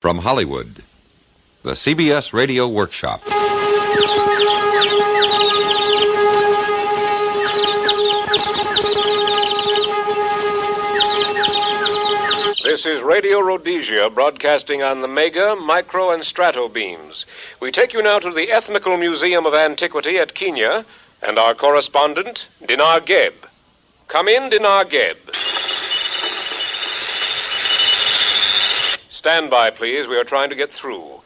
From Hollywood, the CBS Radio Workshop. This is Radio Rhodesia, broadcasting on the mega, micro, and strato beams. We take you now to the Ethnical Museum of Antiquity at Kenya, and our correspondent, Dinar Geb. Come in, Dinar Geb. Stand by, please. We are trying to get through.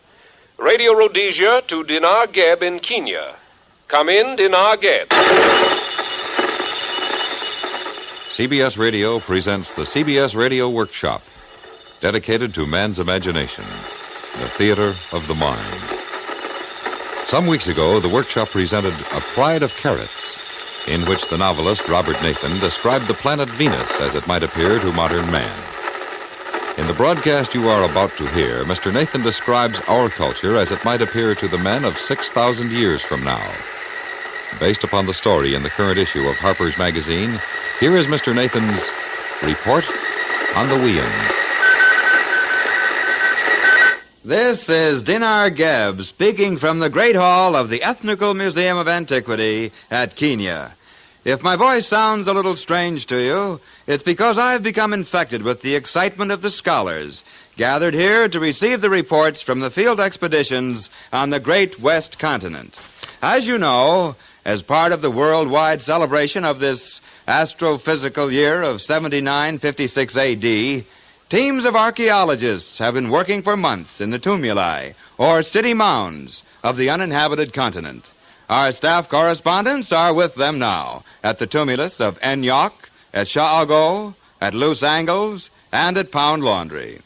Radio Rhodesia to Dinar Geb in Kenya. Come in, Dinar Geb. CBS Radio presents the CBS Radio Workshop, dedicated to man's imagination, the theater of the mind. Some weeks ago, the workshop presented A Pride of Carrots, in which the novelist Robert Nathan described the planet Venus as it might appear to modern man. In the broadcast you are about to hear, Mr. Nathan describes our culture as it might appear to the men of 6,000 years from now. Based upon the story in the current issue of Harper's Magazine, here is Mr. Nathan's report on the Weans. This is Dinar Geb speaking from the Great Hall of the Ethnical Museum of Antiquity at Kenya. If my voice sounds a little strange to you, it's because I've become infected with the excitement of the scholars gathered here to receive the reports from the field expeditions on the Great West Continent. As you know, as part of the worldwide celebration of this astrophysical year of 7956 A.D., teams of archaeologists have been working for months in the tumuli, or city mounds, of the uninhabited continent. Our staff correspondents are with them now at the tumulus of Enyok, at Shaago, at Loose Angles, and at Pound Laundry.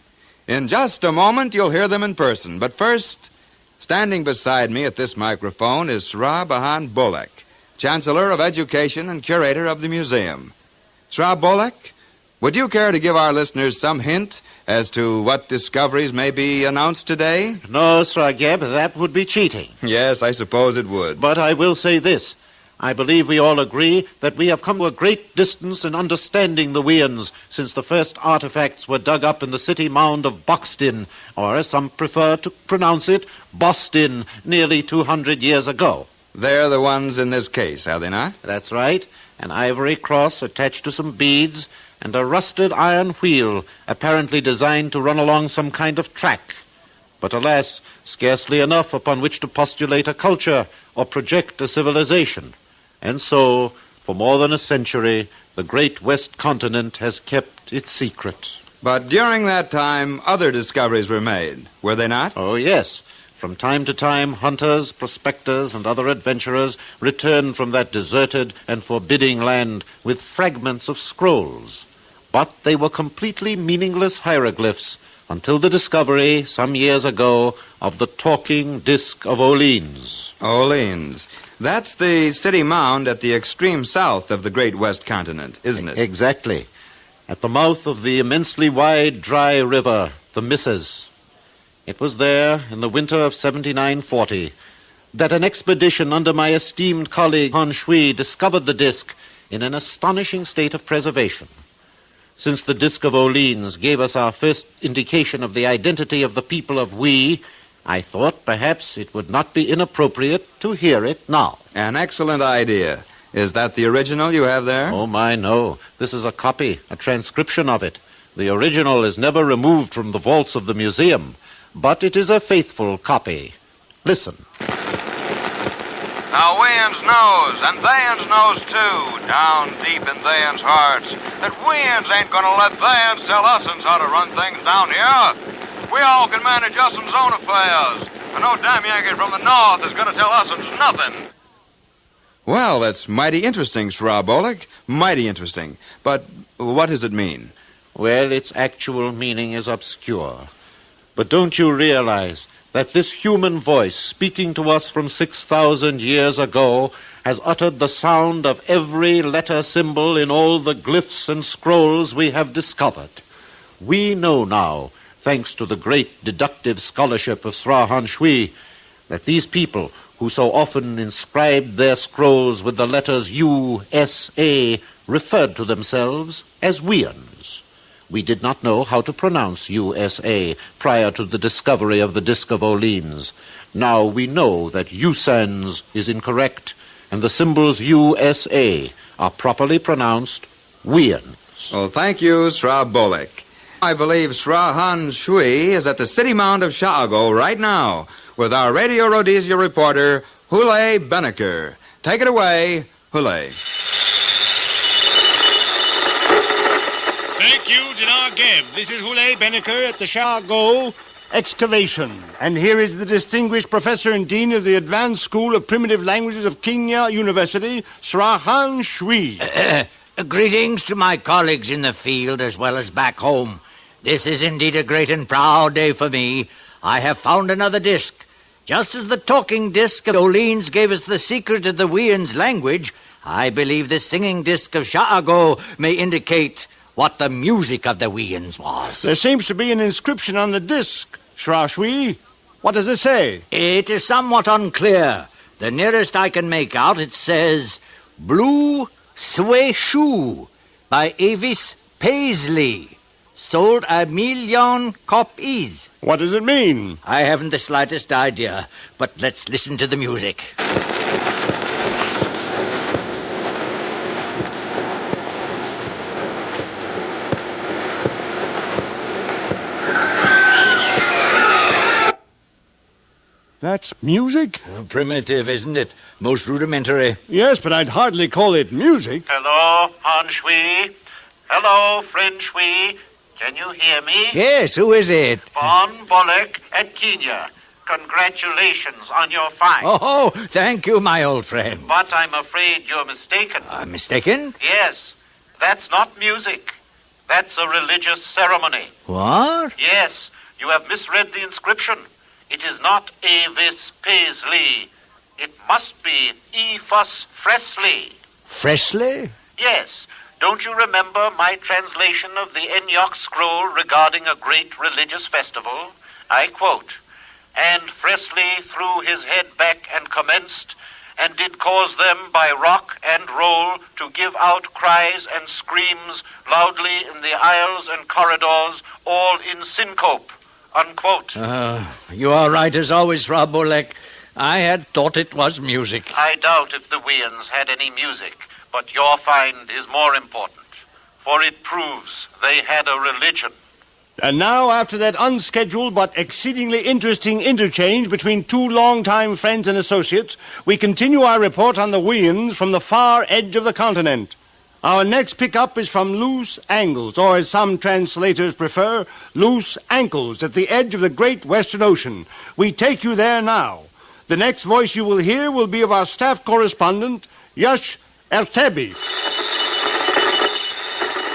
In just a moment, you'll hear them in person. But first, standing beside me at this microphone is Sra Bahan Bolek, Chancellor of Education and Curator of the Museum. Sra Bolek, would you care to give our listeners some hint as to what discoveries may be announced today? No, Sir Geb, that would be cheating. Yes, I suppose it would. But I will say this. I believe we all agree that we have come to a great distance in understanding the Weans since the first artifacts were dug up in the city mound of Boxtin, or as some prefer to pronounce it, Boston, nearly 200 years ago. They're the ones in this case, are they not? That's right. An ivory cross attached to some beads, and a rusted iron wheel, apparently designed to run along some kind of track. But alas, scarcely enough upon which to postulate a culture or project a civilization. And so, for more than a century, the Great West Continent has kept its secret. But during that time, other discoveries were made, were they not? Oh, yes. From time to time, hunters, prospectors, and other adventurers returned from that deserted and forbidding land with fragments of scrolls. But they were completely meaningless hieroglyphs until the discovery, some years ago, of the talking disc of Orleans. Orleans. That's the city mound at the extreme south of the Great West Continent, isn't it? Exactly. At the mouth of the immensely wide, dry river, the Misses. It was there, in the winter of 7940, that an expedition under my esteemed colleague Han Shui discovered the disc in an astonishing state of preservation. Since the disc of Orleans gave us our first indication of the identity of the people of We, I thought perhaps it would not be inappropriate to hear it now. An excellent idea. Is that the original you have there? Oh, my, no. This is a copy, a transcription of it. The original is never removed from the vaults of the museum, but it is a faithful copy. Listen. Now, Weans knows, and Thans knows too, down deep in Thans' hearts, that Weans ain't gonna let Thans tell us'ns how to run things down here. We all can manage us'ns' own affairs, and no damn Yankee from the north is gonna tell us'ns nothing. Well, that's mighty interesting, Sra Bolek. Mighty interesting. But what does it mean? Well, its actual meaning is obscure. But don't you realize that this human voice speaking to us from 6,000 years ago has uttered the sound of every letter symbol in all the glyphs and scrolls we have discovered? We know now, thanks to the great deductive scholarship of Sra Han Shui, that these people, who so often inscribed their scrolls with the letters U, S, A, referred to themselves as Weans. We did not know how to pronounce USA prior to the discovery of the Disc of Orleans. Now we know that USENS is incorrect, and the symbols USA are properly pronounced Wiens. Well, thank you, Sra Bolek. I believe Sra Han Shui is at the city mound of Chicago right now with our Radio Rhodesia reporter, Hule Benneker. Take it away, Hule. Thank you, Dinar Geb. This is Hule Benneker at the Chicago excavation. And here is the distinguished professor and dean of the Advanced School of Primitive Languages of Kenya University, Sra Han Shui. Greetings to my colleagues in the field as well as back home. This is indeed a great and proud day for me. I have found another disc. Just as the talking disc of Orleans gave us the secret of the Wiens language, I believe the singing disc of Chicago may indicate what the music of the Wiens was. There seems to be an inscription on the disc, Sra Shui. What does it say? It is somewhat unclear. The nearest I can make out, it says, Blue Sway Shoe by Avis Paisley. Sold 1 million copies. What does it mean? I haven't the slightest idea, but let's listen to the music. That's music? Primitive, isn't it? Most rudimentary. Yes, but I'd hardly call it music. Hello, Han Shui. Hello, friend Shui. Can you hear me? Yes, who is it? Von Bolek at Kenya. Congratulations on your find. Oh, thank you, my old friend. But I'm afraid you're mistaken. Mistaken? Yes, that's not music. That's a religious ceremony. What? Yes, you have misread the inscription. It is not Avis Paisley. It must be Ephus Fresley. Fresley? Yes. Don't you remember my translation of the Enoch scroll regarding a great religious festival? I quote, "And Fresley threw his head back and commenced, and did cause them by rock and roll to give out cries and screams loudly in the aisles and corridors, all in syncope," unquote. You are right as always, Rob Bolek. I had thought it was music. I doubt if the Wiens had any music, but your find is more important, for it proves they had a religion. And now, after that unscheduled but exceedingly interesting interchange between two longtime friends and associates, we continue our report on the Wiens from the far edge of the continent. Our next pickup is from Loose Angles, or as some translators prefer, Loose Ankles, at the edge of the great Western Ocean. We take you there now. The next voice you will hear will be of our staff correspondent, Yush Ertebi.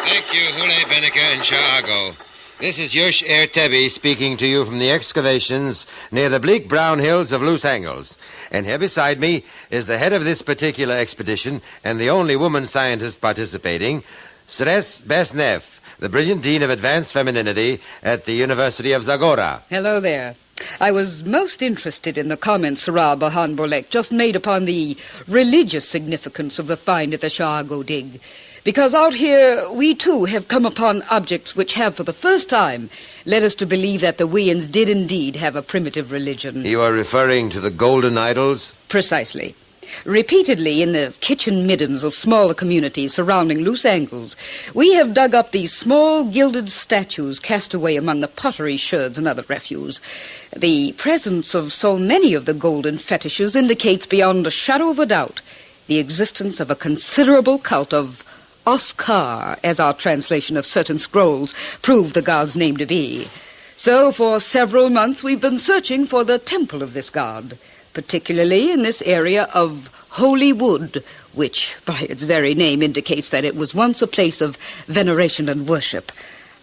Thank you, Hule Benneker in Chicago. This is Yush Ertebi speaking to you from the excavations near the bleak brown hills of Loose Angles. And here beside me is the head of this particular expedition and the only woman scientist participating, Sres Besnev, the brilliant dean of advanced femininity at the University of Zagora. Hello there. I was most interested in the comments Sra Han Bolek just made upon the religious significance of the find at the Chicago dig. Because out here, we too have come upon objects which have for the first time led us to believe that the Wiens did indeed have a primitive religion. You are referring to the golden idols? Precisely. Repeatedly in the kitchen middens of smaller communities surrounding Loose Angles, we have dug up these small gilded statues cast away among the pottery sherds and other refuse. The presence of so many of the golden fetishes indicates beyond a shadow of a doubt the existence of a considerable cult of Oscar, as our translation of certain scrolls prove the god's name to be. So for several months we've been searching for the temple of this god, particularly in this area of Holy Wood, which by its very name indicates that it was once a place of veneration and worship.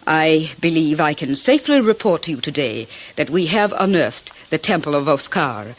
I believe I can safely report to you today that we have unearthed the temple of Oscar.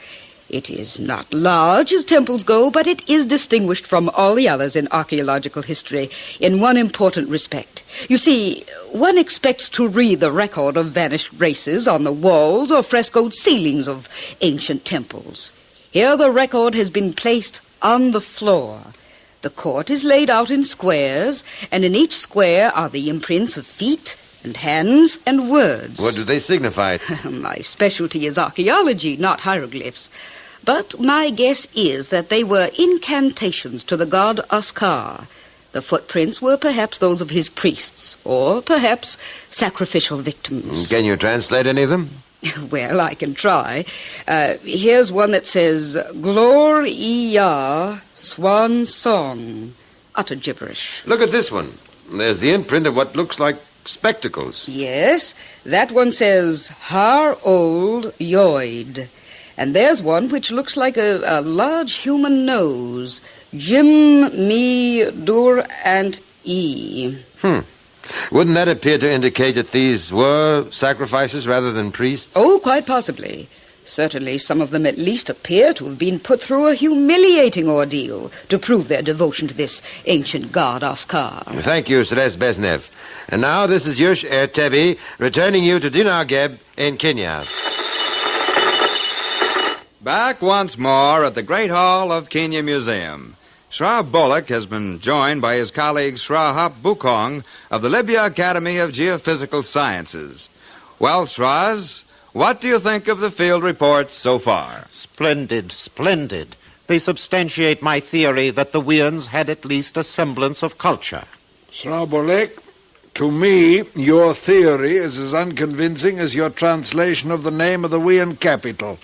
It is not large as temples go, but it is distinguished from all the others in archaeological history in one important respect. You see, one expects to read the record of vanished races on the walls or frescoed ceilings of ancient temples. Here the record has been placed on the floor. The court is laid out in squares, and in each square are the imprints of feet, and hands and words. What do they signify? My specialty is archaeology, not hieroglyphs. But my guess is that they were incantations to the god Oscar. The footprints were perhaps those of his priests, or perhaps sacrificial victims. Can you translate any of them? Well, I can try. Here's one that says, Gloria Swan Song. Utter gibberish. Look at this one. There's the imprint of what looks like spectacles. Yes, that one says, Har Old Yoid. And there's one which looks like a large human nose. Jim, me, dur, and e. Wouldn't that appear to indicate that these were sacrifices rather than priests? Oh, quite possibly. Certainly some of them at least appear to have been put through a humiliating ordeal to prove their devotion to this ancient god Oscar. Thank you, Sres Beznev. And now this is Yush Ertebi returning you to Dinar Geb in Kenya. Back once more at the Great Hall of Kenya Museum. Sra Bullock has been joined by his colleague Sra Hap Bukong of the Libya Academy of Geophysical Sciences. Well, Sras, what do you think of the field reports so far? Splendid, splendid. They substantiate my theory that the Wians had at least a semblance of culture. Srabolek, to me, your theory is as unconvincing as your translation of the name of the Wian capital.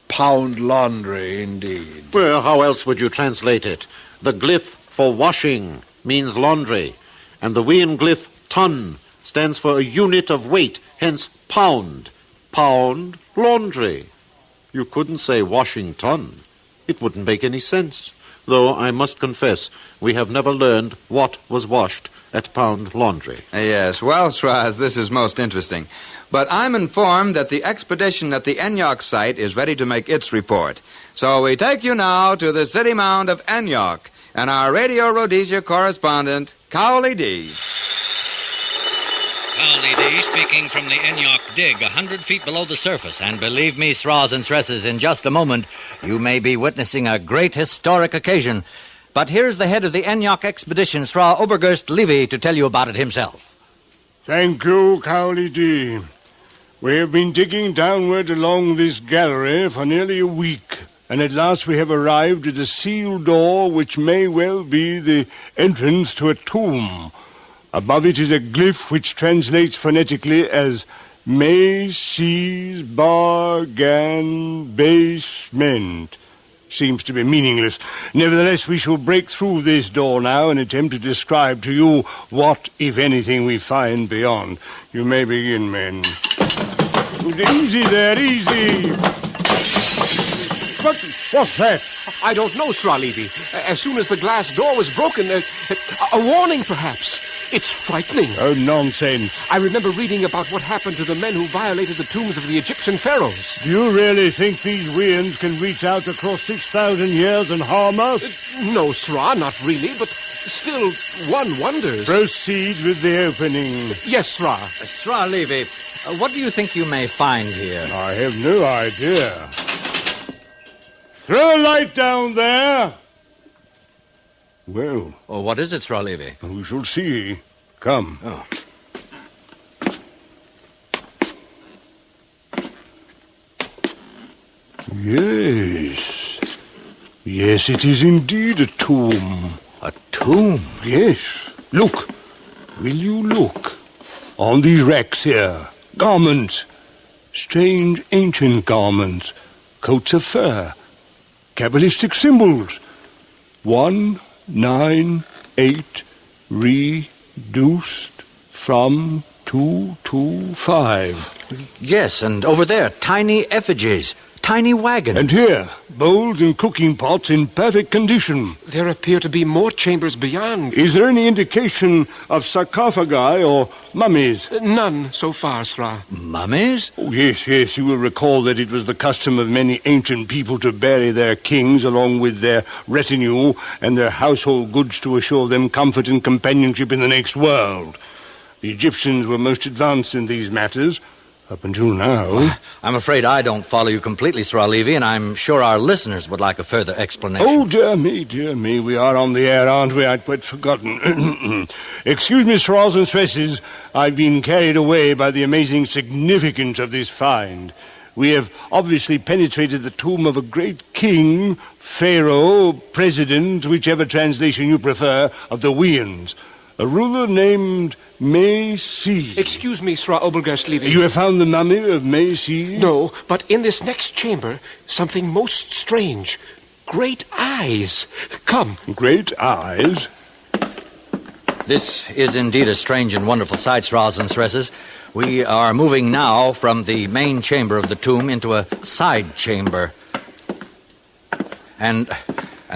Pound laundry, indeed. Well, how else would you translate it? The glyph for washing means laundry, and the Wian glyph ton stands for a unit of weight, hence pound. Pound laundry. You couldn't say Washington. It wouldn't make any sense. Though I must confess, we have never learned what was washed at Pound Laundry. Yes, well, Sras, this is most interesting. But I'm informed that the expedition at the Enyok site is ready to make its report. So we take you now to the city mound of Enyok and our Radio Rhodesia correspondent, Cowley D. Cowley D speaking from the Enyok dig 100 feet below the surface. And believe me, Sras and Stresses, in just a moment, you may be witnessing a great historic occasion. But here's the head of the Enyok expedition, Sra Obergerst Levy, to tell you about it himself. Thank you, Cowley D. We have been digging downward along this gallery for nearly a week, and at last we have arrived at a sealed door which may well be the entrance to a tomb. Above it is a glyph which translates phonetically as May Sees Bargan Basement. Seems to be meaningless. Nevertheless, we shall break through this door now and attempt to describe to you what, if anything, we find beyond. You may begin, men. Easy there, easy. What's that? I don't know, Sra Levy. As soon as the glass door was broken, a warning, perhaps. It's frightening. Oh, nonsense. I remember reading about what happened to the men who violated the tombs of the Egyptian pharaohs. Do you really think these Wians can reach out across 6,000 years and harm us? No, Sra, not really, but still, one wonders. Proceed with the opening. Yes, Sra. Sra Levy, what do you think you may find here? I have no idea. Throw a light down there. Well. Oh, what is it, Sra Levy? We shall see. Come. Oh. Yes. Yes, it is indeed a tomb. A tomb? Yes. Look. Will you look? On these racks here. Garments. Strange ancient garments. Coats of fur. Kabbalistic symbols. 198 reduced from 225. Yes, and over there, tiny effigies, tiny wagons. And here, bowls and cooking pots in perfect condition. There appear to be more chambers beyond. Is there any indication of sarcophagi or mummies? None so far, Sra. Mummies? Oh, yes. You will recall that it was the custom of many ancient people to bury their kings along with their retinue and their household goods to assure them comfort and companionship in the next world. The Egyptians were most advanced in these matters. up until now. I'm afraid I don't follow you completely, Sra Levy, and I'm sure our listeners would like a further explanation. Oh, dear me. We are on the air, aren't we? I'd quite forgotten. Excuse me, Sras and Stresses. I've been carried away by the amazing significance of this find. We have obviously penetrated the tomb of a great king, pharaoh, president, whichever translation you prefer, of the Weans. A ruler named May-Si. Excuse me, Sra Obergast Levy. You have found the mummy of May-Si? No, but in this next chamber, something most strange. Great eyes. Come. Great eyes? This is indeed a strange and wonderful sight, Sras and Stresses. We are moving now from the main chamber of the tomb into a side chamber. And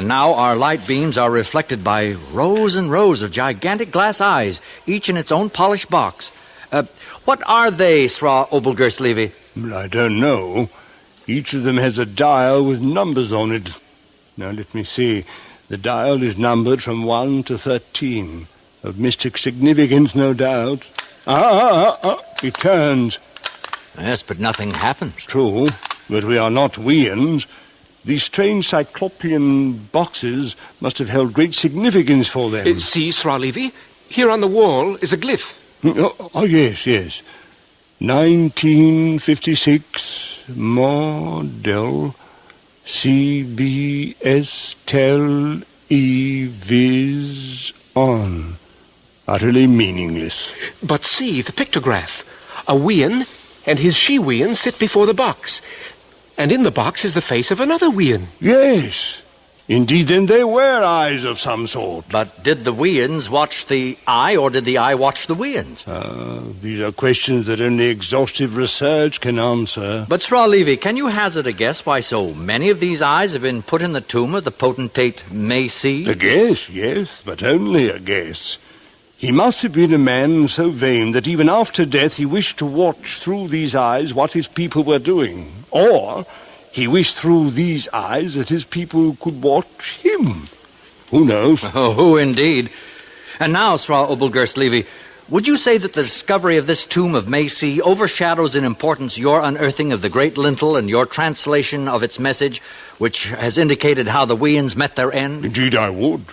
now our light beams are reflected by rows and rows of gigantic glass eyes, each in its own polished box. What are they, Sra Obelgurst Levy? I don't know. Each of them has a dial with numbers on it. Now, let me see. The dial is numbered from 1 to 13. Of mystic significance, no doubt. It turns. Yes, but nothing happens. True, but we are not Weans. These strange cyclopean boxes must have held great significance for them. See, Sra Levy? Here on the wall is a glyph. Yes. 1956 model CBS tel vis on. Utterly meaningless. But see, the pictograph. A Wean and his she-Wean sit before the box. And in the box is the face of another Wean. Yes. Indeed, then they were eyes of some sort. But did the Weans watch the eye, or did the eye watch the Weans? These are questions that only exhaustive research can answer. But, Sra Levy, can you hazard a guess why so many of these eyes have been put in the tomb of the potentate May-Si? A guess, yes, but only a guess. He must have been a man so vain that even after death he wished to watch through these eyes what his people were doing. Or he wished through these eyes that his people could watch him. Who knows? Oh, who indeed. And now, Sra Obelgurst Levy, would you say that the discovery of this tomb of May-Si overshadows in importance your unearthing of the Great Lintel and your translation of its message, which has indicated how the Weans met their end? Indeed I would.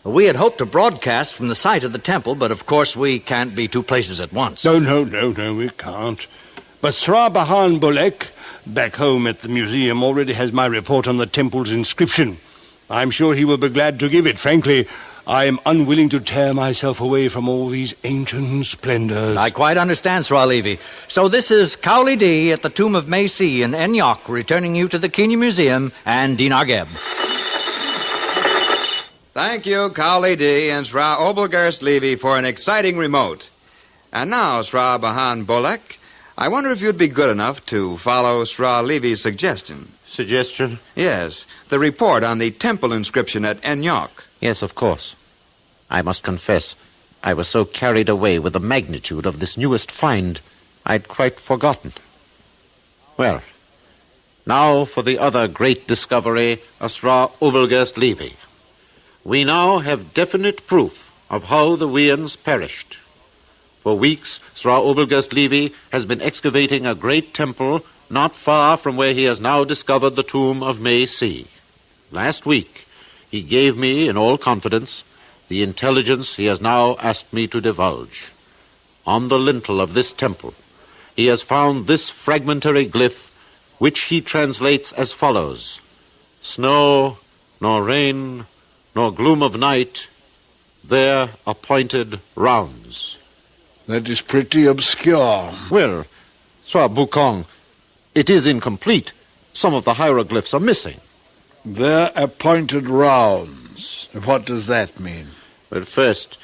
We had hoped to broadcast from the site of the temple, but of course we can't be two places at once. No, we can't. But Sra Bahan Bolek, back home at the museum, already has my report on the temple's inscription. I'm sure he will be glad to give it. Frankly, I am unwilling to tear myself away from all these ancient splendors. I quite understand, Sra Levy. So this is Cowley D at the tomb of May-Si in Enyok, returning you to the Kenya Museum and Dinar Geb. Thank you, Cowley D. and Sra Obelgurst Levy, for an exciting remote. And now, Sra Bahan Bolek, I wonder if you'd be good enough to follow Sra Levy's suggestion. Suggestion? Yes, the report on the temple inscription at Enyok. Yes, of course. I must confess, I was so carried away with the magnitude of this newest find, I'd quite forgotten. Well, now for the other great discovery of Sra Obelgurst Levy. We now have definite proof of how the Weans perished. For weeks, Sra Obelgurst Levy has been excavating a great temple not far from where he has now discovered the tomb of May-Si. Last week, he gave me, in all confidence, the intelligence he has now asked me to divulge. On the lintel of this temple, he has found this fragmentary glyph, which he translates as follows: snow, nor rain, nor gloom of night, their appointed rounds. That is pretty obscure. Well, Sra Bukong, it is incomplete. Some of the hieroglyphs are missing. Their appointed rounds. What does that mean? Well, first,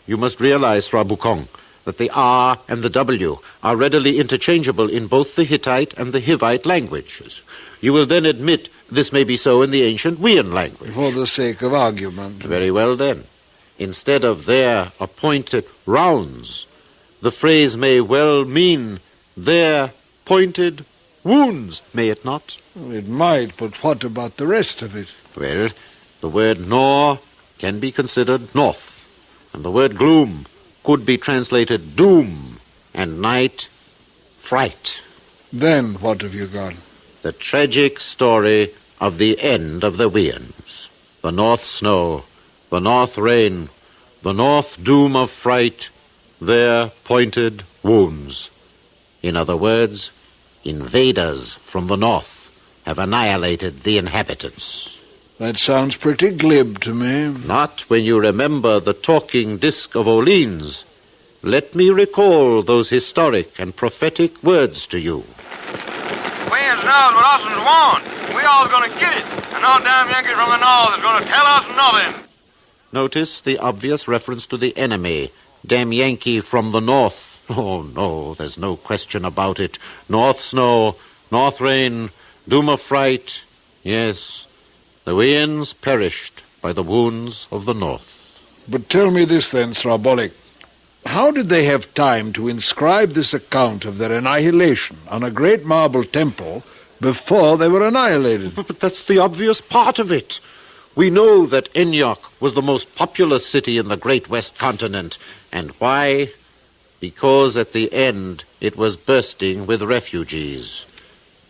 you must realize, Sra Bukong, that the R and the W are readily interchangeable in both the Hittite and the Hivite languages. You will then admit this may be so in the ancient Wean language. For the sake of argument. Very well, then. Instead of their appointed rounds, the phrase may well mean their pointed wounds, may it not? It might, but what about the rest of it? Well, the word nor can be considered north, and the word gloom could be translated doom, and night fright. Then what have you got? The tragic story of the end of the Wians. The north snow, the north rain, the north doom of fright, their pointed wounds. In other words, invaders from the north have annihilated the inhabitants. That sounds pretty glib to me. Not when you remember the talking disc of Orleans. Let me recall those historic and prophetic words to you. Wians knows what Austin's want. We all's gonna get it. And no damn Yankee from the north is gonna tell us nothing. Notice the obvious reference to the enemy. Damn Yankee from the north. Oh, no, there's no question about it. North snow, north rain, doom of fright. Yes, the Wians perished by the wounds of the north. But tell me this then, Srabolik. How did they have time to inscribe this account of their annihilation on a great marble temple before they were annihilated? But that's the obvious part of it. We know that Antioch was the most populous city in the great West Continent. And why? Because at the end it was bursting with refugees.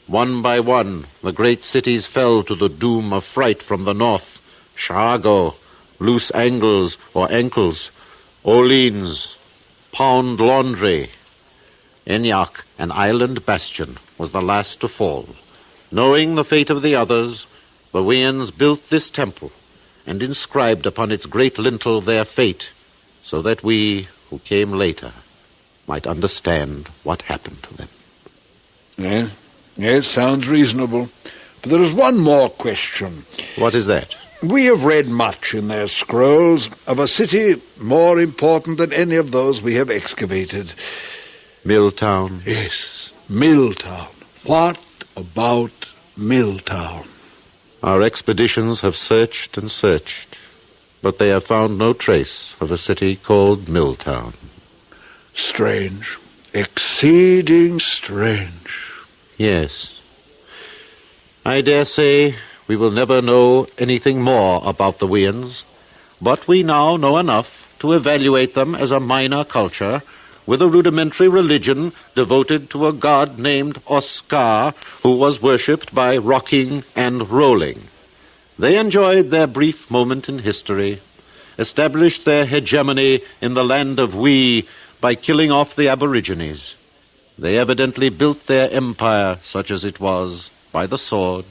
One by one, the great cities fell to the doom of fright from the north. Chicago, Loose Angles or Ankles, Orleans, Pound Laundry. Antioch, an island bastion, was the last to fall. Knowing the fate of the others, the Wians built this temple and inscribed upon its great lintel their fate, so that we, who came later, might understand what happened to them. Yes, sounds reasonable. But there is one more question. What is that? We have read much in their scrolls of a city more important than any of those we have excavated. Milltown? Yes, Milltown. What about Milltown? Our expeditions have searched and searched, but they have found no trace of a city called Milltown. Strange. Exceeding strange. Yes. I dare say we will never know anything more about the Wians, but we now know enough to evaluate them as a minor culture with a rudimentary religion devoted to a god named Oscar, who was worshipped by rocking and rolling. They enjoyed their brief moment in history, established their hegemony in the land of We by killing off the Aborigines. They evidently built their empire, such as it was, by the sword,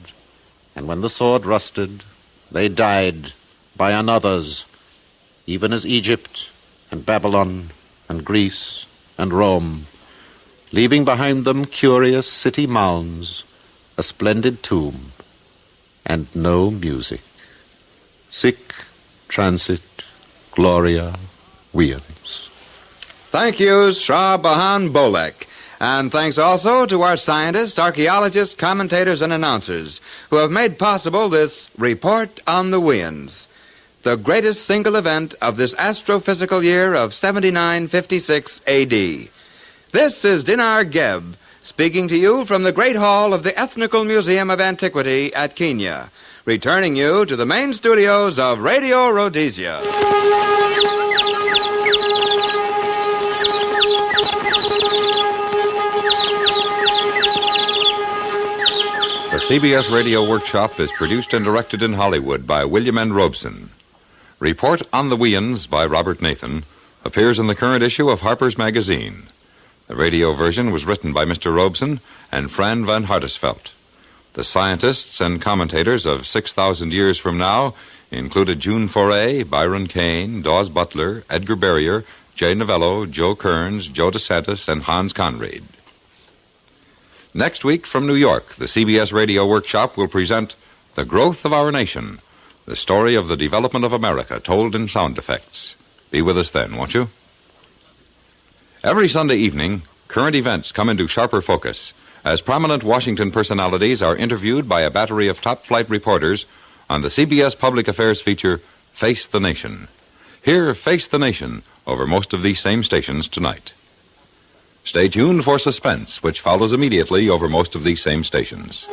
and when the sword rusted, they died by another's, even as Egypt and Babylon and Greece and Rome, leaving behind them curious city mounds, a splendid tomb, and no music. Sic transit gloria Wians. Thank you, Shrabahan Bolek. And thanks also to our scientists, archaeologists, commentators, and announcers who have made possible this Report on the Wians, the greatest single event of this astrophysical year of 7956 A.D. This is Dinar Geb, speaking to you from the Great Hall of the Ethnical Museum of Antiquity at Kenya, returning you to the main studios of Radio Rhodesia. The CBS Radio Workshop is produced and directed in Hollywood by William N. Robeson. Report on the Wians by Robert Nathan appears in the current issue of Harper's Magazine. The radio version was written by Mr. Robeson and Fran van Hartesveld. The scientists and commentators of 6,000 Years From Now included June Foray, Byron Kane, Dawes Butler, Edgar Barrier, Jay Novello, Joe Kearns, Joe DeSantis, and Hans Conried. Next week from New York, the CBS Radio Workshop will present The Growth of Our Nation, the story of the development of America told in sound effects. Be with us then, won't you? Every Sunday evening, current events come into sharper focus as prominent Washington personalities are interviewed by a battery of top-flight reporters on the CBS Public Affairs feature, Face the Nation. Hear Face the Nation over most of these same stations tonight. Stay tuned for Suspense, which follows immediately over most of these same stations.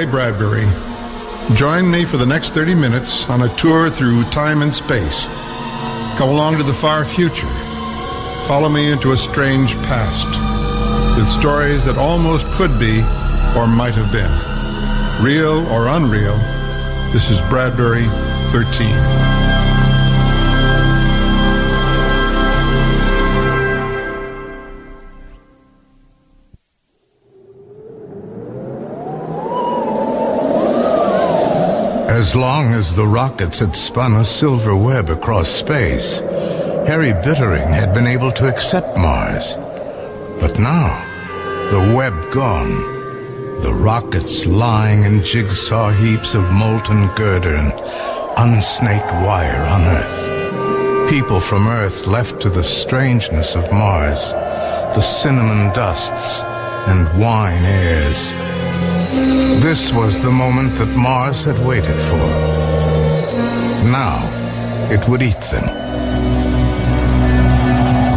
Bradbury. Join me for the next 30 minutes on a tour through time and space. Come along to the far future. Follow me into a strange past with stories that almost could be or might have been. Real or unreal, this is Bradbury 13. As long as the rockets had spun a silver web across space, Harry Bittering had been able to accept Mars. But now, the web gone, the rockets lying in jigsaw heaps of molten girder and unsnaked wire on Earth. People from Earth left to the strangeness of Mars, the cinnamon dusts and wine airs. This was the moment that Mars had waited for. Now, it would eat them.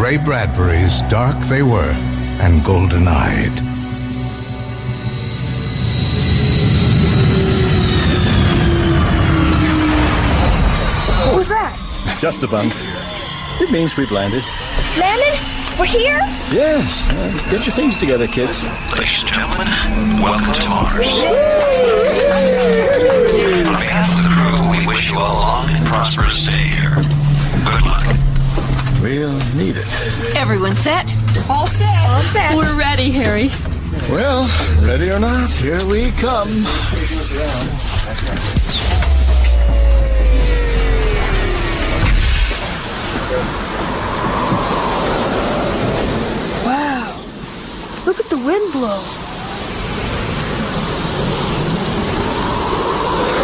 Ray Bradbury's dark they were and golden-eyed. What was that? Just a bump. It means we've landed. Landed? We're here? Yes. Get your things together, kids. Ladies and gentlemen, welcome to Mars. On behalf of the crew, we wish you all a long and prosperous stay here. Good luck. We'll need it. Everyone set? All set. All set. We're ready, Harry. Well, ready or not, here we come. Wow. Look at the wind blow.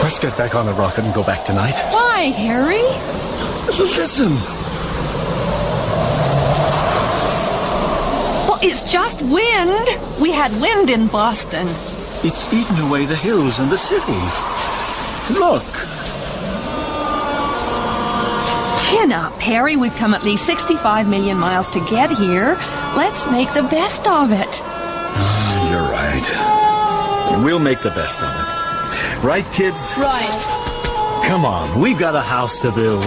Let's get back on the rocket and go back tonight. Why, Harry? Listen. Well, it's just wind. We had wind in Boston. It's eaten away the hills and the cities. Look. Chin up, Harry. We've come at least 65 million miles to get here. Let's make the best of it. You're right. We'll make the best of it. Right, kids? Right. Come on, we've got a house to build.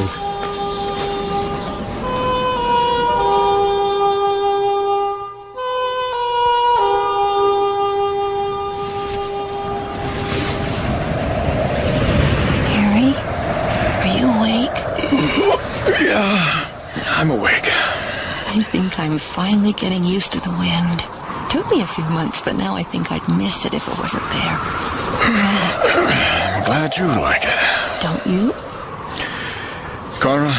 Harry, are you awake? Yeah, I'm awake. I think I'm finally getting used to the wind. Took me a few months, but now I think I'd miss it if it wasn't there. I'm glad you like it. Don't you? Cora,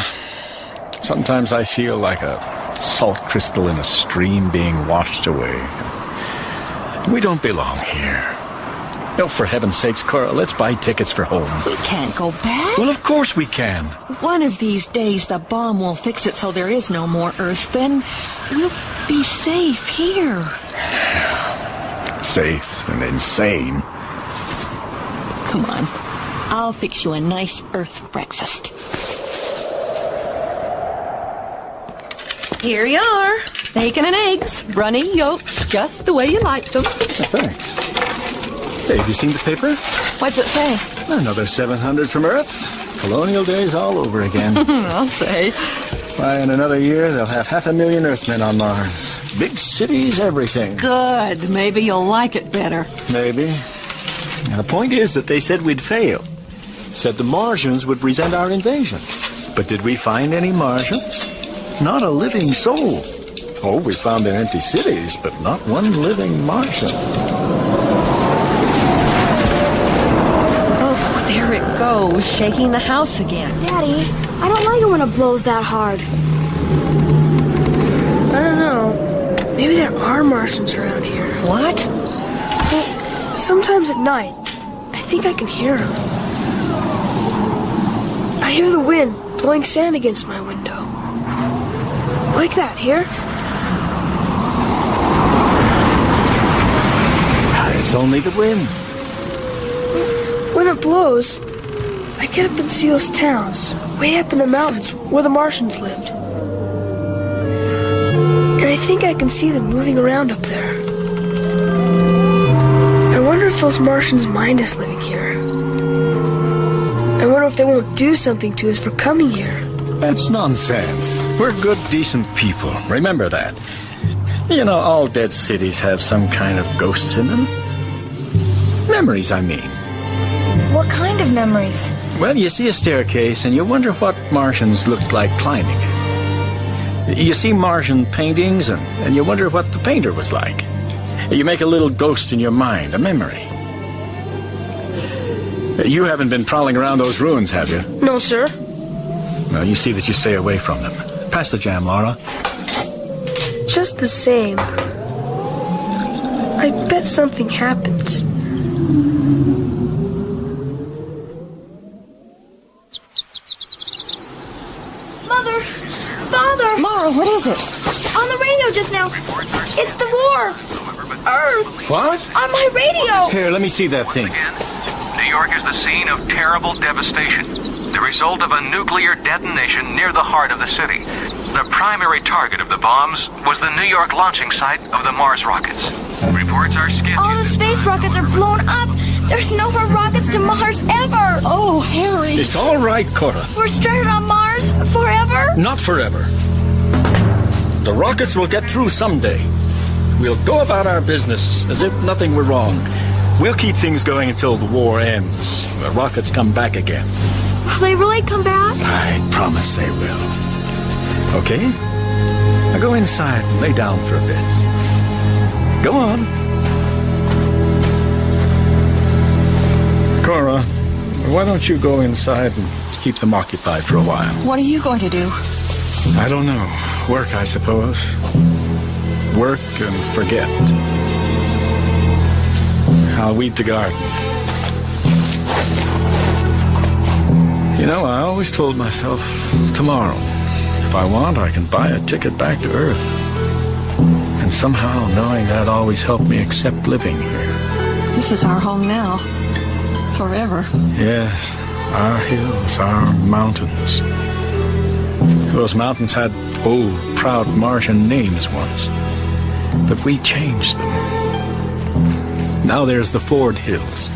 sometimes I feel like a salt crystal in a stream being washed away. We don't belong here. No, for heaven's sakes, Cora, let's buy tickets for home. We can't go back. Well, of course we can. One of these days, the bomb will fix it so there is no more Earth. Then we'll be safe here. Safe and insane. Come on. I'll fix you a nice Earth breakfast. Here you are. Bacon and eggs. Runny yolks, just the way you like them. Thanks. Hey, have you seen the paper? What's it say? Another 700 from Earth. Colonial days all over again. I'll say. Why, in another year, they'll have 500,000 Earthmen on Mars. Big cities, everything. Good. Maybe you'll like it better. Maybe. Now, the point is that they said we'd fail. Said the Martians would resent our invasion. But did we find any Martians? Not a living soul. Oh, we found their empty cities, but not one living Martian. Oh, there it goes, shaking the house again. Daddy, I don't like it when it blows that hard. I don't know. Maybe there are Martians around here. What? Well, sometimes at night, I think I can hear them. I hear the wind blowing sand against my window. Like that, here? It's only the wind. When it blows, I get up and see those towns, way up in the mountains where the Martians lived. And I think I can see them moving around up there. I wonder if if those Martians mind us living here? I wonder if they won't do something to us for coming here. That's nonsense. We're good, decent people. Remember that. You know, all dead cities have some kind of ghosts in them. Memories, I mean. What kind of memories? Well, you see a staircase and you wonder what Martians looked like climbing it. You see Martian paintings and you wonder what the painter was like. You make a little ghost in your mind, a memory. You haven't been prowling around those ruins, have you? No, sir. Well, you see that you stay away from them. Pass the jam, Laura. Just the same. I bet something happens. Mother! Father! Laura, what is it? On the radio just now. It's the war. Earth. What? On my radio. Here, let me see that thing. New York is the scene of terrible devastation, the result of a nuclear detonation near the heart of the city. The primary target of the bombs was the New York launching site of the Mars rockets. Reports are sketchy. All the space rockets are blown up. There's no more rockets to Mars ever. Oh, Harry. It's all right, Cora. We're stranded on Mars forever? Not forever. The rockets will get through someday. We'll go about our business as if nothing were wrong. We'll keep things going until the war ends. The rockets come back again. Will they really come back? I promise they will. Okay? Now go inside and lay down for a bit. Go on. Cora, why don't you go inside and keep them occupied for a while? What are you going to do? I don't know. Work, I suppose. Work and forget. I'll weed the garden. You know, I always told myself, tomorrow, if I want, I can buy a ticket back to Earth. And somehow, knowing that always helped me accept living here. This is our home now. Forever. Yes, our hills, our mountains. Those mountains had old, proud Martian names once. But we changed them. Now there's the Ford Hills,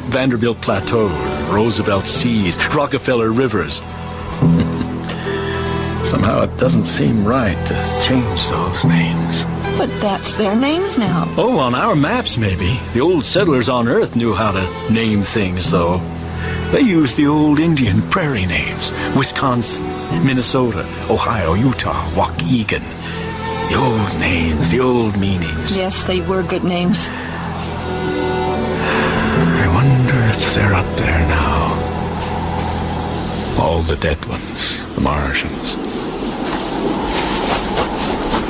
Vanderbilt Plateau, Roosevelt Seas, Rockefeller Rivers. Somehow it doesn't seem right to change those names. But that's their names now. Oh, on our maps, maybe. The old settlers on Earth knew how to name things, though. They used the old Indian prairie names. Wisconsin, Minnesota, Ohio, Utah, Waukegan. The old names, the old meanings. Yes, they were good names. I wonder if they're up there now. All the dead ones, the Martians.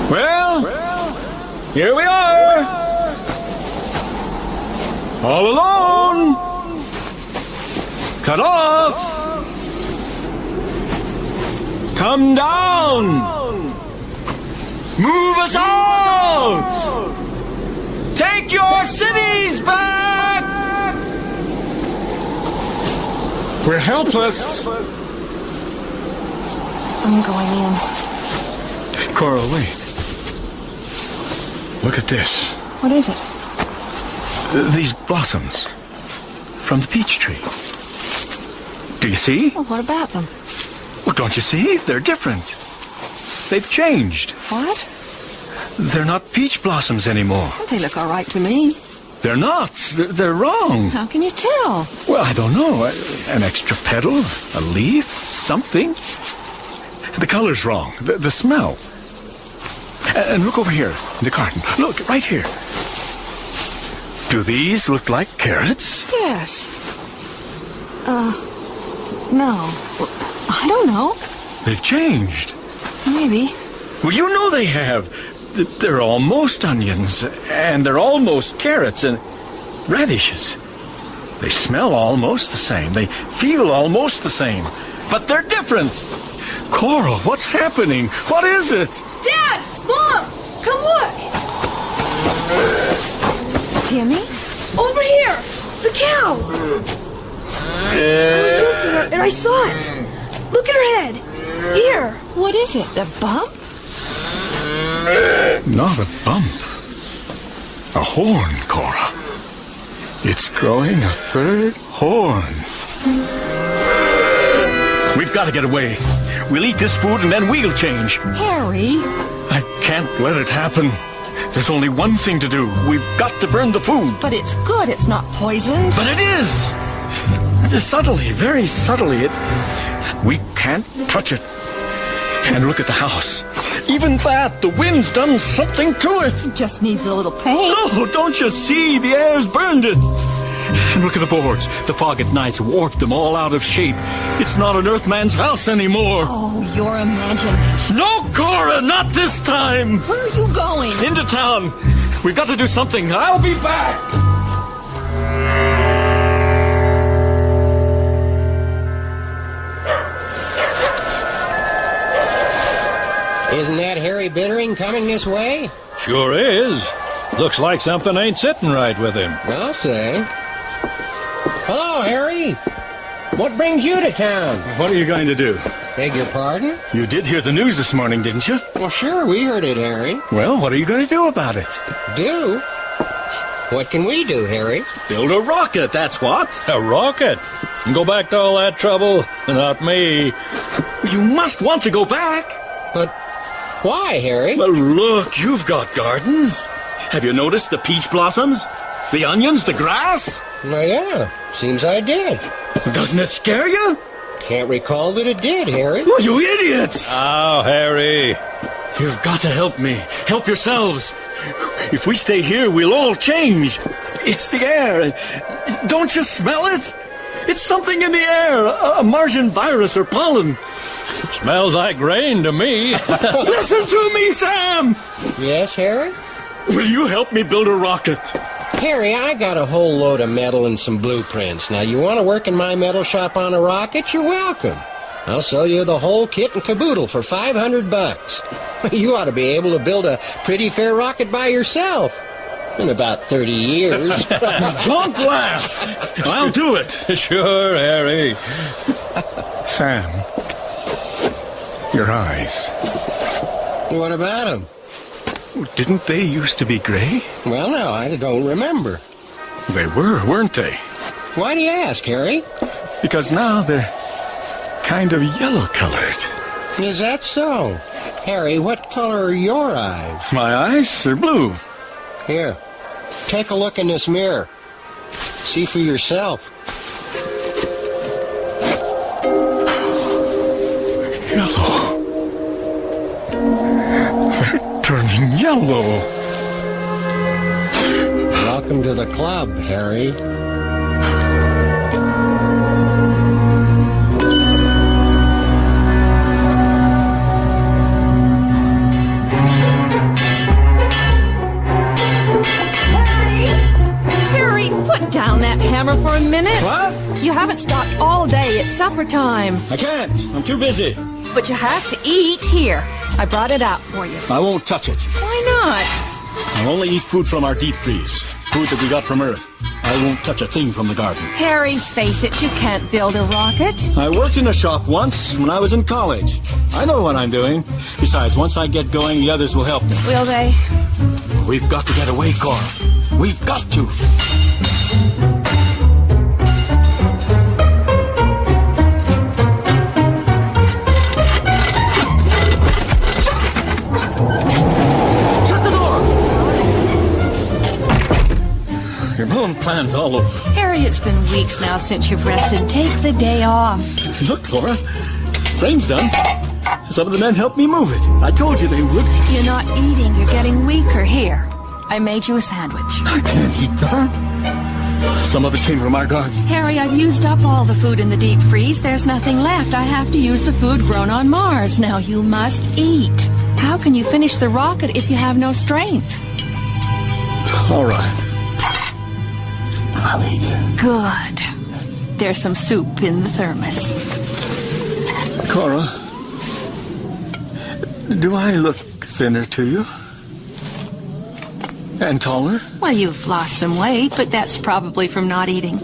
Well, here we are. All alone. Cut off. Come down. Move us out. Take your cities back. We're helpless. I'm going in. Coral, wait. Look at this. What is it? These blossoms from the peach tree. Do you see? Well, what about them? Well, don't you see? They're different. They've changed. What? They're not peach blossoms anymore. Well, they look all right to me. They're not. They're wrong. How can you tell? Well, I don't know. An extra petal, a leaf, something. The color's wrong. The smell. And look over here in the garden. Look, right here. Do these look like carrots? Yes. No. I don't know. They've changed. Maybe. Well, you know they have. They're almost onions, and they're almost carrots and radishes. They smell almost the same. They feel almost the same. But they're different. Coral, what's happening? What is it? Dad! Mom! Come look! Timmy? Over here! The cow! I was looking at her and I saw it. Look at her head. Here. What is it? A bump? Not a bump. A horn, Cora. It's growing a third horn. We've got to get away. We'll eat this food and then we'll change. Harry! I can't let it happen. There's only one thing to do. We've got to burn the food. But it's good. It's not poisoned. But it is! Subtly, very subtly. We can't touch it. And look at the house. Even that, the wind's done something to it. It just needs a little paint. Oh, don't you see? The air's burned it. And look at the boards. The fog at night's warped them all out of shape. It's not an Earthman's house anymore. Oh, your imagination. No, Cora, not this time. Where are you going? Into town. We've got to do something. I'll be back. Isn't that Harry Bittering coming this way? Sure is. Looks like something ain't sitting right with him. I'll say. Hello, Harry. What brings you to town? What are you going to do? Beg your pardon? You did hear the news this morning, didn't you? Well, sure, we heard it, Harry. Well, what are you going to do about it? Do? What can we do, Harry? Build a rocket, that's what. A rocket? And go back to all that trouble? Not me. You must want to go back. But why, Harry? Well, look, you've got gardens. Have you noticed the peach blossoms? The onions, the grass? Well, yeah. Seems I did. Doesn't it scare you? Can't recall that it did, Harry. Oh, you idiots! Oh, Harry. You've got to help me. Help yourselves. If we stay here, we'll all change. It's the air. Don't you smell it? It's something in the air. A Martian virus or pollen. Smells like rain to me. Listen to me, Sam! Yes, Harry? Will you help me build a rocket? Harry, I got a whole load of metal and some blueprints. Now, you want to work in my metal shop on a rocket? You're welcome. I'll sell you the whole kit and caboodle for $500. You ought to be able to build a pretty fair rocket by yourself. In about 30 years. Don't laugh. I'll do it. Sure, Harry. Sam, your eyes. What about them? Didn't they used to be gray? Well, no, I don't remember. They were, weren't they? Why do you ask, Harry? Because now they're kind of yellow-colored. Is that so? Harry, what color are your eyes? My eyes? They're blue. Here, take a look in this mirror. See for yourself. Yellow. They're turning yellow. Welcome to the club, Harry. Put down that hammer for a minute. What? You haven't stopped all day. It's supper time. I can't. I'm too busy. But you have to eat. Here, I brought it out for you. I won't touch it. Why not? I'll only eat food from our deep freeze. Food that we got from Earth. I won't touch a thing from the garden. Harry, face it, you can't build a rocket. I worked in a shop once when I was in college. I know what I'm doing. Besides, once I get going, the others will help me. Will they? We've got to get away, Cora. We've got to. You're blowing plans all over. Harry, it's been weeks now since you've rested. Take the day off. Look, Cora. Frame's done. Some of the men helped me move it. I told you they would. You're not eating. You're getting weaker. Here, I made you a sandwich. I can't eat that. Some of it came from our garden. Harry, I've used up all the food in the deep freeze. There's nothing left. I have to use the food grown on Mars. Now you must eat. How can you finish the rocket if you have no strength? All right. I'll eat. Good. There's some soup in the thermos. Cora, do I look thinner to you? And taller? Well, you've lost some weight, but that's probably from not eating.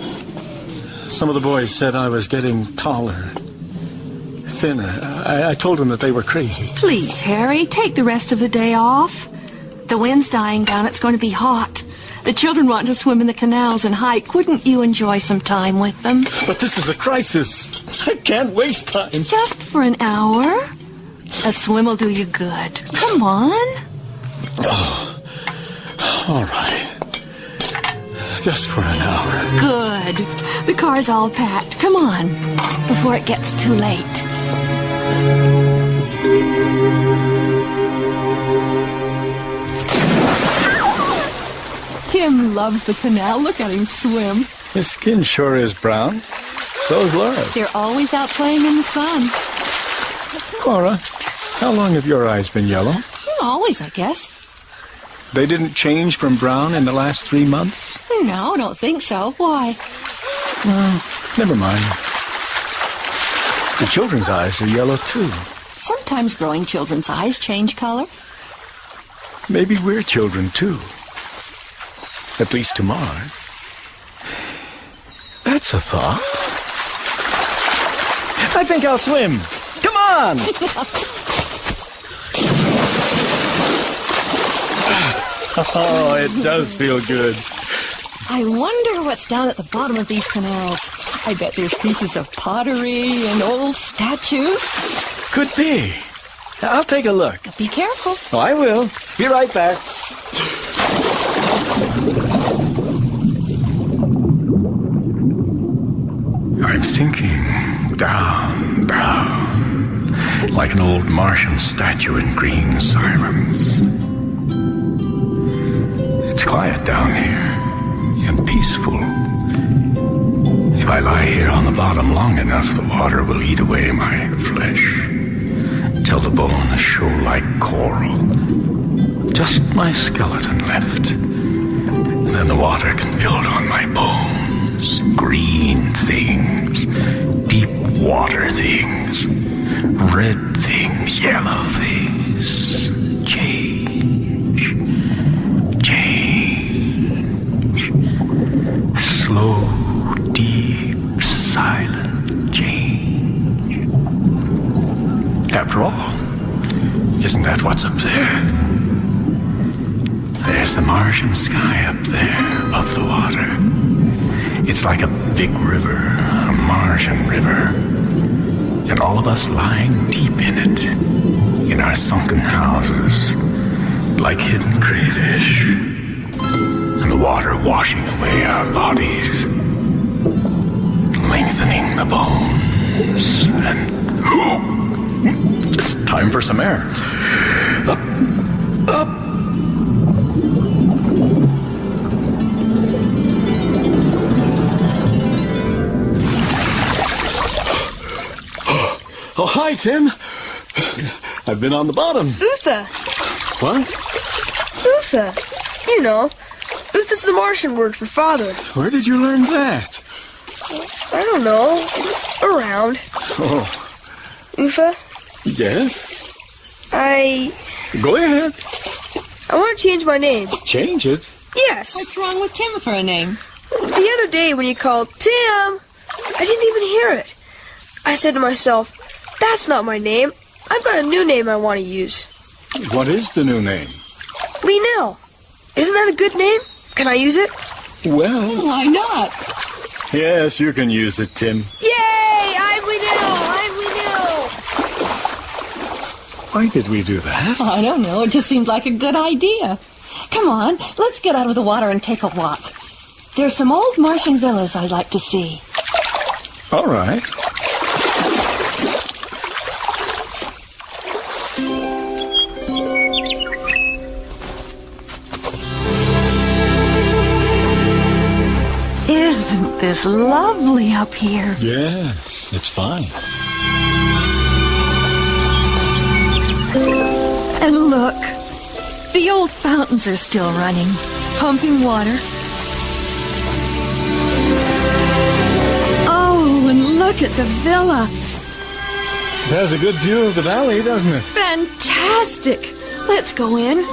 Some of the boys said I was getting taller, thinner. I told them that they were crazy. Please, Harry, take the rest of the day off. The wind's dying down. It's going to be hot. The children want to swim in the canals and hike. Wouldn't you enjoy some time with them? But this is a crisis. I can't waste time. Just for an hour. A swim will do you good. Come on. Oh, all right. Just for an hour. Good. The car's all packed. Come on, before it gets too late. Tim loves the canal. Look at him swim. His skin sure is brown. So's Laura's. They're always out playing in the sun. Cora, how long have your eyes been yellow? Always, I guess. They didn't change from brown in the last 3 months? No, I don't think so. Why? Never mind. The children's eyes are yellow, too. Sometimes growing children's eyes change color. Maybe we're children, too. At least to Mars. That's a thought. I think I'll swim. Come on! Oh, it does feel good. I wonder what's down at the bottom of these canals. I bet there's pieces of pottery and old statues. Could be. I'll take a look. Be careful. Oh, I will. Be right back. I'm sinking down, like an old Martian statue in green silence. It's quiet down here, and peaceful. If I lie here on the bottom long enough, the water will eat away my flesh, till the bones show like coral. Just my skeleton left. And then the water can build on my bones. Green things, deep water things, red things, yellow things. Change. Slow, deep, silent change. After all, isn't that what's up there? There's the Martian sky up there, above the water. It's like a big river, a Martian river. And all of us lying deep in it, in our sunken houses, like hidden crayfish. And the water washing away our bodies, lengthening the bones, and... It's time for some air. Up. Oh, hi, Tim. I've been on the bottom. Utha. What? Utha. You know, Utha's the Martian word for father. Where did you learn that? I don't know. Around. Oh. Utha? Yes? Go ahead. I want to change my name. Change it? Yes. What's wrong with Tim for a name? The other day when you called Tim, I didn't even hear it. I said to myself, that's not my name. I've got a new name I want to use. What is the new name? Linnell. Isn't that a good name? Can I use it? Well... Why not? Yes, you can use it, Tim. Yay! I'm Linnell! Why did we do that? I don't know. It just seemed like a good idea. Come on, let's get out of the water and take a walk. There's some old Martian villas I'd like to see. All right. Isn't this lovely up here? Yes, it's fine. And look, the old fountains are still running, pumping water. Oh, and look at the villa. It has a good view of the valley, doesn't it? Fantastic! Let's go in.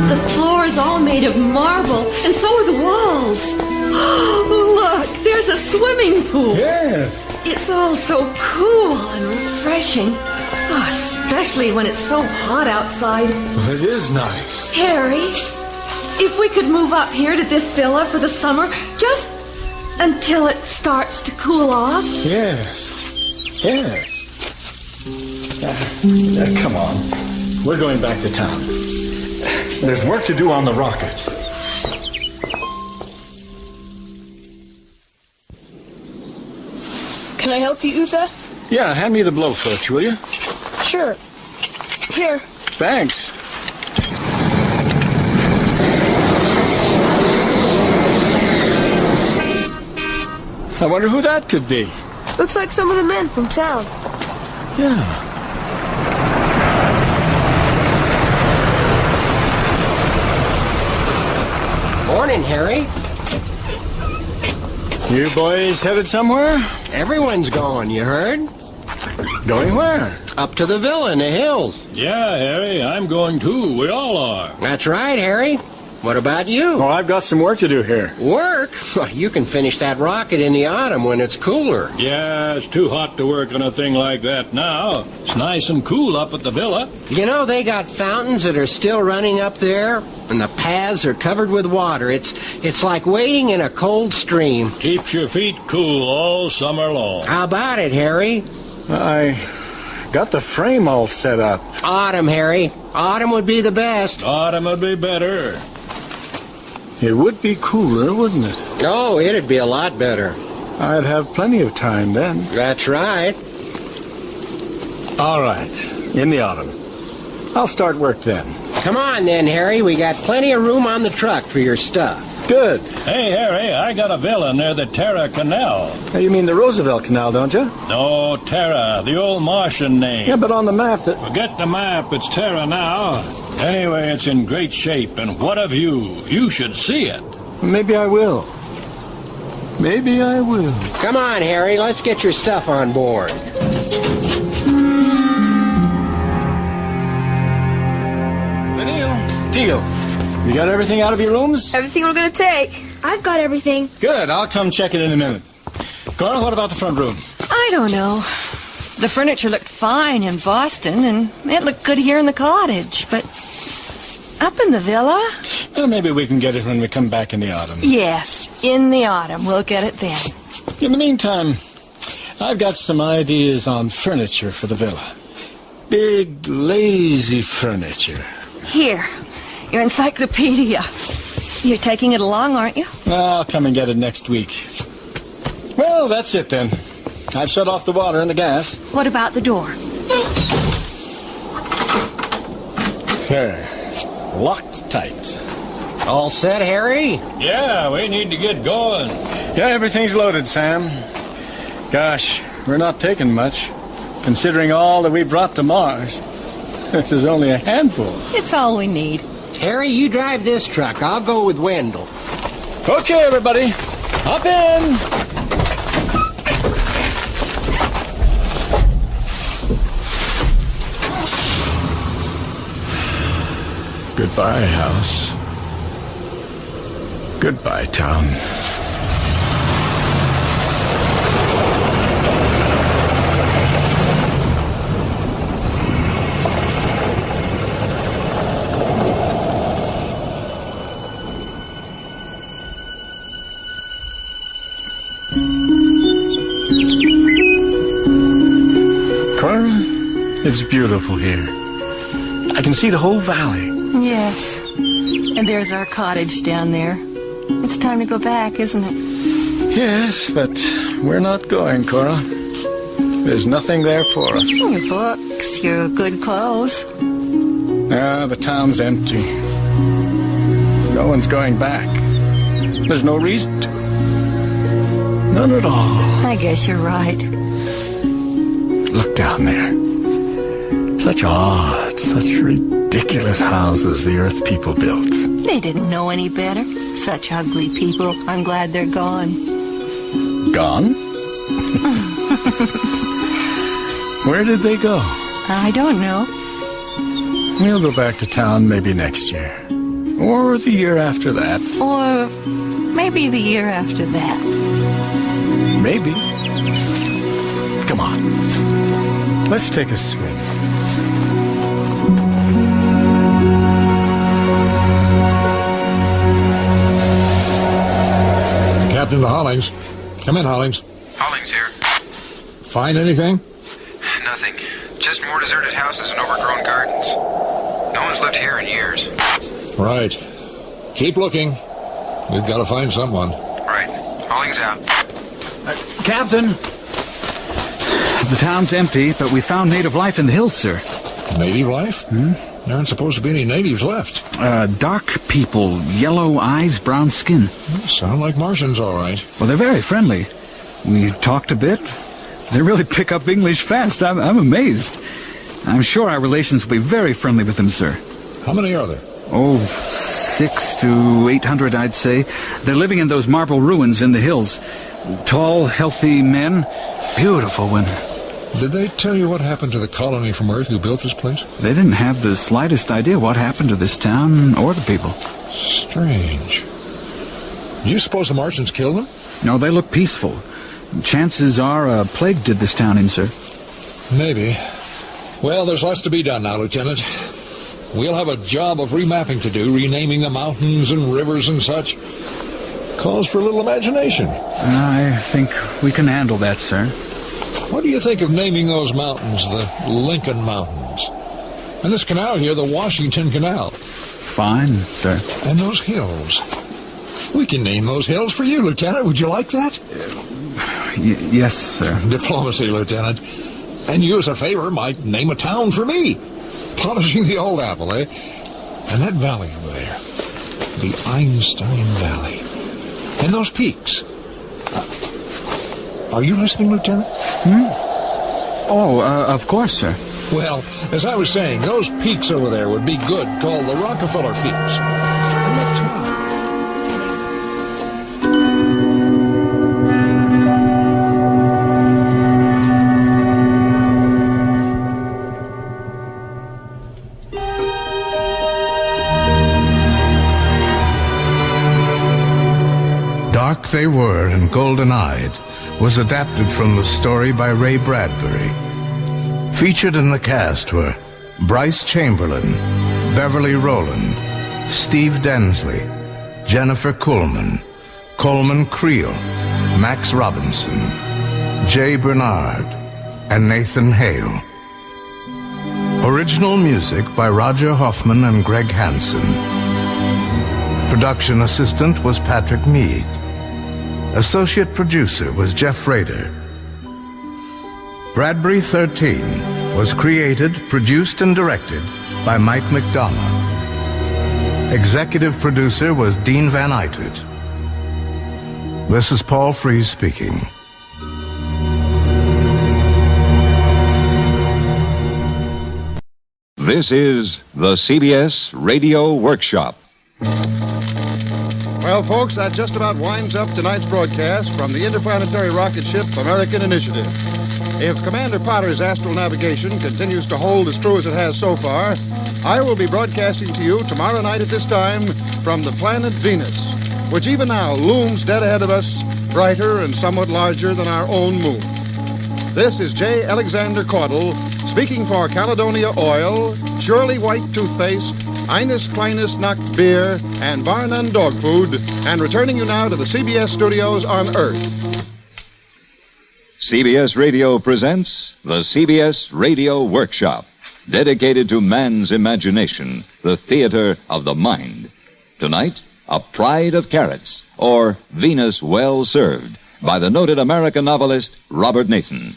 The floor is all made of marble, and so are the walls. Look, there's a swimming pool. Yes. It's all so cool and refreshing. Oh, especially when it's so hot outside. It is nice. Harry, if we could move up here to this villa for the summer, just until it starts to cool off. Yes. Yeah. Come on. We're going back to town. There's work to do on the rocket. Can I help you, Uther? Yeah, hand me the blowtorch, will you? Sure. Here. Thanks. I wonder who that could be. Looks like some of the men from town. Yeah. Morning, Harry. You boys headed somewhere? Everyone's going, you heard? Going where? Up to the villa in the hills. Yeah, Harry, I'm going too. We all are. That's right, Harry. What about you? Oh, I've got some work to do here. Work? Well, you can finish that rocket in the autumn when it's cooler. Yeah, it's too hot to work on a thing like that now. It's nice and cool up at the villa. You know, they got fountains that are still running up there, and the paths are covered with water. It's like wading in a cold stream. Keeps your feet cool all summer long. How about it, Harry? I got the frame all set up. Autumn, Harry. Autumn would be the best. Autumn would be better. It would be cooler, wouldn't it? Oh, it'd be a lot better. I'd have plenty of time then. That's right. All right, in the autumn. I'll start work then. Come on then, Harry. We got plenty of room on the truck for your stuff. Good. Hey, Harry, I got a villa near the Terra Canal. You mean the Roosevelt Canal, don't you? No, Terra, the old Martian name. Yeah, but on the map... Forget the map, it's Terra now. Anyway, it's in great shape, and what of you? You should see it. Maybe I will. Maybe I will. Come on, Harry. Let's get your stuff on board. Teal, you got everything out of your rooms? Everything we're going to take. I've got everything. Good. I'll come check it in a minute. Cora, what about the front room? I don't know. The furniture looked fine in Boston, and it looked good here in the cottage, but up in the villa? Well, maybe we can get it when we come back in the autumn. Yes, in the autumn. We'll get it then. In the meantime, I've got some ideas on furniture for the villa. Big, lazy furniture. Here, your encyclopedia. You're taking it along, aren't you? I'll come and get it next week. Well, that's it then. I've shut off the water and the gas. What about the door? There. Locked tight. All set, Harry? Yeah, we need to get going. Yeah, everything's loaded, Sam. Gosh, we're not taking much, considering all that we brought to Mars. This is only a handful. It's all we need. Harry, you drive this truck. I'll go with Wendell. Okay, everybody. Hop in. Goodbye, house. Goodbye, town. Cora, it's beautiful here. I can see the whole valley. Yes. And there's our cottage down there. It's time to go back, isn't it? Yes, but we're not going, Cora. There's nothing there for us. Your books, your good clothes. Ah, the town's empty. No one's going back. There's no reason to. None at all. I guess you're right. Look down there. Such odd, such ridiculous houses the Earth people built. They didn't know any better. Such ugly people. I'm glad they're gone. Gone? Where did they go? I don't know. We'll go back to town maybe next year. Or the year after that. Or maybe the year after that. Maybe. Come on. Let's take a swim. to Hollings. Come in, Hollings. Hollings here. Find anything? Nothing. Just more deserted houses and overgrown gardens. No one's lived here in years. Right. Keep looking. We've got to find someone. Right. Hollings out. Captain! The town's empty, but we found native life in the hills, sir. Native life? There aren't supposed to be any natives left. Dark people, yellow eyes, brown skin. Sound like Martians, all right. Well, they're very friendly. We talked a bit. They really pick up English fast. I'm amazed. I'm sure our relations will be very friendly with them, sir. How many are there? Oh, 600 to 800, I'd say. They're living in those marble ruins in the hills. Tall, healthy men. Beautiful women. Did they tell you what happened to the colony from Earth who built this place? They didn't have the slightest idea what happened to this town or the people. Strange. Do you suppose the Martians killed them? No, they look peaceful. Chances are a plague did this town in, sir. Maybe. Well, there's lots to be done now, Lieutenant. We'll have a job of remapping to do, renaming the mountains and rivers and such. Calls for a little imagination. I think we can handle that, sir. What do you think of naming those mountains the Lincoln Mountains? And this canal here, the Washington Canal? Fine, sir. And those hills? We can name those hills for you, Lieutenant. Would you like that? Yes, sir. Diplomacy, Lieutenant. And you, as a favor, might name a town for me. Polishing the old apple, eh? And that valley over there, the Einstein Valley. And those peaks. Are you listening, Lieutenant? Oh, of course, sir. Well, as I was saying, those peaks over there would be good, called the Rockefeller Peaks. And that town. Dark They Were and Golden-Eyed was adapted from the story by Ray Bradbury. Featured in the cast were Bryce Chamberlain, Beverly Rowland, Steve Densley, Jennifer Kuhlman, Coleman Creel, Max Robinson, Jay Bernard, and Nathan Hale. Original music by Roger Hoffman and Greg Hansen. Production assistant was Patrick Meade. Associate producer was Jeff Rader. Bradbury 13 was created, produced, and directed by Mike McDonough. Executive producer was Dean Van Eitert. This is Paul Frees speaking. This is the CBS Radio Workshop. Well, folks, that just about winds up tonight's broadcast from the interplanetary rocket ship American Initiative. If Commander Potter's astral navigation continues to hold as true as it has so far, I will be broadcasting to you tomorrow night at this time from the planet Venus, which even now looms dead ahead of us, brighter and somewhat larger than our own moon. This is J. Alexander Caudle, speaking for Caledonia Oil, Shirley White Toothpaste, Ines Kleinus Nacht Beer, and Bar None Dog Food, and returning you now to the CBS studios on Earth. CBS Radio presents the CBS Radio Workshop, dedicated to man's imagination, the theater of the mind. Tonight, A Pride of Carrots, or Venus Well Served, by the noted American novelist Robert Nathan.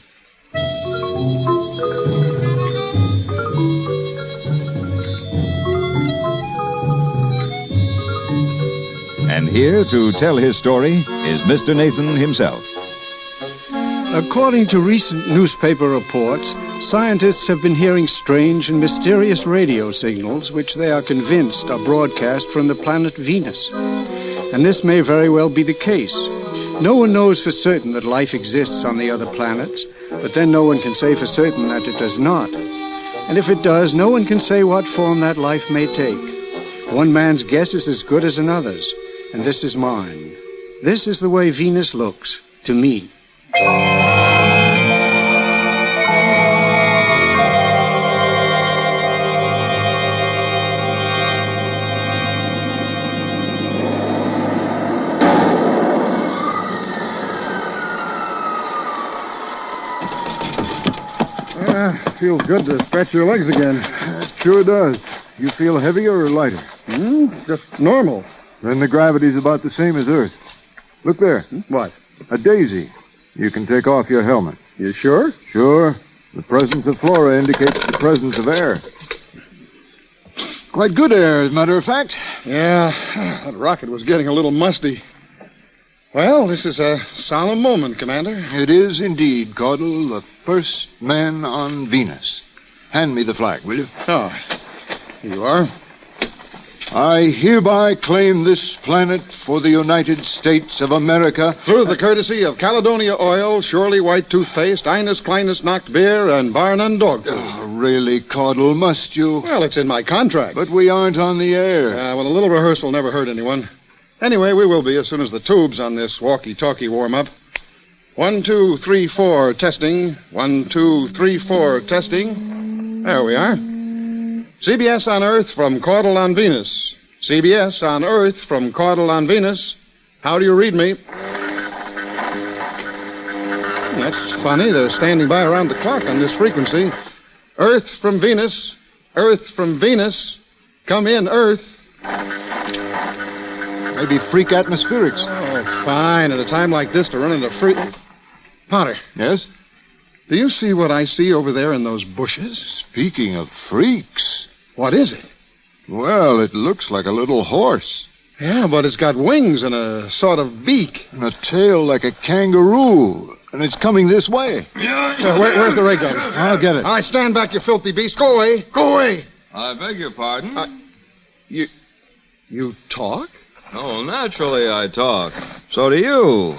And here to tell his story is Mr. Nathan himself. According to recent newspaper reports, scientists have been hearing strange and mysterious radio signals which they are convinced are broadcast from the planet Venus. And this may very well be the case. No one knows for certain that life exists on the other planets, but then no one can say for certain that it does not. And if it does, no one can say what form that life may take. One man's guess is as good as another's, and this is mine. This is the way Venus looks to me. Feels good to stretch your legs again. It sure does. You feel heavier or lighter? Just normal. Then the gravity's about the same as Earth. Look there. What? A daisy. You can take off your helmet. You sure? Sure. The presence of flora indicates the presence of air. Quite good air, as a matter of fact. Yeah, that rocket was getting a little musty. Well, this is a solemn moment, Commander. It is indeed, Caudle, the first man on Venus. Hand me the flag, will you? Oh, here you are. I hereby claim this planet for the United States of America. Through the courtesy of Caledonia Oil, Shorley White Toothpaste, Eines Kleines Nacht Beer, and Bar None Dog Food. Really, Caudle, must you? Well, it's in my contract. But we aren't on the air. Well, a little rehearsal never hurt anyone. Anyway, we will be as soon as the tubes on this walkie-talkie warm up. 1, 2, 3, 4, testing. 1, 2, 3, 4, testing. There we are. CBS on Earth from Caudle on Venus. CBS on Earth from Caudle on Venus. How do you read me? That's funny. They're standing by around the clock on this frequency. Earth from Venus. Earth from Venus. Come in, Earth. Maybe freak atmospherics. Oh, fine. At a time like this to run into freak... Potter. Yes? Do you see what I see over there in those bushes? Speaking of freaks. What is it? Well, it looks like a little horse. Yeah, but it's got wings and a sort of beak. And a tail like a kangaroo. And it's coming this way. Where's the ray gun? I'll get it. All right, stand back, you filthy beast. Go away. Go away. I beg your pardon? You talk? Oh, naturally I talk. So do you.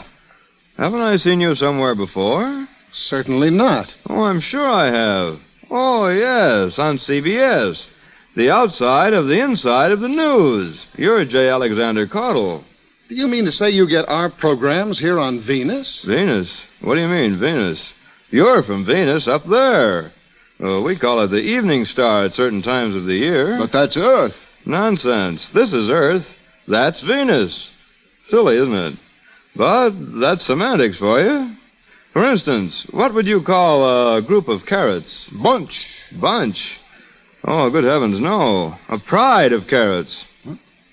Haven't I seen you somewhere before? Certainly not. Oh, I'm sure I have. Oh, yes, on CBS. The outside of the inside of the news. You're J. Alexander Caudle. Do you mean to say you get our programs here on Venus? Venus? What do you mean, Venus? You're from Venus up there. Oh, we call it the evening star at certain times of the year. But that's Earth. Nonsense. This is Earth. That's Venus. Silly, isn't it? But that's semantics for you. For instance, what would you call a group of carrots? Bunch. Bunch? Oh, good heavens, no. A pride of carrots.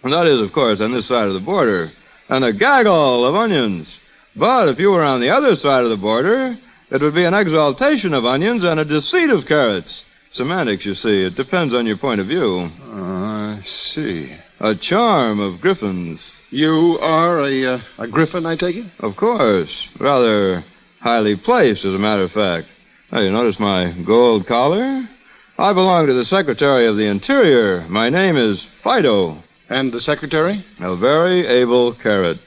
And that is, of course, on this side of the border. And a gaggle of onions. But if you were on the other side of the border, it would be an exaltation of onions and a deceit of carrots. Semantics, you see. It depends on your point of view. I see. A charm of griffins. You are a griffin, I take it? Of course. Rather highly placed, as a matter of fact. Now, you notice my gold collar? I belong to the Secretary of the Interior. My name is Fido. And the Secretary? A very able carrot.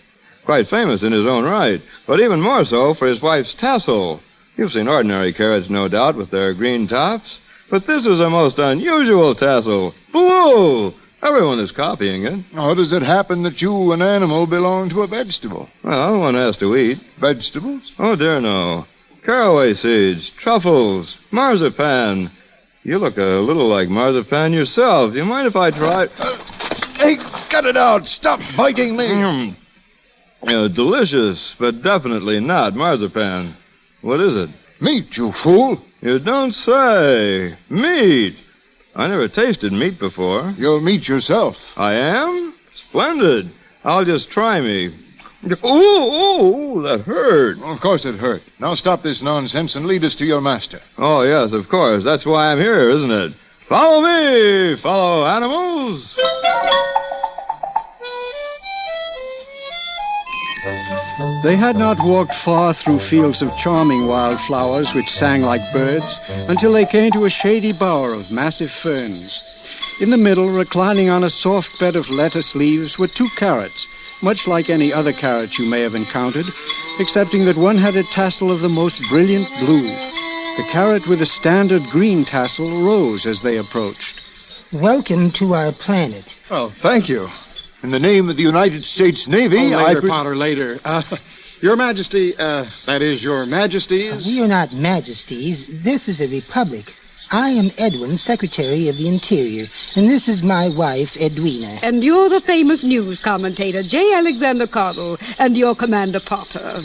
Quite famous in his own right, but even more so for his wife's tassel. You've seen ordinary carrots, no doubt, with their green tops. But this is a most unusual tassel. Blue! Everyone is copying it. How does it happen that you, an animal, belong to a vegetable? Well, one has to eat. Vegetables? Oh, dear, no. Caraway seeds, truffles, marzipan. You look a little like marzipan yourself. You mind if I try... Hey, cut it out. Stop biting me. Delicious, but definitely not marzipan. What is it? Meat, you fool. You don't say. Meat. I never tasted meat before. You'll meat yourself. I am? Splendid. I'll just try me. Ooh, that hurt. Well, of course it hurt. Now stop this nonsense and lead us to your master. Oh, yes, of course. That's why I'm here, isn't it? Follow me, fellow animals. They had not walked far through fields of charming wildflowers which sang like birds until they came to a shady bower of massive ferns. In the middle, reclining on a soft bed of lettuce leaves, were 2 carrots, much like any other carrot you may have encountered, excepting that one had a tassel of the most brilliant blue. The carrot with a standard green tassel rose as they approached. Welcome to our planet. Oh, thank you. In the name of the United States Navy, later, Potter, later. Your Majesty, that is, your Majesties... We are not majesties. This is a republic. I am Edwin, Secretary of the Interior, and this is my wife, Edwina. And you're the famous news commentator, J. Alexander Caudle, and you're Commander Potter.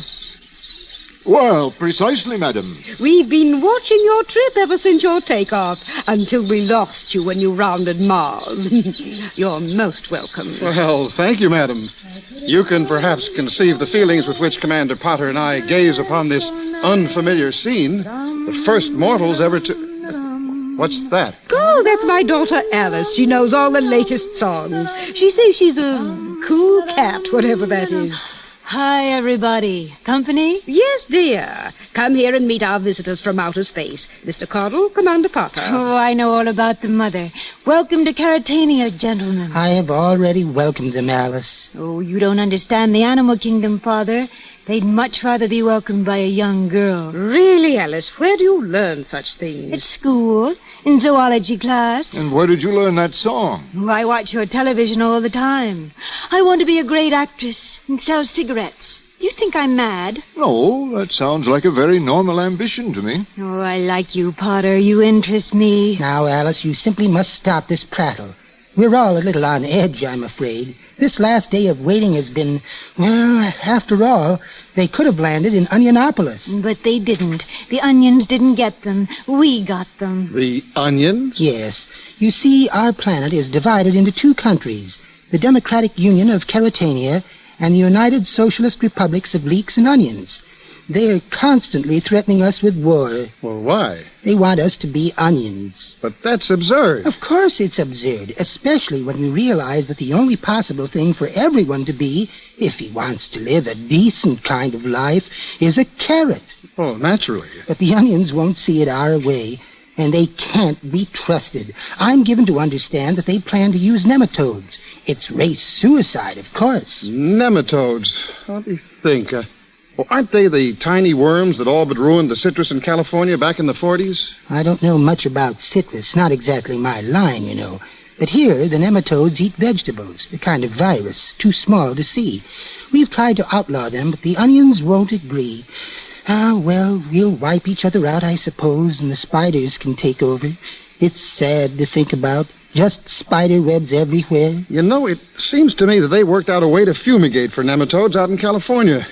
Well, precisely, madam. We've been watching your trip ever since your takeoff, until we lost you when you rounded Mars. You're most welcome. Well, thank you, madam. You can perhaps conceive the feelings with which Commander Potter and I gaze upon this unfamiliar scene, the first mortals ever to... What's that? Oh, that's my daughter Alice. She knows all the latest songs. She says she's a cool cat, whatever that is. Hi, everybody. Company? Yes, dear. Come here and meet our visitors from outer space. Mr. Caudle, Commander Potter. Oh, I know all about the mother. Welcome to Caratania, gentlemen. I have already welcomed them, Alice. Oh, you don't understand the animal kingdom, Father. They'd much rather be welcomed by a young girl. Really, Alice? Where do you learn such things? At school, in zoology class. And where did you learn that song? Oh, I watch your television all the time. I want to be a great actress and sell cigarettes. You think I'm mad? No, that sounds like a very normal ambition to me. Oh, I like you, Potter. You interest me. Now, Alice, you simply must stop this prattle. We're all a little on edge, I'm afraid. This last day of waiting has been, well, after all, they could have landed in Onionopolis. But they didn't. The onions didn't get them. We got them. The onions? Yes. You see, our planet is divided into two countries, the Democratic Union of Caratania and the United Socialist Republics of Leeks and Onions. They are constantly threatening us with war. Well, why? They want us to be onions. But that's absurd. Of course it's absurd, especially when you realize that the only possible thing for everyone to be, if he wants to live a decent kind of life, is a carrot. Oh, naturally. But the onions won't see it our way, and they can't be trusted. I'm given to understand that they plan to use nematodes. It's race suicide, of course. Nematodes? Let me think. Well, aren't they the tiny worms that all but ruined the citrus in California back in the 40s? I don't know much about citrus. Not exactly my line, you know. But here, the nematodes eat vegetables, a kind of virus, too small to see. We've tried to outlaw them, but the onions won't agree. Ah, well, we'll wipe each other out, I suppose, and the spiders can take over. It's sad to think about. Just spider webs everywhere. You know, it seems to me that they worked out a way to fumigate for nematodes out in California.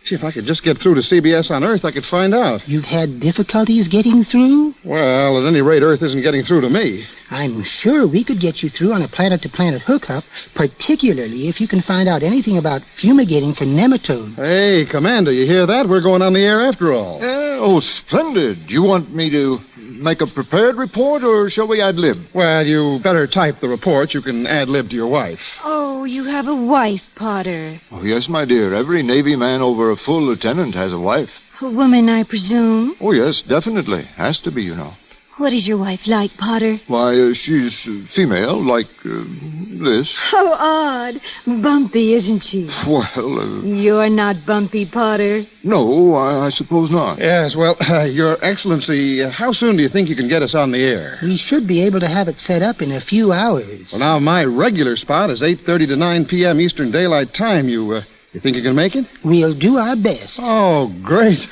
See, if I could just get through to CBS on Earth, I could find out. You've had difficulties getting through? Well, at any rate, Earth isn't getting through to me. I'm sure we could get you through on a planet-to-planet hookup, particularly if you can find out anything about fumigating for nematodes. Hey, Commander, you hear that? We're going on the air after all. Oh, splendid. You want me to make a prepared report, or shall we ad-lib? Well, you better type the report. You can ad-lib to your wife. Oh, you have a wife, Potter. Oh, yes, my dear. Every Navy man over a full lieutenant has a wife. A woman, I presume? Oh, yes, definitely. Has to be, you know. What is your wife like, Potter? Why, she's female, like this. How odd. Bumpy, isn't she? Well, You're not bumpy, Potter. No, I suppose not. Yes, well, Your Excellency, how soon do you think you can get us on the air? We should be able to have it set up in a few hours. Well, now, my regular spot is 8:30 to 9 p.m. Eastern Daylight Time. You think you can make it? We'll do our best. Oh, great.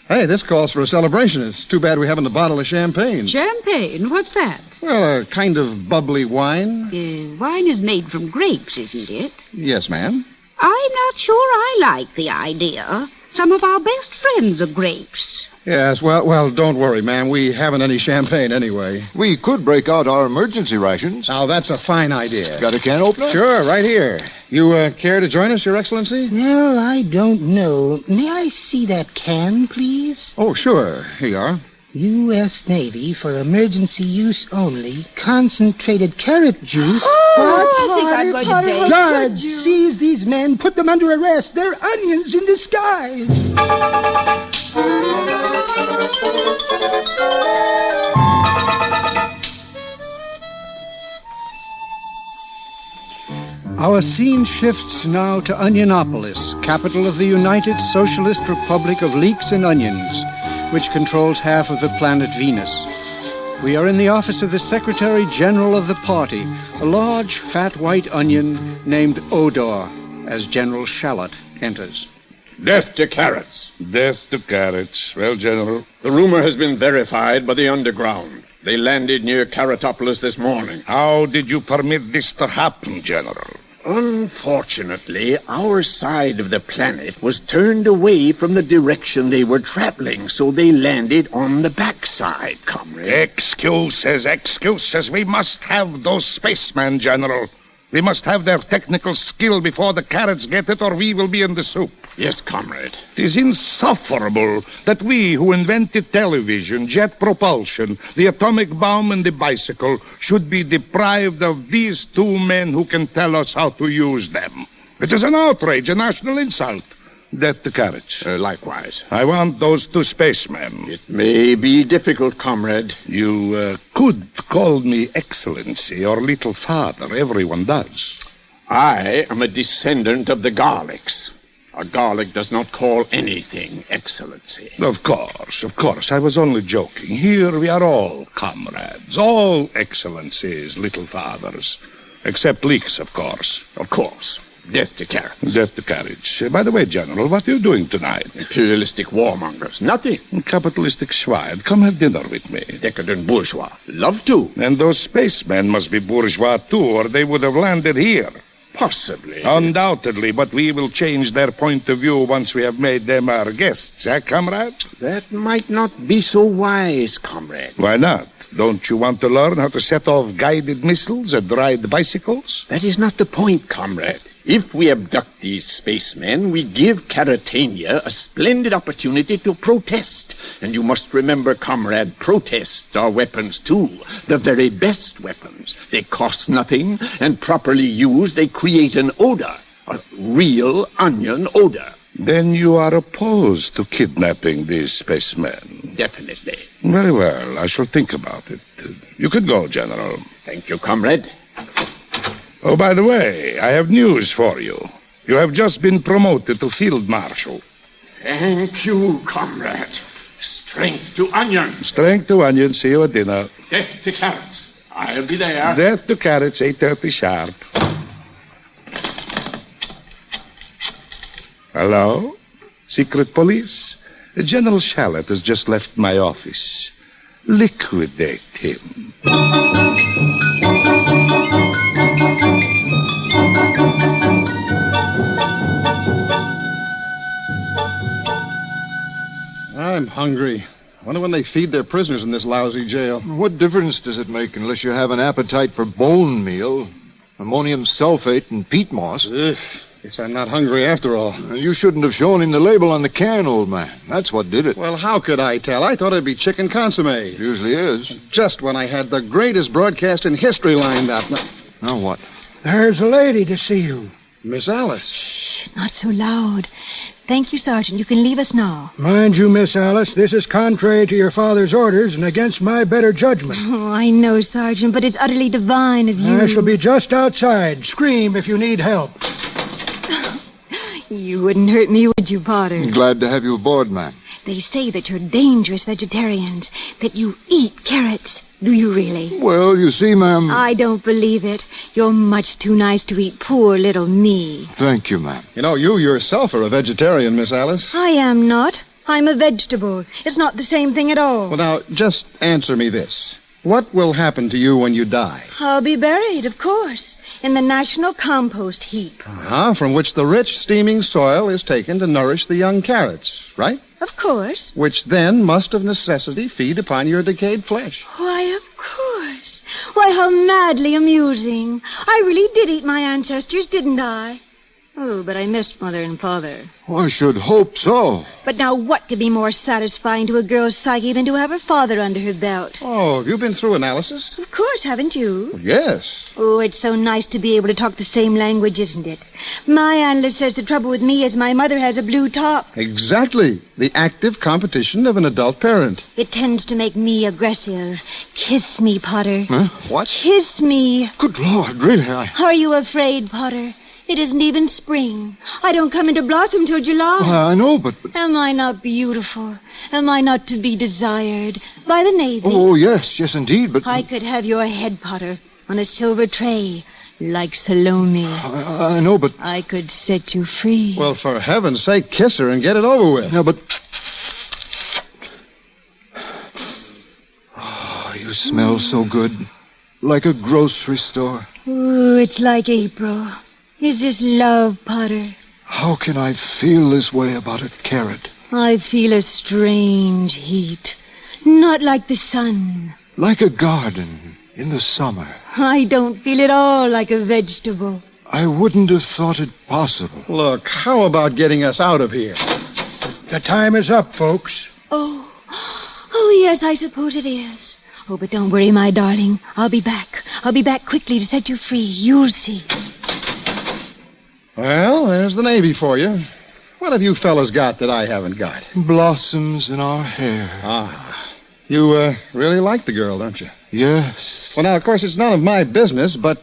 Hey, this calls for a celebration. It's too bad we haven't a bottle of champagne. Champagne? What's that? Well, a kind of bubbly wine. Wine is made from grapes, isn't it? Yes, ma'am. I'm not sure I like the idea. Some of our best friends are grapes. Yes, well, don't worry, ma'am. We haven't any champagne anyway. We could break out our emergency rations. Now, that's a fine idea. Got a can opener? Sure, right here. You care to join us, Your Excellency? Well, I don't know. May I see that can, please? Oh, sure. Here you are. U.S. Navy for emergency use only. Concentrated carrot juice. I think I'm going to bake. Guards, seize these men. Put them under arrest. They're onions in disguise. Our scene shifts now to Onionopolis, capital of the United Socialist Republic of Leeks and Onions, which controls half of the planet Venus. We are in the office of the Secretary General of the party, a large, fat white onion named Odor, as General Shallot enters. Death to carrots. Death to carrots. Well, General. The rumor has been verified by the underground. They landed near Caratopolis this morning. How did you permit this to happen, General? Unfortunately, our side of the planet was turned away from the direction they were traveling, so they landed on the backside, comrade. Excuses. We must have those spacemen, General. We must have their technical skill before the carrots get it, or we will be in the soup. Yes, comrade. It is insufferable that we who invented television, jet propulsion, the atomic bomb, and the bicycle should be deprived of these two men who can tell us how to use them. It is an outrage, a national insult. Death to carrots. Likewise. I want those two spacemen. It may be difficult, comrade. You could call me Excellency or Little Father. Everyone does. I am a descendant of the Garlics. A Garlic does not call anything Excellency. Of course. I was only joking. Here we are all comrades, all Excellencies, Little Fathers. Except Leaks, of course. Of course. Death to carrots. Death to carrots. By the way, General, what are you doing tonight? Imperialistic warmongers. Nothing. Capitalistic swine. Come have dinner with me. Decadent bourgeois. Love to. And those spacemen must be bourgeois too, or they would have landed here. Possibly. Undoubtedly, but we will change their point of view once we have made them our guests, comrade? That might not be so wise, comrade. Why not? Don't you want to learn how to set off guided missiles and ride bicycles? That is not the point, comrade. If we abduct these spacemen, we give Carrottania a splendid opportunity to protest. And you must remember, comrade, protests are weapons too. The very best weapons. They cost nothing, and properly used, they create an odor. A real onion odor. Then you are opposed to kidnapping these spacemen? Definitely. Very well. I shall think about it. You could go, General. Thank you, comrade. Oh, by the way, I have news for you. You have just been promoted to Field Marshal. Thank you, comrade. Strength to onion. Strength to onion. See you at dinner. Death to carrots. I'll be there. Death to carrots, 8:30 sharp. Hello? Secret police? General Shallot has just left my office. Liquidate him. I'm hungry. I wonder when they feed their prisoners in this lousy jail. What difference does it make unless you have an appetite for bone meal, ammonium sulfate, and peat moss? Guess I'm not hungry after all. You shouldn't have shown him the label on the can, old man. That's what did it. Well, how could I tell? I thought it'd be chicken consomme. It usually is. Just when I had the greatest broadcast in history lined up. Now what? There's a lady to see you. Miss Alice. Shh, not so loud. Thank you, Sergeant. You can leave us now. Mind you, Miss Alice, this is contrary to your father's orders and against my better judgment. Oh, I know, Sergeant, but it's utterly divine of you. I shall be just outside. Scream if you need help. You wouldn't hurt me, would you, Potter? Glad to have you aboard, ma'am. They say that you're dangerous vegetarians, that you eat carrots. Do you really? Well, you see, ma'am... I don't believe it. You're much too nice to eat poor little me. Thank you, ma'am. You know, you yourself are a vegetarian, Miss Alice. I am not. I'm a vegetable. It's not the same thing at all. Well, now, just answer me this. What will happen to you when you die? I'll be buried, of course, in the National Compost Heap. From which the rich, steaming soil is taken to nourish the young carrots, right? Of course. Which then must of necessity feed upon your decayed flesh. Why, of course. Why, how madly amusing. I really did eat my ancestors, didn't I? Oh, but I missed Mother and Father. I should hope so. But now what could be more satisfying to a girl's psyche than to have her father under her belt? Oh, have you been through analysis? Of course, haven't you? Yes. Oh, it's so nice to be able to talk the same language, isn't it? My analyst says the trouble with me is my mother has a blue top. Exactly. The active competition of an adult parent. It tends to make me aggressive. Kiss me, Potter. Huh? What? Kiss me. Good Lord, really? Are you afraid, Potter? It isn't even spring. I don't come into blossom till July. Well, I know, but... Am I not beautiful? Am I not to be desired by the Navy? Oh, yes, indeed, but... I could have your head, Potter, on a silver tray, like Salome. I know, but... I could set you free. Well, for heaven's sake, kiss her and get it over with. No, but... Oh, you smell so good. Like a grocery store. Ooh, it's like April. Is this love, Potter? How can I feel this way about a carrot? I feel a strange heat. Not like the sun. Like a garden in the summer. I don't feel at all like a vegetable. I wouldn't have thought it possible. Look, how about getting us out of here? The time is up, folks. Oh, yes, I suppose it is. Oh, but don't worry, my darling. I'll be back. I'll be back quickly to set you free. You'll see. Well, there's the Navy for you. What have you fellas got that I haven't got? Blossoms in our hair. Ah, you really like the girl, don't you? Yes. Well, now, of course, it's none of my business, but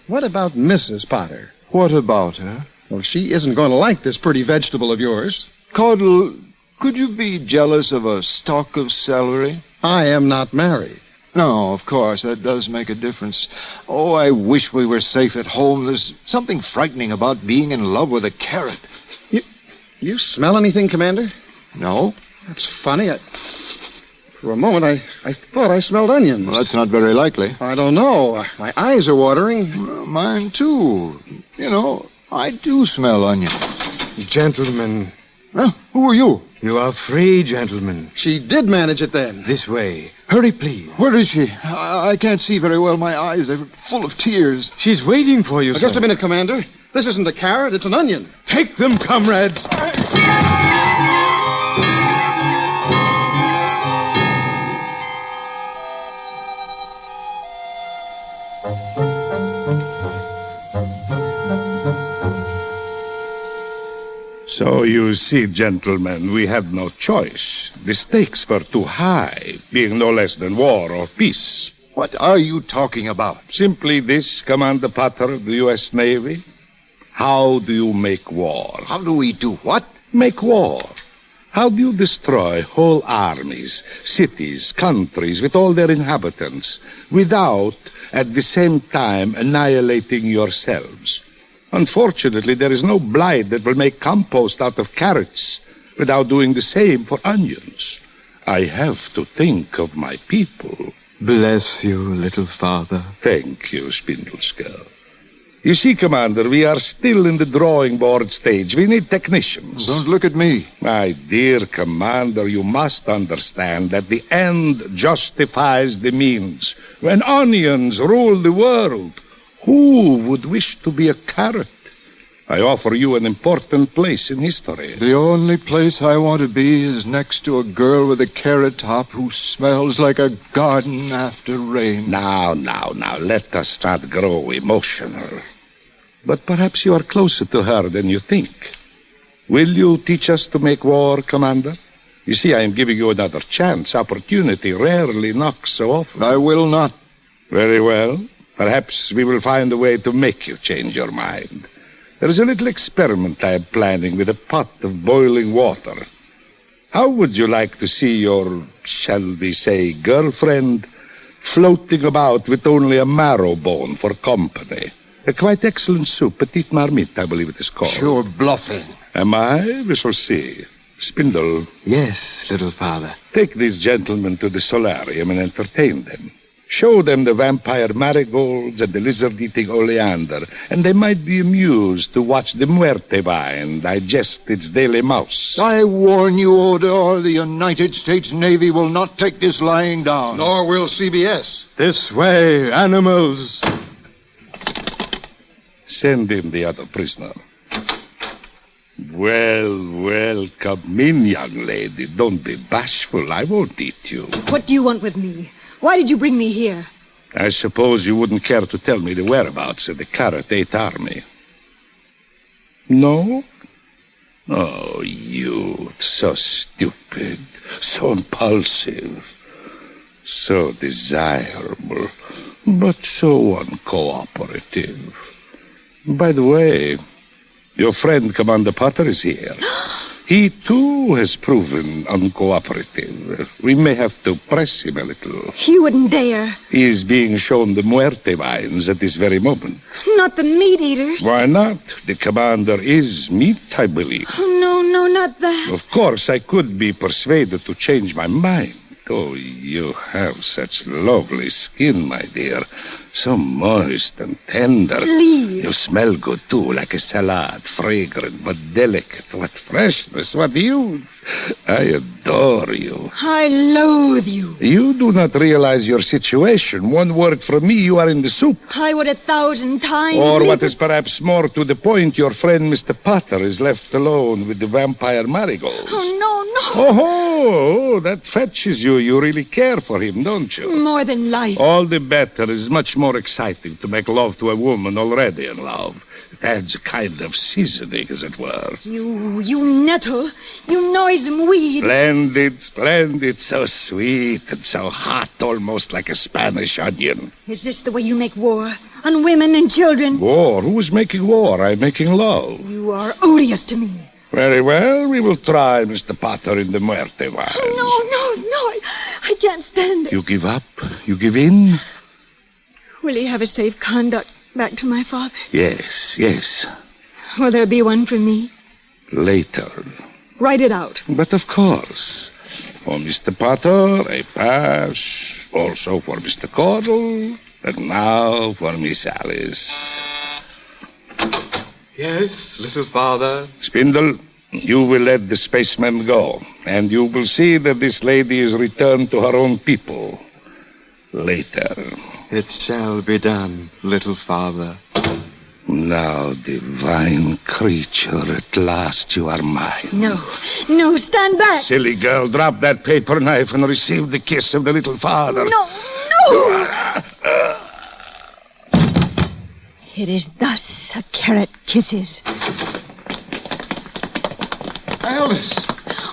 what about Mrs. Potter? What about her? Well, she isn't going to like this pretty vegetable of yours. Caudle, could you be jealous of a stalk of celery? I am not married. No, of course, that does make a difference. Oh, I wish we were safe at home. There's something frightening about being in love with a carrot. You smell anything, Commander? No. That's funny. For a moment, I thought I smelled onions. Well, that's not very likely. I don't know. My eyes are watering. Well, mine, too. You know, I do smell onions. Gentlemen. Huh? Who are you? You are free, gentlemen. She did manage it then. This way. Hurry, please. Where is she? I can't see very well. My eyes are full of tears. She's waiting for you, sir. Just a minute, Commander. This isn't a carrot, it's an onion. Take them, comrades. So you see, gentlemen, we had no choice. The stakes were too high, being no less than war or peace. What are you talking about? Simply this, Commander Potter of the U.S. Navy. How do you make war? How do we do what? Make war. How do you destroy whole armies, cities, countries with all their inhabitants, without, at the same time, annihilating yourselves? Unfortunately, there is no blight that will make compost out of carrots without doing the same for onions. I have to think of my people. Bless you, little father. Thank you, Spindleskull. You see, Commander, we are still in the drawing board stage. We need technicians. Don't look at me. My dear Commander, you must understand that the end justifies the means. When onions rule the world, who would wish to be a carrot? I offer you an important place in history. The only place I want to be is next to a girl with a carrot top who smells like a garden after rain. Now, let us not grow emotional. But perhaps you are closer to her than you think. Will you teach us to make war, Commander? You see, I am giving you another chance. Opportunity rarely knocks so often. I will not. Very well. Perhaps we will find a way to make you change your mind. There is a little experiment I am planning with a pot of boiling water. How would you like to see your, shall we say, girlfriend floating about with only a marrow bone for company? A quite excellent soup, petite marmite, I believe it is called. You're bluffing. Am I? We shall see. Spindle. Yes, little father. Take these gentlemen to the solarium and entertain them. Show them the vampire marigolds and the lizard-eating oleander, and they might be amused to watch the muerte vine digest its daily mouse. I warn you, Odor, the United States Navy will not take this lying down. Nor will CBS. This way, animals. Send in the other prisoner. Well, come in, young lady. Don't be bashful. I won't eat you. What do you want with me? Why did you bring me here? I suppose you wouldn't care to tell me the whereabouts of the Carrot Eighth Army. No? Oh, you, so stupid, so impulsive, so desirable, but so uncooperative. By the way, your friend Commander Potter is here. He, too, has proven uncooperative. We may have to press him a little. He wouldn't dare. He is being shown the muerte vines at this very moment. Not the meat eaters. Why not? The commander is meat, I believe. Oh, no, not that. Of course, I could be persuaded to change my mind. Oh, you have such lovely skin, my dear. So moist and tender. Please. You smell good, too, like a salad. Fragrant but delicate. What freshness, what youth. I adore you. I loathe you. You do not realize your situation. One word from me, you are in the soup. I would 1,000 times... Or what is perhaps more to the point, your friend Mr. Potter is left alone with the vampire marigolds. Oh, no. Oh, that fetches you. You really care for him, don't you? More than life. All the better. It's much more exciting to make love to a woman already in love. It adds a kind of seasoning, as it were. You nettle. You noisome weed. Splendid. So sweet and so hot, almost like a Spanish onion. Is this the way you make war? On women and children? War? Who is making war? I'm making love. You are odious to me. Very well, we will try Mr. Potter in the Muerte wines. Oh, no, I can't stand it. You give up? You give in? Will he have a safe conduct back to my father? Yes. Will there be one for me? Later. Write it out. But of course. For Mr. Potter, a pass. Also for Mr. Caudle. And now for Miss Alice. Yes, little father. Spindle, you will let the spaceman go, and you will see that this lady is returned to her own people. Later. It shall be done, little father. Now, divine creature, at last you are mine. No, stand back. Silly girl, drop that paper knife and receive the kiss of the little father. No. It is thus a carrot kisses. Alice!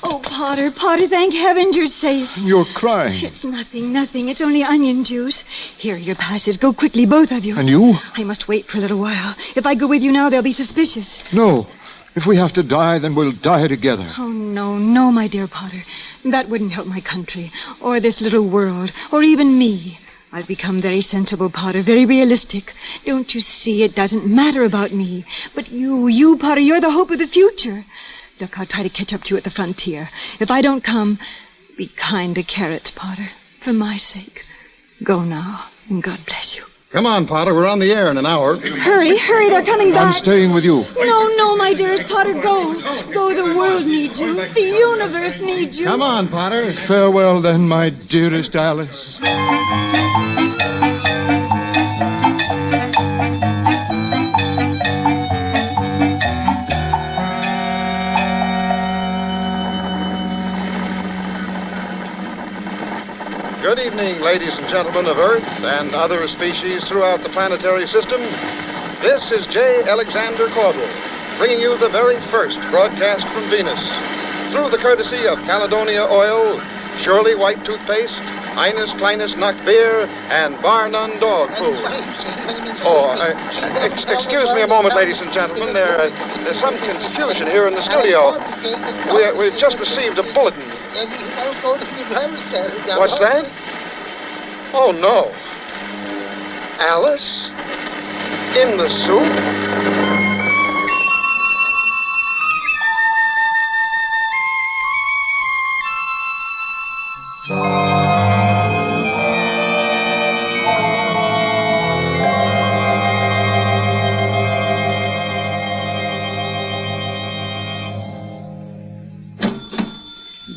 Oh, Potter, thank heavens you're safe. You're crying. It's nothing. It's only onion juice. Here are your passes. Go quickly, both of you. And you? I must wait for a little while. If I go with you now, they'll be suspicious. No. If we have to die, then we'll die together. Oh, no, my dear Potter. That wouldn't help my country, or this little world, or even me. I've become very sensible, Potter, very realistic. Don't you see, it doesn't matter about me. But you, Potter, you're the hope of the future. Look, I'll try to catch up to you at the frontier. If I don't come, be kind to Carrot, Potter, for my sake. Go now, and God bless you. Come on, Potter, we're on the air in an hour. Hurry, they're coming back. I'm staying with you. No, my dearest Potter, go. Go, the world needs you. The universe needs you. Come on, Potter. Farewell, then, my dearest Alice. Good evening, ladies and gentlemen of Earth and other species throughout the planetary system. This is J. Alexander Caudle, bringing you the very first broadcast from Venus. Through the courtesy of Caledonia Oil, Shirley White Toothpaste, Eines Kleines Nacht Beer, and Bar None Dog Food. Excuse me a moment, ladies and gentlemen. There's some confusion here in the studio. We've just received a bulletin. What's that? Oh, no. Alice? In the soup?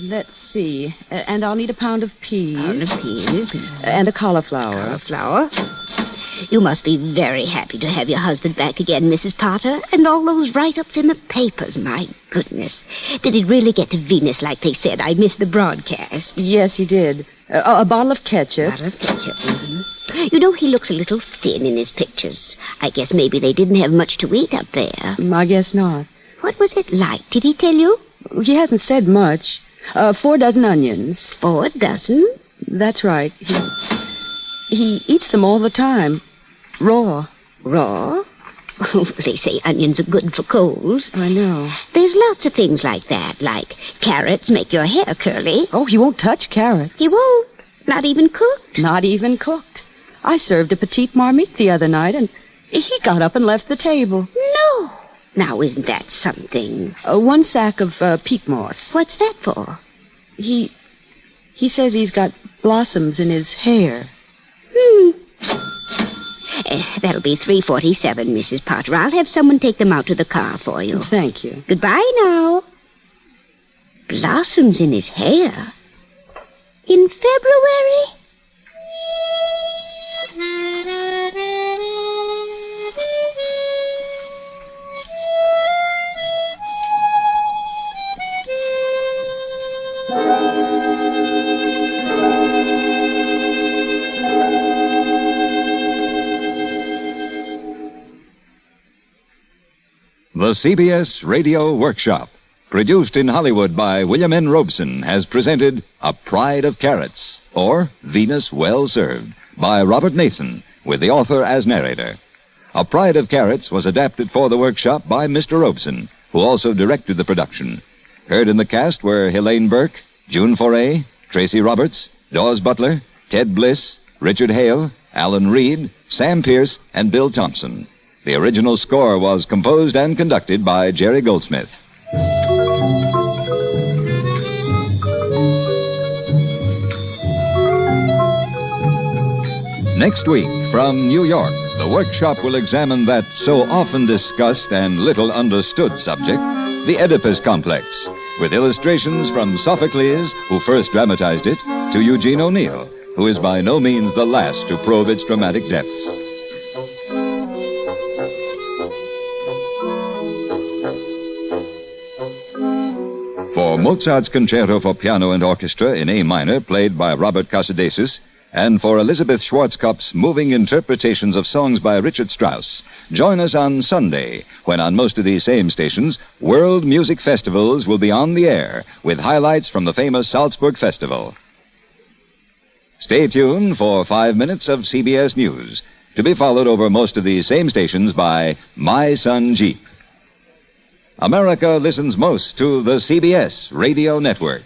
Let's see. And I'll need a pound of peas. And a cauliflower. You must be very happy to have your husband back again, Mrs. Potter. And all those write-ups in the papers, my goodness. Did he really get to Venus like they said? I missed the broadcast. Yes, he did. A bottle of ketchup. You know, he looks a little thin in his pictures. I guess maybe they didn't have much to eat up there. I guess not. What was it like? Did he tell you? He hasn't said much. 4 dozen onions. 4 dozen? That's right. He eats them all the time. Raw. Raw? They say onions are good for colds. I know. There's lots of things like that, like carrots make your hair curly. Oh, he won't touch carrots. He won't? Not even cooked? Not even cooked. I served a petite marmite the other night, and he got up and left the table. No. Now, isn't that something? 1 sack of peat moss. What's that for? He He says he's got blossoms in his hair. That'll be 3:47, Mrs. Potter. I'll have someone take them out to the car for you. Thank you. Goodbye now. Blossoms in his hair? In February? The CBS Radio Workshop, produced in Hollywood by William N. Robeson, has presented A Pride of Carrots, or Venus Well Served, by Robert Nathan, with the author as narrator. A Pride of Carrots was adapted for the workshop by Mr. Robeson, who also directed the production. Heard in the cast were Helene Burke, June Foray, Tracy Roberts, Dawes Butler, Ted Bliss, Richard Hale, Alan Reed, Sam Pierce, and Bill Thompson. The original score was composed and conducted by Jerry Goldsmith. Next week, from New York, the workshop will examine that so often discussed and little understood subject, the Oedipus complex, with illustrations from Sophocles, who first dramatized it, to Eugene O'Neill, who is by no means the last to probe its dramatic depths. For Mozart's concerto for piano and orchestra in A minor, played by Robert Casadesus, and for Elizabeth Schwarzkopf's moving interpretations of songs by Richard Strauss, join us on Sunday, when on most of these same stations, world music festivals will be on the air, with highlights from the famous Salzburg Festival. Stay tuned for 5 minutes of CBS News, to be followed over most of these same stations by My Son Jeep. America listens most to the CBS Radio Network.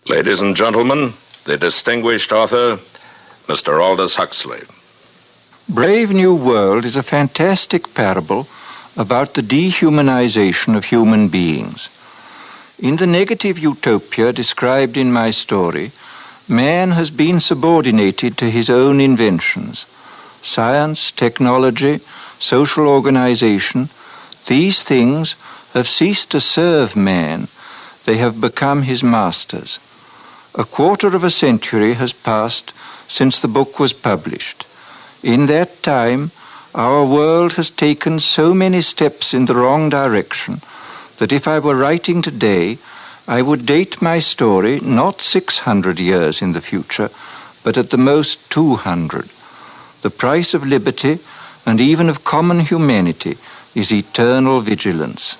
Ladies and gentlemen, the distinguished author, Mr. Aldous Huxley. Brave New World is a fantastic parable about the dehumanization of human beings. In the negative utopia described in my story, man has been subordinated to his own inventions. Science, technology, social organization, these things have ceased to serve man. They have become his masters. A quarter of a century has passed since the book was published. In that time, our world has taken so many steps in the wrong direction that if I were writing today, I would date my story not 600 years in the future, but at the most 200. The price of liberty and even of common humanity is eternal vigilance.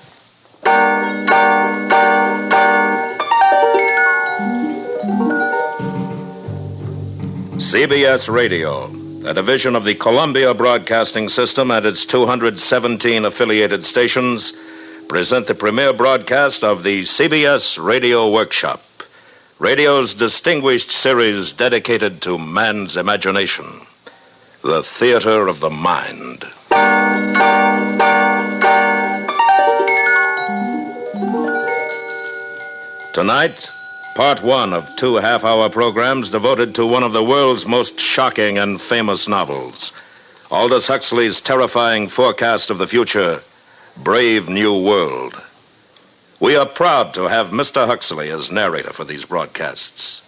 CBS Radio, a division of the Columbia Broadcasting System and its 217 affiliated stations, present the premiere broadcast of the CBS Radio Workshop, radio's distinguished series dedicated to man's imagination, the theater of the mind. Tonight, Part 1 of 2 half-hour programs devoted to one of the world's most shocking and famous novels, Aldous Huxley's terrifying forecast of the future, Brave New World. We are proud to have Mr. Huxley as narrator for these broadcasts.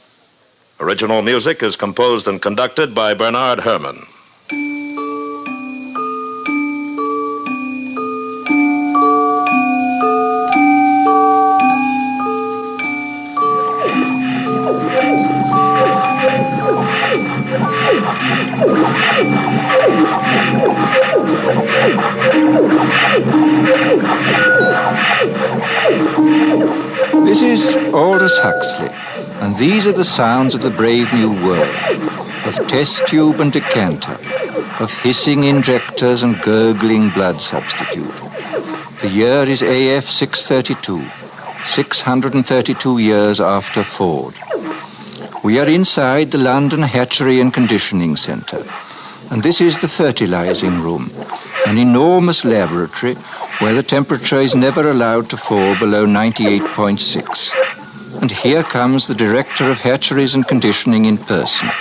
Original music is composed and conducted by Bernard Herrmann. This is Aldous Huxley, and these are the sounds of the brave new world, of test tube and decanter, of hissing injectors and gurgling blood substitute. The year is AF 632, 632 years after Ford. We are inside the London Hatchery and Conditioning Centre, and this is the fertilizing room, an enormous laboratory where the temperature is never allowed to fall below 98.6. And here comes the Director of Hatcheries and Conditioning in person,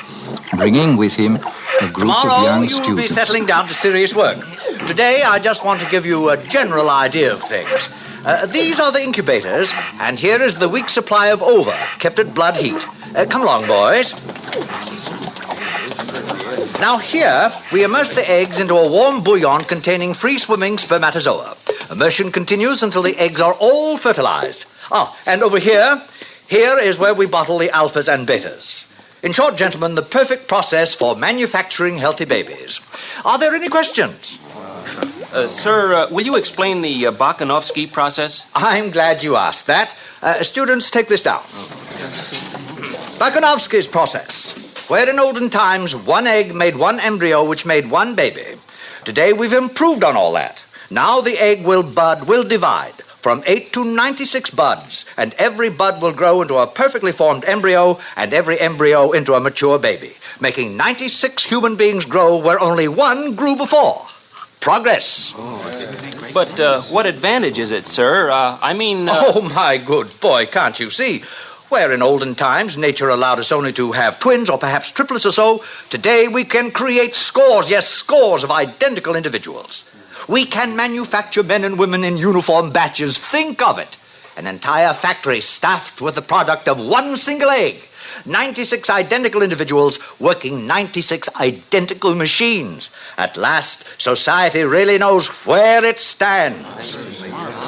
bringing with him a group of young students. Tomorrow you'll be settling down to serious work. Today I just want to give you a general idea of things. These are the incubators, and here is the week's supply of ova, kept at blood heat. Come along, boys. Now here, we immerse the eggs into a warm bouillon containing free-swimming spermatozoa. Immersion continues until the eggs are all fertilized. And over here is where we bottle the alphas and betas. In short, gentlemen, the perfect process for manufacturing healthy babies. Are there any questions? Sir, will you explain the Bakanovsky process? I'm glad you asked that. Students, take this down. Bakanovsky's process, where in olden times one egg made one embryo which made one baby. Today we've improved on all that. Now the egg will divide from 8 to 96 buds, and every bud will grow into a perfectly formed embryo, and every embryo into a mature baby, making 96 human beings grow where only one grew before. Progress. But what advantage is it, sir? Oh, my good boy, can't you see? Where in olden times nature allowed us only to have twins or perhaps triplets or so, today we can create scores of identical individuals. We can manufacture men and women in uniform batches. Think of it. An entire factory staffed with the product of one single egg. 96 identical individuals working 96 identical machines. At last, society really knows where it stands.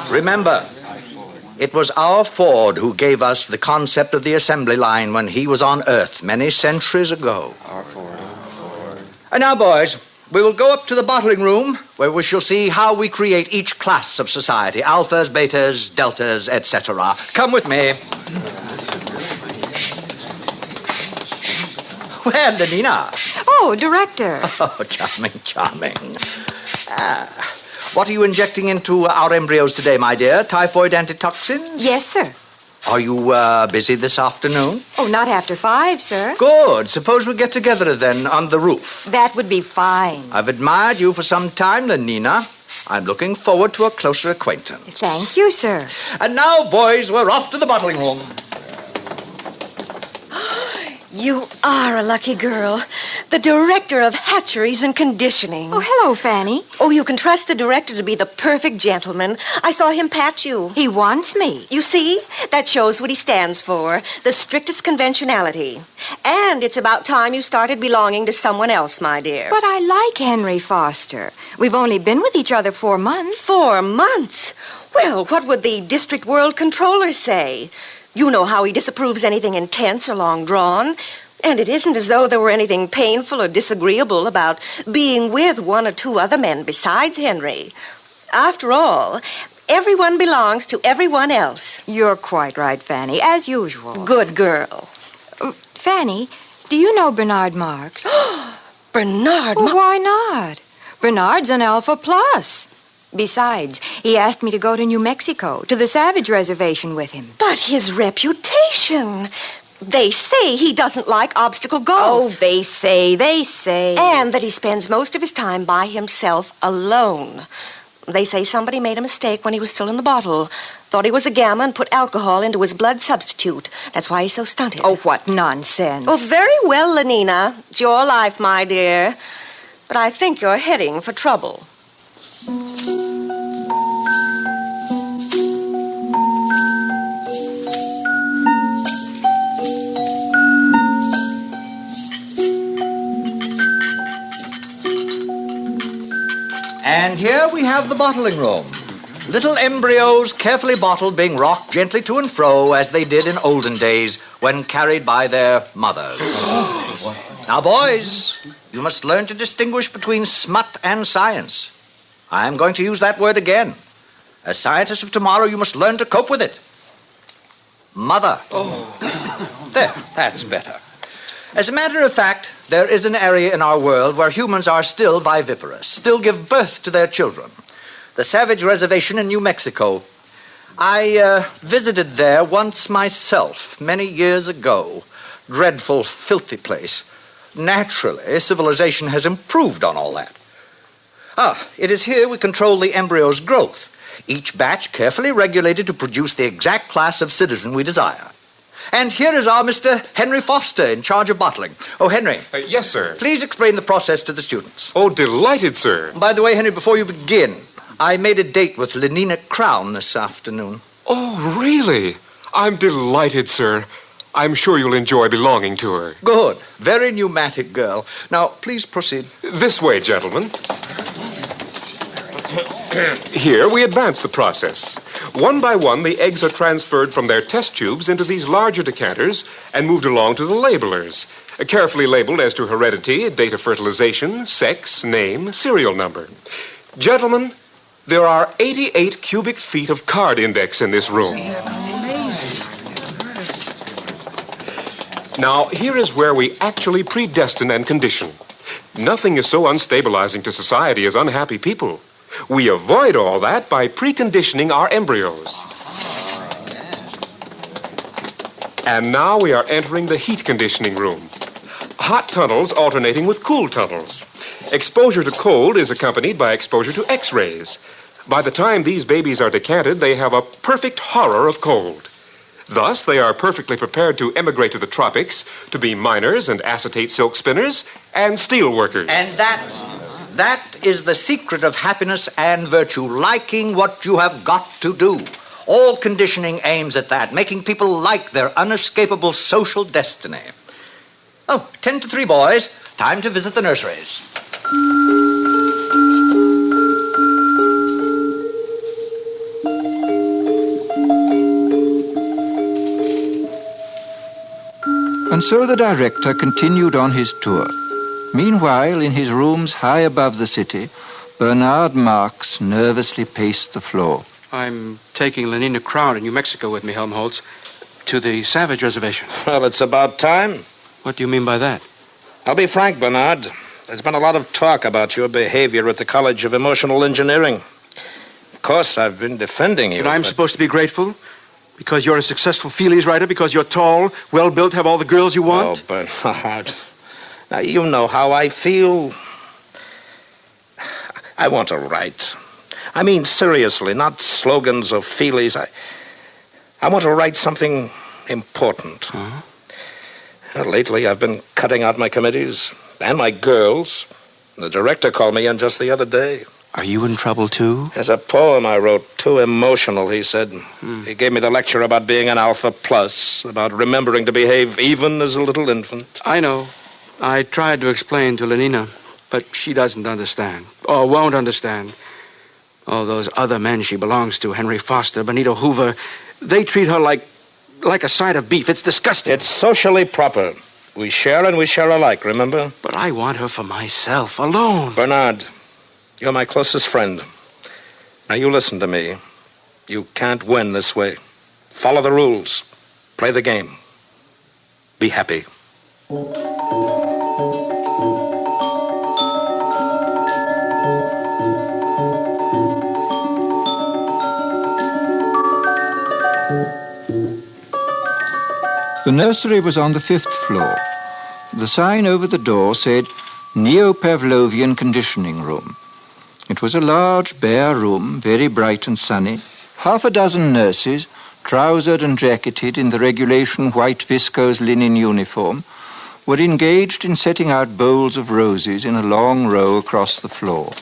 Remember, it was our Ford who gave us the concept of the assembly line when he was on Earth many centuries ago. Our Ford. And now, boys, we will go up to the bottling room where we shall see how we create each class of society, alphas, betas, deltas, etc. Come with me. Well, Lenina. Oh, Director. Oh, charming. What are you injecting into our embryos today, my dear? Typhoid antitoxins? Yes, sir. Are you busy this afternoon? Oh, not after 5, sir. Good. Suppose we get together then on the roof. That would be fine. I've admired you for some time, Lenina. I'm looking forward to a closer acquaintance. Thank you, sir. And now, boys, we're off to the bottling room. You are a lucky girl. The Director of Hatcheries and Conditioning. Oh, hello, Fanny. Oh, you can trust the director to be the perfect gentleman. I saw him pat you. He wants me. You see? That shows what he stands for. The strictest conventionality. And it's about time you started belonging to someone else, my dear. But I like Henry Foster. We've only been with each other 4 months. 4 months? Well, what would the District World Controller say? You know how he disapproves anything intense or long-drawn. And it isn't as though there were anything painful or disagreeable about being with 1 or 2 other men besides Henry. After all, everyone belongs to everyone else. You're quite right, Fanny, as usual. Good girl. Fanny, do you know Bernard Marx? Bernard Marx? Why not? Bernard's an Alpha Plus. Besides, he asked me to go to New Mexico, to the Savage Reservation with him. But his reputation... They say he doesn't like obstacle golf. Oh, they say. And that he spends most of his time by himself alone. They say somebody made a mistake when he was still in the bottle. Thought he was a gamma and put alcohol into his blood substitute. That's why he's so stunted. Oh, what nonsense. Oh, very well, Lenina. It's your life, my dear. But I think you're heading for trouble. And here we have the bottling room. Little embryos carefully bottled being rocked gently to and fro as they did in olden days when carried by their mothers. Now, boys, you must learn to distinguish between smut and science. I'm going to use that word again. As scientists of tomorrow, you must learn to cope with it. Mother. Oh. There, that's better. As a matter of fact, there is an area in our world where humans are still viviparous, still give birth to their children. The Savage Reservation in New Mexico. I visited there once myself, many years ago. Dreadful, filthy place. Naturally, civilization has improved on all that. It is here we control the embryo's growth, each batch carefully regulated to produce the exact class of citizen we desire. And here is our Mr. Henry Foster in charge of bottling. Oh, Henry. Yes, sir. Please explain the process to the students. Oh, delighted, sir. By the way, Henry, before you begin, I made a date with Lenina Crown this afternoon. Oh, really? I'm delighted, sir. I'm sure you'll enjoy belonging to her. Good. Very pneumatic girl. Now, please proceed. This way, gentlemen. Here, we advance the process. One by one, the eggs are transferred from their test tubes into these larger decanters and moved along to the labelers, carefully labeled as to heredity, date of fertilization, sex, name, serial number. Gentlemen, there are 88 cubic feet of card index in this room. Now, here is where we actually predestine and condition. Nothing is so unstabilizing to society as unhappy people. We avoid all that by preconditioning our embryos. And now we are entering the heat conditioning room. Hot tunnels alternating with cool tunnels. Exposure to cold is accompanied by exposure to X-rays. By the time these babies are decanted, they have a perfect horror of cold. Thus, they are perfectly prepared to emigrate to the tropics, to be miners and acetate silk spinners and steel workers. And that is the secret of happiness and virtue, liking what you have got to do. All conditioning aims at that, making people like their unescapable social destiny. 10 to 3, boys. Time to visit the nurseries. And so the director continued on his tour. Meanwhile, in his rooms high above the city, Bernard Marx nervously paced the floor. I'm taking Lenina Crown in New Mexico with me, Helmholtz, to the Savage Reservation. Well, it's about time. What do you mean by that? I'll be frank, Bernard. There's been a lot of talk about your behavior at the College of Emotional Engineering. Of course, I've been defending you. And I'm supposed to be grateful? Because you're a successful feelies writer? Because you're tall, well-built, have all the girls you want? Oh, Bernard. Now, you know how I feel. I want to write. I mean, seriously, not slogans or feelies. I want to write something important. Uh-huh. Lately, I've been cutting out my committees and my girls. The director called me in just the other day. Are you in trouble, too? There's a poem I wrote, too emotional, he said. He gave me the lecture about being an alpha plus, about remembering to behave even as a little infant. I know. I tried to explain to Lenina, but she doesn't understand, or won't understand. All those other men she belongs to, Henry Foster, Benito Hoover, they treat her like a side of beef. It's disgusting. It's socially proper. We share and we share alike, remember? But I want her for myself, alone. Bernard, you're my closest friend. Now, you listen to me. You can't win this way. Follow the rules. Play the game. Be happy. The nursery was on the 5th floor. The sign over the door said, Neo-Pavlovian Conditioning Room. It was a large, bare room, very bright and sunny. Half a dozen nurses, trousered and jacketed in the regulation white viscose linen uniform, were engaged in setting out bowls of roses in a long row across the floor.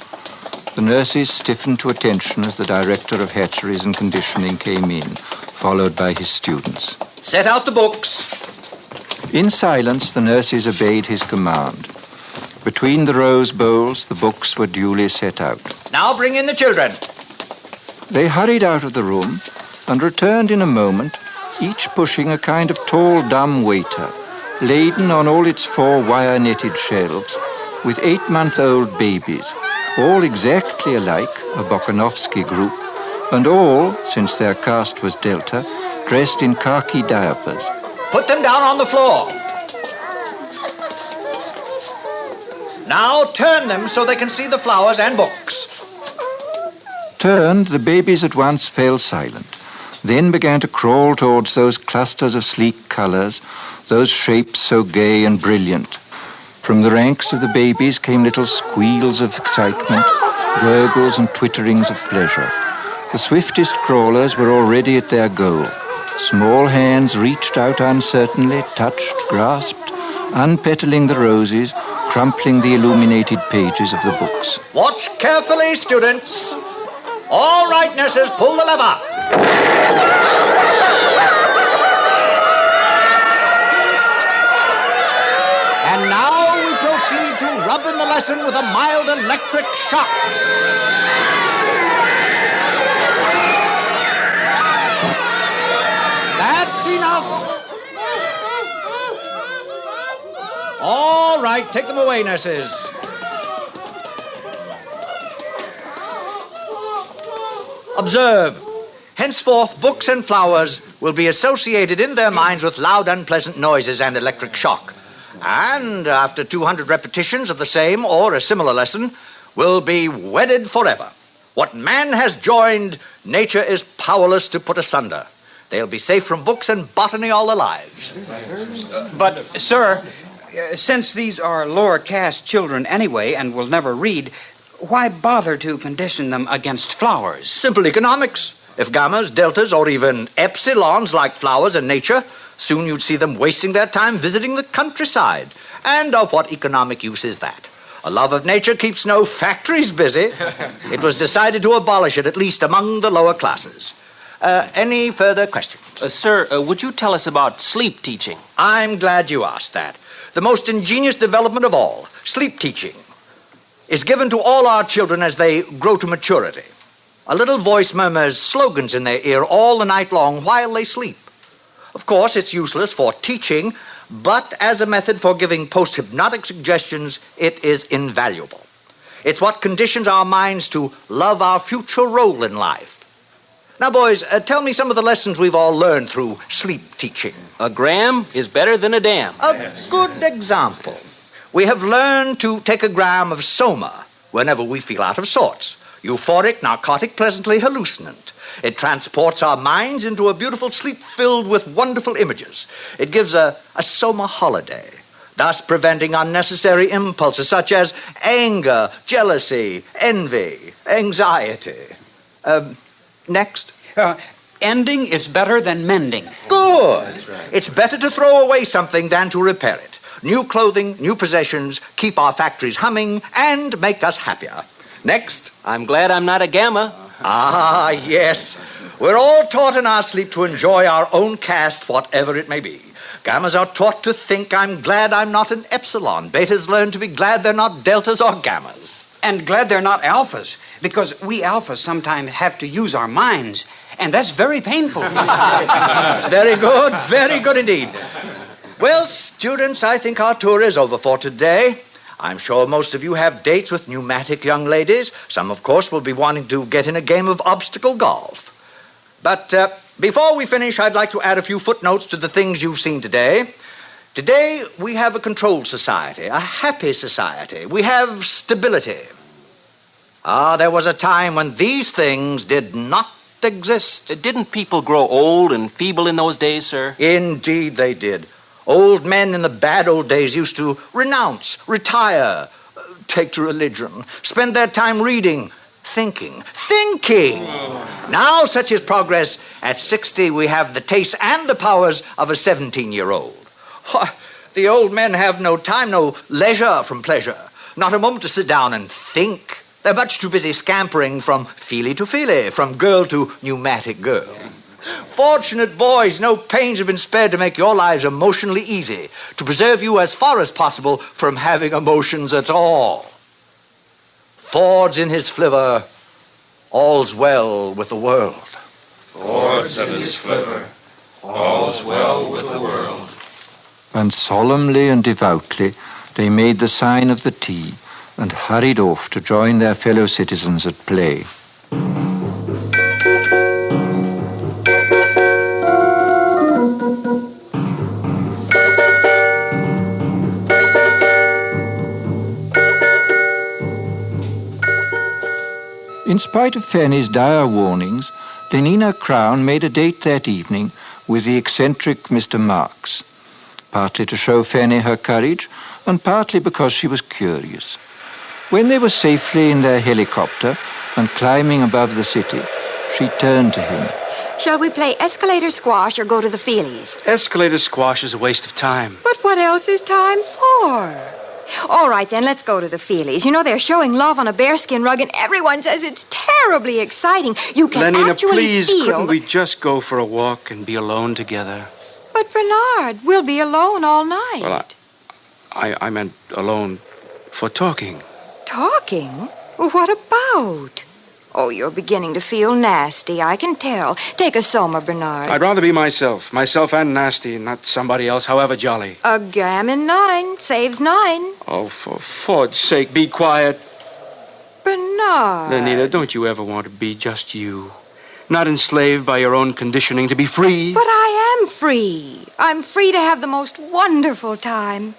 The nurses stiffened to attention as the director of hatcheries and conditioning came in, followed by his students. Set out the books. In silence, the nurses obeyed his command. Between the rose bowls, the books were duly set out. Now bring in the children. They hurried out of the room and returned in a moment, each pushing a kind of tall, dumb waiter, laden on all its 4 wire-netted shelves with 8-month-old babies, all exactly alike, a Bokanovsky group, and all, since their caste was Delta, dressed in khaki diapers. Put them down on the floor. Now turn them so they can see the flowers and books. Turned, the babies at once fell silent, then began to crawl towards those clusters of sleek colors, those shapes so gay and brilliant. From the ranks of the babies came little squeals of excitement, gurgles and twitterings of pleasure. The swiftest crawlers were already at their goal. Small hands reached out uncertainly, touched, grasped, unpetaling the roses, crumpling the illuminated pages of the books. Watch carefully, students. All right, nurses, pull the lever. And now we proceed to rub in the lesson with a mild electric shock. That's enough. All right, take them away, nurses. Observe. Henceforth, books and flowers will be associated in their minds with loud, unpleasant noises and electric shock. And after 200 repetitions of the same or a similar lesson, will be wedded forever. What man has joined, nature is powerless to put asunder. They'll be safe from books and botany all their lives. But, sir, since these are lower caste children anyway and will never read, why bother to condition them against flowers? Simple economics. If gammas, deltas, or even epsilons like flowers and nature, soon you'd see them wasting their time visiting the countryside. And of what economic use is that? A love of nature keeps no factories busy. It was decided to abolish it, at least among the lower classes. Any further questions? Sir, would you tell us about sleep teaching? I'm glad you asked that. The most ingenious development of all, sleep teaching, is given to all our children as they grow to maturity. A little voice murmurs slogans in their ear all the night long while they sleep. Of course, it's useless for teaching, but as a method for giving post-hypnotic suggestions, it is invaluable. It's what conditions our minds to love our future role in life. Now, boys, tell me some of the lessons we've all learned through sleep teaching. A gram is better than a dam. A good example. We have learned to take a gram of soma whenever we feel out of sorts. Euphoric, narcotic, pleasantly hallucinant. It transports our minds into a beautiful sleep filled with wonderful images. It gives a soma holiday, thus preventing unnecessary impulses such as anger, jealousy, envy, anxiety. Next. Ending is better than mending. Good. It's better to throw away something than to repair it. New clothing, new possessions keep our factories humming and make us happier. Next. I'm glad I'm not a gamma. Ah, yes. We're all taught in our sleep to enjoy our own caste, whatever it may be. Gammas are taught to think, I'm glad I'm not an epsilon. Betas learn to be glad they're not deltas or gammas. And glad they're not alphas, because we alphas sometimes have to use our minds, and that's very painful. That's very good indeed. Well, students, I think our tour is over for today. I'm sure most of you have dates with pneumatic young ladies. Some, of course, will be wanting to get in a game of obstacle golf. But before we finish, I'd like to add a few footnotes to the things you've seen today. Today, we have a controlled society, a happy society. We have stability. There was a time when these things did not exist. Didn't people grow old and feeble in those days, sir? Indeed they did. Old men in the bad old days used to renounce, retire, take to religion, spend their time reading, thinking. Now, such is progress. At 60, we have the tastes and the powers of a 17-year-old. The old men have no time, no leisure from pleasure, not a moment to sit down and think. They're much too busy scampering from feely to feely, from girl to pneumatic girl. Fortunate boys, no pains have been spared to make your lives emotionally easy, to preserve you as far as possible from having emotions at all. Ford's in his flivver, all's well with the world. Ford's in his flivver, all's well with the world. And solemnly and devoutly they made the sign of the T, and hurried off to join their fellow citizens at play. In spite of Fanny's dire warnings, Lenina Crown made a date that evening with the eccentric Mr. Marks, partly to show Fanny her courage and partly because she was curious. When they were safely in their helicopter and climbing above the city, she turned to him. Shall we play escalator squash or go to the Feelies? Escalator squash is a waste of time. But what else is time for? All right, then, let's go to the Feelies. You know, they're showing Love on a bearskin rug, and everyone says it's terribly exciting. You can Lenina, actually please, feel... couldn't we just go for a walk and be alone together? But, Bernard, we'll be alone all night. Well, I meant alone for talking. Talking? Well, what about? Oh, you're beginning to feel nasty, I can tell. Take a soma, Bernard. I'd rather be myself and nasty, not somebody else, however jolly. A gammon 9 saves 9. Oh, for Ford's sake, be quiet. Bernard. Lenina, don't you ever want to be just you? Not enslaved by your own conditioning, to be free? But I am free. I'm free to have the most wonderful time.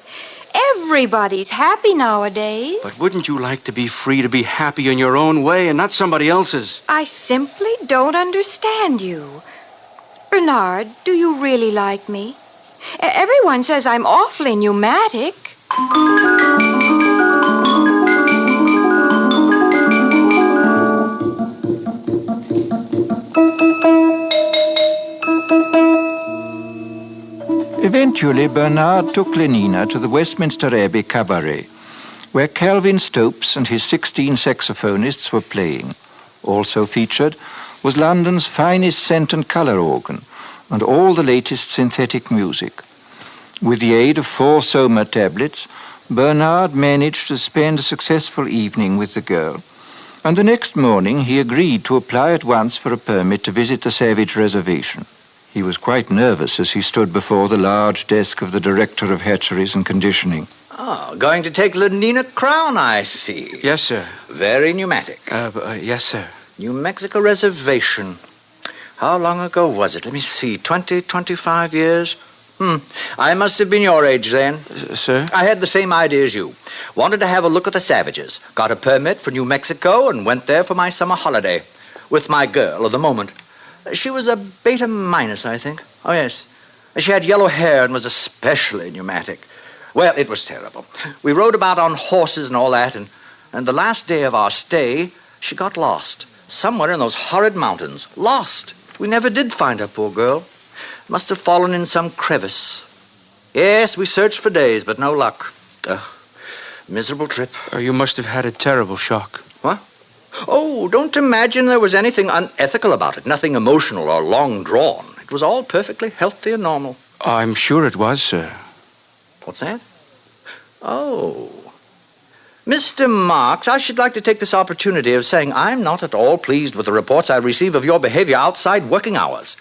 Everybody's happy nowadays. But wouldn't you like to be free to be happy in your own way and not somebody else's? I simply don't understand you. Bernard, do you really like me? Everyone says I'm awfully pneumatic. Eventually, Bernard took Lenina to the Westminster Abbey Cabaret, where Calvin Stopes and his 16 saxophonists were playing. Also featured was London's finest scent and colour organ and all the latest synthetic music. With the aid of 4 Soma tablets, Bernard managed to spend a successful evening with the girl, and the next morning he agreed to apply at once for a permit to visit the Savage Reservation. He was quite nervous as he stood before the large desk of the Director of Hatcheries and Conditioning. Oh, going to take Lenina Crown, I see. Yes, sir. Very pneumatic. Yes, sir. New Mexico Reservation. How long ago was it? Let me see. 25 years? I must have been your age then. Sir? I had the same idea as you. Wanted to have a look at the Savages. Got a permit for New Mexico and went there for my summer holiday. With my girl of the moment. She was a beta minus, I think. Oh, yes. She had yellow hair and was especially pneumatic. Well, it was terrible. We rode about on horses and all that, and the last day of our stay, she got lost. Somewhere in those horrid mountains. Lost. We never did find her, poor girl. Must have fallen in some crevice. Yes, we searched for days, but no luck. Miserable trip. You must have had a terrible shock. What? Oh, don't imagine there was anything unethical about it. Nothing emotional or long drawn. It was all perfectly healthy and normal. I'm sure it was, sir. What's that? Oh. Mr. Marks, I should like to take this opportunity of saying I'm not at all pleased with the reports I receive of your behavior outside working hours.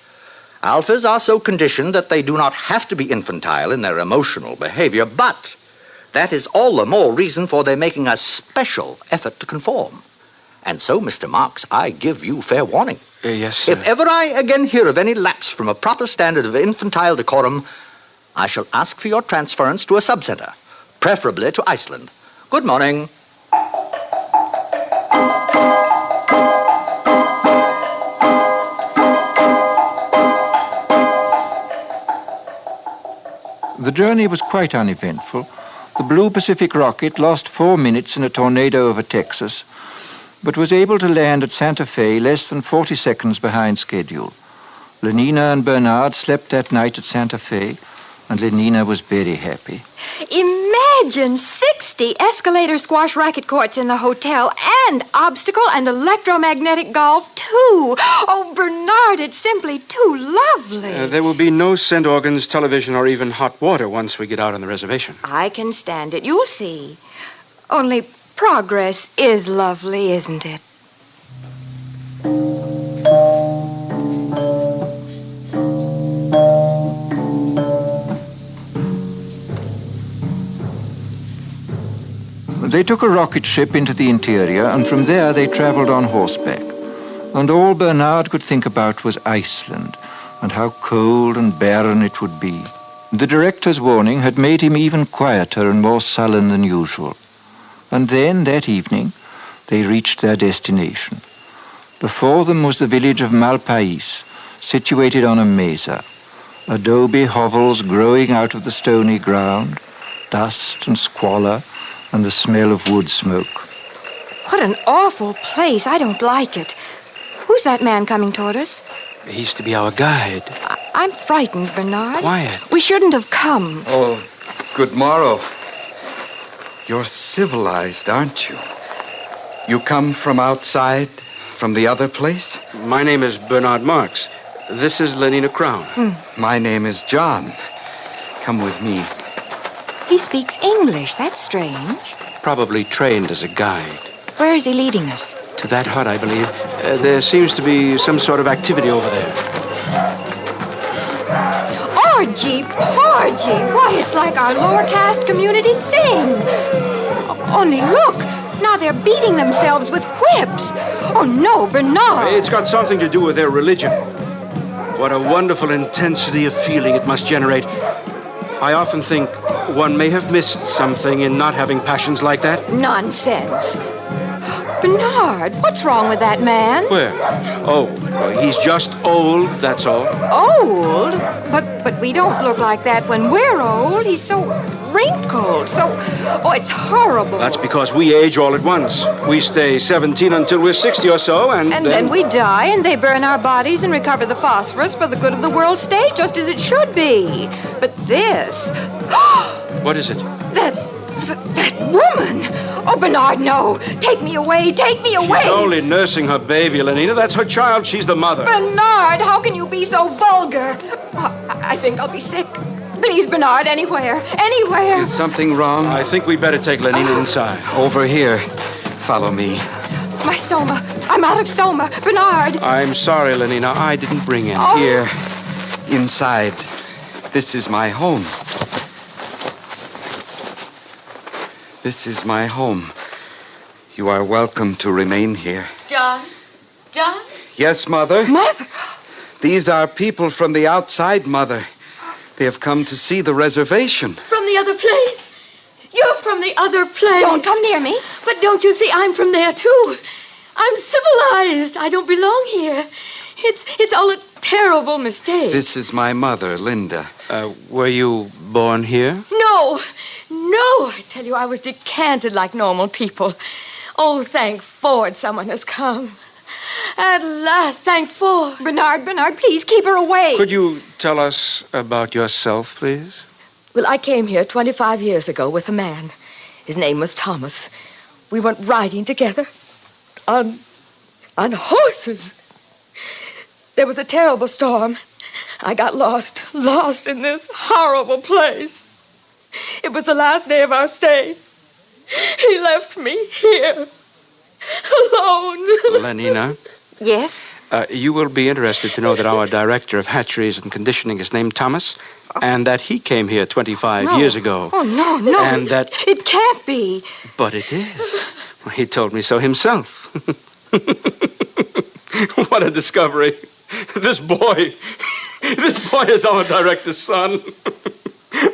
Alphas are so conditioned that they do not have to be infantile in their emotional behavior, but that is all the more reason for their making a special effort to conform. And so, Mr. Marks, I give you fair warning. Yes, sir. If ever I again hear of any lapse from a proper standard of infantile decorum, I shall ask for your transference to a subcenter, preferably to Iceland. Good morning. The journey was quite uneventful. The Blue Pacific rocket lost 4 minutes in a tornado over Texas, but was able to land at Santa Fe less than 40 seconds behind schedule. Lenina and Bernard slept that night at Santa Fe, and Lenina was very happy. Imagine 60 escalator squash racket courts in the hotel and obstacle and electromagnetic golf, too. Oh, Bernard, it's simply too lovely. There will be no scent organs, television, or even hot water once we get out on the reservation. I can stand it. You'll see. Only progress is lovely, isn't it? They took a rocket ship into the interior, and from there they traveled on horseback. And all Bernard could think about was Iceland, and how cold and barren it would be. The director's warning had made him even quieter and more sullen than usual. And then, that evening, they reached their destination. Before them was the village of Malpais, situated on a mesa. Adobe hovels growing out of the stony ground, dust and squalor, and the smell of wood smoke. What an awful place. I don't like it. Who's that man coming toward us? He's to be our guide. I'm frightened, Bernard. Quiet. We shouldn't have come. Oh, good morrow. You're civilized, aren't you? You come from outside, from the other place? My name is Bernard Marx. This is Lenina Crown. My name is John. Come with me. He speaks English. That's strange. Probably trained as a guide. Where is he leading us? To that hut, I believe. There seems to be some sort of activity over there. Orgy, porgy. Why, it's like our lower caste community sing. Only look. Now they're beating themselves with whips. Oh, no, Bernard. It's got something to do with their religion. What a wonderful intensity of feeling it must generate. I often think one may have missed something in not having passions like that. Nonsense. Bernard, what's wrong with that man? Where? Oh, he's just old, that's all. Old? But we don't look like that when we're old. He's so wrinkled, oh, it's horrible. That's because we age all at once. We stay 17 until we're 60 or so, and then we die, and they burn our bodies and recover the phosphorus for the good of the world state, just as it should be. But this... What is it? That woman! Oh, Bernard, no! Take me away! Take me away! She's only nursing her baby, Lenina. That's her child. She's the mother. Bernard, how can you be so vulgar? I think I'll be sick. Please, Bernard, anywhere. Anywhere. Is something wrong? I think we'd better take Lenina inside. Over here. Follow me. My soma. I'm out of soma. Bernard. I'm sorry, Lenina. I didn't bring any. Oh. Here. Inside. This is my home. This is my home. You are welcome to remain here. John? John? Yes, Mother? Mother? These are people from the outside, Mother. They have come to see the reservation. From the other place? You're from the other place. Don't come near me. But don't you see, I'm from there, too. I'm civilized. I don't belong here. It's all a terrible mistake. This is my mother, Linda. Were you born here? No, I tell you, I was decanted like normal people. Oh, thank Ford, someone has come. At last, thank Ford. Bernard, please keep her away. Could you tell us about yourself, please? Well, I came here 25 years ago with a man. His name was Thomas. We went riding together on horses. There was a terrible storm. I got lost in this horrible place. It was the last day of our stay. He left me here, alone. Lenina? Yes? You will be interested to know that our director of hatcheries and conditioning is named Thomas, and that he came here 25 years ago. Oh, no. And that... It can't be. But it is. He told me so himself. What a discovery. This boy is our director's son.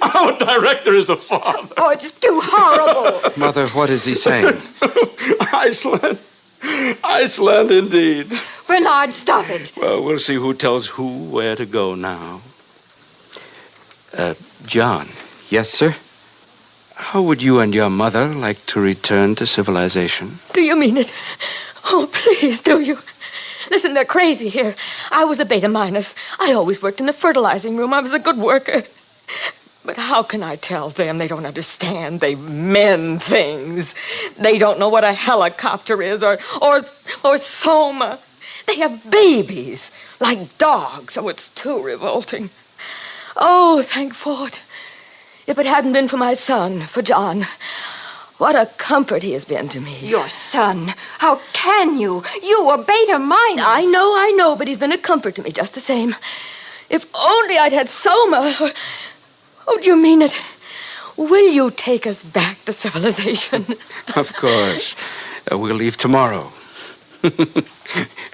Our director is a father. Oh, it's too horrible. Mother, what is he saying? Iceland indeed. Bernard, stop it. Well, we'll see who tells who where to go now. John. Yes, sir? How would you and your mother like to return to civilization? Do you mean it? Oh, please, do you? Listen, they're crazy here. I was a beta minus. I always worked in the fertilizing room. I was a good worker. But how can I tell them? They don't understand. They mend things. They don't know what a helicopter is or soma. They have babies like dogs. Oh, it's too revolting. Oh, thank Ford. If it hadn't been for my son, for John, what a comfort he has been to me. Your son? How can you? You were beta minus. I know, but he's been a comfort to me just the same. If only I'd had soma. Oh, do you mean it? Will you take us back back to civilization. Of course. We'll leave tomorrow.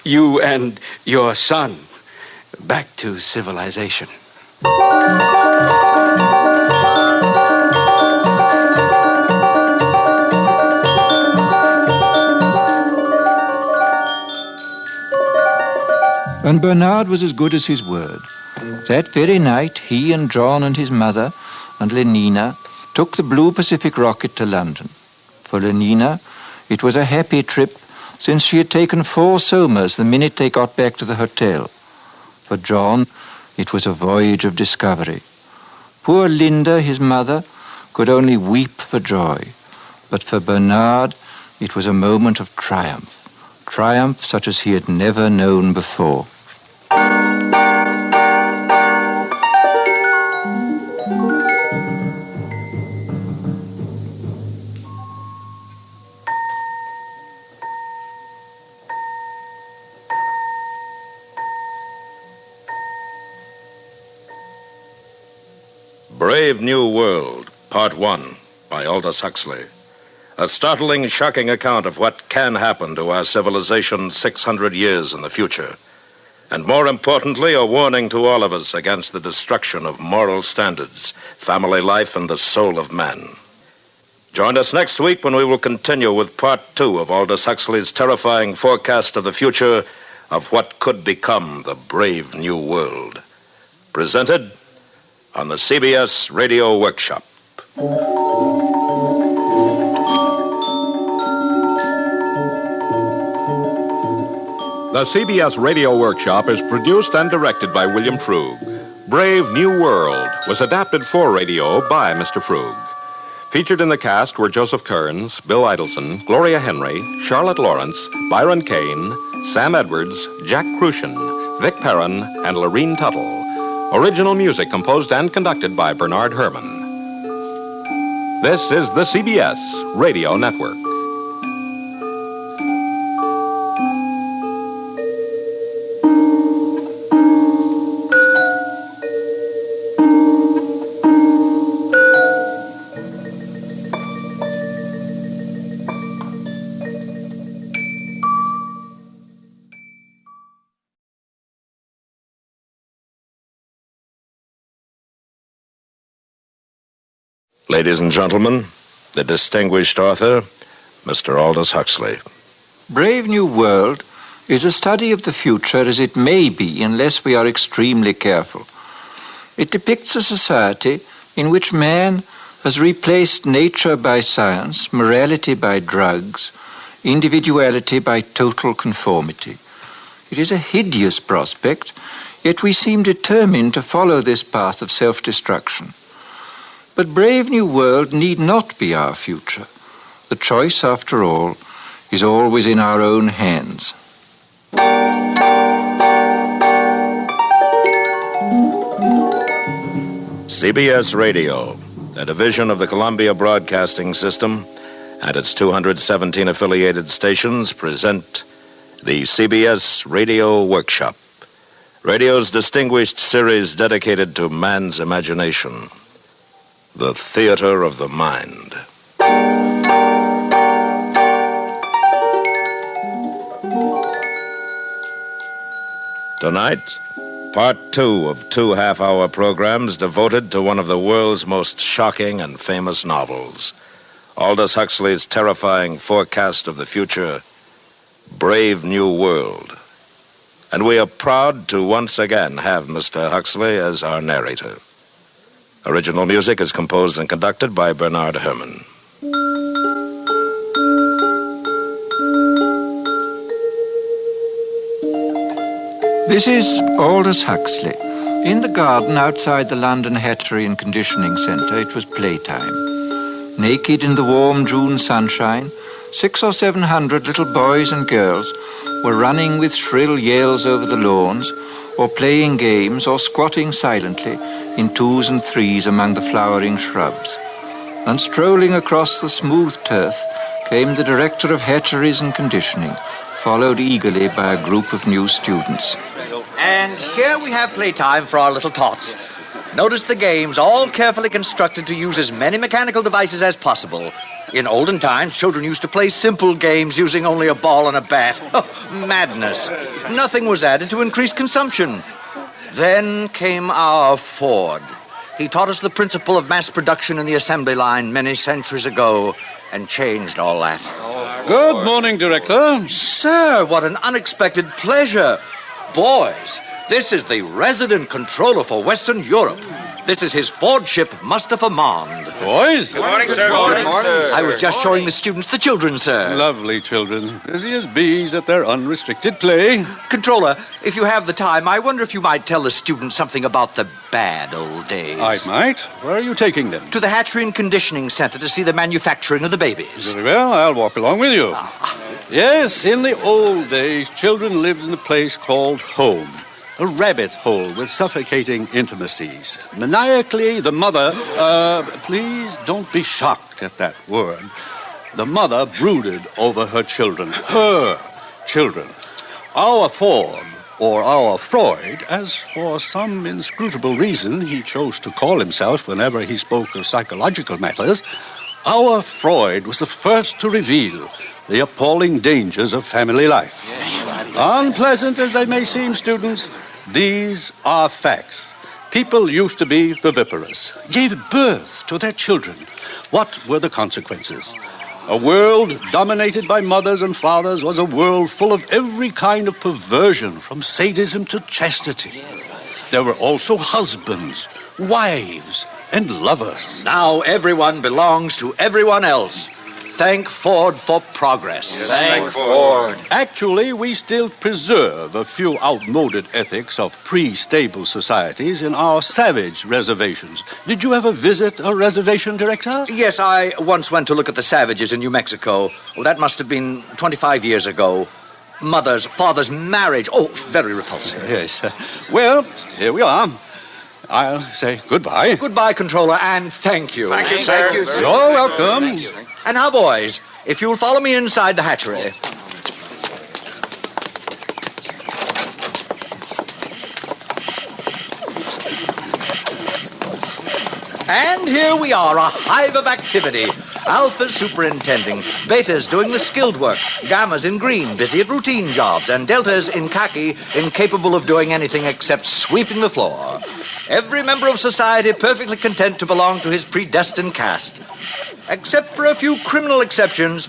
You and your son back to civilization. And Bernard was as good as his word. That very night, he and John and his mother and Lenina took the Blue Pacific rocket to London. For Lenina, it was a happy trip, since she had taken 4 somas the minute they got back to the hotel. For John, it was a voyage of discovery. Poor Linda, his mother, could only weep for joy. But for Bernard, it was a moment of triumph. Triumph such as he had never known before. Brave New World, Part 1, by Aldous Huxley. A startling, shocking account of what can happen to our civilization 600 years in the future. And more importantly, a warning to all of us against the destruction of moral standards, family life, and the soul of man. Join us next week when we will continue with Part 2 of Aldous Huxley's terrifying forecast of the future of what could become the brave new world. Presented on the CBS Radio Workshop. The CBS Radio Workshop is produced and directed by William Frug. Brave New World was adapted for radio by Mr. Frug. Featured in the cast were Joseph Kearns, Bill Idelson, Gloria Henry, Charlotte Lawrence, Byron Kane, Sam Edwards, Jack Crucian, Vic Perrin, and Lorene Tuttle. Original music composed and conducted by Bernard Herrmann. This is the CBS Radio Network. Ladies and gentlemen, the distinguished author, Mr. Aldous Huxley. Brave New World is a study of the future as it may be unless we are extremely careful. It depicts a society in which man has replaced nature by science, morality by drugs, individuality by total conformity. It is a hideous prospect, yet we seem determined to follow this path of self-destruction. But Brave New World need not be our future. The choice, after all, is always in our own hands. CBS Radio, a division of the Columbia Broadcasting System, and its 217 affiliated stations present the CBS Radio Workshop, radio's distinguished series dedicated to man's imagination. The Theater of the Mind. Tonight, Part 2 of 2 half-hour programs devoted to one of the world's most shocking and famous novels, Aldous Huxley's terrifying forecast of the future, Brave New World. And we are proud to once again have Mr. Huxley as our narrator. Original music is composed and conducted by Bernard Herrmann. This is Aldous Huxley. In the garden outside the London Hatchery and Conditioning Centre, it was playtime. Naked in the warm June sunshine, 600 or 700 little boys and girls were running with shrill yells over the lawns, or playing games, or squatting silently in 2s and 3s among the flowering shrubs. And strolling across the smooth turf came the director of hatcheries and conditioning, followed eagerly by a group of new students. And here we have playtime for our little tots. Notice the games, all carefully constructed to use as many mechanical devices as possible. In olden times, children used to play simple games using only a ball and a bat. Oh, madness. Nothing was added to increase consumption. Then came our Ford. He taught us the principle of mass production in the assembly line many centuries ago and changed all that. Good morning, Director. Sir, what an unexpected pleasure. Boys, this is the resident controller for Western Europe. This is his Ford ship, Mustafa Mond. Boys? Good morning, sir. Good morning, sir. I was just showing the students the children, sir. Lovely children. Busy as bees at their unrestricted play. Controller, if you have the time, I wonder if you might tell the students something about the bad old days. I might. Where are you taking them? To the Hatchery and Conditioning Center to see the manufacturing of the babies. Very well, I'll walk along with you. Yes, in the old days, children lived in a place called home. A rabbit hole with suffocating intimacies. Maniacally, the mother... please don't be shocked at that word. The mother brooded over her children. Her children. Our Ford, or our Freud, as for some inscrutable reason he chose to call himself whenever he spoke of psychological matters, our Freud was the first to reveal the appalling dangers of family life. Unpleasant as they may seem, students, these are facts. People used to be viviparous, gave birth to their children. What were the consequences? A world dominated by mothers and fathers was a world full of every kind of perversion, from sadism to chastity. There were also husbands, wives, and lovers. Now everyone belongs to everyone else. Thank Ford for progress. Yes, thank Ford. Actually, we still preserve a few outmoded ethics of pre-stable societies in our savage reservations. Did you ever visit a reservation, Director? Yes, I once went to look at the savages in New Mexico. Well, that must have been 25 years ago. Mother's, father's marriage. Oh, very repulsive. Yes. Well, here we are. I'll say goodbye. Goodbye, Controller, and thank you. Thank you, sir. Thank you, sir. You're welcome. Thank you. And now, boys, if you'll follow me inside the hatchery. And here we are, a hive of activity. Alpha's superintending, Beta's doing the skilled work, Gamma's in green, busy at routine jobs, and Delta's in khaki, incapable of doing anything except sweeping the floor. Every member of society perfectly content to belong to his predestined caste. Except for a few criminal exceptions,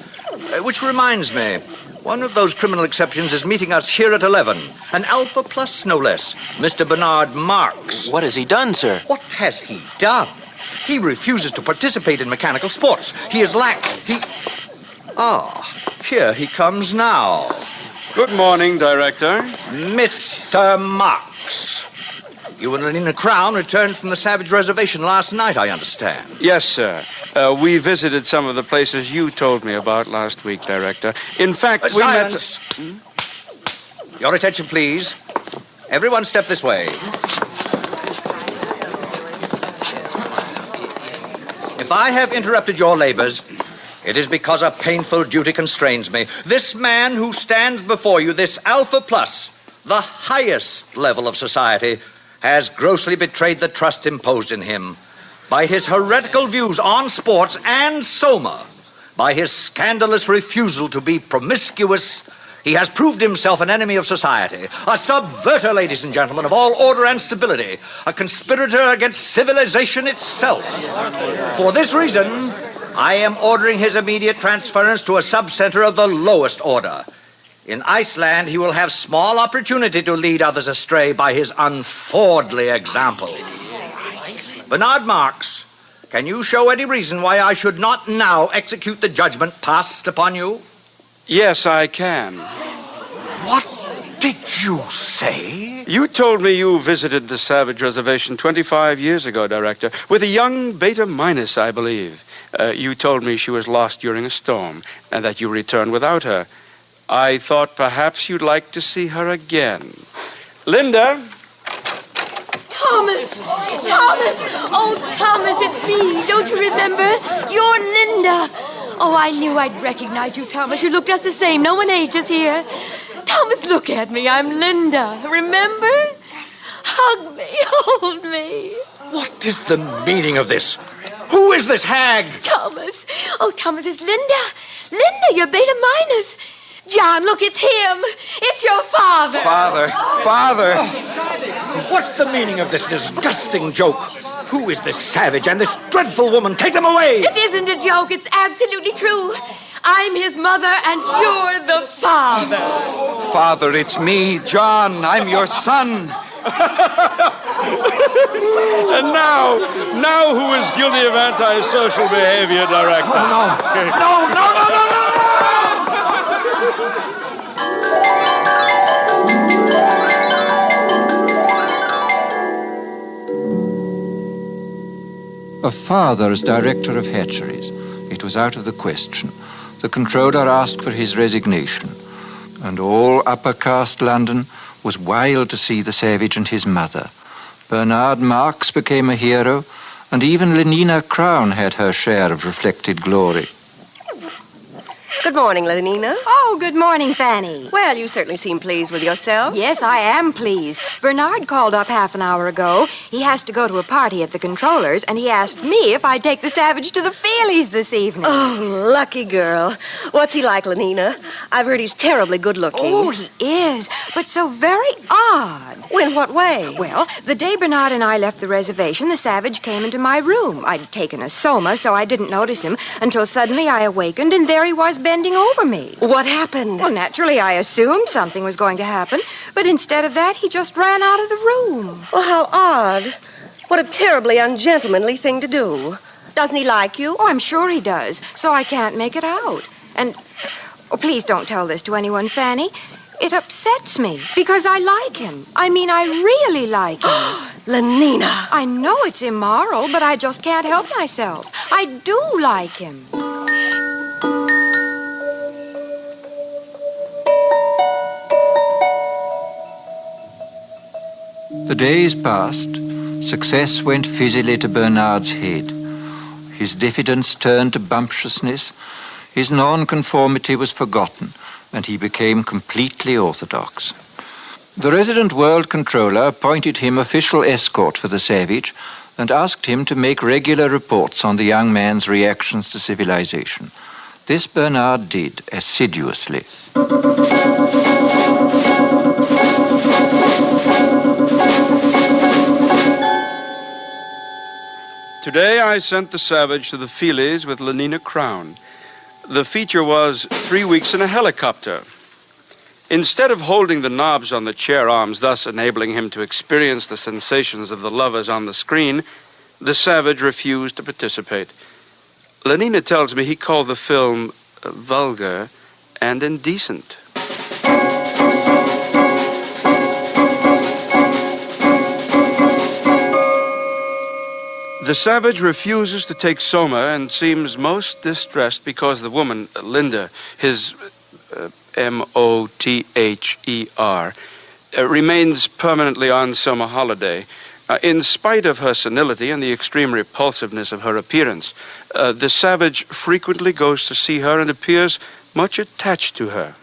which reminds me, one of those criminal exceptions is meeting us here at 11. An Alpha Plus, no less, Mr. Bernard Marks. What has he done, sir? What has he done? He refuses to participate in mechanical sports. He is lax. Here he comes now. Good morning, Director. Mr. Marks. You and Lenina Crown returned from the Savage Reservation last night, I understand. Yes, sir. We visited some of the places you told me about last week, Director. In fact, we silence. Your attention, please. Everyone step this way. If I have interrupted your labors, it is because a painful duty constrains me. This man who stands before you, this Alpha Plus, the highest level of society, has grossly betrayed the trust imposed in him by his heretical views on sports and Soma, by his scandalous refusal to be promiscuous. He has proved himself an enemy of society, a subverter, ladies and gentlemen, of all order and stability, a conspirator against civilization itself. For this reason, I am ordering his immediate transference to a subcenter of the lowest order. In Iceland, he will have small opportunity to lead others astray by his unfordly example. Bernard Marks, can you show any reason why I should not now execute the judgment passed upon you? Yes, I can. What did you say? You told me you visited the Savage Reservation 25 years ago, Director, with a young Beta Minus, I believe. You told me she was lost during a storm and that you returned without her. I thought perhaps you'd like to see her again. Linda? Thomas! Thomas! Oh, Thomas, it's me. Don't you remember? You're Linda. Oh, I knew I'd recognize you, Thomas. You look just the same. No one ages here. Thomas, look at me. I'm Linda. Remember? hug me, hold me. What is the meaning of this? Who is this hag? Thomas. Oh, Thomas, it's Linda. Linda, your beta minus. John, look, it's him. It's your father. Father. What's the meaning of this disgusting joke? Who is this savage and this dreadful woman? Take them away. It isn't a joke. It's absolutely true. I'm his mother, and you're the father. Father, it's me, John. I'm your son. And now who is guilty of antisocial behavior, Director? No. A father as director of hatcheries. It was out of the question. The controller asked for his resignation, and all upper caste London was wild to see the savage and his mother. Bernard Marx became a hero, and even Lenina Crown had her share of reflected glory. Good morning, Lenina. Oh, good morning, Fanny. Well, you certainly seem pleased with yourself. Yes, I am pleased. Bernard called up half an hour ago. He has to go to a party at the controller's, and he asked me if I'd take the savage to the Feelies this evening. Oh, lucky girl. What's he like, Lenina? I've heard he's terribly good-looking. Oh, he is, but so very odd. In what way? Well, the day Bernard and I left the reservation, the savage came into my room. I'd taken a soma, so I didn't notice him until suddenly I awakened, and there he was bending over me. What happened? Well, naturally, I assumed something was going to happen, but instead of that, he just ran out of the room. Well, how odd. What a terribly ungentlemanly thing to do. Doesn't he like you? Oh, I'm sure he does, so I can't make it out. And, oh, please don't tell this to anyone, Fanny. It upsets me because I like him. I mean, I really like him. Lenina. I know it's immoral, but I just can't help myself. I do like him. The days passed. Success went fizzily to Bernard's head. His diffidence turned to bumptiousness. His nonconformity was forgotten, and he became completely orthodox. The resident world controller appointed him official escort for the savage and asked him to make regular reports on the young man's reactions to civilization. This Bernard did assiduously. Today I sent the savage to the Feelies with Lenina Crown. The feature was 3 weeks in a helicopter. Instead of holding the knobs on the chair arms, thus enabling him to experience the sensations of the lovers on the screen, the savage refused to participate. Lenina tells me he called the film vulgar and indecent. The savage refuses to take soma and seems most distressed because the woman, Linda, his M-O-T-H-E-R, remains permanently on summer holiday. In spite of her senility and the extreme repulsiveness of her appearance, the savage frequently goes to see her and appears much attached to her.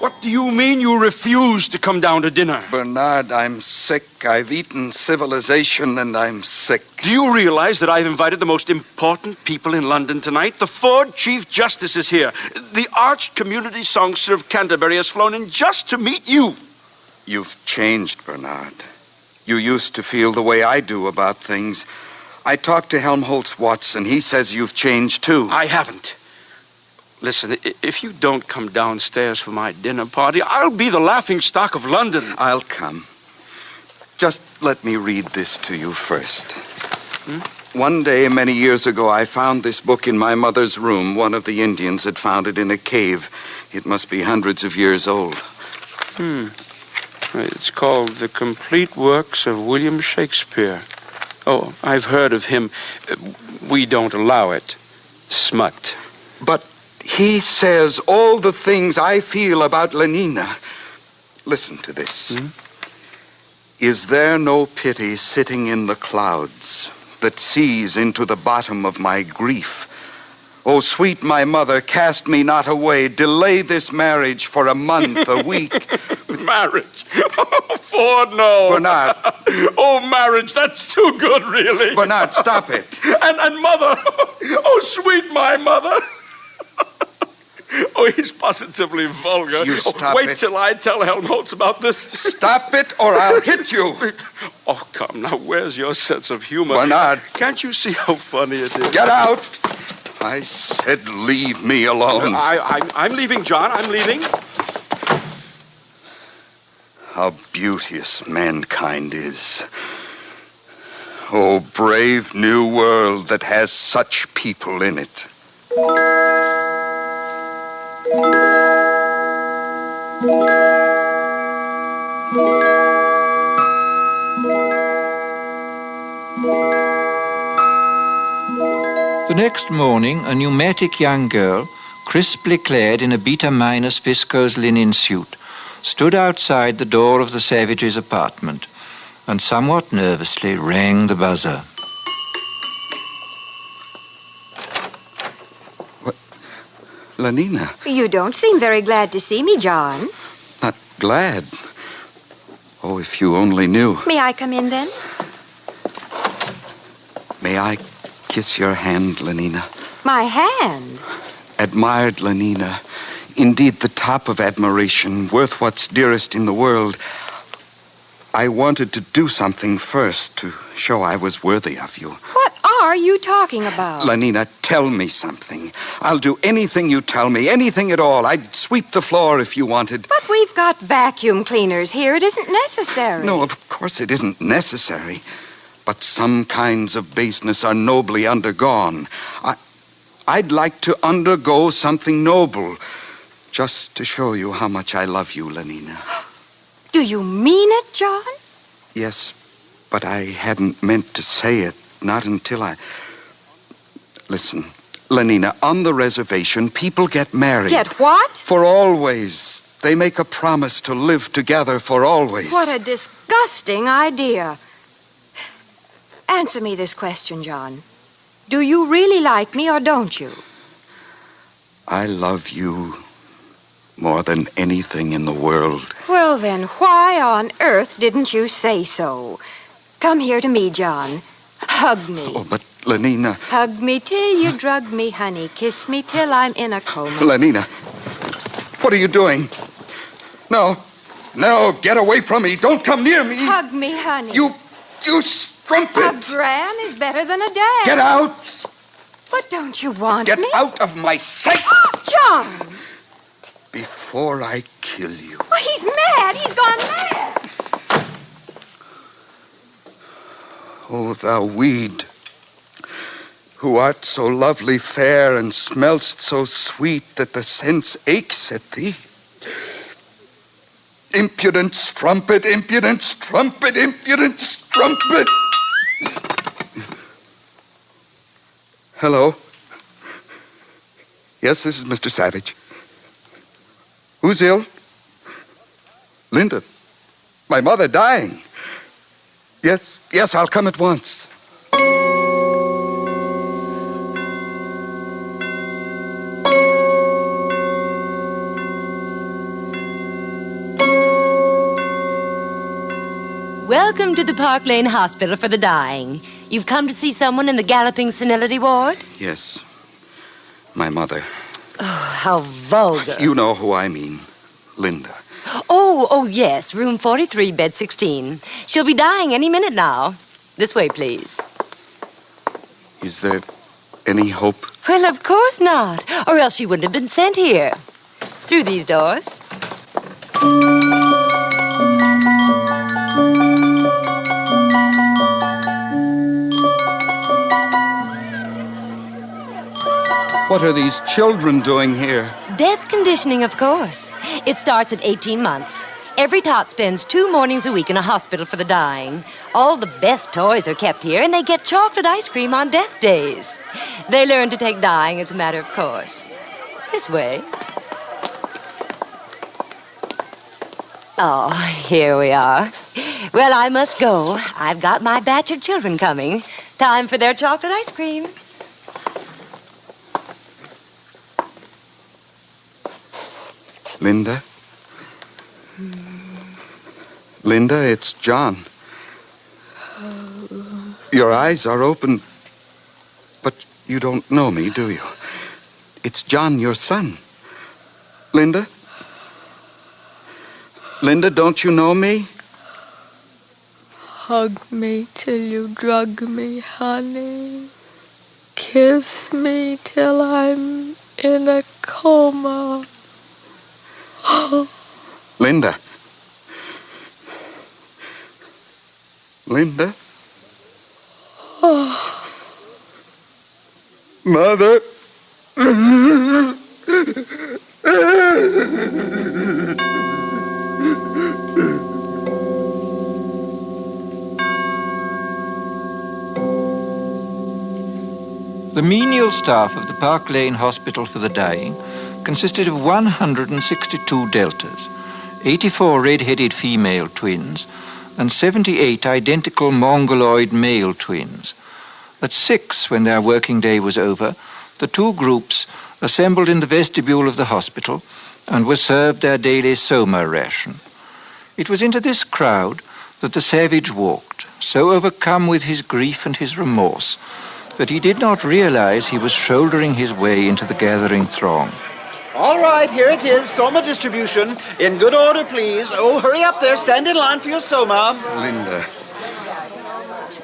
What do you mean you refuse to come down to dinner? Bernard, I'm sick. I've eaten civilization and I'm sick. Do you realize that I've invited the most important people in London tonight? The Ford Chief Justice is here. The arch community songster of Canterbury has flown in just to meet you. You've changed, Bernard. You used to feel the way I do about things. I talked to Helmholtz Watson. He says you've changed, too. I haven't. Listen, if you don't come downstairs for my dinner party, I'll be the laughingstock of London. I'll come. Just let me read this to you first. One day, many years ago, I found this book in my mother's room. One of the Indians had found it in a cave. It must be hundreds of years old. It's called The Complete Works of William Shakespeare. Oh, I've heard of him. We don't allow it. Smut. But he says all the things I feel about Lenina. Listen to this. Is there no pity sitting in the clouds that sees into the bottom of my grief? O sweet my mother, cast me not away. Delay this marriage for a month, a week. Marriage? Oh, Ford, no. Bernard. Oh, marriage, that's too good, really. Bernard, stop it. And mother. Oh, sweet my mother. Oh, he's positively vulgar. You stop Wait it. till I tell Helmholtz about this. Stop it, or I'll hit you. Oh, come, now, where's your sense of humor? Bernard. Can't you see how funny it is? Get out. I said leave me alone. I'm leaving, John. I'm leaving. How beauteous mankind is. Oh, brave new world that has such people in it. The next morning, a pneumatic young girl, crisply clad in a beta-minus viscose linen suit, stood outside the door of the Savages' apartment and somewhat nervously rang the buzzer. What? Lenina, You don't seem very glad to see me, John. not glad. Oh, if you only knew. May I come in, then? May I kiss your hand, Lenina? My hand? Admired Lenina. Indeed, the top of admiration, worth what's dearest in the world. I wanted to do something first to show I was worthy of you. What are you talking about? Lenina, tell me something. I'll do anything you tell me, anything at all. I'd sweep the floor if you wanted. But we've got vacuum cleaners here. It isn't necessary. No, of course it isn't necessary. But some kinds of baseness are nobly undergone. I'd like to undergo something noble, just to show you how much I love you, Lenina. Do you mean it, John? Yes, but I hadn't meant to say it, not until I... Listen, Lenina, on the reservation, people get married. Get what? For always. They make a promise to live together for always. What a disgusting idea. Answer me this question, John. Do you really like me or don't you? I love you more than anything in the world. Well, then, why on earth didn't you say so? Come here to me, John. Hug me. Oh, but Lenina... Hug me till you drug me, honey. Kiss me till I'm in a coma. Lenina, what are you doing? No, get away from me. Don't come near me. Hug me, honey. You strumpet. A gran is better than a dad. Get out. But don't you want Get me? out of my sight. Oh, John! Before I kill you. Well, he's mad. He's gone mad. Oh, thou weed, who art so lovely fair and smell'st so sweet that the sense aches at thee. Impudent strumpet, impudent strumpet, impudent strumpet. Hello? Yes, this is Mr. Savage. Who's ill? Linda. My mother dying. Yes, I'll come at once. Welcome to the Park Lane Hospital for the Dying. You've come to see someone in the galloping senility ward? Yes. My mother. Oh, how vulgar. You know who I mean. Linda. Oh, yes. Room 43, bed 16. She'll be dying any minute now. This way, please. Is there any hope? Well, of course not. Or else she wouldn't have been sent here. Through these doors. What are these children doing here? Death conditioning, of course. It starts at 18 months. Every tot spends 2 mornings a week in a hospital for the dying. All the best toys are kept here, and they get chocolate ice cream on death days. They learn to take dying as a matter of course. This way. Oh, here we are. Well, I must go. I've got my batch of children coming. Time for their chocolate ice cream. Linda? Linda, it's John. Your eyes are open, but you don't know me, do you? It's John, your son. Linda? Linda, don't you know me? Hug me till you drug me, honey. Kiss me till I'm in a coma. Linda. Linda? Mother. The menial staff of the Park Lane Hospital for the Dying consisted of 162 deltas, 84 red-headed female twins, and 78 identical mongoloid male twins. At 6, when their working day was over, the two groups assembled in the vestibule of the hospital and were served their daily soma ration. It was into this crowd that the savage walked, so overcome with his grief and his remorse that he did not realize he was shouldering his way into the gathering throng. All right, here it is, soma distribution. In good order, please. Oh, hurry up there. Stand in line for your soma.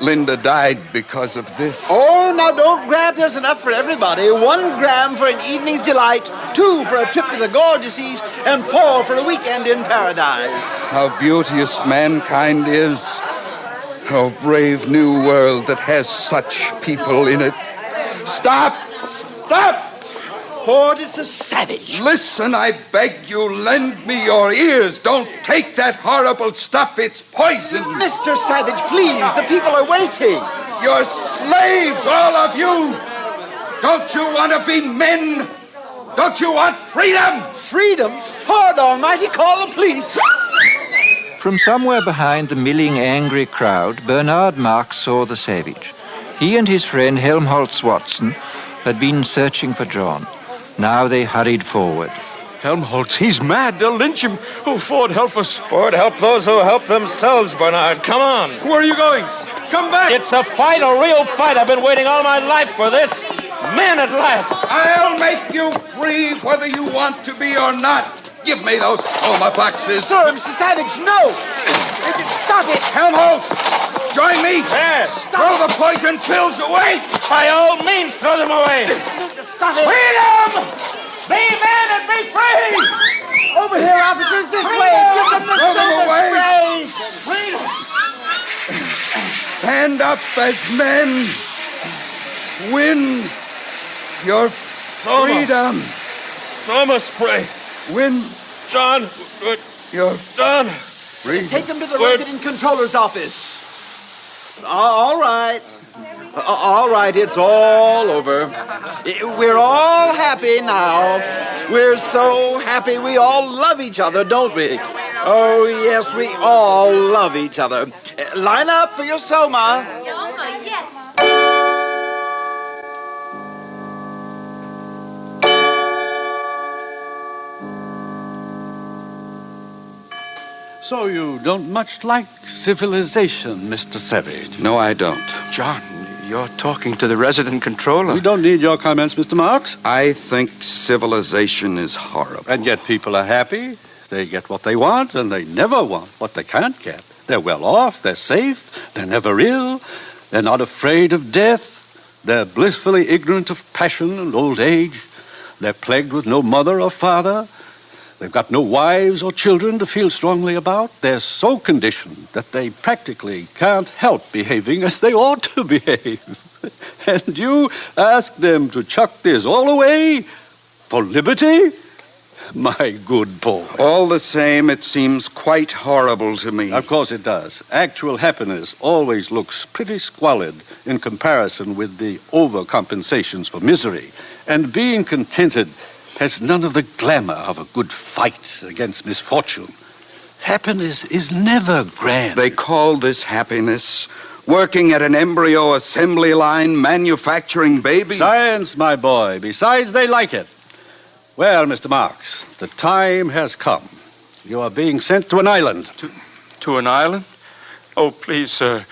Linda died because of this. Oh, now don't grab. There's enough for everybody. 1 gram for an evening's delight, 2 for a trip to the gorgeous East, and 4 for a weekend in paradise. How beauteous mankind is. How brave new world that has such people in it. Stop! Stop! Ford is a savage. Listen, I beg you, lend me your ears. Don't take that horrible stuff. It's poison. Mr. Savage, please. The people are waiting. You're slaves, all of you. Don't you want to be men? Don't you want freedom? Freedom? Ford Almighty, call the police. From somewhere behind the milling, angry crowd, Bernard Marx saw the savage. He and his friend Helmholtz Watson had been searching for John. Now they hurried forward. Helmholtz, he's mad. They'll lynch him. Oh, Ford, help us. Ford, help those who help themselves, Bernard. Come on. Where are you going? Come back. It's a fight, a real fight. I've been waiting all my life for this. Men at last. I'll make you free whether you want to be or not. Give me those soma boxes. Sir, Mr. Savage, no. Stop it. Helmholtz, join me. Yes. Throw the poison pills away. By all means, throw them away. Stop it. Freedom! Be men and be free! Over here, officers, this way. Give them the Throw them silver away. spray. Freedom! Stand up as men. Win your freedom. Soma spray. Win John. your John. freedom. Take them to the resident controller's office. All right. All right, it's all over. We're all happy now. We're so happy we all love each other, don't we? Oh, yes, we all love each other. Line up for your soma. Yes. So you don't much like civilization, Mr. Savage? No, I don't. John, you're talking to the resident controller. We don't need your comments, Mr. Marx. I think civilization is horrible. And yet people are happy. They get what they want, and they never want what they can't get. They're well off, they're safe, they're never ill, they're not afraid of death, they're blissfully ignorant of passion and old age, they're plagued with no mother or father, they've got no wives or children to feel strongly about. They're so conditioned that they practically can't help behaving as they ought to behave. And you ask them to chuck this all away for liberty? My good boy. All the same, it seems quite horrible to me. Of course it does. Actual happiness always looks pretty squalid in comparison with the overcompensations for misery. And being contented has none of the glamour of a good fight against misfortune. Happiness is never grand. They call this happiness. Working at an embryo assembly line, manufacturing babies. Science, my boy. Besides, they like it. Well, Mr. Marks, the time has come. You are being sent to an island. To an island? Oh, please, sir.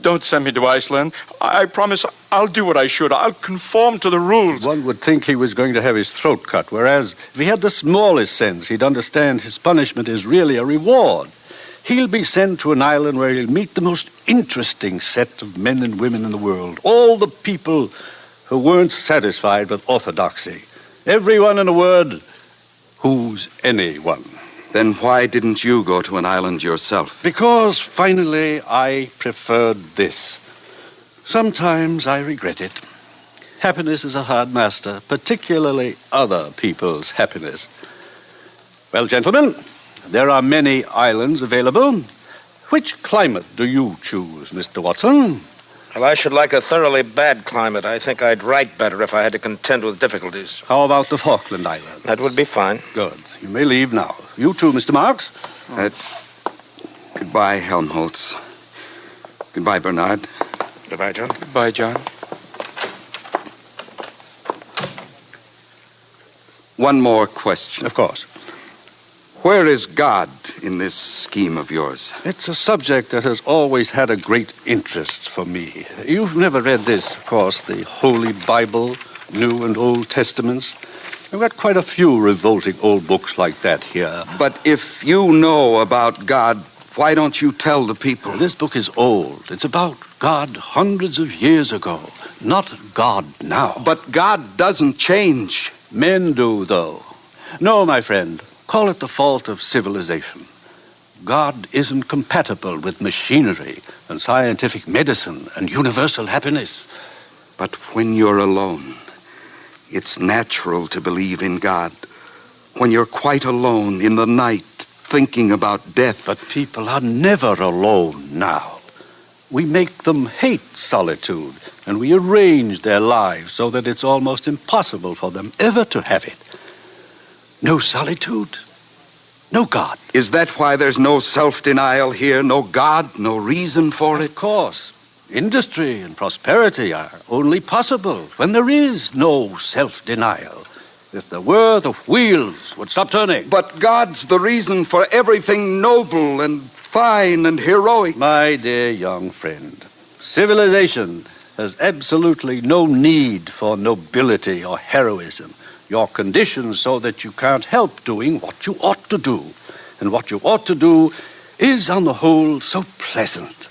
Don't send me to Iceland. I promise I'll do what I should. I'll conform to the rules. One would think he was going to have his throat cut, whereas if he had the smallest sense, he'd understand his punishment is really a reward. He'll be sent to an island where he'll meet the most interesting set of men and women in the world. All the people who weren't satisfied with orthodoxy. Everyone, in a word, who's anyone. Then why didn't you go to an island yourself? Because, finally, I preferred this. Sometimes I regret it. Happiness is a hard master, particularly other people's happiness. Well, gentlemen, there are many islands available. Which climate do you choose, Mr. Watson? Well, I should like a thoroughly bad climate. I think I'd write better if I had to contend with difficulties. How about the Falkland Islands? That would be fine. Good. You may leave now. You too, Mr. Marks. Goodbye, Helmholtz. Goodbye, Bernard. Goodbye, John. Goodbye, John. One more question. Of course. Where is God in this scheme of yours? It's a subject that has always had a great interest for me. You've never read this, of course, the Holy Bible, New and Old Testaments. I've got quite a few revolting old books like that here. But if you know about God, why don't you tell the people? Well, this book is old. It's about God hundreds of years ago, not God now. But God doesn't change. Men do, though. No, my friend. Call it the fault of civilization. God isn't compatible with machinery and scientific medicine and universal happiness. But when you're alone, it's natural to believe in God. When you're quite alone in the night, thinking about death. But people are never alone now. We make them hate solitude, and we arrange their lives so that it's almost impossible for them ever to have it. No solitude, no God. Is that why there's no self-denial here? No God, no reason for it? Of course. Industry and prosperity are only possible when there is no self-denial. If there were, the wheels would stop turning. But God's the reason for everything noble and fine and heroic. My dear young friend, civilization has absolutely no need for nobility or heroism. You're conditioned so that you can't help doing what you ought to do. And what you ought to do is, on the whole, so pleasant.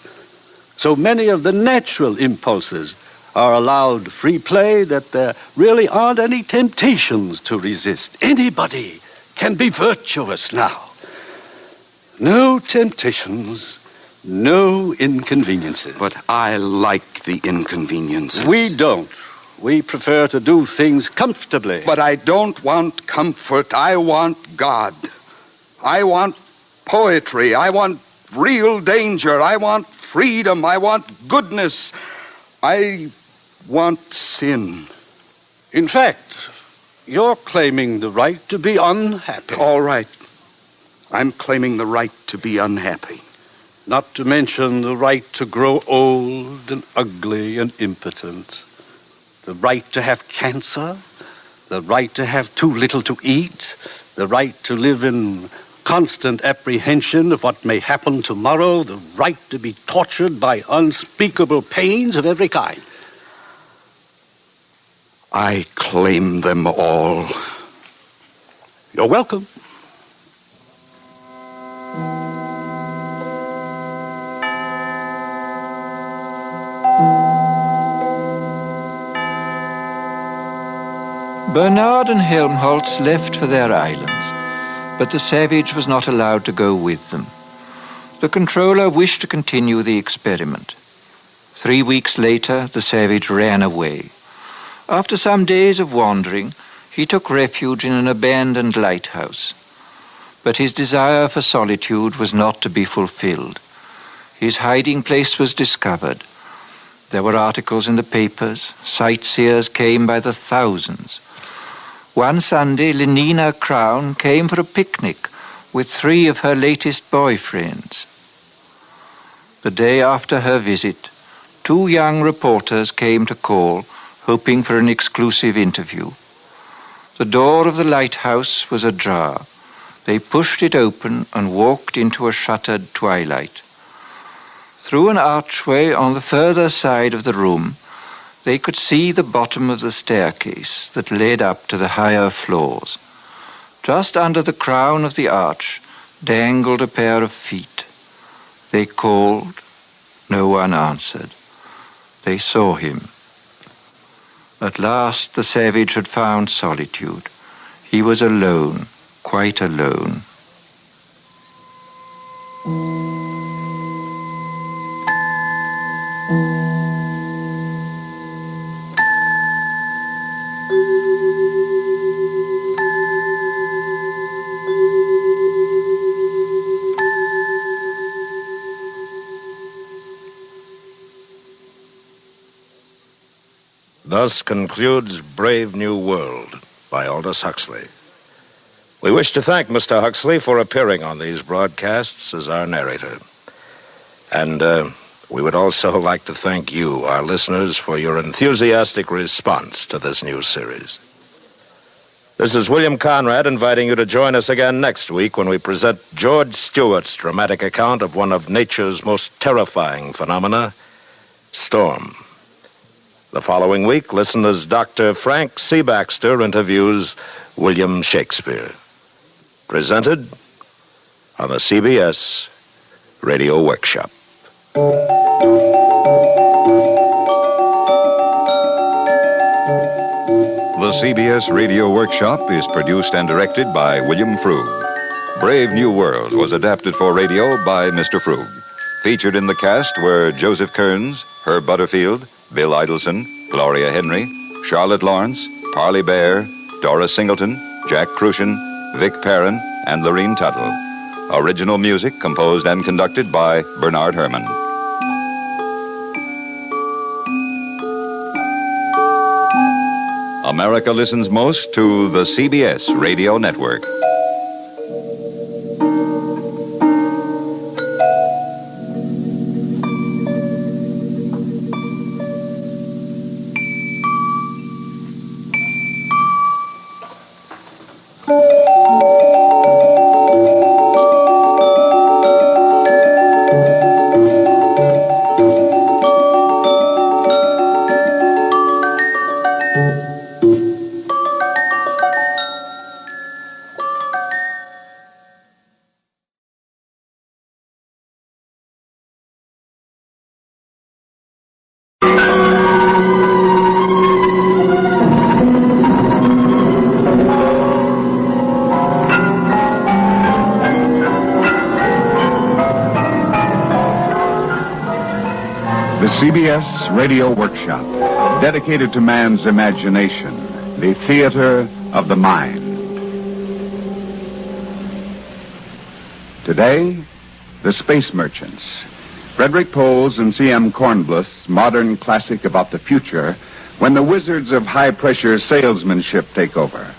So many of the natural impulses are allowed free play that there really aren't any temptations to resist. Anybody can be virtuous now. No temptations, no inconveniences. But I like the inconveniences. We don't. We prefer to do things comfortably. But I don't want comfort. I want God. I want poetry. I want real danger. I want freedom. I want goodness. I want sin. In fact, you're claiming the right to be unhappy. All right. I'm claiming the right to be unhappy. Not to mention the right to grow old and ugly and impotent. The right to have cancer, the right to have too little to eat, the right to live in constant apprehension of what may happen tomorrow, the right to be tortured by unspeakable pains of every kind. I claim them all. You're welcome. Bernard and Helmholtz left for their islands, but the savage was not allowed to go with them. The controller wished to continue the experiment. 3 weeks later, the savage ran away. After some days of wandering, he took refuge in an abandoned lighthouse. But his desire for solitude was not to be fulfilled. His hiding place was discovered. There were articles in the papers. Sightseers came by the thousands. One Sunday, Lenina Crown came for a picnic with 3 of her latest boyfriends. The day after her visit, 2 young reporters came to call, hoping for an exclusive interview. The door of the lighthouse was ajar. They pushed it open and walked into a shuttered twilight. Through an archway on the further side of the room, they could see the bottom of the staircase that led up to the higher floors. Just under the crown of the arch dangled a pair of feet. They called. No one answered. They saw him. At last the savage had found solitude. He was alone, quite alone. Thus concludes Brave New World by Aldous Huxley. We wish to thank Mr. Huxley for appearing on these broadcasts as our narrator. And we would also like to thank you, our listeners, for your enthusiastic response to this new series. This is William Conrad inviting you to join us again next week when we present George Stewart's dramatic account of one of nature's most terrifying phenomena, storm. The following week, listen as Dr. Frank C. Baxter interviews William Shakespeare. Presented on the CBS Radio Workshop. The CBS Radio Workshop is produced and directed by William Frug. Brave New World was adapted for radio by Mr. Frug. Featured in the cast were Joseph Kearns, Herb Butterfield, Bill Idelson, Gloria Henry, Charlotte Lawrence, Parley Bear, Doris Singleton, Jack Crucian, Vic Perrin, and Lorene Tuttle. Original music composed and conducted by Bernard Herrmann. America listens most to the CBS Radio Network. CBS Radio Workshop, dedicated to man's imagination, the theater of the mind. Today, The Space Merchants, Frederick Pohl's and C.M. Kornbluth's modern classic about the future when the wizards of high-pressure salesmanship take over.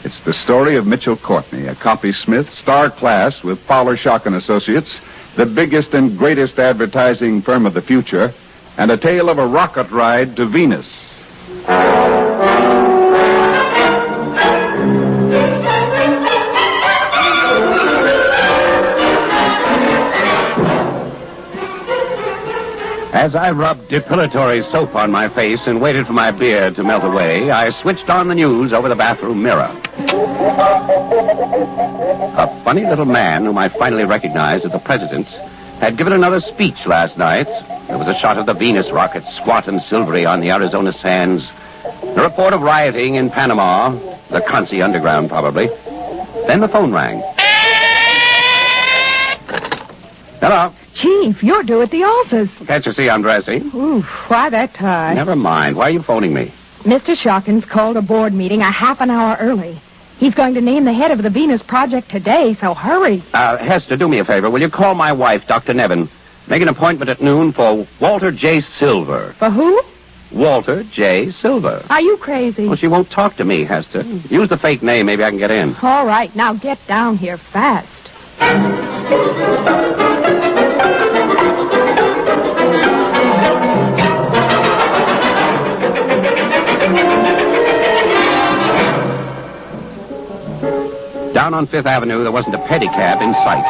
It's the story of Mitchell Courtney, a copysmith, star class with Fowler Shock & Associates, the biggest and greatest advertising firm of the future, and a tale of a rocket ride to Venus. As I rubbed depilatory soap on my face and waited for my beard to melt away, I switched on the news over the bathroom mirror. A funny little man whom I finally recognized as the president had given another speech last night. There was a shot of the Venus rocket, squat and silvery on the Arizona sands. A report of rioting in Panama, the Concy Underground, probably. Then the phone rang. Hello. Chief, you're due at the office. Can't you see I'm dressing? Ooh, why that tie? Never mind. Why are you phoning me? Mr. Shawkins called a board meeting a half an hour early. He's going to name the head of the Venus project today, so hurry. Hester, do me a favor. Will you call my wife, Dr. Nevin? Make an appointment at noon for Walter J. Silver. For who? Walter J. Silver. Are you crazy? Well, she won't talk to me, Hester. Use the fake name. Maybe I can get in. All right, now get down here fast. Down on Fifth Avenue, there wasn't a pedicab in sight.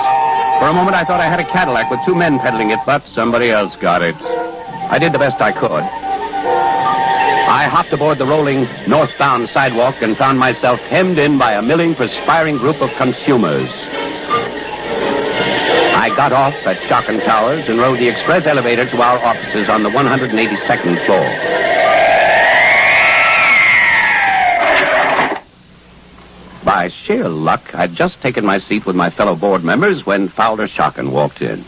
For a moment, I thought I had a Cadillac with 2 men pedaling it, but somebody else got it. I did the best I could. I hopped aboard the rolling northbound sidewalk and found myself hemmed in by a milling, perspiring group of consumers. I got off at Shockin' Towers and rode the express elevator to our offices on the 182nd floor. By sheer luck, I'd just taken my seat with my fellow board members when Fowler Shockin walked in.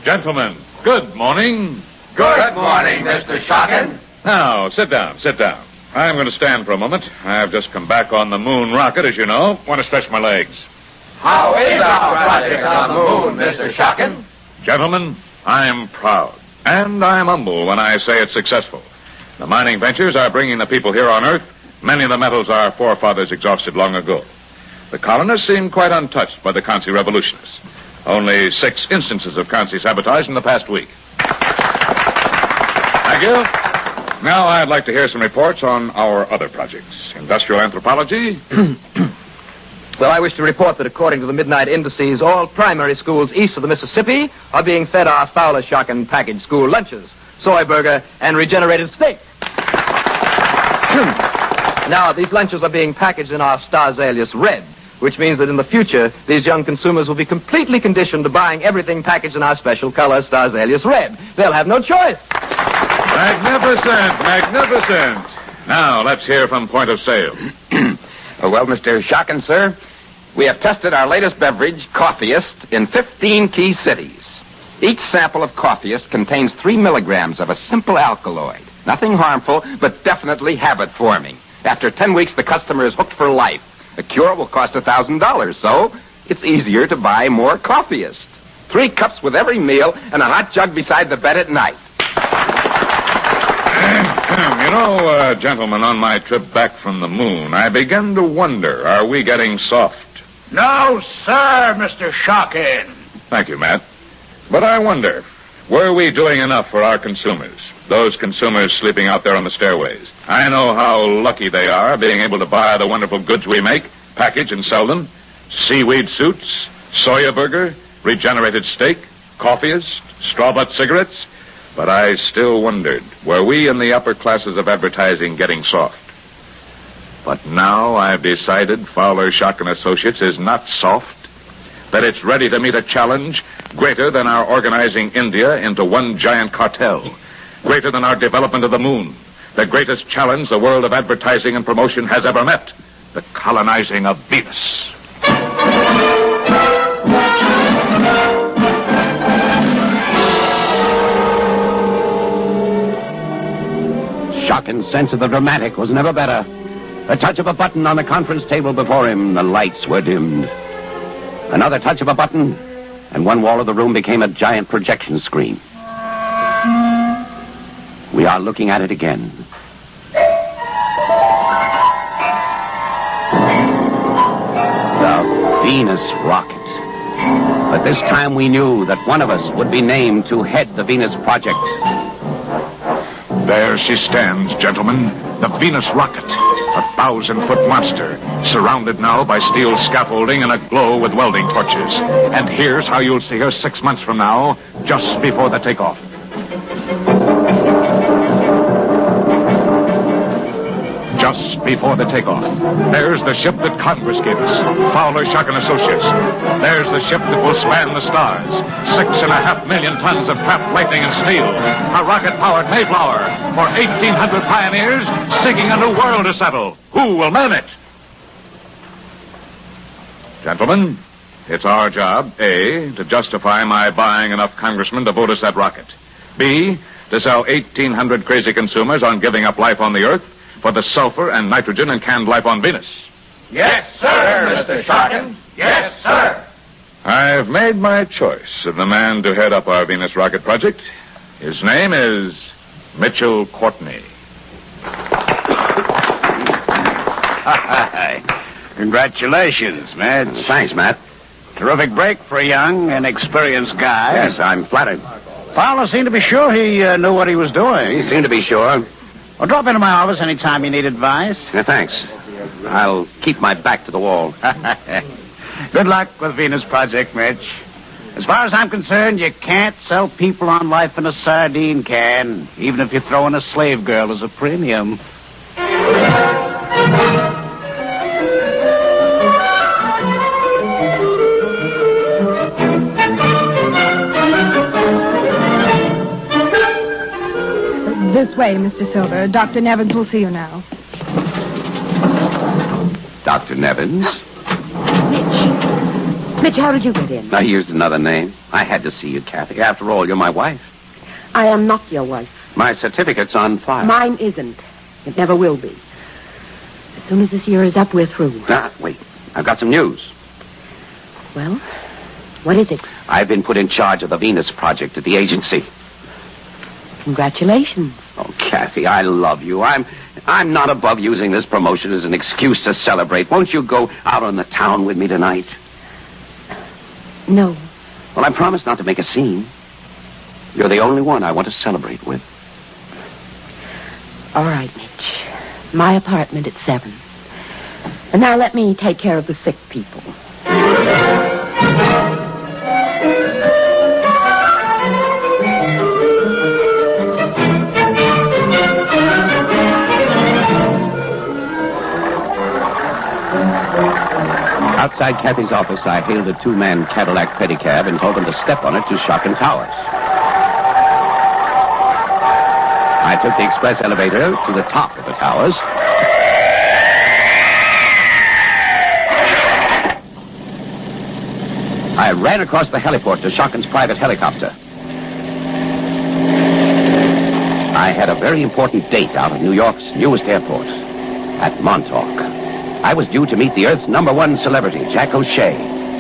Gentlemen, good morning. Good morning, Mr. Shockin. Now, sit down. I'm going to stand for a moment. I've just come back on the moon rocket, as you know. Want to stretch my legs. How is our project on the moon, Mr. Shockin? Gentlemen, I'm proud. And I'm humble when I say it's successful. The mining ventures are bringing the people here on Earth many of the metals our forefathers exhausted long ago. The colonists seem quite untouched by the Kansi revolutionists. Only 6 instances of Kansi sabotage in the past week. Thank you. Now I'd like to hear some reports on our other projects. Industrial anthropology. Well, I wish to report that according to the midnight indices, all primary schools east of the Mississippi are being fed our Fowler Shockin packaged school lunches, soy burger, and regenerated steak. Now, these lunches are being packaged in our Star Alias Red, which means that in the future, these young consumers will be completely conditioned to buying everything packaged in our special color, Star Alias Red. They'll have no choice. Magnificent. Now, let's hear from point of sale. Well, Mr. Shockin, sir, we have tested our latest beverage, Coffeeist, in 15 key cities. Each sample of Coffeeist contains 3 milligrams of a simple alkaloid. Nothing harmful, but definitely habit-forming. After 10 weeks, the customer is hooked for life. The cure will cost $1,000, so it's easier to buy more Coffeeist. 3 cups with every meal and a hot jug beside the bed at night. You know, gentlemen, on my trip back from the moon, I began to wonder, are we getting soft? No, sir, Mr. Shockin. Thank you, Matt. But I wonder, were we doing enough for our consumers? Those consumers sleeping out there on the stairways. I know how lucky they are being able to buy the wonderful goods we make, package and sell them. Seaweed suits, soya burger, regenerated steak, Coffeeist, straw butt cigarettes. But I still wondered, were we in the upper classes of advertising getting soft? But now I've decided Fowler Shockin Associates is not soft, that it's ready to meet a challenge greater than our organizing India into one giant cartel, greater than our development of the moon, the greatest challenge the world of advertising and promotion has ever met, the colonizing of Venus. Shockin's sense of the dramatic was never better. A touch of a button on the conference table before him, the lights were dimmed. Another touch of a button, and one wall of the room became a giant projection screen. We are looking at it again. The Venus rocket. But this time we knew that one of us would be named to head the Venus project. There she stands, gentlemen, the Venus rocket, a 1,000-foot monster, surrounded now by steel scaffolding and aglow with welding torches. And here's how you'll see her 6 months from now, just before the takeoff. Just before the takeoff. There's the ship that Congress gave us, Fowler Shockin Associates. There's the ship that will span the stars. 6.5 million tons of trapped lightning and steel. A rocket-powered Mayflower for 1,800 pioneers seeking a new world to settle. Who will man it? Gentlemen, it's our job, A, to justify my buying enough congressmen to vote us that rocket. B, to sell 1,800 crazy consumers on giving up life on the Earth for the sulfur and nitrogen and canned life on Venus. Yes, sir, Mr. Shockin. Yes, sir. I've made my choice of the man to head up our Venus rocket project. His name is Mitchell Courtney. Congratulations, Matt. Thanks, Matt. Terrific break for a young and experienced guy. Yes, I'm flattered. Fowler seemed to be sure he knew what he was doing. He seemed to be sure. Well, drop into my office anytime you need advice. Yeah, thanks. I'll keep my back to the wall. Good luck with Venus Project, Mitch. As far as I'm concerned, you can't sell people on life in a sardine can, even if you throw in a slave girl as a premium. This way, Mr. Silver. Dr. Nevins will see you now. Dr. Nevins? Mitch, how did you get in? Now, here's another name. I had to see you, Kathy. After all, you're my wife. I am not your wife. My certificate's on file. Mine isn't. It never will be. As soon as this year is up, we're through. Wait. I've got some news. Well, what is it? I've been put in charge of the Venus Project at the agency. Congratulations. Oh, Kathy, I love you. I'm not above using this promotion as an excuse to celebrate. Won't you go out on the town with me tonight? No. Well, I promise not to make a scene. You're the only one I want to celebrate with. All right, Mitch. My apartment at 7. And now let me take care of the sick people. Outside Kathy's office, I hailed a two-man Cadillac pedicab and told them to step on it to Shockin' Towers. I took the express elevator to the top of the towers. I ran across the heliport to Shockin's private helicopter. I had a very important date out of New York's newest airport, at Montauk. I was due to meet the Earth's #1 celebrity, Jack O'Shea,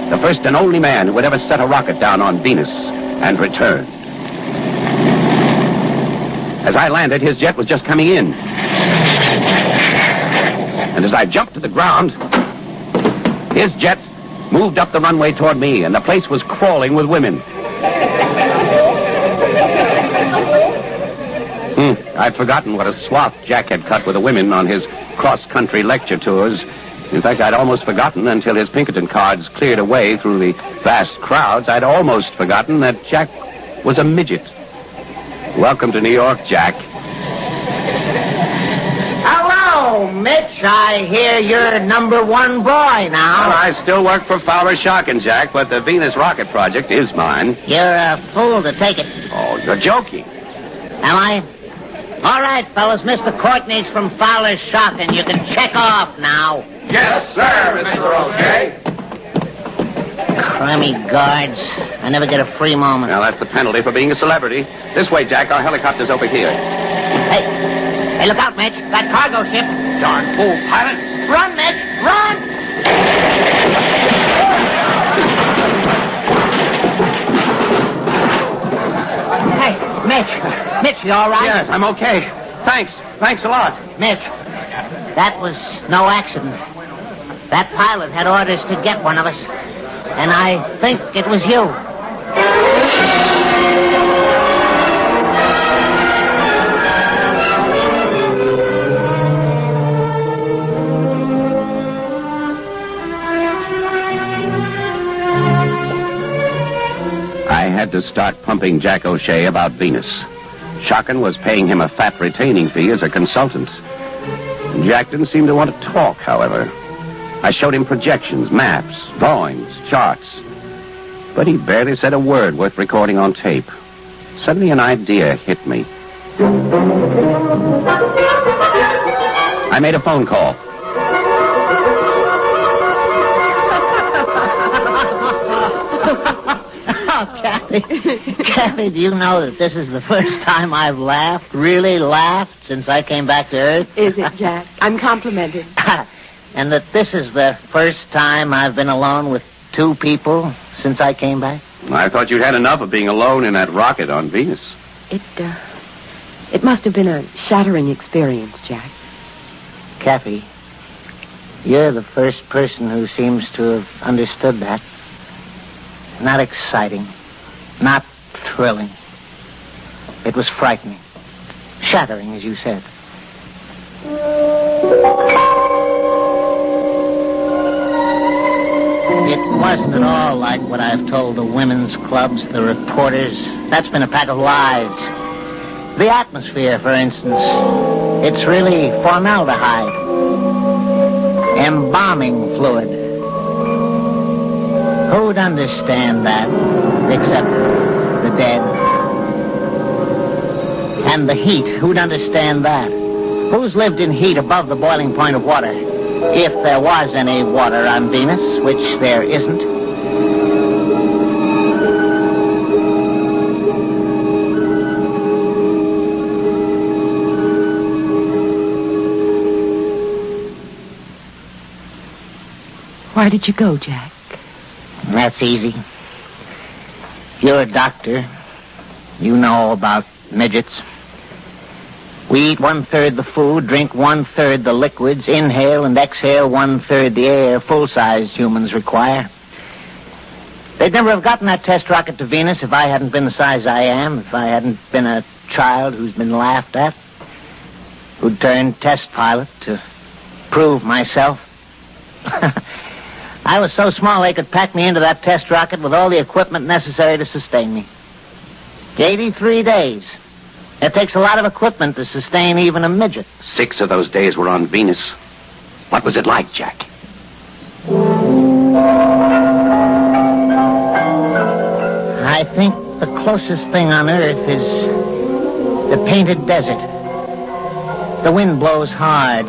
the first and only man who would ever set a rocket down on Venus and returned. As I landed, his jet was just coming in. And as I jumped to the ground, his jet moved up the runway toward me, and the place was crawling with women. I'd forgotten what a swath Jack had cut with the women on his cross-country lecture tours. In fact, I'd almost forgotten until his Pinkerton cards cleared away through the vast crowds. I'd almost forgotten that Jack was a midget. Welcome to New York, Jack. Hello, Mitch. I hear you're #1 boy now. Well, I still work for Fowler Shockin', Jack, but the Venus Rocket Project is mine. You're a fool to take it. Oh, you're joking. Am I? All right, fellas. Mr. Courtney's from Fowler's Shockin'. You can check off now. Yes, sir, Mr. O'Shea. Crummy guards. I never get a free moment. Well, that's the penalty for being a celebrity. This way, Jack. Our helicopter's over here. Hey, look out, Mitch. That cargo ship. Darn fool pilots. Run, Mitch. Run! Hey, Mitch. Mitch, you all right? Yes, I'm okay. Thanks. Thanks a lot. Mitch, that was no accident. That pilot had orders to get one of us. And I think it was you. I had to start pumping Jack O'Shea about Venus. Shockin' was paying him a fat retaining fee as a consultant. Jack didn't seem to want to talk, however. I showed him projections, maps, drawings, charts. But he barely said a word worth recording on tape. Suddenly an idea hit me. I made a phone call. Oh, Kathy. Kathy, do you know that this is the first time I've laughed, really laughed, since I came back to Earth? Is it, Jack? I'm complimented. And that this is the first time I've been alone with two people since I came back? I thought you'd had enough of being alone in that rocket on Venus. It must have been a shattering experience, Jack. Kathy, you're the first person who seems to have understood that. Not exciting. Not thrilling. It was frightening. Shattering, as you said. It wasn't at all like what I've told the women's clubs, the reporters. That's been a pack of lies. The atmosphere, for instance, it's really formaldehyde. Embalming fluid. Who'd understand that, except the dead? And the heat, who'd understand that? Who's lived in heat above the boiling point of water? If there was any water on Venus, which there isn't. Why did you go, Jack? That's easy. You're a doctor. You know about midgets. We eat 1/3 the food, drink 1/3 the liquids, inhale and exhale 1/3 the air full-sized humans require. They'd never have gotten that test rocket to Venus if I hadn't been the size I am, if I hadn't been a child who's been laughed at, who'd turned test pilot to prove myself. I was so small they could pack me into that test rocket with all the equipment necessary to sustain me. 83 days. It takes a lot of equipment to sustain even a midget. 6 of those days were on Venus. What was it like, Jack? I think the closest thing on Earth is the painted desert. The wind blows hard.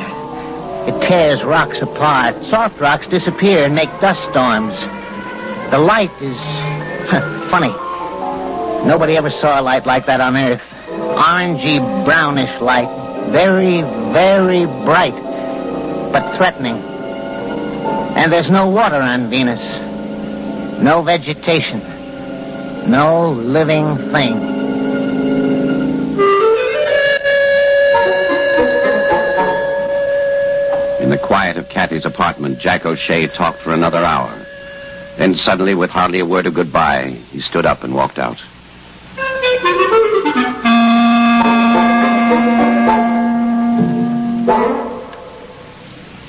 It tears rocks apart. Soft rocks disappear and make dust storms. The light is funny. Nobody ever saw a light like that on Earth. Orangey, brownish light. Very, very bright, but threatening. And there's no water on Venus. No vegetation. No living thing. In the quiet of Kathy's apartment, Jack O'Shea talked for another hour. Then suddenly, with hardly a word of goodbye, he stood up and walked out.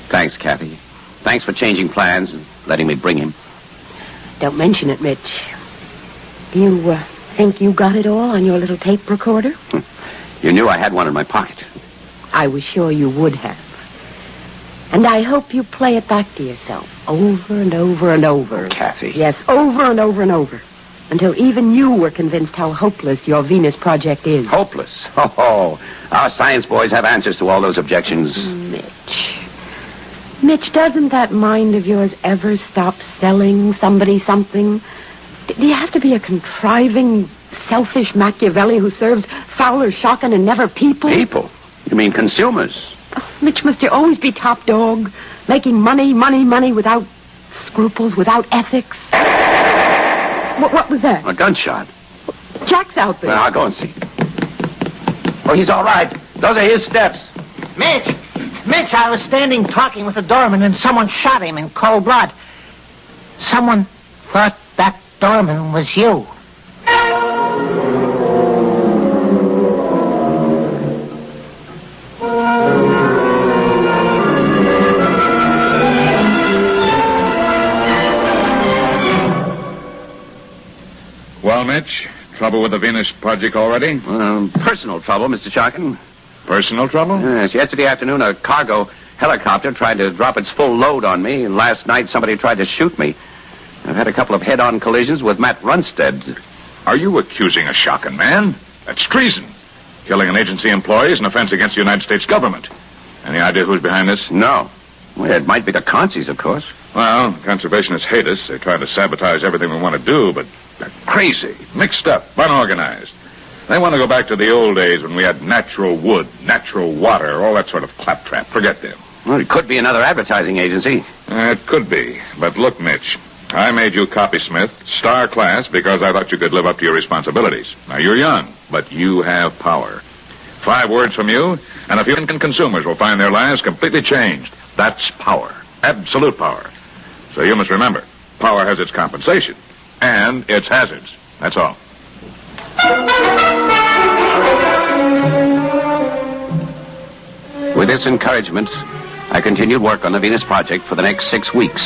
Thanks, Kathy. Thanks for changing plans and letting me bring him. Don't mention it, Mitch. Do you think you got it all on your little tape recorder? You knew I had one in my pocket. I was sure you would have. And I hope you play it back to yourself over and over and over. Kathy. Yes, over and over and over. Until even you were convinced how hopeless your Venus project is. Hopeless? Oh, our science boys have answers to all those objections. Mitch, doesn't that mind of yours ever stop selling somebody something? Do you have to be a contriving, selfish Machiavelli who serves Fowler, Shotgun, and never people? People? You mean consumers? Oh, Mitch, must you always be top dog? Making money without scruples, without ethics? What was that? A gunshot. Jack's out there. Well, I'll go and see. Oh, he's all right. Those are his steps. Mitch, I was standing talking with the doorman and someone shot him in cold blood. Someone thought that doorman was you. Well, Mitch, trouble with the Venus project already? Personal trouble, Mr. Sharkin. Personal trouble? Yes, yesterday afternoon a cargo helicopter tried to drop its full load on me, and last night somebody tried to shoot me. I've had a couple of head-on collisions with Matt Runstead. Are you accusing a Shockin man? That's treason. Killing an agency employee is an offense against the United States government. Any idea who's behind this? No. Well, it might be the Consies, of course. Well, conservationists hate us. They try to sabotage everything we want to do, but they're crazy, mixed up, unorganized. They want to go back to the old days when we had natural wood, natural water, all that sort of claptrap. Forget them. Well, it could be another advertising agency. It could be. But look, Mitch, I made you copysmith, star class, because I thought you could live up to your responsibilities. Now, you're young, but you have power. 5 words from you, and a few consumers will find their lives completely changed. That's power. Absolute power. So you must remember, power has its compensation and its hazards. That's all. With this encouragement, I continued work on the Venus project for the next 6 weeks.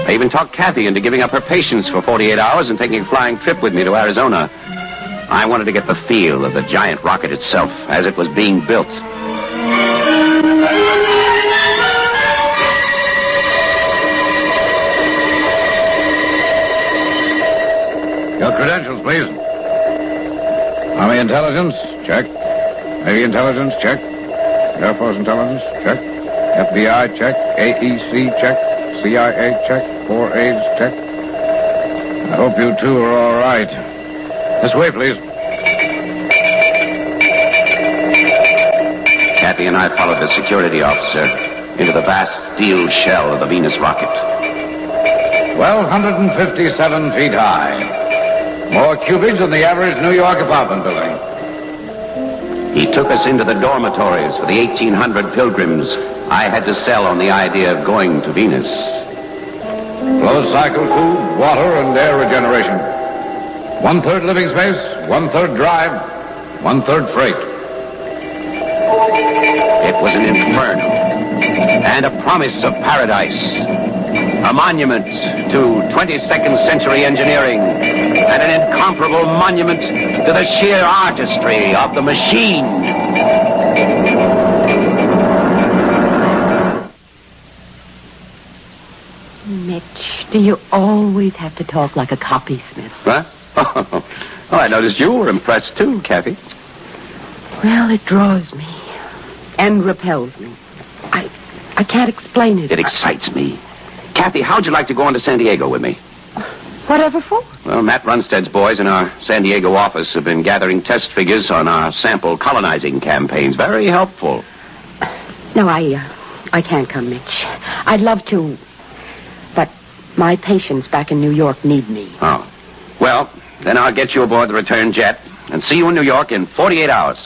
I even talked Kathy into giving up her patients for 48 hours and taking a flying trip with me to Arizona. I wanted to get the feel of the giant rocket itself as it was being built. Your credentials, please. Army Intelligence, check. Navy Intelligence, check. Air Force Intelligence, check. FBI, check. AEC, check. CIA, check. 4A's, check. I hope you two are all right. This way, please. Kathy and I followed the security officer into the vast steel shell of the Venus rocket. 1,257 feet high. More cubics than the average New York apartment building. He took us into the dormitories for the 1,800 pilgrims I had to sell on the idea of going to Venus. Closed cycle food, water, and air regeneration. 1/3 living space, 1/3 drive, 1/3 freight. It was an inferno and a promise of paradise. A monument to 22nd century engineering and an incomparable monument to the sheer artistry of the machine. Mitch, do you always have to talk like a copysmith? Huh? Oh, I noticed you were impressed too, Kathy. Well, it draws me and repels me. I can't explain it. It excites me. Kathy, how'd you like to go on to San Diego with me? Whatever for? Well, Matt Runstead's boys in our San Diego office have been gathering test figures on our sample colonizing campaigns. Very helpful. No, I can't come, Mitch. I'd love to, but my patients back in New York need me. Oh. Well, then I'll get you aboard the return jet and see you in New York in 48 hours.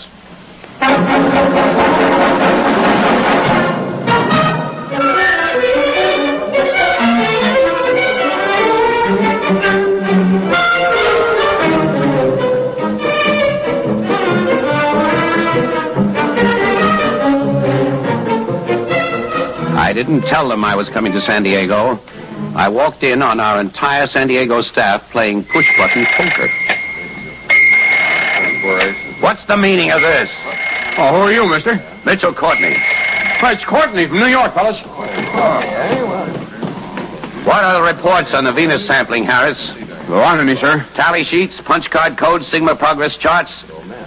I didn't tell them I was coming to San Diego. I walked in on our entire San Diego staff playing push-button poker. What's the meaning of this? Oh, who are you, mister? Mitchell Courtney. Well, it's Courtney from New York, fellas. What are the reports on the Venus sampling, Harris? There aren't any, sir. Tally sheets, punch card codes, Sigma progress charts?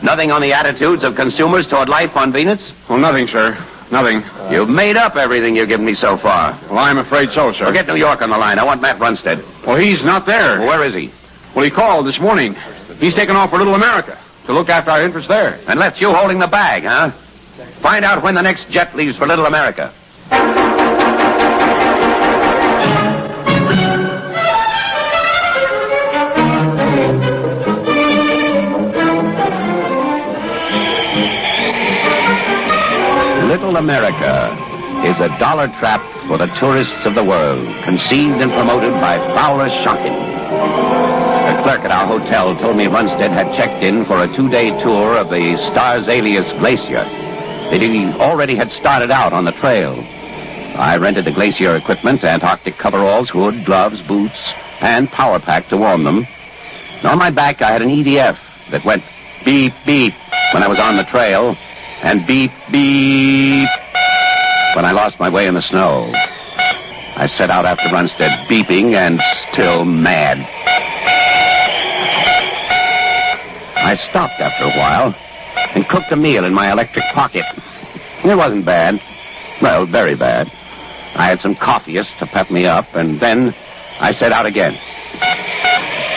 Nothing on the attitudes of consumers toward life on Venus? Oh, nothing, sir. Nothing. You've made up everything you've given me so far. Well, I'm afraid so, sir. Well, get New York on the line. I want Matt Runstead. Well, he's not there. Well, where is he? Well, he called this morning. He's taken off for Little America to look after our interests there. And left you holding the bag, huh? Find out when the next jet leaves for Little America. Little America is a dollar trap for the tourists of the world, conceived and promoted by Fowler Shocking. The clerk at our hotel told me Runstead had checked in for a 2-day tour of the Stars Alias Glacier. That he already had started out on the trail. I rented the glacier equipment, Antarctic coveralls, hood, gloves, boots, and power pack to warm them. And on my back, I had an EDF that went beep, beep when I was on the trail, and beep, beep when I lost my way in the snow. I set out after Runstead, beeping and still mad. I stopped after a while and cooked a meal in my electric pocket. It wasn't bad. Well, very bad. I had some coffeeists to pep me up, and then I set out again.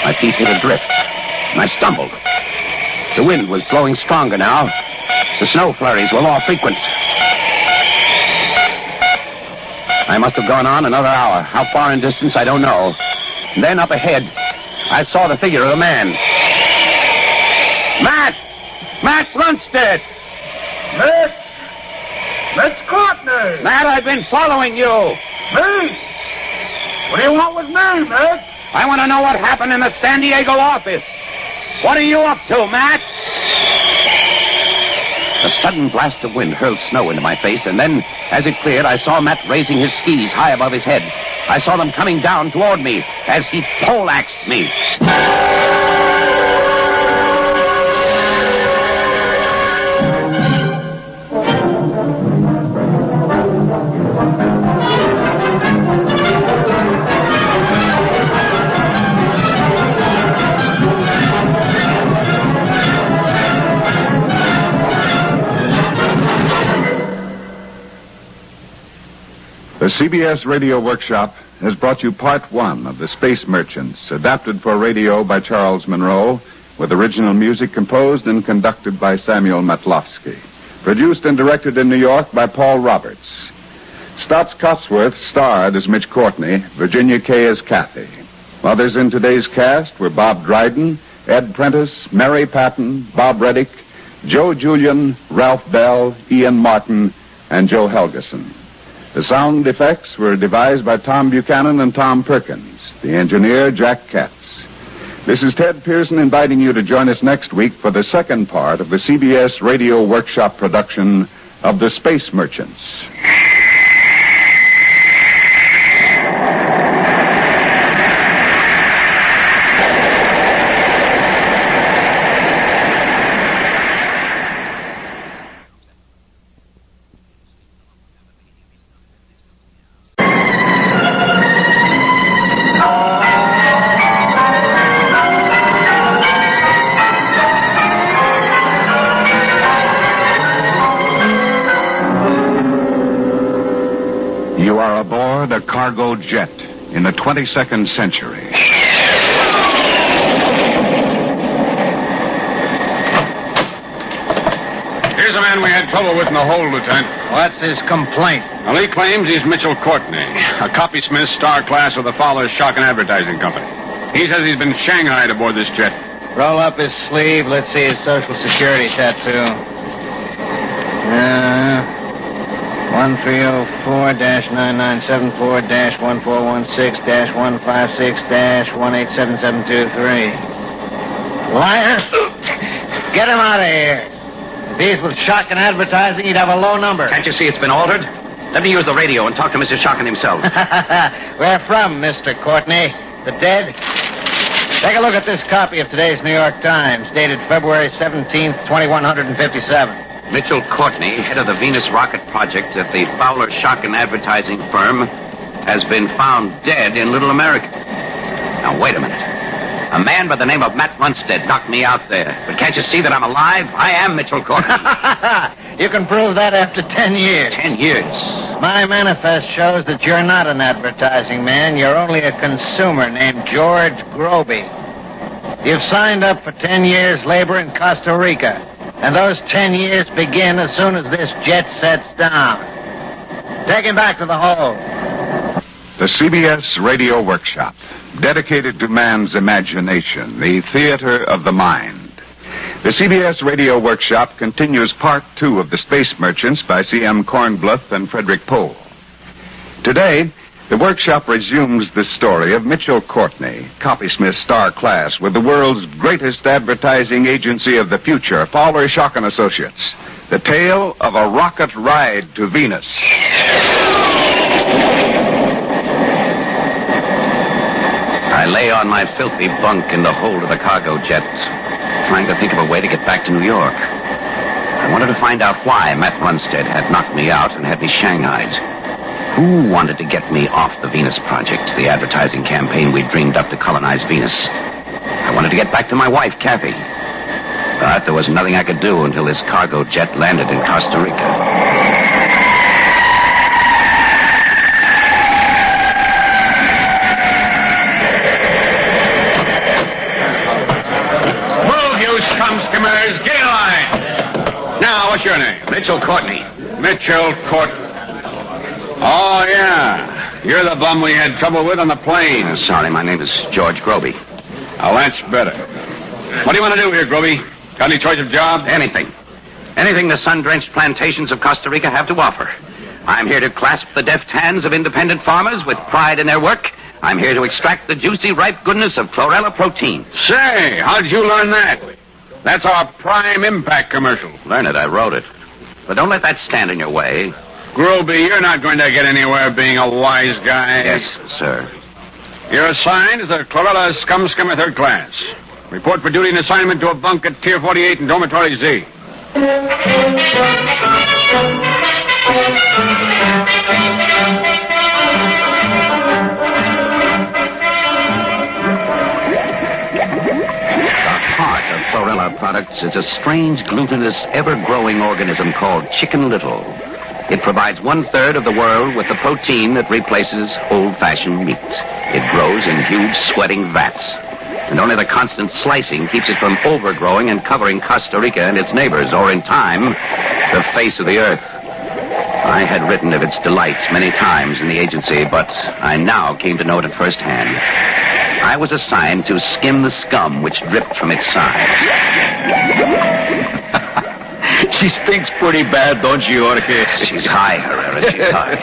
My feet hit a drift, and I stumbled. The wind was blowing stronger now. The snow flurries were more frequent. I must have gone on another hour. How far in distance, I don't know. And then up ahead, I saw the figure of a man. Matt! Matt Runstead! Mitch! Mitch Courtney! Matt, I've been following you. Me? What do you want with me, Mitch? I want to know what happened in the San Diego office. What are you up to, Matt? A sudden blast of wind hurled snow into my face, and then, as it cleared, I saw Matt raising his skis high above his head. I saw them coming down toward me as he poleaxed me. The CBS Radio Workshop has brought you part one of The Space Merchants, adapted for radio by Charles Monroe, with original music composed and conducted by Samuel Matlowski. Produced and directed in New York by Paul Roberts. Stotts Cotsworth starred as Mitch Courtney, Virginia Kay as Kathy. Others in today's cast were Bob Dryden, Ed Prentice, Mary Patton, Bob Reddick, Joe Julian, Ralph Bell, Ian Martin, and Joe Helgeson. The sound effects were devised by Tom Buchanan and Tom Perkins. The engineer, Jack Katz. This is Ted Pearson inviting you to join us next week for the second part of the CBS Radio Workshop production of The Space Merchants. A cargo jet in the 22nd century. Here's a man we had trouble with in the hold, Lieutenant. What's his complaint? Well, he claims he's Mitchell Courtney, a copysmith star class of the Fowler Shock and Advertising Company. He says he's been shanghaied aboard this jet. Roll up his sleeve. Let's see his Social Security tattoo. 1304-9974-1416-156-18773. Liar! Get him out of here. If he's with Shock and Advertising, he'd have a low number. Can't you see it's been altered? Let me use the radio and talk to Mr. Shockin himself. Where from, Mr. Courtney? The dead? Take a look at this copy of today's New York Times, dated February 17th, 2157. Mitchell Courtney, head of the Venus rocket project at the Fowler Shock and Advertising firm, has been found dead in Little America. Now, wait a minute. A man by the name of Matt Runstead knocked me out there. But can't you see that I'm alive? I am Mitchell Courtney. You can prove that after 10 years. 10 years? My manifest shows that you're not an advertising man. You're only a consumer named George Groby. You've signed up for 10 years labor in Costa Rica. And those 10 years begin as soon as this jet sets down. Take him back to the hold. The CBS Radio Workshop, dedicated to man's imagination, the theater of the mind. The CBS Radio Workshop continues part two of The Space Merchants by C.M. Kornbluth and Frederick Pohl. Today, the workshop resumes the story of Mitchell Courtney, copysmith star class with the world's greatest advertising agency of the future, Fowler Shock and Associates. The tale of a rocket ride to Venus. I lay on my filthy bunk in the hold of the cargo jet, trying to think of a way to get back to New York. I wanted to find out why Matt Runstead had knocked me out and had me shanghaied. Who wanted to get me off the Venus Project, the advertising campaign we dreamed up to colonize Venus? I wanted to get back to my wife, Kathy. But there was nothing I could do until this cargo jet landed in Costa Rica. Move, you scum-skimmers! Get in line! Now, what's your name? Mitchell Courtney. Mitchell Courtney. Oh, yeah. You're the bum we had trouble with on the plane. Oh, sorry, my name is George Groby. Oh, that's better. What do you want to do here, Groby? Got any choice of job? Anything. Anything the sun-drenched plantations of Costa Rica have to offer. I'm here to clasp the deft hands of independent farmers with pride in their work. I'm here to extract the juicy, ripe goodness of chlorella protein. Say, how'd you learn that? That's our Prime Impact commercial. Learn it, I wrote it. But don't let that stand in your way. Groby, you're not going to get anywhere being a wise guy. Yes, sir. You're assigned as a Chlorella scum skimmer 3rd class. Report for duty and assignment to a bunk at Tier 48 in Dormitory Z. Chlorella products is a strange, glutinous, ever-growing organism called Chicken Little. It provides 1/3 of the world with the protein that replaces old-fashioned meat. It grows in huge, sweating vats. And only the constant slicing keeps it from overgrowing and covering Costa Rica and its neighbors, or in time, the face of the earth. I had written of its delights many times in the agency, but I now came to know it at first hand. I was assigned to skim the scum which dripped from its sides. She stinks pretty bad, don't she, Jorge? She's high, Herrera, she's high.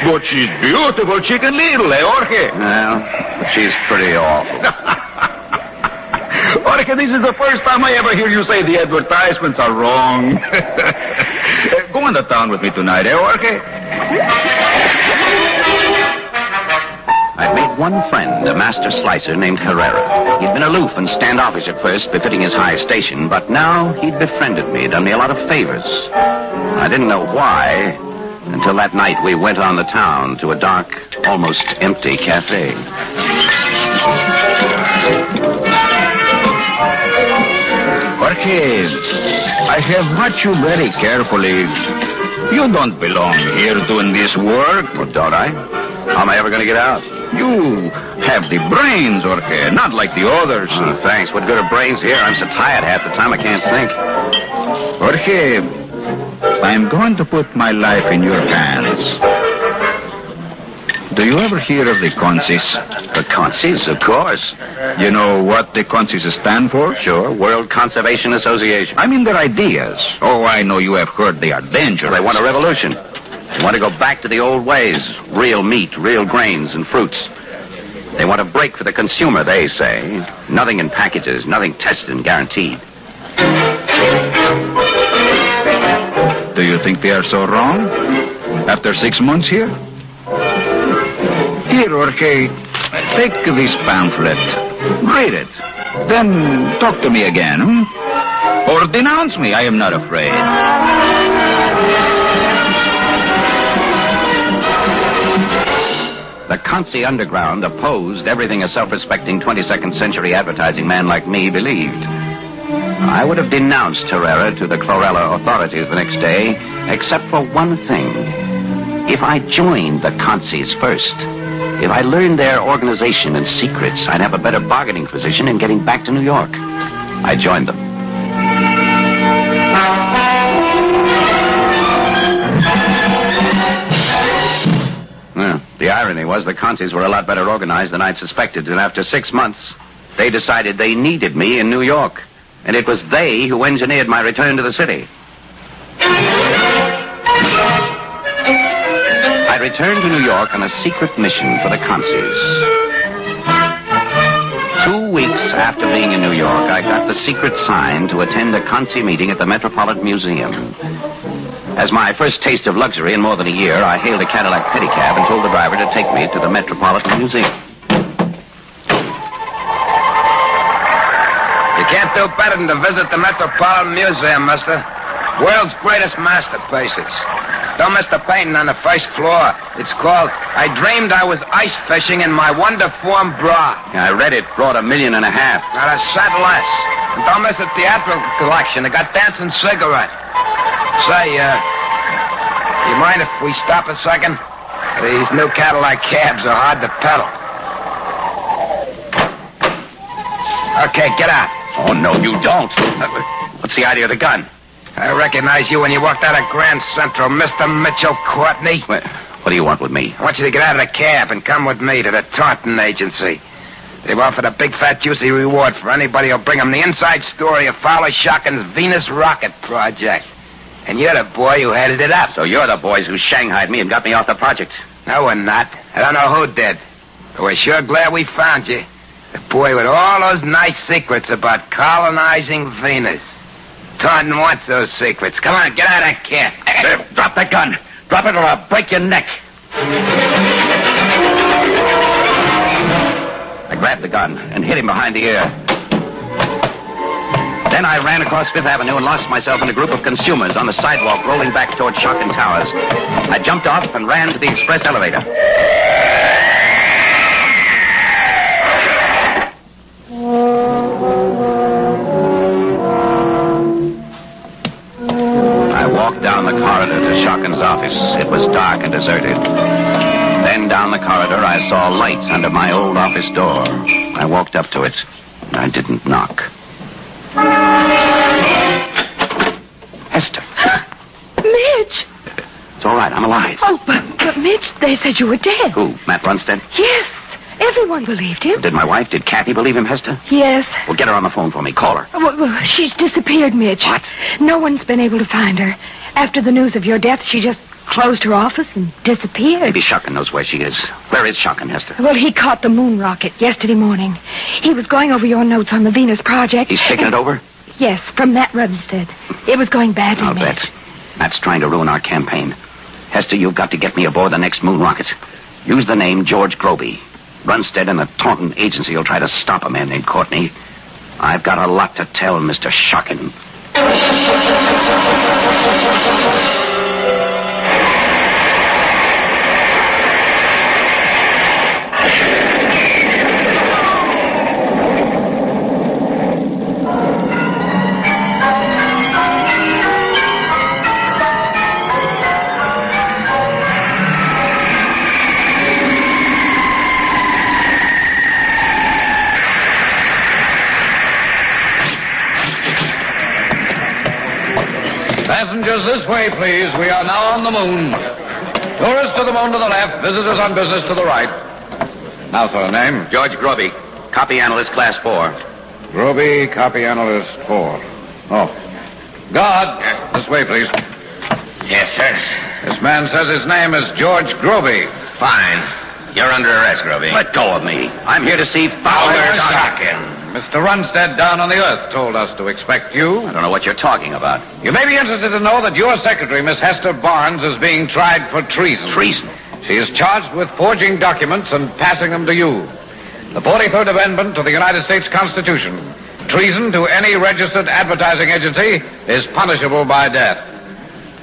But she's beautiful, Chicken Little, eh, Jorge? Well, she's pretty awful. Jorge, this is the first time I ever hear you say the advertisements are wrong. Go into town with me tonight, eh, Jorge? I'd made one friend, a master slicer named Herrera. He'd been aloof and standoffish at first, befitting his high station, but now he'd befriended me, done me a lot of favors. I didn't know why, until that night we went on the town to a dark, almost empty cafe. Jorge, I have watched you very carefully. You don't belong here doing this work. Well, don't I? How am I ever going to get out? You have the brains, Jorge, not like the others. Oh, thanks. What good are brains here? I'm so tired half the time I can't think. Jorge, I'm going to put my life in your hands. Do you ever hear of the CONCIS? The CONCIS, of course. You know what the CONCIS stand for? Sure, World Conservation Association. I mean their ideas. Oh, I know you have heard they are dangerous. They want a revolution. They want to go back to the old ways. Real meat, real grains, and fruits. They want a break for the consumer, they say. Nothing in packages, nothing tested and guaranteed. Do you think they are so wrong? After 6 months here? Here, Jorge, take this pamphlet. Read it. Then talk to me again, Or denounce me. I am not afraid. The Consi underground opposed everything a self-respecting 22nd century advertising man like me believed. I would have denounced Herrera to the Chlorella authorities the next day, except for one thing. If I joined the Consis first, if I learned their organization and secrets, I'd have a better bargaining position in getting back to New York. I joined them. The irony was the Consis were a lot better organized than I'd suspected, and after 6 months, they decided they needed me in New York, and it was they who engineered my return to the city. I returned to New York on a secret mission for the Consis. 2 weeks after being in New York, I got the secret sign to attend a Consi meeting at the Metropolitan Museum. As my first taste of luxury in more than a year, I hailed a Cadillac pedicab and told the driver to take me to the Metropolitan Museum. You can't do better than to visit the Metropolitan Museum, mister. World's greatest masterpieces. Don't miss the painting on the first floor. It's called I Dreamed I Was Ice Fishing in My Wonder-Form Bra. I read it, brought $1.5 million. Not a cent less. And don't miss the theatrical collection. They got Dancing Cigarette. Say, you mind if we stop a second? These new Cadillac cabs are hard to pedal. Okay, get out. Oh, no, you don't. What's the idea of the gun? I recognize you when you walked out of Grand Central, Mr. Mitchell Courtney. What do you want with me? I want you to get out of the cab and come with me to the Taunton Agency. They've offered a big, fat, juicy reward for anybody who'll bring them the inside story of Fowler Shocken's Venus Rocket Project. And you're the boy who headed it up. So you're the boys who shanghaied me and got me off the project. No, we're not. I don't know who did. But we're sure glad we found you. The boy with all those nice secrets about colonizing Venus. Taunton wants those secrets. Come on, get out of that cab. Drop that gun. Drop it or I'll break your neck. I grabbed the gun and hit him behind the ear. Then I ran across Fifth Avenue and lost myself in a group of consumers on the sidewalk rolling back toward Shotgun Towers. I jumped off and ran to the express elevator. I walked down the corridor to Shotgun's office. It was dark and deserted. Then down the corridor I saw a light under my old office door. I walked up to it, and I didn't knock. Hester. Mitch! It's all right. I'm alive. Oh, but Mitch, they said you were dead. Who? Matt Brunstead? Yes. Everyone believed him. Did my wife? Did Kathy believe him, Hester? Yes. Well, get her on the phone for me. Call her. Well, she's disappeared, Mitch. What? No one's been able to find her. After the news of your death, she just closed her office and disappeared. Maybe Shotgun knows where she is. Where is Shotgun, Hester? Well, he caught the moon rocket yesterday morning. He was going over your notes on the Venus project. He's taking it over? Yes, from Matt Rudstead. It was going badly, I'll Mitch. bet. Matt's trying to ruin our campaign. Hester, you've got to get me aboard the next moon rocket. Use the name George Groby. Brunstead and the Taunton agency will try to stop a man named Courtney. I've got a lot to tell Mr. Shotgun. Passengers, this way, please. We are now on the moon. Tourists to the moon to the left, visitors on business to the right. Now, sir, name? George Groby, copy analyst, class 4. Groby, copy analyst 4. Oh. God, this way, please. Yes, sir. This man says his name is George Groby. Fine. You're under arrest, Groby. Let go of me. I'm here to see Fowler Shotgun. Mr. Runstead down on the Earth told us to expect you. I don't know what you're talking about. You may be interested to know that your secretary, Miss Hester Barnes, is being tried for treason. Treason? She is charged with forging documents and passing them to you. The 43rd Amendment to the United States Constitution. Treason to any registered advertising agency is punishable by death.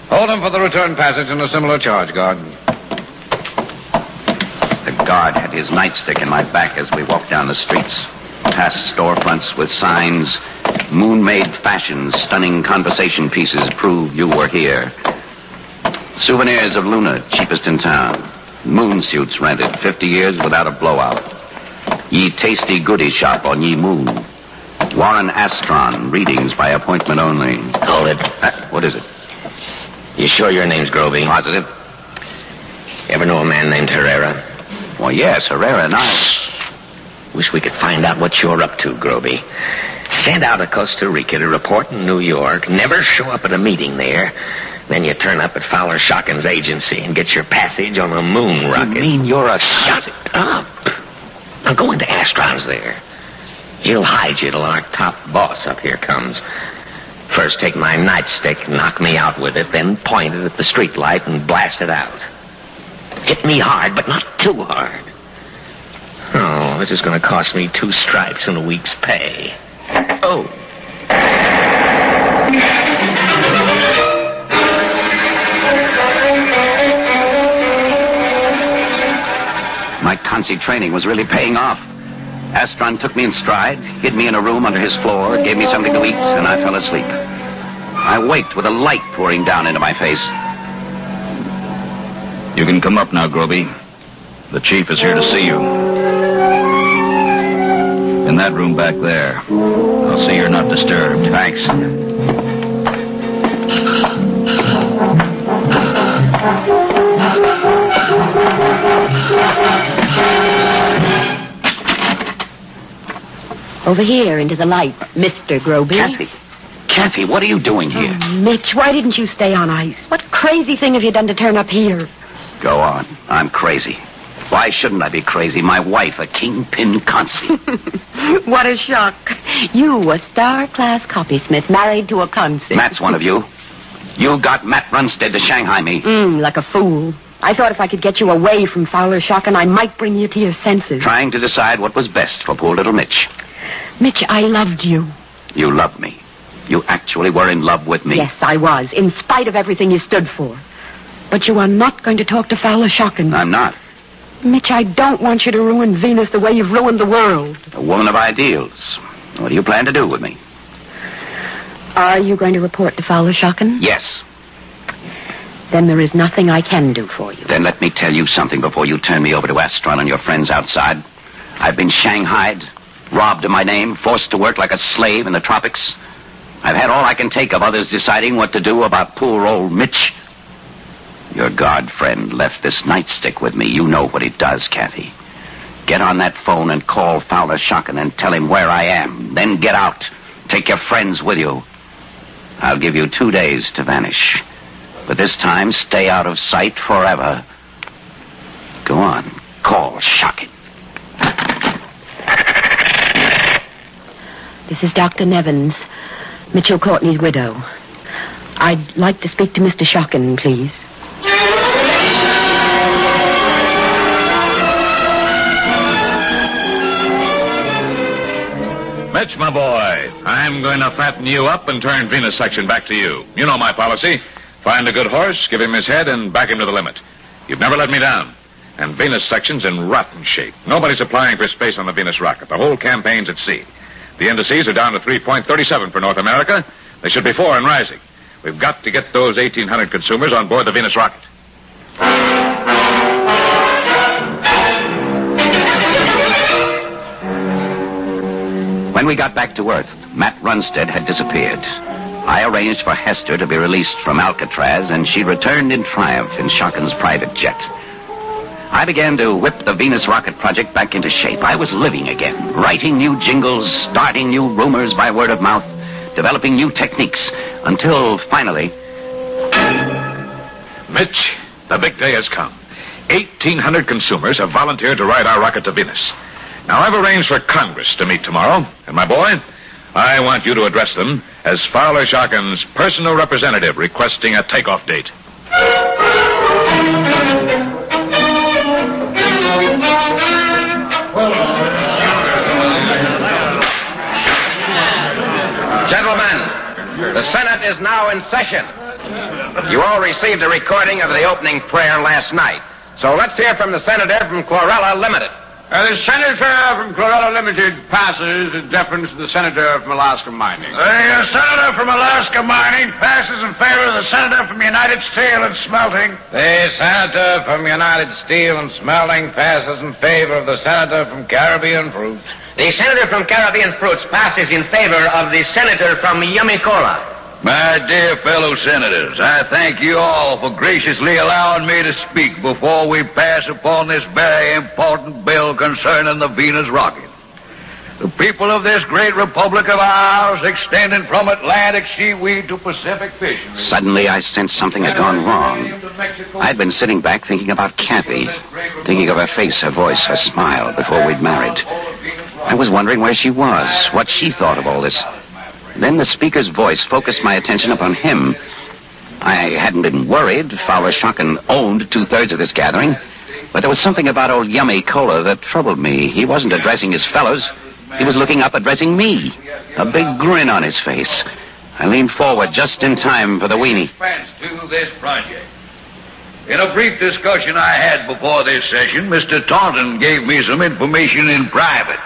Hold him for the return passage in a similar charge, guard. The guard had his nightstick in my back as we walked down the streets. Past storefronts with signs, moon-made fashions, stunning conversation pieces prove you were here. Souvenirs of Luna, cheapest in town. Moon suits rented, 50 years without a blowout. Ye tasty goody shop on ye moon. Warren Astron, readings by appointment only. Hold it. What is it? You sure your name's Groby? Positive. Ever know a man named Herrera? Well, yes, Herrera and I. Wish we could find out what you're up to, Groby. Sent out of Costa Rica to report in New York, never show up at a meeting there. Then you turn up at Fowler Shotgun's agency and get your passage on a moon rocket. You mean you're a... Shut up. Now go into Astron's there. He'll hide you till our top boss up here comes. First take my nightstick, knock me out with it, then point it at the street light and blast it out. Hit me hard, but not too hard. Oh, this is going to cost me 2 stripes and a week's pay. Oh. My Consi training was really paying off. Astron took me in stride, hid me in a room under his floor, gave me something to eat, and I fell asleep. I waked with a light pouring down into my face. You can come up now, Groby. The chief is here to see you. In that room back there. I'll see you're not disturbed. Thanks. Over here, into the light, Mr. Groby. Kathy, what are you doing here? Oh, Mitch, why didn't you stay on ice? What crazy thing have you done to turn up here? Go on. I'm crazy. Why shouldn't I be crazy? My wife, a kingpin consi. What a shock. You, a star-class copysmith, married to a consi. Matt's one of you. You got Matt Runstead to Shanghai me. Like a fool. I thought if I could get you away from Fowler Shockin, I might bring you to your senses. Trying to decide what was best for poor little Mitch. Mitch, I loved you. You loved me. You actually were in love with me. Yes, I was, in spite of everything you stood for. But you are not going to talk to Fowler Shockin. I'm not. Mitch, I don't want you to ruin Venus the way you've ruined the world. A woman of ideals. What do you plan to do with me? Are you going to report to Fowler Shockin? Yes. Then there is nothing I can do for you. Then let me tell you something before you turn me over to Asteroid and your friends outside. I've been shanghaied, robbed of my name, forced to work like a slave in the tropics. I've had all I can take of others deciding what to do about poor old Mitch. Your guard friend left this nightstick with me. You know what it does, Kathy. Get on that phone and call Fowler Shockin and tell him where I am. Then get out. Take your friends with you. I'll give you 2 days to vanish. But this time, stay out of sight forever. Go on. Call Shockin. This is Dr. Nevins, Mitchell Courtney's widow. I'd like to speak to Mr. Shockin, please. Mitch, my boy, I'm going to fatten you up and turn Venus section back to you. You know my policy. Find a good horse, give him his head, and back him to the limit. You've never let me down. And Venus section's in rotten shape. Nobody's applying for space on the Venus rocket. The whole campaign's at sea. The indices are down to 3.37 for North America. They should be 4 and rising. We've got to get those 1,800 consumers on board the Venus rocket. When we got back to Earth, Matt Runstead had disappeared. I arranged for Hester to be released from Alcatraz, and she returned in triumph in Shockin's private jet. I began to whip the Venus rocket project back into shape. I was living again, writing new jingles, starting new rumors by word of mouth, developing new techniques, until finally... Mitch, the big day has come. 1,800 consumers have volunteered to ride our rocket to Venus. Now, I've arranged for Congress to meet tomorrow, and my boy, I want you to address them as Fowler Shockin's personal representative requesting a takeoff date. Gentlemen, the Senate is now in session. You all received a recording of the opening prayer last night. So let's hear from the senator from Chlorella Limited. The senator from Chlorella Limited passes in deference to the senator from Alaska Mining. The senator from Alaska Mining passes in favor of the senator from United Steel and Smelting. The senator from United Steel and Smelting passes in favor of the senator from Caribbean Fruits. The senator from Caribbean Fruits passes in favor of the senator from Yummy Cola. My dear fellow senators, I thank you all for graciously allowing me to speak before we pass upon this very important bill concerning the Venus rocket. The people of this great republic of ours, extending from Atlantic seaweed to Pacific fisheries. Suddenly, I sensed something had gone wrong. I'd been sitting back thinking about Kathy, thinking of her face, her voice, her smile before we'd married. I was wondering where she was, what she thought of all this. Then the speaker's voice focused my attention upon him. I hadn't been worried. Fowler Shockin owned 2/3 of this gathering. But there was something about old Yummy Cola that troubled me. He wasn't addressing his fellows. He was looking up, addressing me. A big grin on his face. I leaned forward just in time for the weenie. To this project. In a brief discussion I had before this session, Mr. Taunton gave me some information in private.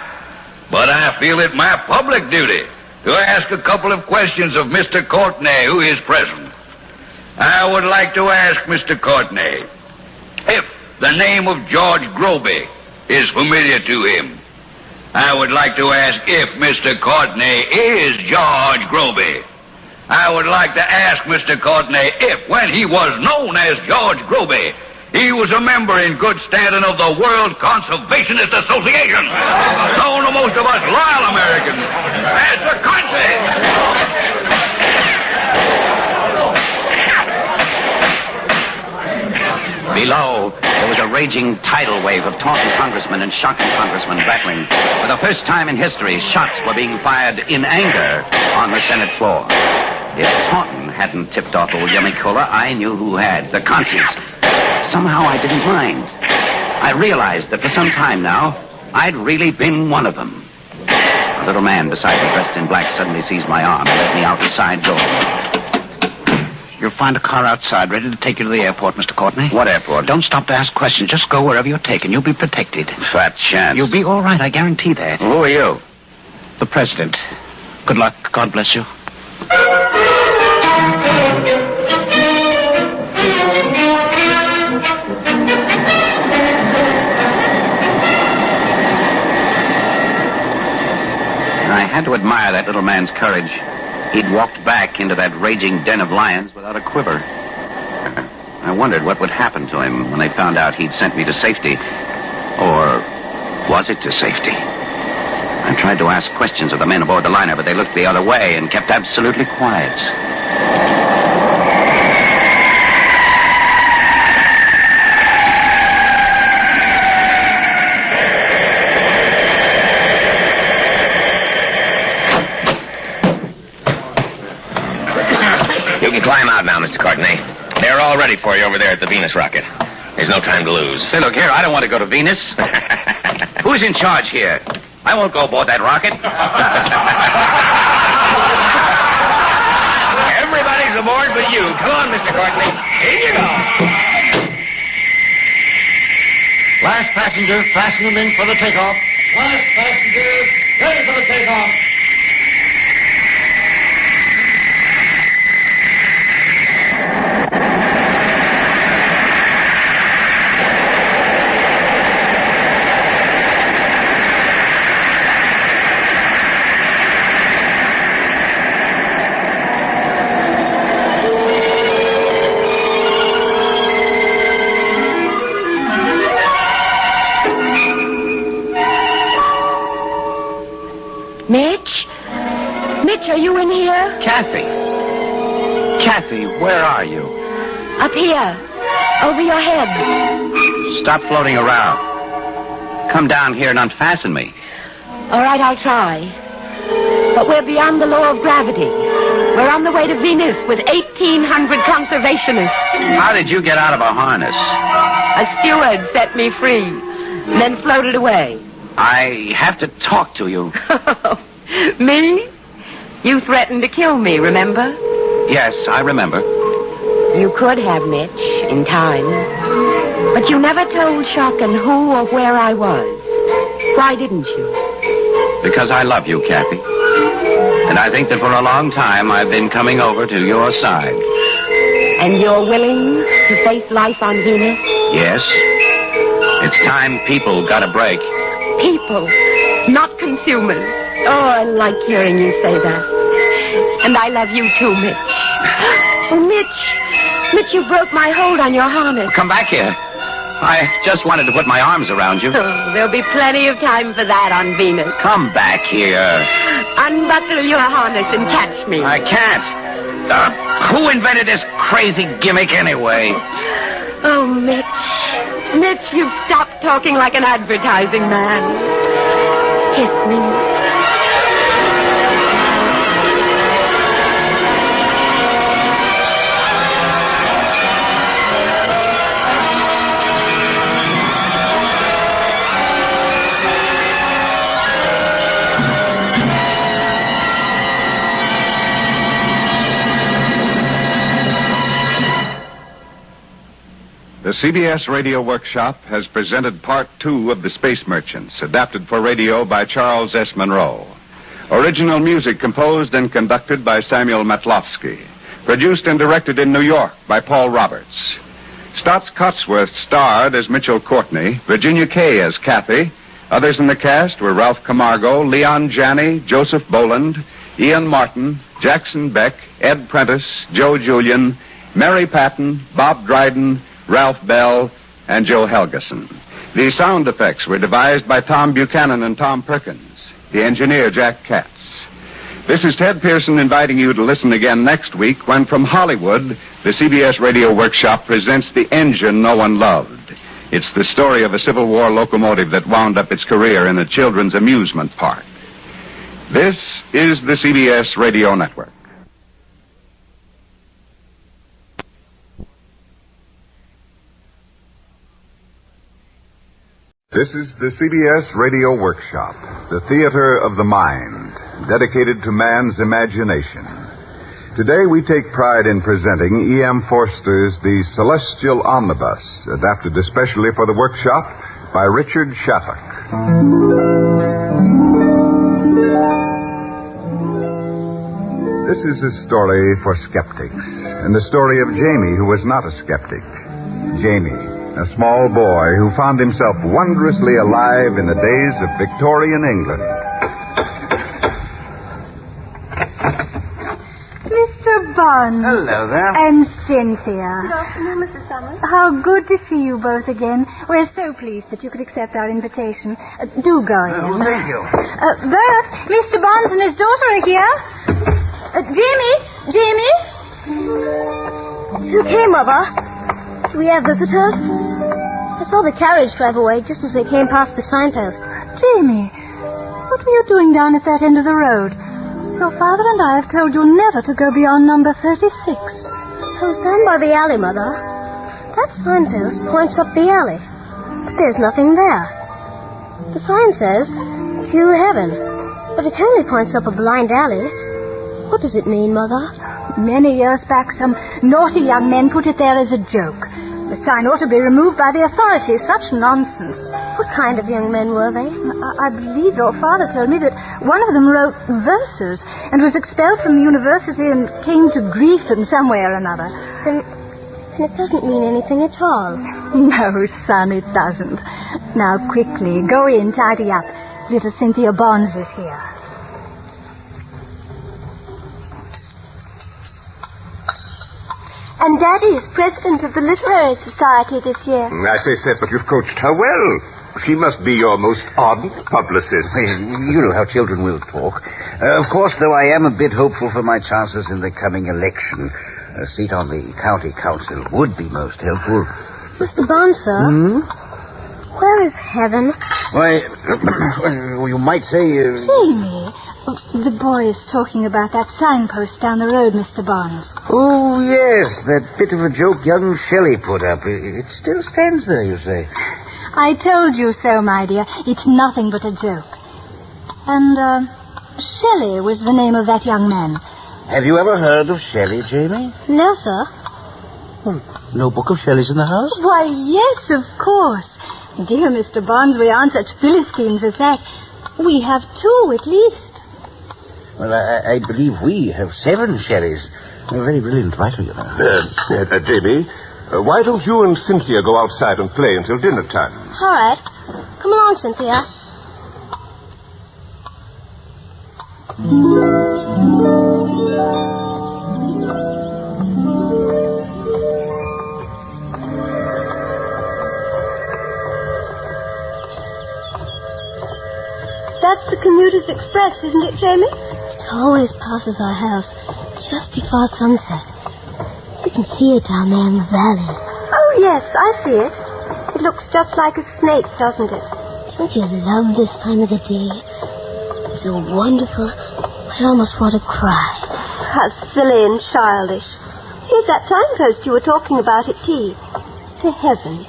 But I feel it my public duty to ask a couple of questions of Mr. Courtney, who is present. I would like to ask Mr. Courtney if the name of George Groby is familiar to him. I would like to ask if Mr. Courtney is George Groby. I would like to ask Mr. Courtney if, when he was known as George Groby, he was a member in good standing of the World Conservationist Association, known to most of us loyal Americans as the country. Below, there was a raging tidal wave of taunting congressmen and shocking congressmen battling. For the first time in history, shots were being fired in anger on the Senate floor. If Taunton hadn't tipped off old Yummy Cola, I knew who had. The consuls. Somehow I didn't mind. I realized that for some time now, I'd really been one of them. A little man beside me, dressed in black, suddenly seized my arm and led me out the side door. You'll find a car outside ready to take you to the airport, Mr. Courtney. What airport? Don't stop to ask questions. Just go wherever you're taken. You'll be protected. Fat chance. You'll be all right, I guarantee that. Who are you? The President. Good luck. God bless you. I had to admire that little man's courage. He'd walked back into that raging den of lions without a quiver. I wondered what would happen to him when they found out he'd sent me to safety. Or was it to safety? I tried to ask questions of the men aboard the liner, but they looked the other way and kept absolutely quiet. You can climb out now, Mr. Courtney. They're all ready for you over there at the Venus rocket. There's no time to lose. Say, look here, I don't want to go to Venus. Who's in charge here? I won't go aboard that rocket. Everybody's aboard but you. Come on, Mr. Courtney. Here you go. Last passenger, fasten them in for the takeoff. Last passenger, ready for the takeoff. Mitch, are you in here? Kathy. Kathy, where are you? Up here. Over your head. Stop floating around. Come down here and unfasten me. All right, I'll try. But we're beyond the law of gravity. We're on the way to Venus with 1,800 conservationists. How did you get out of a harness? A steward set me free, and then floated away. I have to talk to you. Me? You threatened to kill me, remember? Yes, I remember. You could have, Mitch, in time. But you never told Shockin who or where I was. Why didn't you? Because I love you, Kathy. And I think that for a long time I've been coming over to your side. And you're willing to face life on Venus? Yes. It's time people got a break. People, not consumers. Oh, I like hearing you say that. And I love you too, Mitch. Oh, Mitch, you broke my hold on your harness. Come back here. I just wanted to put my arms around you. Oh, there'll be plenty of time for that on Venus. Come back here. Unbuckle your harness and catch me. I can't. Who invented this crazy gimmick anyway? Oh, Mitch, you've stopped talking like an advertising man. Kiss me. The CBS Radio Workshop has presented Part 2 of The Space Merchants, adapted for radio by Charles S. Monroe. Original music composed and conducted by Samuel Matlofsky. Produced and directed in New York by Paul Roberts. Stotts Cotsworth starred as Mitchell Courtney, Virginia Kay as Kathy. Others in the cast were Ralph Camargo, Leon Janney, Joseph Boland, Ian Martin, Jackson Beck, Ed Prentice, Joe Julian, Mary Patton, Bob Dryden, Ralph Bell, and Joe Helgeson. The sound effects were devised by Tom Buchanan and Tom Perkins. The engineer, Jack Katz. This is Ted Pearson inviting you to listen again next week when from Hollywood, the CBS Radio Workshop presents The Engine No One Loved. It's the story of a Civil War locomotive that wound up its career in a children's amusement park. This is the CBS Radio Network. This is the CBS Radio Workshop, the theater of the mind, dedicated to man's imagination. Today we take pride in presenting E.M. Forster's The Celestial Omnibus, adapted especially for the workshop by Richard Shattuck. This is a story for skeptics, and the story of Jamie, who was not a skeptic. Jamie, a small boy who found himself wondrously alive in the days of Victorian England. Mr. Bond. Hello there. And Cynthia. Good afternoon, Mrs. Summers. How good to see you both again. We're so pleased that you could accept our invitation. Do go in. Well, thank you. Bert, Mr. Bonds and his daughter are here. Jamie? Okay, Mother. Do we have visitors? I saw the carriage drive away just as they came past the signpost. Jamie, what were you doing down at that end of the road? Your father and I have told you never to go beyond number 36. I was down by the alley, Mother. That signpost points up the alley. But there's nothing there. The sign says, to heaven. But it only points up a blind alley. What does it mean, Mother? Many years back, some naughty young men put it there as a joke. The sign ought to be removed by the authorities. Such nonsense. What kind of young men were they? I believe your father told me that one of them wrote verses and was expelled from the university and came to grief in some way or another. Then it doesn't mean anything at all. No, son, it doesn't. Now, quickly, go in, tidy up. Little Cynthia Bonds is here. And Daddy is president of the Literary Society this year. I say, Seth, but you've coached her well. She must be your most ardent publicist. You know how children will talk. Of course, though, I am a bit hopeful for my chances in the coming election. A seat on the county council would be most helpful. Mr. Bond, sir. Where is heaven? Why, you might say... Jamie, the boy is talking about that signpost down the road, Mr. Bonds. Oh, yes, that bit of a joke young Shelley put up. It still stands there, you say? I told you so, my dear. It's nothing but a joke. And, Shelley was the name of that young man. Have you ever heard of Shelley, Jamie? No, sir. No book of Shelley's in the house? Why, yes, of course. Dear Mr. Bonds, we aren't such Philistines as that. We have 2, at least. Well, I believe we have 7 Shelleys. A very brilliant writer, you know. Jamie, why don't you and Cynthia go outside and play until dinner time? All right. Come along, Cynthia. That's the Commuter's Express, isn't it, Jamie? It always passes our house just before sunset. We can see it down there in the valley. Oh, yes, I see it. It looks just like a snake, doesn't it? Don't you love this time of the day? It's so wonderful. I almost want to cry. How silly and childish. Here's that signpost you were talking about at tea. To heaven.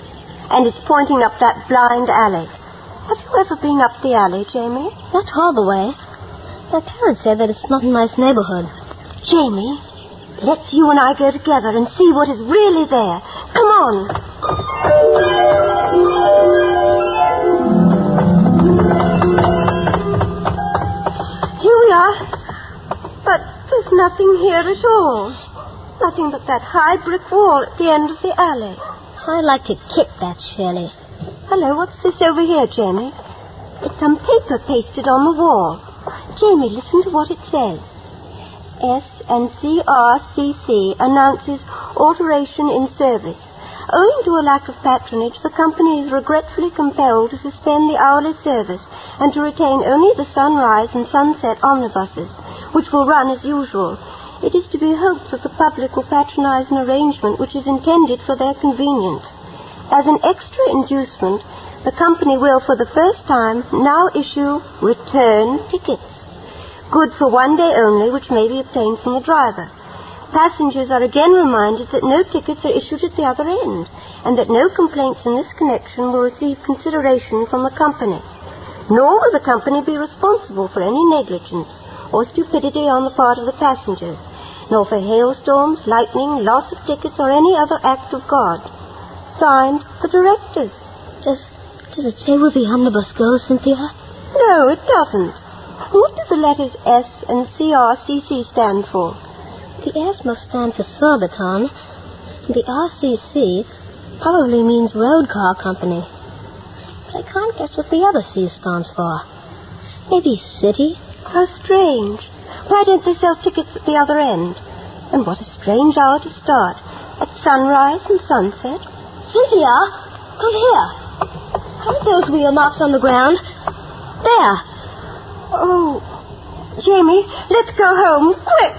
And it's pointing up that blind alley. Have you ever been up the alley, Jamie? Not all the way. My parents say that it's not a nice neighborhood. Jamie, let's you and I go together and see what is really there. Come on. Here we are. But there's nothing here at all. Nothing but that high brick wall at the end of the alley. I'd like to kick that, Shelley. Hello, what's this over here, Jamie? It's some paper pasted on the wall. Jamie, listen to what it says. SNCRCC announces alteration in service. Owing to a lack of patronage, the company is regretfully compelled to suspend the hourly service and to retain only the sunrise and sunset omnibuses, which will run as usual. It is to be hoped that the public will patronize an arrangement which is intended for their convenience. As an extra inducement, the company will, for the first time, now issue return tickets. Good for 1 day only, which may be obtained from the driver. Passengers are again reminded that no tickets are issued at the other end, and that no complaints in this connection will receive consideration from the company. Nor will the company be responsible for any negligence or stupidity on the part of the passengers, nor for hailstorms, lightning, loss of tickets, or any other act of God. Signed, the directors. Does it say where the omnibus goes, Cynthia? No, it doesn't. What do the letters S and CRCC stand for? The S must stand for Surbiton. The RCC probably means Road Car Company. But I can't guess what the other C stands for. Maybe City? How strange. Why don't they sell tickets at the other end? And what a strange hour to start. At sunrise and sunset. Cynthia, come here. Aren't those wheel marks on the ground? There. Oh, Jamie, let's go home, quick.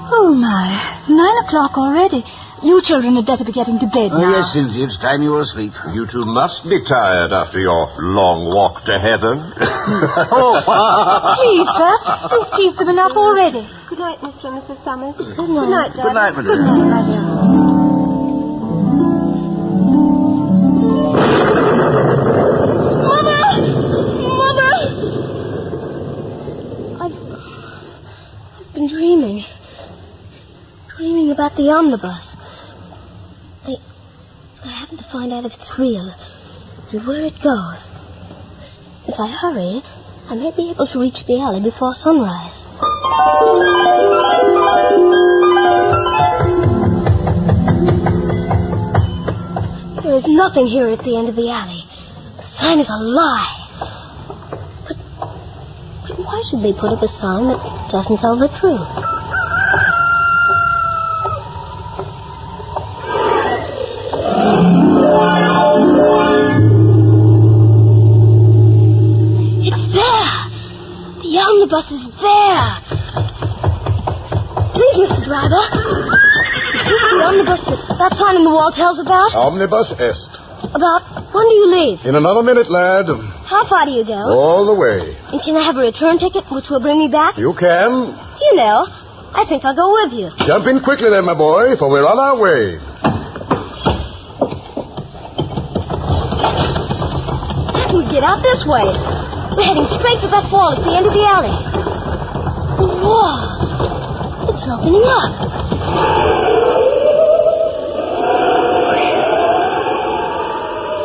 Oh, my. 9 o'clock already. You children had better be getting to bed now. Yes, Cynthia, it's time you were asleep. You two must be tired after your long walk to heaven. Please, Bert. These teeth have been up already. Good night, Mr. and Mrs. Summers. Good night. Good night, Dad. Good night, my dear. Good night, my dear. Mother! I've been dreaming about the omnibus. I happen to find out if it's real and where it goes. If I hurry, I may be able to reach the alley before sunrise. There is nothing here at the end of the alley. The sign is a lie. But why should they put up a sign that doesn't tell the truth? The bus is there. Please, Mr. Driver. Is this the omnibus that sign on the wall tells about? Omnibus est. About when do you leave? In another minute, lad. How far do you go? All the way. And can I have a return ticket which will bring me back? You can. You know, I think I'll go with you. Jump in quickly then, my boy, for we're on our way. We get out this way. We're heading straight to that wall at the end of the alley. The wall. It's opening up.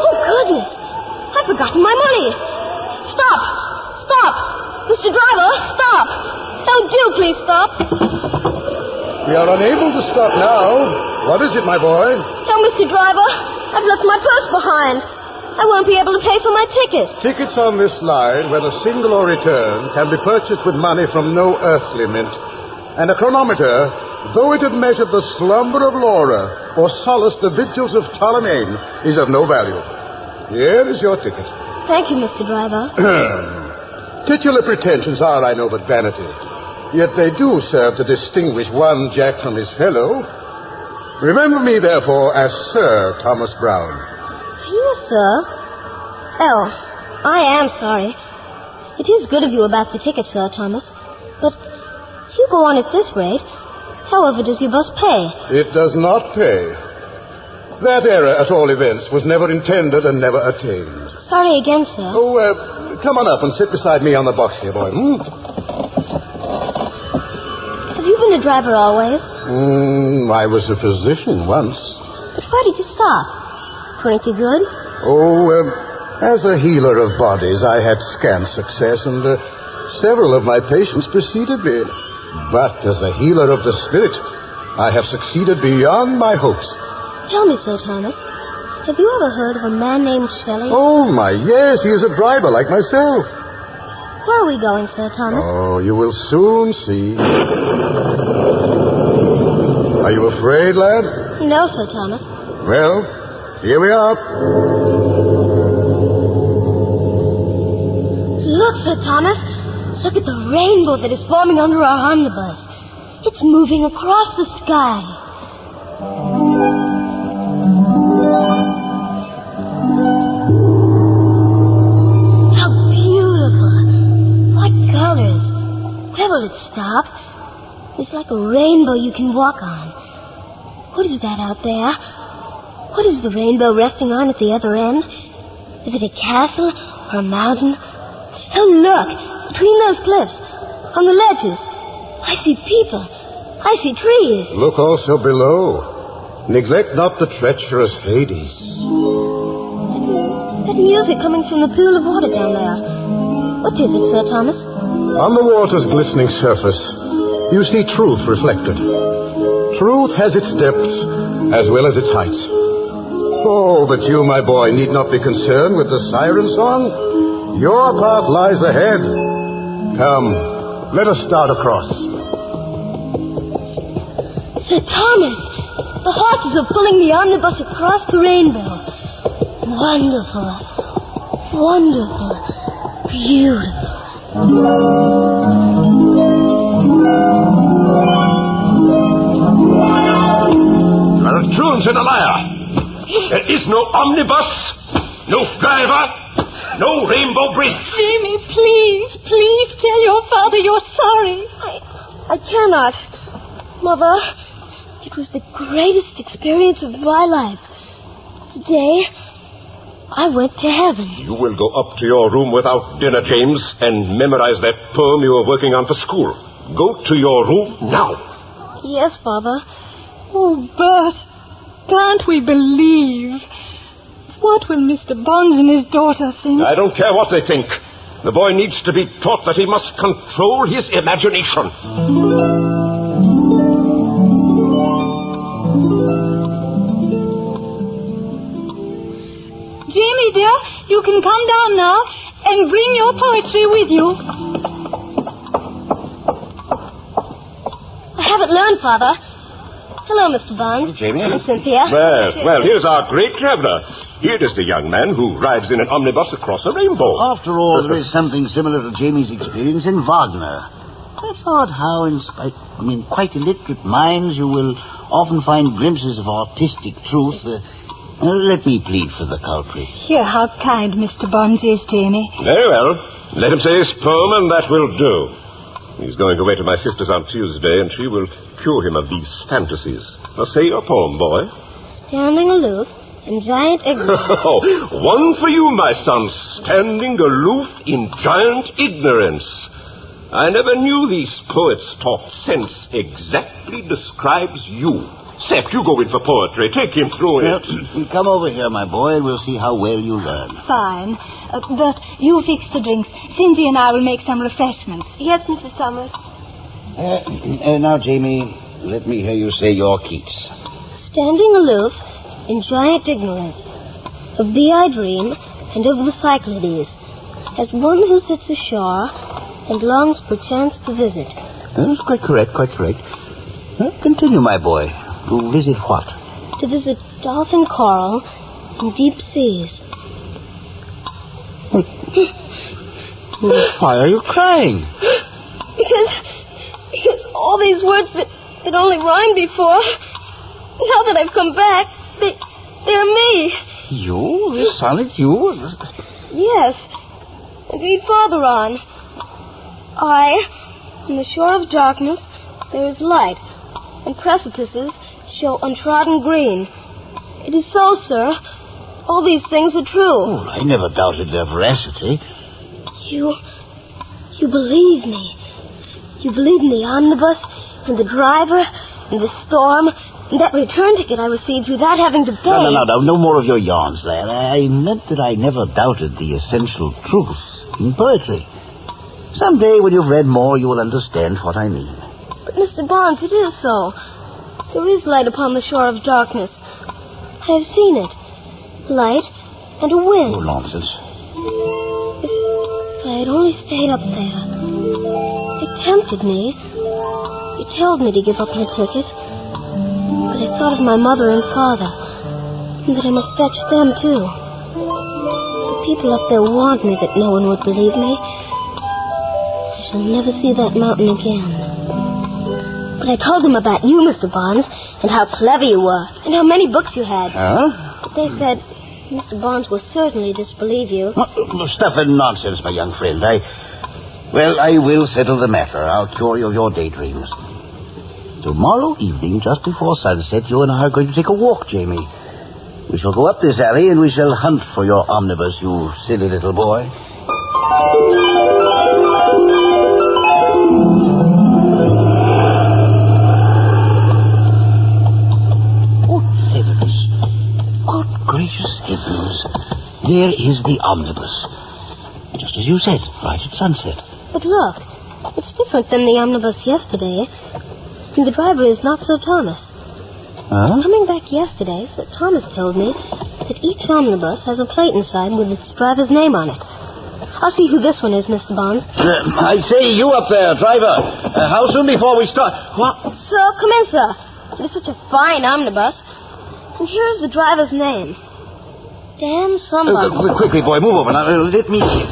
Oh, goodness. I've forgotten my money. Stop. Mr. Driver, stop. Oh, do please stop. We are unable to stop now. What is it, my boy? Oh, Mr. Driver, I've left my purse behind. I won't be able to pay for my ticket. Tickets on this line, whether single or return, can be purchased with money from no earthly mint. And a chronometer, though it had measured the slumber of Laura or solaced the vigils of Ptolemy, is of no value. Here is your ticket. Thank you, Mr. Driver. Titular pretensions are, I know, but vanity. Yet they do serve to distinguish one Jack from his fellow. Remember me, therefore, as Sir Thomas Brown. Yes, sir. Oh, I am sorry. It is good of you about the ticket, Sir Thomas. But if you go on at this rate, however does your bus pay? It does not pay. That error, at all events, was never intended and never attained. Sorry again, sir. Oh, come on up and sit beside me on the box here, boy. Have you been a driver always? I was a physician once. But why did you stop? Pretty good? Oh, as a healer of bodies, I had scant success, and several of my patients preceded me. But as a healer of the spirit, I have succeeded beyond my hopes. Tell me, Sir Thomas, have you ever heard of a man named Shelley? Oh, my, yes, he is a driver like myself. Where are we going, Sir Thomas? Oh, you will soon see. Are you afraid, lad? No, Sir Thomas. Well, here we are. Look, Sir Thomas. Look at the rainbow that is forming under our omnibus. It's moving across the sky. Never will it stop. It's like a rainbow you can walk on. What is that out there? What is the rainbow resting on at the other end? Is it a castle or a mountain? Oh, look! Between those cliffs, on the ledges, I see people. I see trees. Look also below. Neglect not the treacherous Hades. That music coming from the pool of water down there. What is it, Sir Thomas? On the water's glistening surface, you see truth reflected. Truth has its depths as well as its heights. Oh, but you, my boy, need not be concerned with the siren song. Your path lies ahead. Come, let us start across. Sir Thomas, the horses are pulling the omnibus across the rainbow. Wonderful. Wonderful. Beautiful. You are a truant and a liar. There is no omnibus, no driver, no rainbow bridge. Jimmy, please tell your father you're sorry. I cannot. Mother, it was the greatest experience of my life. Today, I went to heaven. You will go up to your room without dinner, James, and memorize that poem you were working on for school. Go to your room now. Yes, Father. Oh, Bert, can't we believe? What will Mr. Bonds and his daughter think? I don't care what they think. The boy needs to be taught that he must control his imagination. Jamie, dear, you can come down now and bring your poetry with you. I haven't learned, Father. Hello, Mr. Bonds. Jamie. And Cynthia. Well, here's our great traveler. Here is the young man who rides in an omnibus across a rainbow. After all, there is something similar to Jamie's experience in Wagner. It's odd how, in quite illiterate minds, you will often find glimpses of artistic truth. Let me plead for the culprit. Hear how kind Mr. Bonds is, Jamie. Very well. Let him say his poem, and that will do. He's going away to my sister's on Tuesday, and she will cure him of these fantasies. Now, say your poem, boy. Standing aloof in giant ignorance. One for you, my son. Standing aloof in giant ignorance. I never knew these poets taught sense exactly describes you. Sepp, you go in for poetry. Take him through it. Come over here, my boy, and we'll see how well you learn. Fine. But you fix the drinks. Cynthia and I will make some refreshments. Yes, Mrs. Summers. Now, Jamie, let me hear you say your Keats. Standing aloof in giant ignorance, of thee I dream, and of the Cyclades, as one who sits ashore and longs perchance to visit. That's quite correct, quite correct. Continue, my boy. To visit what? To visit dolphin coral in deep seas. Why are you crying? Because all these words that only rhymed before, now that I've come back, they're me. You? This sonnet, you? Yes. And read farther on. On the shore of darkness, there is light, and precipices show untrodden green. It is so, sir. All these things are true. Oh, I never doubted their veracity. You believe me. You believe in the omnibus, and the driver, and the storm, and that return ticket I received without having to pay. No more of your yarns, lad. I meant that I never doubted the essential truth in poetry. Someday, when you've read more, you will understand what I mean. But, Mr. Bonds, it is so. There is light upon the shore of darkness. I have seen it. Light and a wind. Oh, nonsense. If I had only stayed up there. It tempted me. It told me to give up my ticket. But I thought of my mother and father, and that I must fetch them, too. The people up there warned me that no one would believe me. I shall never see that mountain again. But I told them about you, Mr. Bonds, and how clever you were, and how many books you had. Huh? But they said Mr. Bonds will certainly disbelieve you. Stuff and nonsense, my young friend. Well, I will settle the matter. I'll cure you of your daydreams. Tomorrow evening, just before sunset, you and I are going to take a walk, Jamie. We shall go up this alley and we shall hunt for your omnibus, you silly little boy. Good heavens. Good gracious heavens. There is the omnibus. Just as you said, right at sunset. But look, it's different than the omnibus yesterday. And the driver is not Sir Thomas. Huh? Coming back yesterday, Sir Thomas told me that each omnibus has a plate inside with its driver's name on it. I'll see who this one is, Mr. Bonds. I say, you up there, driver. How soon before we start? What? Sir, come in, sir. It is such a fine omnibus. And here's the driver's name. Dan somebody. Quickly, boy, move over. Now, let me in.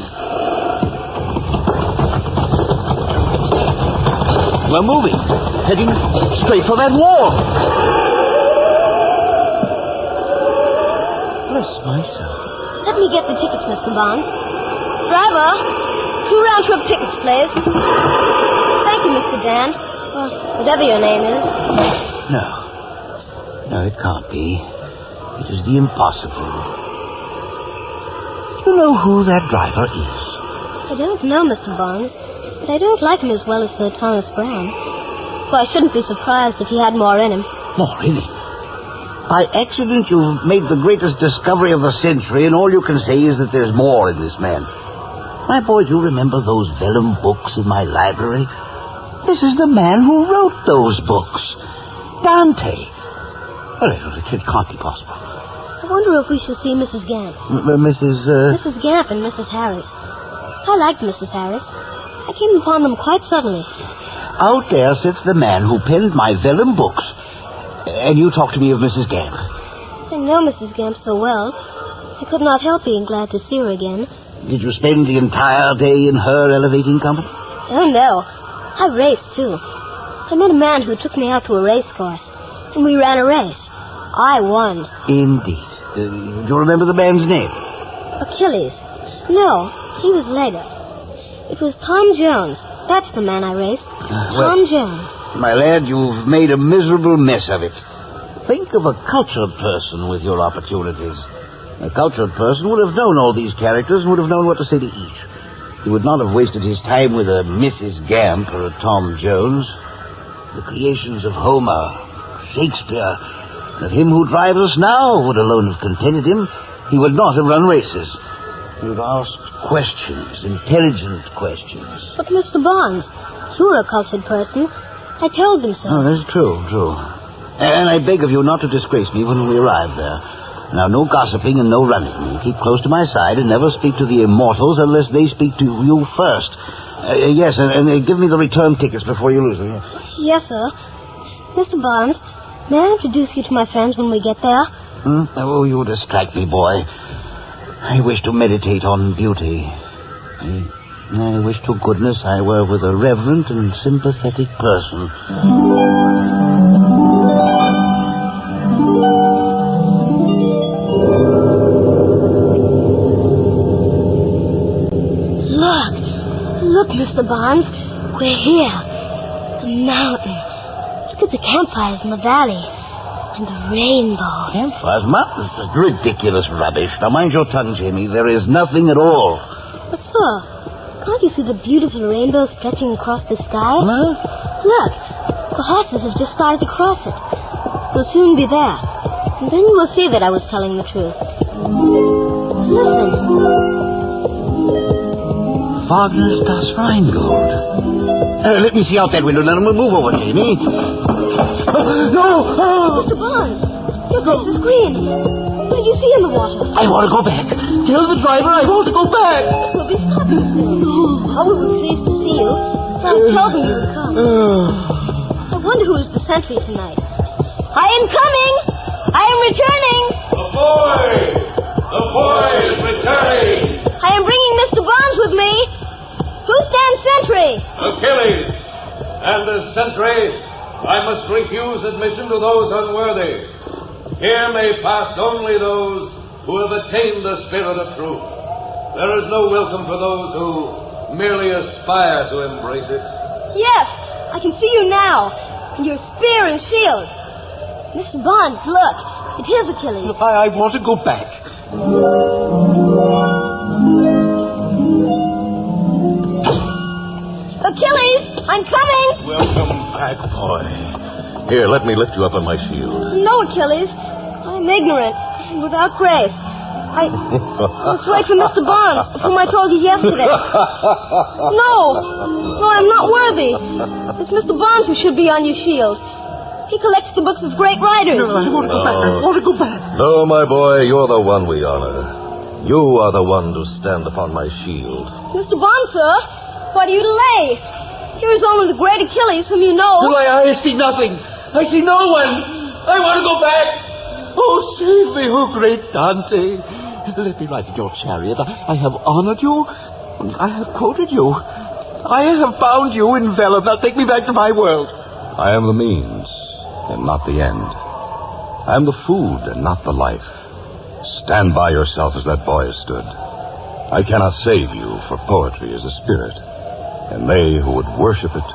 We're moving. Heading straight for that wall. Bless my soul. Let me get the tickets, Mr. Bonds. Driver, 2 round trip tickets, please. Thank you, Mr. Dan. Or whatever your name is. No, it can't be. It is the impossible. You know who that driver is? I don't know, Mr. Bonds, but I don't like him as well as Sir Thomas Brown. Well, I shouldn't be surprised if he had more in him. More in him? By accident, you've made the greatest discovery of the century, and all you can say is that there's more in this man. My boy, do you remember those vellum books in my library? This is the man who wrote those books. Dante. Well, it can't be possible. I wonder if we shall see Mrs. Gamp. Mrs. Gamp and Mrs. Harris. I liked Mrs. Harris. I came upon them quite suddenly. Out there sits the man who penned my vellum books. And you talk to me of Mrs. Gamp. I know Mrs. Gamp so well. I could not help being glad to see her again. Did you spend the entire day in her elevating company? Oh, no. I raced, too. I met a man who took me out to a race course. And we ran a race. I won. Indeed. Do you remember the man's name? Achilles. No, he was later. It was Tom Jones. That's the man I raced. Tom Jones. My lad, you've made a miserable mess of it. Think of a cultured person with your opportunities. A cultured person would have known all these characters and would have known what to say to each. He would not have wasted his time with a Mrs. Gamp or a Tom Jones. The creations of Homer, Shakespeare, and of him who drives us now would alone have contented him. He would not have run races. He would have asked questions, intelligent questions. But, Mr. Bonds, you're a cultured person. I told them so. Oh, that's true. And I beg of you not to disgrace me when we arrive there. Now, no gossiping and no running. Keep close to my side and never speak to the immortals unless they speak to you first. Yes, and give me the return tickets before you lose them. Yes, sir. Mr. Barnes, may I introduce you to my friends when we get there? Oh, you distract me, boy. I wish to meditate on beauty. I wish to goodness I were with a reverent and sympathetic person. Look, Mr. Barnes. We're here. The mountain. Look at the campfires in the valley. And the rainbow. Campfires? Mountains? Ridiculous rubbish. Now, mind your tongue, Jamie. There is nothing at all. But, sir, can't you see the beautiful rainbow stretching across the sky? Huh? Look, the horses have just started to cross it. They'll soon be there. And then you will see that I was telling the truth. Listen. Wagner's Das Rheingold. Let me see out that window. Now, move over, Jamie. No! Mr. Barnes, your face is green. What did you see in the water? I want to go back. Tell the driver I want to go back. We'll be stopping soon. I will be pleased to see you. I told them you would come. I wonder who is the sentry tonight. I am coming! I am returning! The boy is returning! I am bringing Mr. Barnes with me. Who stands sentry? Achilles. And as sentry, I must refuse admission to those unworthy. Here may pass only those who have attained the spirit of truth. There is no welcome for those who merely aspire to embrace it. Yes, I can see you now. And your spear and shield. Mr. Bonds, look. It is Achilles. I want to go back. Achilles, I'm coming. Welcome back, boy. Here, let me lift you up on my shield. No, Achilles. I'm ignorant and without grace. I must wait for Mr. Bonds, of whom I told you yesterday. No, I'm not worthy. It's Mr. Bonds who should be on your shield. He collects the books of great writers. No, I want to go back. I want to go back. No, my boy, you're the one we honor. You are the one to stand upon my shield. Mr. Bonds, sir, why do you delay? Here is only the great Achilles, whom you know. No, I see nothing. I see no one. I want to go back. Oh, save me, oh great Dante. Let me ride in your chariot. I have honored you. I have quoted you. I have bound you in vellum. Now take me back to my world. I am the means and not the end. I am the food and not the life. Stand by yourself as that boy stood. I cannot save you, for poetry is a spirit, and they who would worship it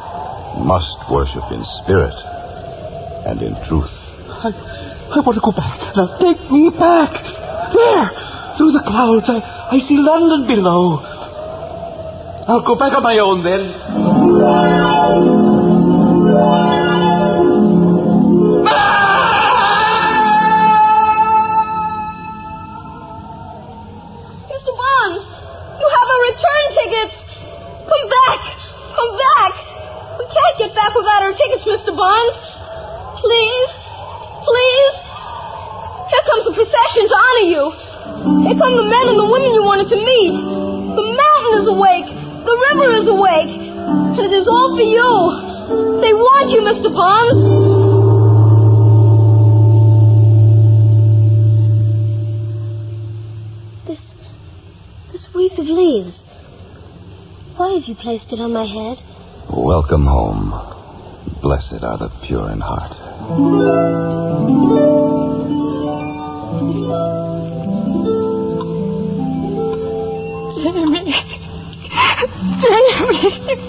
must worship in spirit and in truth. I want to go back. Now take me back. There, through the clouds, I see London below. I'll go back on my own then. Mr. Bonds, you have a return ticket. Come back. Come back. We can't get back without our tickets, Mr. Bonds. Please. Please. Here comes the procession to honor you. Here come the men and the women you wanted to meet. The mountain is awake. The river is awake. And it is all for you. They want you, Mr. Bonds. This wreath of leaves. Why have you placed it on my head? Welcome home. Blessed are the pure in heart.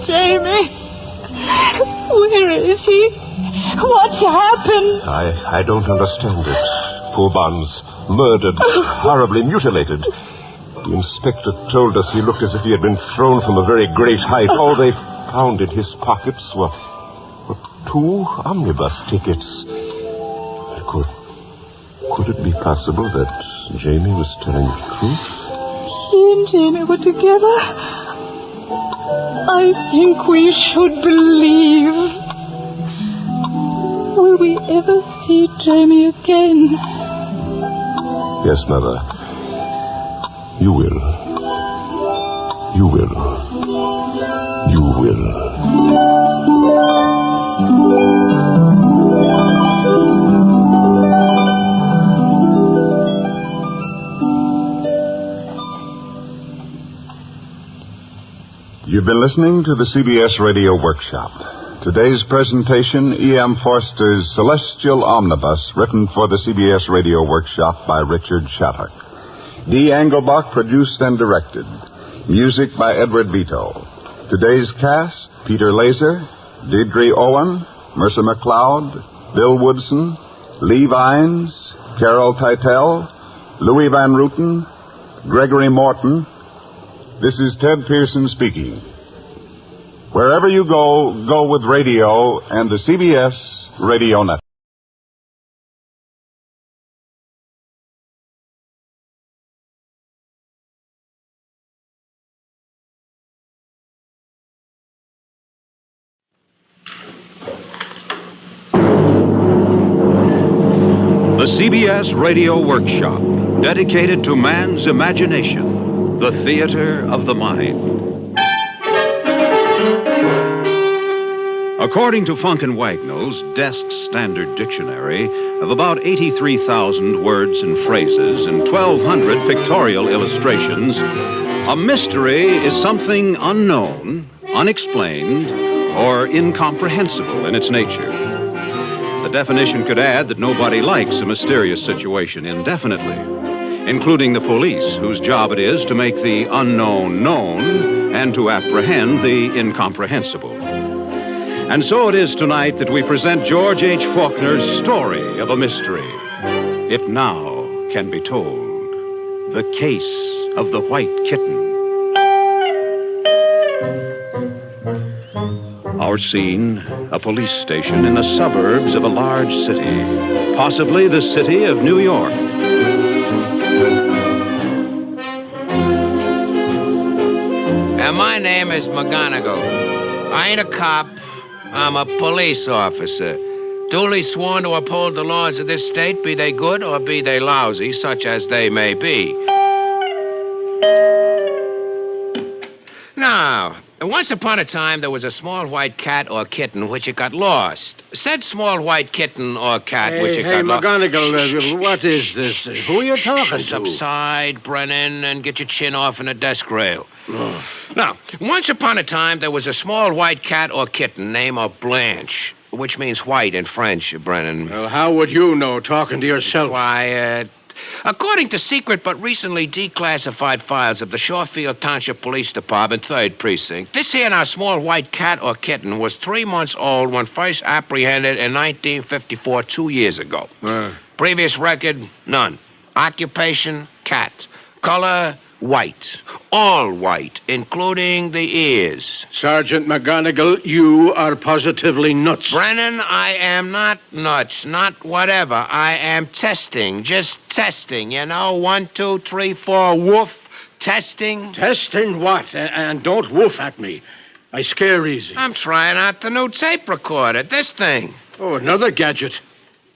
Jamie. Where is he? What's happened? I don't understand it. Poor Bonds, murdered, horribly mutilated. The inspector told us he looked as if he had been thrown from a very great height. All they found in his pockets were 2 omnibus tickets. Could it be possible that Jamie was telling the truth? She and Jamie were together. I think we should believe. Will we ever see Jamie again? Yes, Mother. You will. You will. You will. You've been listening to the CBS Radio Workshop. Today's presentation, E.M. Forster's Celestial Omnibus, written for the CBS Radio Workshop by Richard Shattuck. D. Engelbach produced and directed. Music by Edward Vito. Today's cast, Peter Laser, Deirdre Owen, Mercer McLeod, Bill Woodson, Lee Vines, Carol Teitel, Louis Van Rooten, Gregory Morton. This is Ted Pearson speaking. Wherever you go, go with radio and the CBS Radio Network. The CBS Radio Workshop, dedicated to man's imagination, the theater of the mind. According to Funk and Wagnall's Desk Standard Dictionary of about 83,000 words and phrases and 1,200 pictorial illustrations, a mystery is something unknown, unexplained, or incomprehensible in its nature. The definition could add that nobody likes a mysterious situation indefinitely. including the police, whose job it is to make the unknown known and to apprehend the incomprehensible. And so it is tonight that we present George H. Faulkner's story of a mystery, it now can be told. The Case of the White Kitten. Our scene, a police station in the suburbs of a large city, possibly the city of New York. My name is McGonagall. I ain't a cop. I'm a police officer, duly sworn to uphold the laws of this state, be they good or be they lousy, such as they may be. Now, once upon a time, there was a small white cat or kitten which it got lost. Said small white kitten or cat which it got lost. Hey, McGonagall, what is this? Who are you talking to? Subside, Brennan, and get your chin off in a desk rail. Oh. Now, once upon a time, there was a small white cat or kitten named Blanche, which means white in French, Brennan. Well, how would you know, talking to yourself? Why, according to secret but recently declassified files of the Shorefield Township Police Department, 3rd Precinct, this here our small white cat or kitten was 3 months old when first apprehended in 1954, 2 years ago. Previous record, none. Occupation, cat. Color, white. All white, including the ears. Sergeant McGonagall, you are positively nuts. Brennan, I am not nuts, not whatever. I am testing, just testing, you know. 1, 2, 3, 4, woof. Testing. Testing what? And don't woof at me. I scare easy. I'm trying out the new tape recorder, this thing. Oh, another gadget.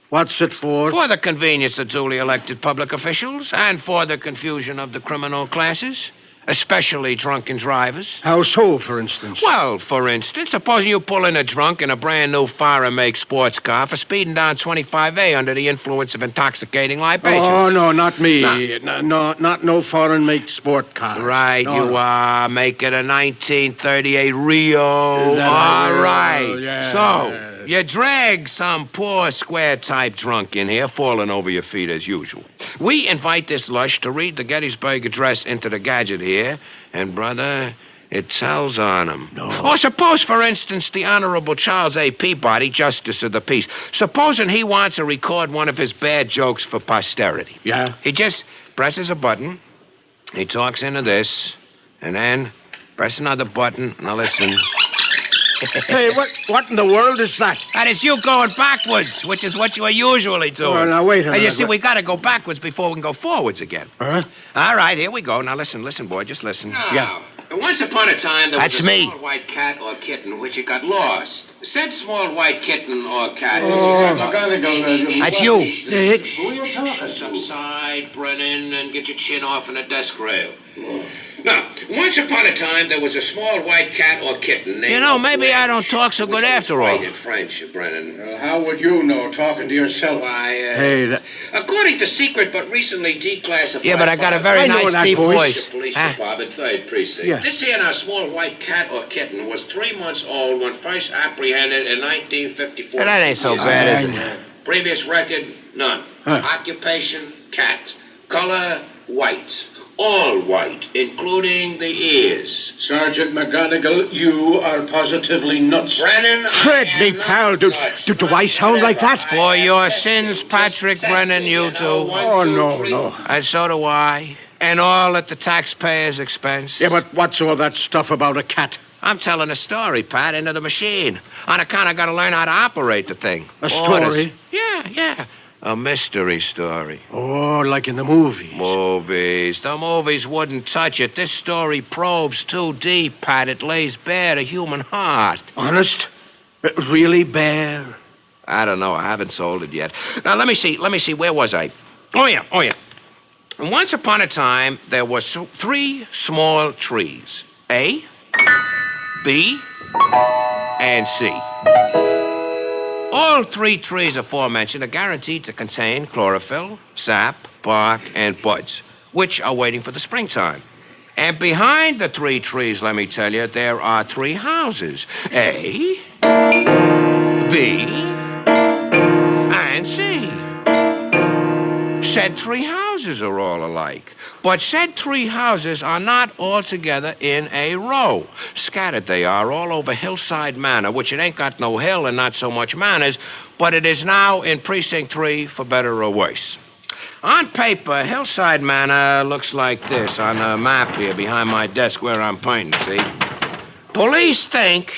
What's it for? For the convenience of duly elected public officials and for the confusion of the criminal classes, especially drunken drivers. How so, for instance? Well, for instance, suppose you pull in a drunk in a brand-new fire-make sports car for speeding down 25A under the influence of intoxicating libation. Oh, no, not me. No, not no foreign-make sport car. Right, no. You are. Make it a 1938 Rio. All right. Yeah. So... you drag some poor square-type drunk in here, falling over your feet as usual. We invite this lush to read the Gettysburg Address into the gadget here, and, brother, it tells on him. No. Or suppose, for instance, the Honorable Charles A. Peabody, Justice of the Peace, supposing he wants to record one of his bad jokes for posterity. Yeah? He just presses a button, he talks into this, and then press another button. Now listen... Hey, what in the world is that? That is you going backwards, which is what you are usually doing. Oh, now, wait a minute. And you see, we got to go backwards before we can go forwards again. Huh? All right, here we go. Now, listen, boy, just listen. Now, yeah. Once upon a time, there was a small white cat or kitten which it got lost. Said small white kitten or cat. That's you. Who are you talking to? Subside, Brennan, and get your chin off in a desk rail. Now, once upon a time, there was a small white cat or kitten named... You know, maybe I don't talk so good after all. In French, Brennan. Well, how would you know, talking to yourself? Why, according to secret but recently declassified... Yeah, but I got a very nice deep voice. Police Department, 3rd Precinct. Yeah. This here, our small white cat or kitten was 3 months old when first apprehended in 1954. Well, that ain't so bad, is it? Previous record, none. Occupation, cat. Color, white. All white, including the ears. Sergeant McGonagall, you are positively nuts. Brennan, Fred, me pal, do I sound like that? For your sins, Patrick Brennan, you do. Oh, no. And so do I. And all at the taxpayer's expense. Yeah, but what's all that stuff about a cat? I'm telling a story, Pat, into the machine. On account I got to learn how to operate the thing. A story? Yeah. A mystery story. Oh, like in the movies. The movies wouldn't touch it. This story probes too deep, Pat. It lays bare the human heart. Honest? Really bare? I don't know. I haven't sold it yet. Now, let me see. Where was I? Oh, yeah. Once upon a time, there were 3 small trees. A, B, and C. All 3 trees aforementioned are guaranteed to contain chlorophyll, sap, bark, and buds, which are waiting for the springtime. And behind the 3 trees, let me tell you, there are 3 houses. A, B, and C. Said 3 houses. houses are all alike. But said 3 houses are not all together in a row. Scattered they are all over Hillside Manor, which it ain't got no hill and not so much manors, but it is now in Precinct 3 for better or worse. On paper, Hillside Manor looks like this on a map here behind my desk where I'm pointing, see? Police think,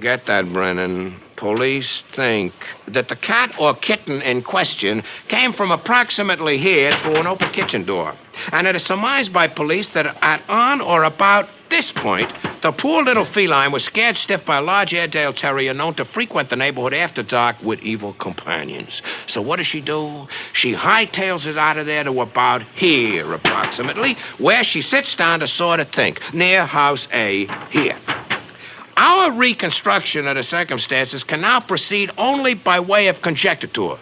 get that, Brennan, police think that the cat or kitten in question came from approximately here through an open kitchen door. And it is surmised by police that at on or about this point, the poor little feline was scared stiff by a large Airedale Terrier known to frequent the neighborhood after dark with evil companions. So what does she do? She hightails it out of there to about here, approximately, where she sits down to sort of think, near House A, here. Our reconstruction of the circumstances can now proceed only by way of conjecture.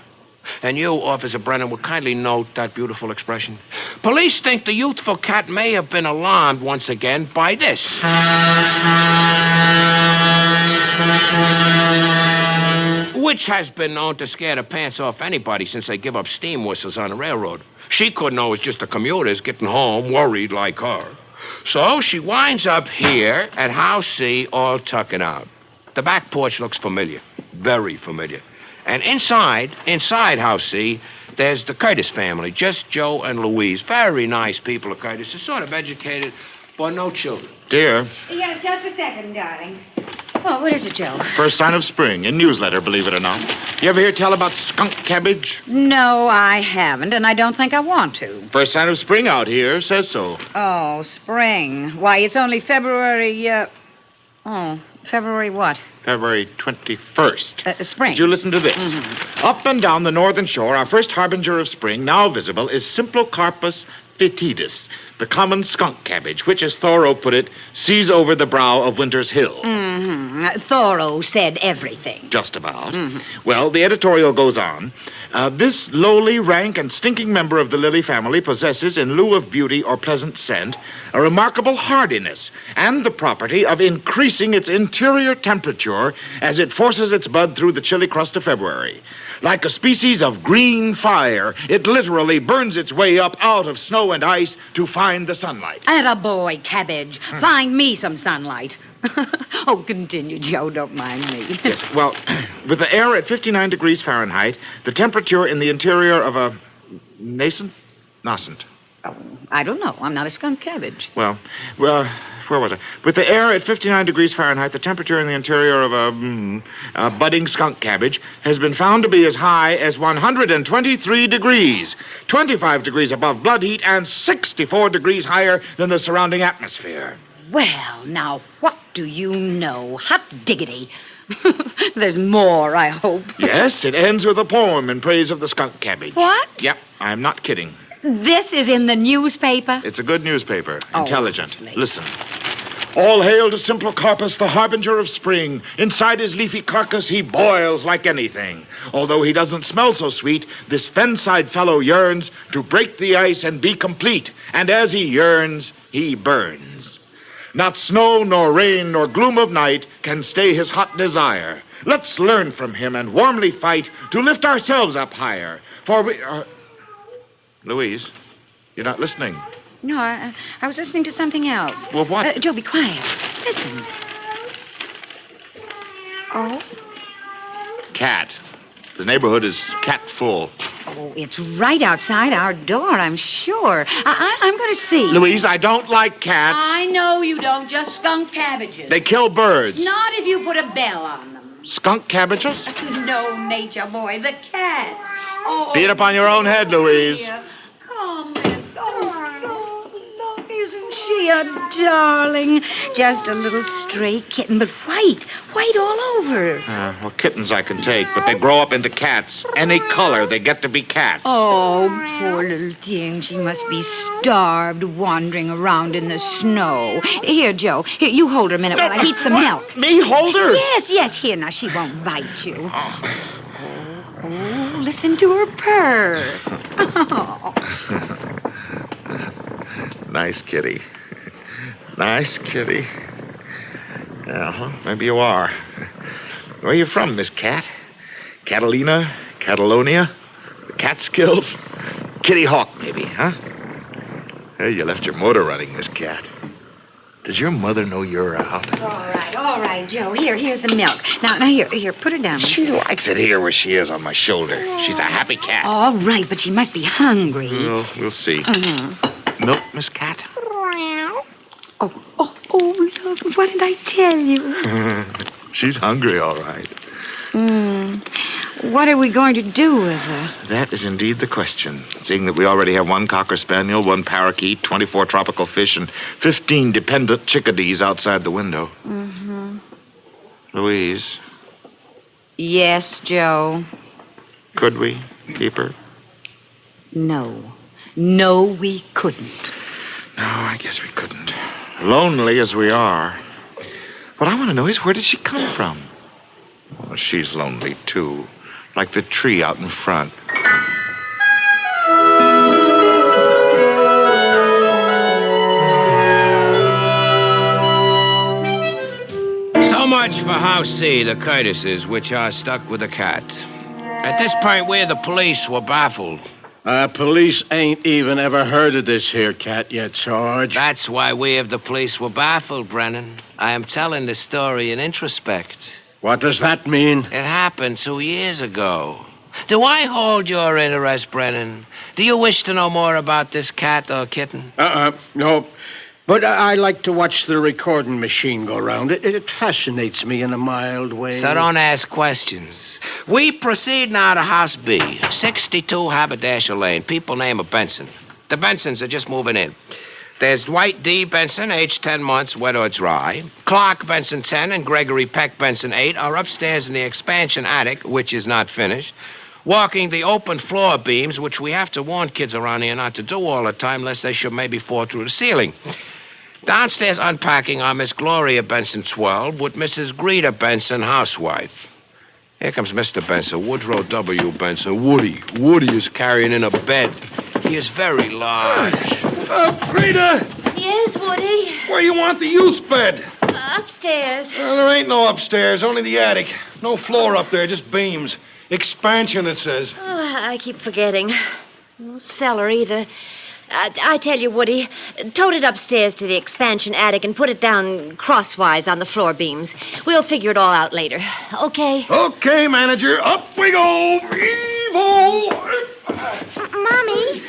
And you, Officer Brennan, would kindly note that beautiful expression. Police think the youthful cat may have been alarmed once again by this. Which has been known to scare the pants off anybody since they give up steam whistles on the railroad. She couldn't know it's just the commuters getting home worried like her. So she winds up here at House C, all tucking out. The back porch looks familiar, very familiar. And inside House C, there's the Curtis family, just Joe and Louise. Very nice people, the Curtis. They're sort of educated, but no children. Dear. Yes, just a second, darling. Oh, what is it, Joe? First sign of spring in newsletter, believe it or not. You ever hear tell about skunk cabbage? No, I haven't, and I don't think I want to. First sign of spring out here says so. Oh, spring. Why, it's only February, February what? February 21st. Spring. Did you listen to this? Mm-hmm. Up and down the northern shore, our first harbinger of spring, now visible, is Symplocarpus fetidus, the common skunk cabbage, which, as Thoreau put it, sees over the brow of winter's hill. Mm-hmm. Thoreau said everything. Just about. Mm-hmm. Well, the editorial goes on. This lowly, rank, and stinking member of the lily family possesses, in lieu of beauty or pleasant scent, a remarkable hardiness and the property of increasing its interior temperature as it forces its bud through the chilly crust of February. Like a species of green fire, it literally burns its way up out of snow and ice to find the sunlight. Attaboy, cabbage. Find me some sunlight. Oh, continue, Joe. Don't mind me. Yes, well, with the air at 59 degrees Fahrenheit, the temperature in the interior of a nascent? Oh, I don't know. I'm not a skunk cabbage. Well, where was I? With the air at 59 degrees Fahrenheit, the temperature in the interior of a budding skunk cabbage has been found to be as high as 123 degrees, 25 degrees above blood heat, and 64 degrees higher than the surrounding atmosphere. Well, now, what do you know? Hot diggity. There's more, I hope. Yes, it ends with a poem in praise of the skunk cabbage. What? Yep, I'm not kidding. This is in the newspaper? It's a good newspaper. Oh, intelligent. obviously. Listen. All hail to Symplocarpus, the harbinger of spring. Inside his leafy carcass, he boils like anything. Although he doesn't smell so sweet, this fen-side fellow yearns to break the ice and be complete. And as he yearns, he burns. Not snow, nor rain, nor gloom of night can stay his hot desire. Let's learn from him and warmly fight to lift ourselves up higher. For we... Louise, you're not listening. No, I was listening to something else. Well, what? Joe, be quiet. Listen. Oh? Cat. The neighborhood is cat full. Oh, it's right outside our door, I'm sure. I'm going to see. Louise, I don't like cats. I know you don't, just skunk cabbages. They kill birds. Not if you put a bell on them. Skunk cabbages? No, nature boy, the cats. Oh, Beat up on your own head, Louise. Dear. Come in. Oh, look, isn't she a darling? Just a little stray kitten, but white all over. Well, kittens I can take, but they grow up into cats. Any color, they get to be cats. Oh, poor little thing. She must be starved, wandering around in the snow. Here, Joe. Here, you hold her a minute while I heat some milk. Me hold her? Yes. Here, now, she won't bite you. Oh, listen to her purr. Oh. Nice kitty. Nice kitty. Maybe you are. Where are you from, Miss Cat? Catalina? Catalonia? The Catskills? Kitty Hawk, maybe, huh? Hey, you left your motor running, Miss Cat. Does your mother know you're out? All right, Joe. Here's the milk. Now, here, put her down. She likes it here where she is on my shoulder. She's a happy cat. All right, but she must be hungry. Well, we'll see. Milk, Miss Cat? Oh, look, what did I tell you? She's hungry, all right. What are we going to do with her? That is indeed the question. Seeing that we already have 1 Cocker Spaniel, 1 parakeet, 24 tropical fish, and 15 dependent chickadees outside the window. Mm-hmm. Louise, Yes, Joe. could we keep her? No. No, we couldn't. No, I guess we couldn't. Lonely as we are. What I want to know is, where did she come from? Well, she's lonely, too. Like the tree out in front. So much for House C, the Curtises, which are stuck with the cat. At this point, we, the police, were baffled. Police ain't even ever heard of this here cat yet, Sarge. That's why we of the police were baffled, Brennan. I am telling the story in introspect. What does that mean? It happened 2 years ago. Do I hold your interest, Brennan? Do you wish to know more about this cat or kitten? No. But I like to watch the recording machine go round. It fascinates me in a mild way. So don't ask questions. We proceed now to House B, 62 Haberdasher Lane. People name of Benson. The Bensons are just moving in. There's Dwight D. Benson, aged 10 months, wet or dry. Clark Benson, 10, and Gregory Peck Benson, 8, are upstairs in the expansion attic, which is not finished, walking the open floor beams, which we have to warn kids around here not to do all the time, lest they should maybe fall through the ceiling. Downstairs unpacking are Miss Gloria Benson, 12, with Mrs. Greta Benson, housewife. Here comes Mr. Benson, Woodrow W. Benson. Woody is carrying in a bed. He is very large. Greta! Yes, Woody? Where you want the youth bed? Upstairs. Well, there ain't no upstairs, only the attic. No floor up there, just beams. Expansion, it says. Oh, I keep forgetting. No cellar either. I tell you, Woody, tote it upstairs to the expansion attic and put it down crosswise on the floor beams. We'll figure it all out later. Okay? Okay, manager. Up we go. Evil! Mommy?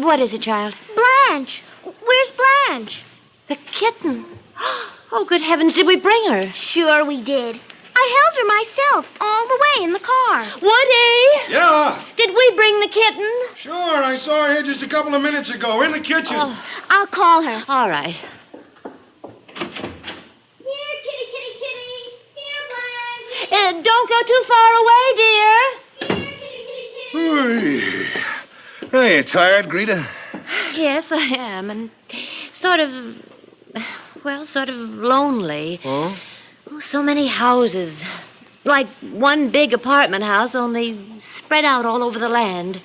What is it, child? Blanche. Where's Blanche? The kitten. Oh, good heavens, did we bring her? Sure we did. I held her myself all the way in the car. Woody? Yeah? Did we bring the kitten? Sure, I saw her here just a couple of minutes ago in the kitchen. Oh, I'll call her. all right. Here, kitty, kitty, kitty. Here, Blanche. Don't go too far away, dear. Here, kitty, kitty, kitty. Hey, you tired, Greta? Yes, I am, and sort of lonely. Oh? Oh, so many houses. Like one big apartment house, only spread out all over the land.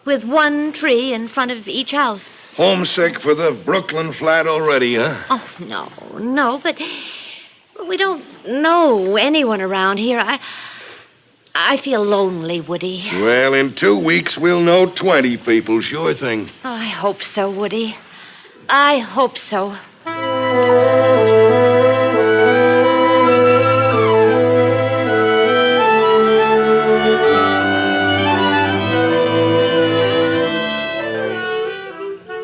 With one tree in front of each house. Homesick for the Brooklyn flat already, huh? Oh, no, but we don't know anyone around here. I feel lonely, Woody. Well, in 2 weeks, we'll know 20 people, sure thing. Oh, I hope so, Woody. I hope so.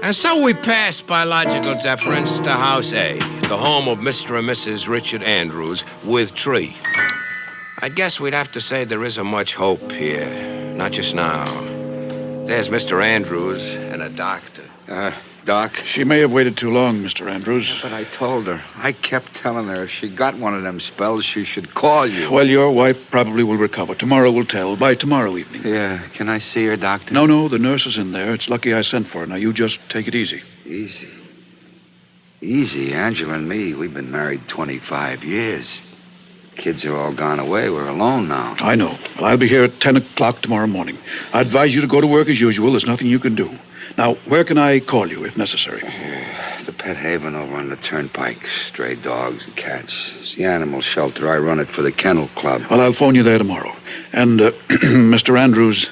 And so we pass by logical deference to House A, the home of Mr. and Mrs. Richard Andrews, with tree. I guess we'd have to say there isn't much hope here. Not just now. There's Mr. Andrews and a doctor. Doc? She may have waited too long, Mr. Andrews. But I told her. I kept telling her if she got one of them spells, she should call you. Well, your wife probably will recover. Tomorrow will tell. By tomorrow evening. Yeah. Can I see her, Doctor? No. The nurse is in there. It's lucky I sent for her. Now, you just take it easy. Easy? Easy? Angela and me, we've been married 25 years. Kids are all gone away. We're alone now. I know. Well, I'll be here at 10 o'clock tomorrow morning. I advise you to go to work as usual. There's nothing you can do. Now, where can I call you if necessary? The pet haven over on the turnpike. Stray dogs and cats. It's the animal shelter. I run it for the kennel club. Well, I'll phone you there tomorrow. And, Mr. Andrews.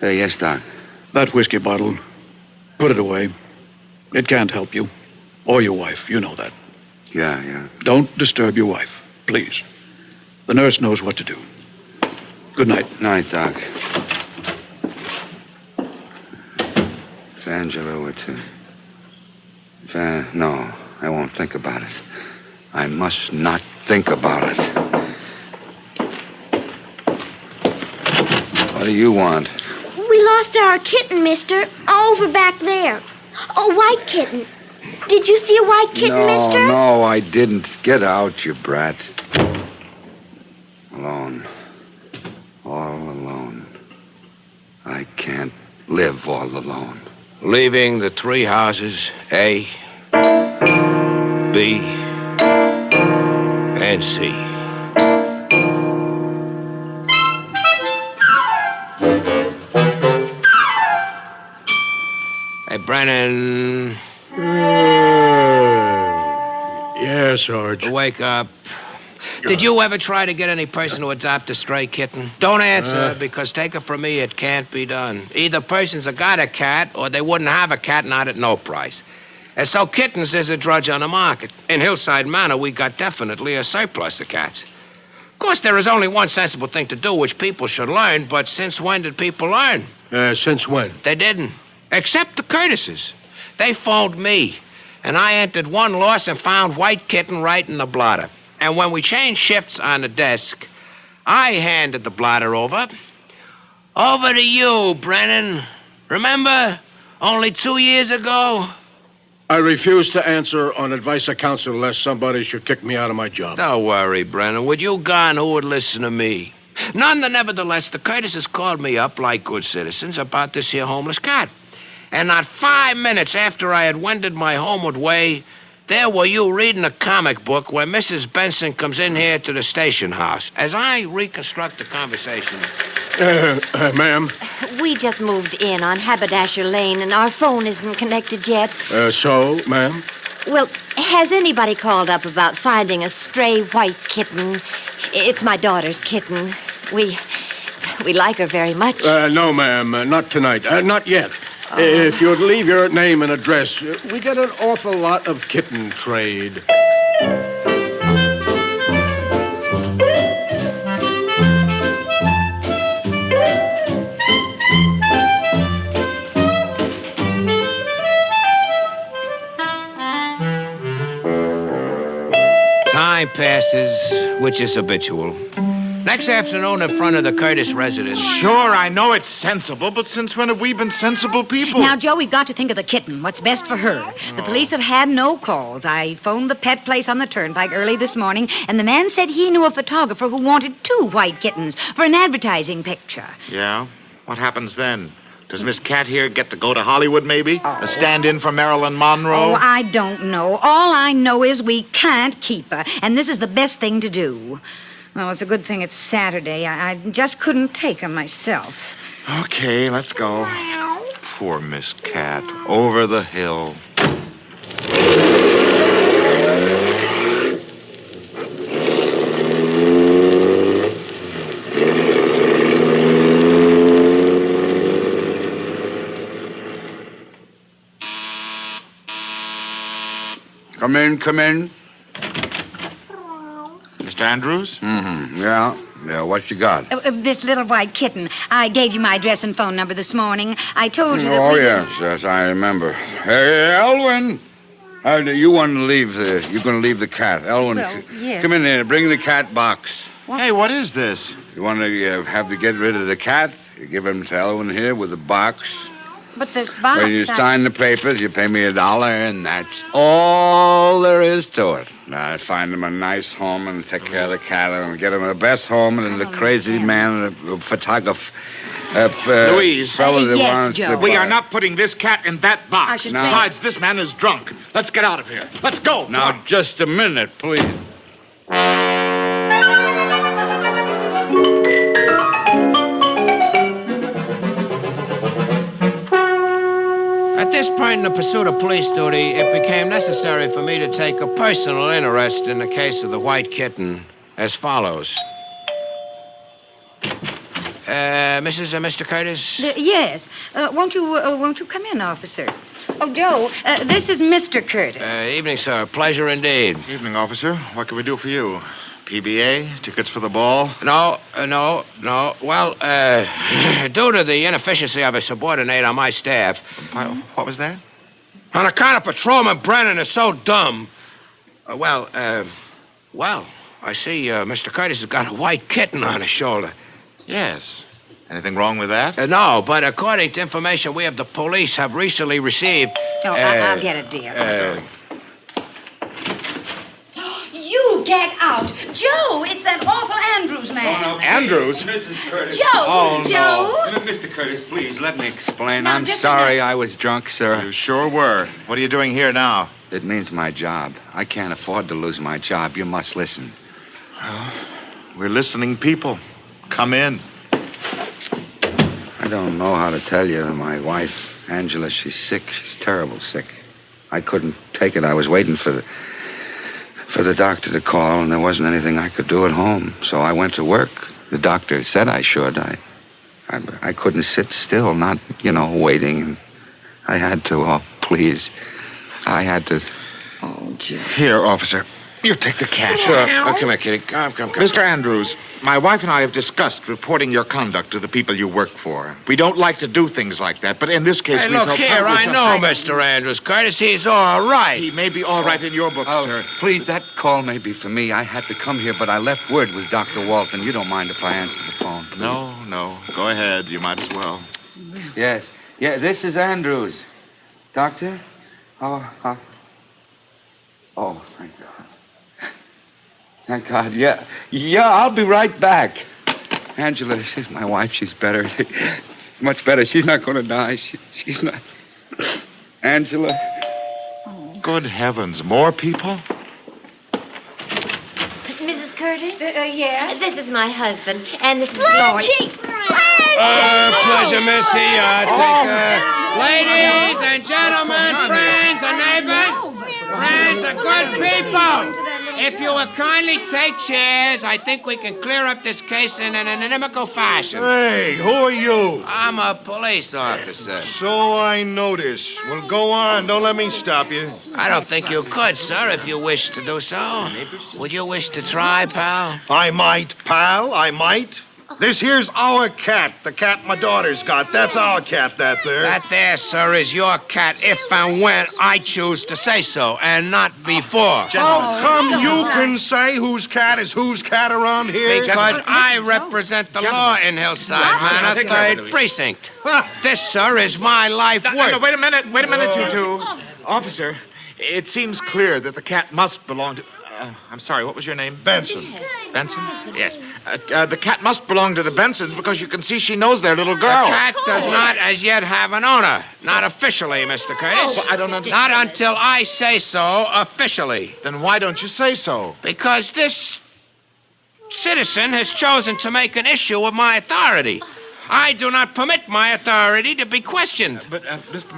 Yes, Doc. That whiskey bottle, put it away. It can't help you. Or your wife, you know that. Yeah. Don't disturb your wife, please. The nurse knows what to do. Good night. Night, Doc. If Angela were to... No, I won't think about it. I must not think about it. What do you want? We lost our kitten, mister. Over back there. A white kitten. Did you see a white kitten, mister? No, I didn't. Get out, you brat. Alone. All alone. I can't live all alone. Leaving the three houses, A, B, and C. Hey, Brennan. Yes, Sarge. Wake up. Did you ever try to get any person to adopt a stray kitten? Don't answer, because take it from me, it can't be done. Either persons have got a cat, or they wouldn't have a cat, not at no price. And so kittens is a drudge on the market. In Hillside Manor, we got definitely a surplus of cats. Of course, there is only one sensible thing to do, which people should learn, but since when did people learn? Since when? They didn't. Except the Curtises. They phoned me, and I entered one loss and found white kitten right in the blotter. And when we changed shifts on the desk, I handed the blotter over. Over to you, Brennan. Remember? Only 2 years ago? I refuse to answer on advice of counsel lest somebody should kick me out of my job. Don't worry, Brennan. With you gone, who would listen to me? None the nevertheless, the Curtises called me up like good citizens about this here homeless cat. And not 5 minutes after I had wended my homeward way, there were you reading a comic book where Mrs. Benson comes in here to the station house. As I reconstruct the conversation... Ma'am? We just moved in on Haberdasher Lane, and our phone isn't connected yet. So, ma'am? Well, has anybody called up about finding a stray white kitten? It's my daughter's kitten. We like her very much. No, ma'am. Not tonight. Not yet. If you'd leave your name and address, we get an awful lot of kitten trade. Time passes, which is habitual. Next afternoon in front of the Curtis residence. Sure, I know it's sensible, but since when have we been sensible people? Now, Joe, we've got to think of the kitten. What's best for her? The police have had no calls. I phoned the pet place on the turnpike early this morning, and the man said he knew a photographer who wanted 2 white kittens for an advertising picture. Yeah? What happens then? Does Miss Cat here get to go to Hollywood, maybe? A stand-in for Marilyn Monroe? Oh, I don't know. All I know is we can't keep her, and this is the best thing to do. Well, it's a good thing it's Saturday. I just couldn't take her myself. Okay, let's go. Poor Miss Cat. Over the hill. Come in. Mr. Andrews? Mm-hmm. Yeah, what you got? This little white kitten. I gave you my address and phone number this morning. I told you that... Oh, yes, I remember. Hey, Elwin! You want to leave you're going to leave the cat. Elwin, Well, yes. come in here. Bring the cat box. What? Hey, what is this? You want to have to get rid of the cat? You give him to Elwin here with the box. But this box... When you sign the papers, you pay me $1, and that's all there is to it. I find him a nice home and take care of the cat and get him the best home and the crazy man, the photographer. Louise. Fellow that Yes, wants Joe. to We buy- are not putting this cat in that box. I should No. Besides, this man is drunk. Let's get out of here. Let's go. Now, just a minute, please. At this point in the pursuit of police duty, it became necessary for me to take a personal interest in the case of the white kitten as follows. Mrs. and Mr. Curtis? Yes. Won't you come in, officer? Oh, Joe, this is Mr. Curtis. Evening, sir. Pleasure indeed. Evening, officer. What can we do for you? PBA? Tickets for the ball? No. Well, due to the inefficiency of a subordinate on my staff. What was that? On account of Patrolman Brennan is so dumb. Well, I see Mr. Curtis has got a white kitten on his shoulder. Yes. Anything wrong with that? No, but according to information we have, the police have recently received... I'll get it, dear. You get out. Joe, it's that awful Andrews man. Oh, no. Andrews? Mrs. Curtis. Joe, Joe. No. Mr. Curtis, please, let me explain. Now, I'm just a sorry minute. I was drunk, sir. You sure were. What are you doing here now? It means my job. I can't afford to lose my job. You must listen. We're listening people. Come in. I don't know how to tell you. My wife, Angela, she's sick. She's terrible sick. I couldn't take it. I was waiting for the doctor to call, and there wasn't anything I could do at home. So I went to work. The doctor said I should. I couldn't sit still, not, waiting. And I had to. Oh, please. I had to. Oh, Joe. Here, officer. You take the cat. Sure. Come here, kitty. Come. Mr. Andrews, my wife and I have discussed reporting your conduct to the people you work for. We don't like to do things like that, but in this case, Hey, we look felt here, probably I know Mr. Andrews. Curtis, he's all right. He may be all right in your book, sir. Please, that call may be for me. I had to come here, but I left word with Dr. Walton. You don't mind if I answer the phone, please? No. Go ahead. You might as well. Yes. Yeah, this is Andrews. Doctor? Oh, thank God. Thank God. Yeah, I'll be right back. Angela, she's my wife. She's better. Much better. She's not going to die. She's not. Angela. Good heavens. More people? Mrs. Curtis? Yes? This is my husband, and this is Lloyd. Pleasure, Missy. Ladies and gentlemen, friends and neighbors, good people. If you will kindly take chairs, I think we can clear up this case in an inimical fashion. Hey, who are you? I'm a police officer. So I notice. Well, go on. Don't let me stop you. I don't think you could, sir, if you wish to do so. Would you wish to try, pal? I might, pal. I might. This here's our cat. The cat my daughter's got. That's our cat, that there. That there, sir, is your cat if and when I choose to say so, and not before. How come you can say whose cat is whose cat around here? Because I represent the law in Hillside Manor, 3rd Precinct. This, sir, is my life work. No, wait a minute, you two. Officer, it seems clear that the cat must belong to... I'm sorry, what was your name? Benson. Benson? Yes. The cat must belong to the Bensons because you can see she knows their little girl. The cat does not as yet have an owner. Not officially, Mr. Curtis. Well, I don't understand. Not until I say so officially. Then why don't you say so? Because this citizen has chosen to make an issue of my authority. I do not permit my authority to be questioned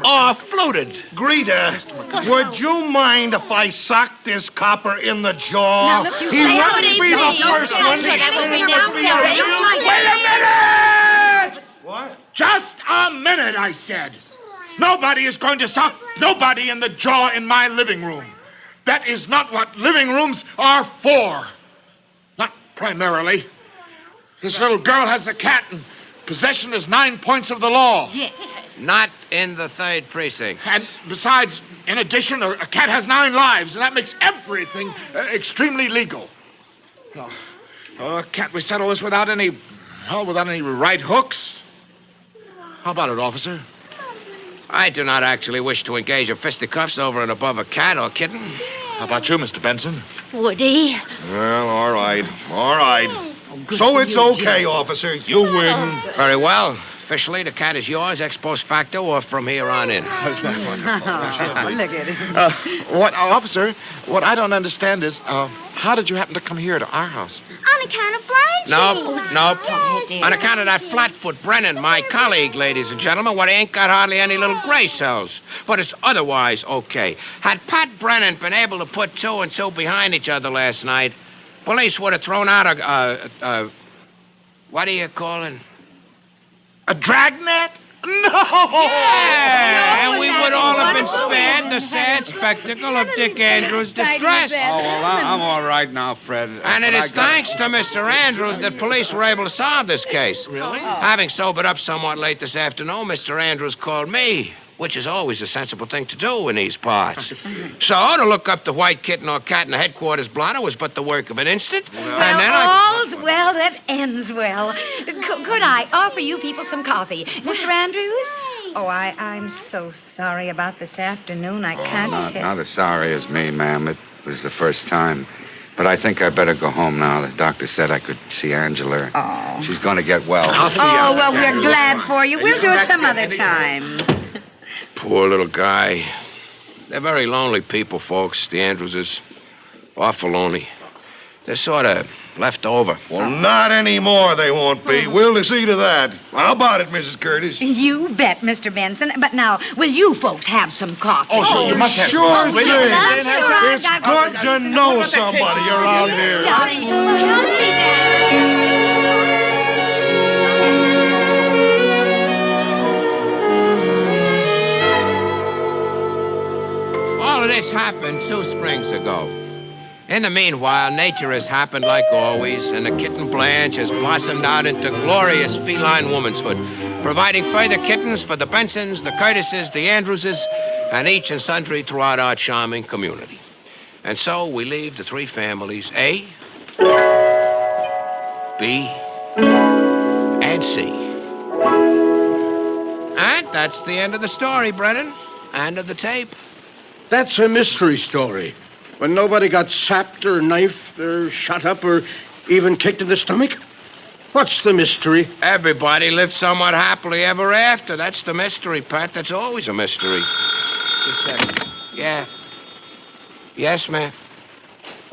or fluted. Greta, would you mind if I socked this copper in the jaw? Now, look, you he say wouldn't how be the they first say. one to That would be Wait a minute! What? Just a minute, I said. Nobody is going to sock nobody in the jaw in my living room. That is not what living rooms are for. Not primarily. This little girl has a cat, and possession is 9 points of the law. Yes. Not in the 3rd Precinct. And besides, in addition, a cat has 9 lives, and that makes everything extremely legal. Can't we settle this without any right hooks? How about it, officer? I do not actually wish to engage in fisticuffs over and above a cat or kitten. How about you, Mr. Benson? Woody. Well, all right. So it's okay, officer. You win. Very well. Officially, the cat is yours, ex post facto, or from here on in. Look at it. Officer, what I don't understand is, how did you happen to come here to our house? On account of Blanche. Nope. On account of that flatfoot Brennan, my colleague, ladies and gentlemen, what ain't got hardly any little gray cells. But it's otherwise okay. Had Pat Brennan been able to put 2 and 2 behind each other last night, police would have thrown out a what do you call it? A dragnet? No! Yeah, and we would all have been spared the sad spectacle of Dick Andrews' distress. Oh, well, I'm all right now, Fred. And it is thanks to Mr. Andrews that police were able to solve this case. Really? Having sobered up somewhat late this afternoon, Mr. Andrews called me, which is always a sensible thing to do in these parts. So, to look up the white kitten or cat in the headquarters blotter was but the work of an instant. Well, and then all's well that ends well. Could I offer you people some coffee? Mr. Andrews? Oh, I'm so sorry about this afternoon. I can't tell. Not as sorry as me, ma'am. It was the first time. But I think I better go home now. The doctor said I could see Angela. Oh. She's going to get well. I'll see you. Oh, well, we're glad for you. We'll do it some other time. Poor little guy. They're very lonely people, folks, the Andrewses. Awful lonely. They're sort of left over. Well, not anymore, they won't be. We'll see to that. How about it, Mrs. Curtis? You bet, Mr. Benson. But now, will you folks have some coffee? Oh, sure, you must have. Sure thing. It's good to know somebody around here. All of this happened 2 springs ago. In the meanwhile, nature has happened like always, and the kitten Blanche has blossomed out into glorious feline womanhood, providing further kittens for the Bensons, the Curtises, the Andrewses, and each and sundry throughout our charming community. And so we leave the 3 families, A, B, and C. And that's the end of the story, Brennan. End of the tape. That's a mystery story. When nobody got sapped or knifed or shot up or even kicked in the stomach? What's the mystery? Everybody lived somewhat happily ever after. That's the mystery, Pat. That's always a mystery. Just a second. Yeah. Yes, ma'am.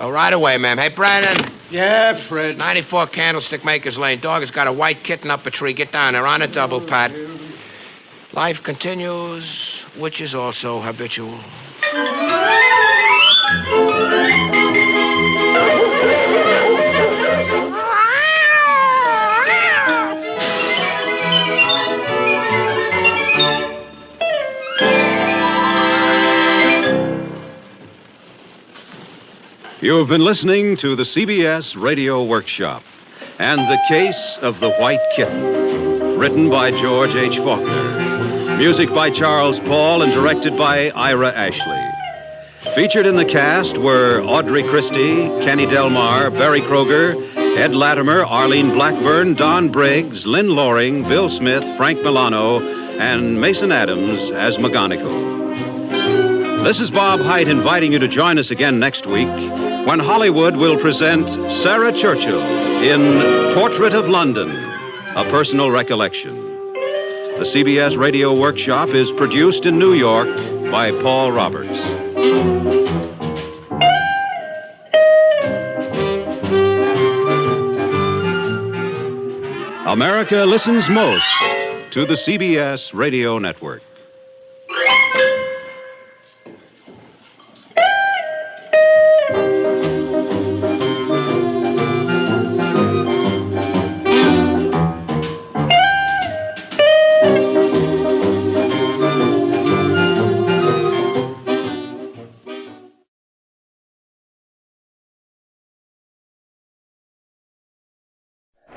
Oh, right away, ma'am. Hey, Brandon. Yeah, Fred. 94 Candlestick Makers Lane. Dog has got a white kitten up a tree. Get down there on a double, Pat. Life continues, which is also habitual. You have been listening to the CBS Radio Workshop and the Case of the White Kitten, written by George H. Faulkner, music by Charles Paul and directed by Ira Ashley. Featured in the cast were Audrey Christie, Kenny Delmar, Barry Kroger, Ed Latimer, Arlene Blackburn, Don Briggs, Lynn Loring, Bill Smith, Frank Milano, and Mason Adams as McGonigal. This is Bob Hite inviting you to join us again next week when Hollywood will present Sarah Churchill in Portrait of London, a personal recollection. The CBS Radio Workshop is produced in New York by Paul Roberts. America listens most to the CBS Radio Network.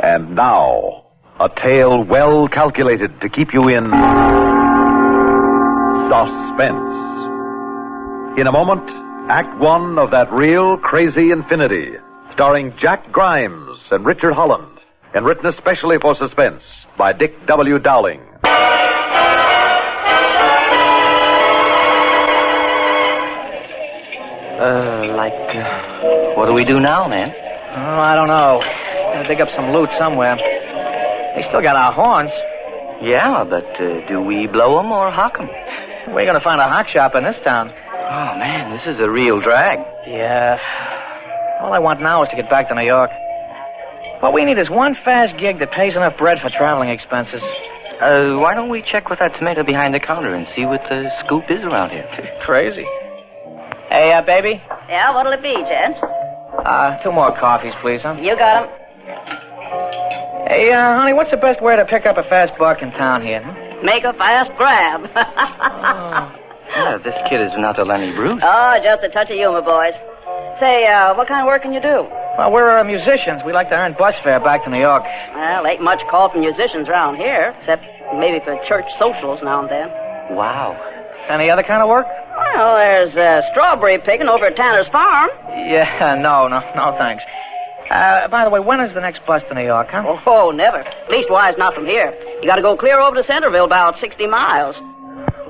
And now, a tale well calculated to keep you in suspense. In a moment, Act One of That Real Crazy Infinity, starring Jack Grimes and Richard Holland, and written especially for Suspense by Dick W. Dowling. What do we do now, man? Oh, I don't know. Gotta dig up some loot somewhere. They still got our horns. Yeah, but do we blow them or hock them? We're gonna find a hock shop in this town. Oh, man, this is a real drag. Yeah. All I want now is to get back to New York. What we need is one fast gig that pays enough bread for traveling expenses. Why don't we check with that tomato behind the counter and see what the scoop is around here? Crazy. Hey, baby. Yeah, what'll it be, Jen? 2 more coffees, please, huh? You got 'em. Hey, honey, what's the best way to pick up a fast buck in town here? Make a fast grab. Yeah, this kid is not a Lenny Bruce. Oh, just a touch of humor, boys. Say, what kind of work can you do? Well, we're musicians. We like to earn bus fare back to New York. Well, ain't much call from musicians around here, except maybe for church socials now and then. Wow. Any other kind of work? Well, there's strawberry picking over at Tanner's farm. Yeah, no, thanks. By the way, when is the next bus to New York, huh? Oh, never. Leastwise, not from here. You gotta go clear over to Centerville, about 60 miles.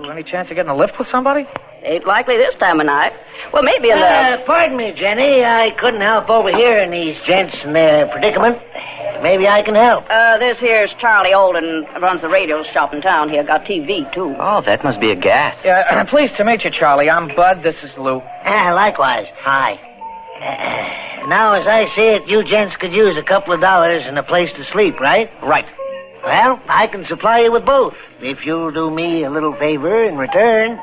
Any chance of getting a lift with somebody? Ain't likely this time of night. Well, maybe in the... Pardon me, Jenny. I couldn't help overhearing these gents in their predicament. Maybe I can help. This here's Charlie Olden, runs the radio shop in town here. Got TV, too. Oh, that must be a gas. Yeah, pleased to meet you, Charlie. I'm Bud. This is Lou. Likewise. Hi. Now, as I see it, you gents could use a couple of dollars and a place to sleep, right? Right. Well, I can supply you with both, if you'll do me a little favor in return.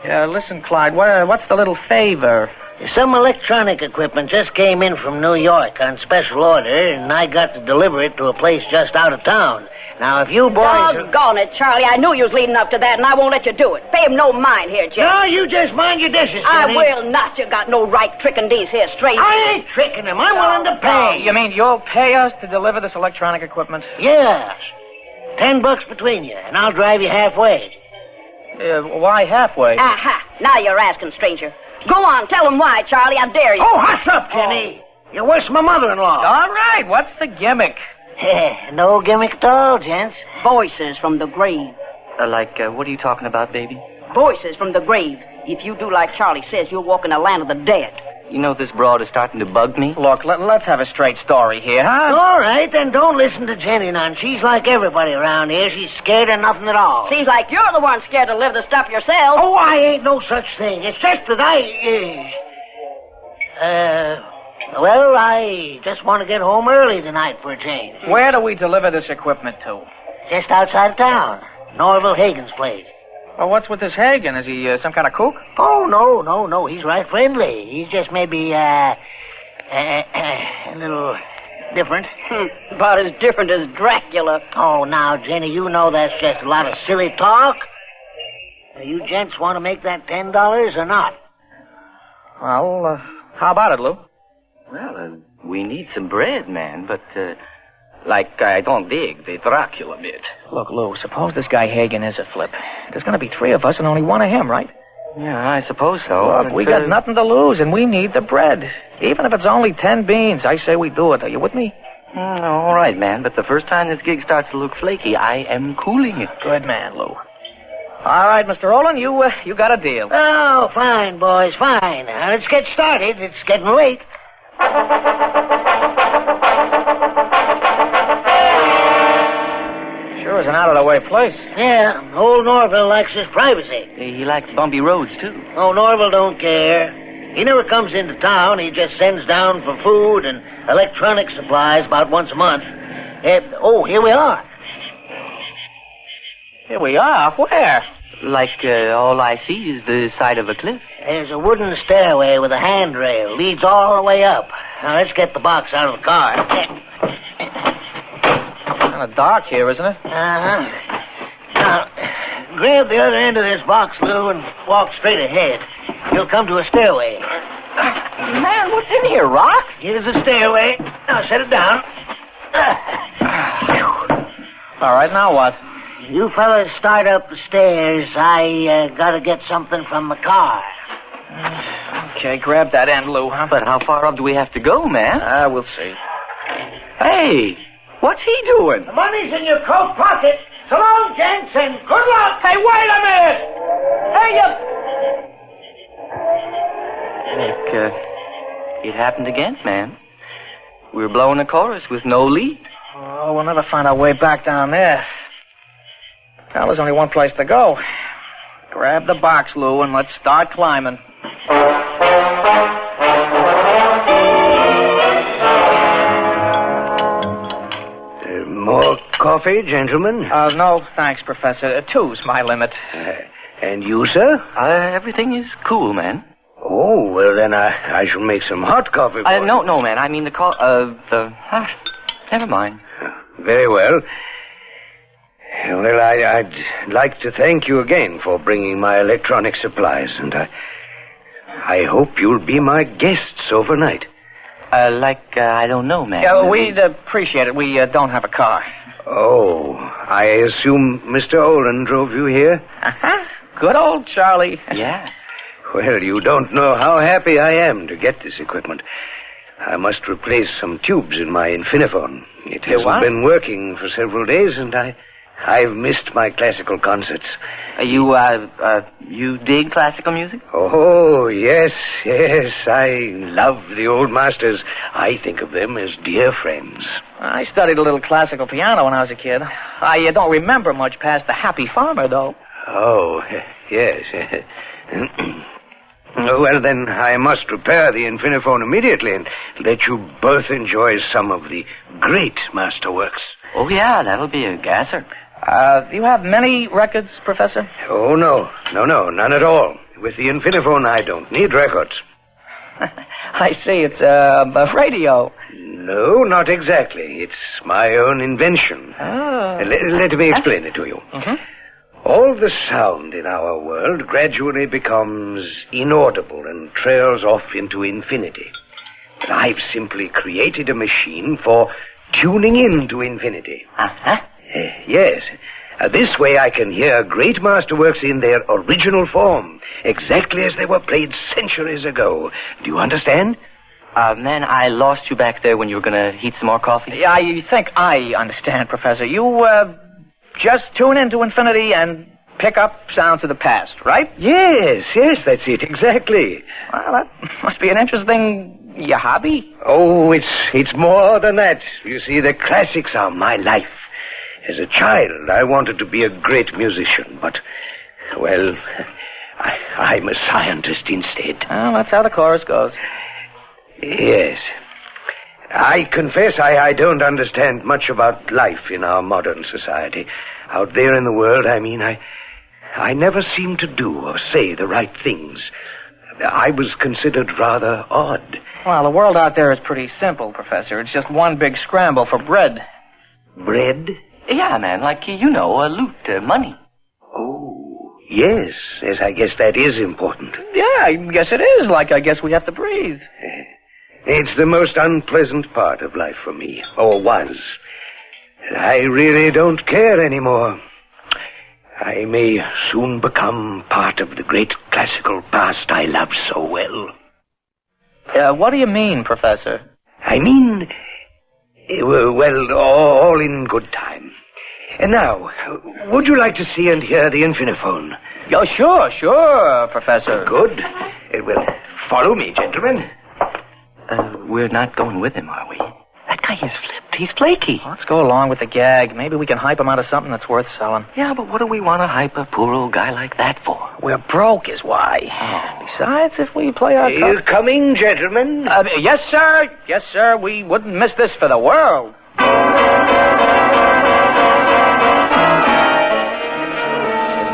Yeah, listen, Clyde, what's the little favor? Some electronic equipment just came in from New York on special order, and I got to deliver it to a place just out of town. Now, if you boys... Doggone it, Charlie. I knew you was leading up to that, and I won't let you do it. Pay him no mind here, Jim. No, you just mind your dishes, I Jenny. will not. You got no right tricking these here strangers. I ain't tricking them. I'm willing to pay. You mean you'll pay us to deliver this electronic equipment? Yes. $10 between you, and I'll drive you halfway. Why halfway? Aha. Now you're asking, stranger. Go on, tell him why, Charlie. I dare you. Oh, hush up, Jenny. You're worse than my mother-in-law. All right, what's the gimmick? No gimmick at all, gents. Voices from the grave. What are you talking about, baby? Voices from the grave. If you do like Charlie says, you'll walk in the land of the dead. You know, this broad is starting to bug me. Look, let's have a straight story here, huh? All right, then don't listen to Jenny none. She's like everybody around here. She's scared of nothing at all. Seems like you're the one scared to live the stuff yourself. Oh, I ain't no such thing. It's just that well, I just want to get home early tonight for a change. Where do we deliver this equipment to? Just outside of town. Norville Hagen's place. Well, what's with this Hagen? Is he some kind of kook? Oh, no. He's right friendly. He's just maybe, a little different. About as different as Dracula. Oh, now, Jenny, you know that's just a lot of silly talk. You gents want to make that $10 or not? Well, how about it, Lou? Well, we need some bread, man, but, I don't dig the Dracula bit. Look, Lou, suppose this guy Hagen is a flip. There's going to be 3 of us and only 1 of him, right? Yeah, I suppose so. Look, we got nothing to lose, and we need the bread. Even if it's only 10 beans, I say we do it. Are you with me? All right, man, but the first time this gig starts to look flaky, I am cooling it. Good man, Lou. All right, Mr. Olin, you got a deal. Oh, fine, boys, fine. Now, let's get started. It's getting late. Sure is an out-of-the-way place. Yeah, old Norville likes his privacy. He likes bumpy roads, too. Oh, Norville don't care. He never comes into town. He just sends down for food and electronic supplies about once a month. Here we are. Here we are? Where? All I see is the side of a cliff. There's a wooden stairway with a handrail. Leads all the way up. Now, let's get the box out of the car. Kind of dark here, isn't it? Uh-huh. Now, grab the other end of this box, Lou, and walk straight ahead. You'll come to a stairway. Man, what's in here, rocks? Here's the stairway. Now, set it down. All right, now what? You fellas start up the stairs. I gotta get something from the car. Okay, grab that end, Lou, huh? But how far up do we have to go, man? We'll see. Hey, what's he doing? The money's in your coat pocket. So long, gents, and good luck. Hey, wait a minute! Hey, Nick, it happened again, man. We were blowing a chorus with no lead. Oh, we'll never find our way back down there. Well, there's only one place to go. Grab the box, Lou, and let's start climbing. More coffee, gentlemen? No, thanks, Professor. 2's my limit. And you, sir? Everything is cool, man. Oh, well, then I shall make some hot coffee for you. No, man. I mean never mind. Very well. Well, I'd like to thank you again for bringing my electronic supplies, and I hope you'll be my guests overnight. I don't know, man. Yeah, we'd appreciate it. We don't have a car. Oh, I assume Mr. Olin drove you here? Uh-huh. Good old Charlie. Yeah. Well, you don't know how happy I am to get this equipment. I must replace some tubes in my Infiniphone. It hasn't been working for several days, and I've missed my classical concerts. You dig classical music? Oh, yes. I love the old masters. I think of them as dear friends. I studied a little classical piano when I was a kid. I don't remember much past the Happy Farmer, though. Oh, yes. Well, then I must repair the Infiniphone immediately and let you both enjoy some of the great masterworks. Oh, yeah, that'll be a gasser. Do you have many records, Professor? Oh, no, none at all. With the Infiniphone, I don't need records. I see, it's a radio. No, not exactly. It's my own invention. Oh. Let me explain it to you. Mm-hmm. All the sound in our world gradually becomes inaudible and trails off into infinity. But I've simply created a machine for tuning into infinity. Uh-huh. Yes. This way I can hear great masterworks in their original form, exactly as they were played centuries ago. Do you understand? Man, I lost you back there when you were going to heat some more coffee. Yeah, you think I understand, Professor. You, just tune into infinity and pick up sounds of the past, right? Yes, that's it, exactly. Well, that must be an interesting hobby. Oh, it's more than that. You see, the classics are my life. As a child, I wanted to be a great musician, but, well, I'm a scientist instead. Well, that's how the chorus goes. Yes. I confess I don't understand much about life in our modern society. Out there in the world, I never seem to do or say the right things. I was considered rather odd. Well, the world out there is pretty simple, Professor. It's just one big scramble for bread. Bread? Yeah, man, like, loot, money. Oh, yes, I guess that is important. Yeah, I guess it is, I guess we have to breathe. It's the most unpleasant part of life for me, or was. I really don't care anymore. I may soon become part of the great classical past I love so well. What do you mean, Professor? I mean, well, all in good time. And now, would you like to see and hear the Infiniphone? Oh, sure, Professor. Good. Well, follow me, gentlemen. We're not going with him, are we? That guy is flipped. He's flaky. Let's go along with the gag. Maybe we can hype him out of something that's worth selling. Yeah, but what do we want to hype a poor old guy like that for? We're broke is why. Oh. Besides, if we play our Are you coming, gentlemen? Yes, sir. We wouldn't miss this for the world.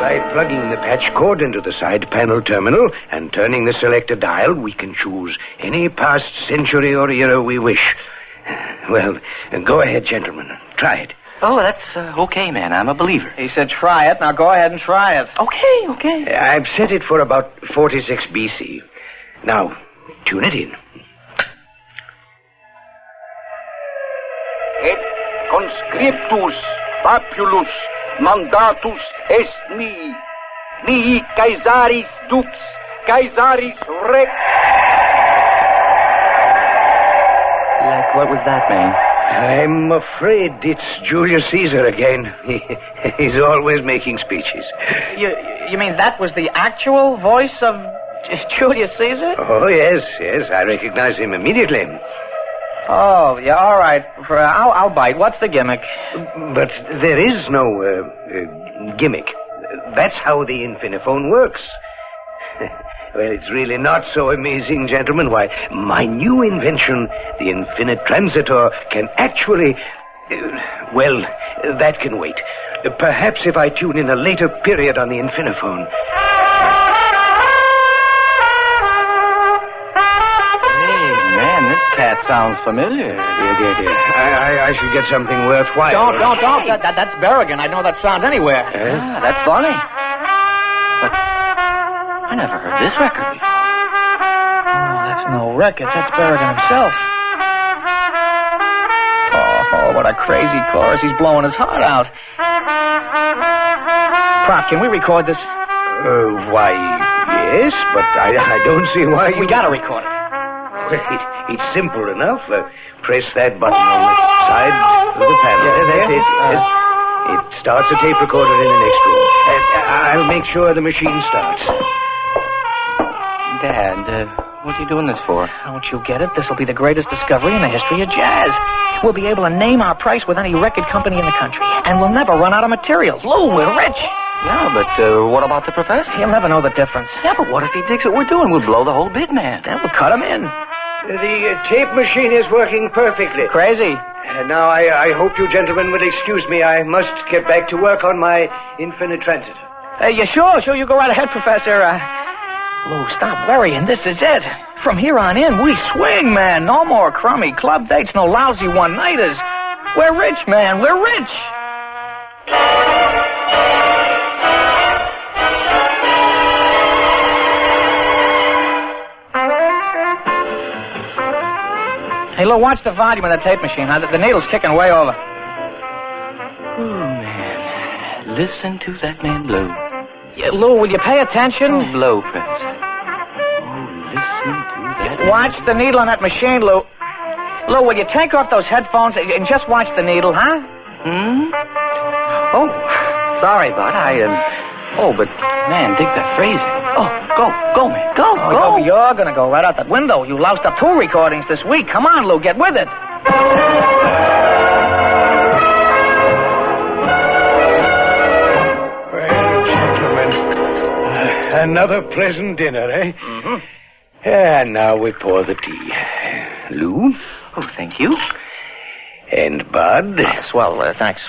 By plugging the patch cord into the side panel terminal and turning the selector dial, we can choose any past century or era we wish. Well, go ahead, gentlemen. Try it. Oh, that's okay, man. I'm a believer. He said try it. Now go ahead and try it. Okay. I've set it for about 46 BC. Now, tune it in. Et conscriptus populus mandatus est mihi Caesaris dux, Caesaris rex. Like, what was that, man? I'm afraid it's Julius Caesar again. He's always making speeches. You mean that was the actual voice of Julius Caesar? Oh, yes. I recognize him immediately. Oh, yeah, all right. I'll bite. What's the gimmick? But there is no gimmick. That's how the Infiniphone works. Well, it's really not so amazing, gentlemen. Why, my new invention, the Infinite Transitor, can actually... well, that can wait. Perhaps if I tune in a later period on the Infiniphone. Hey, man, this cat sounds familiar. Dear. I should get something worthwhile. Don't. That's Berrigan. I know that sound anywhere. That's funny. But I never heard this record before. Oh, that's no record. That's Berrigan himself. Oh, what a crazy chorus. He's blowing his heart out. Prop, can we record this? Why, yes, but I don't see why We gotta record it. Well, it's simple enough. Press that button on the side of the panel. Yeah, that's it. Yes. It starts a tape recorder in the next room. I'll make sure the machine starts. Dad, what are you doing this for? Don't you get it? This'll be the greatest discovery in the history of jazz. We'll be able to name our price with any record company in the country. And we'll never run out of materials. Lou, we're rich. Yeah, but what about the professor? He'll never know the difference. Yeah, but what if he digs what we're doing? We'll blow the whole bit, man. Then we'll cut him in. The tape machine is working perfectly. Crazy. Now, I hope you gentlemen will excuse me. I must get back to work on my infinite transit. Yeah, sure. You go right ahead, Professor. Lou, stop worrying. This is it. From here on in, we swing, man. No more crummy club dates, no lousy one-nighters. We're rich, man. We're rich. Hey, Lou, watch the volume of the tape machine. Huh? The needle's kicking way over. Oh, man. Listen to that man blow. Yeah, Lou, will you pay attention? Oh, blow, Professor. Oh, listen to that. Watch the needle on that machine, Lou. Lou, will you take off those headphones and just watch the needle, huh? Oh, sorry, Bud. Oh, but, man, dig that phrasing. Oh, go, man. Go. You're gonna go right out that window. You loused up 2 recordings this week. Come on, Lou, get with it. Well, gentlemen, another pleasant dinner, eh? Mm-hmm. And now we pour the tea. Lou? Oh, thank you. And Bud? Swell, thanks.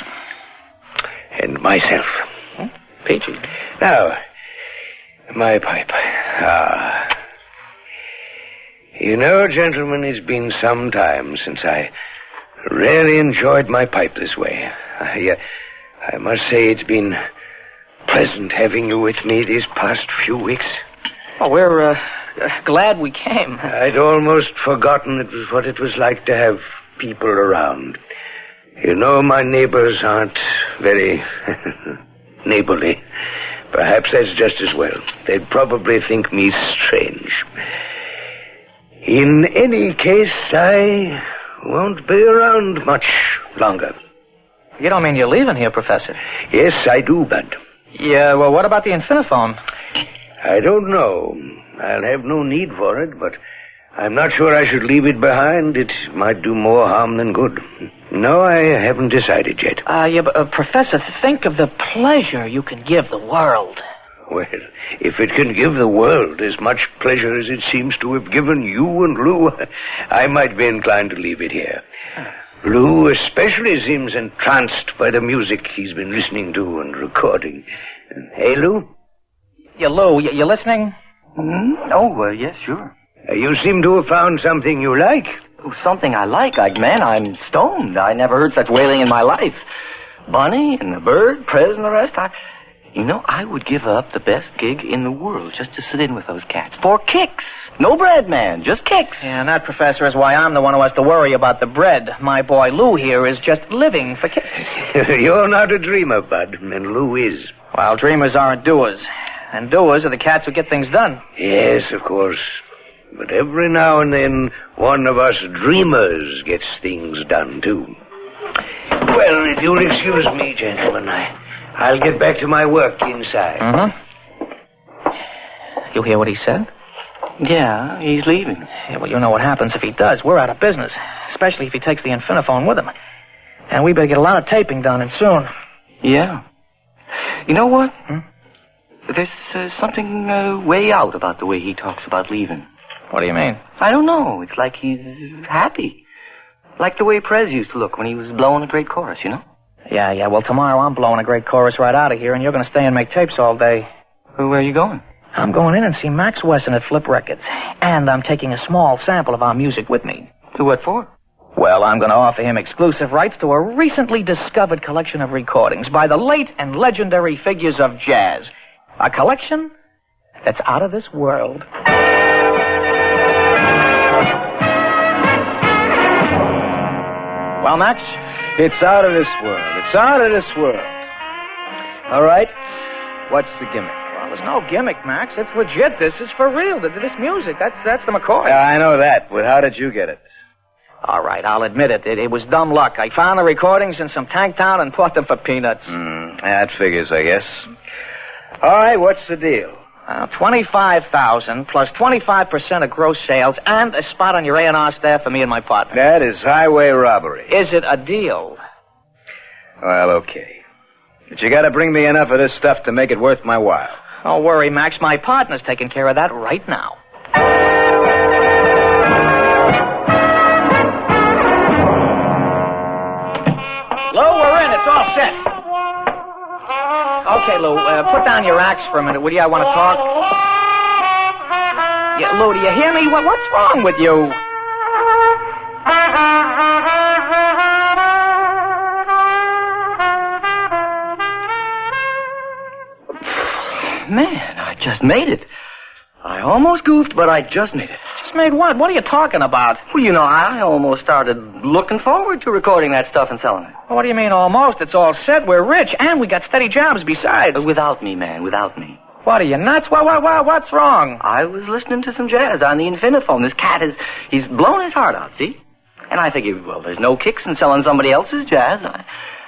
And myself. Peachy. Now, my pipe. You know, gentlemen, it's been some time since I really enjoyed my pipe this way. I must say it's been pleasant having you with me these past few weeks. Well, we're glad we came. I'd almost forgotten what it was like to have people around. You know, my neighbors aren't very neighborly. Perhaps that's just as well. They'd probably think me strange. In any case, I won't be around much longer. You don't mean you're leaving here, Professor? Yes, I do, Bud. Yeah, well, what about the Infiniphone? I don't know. I'll have no need for it, but I'm not sure I should leave it behind. It might do more harm than good. No, I haven't decided yet. But, Professor, think of the pleasure you can give the world. Well, if it can give the world as much pleasure as it seems to have given you and Lou, I might be inclined to leave it here. Lou especially seems entranced by the music he's been listening to and recording. Hey, Lou? Yeah, Lou, you listening? Oh, yes, sure. You seem to have found something you like. Oh, something I like? Man, I'm stoned. I never heard such wailing in my life. Bunny and the bird, Prez and the rest. I would give up the best gig in the world just to sit in with those cats. For kicks. No bread, man. Just kicks. Yeah, and that, Professor, is why I'm the one who has to worry about the bread. My boy Lou here is just living for kicks. You're not a dreamer, Bud, and Lou is. Well, dreamers aren't doers. And doers are the cats who get things done. Yes, of course. But every now and then, one of us dreamers gets things done, too. Well, if you'll excuse me, gentlemen, I'll get back to my work inside. You hear what he said? Yeah, he's leaving. Yeah, well, you know what happens if he does. We're out of business, especially if he takes the Infiniphone with him. And we better get a lot of taping done, and soon. Yeah. You know what? There's something way out about the way he talks about leaving. What do you mean? I don't know. It's like he's happy. Like the way Prez used to look when he was blowing a great chorus, you know? Yeah. Well, tomorrow I'm blowing a great chorus right out of here, and you're going to stay and make tapes all day. Where are you going? I'm going in and see Max Wesson at Flip Records. And I'm taking a small sample of our music with me. What for? Well, I'm going to offer him exclusive rights to a recently discovered collection of recordings by the late and legendary figures of jazz. A collection that's out of this world. Well, Max? It's out of this world. It's out of this world. All right. What's the gimmick? Well, there's no gimmick, Max. It's legit. This is for real. This music, that's the McCoy. Yeah, I know that, but how did you get it? All right, I'll admit it. It was dumb luck. I found the recordings in some tank town and bought them for peanuts. That figures, I guess. All right, what's the deal? 25,000 plus 25% of gross sales and a spot on your A&R staff for me and my partner. That is highway robbery. Is it a deal? Well, okay. But you gotta bring me enough of this stuff to make it worth my while. Don't worry, Max. My partner's taking care of that right now. Lou, we're in. It's all set. Okay, Lou, put down your axe for a minute, will you? I want to talk. Yeah, Lou, do you hear me? What's wrong with you? Man, I just made it. I almost goofed, but I just made it. Just made what? What are you talking about? Well, you know, I almost started looking forward to recording that stuff and selling it. What do you mean almost? It's all set. We're rich, and we got steady jobs besides. Without me, man, without me. What, are you nuts? What's wrong? I was listening to some jazz on the Infiniphone. This cat he's blown his heart out, see? And I figured, well, there's no kicks in selling somebody else's jazz.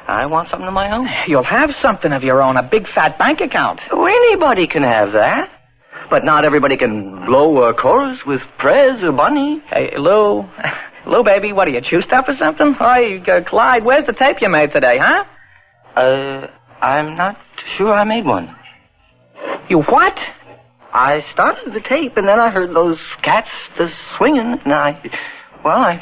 I want something of my own. You'll have something of your own, a big fat bank account. Oh, anybody can have that. But not everybody can blow a chorus with Prez or Bunny. Hey, Lou. Lou, baby, what are you, chewed up or something? Hey, Clyde, where's the tape you made today, huh? I'm not sure I made one. You what? I started the tape, and then I heard those cats swinging, and I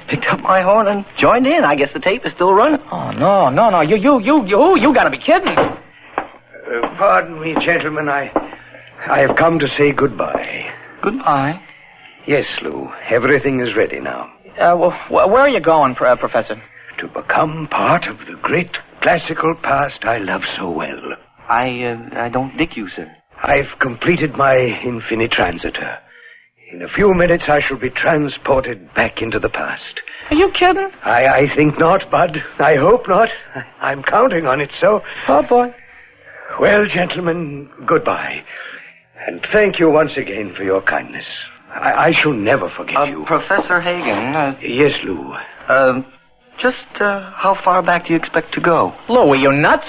picked up my horn and joined in. I guess the tape is still running. Oh, no. You gotta be kidding. Pardon me, gentlemen. I have come to say goodbye. Goodbye? Yes, Lou. Everything is ready now. Where are you going, Professor? To become part of the great classical past I love so well. I don't dig you, sir. I've completed my infinitransiter. In a few minutes, I shall be transported back into the past. Are you kidding? I think not, Bud. I hope not. I'm counting on it, so... Oh, boy. Well, gentlemen, goodbye. And thank you once again for your kindness. I shall never forget you. Professor Hagen. Yes, Lou. How far back do you expect to go? Lou, are you nuts?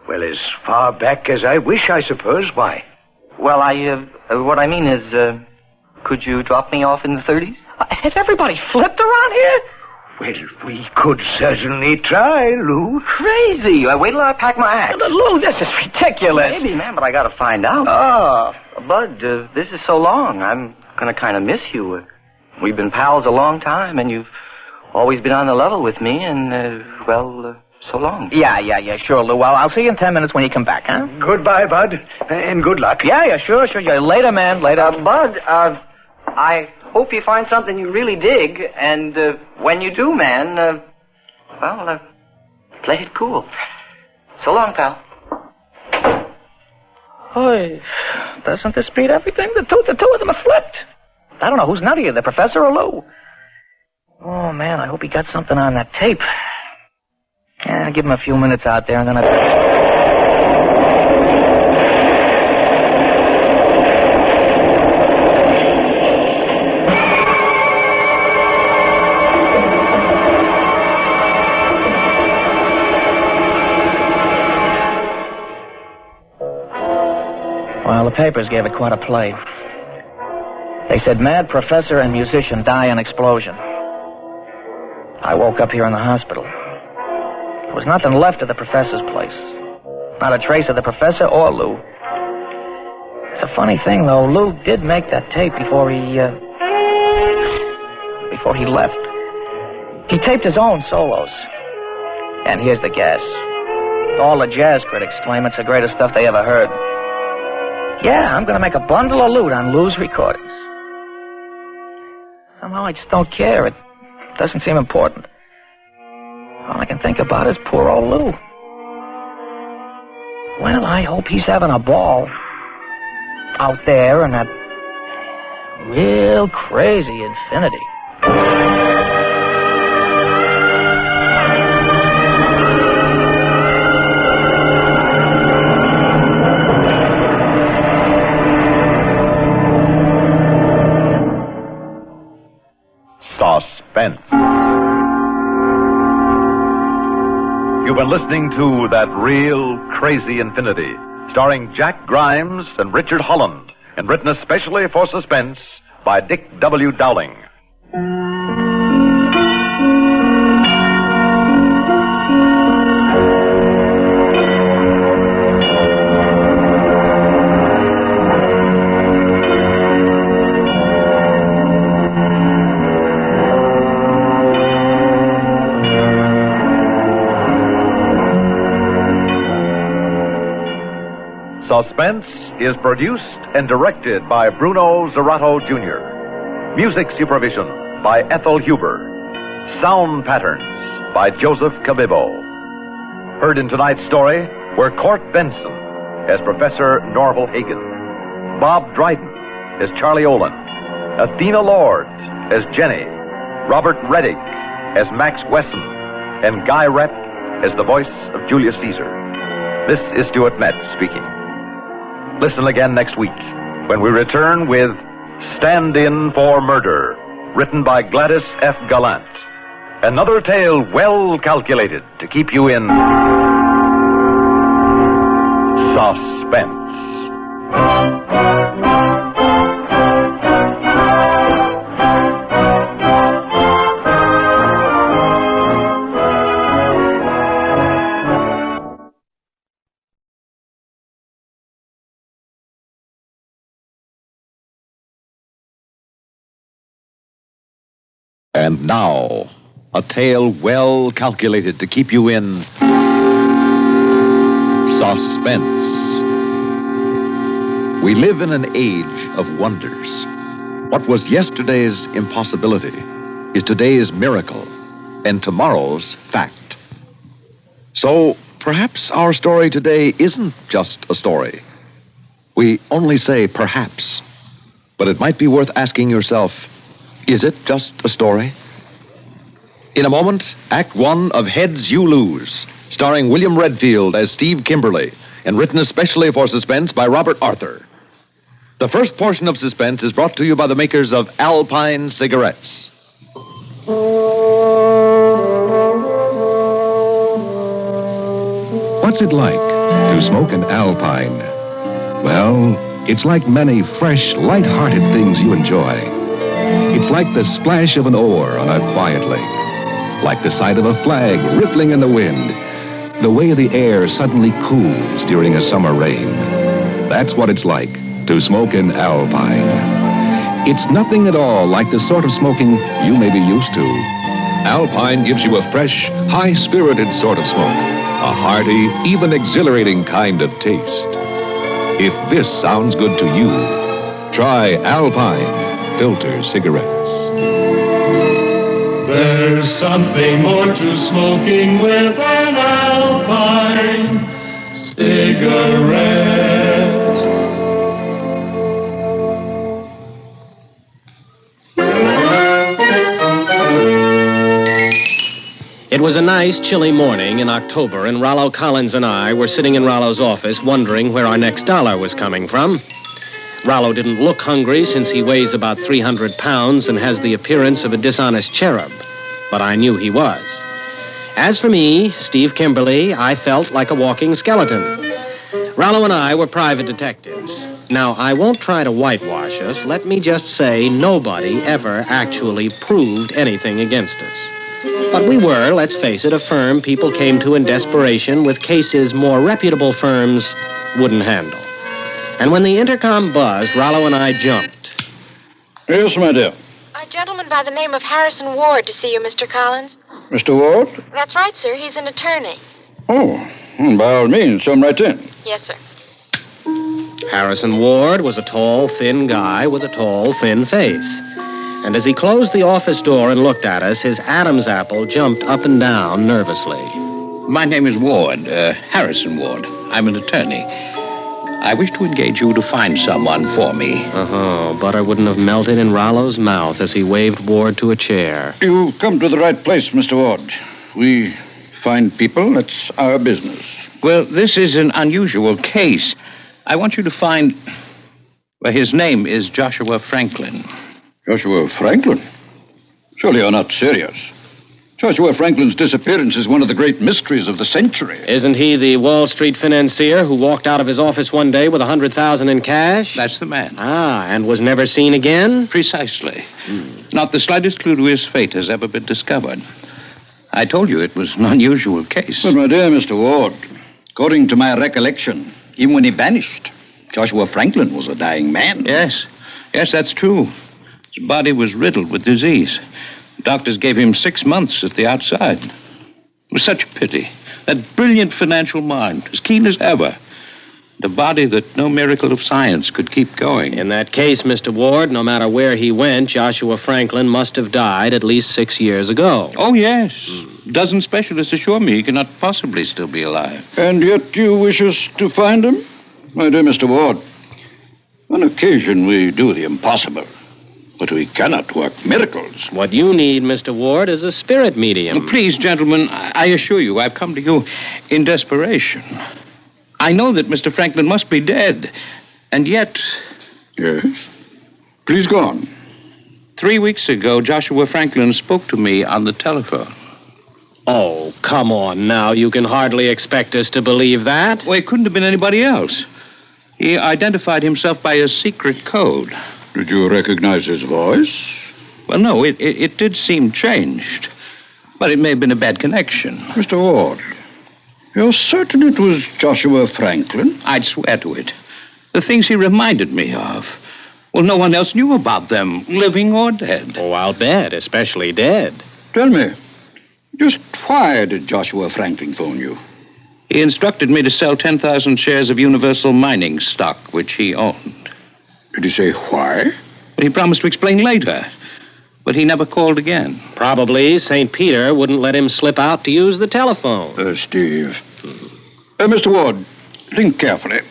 Well, as far back as I wish, I suppose. Why? Well, what I mean is, could you drop me off in the 30s? Has everybody flipped around here? Well, we could certainly try, Lou. Crazy. Wait till I pack my act. Lou, this is ridiculous. Maybe, man, but I gotta find out. Oh. Bud, this is so long. I'm gonna kind of miss you. We've been pals a long time, and you've always been on the level with me, and, so long. Yeah, sure, Lou. Well, I'll see you in 10 minutes when you come back, huh? Goodbye, Bud, and good luck. Yeah, sure. Yeah, later, man, later. Bud, I hope you find something you really dig, and when you do, man, play it cool. So long, pal. Boy, doesn't this beat everything? The two of them are flipped. I don't know who's nuttier, the professor or Lou. Oh, man, I hope he got something on that tape. Yeah, I'll give him a few minutes out there, and then Well, the papers gave it quite a play. They said mad professor and musician die in explosion. I woke up here in the hospital. There was nothing left of the professor's place. Not a trace of the professor or Lou. It's a funny thing, though. Lou did make that tape before he left. He taped his own solos. And here's the gas. All the jazz critics claim it's the greatest stuff they ever heard. Yeah, I'm gonna make a bundle of loot on Lou's recordings. Somehow I just don't care. Doesn't seem important. All I can think about is poor old Lou. Well, I hope he's having a ball out there in that real crazy infinity. Suspense. You've been listening to That Real Crazy Infinity, starring Jack Grimes and Richard Holland, and written especially for Suspense by Dick W. Dowling. Suspense is produced and directed by Bruno Zerato Jr. Music supervision by Ethel Huber. Sound patterns by Joseph Cabibbo. Heard in tonight's story were Court Benson as Professor Norval Hagen, Bob Dryden as Charlie Olin, Athena Lord as Jenny, Robert Reddick as Max Wesson, and Guy Rep as the voice of Julius Caesar. This is Stuart Metz speaking. Listen again next week when we return with Stand-In for Murder, written by Gladys F. Gallant. Another tale well calculated to keep you in suspense. And now, a tale well calculated to keep you in suspense. We live in an age of wonders. What was yesterday's impossibility is today's miracle and tomorrow's fact. So, perhaps our story today isn't just a story. We only say perhaps. But it might be worth asking yourself, is it just a story? In a moment, Act One of Heads You Lose, starring William Redfield as Steve Kimberly, and written especially for Suspense by Robert Arthur. The first portion of Suspense is brought to you by the makers of Alpine cigarettes. What's it like to smoke an Alpine? Well, it's like many fresh, light-hearted things you enjoy. It's like the splash of an oar on a quiet lake, like the sight of a flag rippling in the wind, the way the air suddenly cools during a summer rain. That's what it's like to smoke an Alpine. It's nothing at all like the sort of smoking you may be used to. Alpine gives you a fresh, high-spirited sort of smoke, a hearty, even exhilarating kind of taste. If this sounds good to you, try Alpine filter cigarettes. There's something more to smoking with an Alpine cigarette. It was a nice, chilly morning in October, and Rollo Collins and I were sitting in Rollo's office wondering where our next dollar was coming from. Rollo didn't look hungry since he weighs about 300 pounds and has the appearance of a dishonest cherub, but I knew he was. As for me, Steve Kimberly, I felt like a walking skeleton. Rollo and I were private detectives. Now, I won't try to whitewash us. Let me just say nobody ever actually proved anything against us. But we were, let's face it, a firm people came to in desperation with cases more reputable firms wouldn't handle. And when the intercom buzzed, Rollo and I jumped. Yes, my dear. A gentleman by the name of Harrison Ward to see you, Mr. Collins. Mr. Ward? That's right, sir. He's an attorney. Oh, by all means, come right in. Yes, sir. Harrison Ward was a tall, thin guy with a tall, thin face. And as he closed the office door and looked at us, his Adam's apple jumped up and down nervously. My name is Ward, Harrison Ward. I'm an attorney. I wish to engage you to find someone for me. Oh, butter wouldn't have melted in Rollo's mouth as he waved Ward to a chair. You've come to the right place, Mr. Ward. We find people. That's our business. Well, this is an unusual case. I want you to find... Well, his name is Joshua Franklin. Joshua Franklin? Surely you're not serious. Joshua Franklin's disappearance is one of the great mysteries of the century. Isn't he the Wall Street financier who walked out of his office one day with $100,000 in cash? That's the man. Ah, and was never seen again? Precisely. Not the slightest clue to his fate has ever been discovered. I told you it was an unusual case. But, my dear Mr. Ward, according to my recollection, even when he vanished, Joshua Franklin was a dying man. Yes, that's true. His body was riddled with disease. The doctors gave him 6 months at the outside. It was such a pity. That brilliant financial mind, as keen as ever. The body that no miracle of science could keep going. In that case, Mr. Ward, no matter where he went, Joshua Franklin must have died at least 6 years ago. Oh, yes. Dozen specialists assure me he cannot possibly still be alive. And yet you wish us to find him? My dear Mr. Ward, on occasion we do the impossible. But we cannot work miracles. What you need, Mr. Ward, is a spirit medium. Please, gentlemen, I assure you, I've come to you in desperation. I know that Mr. Franklin must be dead, and yet... Yes? Please go on. 3 weeks ago, Joshua Franklin spoke to me on the telephone. Oh, come on now. You can hardly expect us to believe that. Well, it couldn't have been anybody else. He identified himself by a secret code. Did you recognize his voice? Well, no, it did seem changed. But it may have been a bad connection. Mr. Ward, you're certain it was Joshua Franklin? I'd swear to it. The things he reminded me of. Well, no one else knew about them, living or dead. Oh, I'll bet, especially dead. Tell me, just why did Joshua Franklin phone you? He instructed me to sell 10,000 shares of Universal Mining stock, which he owned. Did he say why? Well, he promised to explain later. But he never called again. Probably St. Peter wouldn't let him slip out to use the telephone. Steve. Mr. Ward, think carefully.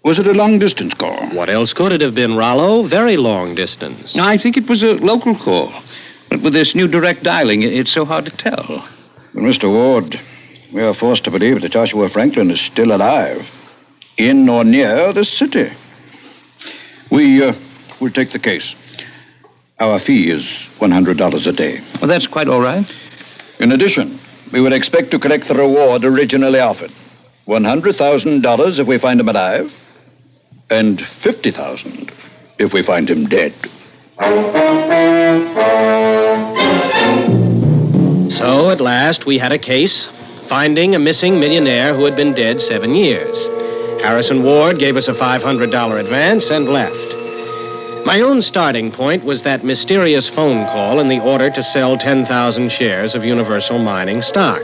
Was it a long-distance call? What else could it have been, Rollo? Very long distance. I think it was a local call. But with this new direct dialing, it's so hard to tell. But, Mr. Ward, we are forced to believe that Joshua Franklin is still alive. In or near this city. We'll take the case. Our fee is $100 a day. Well, that's quite all right. In addition, we would expect to collect the reward originally offered. $100,000 if we find him alive, and $50,000 if we find him dead. So, at last, we had a case, finding a missing millionaire who had been dead 7 years. Harrison Ward gave us a $500 advance and left. My own starting point was that mysterious phone call in the order to sell 10,000 shares of Universal Mining stock.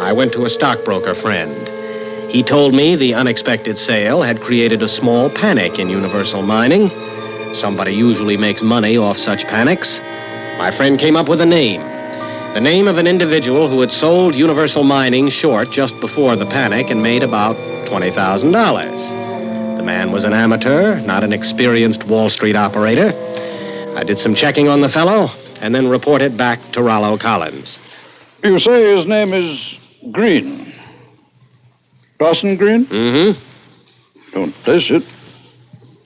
I went to a stockbroker friend. He told me the unexpected sale had created a small panic in Universal Mining. Somebody usually makes money off such panics. My friend came up with a name. The name of an individual who had sold Universal Mining short just before the panic and made about $20,000. The man was an amateur, not an experienced Wall Street operator. I did some checking on the fellow and then reported back to Rollo Collins. You say his name is Green. Dawson Green? Mm-hmm. Don't place it,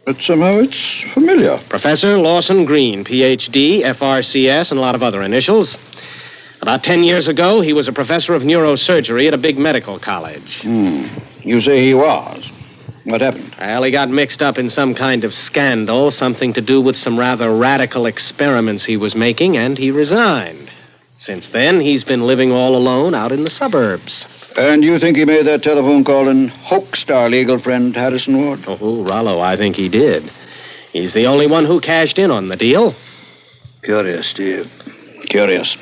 but somehow it's familiar. Professor Lawson Green, Ph.D., FRCS, and a lot of other initials. About 10 years ago, he was a professor of neurosurgery at a big medical college. You say he was. What happened? Well, he got mixed up in some kind of scandal, something to do with some rather radical experiments he was making, and he resigned. Since then, he's been living all alone out in the suburbs. And you think he made that telephone call and hoaxed our legal friend, Harrison Ward? Oh, Rollo, I think he did. He's the only one who cashed in on the deal. Curious, Steve. Curious.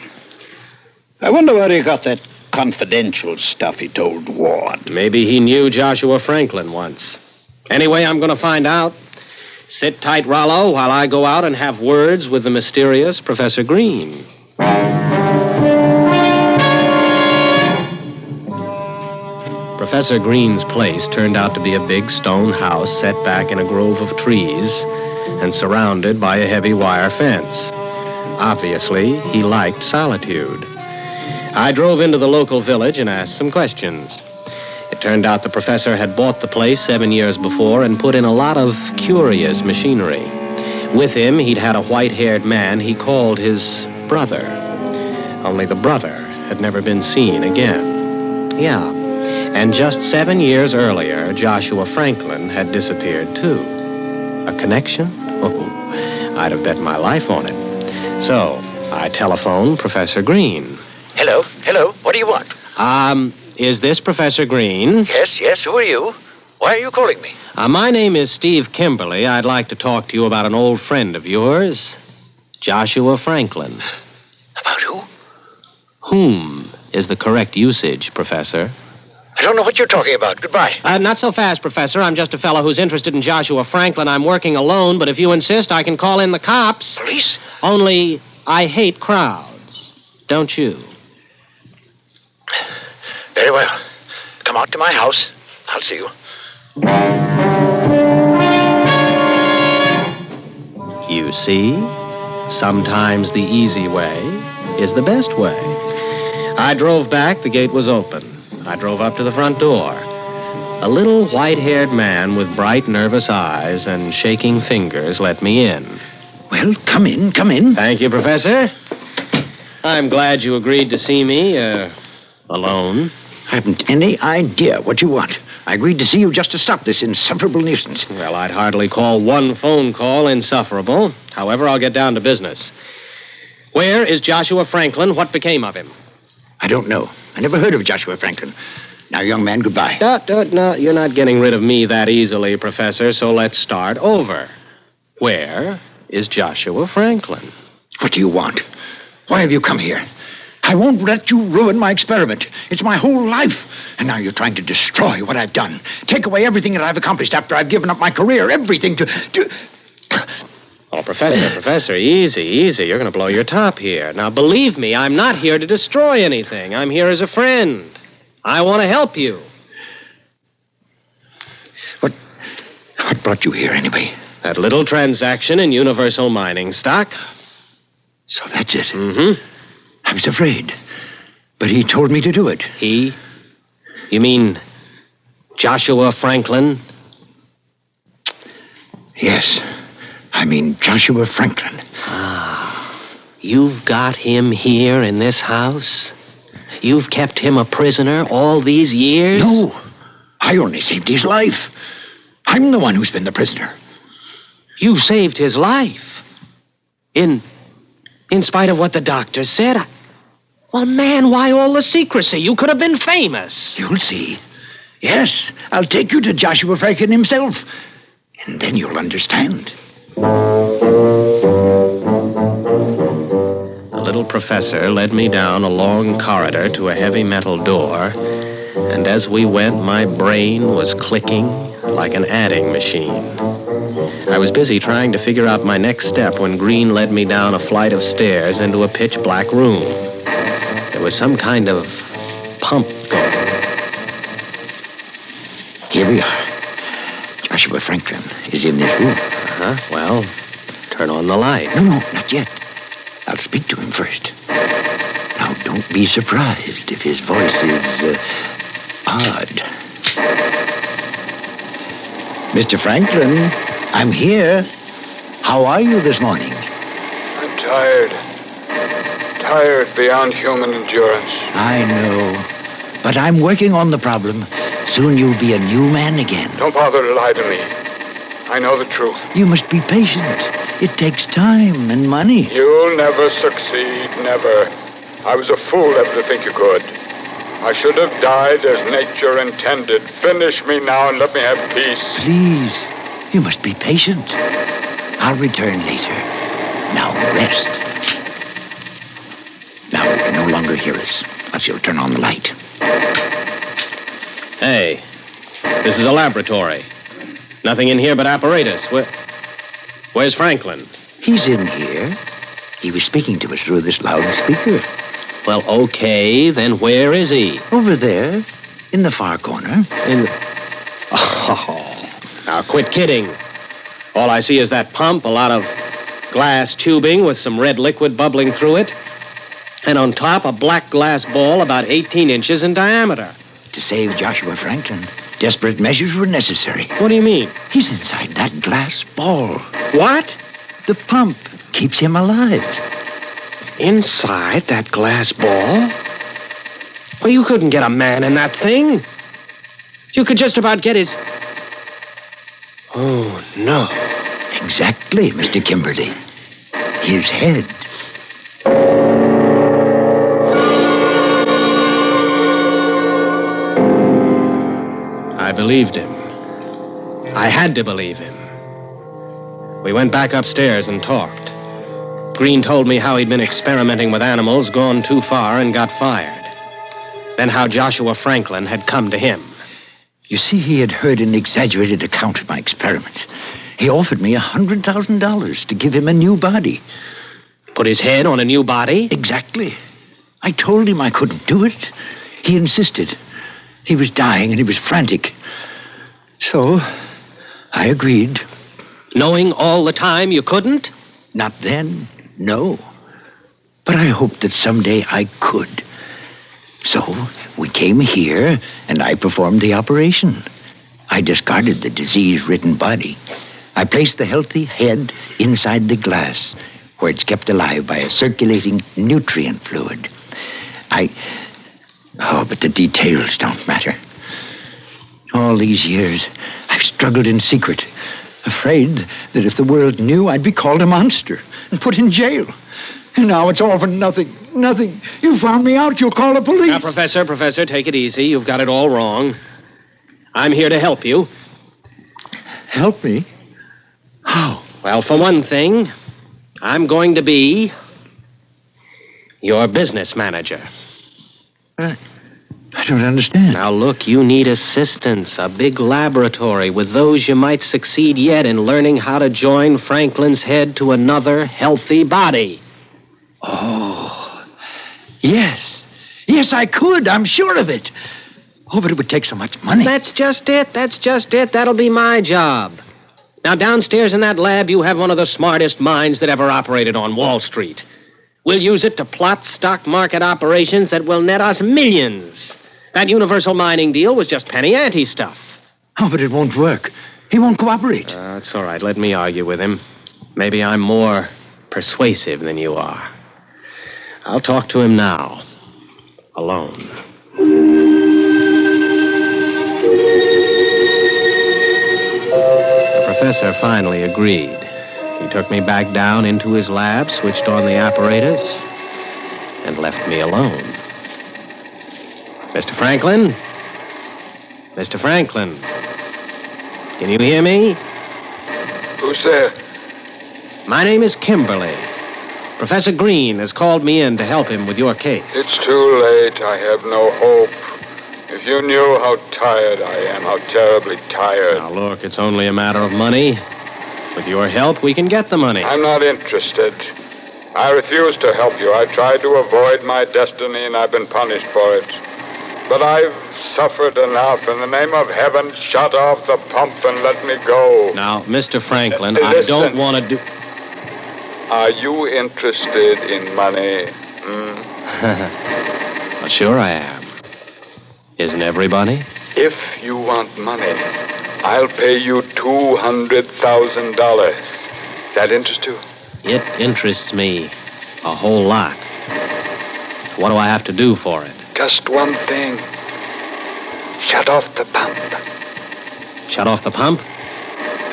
I wonder where he got that confidential stuff he told Ward. Maybe he knew Joshua Franklin once. Anyway, I'm going to find out. Sit tight, Rollo, while I go out and have words with the mysterious Professor Green. Professor Green's place turned out to be a big stone house set back in a grove of trees and surrounded by a heavy wire fence. Obviously, he liked solitude. I drove into the local village and asked some questions. It turned out the professor had bought the place 7 years before and put in a lot of curious machinery. With him, he'd had a white-haired man he called his brother. Only the brother had never been seen again. Yeah. And just 7 years earlier, Joshua Franklin had disappeared, too. A connection? Oh, I'd have bet my life on it. So, I telephoned Professor Green. Hello? What do you want? Is this Professor Green? Yes, who are you? Why are you calling me? My name is Steve Kimberly. I'd like to talk to you about an old friend of yours, Joshua Franklin. About who? Whom is the correct usage, Professor? I don't know what you're talking about. Goodbye. Not so fast, Professor. I'm just a fellow who's interested in Joshua Franklin. I'm working alone, but if you insist, I can call in the cops. Police? Only I hate crowds. Don't you? Very well. Come out to my house. I'll see you. You see, sometimes the easy way is the best way. I drove back. The gate was open. I drove up to the front door. A little white-haired man with bright, nervous eyes and shaking fingers let me in. Well, come in. Thank you, Professor. I'm glad you agreed to see me, alone. I haven't any idea what you want. I agreed to see you just to stop this insufferable nuisance. Well, I'd hardly call one phone call insufferable. However, I'll get down to business. Where is Joshua Franklin? What became of him? I don't know. I never heard of Joshua Franklin. Now, young man, goodbye. No, you're not getting rid of me that easily, Professor, so let's start over. Where is Joshua Franklin? What do you want? Why have you come here? I won't let you ruin my experiment. It's my whole life. And now you're trying to destroy what I've done. Take away everything that I've accomplished after I've given up my career, everything to... Oh, Professor, easy. You're going to blow your top here. Now, believe me, I'm not here to destroy anything. I'm here as a friend. I want to help you. What brought you here, anyway? That little transaction in Universal Mining stock. So that's it? Mm-hmm. I was afraid. But he told me to do it. He? You mean Joshua Franklin? Yes. I mean Joshua Franklin. You've got him here in this house? You've kept him a prisoner all these years? No. I only saved his life. I'm the one who's been the prisoner. You saved his life? In spite of what the doctor said? Well, man, why all the secrecy? You could have been famous. You'll see. Yes, I'll take you to Joshua Franklin himself. And then you'll understand. The little professor led me down a long corridor to a heavy metal door, and as we went, my brain was clicking like an adding machine. I was busy trying to figure out my next step when Green led me down a flight of stairs into a pitch-black room. There was some kind of pump going. Here we are. Joshua Franklin is in this room. Well, turn on the light. No, not yet. I'll speak to him first. Now, don't be surprised if his voice is, odd. Mr. Franklin, I'm here. How are you this morning? I'm tired. Tired beyond human endurance. I know. But I'm working on the problem. Soon you'll be a new man again. Don't bother to lie to me. I know the truth. You must be patient. It takes time and money. You'll never succeed, never. I was a fool ever to think you could. I should have died as nature intended. Finish me now and let me have peace. Please, you must be patient. I'll return later. Now rest. Now you can no longer hear us, unless you'll turn on the light. Hey, this is a laboratory. Nothing in here but apparatus. Where's Franklin? He's in here. He was speaking to us through this loudspeaker. Well, okay, then where is he? Over there, in the far corner. Oh, now quit kidding. All I see is that pump, a lot of glass tubing with some red liquid bubbling through it, and on top a black glass ball about 18 inches in diameter. To save Joshua Franklin, desperate measures were necessary. What do you mean? He's inside that glass ball. What? The pump keeps him alive. Inside that glass ball? Well, you couldn't get a man in that thing. You could just about get his... Oh, no. Exactly, Mr. Kimberly. His head. I believed him. I had to believe him. We went back upstairs and talked. Green told me how he'd been experimenting with animals, gone too far, and got fired. Then how Joshua Franklin had come to him. You see, he had heard an exaggerated account of my experiments. He offered me $100,000 to give him a new body. Put his head on a new body? Exactly. I told him I couldn't do it. He insisted. He was dying and he was frantic. So, I agreed. Knowing all the time you couldn't? Not then, no. But I hoped that someday I could. So, we came here, and I performed the operation. I discarded the disease-ridden body. I placed the healthy head inside the glass, where it's kept alive by a circulating nutrient fluid. But the details don't matter. All these years, I've struggled in secret, afraid that if the world knew, I'd be called a monster and put in jail. And now it's all for nothing. Nothing. You found me out. You'll call the police. Now, Professor, take it easy. You've got it all wrong. I'm here to help you. Help me? How? Well, for one thing, I'm going to be your business manager. I don't understand. Now, look, you need assistance, a big laboratory. With those, you might succeed yet in learning how to join Franklin's head to another healthy body. Oh, yes. Yes, I could. I'm sure of it. Oh, but it would take so much money. That's just it. That'll be my job. Now, downstairs in that lab, you have one of the smartest minds that ever operated on Wall Street. We'll use it to plot stock market operations that will net us millions. That universal mining deal was just penny ante stuff. Oh, but it won't work. He won't cooperate. It's all right. Let me argue with him. Maybe I'm more persuasive than you are. I'll talk to him now. Alone. The professor finally agreed. He took me back down into his lab, switched on the apparatus, and left me alone. Mr. Franklin? Mr. Franklin? Can you hear me? Who's there? My name is Kimberly. Professor Green has called me in to help him with your case. It's too late. I have no hope. If you knew how tired I am, how terribly tired. Now, look, it's only a matter of money. With your help, we can get the money. I'm not interested. I refuse to help you. I tried to avoid my destiny, and I've been punished for it. But I've suffered enough. In the name of heaven, shut off the pump and let me go. Now, Mr. Franklin, I don't want to do... Are you interested in money? Well, sure I am. Isn't everybody? If you want money, I'll pay you $200,000. Does that interest you? It interests me a whole lot. What do I have to do for it? Just one thing. Shut off the pump. Shut off the pump?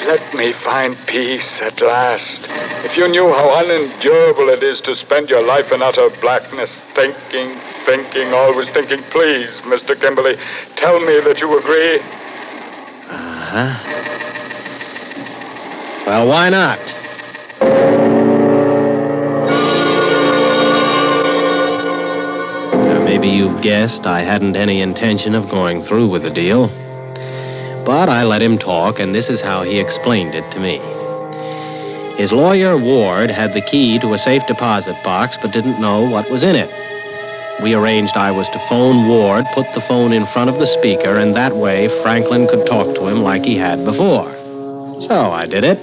Let me find peace at last. If you knew how unendurable it is to spend your life in utter blackness, thinking, always thinking, please, Mr. Kimberly, tell me that you agree. Uh-huh. Well, why not? Now, maybe you've guessed I hadn't any intention of going through with the deal. But I let him talk, and this is how he explained it to me. His lawyer, Ward, had the key to a safe deposit box but didn't know what was in it. We arranged I was to phone Ward, put the phone in front of the speaker, and that way Franklin could talk to him like he had before. So I did it.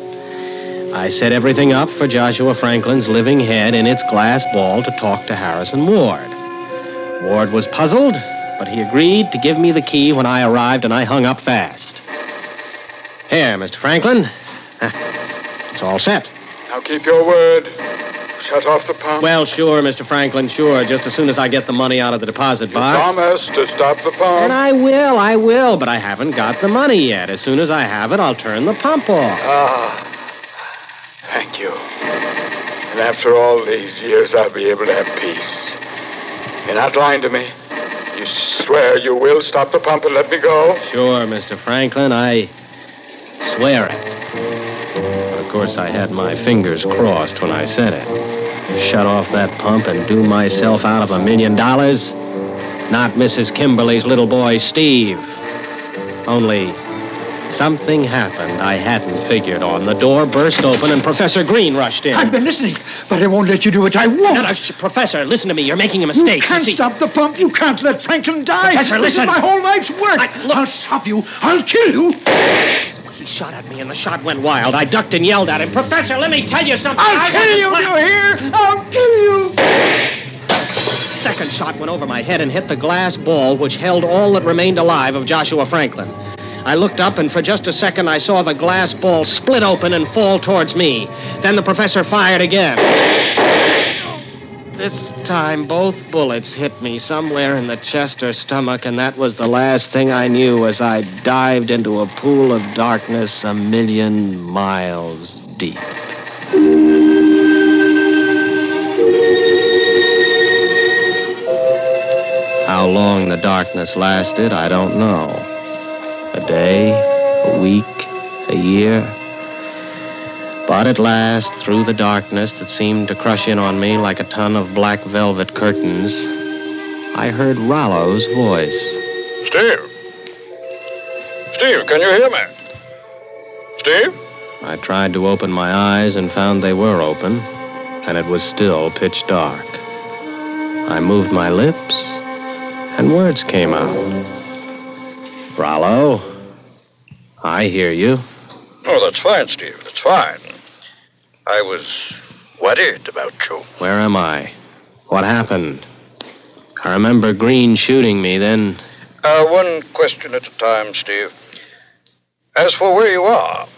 I set everything up for Joshua Franklin's living head in its glass ball to talk to Harrison Ward. Ward was puzzled, but he agreed to give me the key when I arrived, and I hung up fast. Here, Mr. Franklin. It's all set. Now keep your word. Shut off the pump. Well, sure, Mr. Franklin, sure. Just as soon as I get the money out of the deposit box. Promise to stop the pump. And I will, but I haven't got the money yet. As soon as I have it, I'll turn the pump off. Thank you. And after all these years, I'll be able to have peace. You're not lying to me. You swear you will stop the pump and let me go? Sure, Mr. Franklin, I swear it. But of course, I had my fingers crossed when I said it. Shut off that pump and do myself out of $1 million? Not Mrs. Kimberly's little boy, Steve. Only something happened I hadn't figured on. The door burst open and Professor Green rushed in. I've been listening, but I won't let you do it. I won't. No, Professor, listen to me. You're making a mistake. You can't stop the pump. You can't let Franklin die. Professor, listen. This is my whole life's work. I'll stop you. I'll kill you. He shot at me and the shot went wild. I ducked and yelled at him. Professor, let me tell you something. I'll kill you, do you hear? I'll kill you. Second shot went over my head and hit the glass ball which held all that remained alive of Joshua Franklin. I looked up, and for just a second, I saw the glass ball split open and fall towards me. Then the professor fired again. This time, both bullets hit me somewhere in the chest or stomach, and that was the last thing I knew as I dived into a pool of darkness 1,000,000 miles deep. How long the darkness lasted, I don't know. A day, a week, a year. But at last, through the darkness that seemed to crush in on me like a ton of black velvet curtains, I heard Rollo's voice. Steve? Steve, can you hear me? Steve? I tried to open my eyes and found they were open, and it was still pitch dark. I moved my lips, and words came out. Rollo, I hear you. Oh, that's fine, Steve. That's fine. I was worried about you. Where am I? What happened? I remember Green shooting me, then... One question at a time, Steve. As for where you are,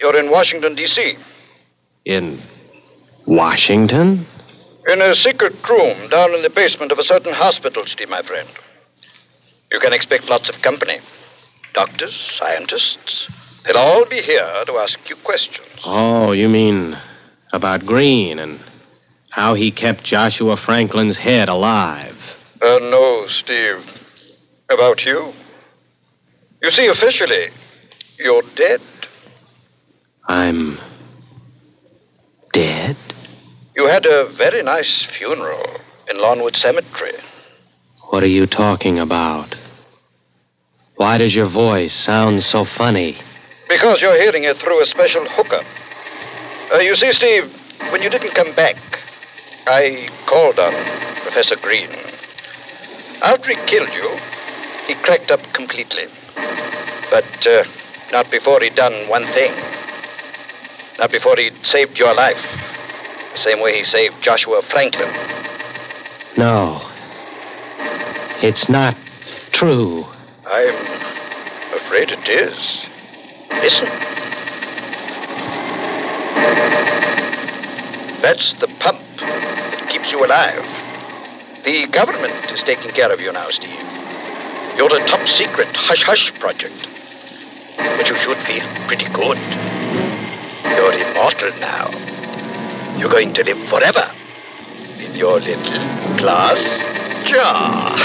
you're in Washington, D.C. In Washington? In a secret room down in the basement of a certain hospital, Steve, my friend. You can expect lots of company. Doctors, scientists. They'll all be here to ask you questions. Oh, you mean about Green and how he kept Joshua Franklin's head alive? No, Steve. About you. You see, officially, you're dead. I'm dead? You had a very nice funeral in Lawnwood Cemetery. What are you talking about? Why does your voice sound so funny? Because you're hearing it through a special hookup. You see, Steve, when you didn't come back, I called on Professor Green. After he killed you, he cracked up completely. But not before he'd done one thing. Not before he'd saved your life. The same way he saved Joshua Franklin. No. It's not true. I'm afraid it is. Listen. That's the pump that keeps you alive. The government is taking care of you now, Steve. You're a top secret hush-hush project. But you should feel pretty good. You're immortal now. You're going to live forever in your little glass jar.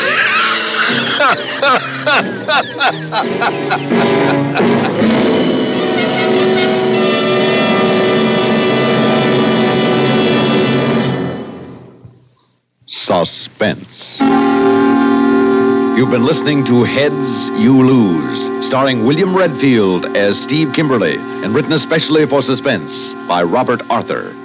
Suspense. You've been listening to Heads You Lose, starring William Redfield as Steve Kimberly, and written especially for Suspense by Robert Arthur.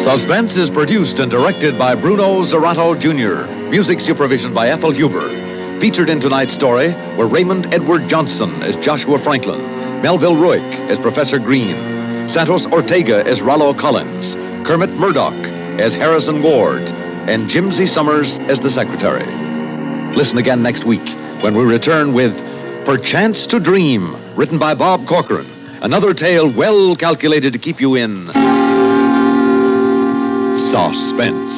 Suspense is produced and directed by Bruno Zerato Jr., music supervision by Ethel Huber. Featured in tonight's story were Raymond Edward Johnson as Joshua Franklin, Melville Ruick as Professor Green, Santos Ortega as Rollo Collins, Kermit Murdoch as Harrison Ward, and Jimsy Summers as the secretary. Listen again next week when we return with Perchance to Dream, written by Bob Corcoran, another tale well calculated to keep you in suspense.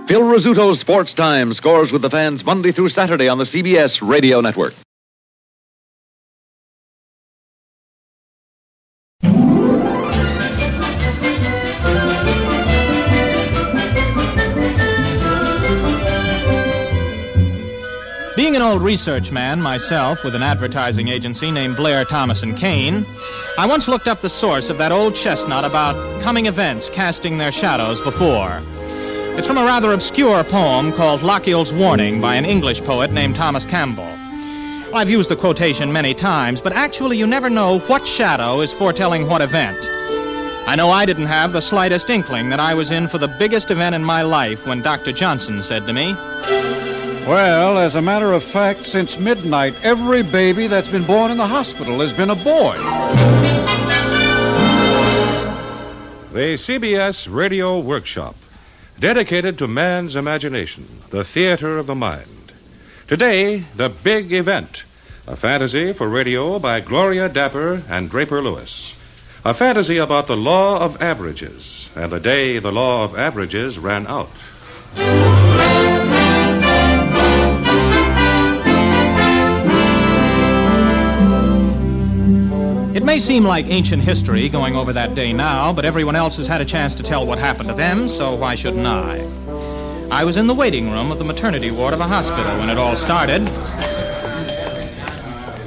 Phil Rizzuto's Sports Time scores with the fans Monday through Saturday on the CBS Radio Network. Being an old research man myself with an advertising agency named Blair, Thomas & Kane, I once looked up the source of that old chestnut about coming events casting their shadows before. It's from a rather obscure poem called Lochiel's Warning by an English poet named Thomas Campbell. Well, I've used the quotation many times, but actually you never know what shadow is foretelling what event. I know I didn't have the slightest inkling that I was in for the biggest event in my life when Dr. Johnson said to me, "Well, as a matter of fact, since midnight, every baby that's been born in the hospital has been a boy." The CBS Radio Workshop, dedicated to man's imagination, the theater of the mind. Today, The Big Event, a fantasy for radio by Gloria Dapper and Draper Lewis. A fantasy about the law of averages and the day the law of averages ran out. It may seem like ancient history going over that day now, but everyone else has had a chance to tell what happened to them, so why shouldn't I? I was in the waiting room of the maternity ward of a hospital when it all started.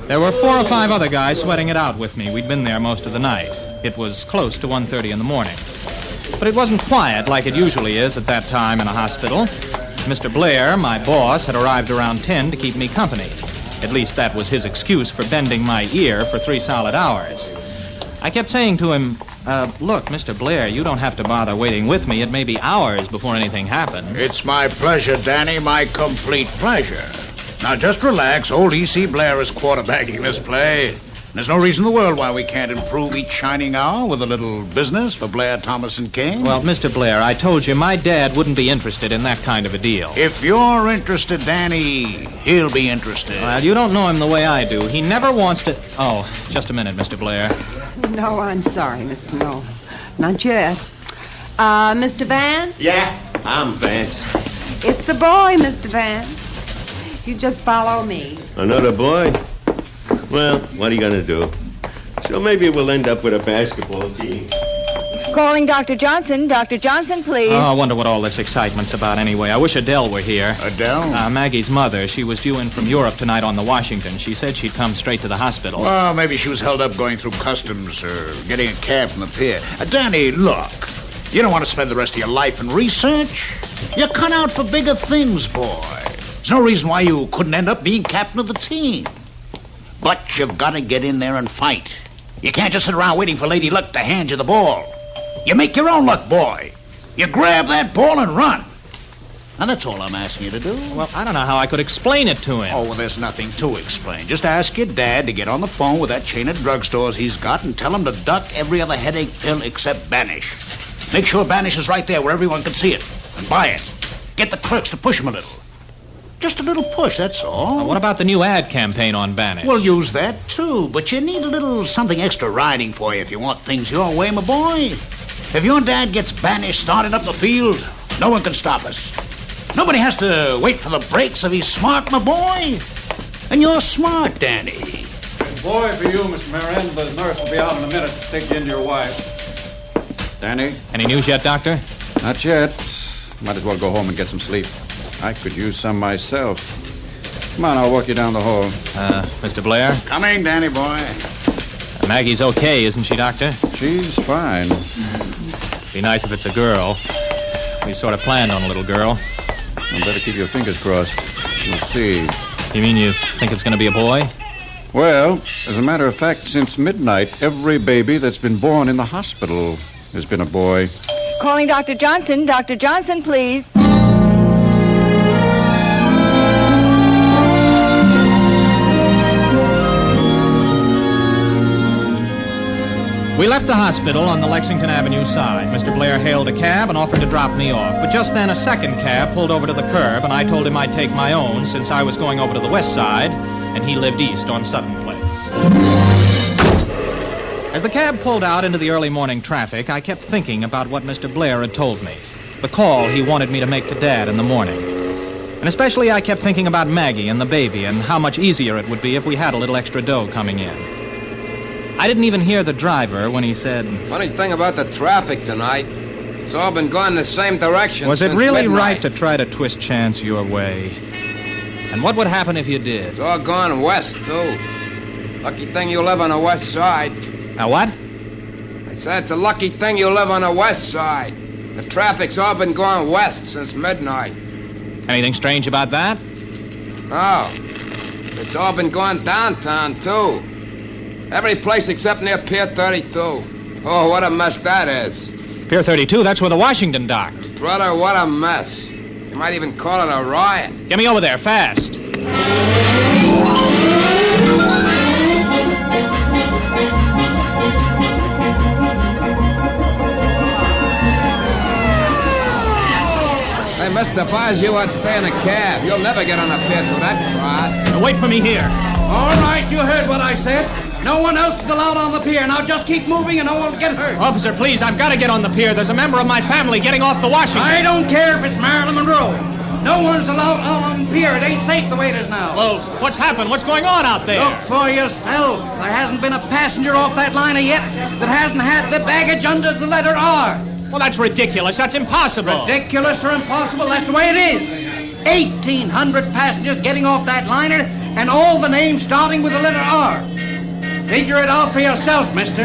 There were 4 or 5 other guys sweating it out with me. We'd been there most of the night. It was close to 1:30 in the morning. But it wasn't quiet like it usually is at that time in a hospital. Mr. Blair, my boss, had arrived around 10 to keep me company. At least that was his excuse for bending my ear for 3 solid hours. I kept saying to him, look, Mr. Blair, you don't have to bother waiting with me. It may be hours before anything happens. It's my pleasure, Danny, my complete pleasure. Now, just relax. Old E.C. Blair is quarterbacking this play. There's no reason in the world why we can't improve each shining hour with a little business for Blair, Thomas, and Kane. Well, Mr. Blair, I told you my dad wouldn't be interested in that kind of a deal. If you're interested, Danny, he'll be interested. Well, you don't know him the way I do. He never wants to... Oh, just a minute, Mr. Blair. No, I'm sorry, Mr. Knoll. Not yet. Mr. Vance? Yeah, I'm Vance. It's a boy, Mr. Vance. You just follow me. Another boy? Well, what are you going to do? So maybe we'll end up with a basketball team. Calling Dr. Johnson. Dr. Johnson, please. Oh, I wonder what all this excitement's about anyway. I wish Adele were here. Adele? Maggie's mother. She was due in from Europe tonight on the Washington. She said she'd come straight to the hospital. Well, maybe she was held up going through customs or getting a cab from the pier. Danny, look. You don't want to spend the rest of your life in research. You're cut out for bigger things, boy. There's no reason why you couldn't end up being captain of the team. But you've got to get in there and fight. You can't just sit around waiting for Lady Luck to hand you the ball. You make your own luck, boy. You grab that ball and run. Now, that's all I'm asking you to do. Well, I don't know how I could explain it to him. Oh, well, there's nothing to explain. Just ask your dad to get on the phone with that chain of drugstores he's got and tell him to duck every other headache pill except Banish. Make sure Banish is right there where everyone can see it. And buy it. Get the clerks to push him a little. Just a little push, that's all. What about the new ad campaign on Banish? We'll use that, too. But you need a little something extra riding for you if you want things your way, my boy. If your dad gets Banish started up the field, no one can stop us. Nobody has to wait for the brakes if he's smart, my boy. And you're smart, Danny. Boy, for you, Mr. Moran, the nurse will be out in a minute to take you into your wife. Danny? Any news yet, Doctor? Not yet. Might as well go home and get some sleep. I could use some myself. Come on, I'll walk you down the hall. Mr. Blair? Coming, Danny boy. Maggie's okay, isn't she, Doctor? She's fine. Be nice if it's a girl. We sort of planned on a little girl. You better keep your fingers crossed. We'll see. You mean you think it's going to be a boy? Well, as a matter of fact, since midnight, every baby that's been born in the hospital has been a boy. Calling Dr. Johnson. Dr. Johnson, please. We left the hospital on the Lexington Avenue side. Mr. Blair hailed a cab and offered to drop me off. But just then a second cab pulled over to the curb, and I told him I'd take my own since I was going over to the west side, and he lived east on Sutton Place. As the cab pulled out into the early morning traffic, I kept thinking about what Mr. Blair had told me. The call he wanted me to make to Dad in the morning. And especially I kept thinking about Maggie and the baby and how much easier it would be if we had a little extra dough coming in. I didn't even hear the driver when he said... Funny thing about the traffic tonight. It's all been going the same direction. Was it since really midnight. right to try to twist chance your way? And what would happen if you did? It's all going west, too. Lucky thing you live on the west side. Now what? I said it's a lucky thing you live on the west side. The traffic's all been going west since midnight. Anything strange about that? No. It's all been going downtown, too. Every place except near Pier 32. Oh, what a mess that is. Pier 32, that's where the Washington docks. Brother, what a mess. You might even call it a riot. Get me over there, fast. Hey, mister, if I was you, I'd stay in a cab. You'll never get on a pier to that crowd. Now wait for me here. All right, you heard what I said. No one else is allowed on the pier. Now just keep moving and no one will get hurt. Officer, please, I've got to get on the pier. There's a member of my family getting off the Washington. I don't care if it's Marilyn Monroe. No one's allowed out on the pier. It ain't safe the way it is now. Well, what's happened? What's going on out there? Look for yourself. There hasn't been a passenger off that liner yet that hasn't had the baggage under the letter R. Well, that's ridiculous. That's impossible. Ridiculous or impossible, that's the way it is. 1,800 passengers getting off that liner and all the names starting with the letter R. Figure it out for yourself, mister.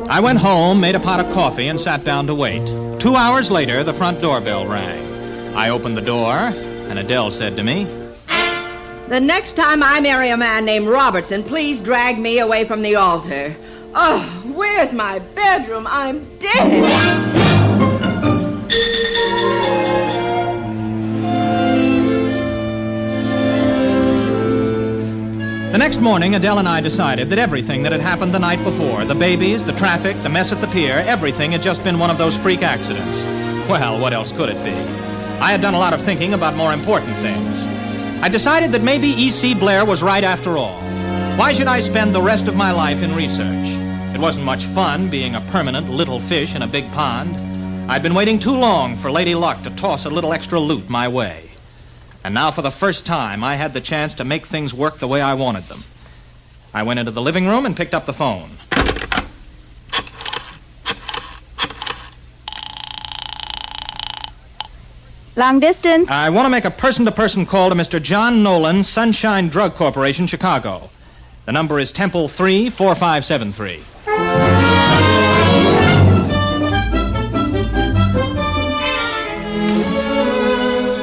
I went home, made a pot of coffee, and sat down to wait. 2 hours later, the front doorbell rang. I opened the door, and Adele said to me, "The next time I marry a man named Robertson, please drag me away from the altar. Oh, where's my bedroom? I'm dead." The next morning, Adele and I decided that everything that had happened the night before, the babies, the traffic, the mess at the pier, everything had just been one of those freak accidents. Well, what else could it be? I had done a lot of thinking about more important things. I decided that maybe E.C. Blair was right after all. Why should I spend the rest of my life in research? It wasn't much fun being a permanent little fish in a big pond. I'd been waiting too long for Lady Luck to toss a little extra loot my way. And now, for the first time, I had the chance to make things work the way I wanted them. I went into the living room and picked up the phone. Long distance. I want to make a person-to-person call to Mr. John Nolan, Sunshine Drug Corporation, Chicago. The number is Temple 34573.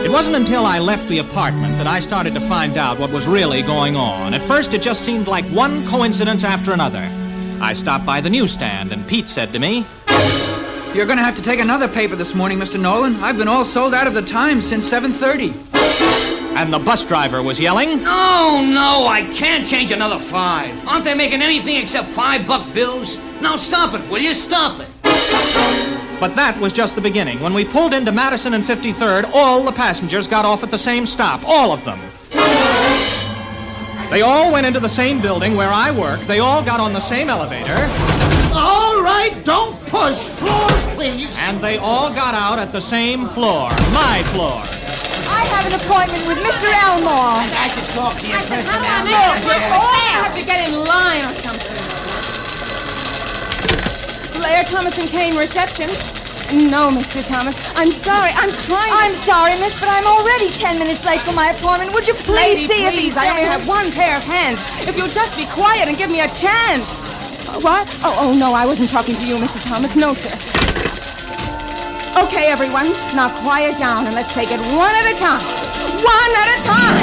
It wasn't until I left the apartment that I started to find out what was really going on. At first, it just seemed like one coincidence after another. I stopped by the newsstand, and Pete said to me, "You're going to have to take another paper this morning, Mr. Nolan. I've been all sold out of the Times since 7:30. And the bus driver was yelling, No, I can't change another 5. Aren't they making anything except $5 bills? Now stop it, will you? Stop it. But that was just the beginning. When we pulled into Madison and 53rd, all the passengers got off at the same stop. All of them. They all went into the same building where I work. They all got on the same elevator. All right, don't push. Floors, please. And they all got out at the same floor. My floor. I have an appointment with Mr. Elmore. I can talk to you, President I have to get in line or something. Blair, Thomas and Kane, reception. No, Mr. Thomas. I'm sorry. I'm trying. I'm sorry, miss, but I'm already 10 minutes late for my appointment. Would you please see if he's I only there? have one pair of hands. If you'll just be quiet and give me a chance. What? Oh, no, I wasn't talking to you, Mr. Thomas. No, sir. Okay, everyone. Now quiet down and let's take it one at a time. One at a time.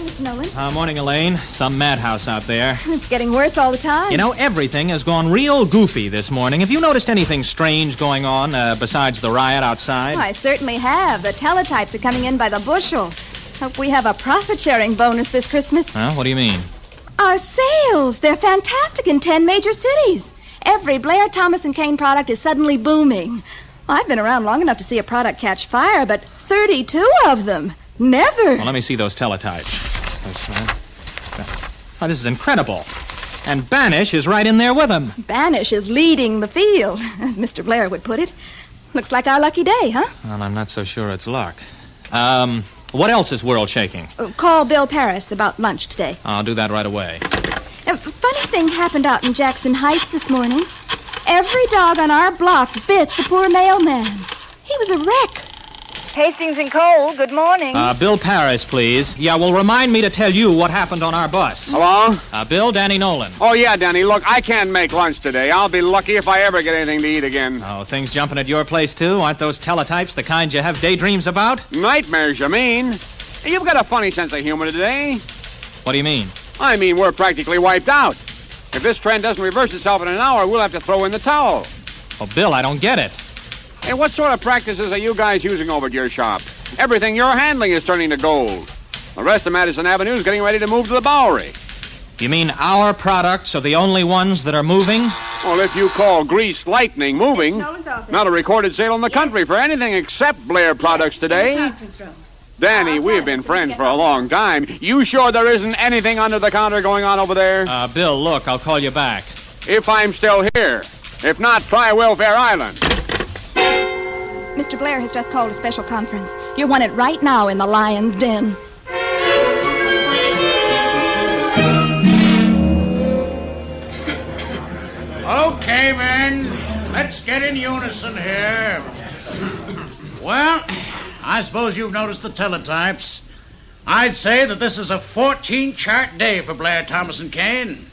Mr. Nolan. Morning, Elaine. Some madhouse out there. It's getting worse all the time. You know, everything has gone real goofy this morning. Have you noticed anything strange going on besides the riot outside? Oh, I certainly have. The teletypes are coming in by the bushel. Hope we have a profit-sharing bonus this Christmas. Huh? What do you mean? Our sales. They're fantastic in 10 major cities. Every Blair, Thomas & Kane product is suddenly booming. Well, I've been around long enough to see a product catch fire, but 32 of them. Never. Well, let me see those teletypes. Oh, this is incredible. And Banish is right in there with them. Banish is leading the field, as Mr. Blair would put it. Looks like our lucky day, huh? Well, I'm not so sure it's luck. What else is world shaking? Call Bill Paris about lunch today. I'll do that right away. Funny thing happened out in Jackson Heights this morning. Every dog on our block bit the poor mailman. He was a wreck. Hastings and Cole, good morning. Bill Paris, please. Yeah, well, remind me to tell you what happened on our bus. Hello? Bill, Danny Nolan. Oh, yeah, Danny. Look, I can't make lunch today. I'll be lucky if I ever get anything to eat again. Oh, things jumping at your place, too? Aren't those teletypes the kind you have daydreams about? Nightmares, you mean? You've got a funny sense of humor today. What do you mean? I mean, we're practically wiped out. If this trend doesn't reverse itself in an hour, we'll have to throw in the towel. Oh, Bill, I don't get it. Hey, what sort of practices are you guys using over at your shop? Everything you're handling is turning to gold. The rest of Madison Avenue is getting ready to move to the Bowery. You mean our products are the only ones that are moving? Well, if you call Grease Lightning moving, not a recorded sale in the country for anything except Blair products today. Danny, we've been friends for a long time. You sure there isn't anything under the counter going on over there? Bill, look, I'll call you back. If I'm still here. If not, try Welfare Island. Mr. Blair has just called a special conference. You want it right now in the Lion's Den. Okay, men. Let's get in unison here. Well, I suppose you've noticed the teletypes. I'd say that this is a 14-chart day for Blair, Thomas & Kane.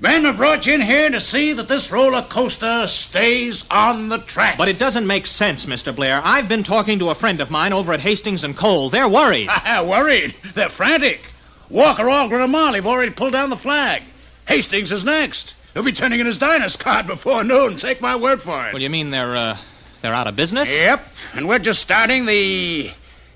Men have brought you in here to see that this roller coaster stays on the track. But it doesn't make sense, Mr. Blair. I've been talking to a friend of mine over at Hastings and Cole. They're worried. Worried? They're frantic. Walker, Algren, and Marley have already pulled down the flag. Hastings is next. He'll be turning in his diner's card before noon. Take my word for it. Well, you mean they're out of business? Yep. And we're just starting the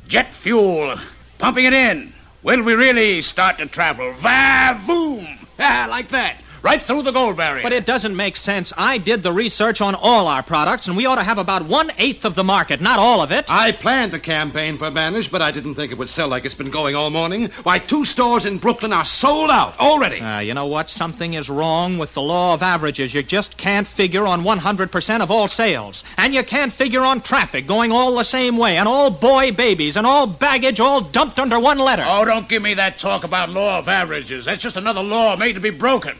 jet fuel, pumping it in. When we really start to travel. Va-voom! Like that. Right through the gold barrier. But it doesn't make sense. I did the research on all our products, and we ought to have about 1/8 of the market, not all of it. I planned the campaign for Banish, but I didn't think it would sell like it's been going all morning. Why, 2 stores in Brooklyn are sold out already. You know what? Something is wrong with the law of averages. You just can't figure on 100% of all sales. And you can't figure on traffic going all the same way, and all boy babies, and all baggage all dumped under one letter. Oh, don't give me that talk about law of averages. That's just another law made to be broken.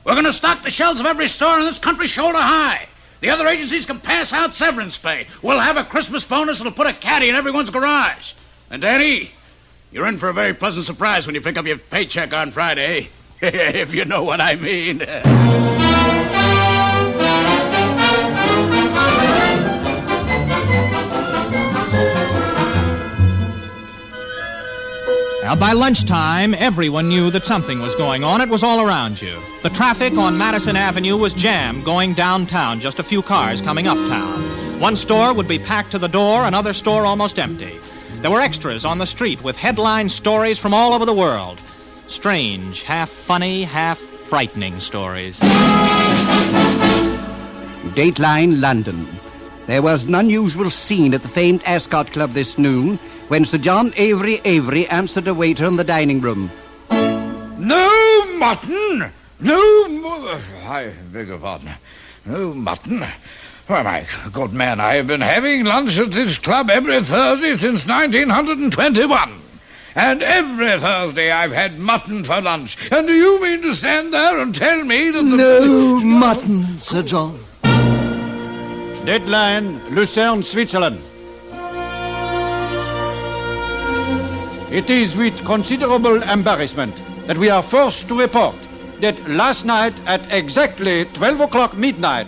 We're going to stock the shelves of every store in this country shoulder high. The other agencies can pass out severance pay. We'll have a Christmas bonus that'll put a caddy in everyone's garage. And, Danny, you're in for a very pleasant surprise when you pick up your paycheck on Friday. If you know what I mean. Now, by lunchtime, everyone knew that something was going on. It was all around you. The traffic on Madison Avenue was jammed going downtown, just a few cars coming uptown. One store would be packed to the door, another store almost empty. There were extras on the street with headline stories from all over the world. Strange, half funny, half frightening stories. Dateline, London. There was an unusual scene at the famed Ascot Club this noon when Sir John Avery answered a waiter in the dining room. No mutton! I beg your pardon. No mutton? Why, my good man, I have been having lunch at this club every Thursday since 1921. And every Thursday I've had mutton for lunch. And do you mean to stand there and tell me that the... No mutton, Sir John. Deadline, Lucerne, Switzerland. It is with considerable embarrassment that we are forced to report that last night at exactly 12 o'clock midnight,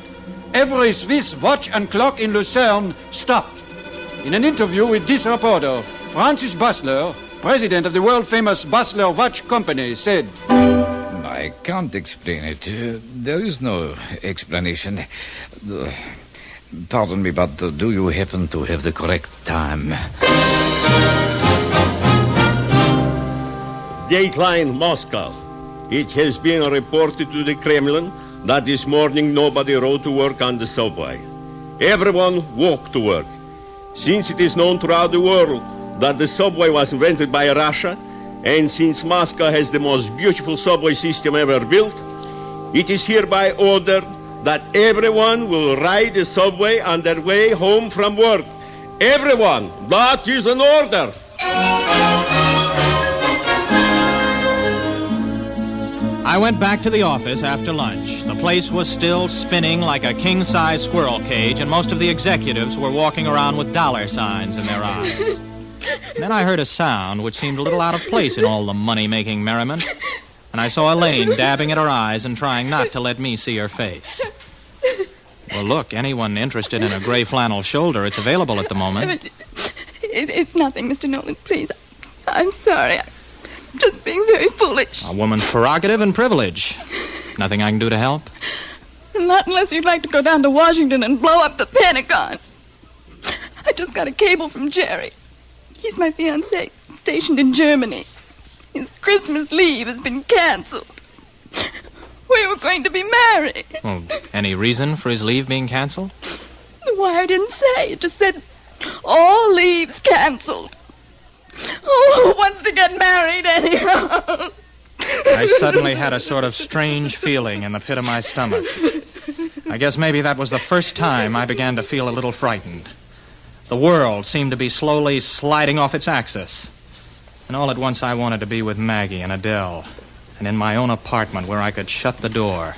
every Swiss watch and clock in Lucerne stopped. In an interview with this reporter, Francis Basler, president of the world-famous Basler Watch Company, said, I can't explain it. There is no explanation. Pardon me, but do you happen to have the correct time? Dateline Moscow. It has been reported to the Kremlin that this morning nobody rode to work on the subway. Everyone walked to work. Since it is known throughout the world that the subway was invented by Russia, and since Moscow has the most beautiful subway system ever built, it is hereby ordered that everyone will ride the subway on their way home from work. Everyone! That is an order! I went back to the office after lunch. The place was still spinning like a king-size squirrel cage, and most of the executives were walking around with dollar signs in their eyes. Then I heard a sound which seemed a little out of place in all the money-making merriment, and I saw Elaine dabbing at her eyes and trying not to let me see her face. Well, look, anyone interested in a gray flannel shoulder, it's available at the moment. It's nothing, Mr. Nolan, please. I'm sorry. I'm just being very foolish. A woman's prerogative and privilege. Nothing I can do to help? Not unless you'd like to go down to Washington and blow up the Pentagon. I just got a cable from Jerry. He's my fiancé, stationed in Germany. His Christmas leave has been canceled. We were going to be married. Well, any reason for his leave being canceled? The wire didn't say. It just said, all leaves canceled. Oh, who wants to get married anyhow? I suddenly had a sort of strange feeling in the pit of my stomach. I guess maybe that was the first time I began to feel a little frightened. The world seemed to be slowly sliding off its axis. And all at once I wanted to be with Maggie and Adele, and in my own apartment where I could shut the door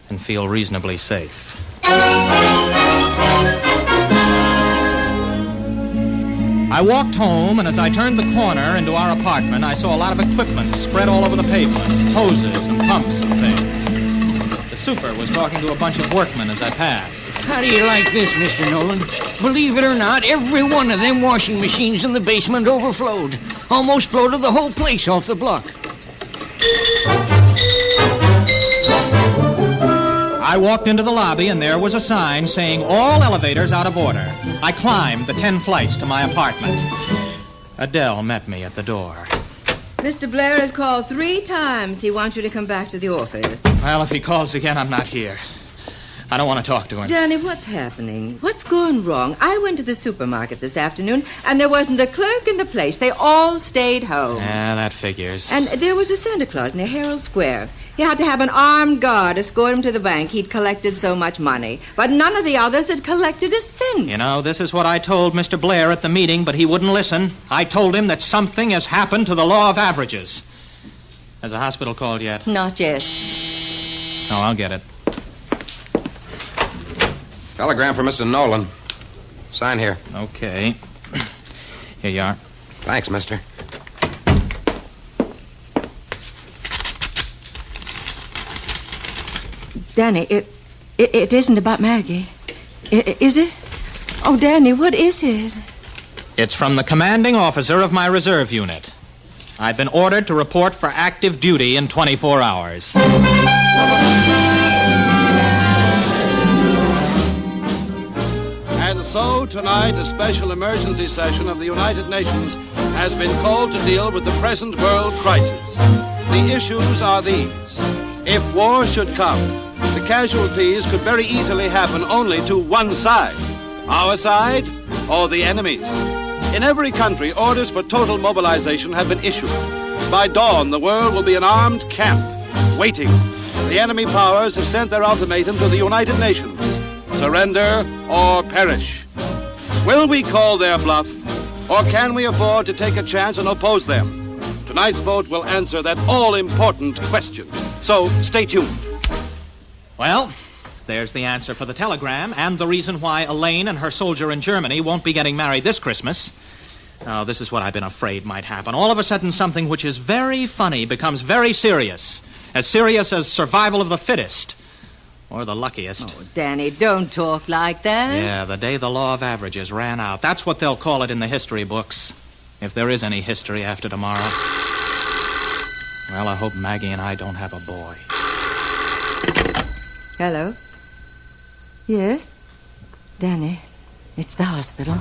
and feel reasonably safe. I walked home, and as I turned the corner into our apartment, I saw a lot of equipment spread all over the pavement, hoses and pumps and things. The super was talking to a bunch of workmen as I passed. How do you like this, Mr. Nolan? Believe it or not, every one of them washing machines in the basement overflowed. Almost floated the whole place off the block. I walked into the lobby, and there was a sign saying all elevators out of order. I climbed the 10 flights to my apartment. Adele met me at the door. Mr. Blair has called 3 times. He wants you to come back to the office. Well, if he calls again, I'm not here. I don't want to talk to him. Danny, what's happening? What's going wrong? I went to the supermarket this afternoon, and there wasn't a clerk in the place. They all stayed home. Yeah, that figures. And there was a Santa Claus near Herald Square. He had to have an armed guard escort him to the bank. He'd collected so much money. But none of the others had collected a cent. You know, this is what I told Mr. Blair at the meeting, but he wouldn't listen. I told him that something has happened to the law of averages. Has the hospital called yet? Not yet. No, I'll get it. Telegram for Mr. Nolan. Sign here. Okay. Here you are. Thanks, mister. Danny, it isn't about Maggie. Is it? Oh, Danny, what is it? It's from the commanding officer of my reserve unit. I've been ordered to report for active duty in 24 hours. And so, tonight, a special emergency session of the United Nations has been called to deal with the present world crisis. The issues are these. If war should come, the casualties could very easily happen only to one side. Our side or the enemy's. In every country, orders for total mobilization have been issued. By dawn, the world will be an armed camp, waiting. The enemy powers have sent their ultimatum to the United Nations. Surrender or perish. Will we call their bluff, Or can we afford to take a chance and oppose them? Tonight's vote will answer that all-important question. So, stay tuned. Well, there's the answer for the telegram and the reason why Elaine and her soldier in Germany won't be getting married this Christmas. Now, this is what I've been afraid might happen. All of a sudden, something which is very funny becomes very serious. As serious as survival of the fittest. Or the luckiest. Oh, Danny, don't talk like that. Yeah, the day the law of averages ran out. That's what they'll call it in the history books. If there is any history after tomorrow. Well, I hope Maggie and I don't have a boy. Hello? Yes? Danny, it's the hospital.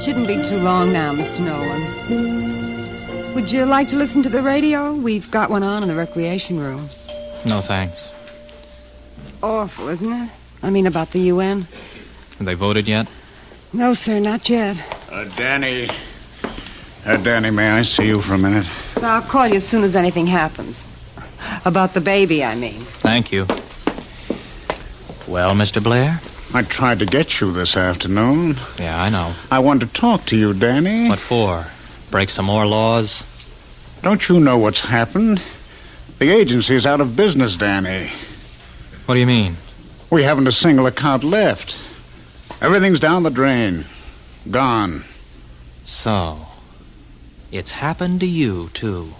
Shouldn't be too long now, Mr. Nolan. Would you like to listen to the radio? We've got one on in the recreation room. No, thanks. It's awful, isn't it? I mean, about the UN. Have they voted yet? No, sir, not yet. Danny, may I see you for a minute? I'll call you as soon as anything happens. About the baby, I mean. Thank you. Well, Mr. Blair? I tried to get you this afternoon. Yeah, I know. I wanted to talk to you, Danny. What for? Break some more laws? Don't you know what's happened? The agency is out of business, Danny. What do you mean? We haven't a single account left. Everything's down the drain. Gone. So, it's happened to you, too.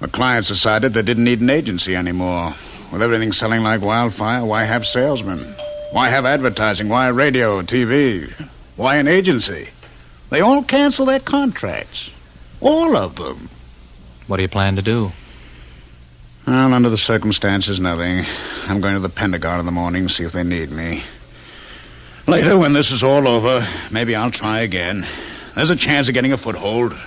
The clients decided they didn't need an agency anymore. With everything selling like wildfire, why have salesmen? Why have advertising? Why radio, TV? Why an agency? They all cancel their contracts. All of them. What do you plan to do? Well, under the circumstances, nothing. I'm going to the Pentagon in the morning, see if they need me. Later, when this is all over, maybe I'll try again. There's a chance of getting a foothold,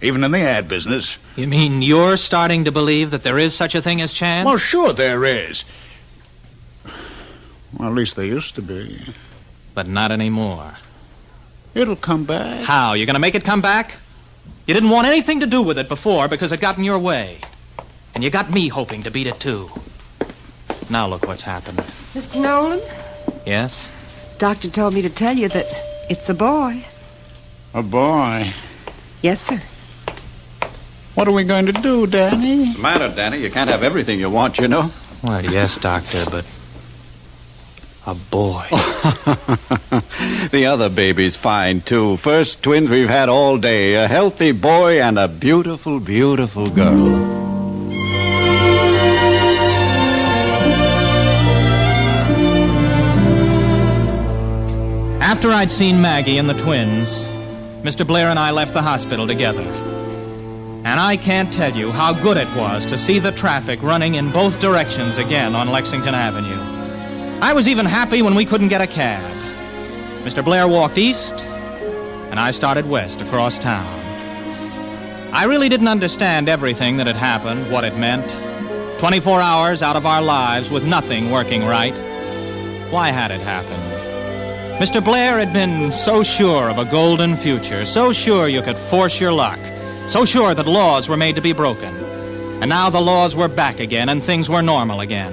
even in the ad business. You mean you're starting to believe that there is such a thing as chance? Well, sure there is. Well, at least there used to be. But not anymore. It'll come back. How? You're going to make it come back? You didn't want anything to do with it before because it got in your way. And you got me hoping to beat it, too. Now look what's happened. Mr. Nolan? Yes? Doctor told me to tell you that it's a boy. A boy? Yes, sir. What are we going to do, Danny? What's the matter, Danny? You can't have everything you want, you know. Well, yes, Doctor, but... a boy. The other baby's fine, too. First twins we've had all day. A healthy boy and a beautiful, beautiful girl. After I'd seen Maggie and the twins, Mr. Blair and I left the hospital together. And I can't tell you how good it was to see the traffic running in both directions again on Lexington Avenue. I was even happy when we couldn't get a cab. Mr. Blair walked east, and I started west across town. I really didn't understand everything that had happened, what it meant. 24 hours out of our lives with nothing working right. Why had it happened? Mr. Blair had been so sure of a golden future, so sure you could force your luck, so sure that laws were made to be broken. And now the laws were back again and things were normal again.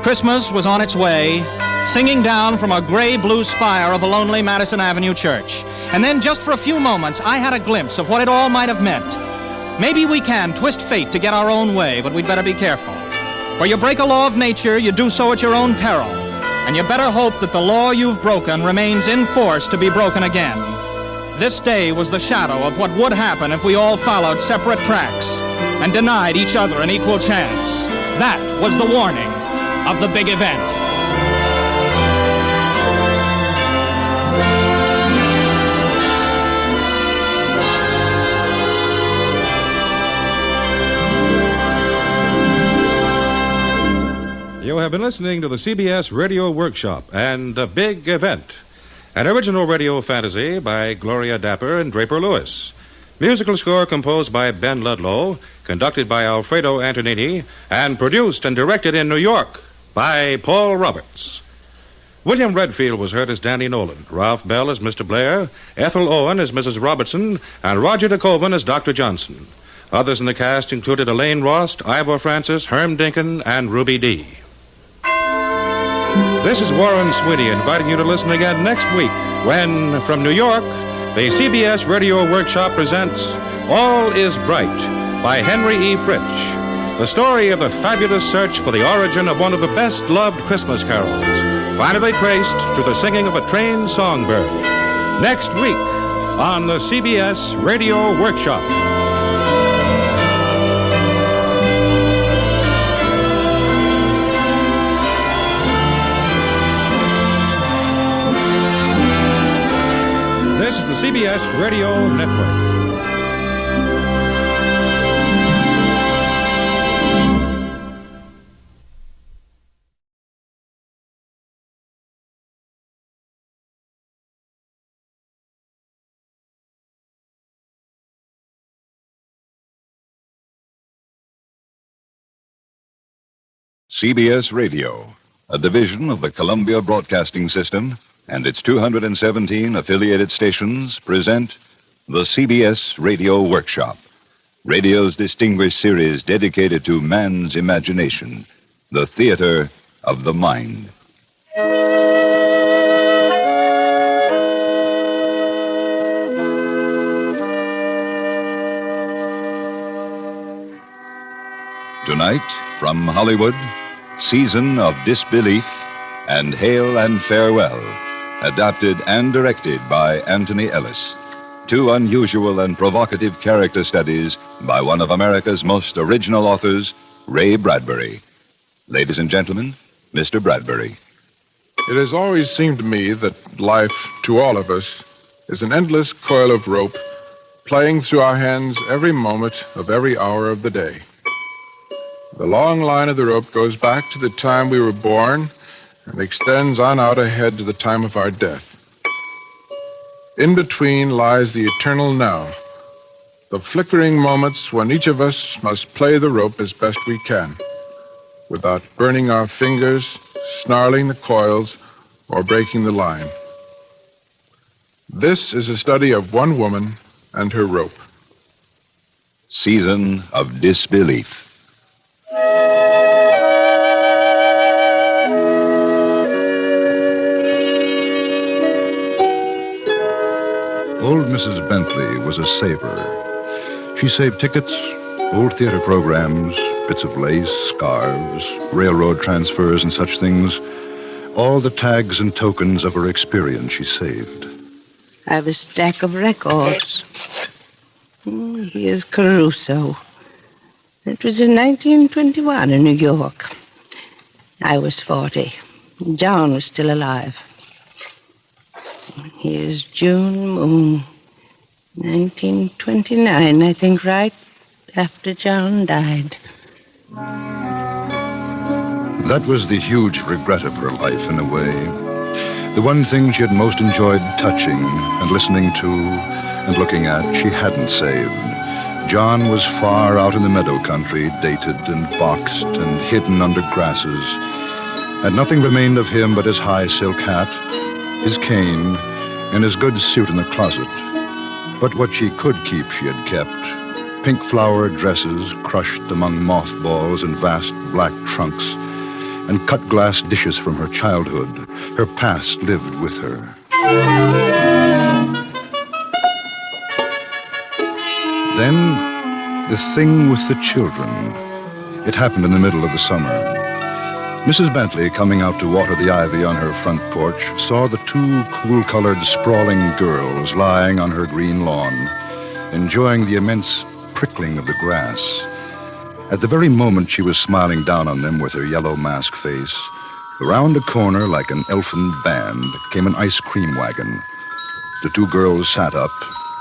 Christmas was on its way, singing down from a gray-blue spire of a lonely Madison Avenue church. And then just for a few moments, I had a glimpse of what it all might have meant. Maybe we can twist fate to get our own way, but we'd better be careful. Where you break a law of nature, you do so at your own peril. And you better hope that the law you've broken remains in force to be broken again. This day was the shadow of what would happen if we all followed separate tracks and denied each other an equal chance. That was the warning of the big event. You have been listening to the CBS Radio Workshop and The Big Event, an original radio fantasy by Gloria Dapper and Draper Lewis. Musical score composed by Ben Ludlow, conducted by Alfredo Antonini, and produced and directed in New York by Paul Roberts. William Redfield was heard as Danny Nolan, Ralph Bell as Mr. Blair, Ethel Owen as Mrs. Robertson, and Roger DeKoven as Dr. Johnson. Others in the cast included Elaine Rost, Ivor Francis, Herm Dinkin, and Ruby Dee. This is Warren Sweeney inviting you to listen again next week when, from New York, the CBS Radio Workshop presents All Is Bright by Henry E. Fritsch, the story of the fabulous search for the origin of one of the best-loved Christmas carols, finally traced to the singing of a trained songbird. Next week on the CBS Radio Workshop. This is the CBS Radio Network. CBS Radio, a division of the Columbia Broadcasting System, and its 217 affiliated stations present the CBS Radio Workshop, radio's distinguished series dedicated to man's imagination, the theater of the mind. Tonight, from Hollywood, Season of Disbelief and Hail and Farewell, adapted and directed by Anthony Ellis. Two unusual and provocative character studies by one of America's most original authors, Ray Bradbury. Ladies and gentlemen, Mr. Bradbury. It has always seemed to me that life, to all of us, is an endless coil of rope playing through our hands every moment of every hour of the day. The long line of the rope goes back to the time we were born and extends on out ahead to the time of our death. In between lies the eternal now, the flickering moments when each of us must play the rope as best we can, without burning our fingers, snarling the coils, or breaking the line. This is a study of one woman and her rope. Season of Disbelief. Old Mrs. Bentley was a saver. She saved tickets, old theater programs, bits of lace, scarves, railroad transfers, and such things. All the tags and tokens of her experience she saved. I have a stack of records. Here's Caruso. It was in 1921 in New York. I was 40. John was still alive. Here's June Moon, 1929, I think, right after John died. That was the huge regret of her life, in a way. The one thing she had most enjoyed touching and listening to and looking at, she hadn't saved. John was far out in the meadow country, dated and boxed and hidden under grasses. And nothing remained of him but his high silk hat, his cane, and his good suit in the closet. But what she could keep she had kept. Pink flower dresses crushed among mothballs and vast black trunks, and cut glass dishes from her childhood. Her past lived with her. Then, the thing with the children. It happened in the middle of the summer. Mrs. Bentley, coming out to water the ivy on her front porch, saw the two cool-colored, sprawling girls lying on her green lawn, enjoying the immense prickling of the grass. At the very moment she was smiling down on them with her yellow mask face, around a corner like an elfin band came an ice cream wagon. The two girls sat up,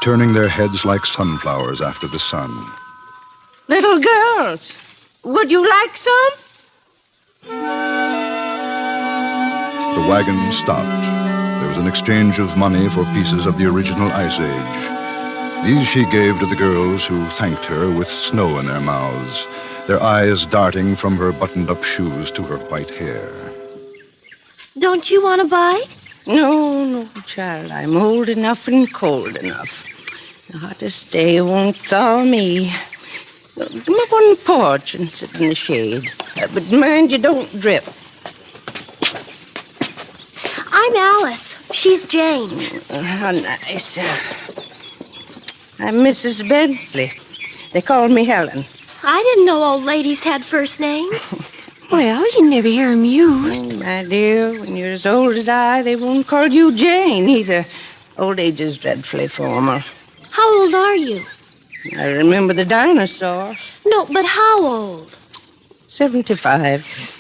turning their heads like sunflowers after the sun. Little girls, would you like some? The wagon stopped. There was an exchange of money for pieces of the original Ice Age. These she gave to the girls, who thanked her with snow in their mouths, their eyes darting from her buttoned-up shoes to her white hair. Don't you want a bite? No, child. I'm old enough and cold enough. The hottest day won't thaw me. Come up on the porch and sit in the shade. But mind you don't drip. I'm Alice. She's Jane. How nice. I'm Mrs. Bentley. They call me Helen. I didn't know old ladies had first names. Well, you never hear them used. Oh, my dear, when you're as old as I, they won't call you Jane either. Old age is dreadfully formal. How old are you? I remember the dinosaur. No, but how old? 75.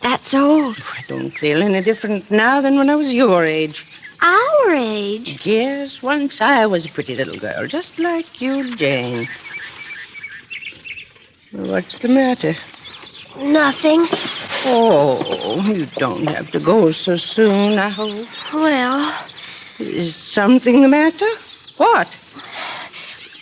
That's old. I don't feel any different now than when I was your age. Our age? Yes, once I was a pretty little girl, just like you, Jane. What's the matter? Nothing. Oh, you don't have to go so soon, I hope. Well... Is something the matter? What?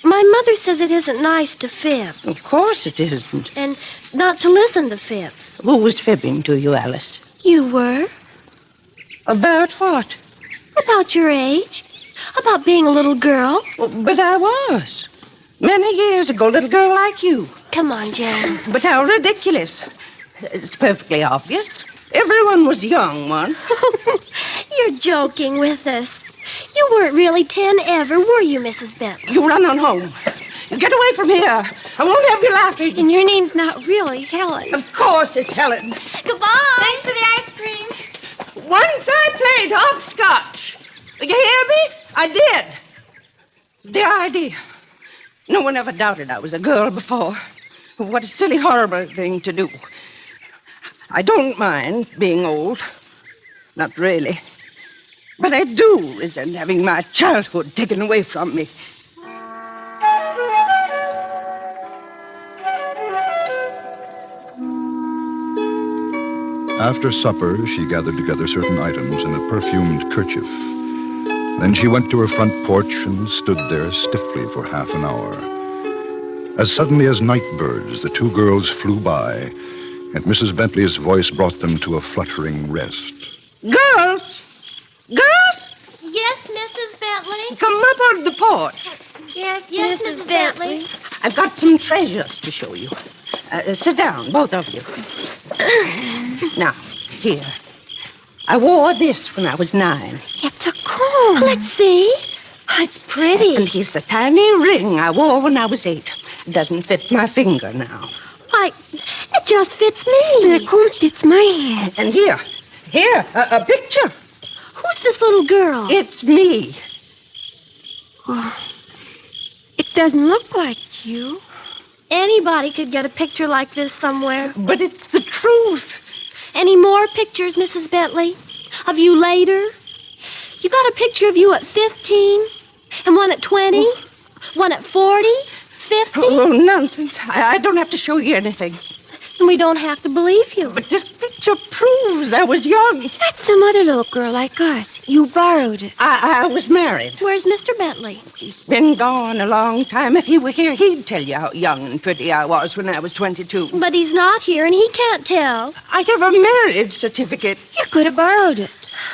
My mother says it isn't nice to fib. Of course it isn't. And not to listen to fibs. Who was fibbing to you, Alice? You were. About what? About your age. About being a little girl. But I was. Many years ago, little girl like you. Come on, Jane. But how ridiculous. It's perfectly obvious. Everyone was young once. You're joking with us. You weren't really 10 ever, were you, Mrs. Bentley? You run on home. You get away from here. I won't have you laughing. And your name's not really Helen. Of course it's Helen. Goodbye. Thanks for the ice cream. Once I played hopscotch. You hear me? I did. The idea. No one ever doubted I was a girl before. What a silly, horrible thing to do. I don't mind being old. Not really. But I do resent having my childhood taken away from me. After supper, she gathered together certain items in a perfumed kerchief. Then she went to her front porch and stood there stiffly for half an hour. As suddenly as night birds, the two girls flew by, and Mrs. Bentley's voice brought them to a fluttering rest. Girls! Girls! Yes, Mrs. Bentley? Come up on the porch. Yes, Mrs. Bentley. I've got some treasures to show you. Sit down, both of you. Now, here. I wore this when I was 9. It's a comb. Let's see. It's pretty. And here's a tiny ring I wore when I was 8. It doesn't fit my finger now. Why, it just fits me. The comb fits my head. And here, a picture. Who's this little girl? It's me. Well, it doesn't look like you. Anybody could get a picture like this somewhere. But it's the truth. Any more pictures, Mrs. Bentley? Of you later? You got a picture of you at 15? And one at 20? One at 40? 50? Oh, nonsense. I don't have to show you anything. And we don't have to believe you. But this picture proves I was young. That's some other little girl like us. You borrowed it. I was married. Where's Mr. Bentley? He's been gone a long time. If he were here, he'd tell you how young and pretty I was when I was 22. But he's not here, and he can't tell. I have a marriage certificate. You could have borrowed it.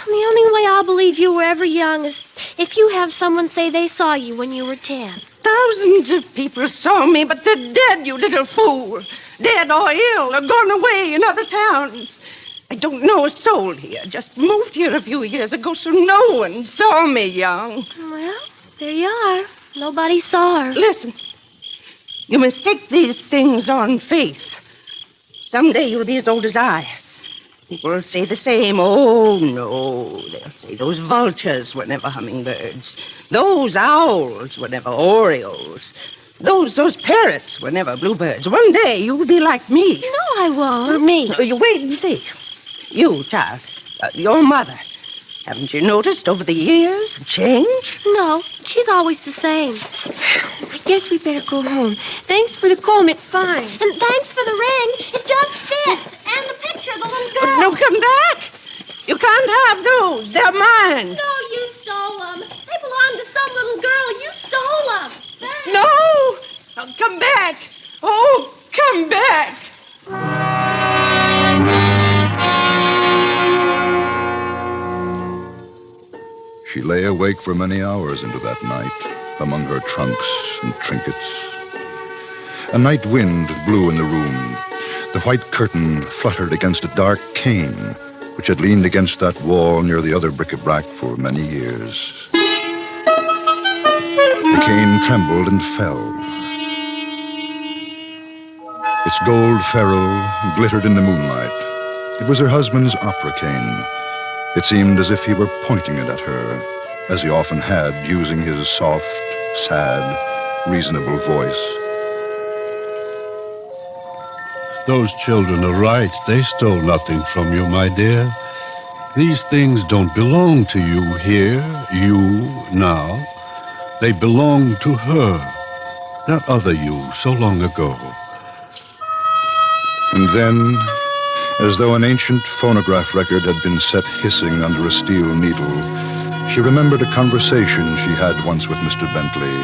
The only way I'll believe you were ever young is if you have someone say they saw you when you were 10. Thousands of people saw me, but they're dead, you little fool. Dead or ill or gone away in other towns. I don't know a soul here. Just moved here a few years ago, so no one saw me young. Well, there you are. Nobody saw her. Listen, you must take these things on faith. Someday you'll be as old as I. People will say the same. Oh, no. They'll say those vultures were never hummingbirds. Those owls were never orioles. Those parrots were never bluebirds. One day you'll be like me. No, I won't. Me. You wait and see. You, child, your mother. Haven't you noticed over the years the change? No, she's always the same. I guess we better go home. Thanks for the comb, it's fine. And thanks for the ring. It just fits. And the picture of the little girl. No, come back. You can't have those. They're mine. No, you stole them. They belong to some little girl. You stole them. Thanks. No! Oh, come back. Oh, come back. She lay awake for many hours into that night, among her trunks and trinkets. A night wind blew in the room. The white curtain fluttered against a dark cane, which had leaned against that wall near the other bric-a-brac for many years. The cane trembled and fell. Its gold ferrule glittered in the moonlight. It was her husband's opera cane. It seemed as if he were pointing it at her, as he often had, using his soft, sad, reasonable voice. Those children are right. They stole nothing from you, my dear. These things don't belong to you here, you, now. They belong to her, that other you so long ago. And then, as though an ancient phonograph record had been set hissing under a steel needle, she remembered a conversation she had once with Mr. Bentley.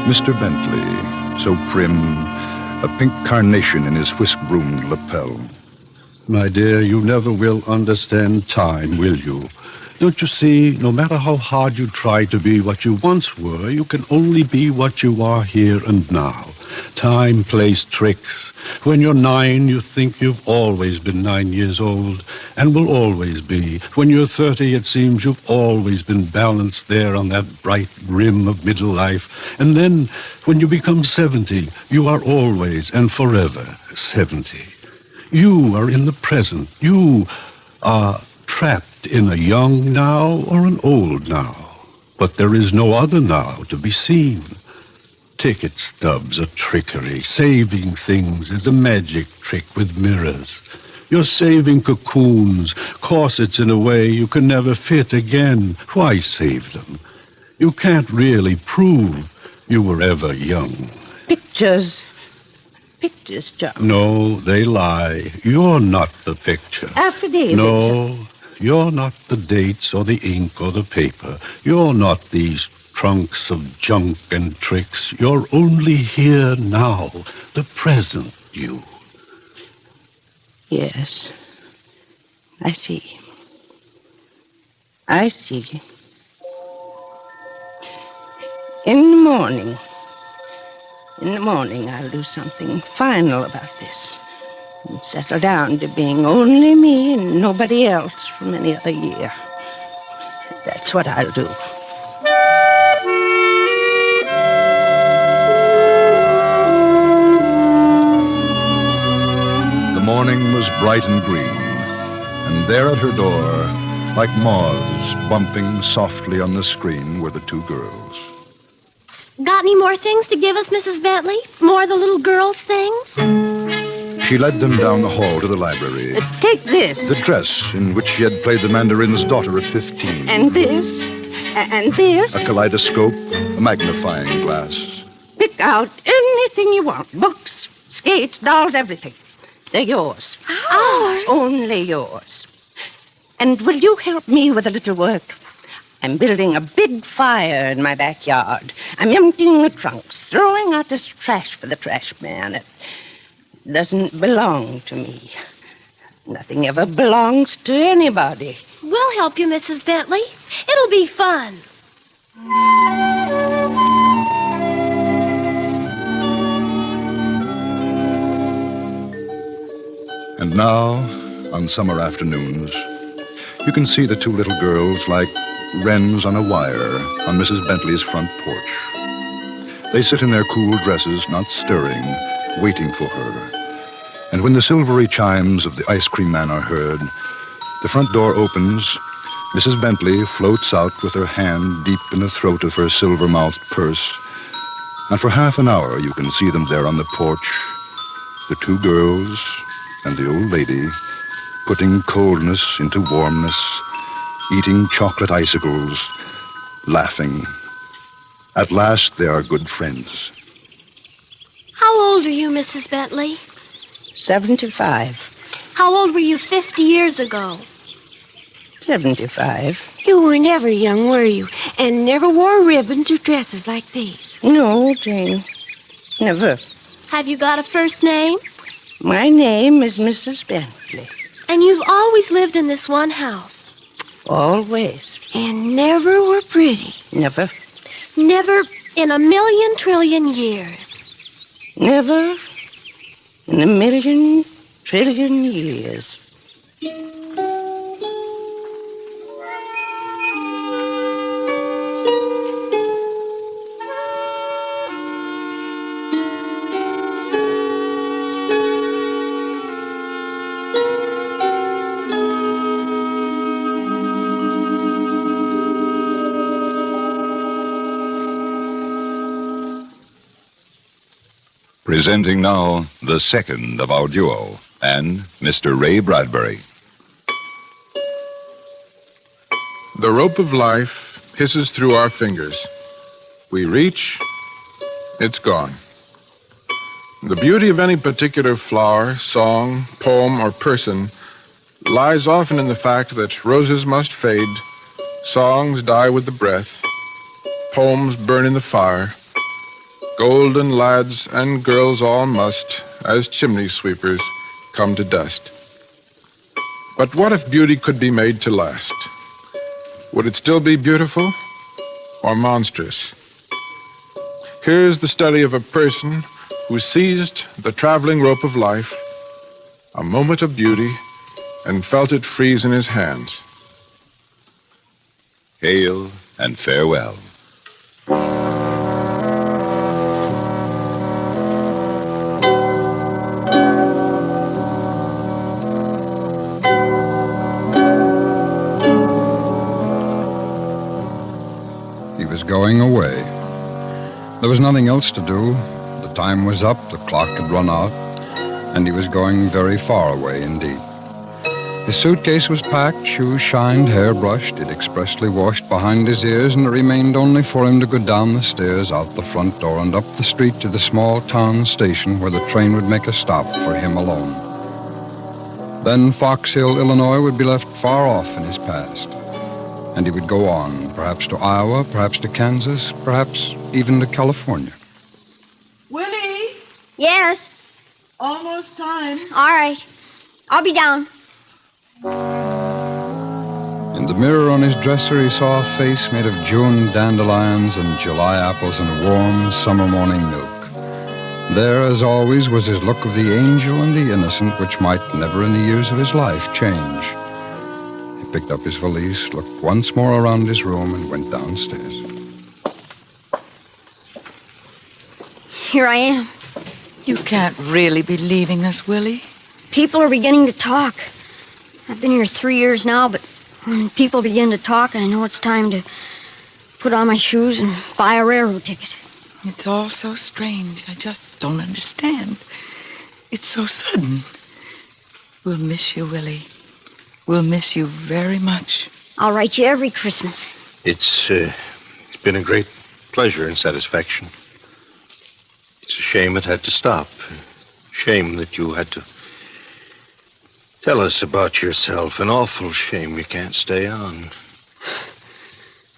Mr. Bentley, so prim, a pink carnation in his whisk-broomed lapel. My dear, you never will understand time, will you? Don't you see, no matter how hard you try to be what you once were, you can only be what you are here and now. Time plays tricks. When you're 9, you think you've always been 9 years old, and will always be. When you're 30, it seems you've always been balanced there on that bright rim of middle life. And then, when you become 70, you are always and forever 70. You are in the present. You are trapped in a young now or an old now. But there is no other now to be seen. Ticket stubs are trickery. Saving things is a magic trick with mirrors. You're saving cocoons, corsets in a way you can never fit again. Why save them? You can't really prove you were ever young. Pictures. Pictures, John. No, they lie. You're not the picture. Affidavits. No, you're not the dates or the ink or the paper. You're not these trunks of junk and tricks. You're only here now, the present you. Yes, I see. I see. In the morning, I'll do something final about this and settle down to being only me and nobody else for many other year. That's what I'll do. The morning was bright and green, and there at her door, like moths bumping softly on the screen, were the two girls. Got any more things to give us, Mrs. Bentley? More of the little girls' things? She led them down the hall to the library. Take this. The dress in which she had played the mandarin's daughter at 15. And this. And this. A kaleidoscope, a magnifying glass. Pick out anything you want. Books, skates, dolls, everything. They're yours. Ours? Only yours. And will you help me with a little work? I'm building a big fire in my backyard. I'm emptying the trunks, throwing out this trash for the trash man. It doesn't belong to me. Nothing ever belongs to anybody. We'll help you, Mrs. Bentley. It'll be fun. And now, on summer afternoons, you can see the two little girls like wrens on a wire on Mrs. Bentley's front porch. They sit in their cool dresses, not stirring, waiting for her. And when the silvery chimes of the ice cream man are heard, the front door opens, Mrs. Bentley floats out with her hand deep in the throat of her silver-mouthed purse, and for half an hour you can see them there on the porch, the two girls and the old lady, putting coldness into warmness, eating chocolate icicles, laughing. At last, they are good friends. How old are you, Mrs. Bentley? 75. How old were you 50 years ago? 75. You were never young, were you? And never wore ribbons or dresses like these? No, Jane. Never. Have you got a first name? My name is Mrs. Bentley. And you've always lived in this one house? Always. And never were pretty? Never. Never in a million trillion years? Never in a million trillion years. Presenting now the second of our duo, and Mr. Ray Bradbury. The rope of life hisses through our fingers. We reach, it's gone. The beauty of any particular flower, song, poem, or person lies often in the fact that roses must fade, songs die with the breath, poems burn in the fire, golden lads and girls all must, as chimney sweepers, come to dust. But what if beauty could be made to last? Would it still be beautiful or monstrous? Here's the study of a person who seized the traveling rope of life, a moment of beauty, and felt it freeze in his hands. Hail and farewell. He was going away. There was nothing else to do. The time was up, the clock had run out, and he was going very far away indeed. His suitcase was packed, shoes shined, hair brushed, it expressly washed behind his ears, and it remained only for him to go down the stairs, out the front door, and up the street to the small town station where the train would make a stop for him alone. Then Fox Hill, Illinois would be left far off in his past, and he would go on, perhaps to Iowa, perhaps to Kansas, perhaps even to California. Willie? Yes. Almost time. All right. I'll be down. In the mirror on his dresser, he saw a face made of June dandelions and July apples and warm summer morning milk. There, as always, was his look of the angel and the innocent, which might never in the years of his life change. He picked up his valise, looked once more around his room, and went downstairs. Here I am. You can't really be leaving us, Willie. People are beginning to talk. I've been here 3 years now, but when people begin to talk, I know it's time to put on my shoes and buy a railroad ticket. It's all so strange. I just don't understand. It's so sudden. We'll miss you, Willie. We'll miss you very much. I'll write you every Christmas. It's been a great pleasure and satisfaction. It's a shame it had to stop. Shame that you had to tell us about yourself. An awful shame you can't stay on.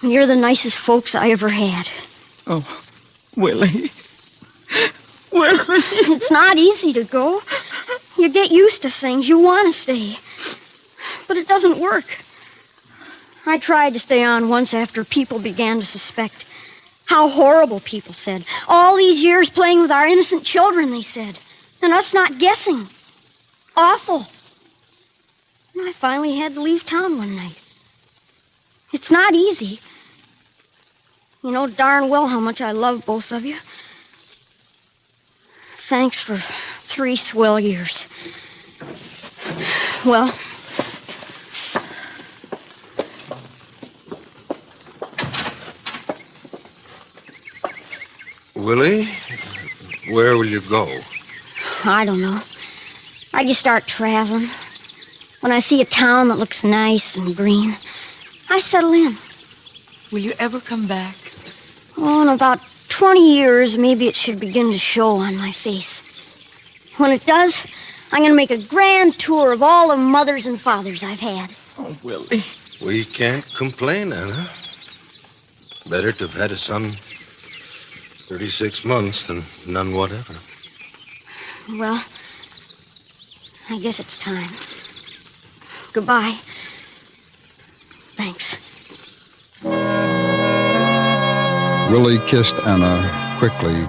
You're the nicest folks I ever had. Oh, Willie. Willie. It's not easy to go. You get used to things. You want to stay. But it doesn't work. I tried to stay on once after people began to suspect. How horrible, people said. All these years playing with our innocent children, they said. And us not guessing. Awful. And I finally had to leave town one night. It's not easy. You know darn well how much I love both of you. Thanks for 3 swell years. Well, Willie, where will you go? I don't know. I just start traveling. When I see a town that looks nice and green, I settle in. Will you ever come back? Oh, in about 20 years, maybe it should begin to show on my face. When it does, I'm going to make a grand tour of all the mothers and fathers I've had. Oh, Willie. We can't complain, Anna. Better to have had a son 36 months than none whatever. Well, I guess it's time. Goodbye. Thanks. Willie kissed Anna quickly,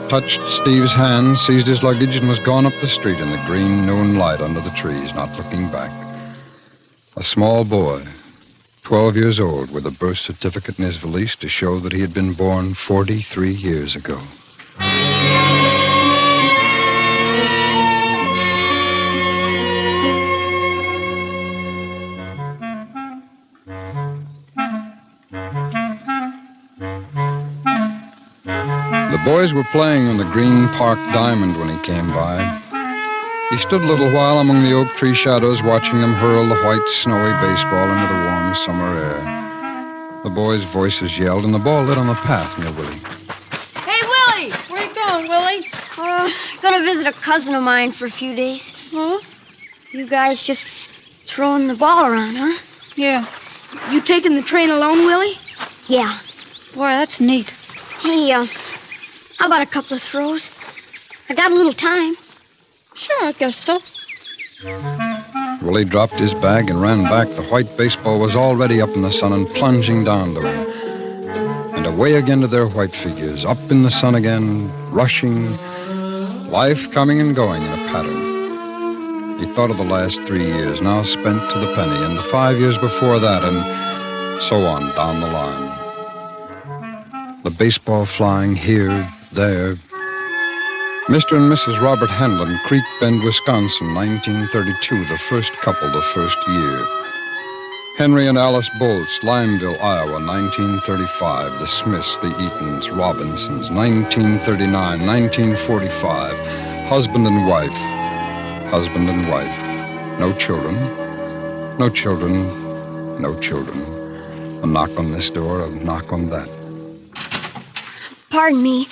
touched Steve's hand, seized his luggage, and was gone up the street in the green noon light under the trees, not looking back. A small boy, 12 years old, with a birth certificate in his valise to show that he had been born 43 years ago. The boys were playing on the Green Park Diamond when he came by. He stood a little while among the oak tree shadows, watching them hurl the white, snowy baseball into the warm summer air. The boys' voices yelled, and the ball lit on the path near Willie. Hey, Willie! Where you going, Willie? Gonna visit a cousin of mine for a few days. Huh? You guys just throwing the ball around, huh? Yeah. You taking the train alone, Willie? Yeah. Boy, that's neat. Hey, how about a couple of throws? I got a little time. Sure, I guess so. Willie dropped his bag and ran back. The white baseball was already up in the sun and plunging down to him. And away again to their white figures, up in the sun again, rushing, life coming and going in a pattern. He thought of the last 3 years, now spent to the penny, and the 5 years before that, and so on down the line. The baseball flying here, there. Mr. and Mrs. Robert Hanlon, Creek Bend, Wisconsin, 1932, the first couple, the first year. Henry and Alice Bolts, Limeville, Iowa, 1935, the Smiths, the Eatons, Robinsons, 1939, 1945, husband and wife, husband and wife. No children, no children, no children. A knock on this door, a knock on that. Pardon me.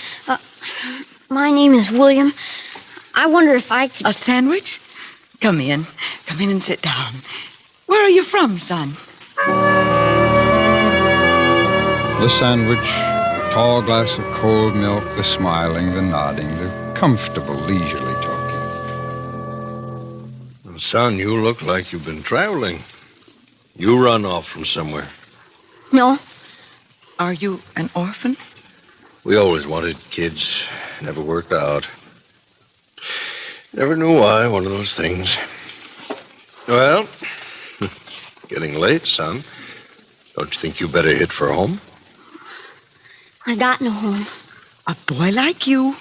My name is William. I wonder if I could... A sandwich? Come in. Come in and sit down. Where are you from, son? The sandwich, a tall glass of cold milk, the smiling, the nodding, the comfortable, leisurely talking. Well, son, you look like you've been traveling. You run off from somewhere. No. Are you an orphan? We always wanted kids. Never worked out. Never knew why, one of those things. Well, getting late, son. Don't you think you better hit for home? I got no home. A boy like you?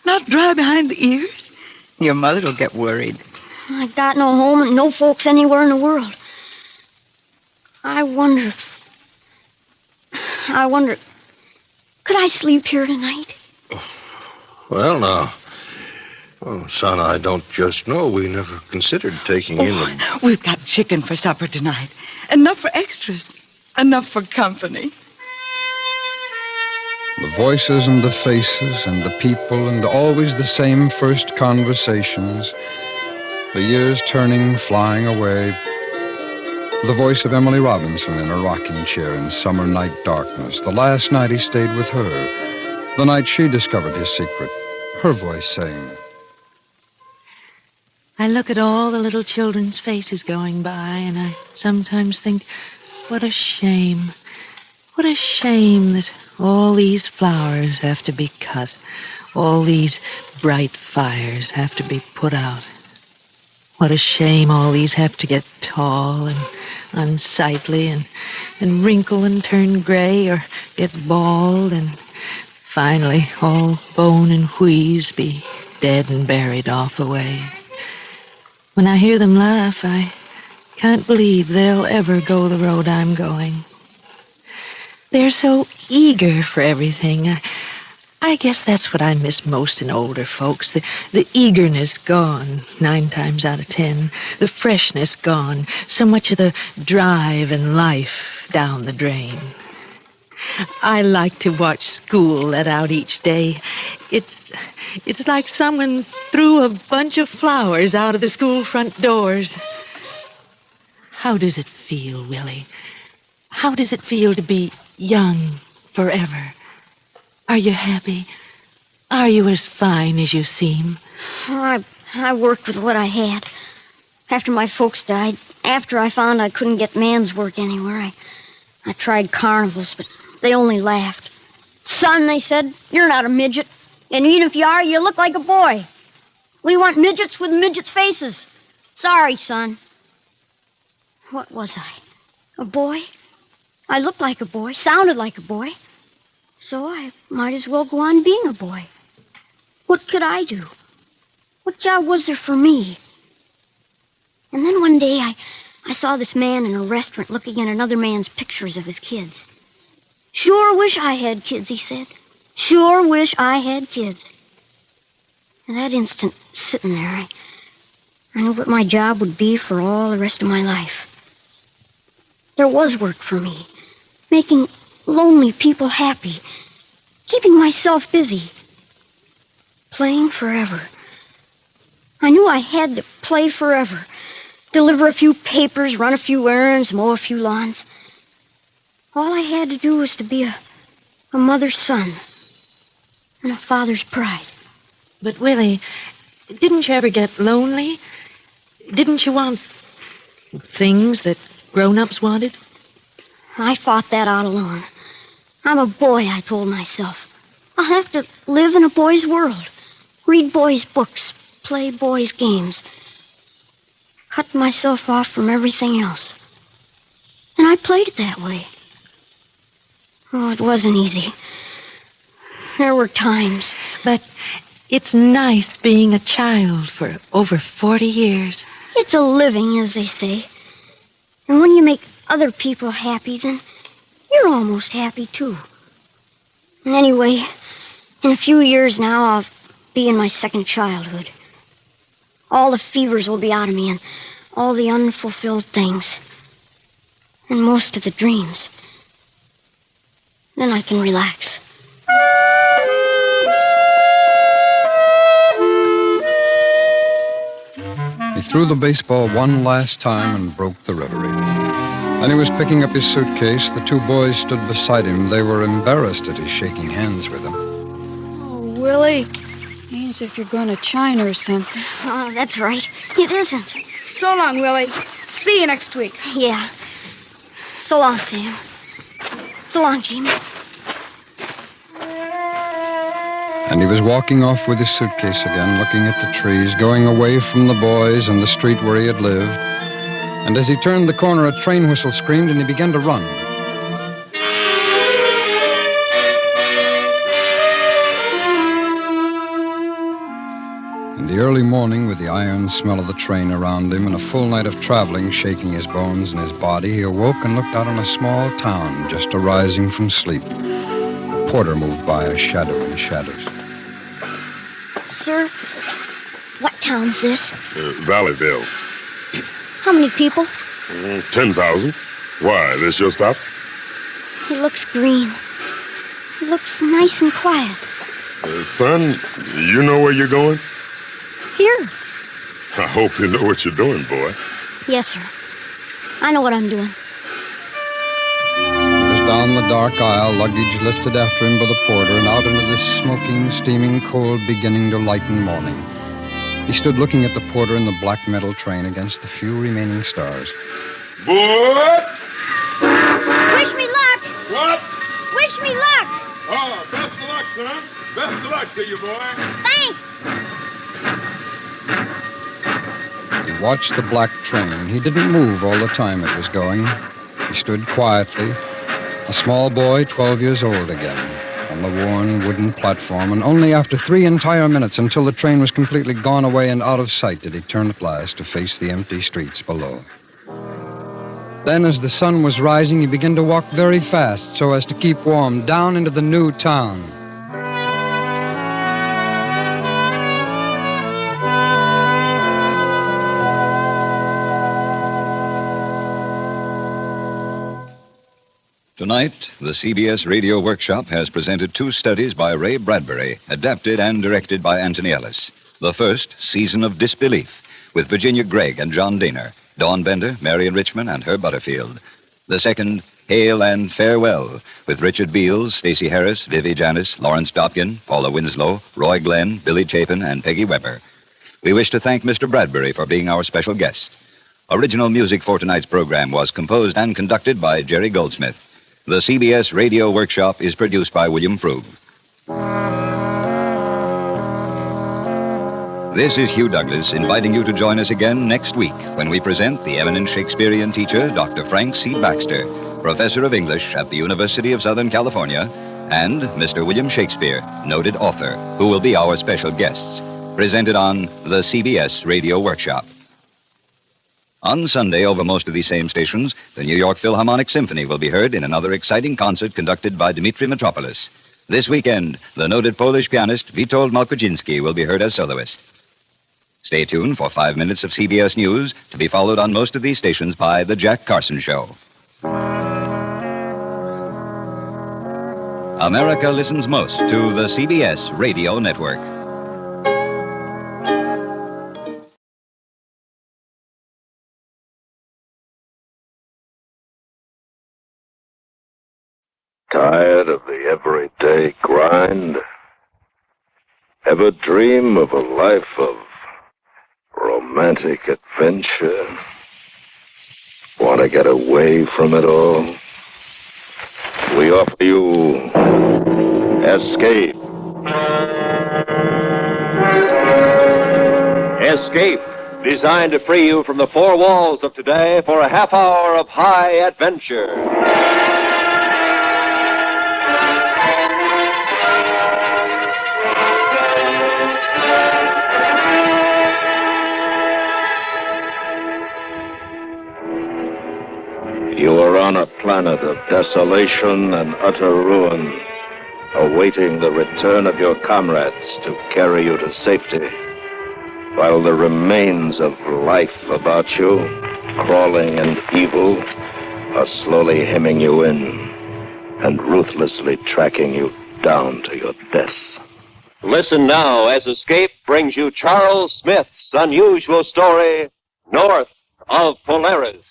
Not dry behind the ears? Your mother'll get worried. I got no home and no folks anywhere in the world. I wonder... Could I sleep here tonight? Well, now... Oh, son, I don't just know. We never considered taking in the... We've got chicken for supper tonight. Enough for extras. Enough for company. The voices and the faces and the people and always the same first conversations. The years turning, flying away. The voice of Emily Robinson in a rocking chair in summer night darkness. The last night he stayed with her. The night she discovered his secret. Her voice saying... I look at all the little children's faces going by, and I sometimes think, what a shame. What a shame that all these flowers have to be cut. All these bright fires have to be put out. What a shame all these have to get tall and unsightly and wrinkle and turn gray or get bald and finally all bone and wheeze be dead and buried off away. When I hear them laugh, I can't believe they'll ever go the road I'm going. They're so eager for everything. I guess that's what I miss most in older folks. The eagerness gone 9 times out of 10. The freshness gone. So much of the drive and life down the drain. I like to watch school let out each day. It's like someone threw a bunch of flowers out of the school front doors. How does it feel, Willie? How does it feel to be young forever? Are you happy? Are you as fine as you seem? I worked with what I had. After my folks died, after I found I couldn't get man's work anywhere, I tried carnivals, but they only laughed. Son, they said, you're not a midget. And even if you are, you look like a boy. We want midgets with midgets' faces. Sorry, son. What was I? A boy? I looked like a boy, sounded like a boy. So I might as well go on being a boy. What could I do? What job was there for me? And then one day I saw this man in a restaurant looking at another man's pictures of his kids. Sure wish I had kids, he said. Sure wish I had kids. And that instant, sitting there, I knew what my job would be for all the rest of my life. There was work for me, making lonely people happy, keeping myself busy, playing forever. I knew I had to play forever, deliver a few papers, run a few errands, mow a few lawns. All I had to do was to be a mother's son and a father's pride. But, Willie, didn't you ever get lonely? Didn't you want things that grown-ups wanted? I fought that out alone. I'm a boy, I told myself. I'll have to live in a boy's world, read boys' books, play boys' games, cut myself off from everything else. And I played it that way. Oh, it wasn't easy. There were times. But it's nice being a child for over 40 years. It's a living, as they say. And when you make other people happy, then you're almost happy, too. And anyway, in a few years now, I'll be in my second childhood. All the fevers will be out of me, and all the unfulfilled things. And most of the dreams. Then I can relax. He threw the baseball one last time and broke the reverie. Then he was picking up his suitcase. The two boys stood beside him. They were embarrassed at his shaking hands with him. Oh, Willie. Ain't as if you're going to China or something. Oh, that's right. It isn't. So long, Willie. See you next week. Yeah. So long, Sam. So long, Jamie. And he was walking off with his suitcase again, looking at the trees, going away from the boys and the street where he had lived. And as he turned the corner, a train whistle screamed, and he began to run. In the early morning, with the iron smell of the train around him and a full night of traveling shaking his bones and his body, he awoke and looked out on a small town just arising from sleep. A porter moved by, a shadow in the shadows. Sir, what town's this? Valleyville. How many people? 10,000. Why, this your stop? It looks green. It looks nice and quiet. Son, you know where you're going? Here. I hope you know what you're doing, boy. Yes, sir. I know what I'm doing. Down the dark aisle, luggage lifted after him by the porter, and out into the smoking, steaming cold beginning to lighten morning. He stood looking at the porter in the black metal train against the few remaining stars. Boy! Wish me luck! What? Wish me luck! Oh, best of luck, son. Best of luck to you, boy. Thanks! He watched the black train. He didn't move all the time it was going. He stood quietly, a small boy, 12 years old again, on the worn wooden platform, and only after 3 entire minutes, until the train was completely gone away and out of sight, did he turn at last to face the empty streets below. Then, as the sun was rising, he began to walk very fast so as to keep warm down into the new town. Tonight, the CBS Radio Workshop has presented 2 studies by Ray Bradbury, adapted and directed by Anthony Ellis. The first, Season of Disbelief, with Virginia Gregg and John Daner, Dawn Bender, Marion Richmond, and Herb Butterfield. The second, Hail and Farewell, with Richard Beals, Stacey Harris, Vivi Janis, Lawrence Dopkin, Paula Winslow, Roy Glenn, Billy Chapin, and Peggy Weber. We wish to thank Mr. Bradbury for being our special guest. Original music for tonight's program was composed and conducted by Jerry Goldsmith. The CBS Radio Workshop is produced by William Frug. This is Hugh Douglas inviting you to join us again next week when we present the eminent Shakespearean teacher, Dr. Frank C. Baxter, professor of English at the University of Southern California, and Mr. William Shakespeare, noted author, who will be our special guests, presented on the CBS Radio Workshop. On Sunday, over most of these same stations, the New York Philharmonic Symphony will be heard in another exciting concert conducted by Dmitri Mitropoulos. This weekend, the noted Polish pianist Witold Malkoczynski will be heard as soloist. Stay tuned for 5 minutes of CBS News, to be followed on most of these stations by The Jack Carson Show. America listens most to the CBS Radio Network. Tired of the everyday grind? Ever dream of a life of romantic adventure? Want to get away from it all? We offer you Escape. Escape, designed to free you from the four walls of today for a half hour of high adventure. You are on a planet of desolation and utter ruin, awaiting the return of your comrades to carry you to safety, while the remains of life about you, crawling and evil, are slowly hemming you in and ruthlessly tracking you down to your death. Listen now as Escape brings you Charles Smith's unusual story, North of Polaris.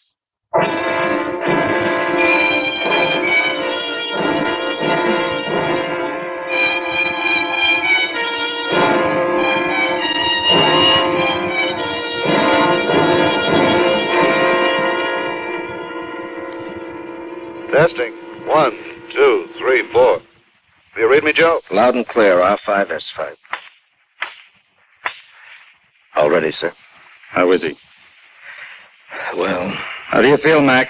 Testing. 1, 2, 3, 4. Do you read me, Joe? Loud and clear, R5, S5. All ready, sir. How is he? Well, How do you feel, Mac?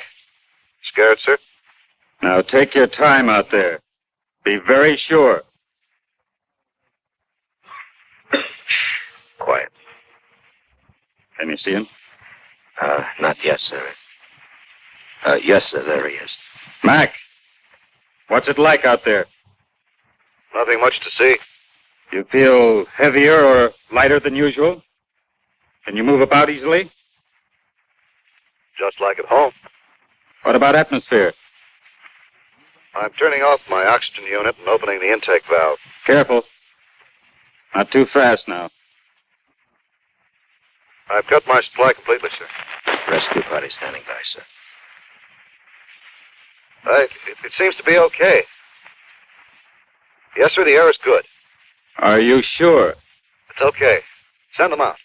Scared, sir? Now take your time out there. Be very sure. Quiet. Can you see him? Not yet, sir. Yes, sir, there he is. Mac, what's it like out there? Nothing much to see. You feel heavier or lighter than usual? Can you move about easily? Just like at home. What about atmosphere? I'm turning off my oxygen unit and opening the intake valve. Careful. Not too fast now. I've cut my supply completely, sir. Rescue party standing by, sir. It seems to be okay. Yes, sir, the air is good. Are you sure? It's okay. Send them out.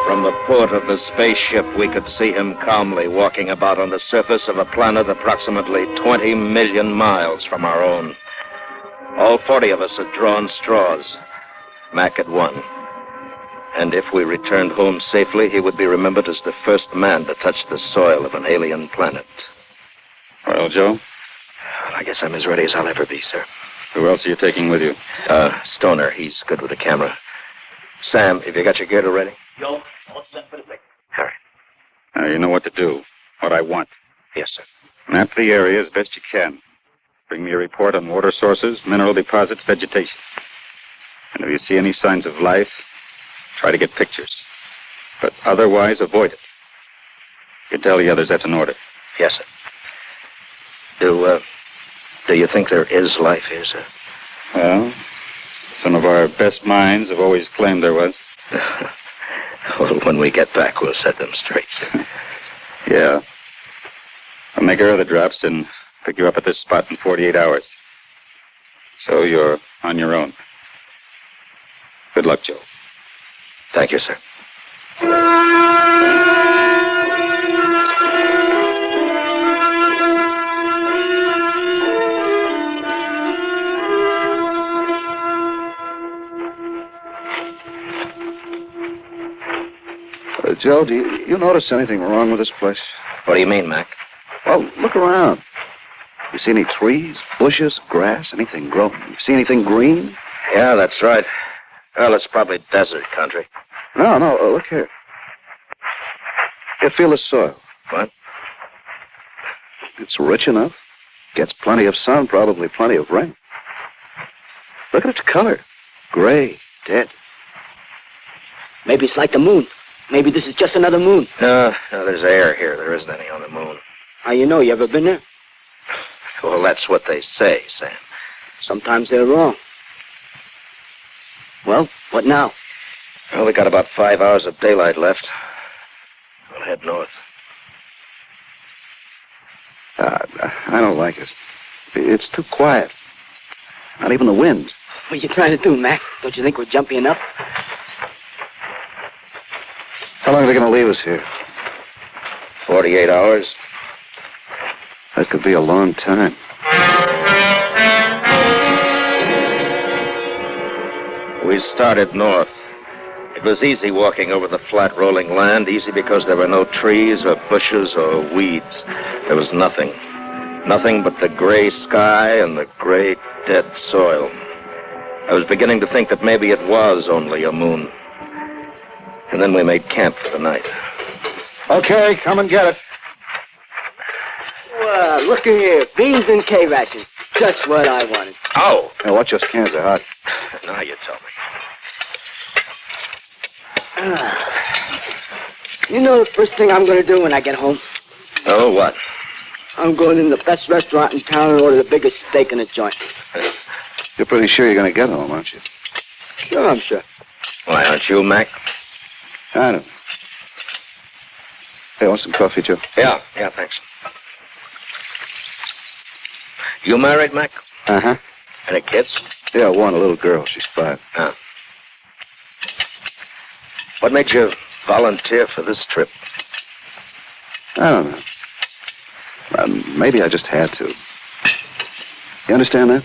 From the port of the spaceship, we could see him calmly walking about on the surface of a planet approximately 20 million miles from our own. All 40 of us had drawn straws. Mac had won. And if we returned home safely, he would be remembered as the first man to touch the soil of an alien planet. Well, Joe? I guess I'm as ready as I'll ever be, sir. Who else are you taking with you? Stoner. He's good with the camera. Sam, have you got your gear ready? Yo, all set for the break. Harry. Now, you know what to do. What I want. Yes, sir. Map the area as best you can. Bring me a report on water sources, mineral deposits, vegetation. And if you see any signs of life, try to get pictures. But otherwise, avoid it. You tell the others that's an order. Yes, sir. Do you think there is life here, sir? Well, some of our best minds have always claimed there was. Well, when we get back, we'll set them straight, sir. Yeah. I'll make our other drops and pick you up at this spot in 48 hours. So you're on your own. Good luck, Joe. Thank you, sir. Joe, do you notice anything wrong with this place? What do you mean, Mac? Well, look around. You see any trees, bushes, grass, anything growing? You see anything green? Yeah, that's right. Well, it's probably desert country. No, look here. You feel the soil. What? It's rich enough. Gets plenty of sun, probably plenty of rain. Look at its color. Gray, dead. Maybe it's like the moon. Maybe this is just another moon. No, there's air here. There isn't any on the moon. How you know? You ever been there? Well, that's what they say, Sam. Sometimes they're wrong. Well, what now? Well, we got about 5 hours of daylight left. We'll head north. I don't like it. It's too quiet. Not even the wind. What are you trying to do, Mac? Don't you think we're jumpy enough? How long are they going to leave us here? 48 hours. That could be a long time. We started north. It was easy walking over the flat, rolling land, easy because there were no trees or bushes or weeds. There was nothing. Nothing but the gray sky and the gray, dead soil. I was beginning to think that maybe it was only a moon. And then we made camp for the night. Okay, come and get it. Well, look here. Beans and K-ration. Just what I wanted. Oh! Now, watch those cans are hot. Now you tell me. You know the first thing I'm going to do when I get home? Oh, what? I'm going in the best restaurant in town and order the biggest steak in the joint. You're pretty sure you're going to get home, aren't you? Sure, I'm sure. Why, aren't you, Mac? I don't. Hey, want some coffee, Joe? Yeah, thanks. You married, Mac? Uh-huh. Any kids? Yeah, one, a little girl. She's 5. Oh. What made you volunteer for this trip? I don't know. Maybe I just had to. You understand that?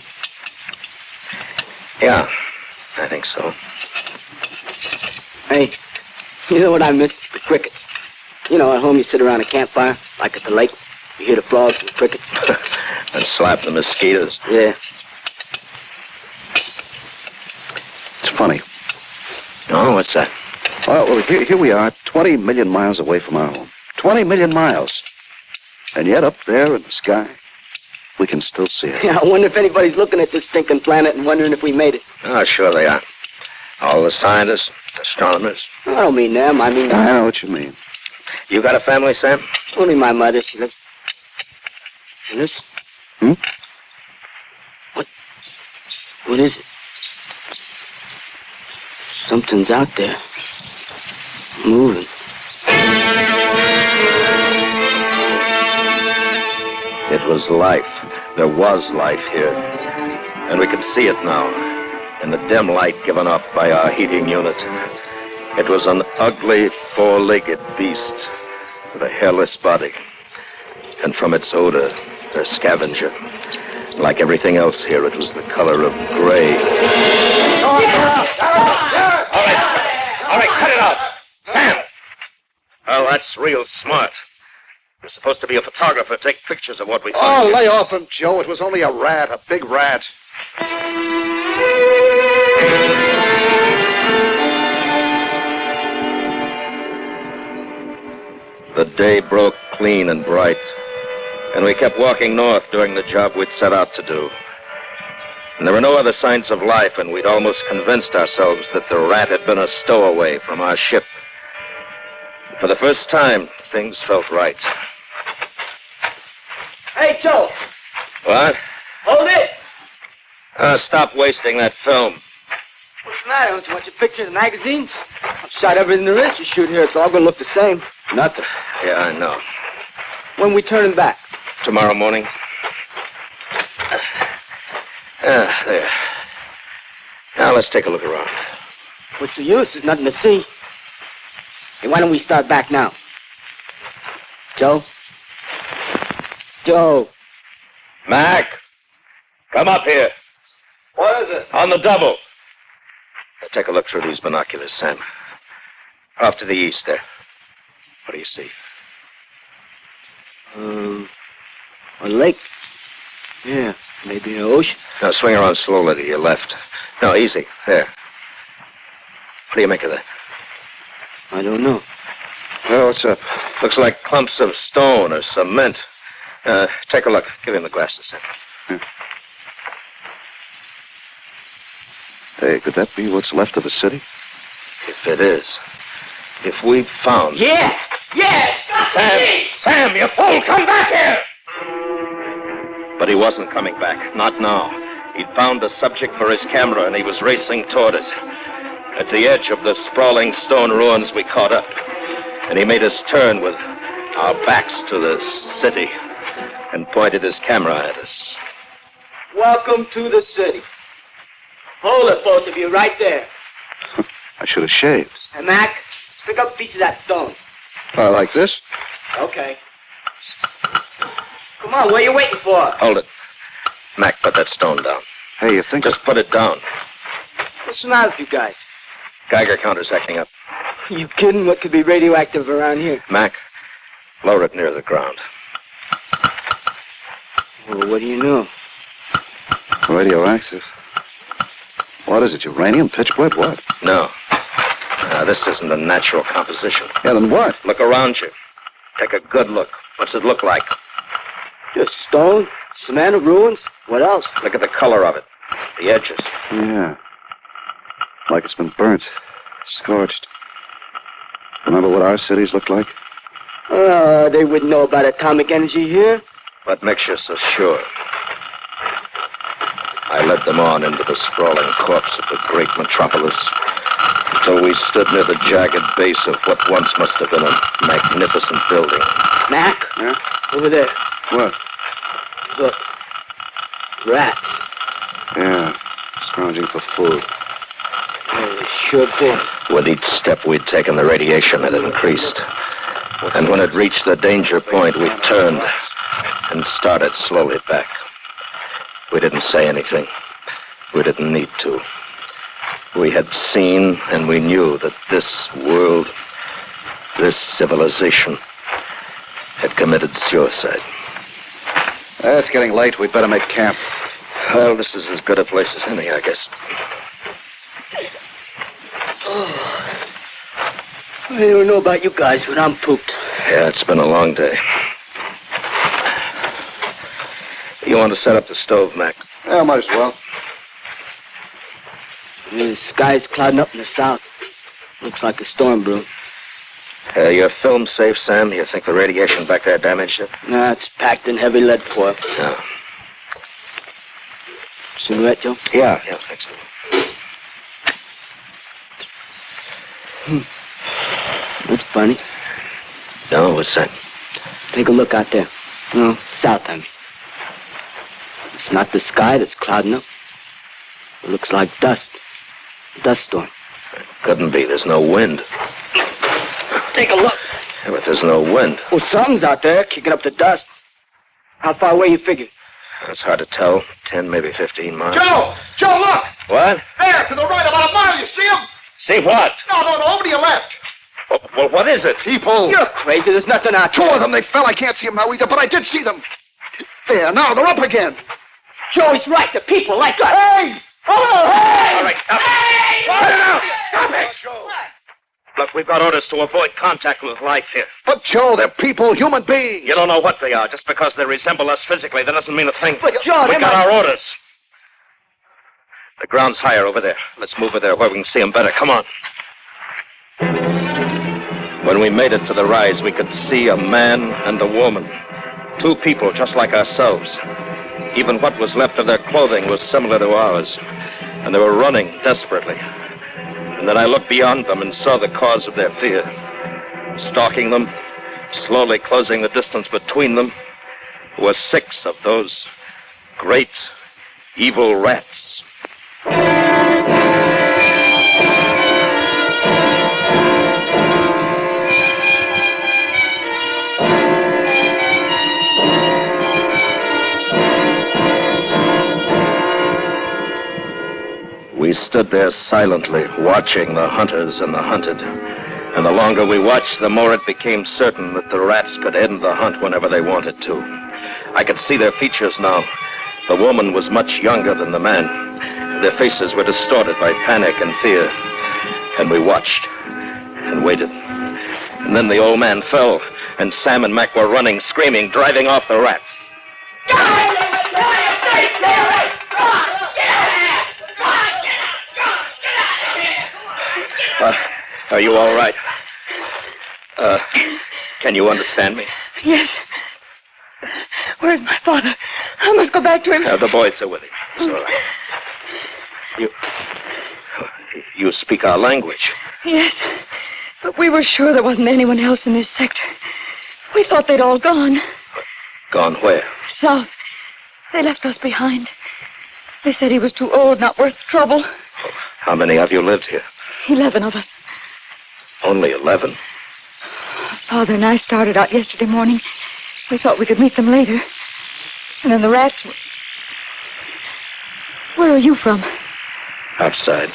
Yeah, I think so. Hey, you know what I miss? The crickets. You know, at home you sit around a campfire, like at the lake. You hear the frogs and the crickets. And slap the mosquitoes. Yeah. It's funny. Oh, what's that? Well, here we are, 20 million miles away from our home. 20 million miles. And yet up there in the sky, we can still see it. Yeah, I wonder if anybody's looking at this stinking planet and wondering if we made it. Oh, sure they are. All the scientists, astronomers. I don't mean them, I mean... I know what you mean. You got a family, Sam? Only my mother. She lives... Hmm? What is it? Something's out there. Moving. It was life. There was life here. And we can see it now, in the dim light given off by our heating unit. It was an ugly, four-legged beast with a hairless body. And from its odor, a scavenger. Like everything else here, it was the color of gray. All right, cut it out. Sam! Oh, that's real smart. You're supposed to be a photographer, take pictures of what we find. Oh, lay off him, Joe. It was only a rat, a big rat. The day broke clean and bright, and we kept walking north doing the job we'd set out to do. And there were no other signs of life, and we'd almost convinced ourselves that the rat had been a stowaway from our ship. For the first time, things felt right. Hey, Joe! What? Hold it! Stop wasting that film. What's the matter? Don't you want your pictures in magazines? I've shot everything there is to shoot here. It's all going to look the same. Nothing. Yeah, I know. When we turning back? Tomorrow morning. There. Now, let's take a look around. What's the use? There's nothing to see. Hey, why don't we start back now? Joe? Joe! Mac! Come up here. What is it? On the double. Now, take a look through these binoculars, Sam. Off to the east there. What do you see? A lake. Yeah, maybe an ocean. Now, swing around slowly to your left. No, easy. There. What do you make of that? I don't know. Well, what's up? Looks like clumps of stone or cement. Take a look. Give him the glasses, then. Hey, could that be what's left of the city? If it is. If we've found... Yeah! Yeah! Sam, you fool! Come back here! But he wasn't coming back. Not now. He'd found a subject for his camera, and he was racing toward it. At the edge of the sprawling stone ruins, we caught up. And he made us turn with our backs to the city and pointed his camera at us. Welcome to the city. Hold it, both of you, right there. I should have shaved. Hey, Mac, pick up a piece of that stone. Like this? Okay. Come on, what are you waiting for? Hold it. Mac, put that stone down. Hey, you think... Just put it down. What's the matter with you guys? Geiger counter's acting up. You kidding? What could be radioactive around here? Mac, lower it near the ground. Well, what do you know? Radioactive. What is it, uranium, pitchblende, what? No. This isn't a natural composition. Yeah, then what? Look around you. Take a good look. What's it look like? Just stone, cement, ruins. What else? Look at the color of it. The edges. Yeah. Like it's been burnt. Scorched. Remember what our cities looked like? They wouldn't know about atomic energy here. What makes you so sure? I led them on into the sprawling corpse of the great metropolis until we stood near the jagged base of what once must have been a magnificent building. Mac? Yeah? Over there. What? Look. Rats. Yeah. Scrounging for food. They sure did. With each step we'd taken, the radiation had increased. And when it reached the danger point, we turned and started slowly back. We didn't say anything. We didn't need to. We had seen and we knew that this world, this civilization, had committed suicide. It's getting late. We'd better make camp. Well, this is as good a place as any, I guess. I don't know about you guys, but I'm pooped. Yeah, it's been a long day. You want to set up the stove, Mac? Yeah, might as well. The sky's clouding up in the south. Looks like a storm brewing. Your film safe, Sam? You think the radiation back there damaged it? Nah, it's packed in heavy lead foil. Yeah. Cigarette, Joe? Yeah, thanks. That's funny. No, what's that? Take a look out there. No, south, I mean. It's not the sky that's clouding up. It looks like dust. Dust storm. Couldn't be. There's no wind. Take a look. Yeah, but there's no wind. Well, something's out there kicking up the dust. How far away you figure? It's hard to tell. 10, maybe 15 miles. Joe! Joe, look! What? There, to the right, about a mile. You see him? See what? No, over to your left. Well, what is it? People. You're crazy. There's nothing out there. Two of them, they fell. I can't see them now either, but I did see them. There, now, they're up again. Joe, he's right. The people like us. Hey! Oh, hey! All right, stop it. Hey! Put it out! Stop it! Look, we've got orders to avoid contact with life here. But, Joe, they're people, human beings. You don't know what they are. Just because they resemble us physically, that doesn't mean a thing. But, Joe, we got our orders. The ground's higher over there. Let's move over there where we can see them better. Come on. When we made it to the rise, we could see a man and a woman. Two people just like ourselves. Even what was left of their clothing was similar to ours. And they were running desperately. And then I looked beyond them and saw the cause of their fear. Stalking them, slowly closing the distance between them, were 6 of those great, evil rats. We stood there silently, watching the hunters and the hunted, And the longer we watched, the more it became certain that the rats could end the hunt whenever they wanted to. I could see their features now. The woman was much younger than the man. Their faces were distorted by panic and fear. And we watched and waited. And then the old man fell, and Sam and Mac were running, screaming, driving off the rats. Are you all right? Can you understand me? Yes. Where's my father? I must go back to him. The boys are with him. It's all right. You speak our language. Yes. But we were sure there wasn't anyone else in this sector. We thought they'd all gone. Gone where? South. They left us behind. They said he was too old, not worth the trouble. How many of you lived here? 11 of us. Only 11? Father and I started out yesterday morning. We thought we could meet them later. And then the rats... Where are you from? Outside.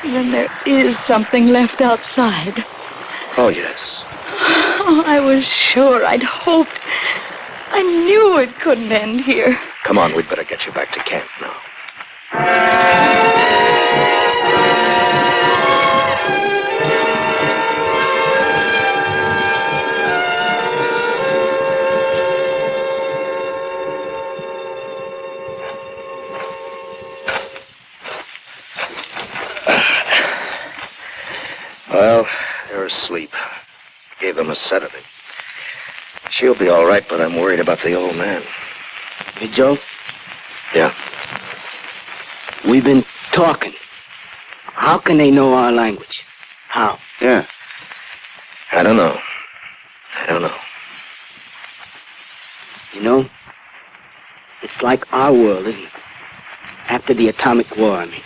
Then there is something left outside. Oh, yes. Oh, I was sure. I'd hoped. I knew it couldn't end here. Come on, we'd better get you back to camp now. Well, they're asleep. Gave them a sedative. She'll be all right, but I'm worried about the old man. Hey, Joe? Yeah? We've been talking. How can they know our language? How? Yeah. I don't know. You know, it's like our world, isn't it? After the atomic war, I mean.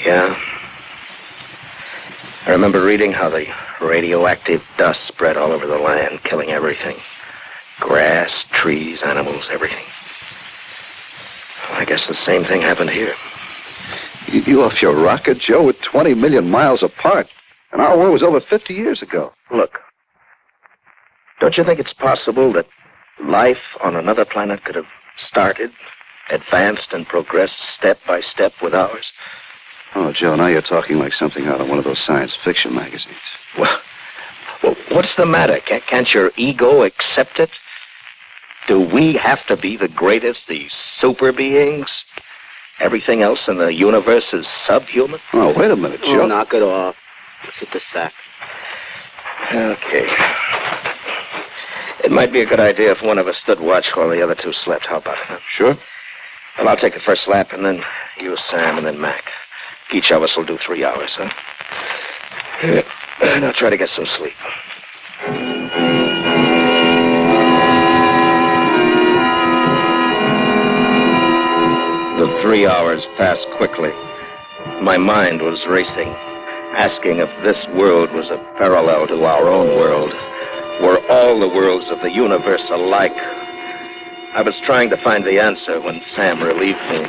Yeah. I remember reading how the radioactive dust spread all over the land, killing everything. Grass, trees, animals, everything. I guess the same thing happened here. You off your rocket, Joe? We're 20 million miles apart. And our war was over 50 years ago. Look, don't you think it's possible that life on another planet could have started, advanced, and progressed step by step with ours? Oh, Joe, now you're talking like something out of one of those science fiction magazines. Well, what's the matter? Can't your ego accept it? Do we have to be the greatest, these super beings? Everything else in the universe is subhuman? Oh, wait a minute, Joe. Oh, knock it off. Let's hit the sack. Okay. It might be a good idea if one of us stood watch while the other two slept. How about it? Huh? Sure. Well, I'll take the first lap, and then you, Sam, and then Mac. Each of us will do 3 hours, huh? Now try to get some sleep. The 3 hours passed quickly. My mind was racing, asking if this world was a parallel to our own world. Were all the worlds of the universe alike? I was trying to find the answer when Sam relieved me,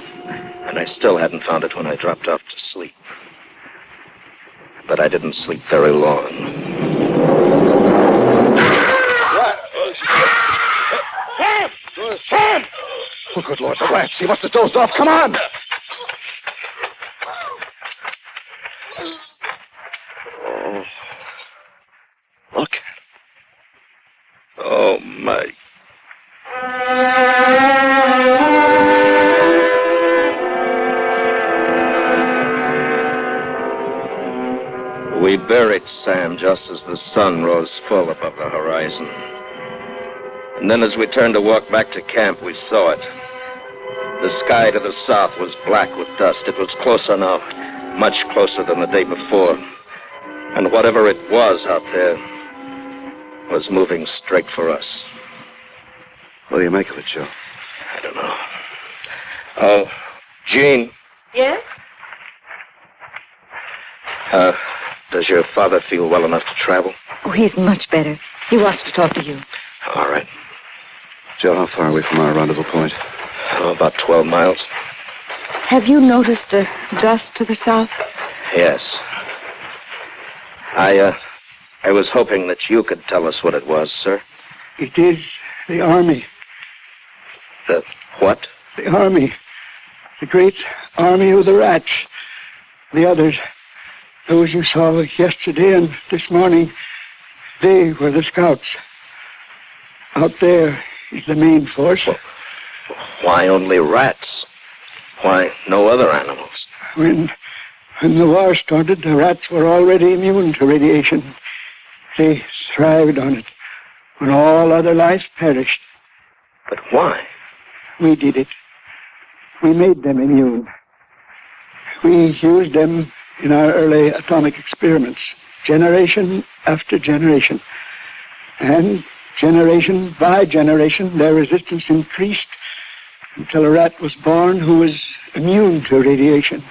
and I still hadn't found it when I dropped off to sleep. But I didn't sleep very long. Sam! Sam! Oh, good Lord, the rats. He must have dozed off. Come on! Oh. Look. Oh, my. We buried Sam just as the sun rose full above the horizon. And then as we turned to walk back to camp, we saw it. The sky to the south was black with dust. It was closer now, much closer than the day before. And whatever it was out there was moving straight for us. What do you make of it, Joe? I don't know. Oh, Jean. Yes? Does your father feel well enough to travel? Oh, he's much better. He wants to talk to you. All right. Joe, how far away from our rendezvous point? Oh, about 12 miles. Have you noticed the dust to the south? Yes. I was hoping that you could tell us what it was, sir. It is the army. The what? The army. The great army of the rats. The others, those you saw yesterday and this morning, they were the scouts. Out there is the main force. Well, why only rats? Why no other animals? When the war started, the rats were already immune to radiation. They thrived on it when all other life perished. But why? We did it. We made them immune. We used them in our early atomic experiments, generation after generation. And generation by generation, their resistance increased until a rat was born who was immune to radiation.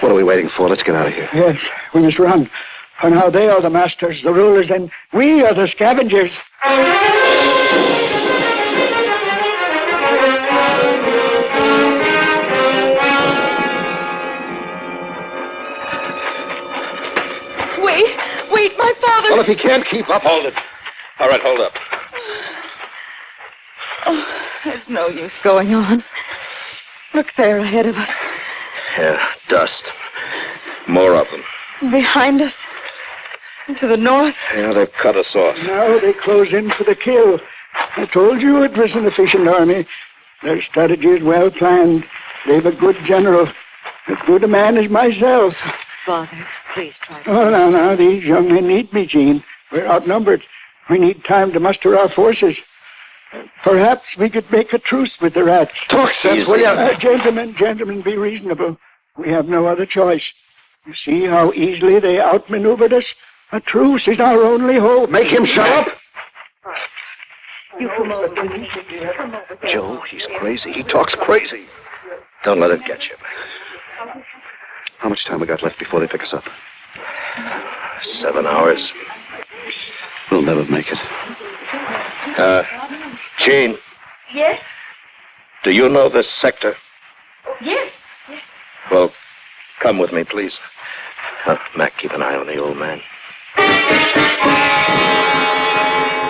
What are we waiting for? Let's get out of here. Yes, we must run. For now they are the masters, the rulers, and we are the scavengers. Wait, my father... Well, if he can't keep up... Hold it. All right, hold up. Oh, there's no use going on. Look there ahead of us. Yeah, dust. More of them. Behind us. To the north. Yeah, they've cut us off. Now they close in for the kill. I told you it was an efficient army. Their strategy is well planned. They've a good general. As good a man as myself. Father, please try to... Oh, now, these young men need me, Jean. We're outnumbered. We need time to muster our forces. Perhaps we could make a truce with the rats. Talk sense, will you? Gentlemen, be reasonable. We have no other choice. You see how easily they outmaneuvered us? A truce is our only hope. Make him shut up! You come over. Joe, he's crazy. He talks crazy. Don't let it get you. How much time we got left before they pick us up? 7 hours. We'll never make it. Jean, Yes? do you know this sector? Yes. Well, come with me, please. Mac, keep an eye on the old man.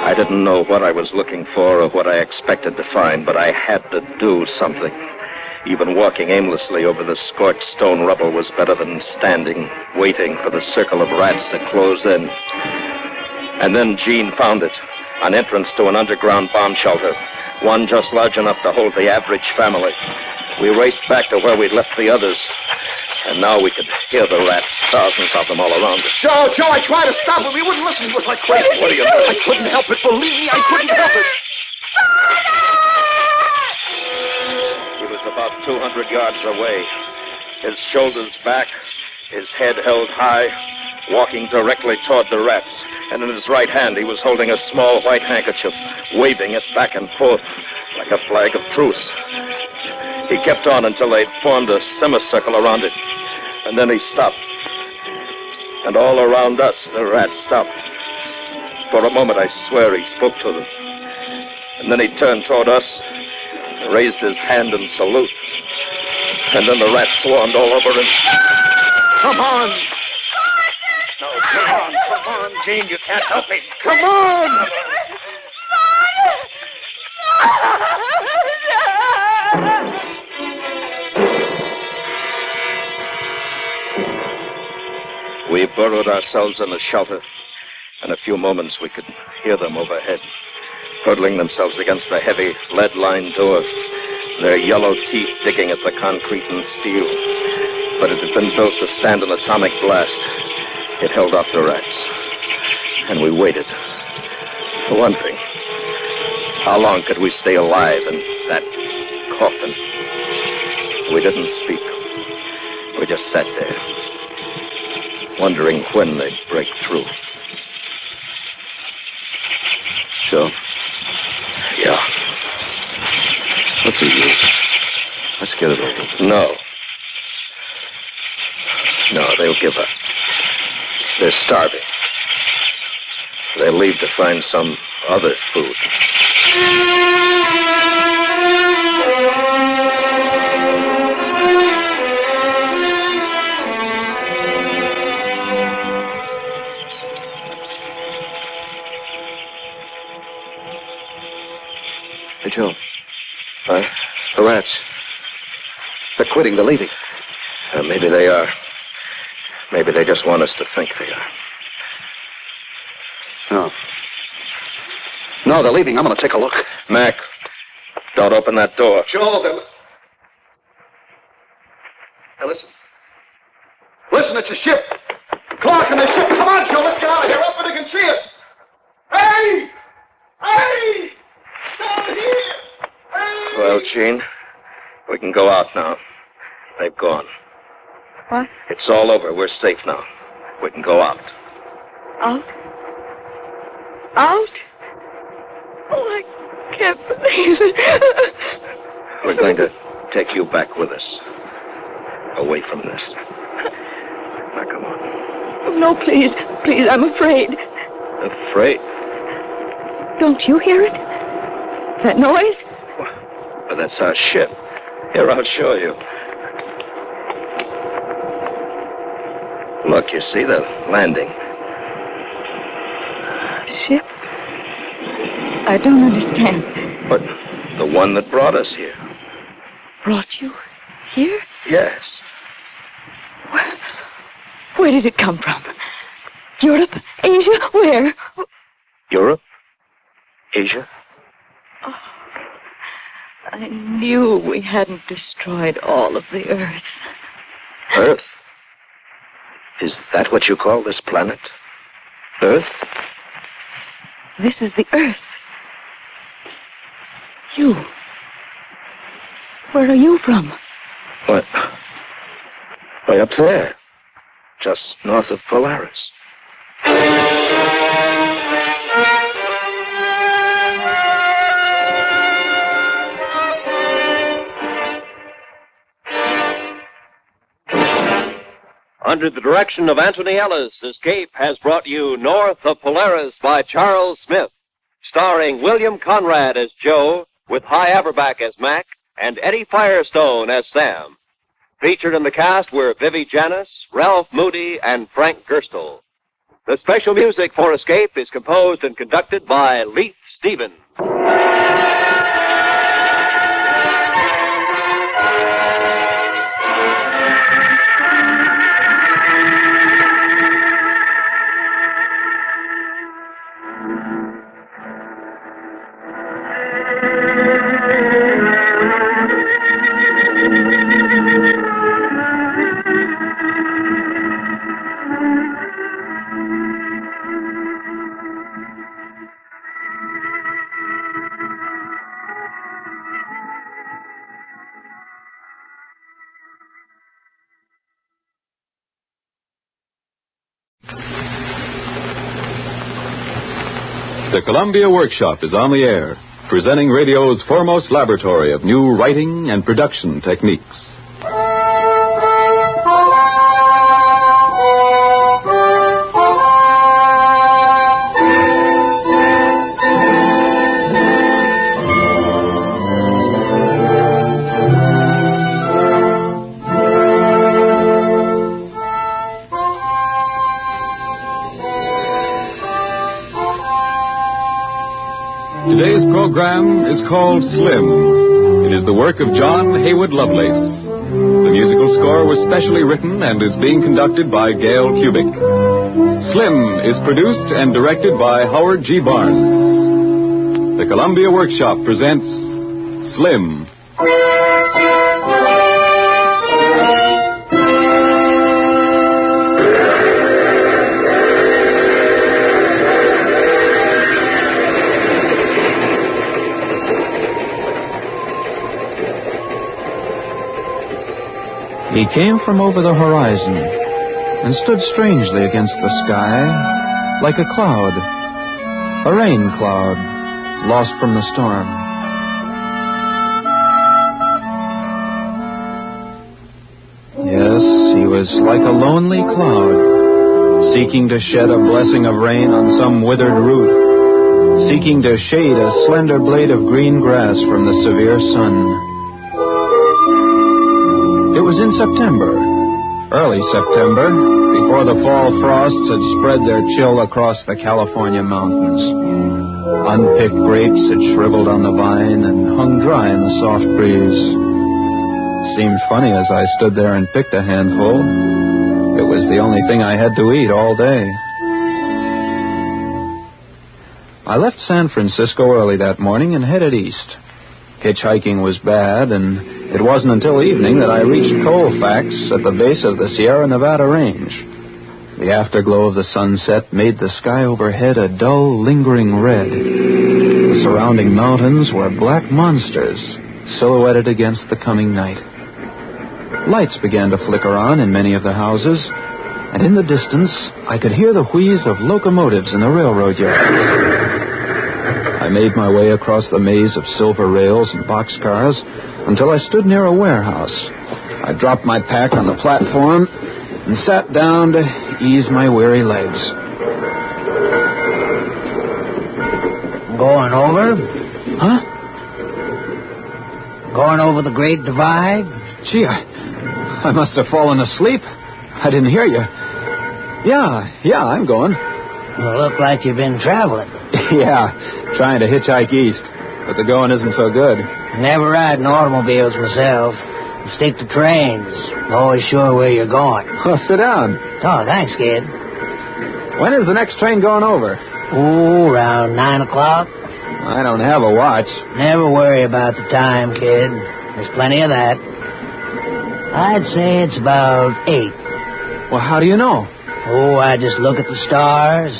I didn't know what I was looking for or what I expected to find, but I had to do something. Even walking aimlessly over the scorched stone rubble was better than standing, waiting for the circle of rats to close in. And then Jean found it, an entrance to an underground bomb shelter, one just large enough to hold the average family. We raced back to where we'd left the others, and now we could hear the rats, thousands of them all around us. Joe, I tried to stop him. He wouldn't listen. He was like crazy. What do you do? I couldn't help it. Believe me, I couldn't help it. He was about 200 yards away, his shoulders back, his head held high, walking directly toward the rats. And in his right hand, he was holding a small white handkerchief, waving it back and forth like a flag of truce. He kept on until they'd formed a semicircle around it. And then he stopped. And all around us, the rats stopped. For a moment, I swear he spoke to them. And then he turned toward us, raised his hand in salute. And then the rats swarmed all over him. Come on. No, come on, Jean, you can't help me. Come on! We burrowed ourselves in a shelter. In a few moments, we could hear them overhead, hurtling themselves against the heavy, lead-lined door, their yellow teeth digging at the concrete and steel. But it had been built to stand an atomic blast. It held off the rats. And we waited. For one thing, how long could we stay alive in that coffin? We didn't speak. We just sat there, wondering when they'd break through. Joe? Yeah. What's the use? Let's get it over. No. No, they'll give up. They're starving. They'll leave to find some other food. Hey, Joe. The rats. They're quitting. They're leaving. Maybe they are. Maybe they just want us to think they are. No. No, they're leaving. I'm going to take a look. Mac, don't open that door. Joe, they're... Hey, listen. Listen, it's a ship. Clark and the ship. Come on, Joe. Let's get out of here. Up where they can see us. Hey! Hey! Down here! Hey! Well, Gene, we can go out now. They've gone. What? It's all over. We're safe now. We can go out. Out? Out? Oh, I can't believe it. We're going to take you back with us. Away from this. Now, come on. Oh, no, please. Please, I'm afraid. Afraid? Don't you hear it? That noise? Well, that's our ship. Here, I'll show you. Look, you see the landing. Ship? I don't understand. But the one that brought us here. Brought you here? Yes. Where did it come from? Europe? Asia? Where? Europe? Asia? Oh, I knew we hadn't destroyed all of the Earth. Earth? Is that what you call this planet? Earth? This is the Earth. You. Where are you from? What? Way up there. Just north of Polaris. Under the direction of Anthony Ellis, Escape has brought you North of Polaris by Charles Smith, starring William Conrad as Joe, with Hy Averback as Mac, and Eddie Firestone as Sam. Featured in the cast were Vivi Janis, Ralph Moody, and Frank Gerstle. The special music for Escape is composed and conducted by Leith Stevens. The Columbia Workshop is on the air, presenting radio's foremost laboratory of new writing and production techniques. Today's program is called Slim. It is the work of John Haywood Lovelace. The musical score was specially written and is being conducted by Gail Kubik. Slim is produced and directed by Howard G. Barnes. The Columbia Workshop presents Slim. He came from over the horizon and stood strangely against the sky like a cloud, a rain cloud lost from the storm. Yes, he was like a lonely cloud, seeking to shed a blessing of rain on some withered root, seeking to shade a slender blade of green grass from the severe sun. It was in September, Early September, before the fall frosts had spread their chill across the California mountains. Unpicked grapes had shriveled on the vine and hung dry in the soft breeze. It seemed funny as I stood there and picked a handful. It was the only thing I had to eat all day. I left San Francisco early that morning and headed east. Hitchhiking was bad, and it wasn't until evening that I reached Colfax at the base of the Sierra Nevada range. The afterglow of the sunset made the sky overhead a dull, lingering red. The surrounding mountains were black monsters, silhouetted against the coming night. Lights began to flicker on in many of the houses, and in the distance I could hear the wheeze of locomotives in the railroad yards. I made my way across the maze of silver rails and boxcars until I stood near a warehouse. I dropped my pack on the platform and sat down to ease my weary legs. Going over? Huh? Going over the Great Divide? Gee, I must have fallen asleep. I didn't hear you. Yeah, I'm going. You look like you've been traveling. Yeah, trying to hitchhike east, but the going isn't so good. Never ride in automobiles myself. Stick to trains. Always sure where you're going. Well, sit down. Oh, thanks, kid. When is the next train going over? Oh, around 9 o'clock. I don't have a watch. Never worry about the time, kid. There's plenty of that. I'd say it's about 8. Well, how do you know? Oh, I just look at the stars.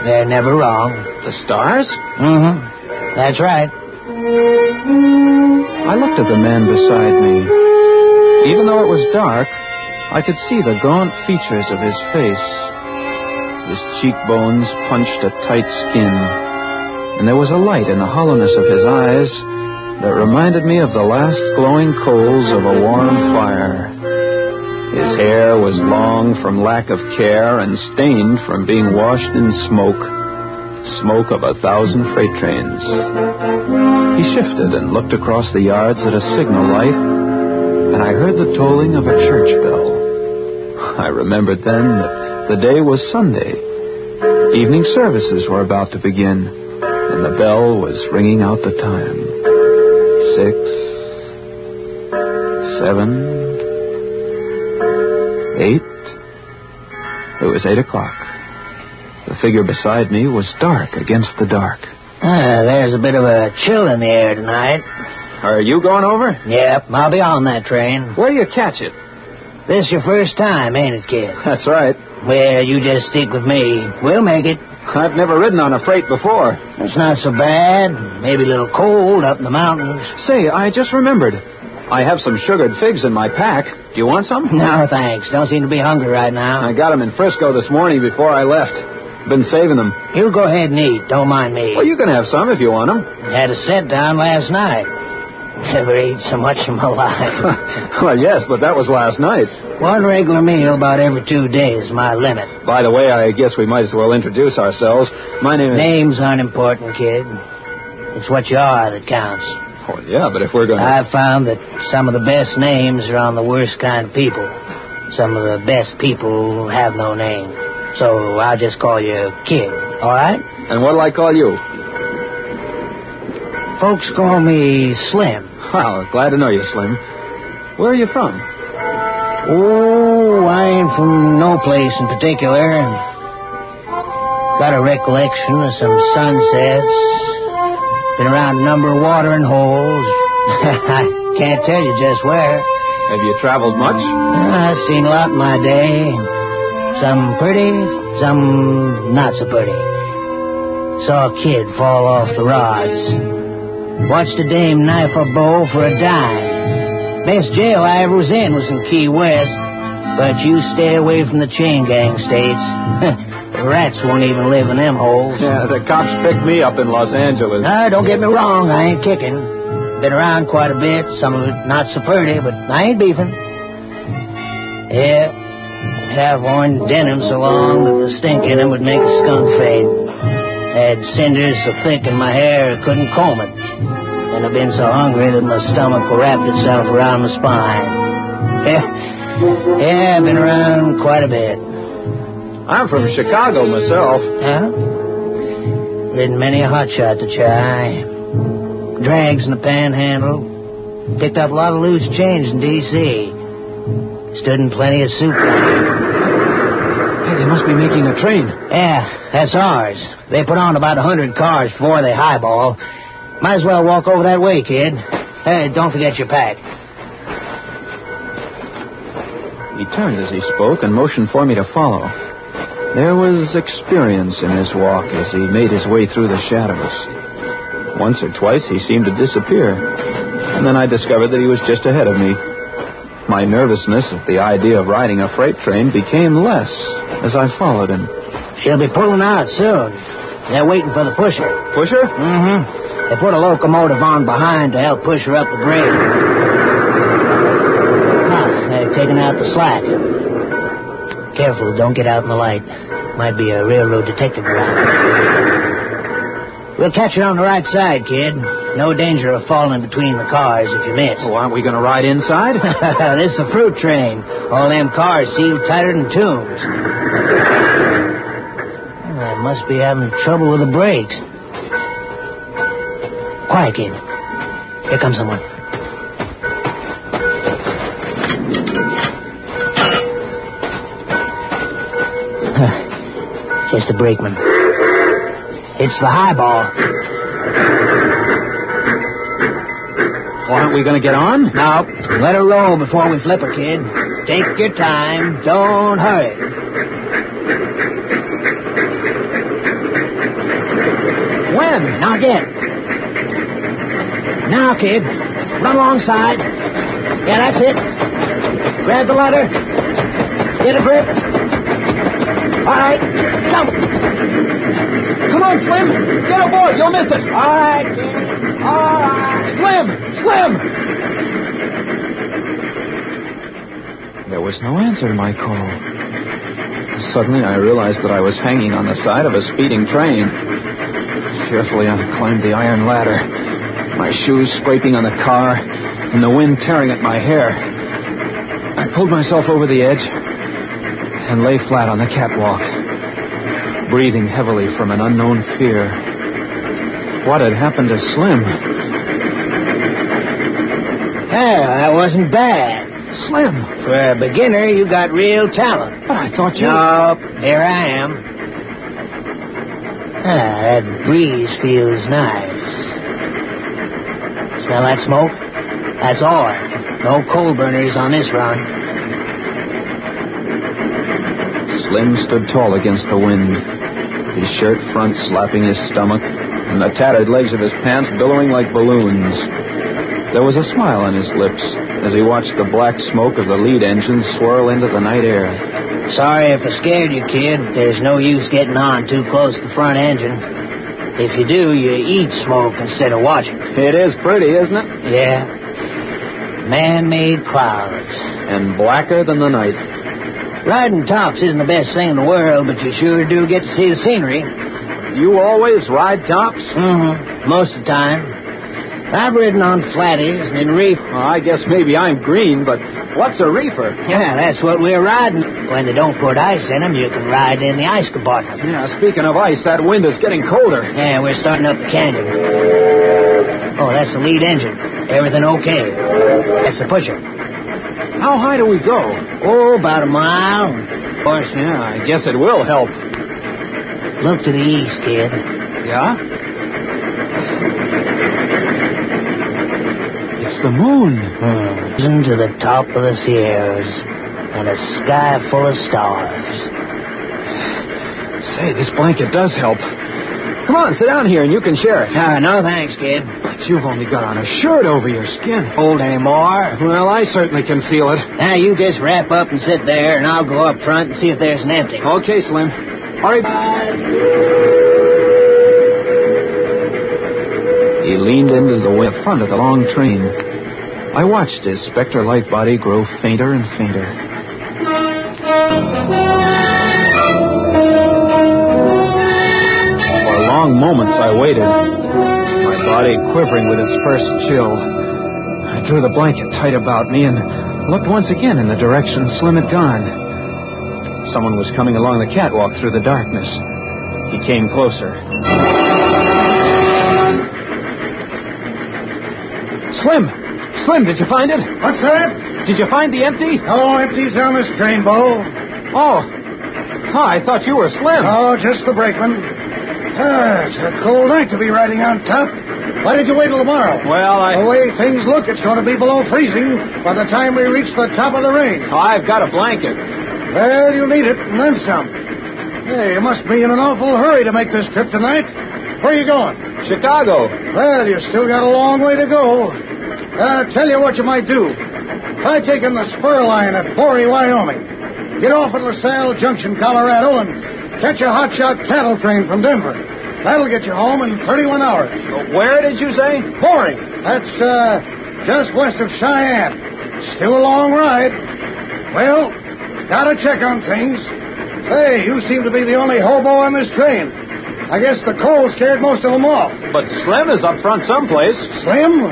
They're never wrong. The stars? Mm-hmm. That's right. I looked at the man beside me. Even though it was dark, I could see the gaunt features of his face. His cheekbones punched a tight skin, and there was a light in the hollowness of his eyes that reminded me of the last glowing coals of a warm fire. His hair was long from lack of care and stained from being washed in smoke of 1,000 freight trains. He shifted and looked across the yards at a signal light, and I heard the tolling of a church bell. I remembered then that the day was Sunday. Evening services were about to begin, and the bell was ringing out the time. 6, 7... 8. It was 8 o'clock. The figure beside me was dark against the dark. There's a bit of a chill in the air tonight. Are you going over? Yep, I'll be on that train. Where do you catch it? This your first time, ain't it, kid? That's right. Well, you just stick with me. We'll make it. I've never ridden on a freight before. It's not so bad. Maybe a little cold up in the mountains. Say, I just remembered. I have some sugared figs in my pack. Do you want some? No, thanks. Don't seem to be hungry right now. I got them in Frisco this morning before I left. Been saving them. You go ahead and eat. Don't mind me. Well, you can have some if you want them. Had a set down last night. Never ate so much in my life. Well, yes, but that was last night. One regular meal about every 2 days is my limit. By the way, I guess we might as well introduce ourselves. My name is... Names aren't important, kid. It's what you are that counts. Oh, yeah, but if we're going to... I've found that some of the best names are on the worst kind of people. Some of the best people have no name. So I'll just call you Kid, all right? And what'll I call you? Folks call me Slim. Well, glad to know you, Slim. Where are you from? Oh, I ain't from no place in particular. Got a recollection of some sunsets. Been around a number of watering holes. I can't tell you just where. Have you traveled much? I've seen a lot in my day. Some pretty, some not so pretty. Saw a kid fall off the rods. Watched a dame knife a beau for a dime. Best jail I ever was in was in Key West. But you stay away from the chain gang states. The rats won't even live in them holes. Yeah, the cops picked me up in Los Angeles. Don't get me wrong, I ain't kicking. Been around quite a bit, some of it not so pretty, but I ain't beefing. Yeah, have worn denim so long that the stink in them would make a skunk fade. Had cinders so thick in my hair I couldn't comb it. And I've been so hungry that my stomach wrapped itself around my spine. Yeah, Yeah, I've been around quite a bit. I'm from Chicago myself. Yeah? Ridden many a hotshot to Chi. Drags in the panhandle. Picked up a lot of loose change in D.C. Stood in plenty of soup. Hey, they must be making a train. Yeah, that's ours. They put on about 100 cars before they highball. Might as well walk over that way, kid. Hey, don't forget your pack. He turned as he spoke and motioned for me to follow. There was experience in his walk as he made his way through the shadows. Once or twice he seemed to disappear, and then I discovered that he was just ahead of me. My nervousness at the idea of riding a freight train became less as I followed him. She'll be pulling out soon. They're waiting for the pusher. Pusher? Mm-hmm. They put a locomotive on behind to help push her up the grade. They're taking out the slack. Careful, don't get out in the light. Might be a railroad detective around. We'll catch you on the right side, kid. No danger of falling between the cars if you miss. Oh, aren't we going to ride inside? This is a fruit train. All them cars sealed tighter than tombs. I must be having trouble with the brakes. Quiet, kid. Here comes someone. Just a brakeman. It's the highball. Aren't we going to get on? No. Let her roll before we flip her, kid. Take your time. Don't hurry. When? Not yet. Now, kid. Run alongside. Yeah, that's it. Grab the ladder. Get a grip. All right. Jump. Come on, Slim. Get aboard. You'll miss it. All right, kid. All right. Slim! Slim! There was no answer to my call. Suddenly I realized that I was hanging on the side of a speeding train. Fearfully I climbed the iron ladder, my shoes scraping on the car, and the wind tearing at my hair. I pulled myself over the edge and lay flat on the catwalk, breathing heavily from an unknown fear. What had happened to Slim? Yeah, that wasn't bad. Slim. For a beginner, you got real talent. But I thought you... Nope, here I am. That breeze feels nice. Smell that smoke? That's ore. No coal burners on this run. Slim stood tall against the wind, his shirt front slapping his stomach, and the tattered legs of his pants billowing like balloons. There was a smile on his lips as he watched the black smoke of the lead engine swirl into the night air. Sorry if I scared you, kid. There's no use getting on too close to the front engine. If you do, you eat smoke instead of watching. It is pretty, isn't it? Yeah. Man-made clouds. And blacker than the night. Riding tops isn't the best thing in the world, but you sure do get to see the scenery. You always ride tops? Mm-hmm. Most of the time. I've ridden on flatties and in reef. Well, I guess maybe I'm green, but what's a reefer? Yeah, that's what we're riding. When they don't put ice in them, you can ride in the ice compartment. Yeah, speaking of ice, that wind is getting colder. Yeah, we're starting up the canyon. Oh, that's the lead engine. Everything okay. That's the pusher. How high do we go? Oh, about a mile. Of course. Yeah, I guess it will help. Look to the east, kid. Yeah? It's the moon. To the top of the Sierras and a sky full of stars. Say, this blanket does help. Come on, sit down here and you can share it. No thanks, kid. But you've only got on a shirt over your skin. Hold anymore? Well, I certainly can feel it. Now, you just wrap up and sit there, and I'll go up front and see if there's an empty. Okay, Slim. Hurry. He leaned into the front of the long train. I watched his specter-like body grow fainter and fainter. For long moments I waited, my body quivering with its first chill. I drew the blanket tight about me and looked once again in the direction Slim had gone. Someone was coming along the catwalk through the darkness. He came closer. Slim! Slim, did you find it? What's that? Did you find the empty? No empties on this train, Bo. Oh, I thought you were Slim. Oh, just the brakeman. It's a cold night to be riding on top. Why did you wait till tomorrow? Well, The way things look, it's going to be below freezing by the time we reach the top of the range. Oh, I've got a blanket. Well, you'll need it, and then some. Hey, you must be in an awful hurry to make this trip tonight. Where are you going? Chicago. Well, you still got a long way to go. Tell you what you might do. Try taking the spur line at Bory, Wyoming. Get off at LaSalle Junction, Colorado, and catch a hotshot cattle train from Denver. That'll get you home in 31 hours. Where did you say? Bory. That's just west of Cheyenne. Still a long ride. Well, gotta check on things. Hey, you seem to be the only hobo on this train. I guess the cold scared most of them off. But Slim is up front someplace. Slim?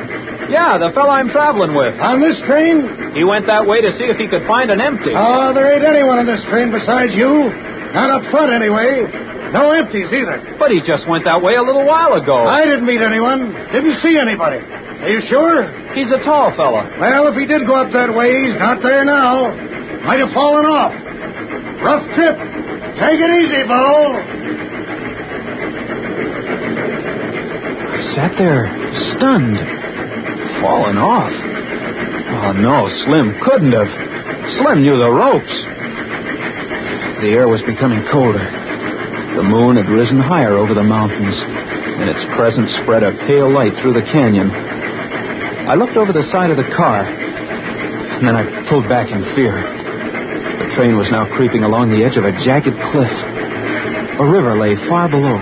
Yeah, the fellow I'm traveling with. On this train? He went that way to see if he could find an empty. Oh, there ain't anyone on this train besides you. Not up front, anyway. No empties, either. But he just went that way a little while ago. I didn't meet anyone. Didn't see anybody. Are you sure? He's a tall fella. Well, if he did go up that way, he's not there now. Might have fallen off. Rough trip. Take it easy, Bo. I sat there, stunned. Fallen off. Oh, no, Slim couldn't have. Slim knew the ropes. The air was becoming colder. The moon had risen higher over the mountains, and its presence spread a pale light through the canyon. I looked over the side of the car, and then I pulled back in fear. The train was now creeping along the edge of a jagged cliff. A river lay far below.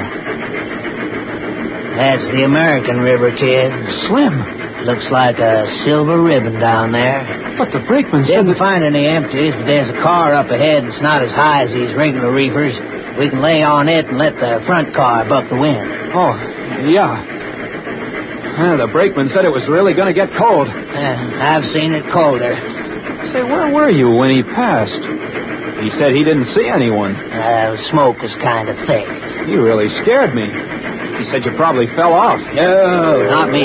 That's the American River, kid. Slim! Looks like a silver ribbon down there. But the brakeman said Didn't find any empties, but there's a car up ahead that's not as high as these regular reefers. We can lay on it and let the front car buck the wind. Oh, yeah. The brakeman said it was really going to get cold. I've seen it colder. Say, where were you when he passed? He said he didn't see anyone. The smoke was kind of thick. You really scared me. He said you probably fell off. No, not me.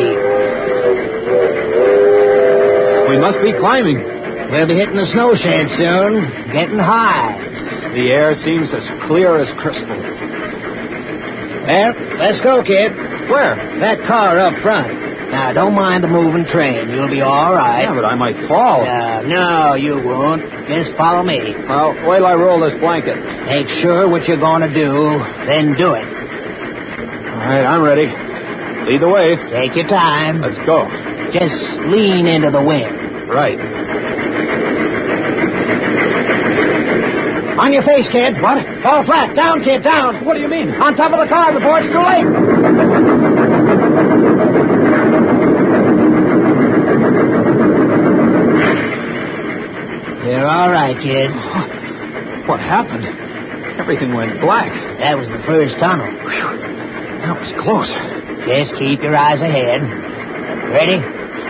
We must be climbing. We'll be hitting the snow shed soon. Getting high. The air seems as clear as crystal. Well, let's go, kid. Where? That car up front. Now, don't mind the moving train. You'll be all right. Yeah, but I might fall. No, you won't. Just follow me. Well, wait till I roll this blanket. Make sure what you're going to do, then do it. All right, I'm ready. Lead the way. Take your time. Let's go. Just lean into the wind. Right. On your face, kid. What? Fall flat. Down, kid, down. What do you mean? On top of the car before it's too late. You're all right, kid. What happened? Everything went black. That was the first tunnel. Whew. That was close. Just keep your eyes ahead. Ready?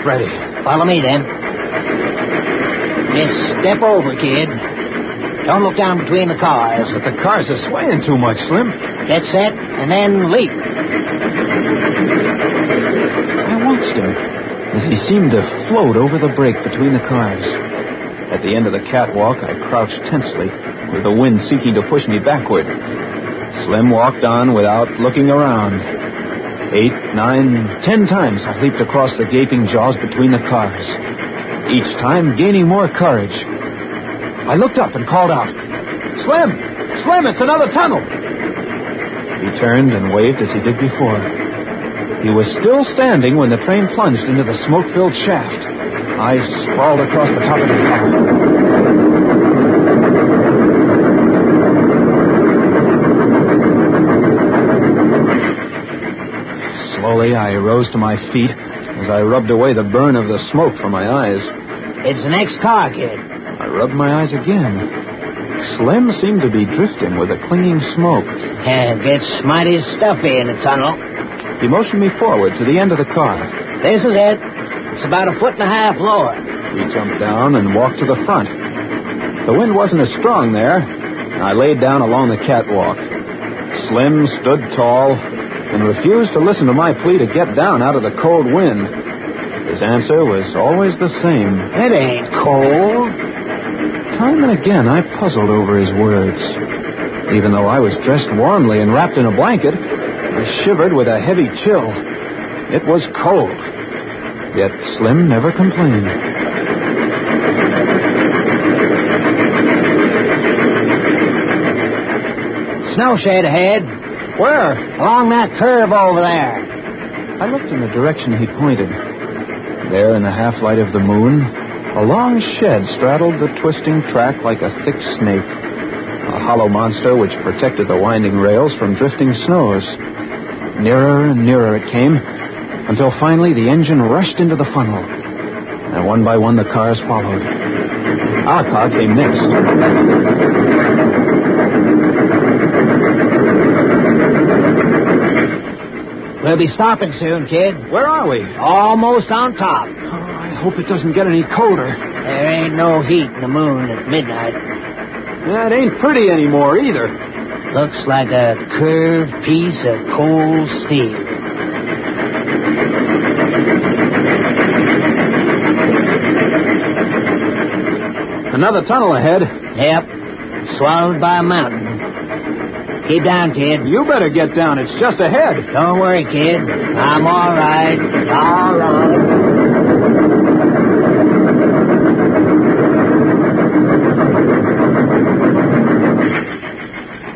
Ready. Follow me, then. Just step over, kid. Don't look down between the cars. But the cars are swaying too much, Slim. Get set, and then leap. I watched him as he seemed to float over the break between the cars. At the end of the catwalk, I crouched tensely, with the wind seeking to push me backward. Slim walked on without looking around. 8, 9, 10 times I leaped across the gaping jaws between the cars, each time gaining more courage. I looked up and called out, "Slim! Slim, it's another tunnel!" He turned and waved as he did before. He was still standing when the train plunged into the smoke-filled shaft. I sprawled across the top of the car. Slowly, I rose to my feet as I rubbed away the burn of the smoke from my eyes. It's the next car, kid. I rubbed my eyes again. Slim seemed to be drifting with a clinging smoke. It gets mighty stuffy in the tunnel. He motioned me forward to the end of the car. This is it. It's about 1.5 feet lower. We jumped down and walked to the front. The wind wasn't as strong there, and I laid down along the catwalk. Slim stood tall and refused to listen to my plea to get down out of the cold wind. His answer was always the same. It ain't cold. Time and again, I puzzled over his words. Even though I was dressed warmly and wrapped in a blanket, I shivered with a heavy chill. It was cold. Yet Slim never complained. Snow shade ahead. Where? Along that curve over there. I looked in the direction he pointed. There, in the half-light of the moon, a long shed straddled the twisting track like a thick snake. A hollow monster which protected the winding rails from drifting snows. Nearer and nearer it came, until finally the engine rushed into the funnel. And one by one the cars followed. Our car came next. We'll be stopping soon, kid. Where are we? Almost on top. Oh, I hope it doesn't get any colder. There ain't no heat in the moon at midnight. That ain't pretty anymore, either. Looks like a curved piece of cold steel. Another tunnel ahead. Yep. Swallowed by a mountain. Keep down, kid. You better get down. It's just ahead. Don't worry, kid. I'm all right. All right.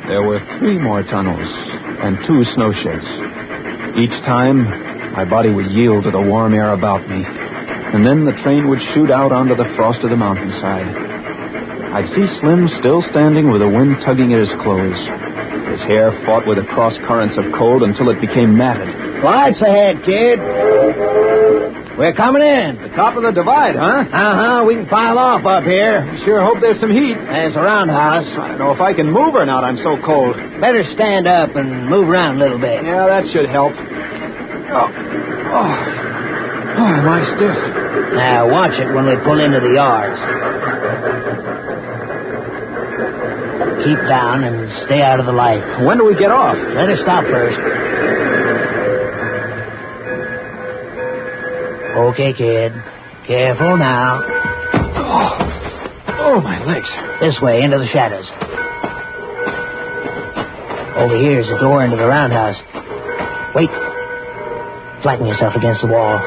There were 3 more tunnels and 2 snow sheds. Each time, my body would yield to the warm air about me, and then the train would shoot out onto the frost of the mountainside. I'd see Slim still standing with the wind tugging at his clothes. His hair fought with the cross currents of cold until it became matted. Lights ahead, kid. We're coming in. The top of the divide, huh? Uh-huh. We can pile off up here. Sure hope there's some heat. There's a roundhouse. I don't know if I can move or not. I'm so cold. Better stand up and move around a little bit. Yeah, that should help. Oh, am I stiff? Now, watch it when we pull into the yards. Keep down and stay out of the light. When do we get off? Let her stop first. Okay, kid. Careful now. Oh, my legs. This way, into the shadows. Over here's the door into the roundhouse. Wait. Flatten yourself against the wall.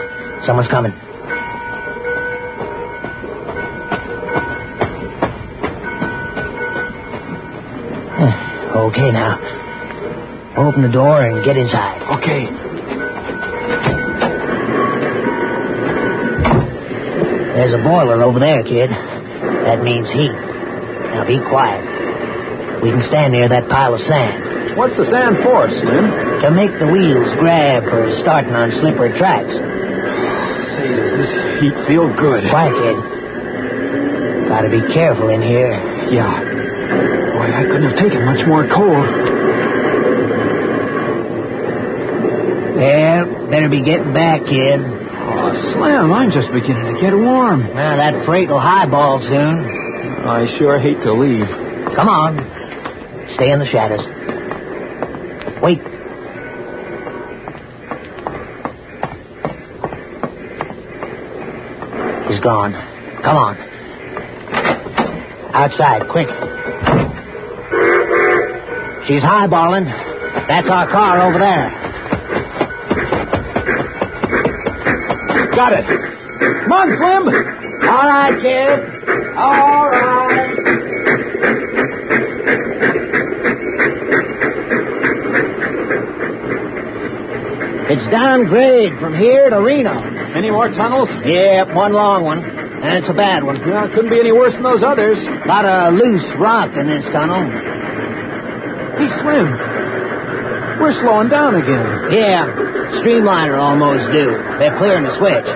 Someone's coming. Okay, now. Open the door and get inside. Okay. There's a boiler over there, kid. That means heat. Now be quiet. We can stand near that pile of sand. What's the sand for, Slim? To make the wheels grab for starting on slippery tracks. Say, does this heat feel good? Quiet, kid. Gotta be careful in here. Yeah. Boy, I couldn't have taken much more cold. Well, better be getting back, kid. Oh, Slim, I'm just beginning to get warm. Well, that freight will highball soon. I sure hate to leave. Come on. Stay in the shadows. Wait. He's gone. Come on. Outside, quick. She's highballing. That's our car over there. Got it. Come on, Slim. All right, kid. All right. It's downgrade from here to Reno. Any more tunnels? Yep, one long one. And it's a bad one. Yeah, it couldn't be any worse than those others. Lot of loose rock in this tunnel. Hey, Slim. We're slowing down again. Yeah, streamliner almost due. They're clearing the switch.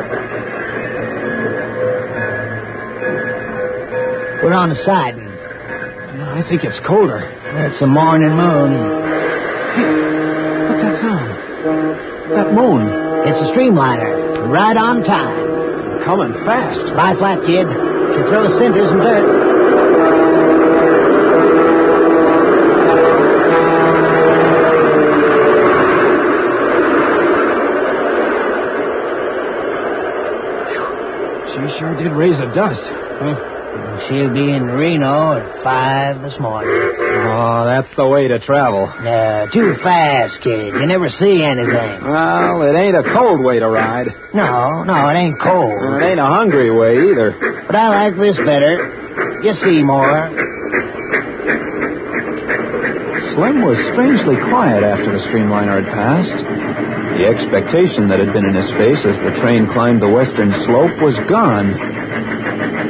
We're on the siding. I think it's colder. It's the morning moon. Hey, what's that sound? That moan. It's a streamliner. Right on time. coming fast. Lie flat, kid. She throws cinders and dirt. She sure did raise the dust. She'll be in Reno at 5 this morning. Oh, that's the way to travel. No, too fast, kid. You never see anything. Well, it ain't a cold way to ride. No, it ain't cold. And it ain't a hungry way either. But I like this better. You see more. Slim was strangely quiet after the streamliner had passed. The expectation that had been in his face as the train climbed the western slope was gone.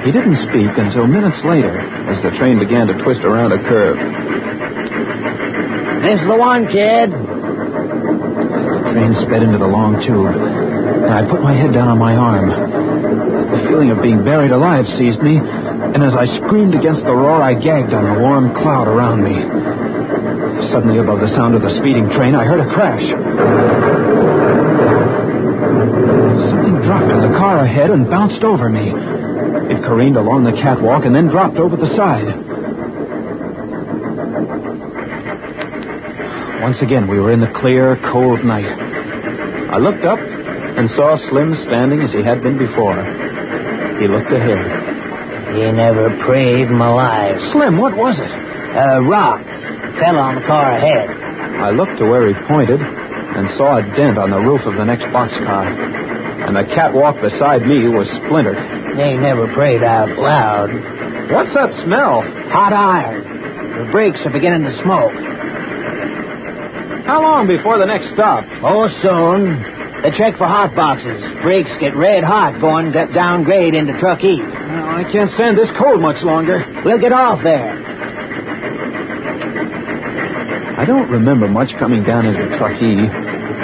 He didn't speak until minutes later, as the train began to twist around a curve. This is the one, kid. The train sped into the long tube, and I put my head down on my arm. The feeling of being buried alive seized me, and as I screamed against the roar, I gagged on the warm cloud around me. Suddenly, above the sound of the speeding train, I heard a crash. Something dropped in the car ahead and bounced over me. It careened along the catwalk and then dropped over the side. Once again, we were in the clear, cold night. I looked up and saw Slim standing as he had been before. He looked ahead. You never prayed in my life. Slim, what was it? A rock fell on the car ahead. I looked to where he pointed and saw a dent on the roof of the next boxcar. And the catwalk beside me was splintered. They never prayed out loud. What's that smell? Hot iron. The brakes are beginning to smoke. How long before the next stop? Oh, soon. They check for hot boxes. Brakes get red hot going downgrade into Truckee. Well, I can't stand this cold much longer. We'll get off there. I don't remember much coming down into Truckee.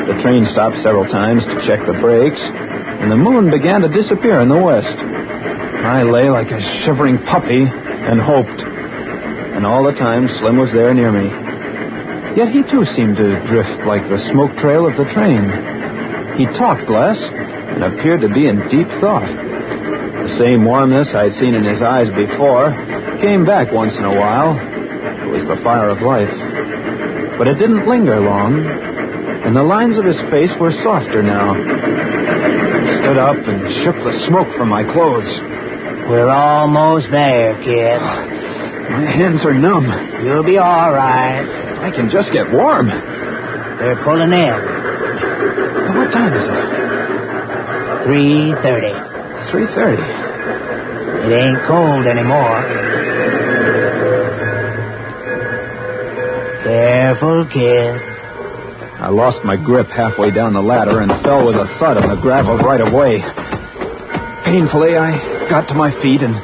The train stopped several times to check the brakes, and the moon began to disappear in the west. I lay like a shivering puppy and hoped. And all the time, Slim was there near me. Yet he, too, seemed to drift like the smoke trail of the train. He talked less and appeared to be in deep thought. The same warmness I'd seen in his eyes before came back once in a while. It was the fire of life. But it didn't linger long, and the lines of his face were softer now. He stood up and shook the smoke from my clothes. We're almost there, kid. My hands are numb. You'll be all right. I can just get warm. They're pulling in. What time is it? 3:30. 3:30. It ain't cold anymore. Careful, kid. I lost my grip halfway down the ladder and fell with a thud on the gravel right away. Painfully, I got to my feet and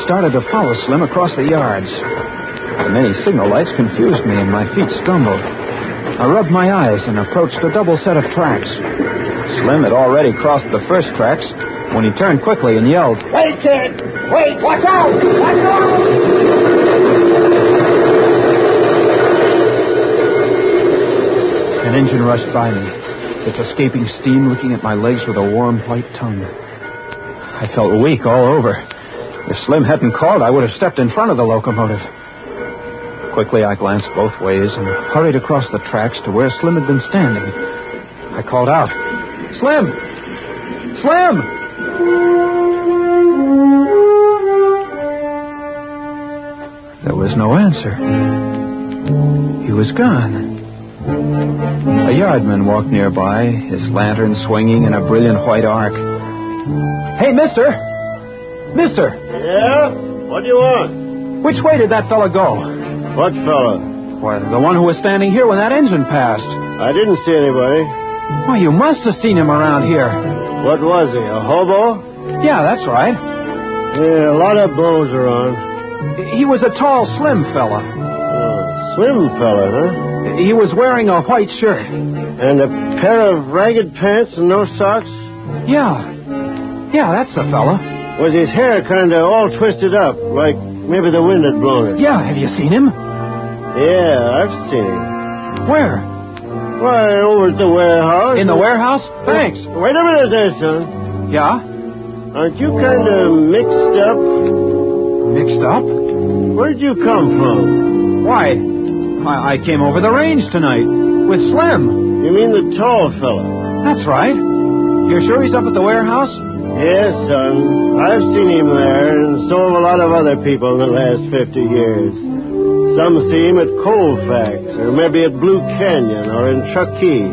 started to follow Slim across the yards. The many signal lights confused me and my feet stumbled. I rubbed my eyes and approached a double set of tracks. Slim had already crossed the first tracks when he turned quickly and yelled, "Wait, kid! Wait! Watch out! Watch out!" An engine rushed by me, its escaping steam licking at my legs with a warm white tongue. I felt weak all over. If Slim hadn't called, I would have stepped in front of the locomotive. Quickly, I glanced both ways and hurried across the tracks to where Slim had been standing. I called out, "Slim! Slim!" There was no answer. He was gone. A yardman walked nearby, his lantern swinging in a brilliant white arc. "Hey, mister! Mister!" "Yeah? What do you want?" "Which way did that fella go?" "What fella?" "Why, the one who was standing here when that engine passed." "I didn't see anybody." "Why, you must have seen him around here." "What was he, a hobo?" "Yeah, that's right." "Yeah, a lot of bones around." "He was a tall, slim fella." "Slim fella, huh?" "He was wearing a white shirt." "And a pair of ragged pants and no socks?" Yeah, that's the fella." "Was his hair kind of all twisted up, like maybe the wind had blown it?" "Yeah, have you seen him?" "Yeah, I've seen him." "Where?" "Why, over at the warehouse." "In the warehouse? Thanks." "Wait a minute there, son." "Yeah?" aren't you kind of mixed up? Mixed up? Where'd you come from? Why, I came over the range tonight with Slim. You mean the tall fella? That's right. You're sure he's up at the warehouse? Yes, son. I've seen him there, and so have a lot of other people in the last 50 years. Some see him at Colfax, or maybe at Blue Canyon, or in Truckee.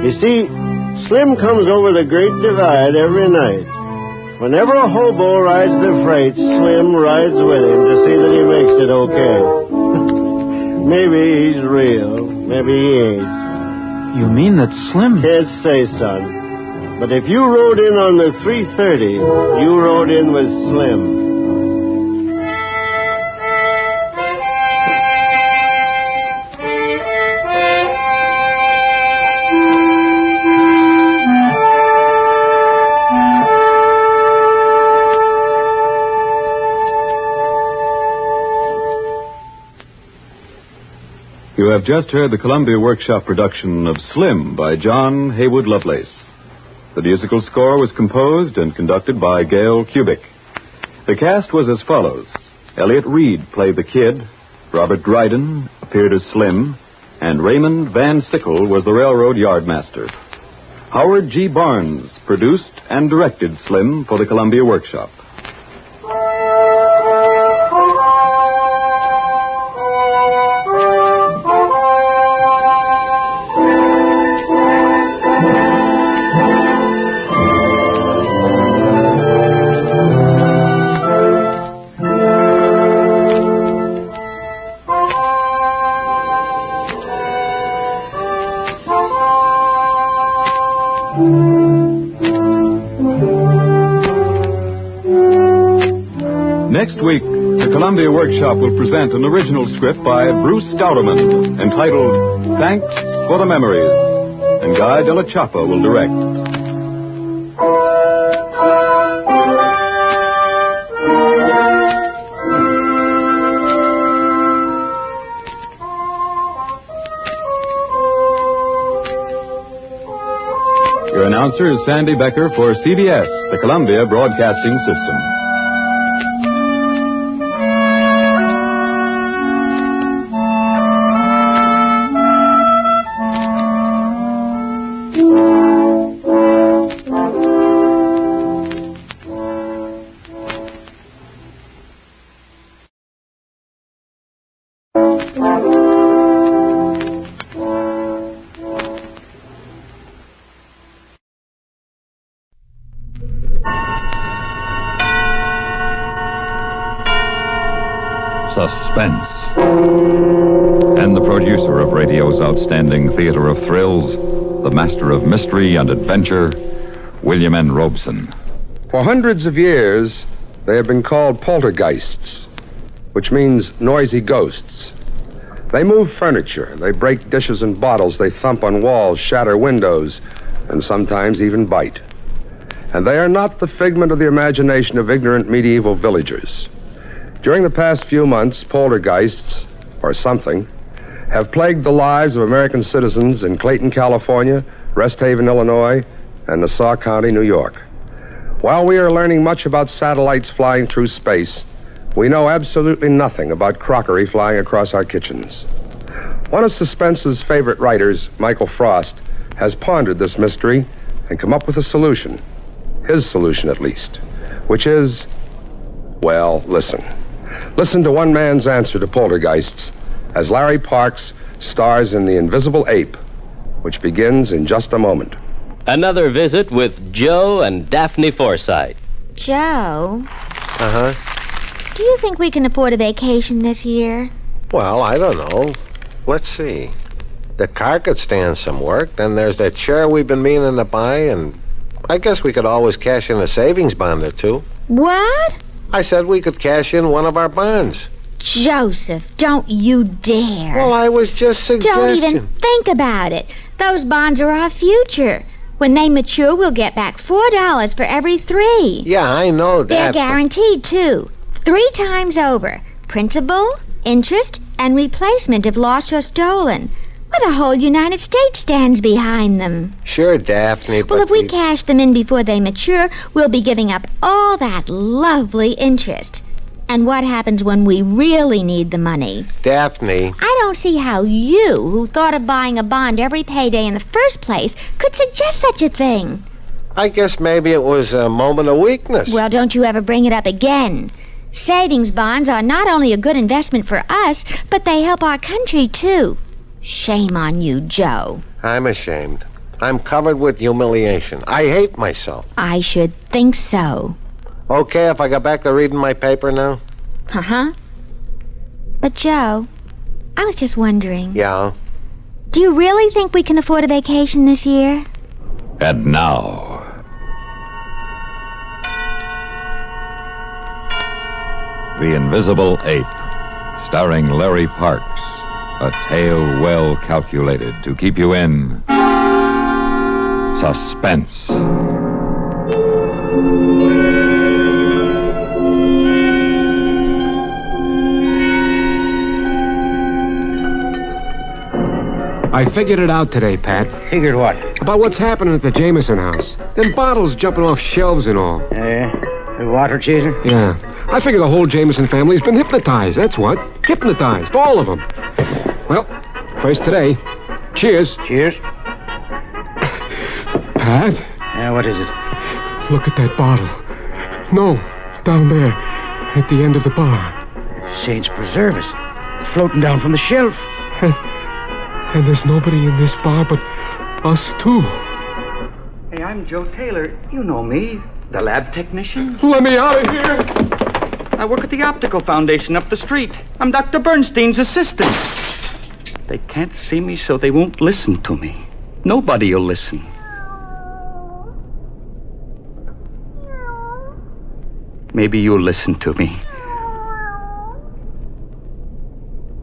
You see, Slim comes over the Great Divide every night. Whenever a hobo rides the freight, Slim rides with him to see that he makes it okay. Maybe he's real, maybe he ain't. You mean that Slim... Can't say, son. But if you rode in on the 3:30, you rode in with Slim. You have just heard the Columbia Workshop production of Slim by John Haywood Lovelace. The musical score was composed and conducted by Gail Kubik. The cast was as follows. Elliot Reed played the Kid, Robert Dryden appeared as Slim, and Raymond Van Sickle was the railroad yardmaster. Howard G. Barnes produced and directed Slim for the Columbia Workshop. Next week, the Columbia Workshop will present an original script by Bruce Stouderman entitled Thanks for the Memories, and Guy de la Chapa will direct. Your announcer is Sandy Becker for CBS, the Columbia Broadcasting System. Suspense. And the producer of radio's outstanding theater of thrills, the master of mystery and adventure, William N. Robeson. For hundreds of years, they have been called poltergeists, which means noisy ghosts. They move furniture, they break dishes and bottles, they thump on walls, shatter windows, and sometimes even bite. And they are not the figment of the imagination of ignorant medieval villagers. During the past few months, poltergeists, or something, have plagued the lives of American citizens in Clayton, California, Rest Haven, Illinois, and Nassau County, New York. While we are learning much about satellites flying through space, we know absolutely nothing about crockery flying across our kitchens. One of Suspense's favorite writers, Michael Frost, has pondered this mystery and come up with a solution. His solution, at least, which is, well, listen. Listen to one man's answer to poltergeists as Larry Parks stars in The Invisible Ape, which begins in just a moment. Another visit with Joe and Daphne Forsythe. Joe? Uh-huh. Do you think we can afford a vacation this year? Well, I don't know. Let's see. The car could stand some work. Then there's that chair we've been meaning to buy, and I guess we could always cash in a savings bond or two. What? I said we could cash in one of our bonds. Joseph, don't you dare. Well, I was just suggesting. Don't even think about it. Those bonds are our future. When they mature, we'll get back $4 for every 3. Yeah, I know that. They're guaranteed, too. 3 times over. Principal, interest, and replacement if lost or stolen. the whole United States stands behind them. Sure, Daphne, but Well, if we cash them in before they mature, we'll be giving up all that lovely interest. And what happens when we really need the money? Daphne. I don't see how you, who thought of buying a bond every payday in the first place, could suggest such a thing. I guess maybe it was a moment of weakness. Well, don't you ever bring it up again. Savings bonds are not only a good investment for us, but they help our country, too. Shame on you, Joe. I'm ashamed. I'm covered with humiliation. I hate myself. I should think so. Okay if I go back to reading my paper now? Uh-huh. But, Joe, I was just wondering. Yeah? Do you really think we can afford a vacation this year? And now, The Invisible Ape, starring Larry Parks. A tale well calculated to keep you in suspense. I figured it out today, Pat. Figured what? About what's happening at the Jameson house. Them bottles jumping off shelves and all. The water chaser? Yeah. I figure the whole Jameson family's been hypnotized, that's what. Hypnotized, all of them. Well, first today. Cheers. Cheers. Pat? Yeah, what is it? Look at that bottle. No, down there, at the end of the bar. Saints preserve us. It's floating down from the shelf. And there's nobody in this bar but us two. Hey, I'm Joe Taylor. You know me, the lab technician. Let me out of here! I work at the Optical Foundation up the street. I'm Dr. Bernstein's assistant. They can't see me, so they won't listen to me. Nobody will listen. Maybe you'll listen to me.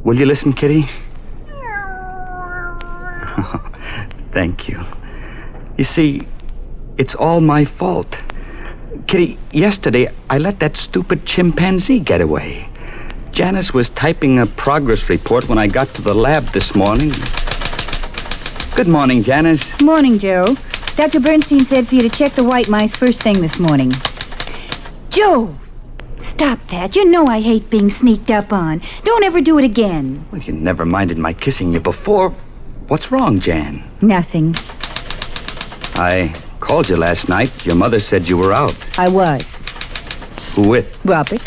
Will you listen, Kitty? Thank you. You see, it's all my fault. Kitty, yesterday I let that stupid chimpanzee get away. Janice was typing a progress report when I got to the lab this morning. Good morning, Janice. Morning, Joe. Dr. Bernstein said for you to check the white mice first thing this morning. Joe! Stop that. You know I hate being sneaked up on. Don't ever do it again. Well, you never minded my kissing you before. What's wrong, Jan? Nothing. I called you last night. Your mother said you were out. I was. Who with? Robert.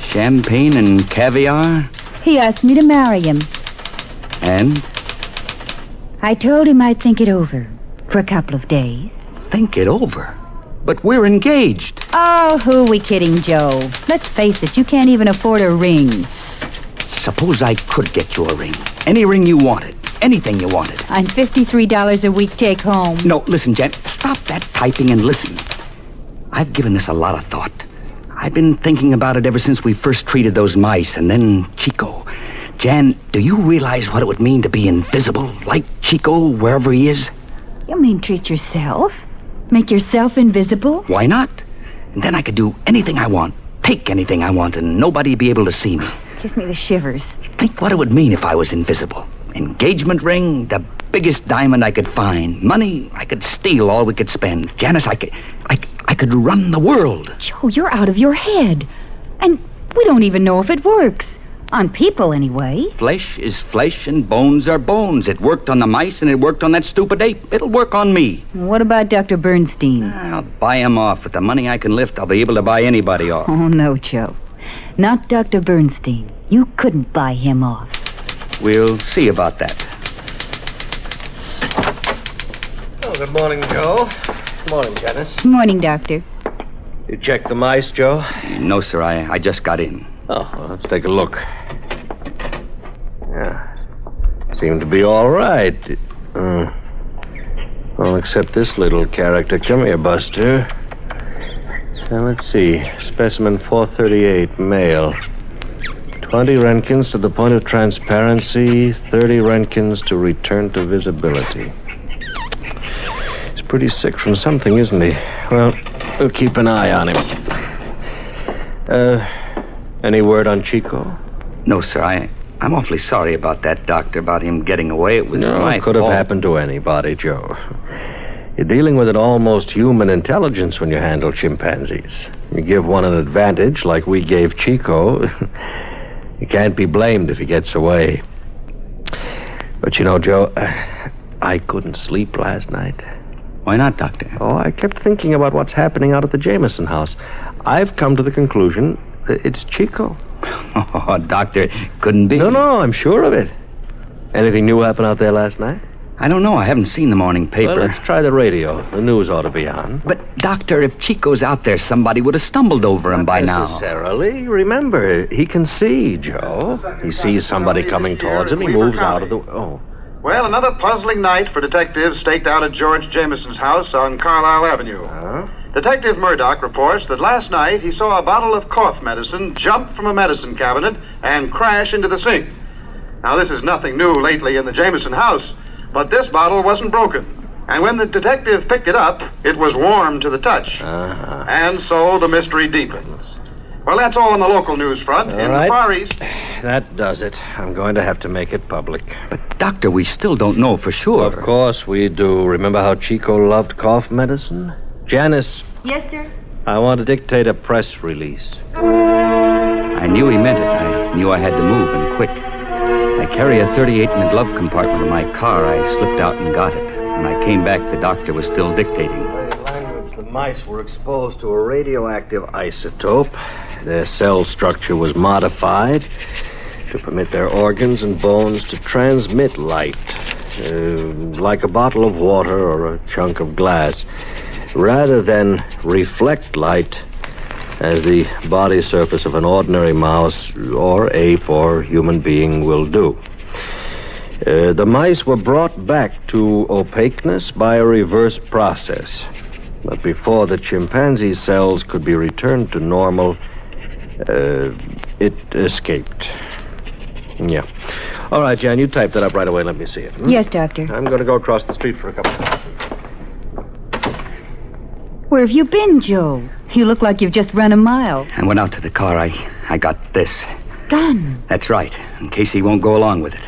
Champagne and caviar? He asked me to marry him. And? I told him I'd think it over for a couple of days. Think it over? But we're engaged. Oh, who are we kidding, Joe? Let's face it, you can't even afford a ring. Suppose I could get you a ring. Any ring you wanted. Anything you wanted. On $53 a week take home. No, listen, Jan. Stop that typing and listen. I've given this a lot of thought. I've been thinking about it ever since we first treated those mice, and then Chico. Jan, do you realize what it would mean to be invisible, like Chico, wherever he is? You mean treat yourself? Make yourself invisible? Why not? And then I could do anything I want, take anything I want, and nobody'd be able to see me. Gives me the shivers. Think what it would mean if I was invisible. Engagement ring, the biggest diamond I could find. Money, I could steal all we could spend. Janice, I could run the world. Joe, you're out of your head. And we don't even know if it works. On people, anyway. Flesh is flesh and bones are bones. It worked on the mice and it worked on that stupid ape. It'll work on me. What about Dr. Bernstein? I'll buy him off. With the money I can lift, I'll be able to buy anybody off. Oh, no, Joe. Not Dr. Bernstein. You couldn't buy him off. We'll see about that. Oh, good morning, Joe. Good morning, Janice. Morning, Doctor. You checked the mice, Joe? No, sir. I just got in. Oh, well, let's take a look. Yeah. Seem to be all right. Well, except this little character. Come here, Buster. Now, let's see. Specimen 438, male. 20 Roentgens to the point of transparency, 30 Roentgens to return to visibility. He's pretty sick from something, isn't he? Well, we'll keep an eye on him. Any word on Chico? No, sir. I'm awfully sorry about that, Doctor, about him getting away. It was my It could have fault. happened to anybody, Joe. You're dealing with an almost human intelligence when you handle chimpanzees. You give one an advantage like we gave Chico. You can't be blamed if he gets away. But you know, Joe, I couldn't sleep last night. Why not, Doctor? Oh, I kept thinking about what's happening out at the Jameson house. I've come to the conclusion that it's Chico. Oh, Doctor, couldn't be. No, I'm sure of it. Anything new happen out there last night? I don't know. I haven't seen the morning paper. Well, let's try the radio. The news ought to be on. But, Doctor, if Chico's out there, somebody would have stumbled over him by now. Not necessarily. Remember, he can see, Joe. He sees somebody coming towards him. He moves out of the... Oh. Well, another puzzling night for detectives staked out at George Jameson's house on Carlisle Avenue. Detective Murdoch reports that last night he saw a bottle of cough medicine jump from a medicine cabinet and crash into the sink. Now, this is nothing new lately in the Jameson house, but this bottle wasn't broken. And when the detective picked it up, it was warm to the touch. And so the mystery deepens. Well, that's all on the local news front. All in right. the Far East... That does it. I'm going to have to make it public. But, Doctor, we still don't know for sure. Of course we do. Remember how Chico loved cough medicine? Janice, Yes, sir? I want to dictate a press release. I knew he meant it. I knew I had to move, and quick. I carry a .38 in the glove compartment of my car. I slipped out and got it. When I came back, the doctor was still dictating. The mice were exposed to a radioactive isotope. Their cell structure was modified to permit their organs and bones to transmit light, like a bottle of water or a chunk of glass, rather than reflect light as the body surface of an ordinary mouse or ape or human being will do. The mice were brought back to opaqueness by a reverse process. But before the chimpanzee cells could be returned to normal, it escaped. Yeah. All right, Jan, you type that up right away. Let me see it. Yes, Doctor. I'm going to go across the street for a cup of coffee. Where have you been, Joe? You look like you've just run a mile. I went out to the car. I got this. Gun. That's right, in case he won't go along with it.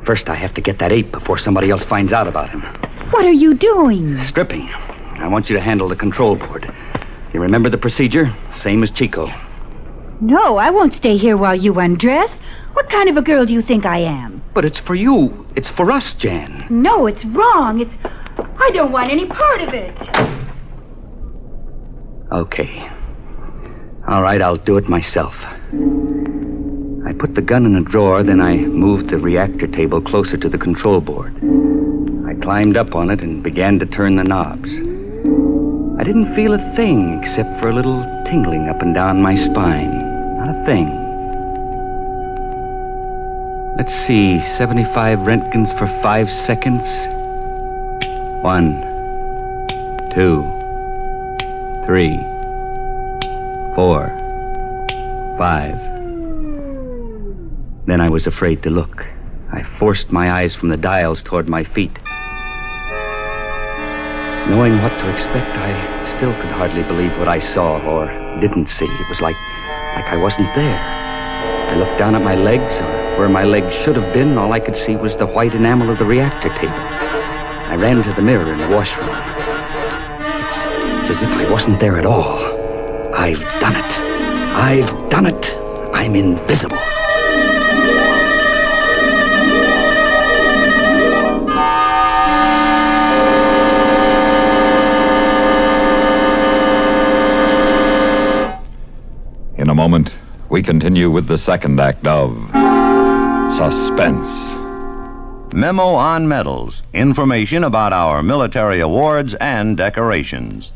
First, I have to get that ape before somebody else finds out about him. What are you doing? Stripping. I want you to handle the control board. You remember the procedure? Same as Chico. No, I won't stay here while you undress. What kind of a girl do you think I am? But it's for you. It's for us, Jan. No, it's wrong. I don't want any part of it. Okay. All right, I'll do it myself. I put the gun in a drawer, then I moved the reactor table closer to the control board. I climbed up on it and began to turn the knobs. I didn't feel a thing except for a little tingling up and down my spine. Not a thing. Let's see, 75 Röntgens for 5 seconds. 1, 2, 3, 4, 5. Then I was afraid to look. I forced my eyes from the dials toward my feet. Knowing what to expect, I still could hardly believe what I saw or didn't see. It was like I wasn't there. I looked down at my legs, or where my legs should have been. All I could see was the white enamel of the reactor table. I ran to the mirror in the washroom. It's as if I wasn't there at all. I've done it. I've done it. I'm invisible. In a moment, we continue with the second act of Suspense. Memo on medals. Information about our military awards and decorations.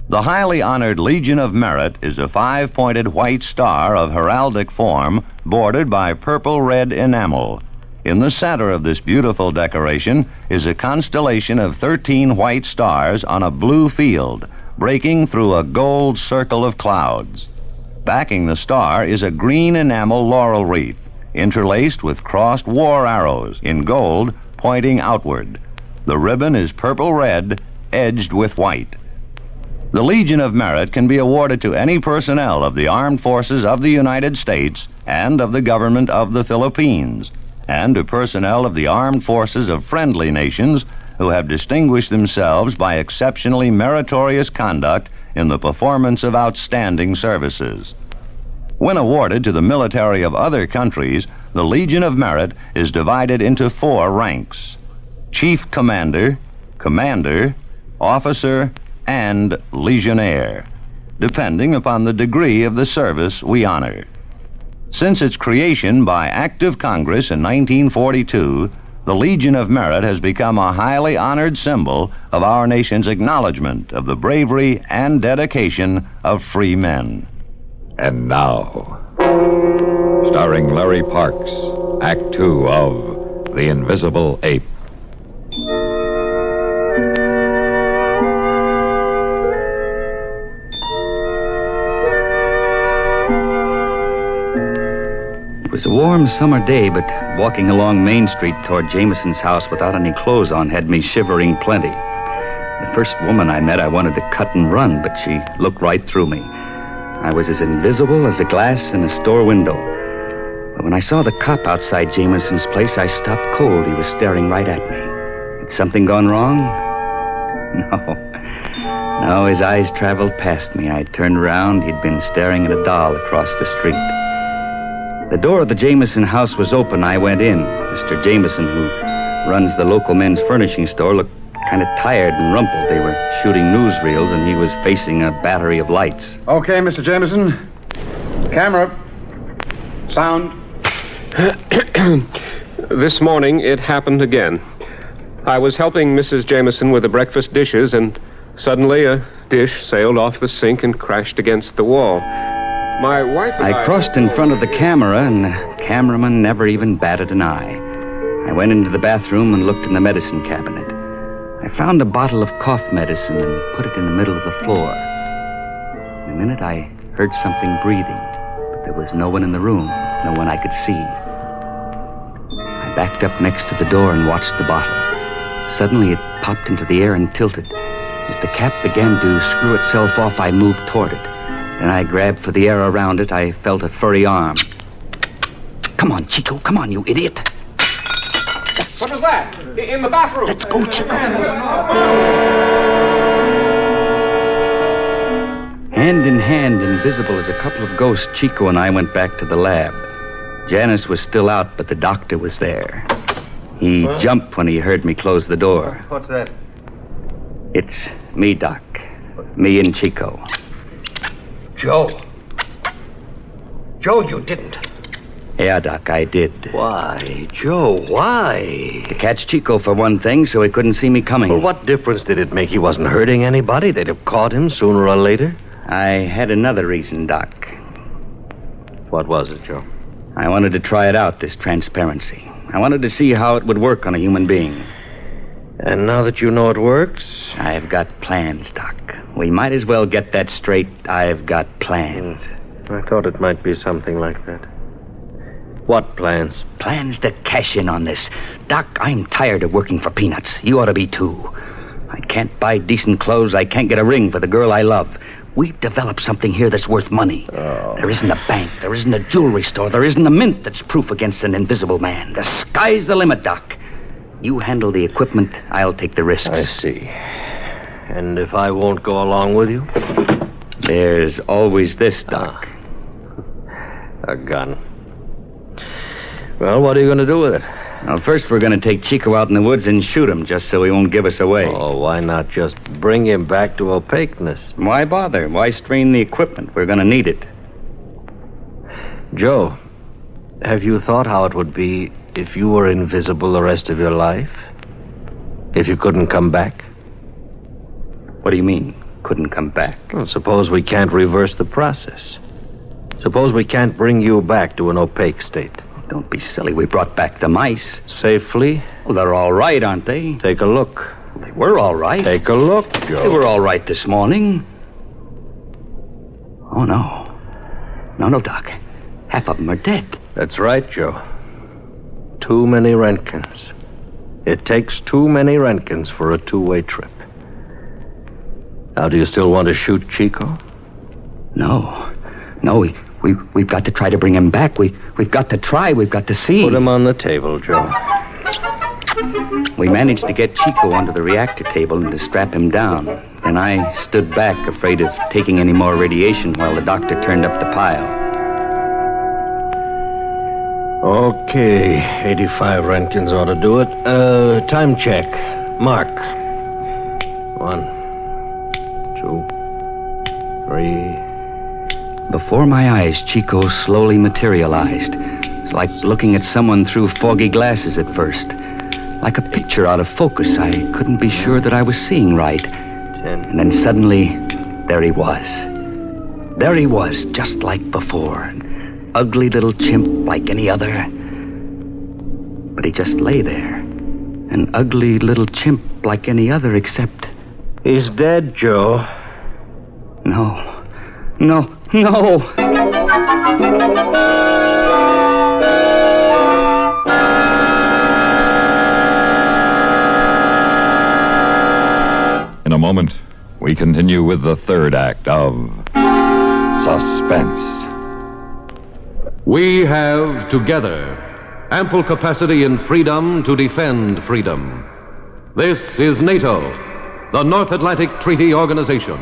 The highly honored Legion of Merit is a 5-pointed white star of heraldic form bordered by purple-red enamel. In the center of this beautiful decoration is a constellation of 13 white stars on a blue field, breaking through a gold circle of clouds. Backing the star is a green enamel laurel wreath, interlaced with crossed war arrows in gold pointing outward. The ribbon is purple-red, edged with white. The Legion of Merit can be awarded to any personnel of the Armed Forces of the United States and of the government of the Philippines, and to personnel of the Armed Forces of friendly nations who have distinguished themselves by exceptionally meritorious conduct in the performance of outstanding services. When awarded to the military of other countries, the Legion of Merit is divided into 4 ranks: Chief Commander, Commander, Officer, and Legionnaire, depending upon the degree of the service we honor. Since its creation by Act of Congress in 1942, the Legion of Merit has become a highly honored symbol of our nation's acknowledgement of the bravery and dedication of free men. And now, starring Larry Parks, Act 2 of The Invisible Ape. It was a warm summer day, but walking along Main Street toward Jameson's house without any clothes on had me shivering plenty. The first woman I met, I wanted to cut and run, but she looked right through me. I was as invisible as a glass in a store window. But when I saw the cop outside Jameson's place, I stopped cold. He was staring right at me. Had something gone wrong? No, his eyes traveled past me. I turned around. He'd been staring at a doll across the street. The door of the Jameson house was open. I went in. Mr. Jameson, who runs the local men's furnishing store, looked kind of tired and rumpled. They were shooting newsreels, and he was facing a battery of lights. Okay, Mr. Jameson. Camera. Sound. This morning, it happened again. I was helping Mrs. Jameson with the breakfast dishes, and suddenly a dish sailed off the sink and crashed against the wall. My wife and I crossed in front of the camera, and the cameraman never even batted an eye. I went into the bathroom and looked in the medicine cabinet. I found a bottle of cough medicine and put it in the middle of the floor. In a minute, I heard something breathing, but there was no one in the room, no one I could see. I backed up next to the door and watched the bottle. Suddenly, it popped into the air and tilted. As the cap began to screw itself off, I moved toward it. Then I grabbed for the air around it. I felt a furry arm. Come on, Chico. Come on, you idiot. What was that? In the bathroom. Let's go, Chico. Hand in hand, invisible as a couple of ghosts, Chico and I went back to the lab. Janice was still out, but the doctor was there. He jumped when he heard me close the door. What's that? It's me, Doc. Me and Chico. Joe. Joe, you didn't. Yeah, Doc, I did. Why, Joe, why? To catch Chico, for one thing, so he couldn't see me coming. Well, what difference did it make? He wasn't hurting anybody. They'd have caught him sooner or later. I had another reason, Doc. What was it, Joe? I wanted to try it out, this transparency. I wanted to see how it would work on a human being. And now that you know it works? I've got plans, Doc. We might as well get that straight. I've got plans. I thought it might be something like that. What plans? Plans to cash in on this. Doc, I'm tired of working for peanuts. You ought to be, too. I can't buy decent clothes. I can't get a ring for the girl I love. We've developed something here that's worth money. Oh. There isn't a bank. There isn't a jewelry store. There isn't a mint that's proof against an invisible man. The sky's the limit, Doc. You handle the equipment. I'll take the risks. I see. And if I won't go along with you? There's always this, Doc. A gun. Well, what are you going to do with it? Well, first we're going to take Chico out in the woods and shoot him, just so he won't give us away. Oh, why not just bring him back to opaqueness? Why bother? Why strain the equipment? We're going to need it. Joe, have you thought how it would be if you were invisible the rest of your life? If you couldn't come back? What do you mean, couldn't come back? Well, suppose we can't reverse the process. Suppose we can't bring you back to an opaque state. Don't be silly. We brought back the mice. Safely? Well, they're all right, aren't they? Take a look. They were all right. Take a look, Joe. They were all right this morning. Oh, no. No, Doc. Half of them are dead. That's right, Joe. Too many Roentgens. It takes too many Roentgens for a two-way trip. Now, do you still want to shoot Chico? No. No, we've got to try to bring him back. We've got to try. We've got to see. Put him on the table, Joe. We managed to get Chico onto the reactor table and to strap him down. And I stood back, afraid of taking any more radiation while the doctor turned up the pile. Okay, 85 Roentgens ought to do it. Time check. Mark. 1, 2, 3. Before my eyes, Chico slowly materialized. It's like looking at someone through foggy glasses at first. Like a picture out of focus. I couldn't be sure that I was seeing right. 10. And then suddenly, there he was. There he was, just like before. An ugly little chimp like any other. But he just lay there. An ugly little chimp like any other, except... He's dead, Joe. No. No. No! In a moment, we continue with the third act of Suspense. We have, together, ample capacity and freedom to defend freedom. This is NATO, the North Atlantic Treaty Organization.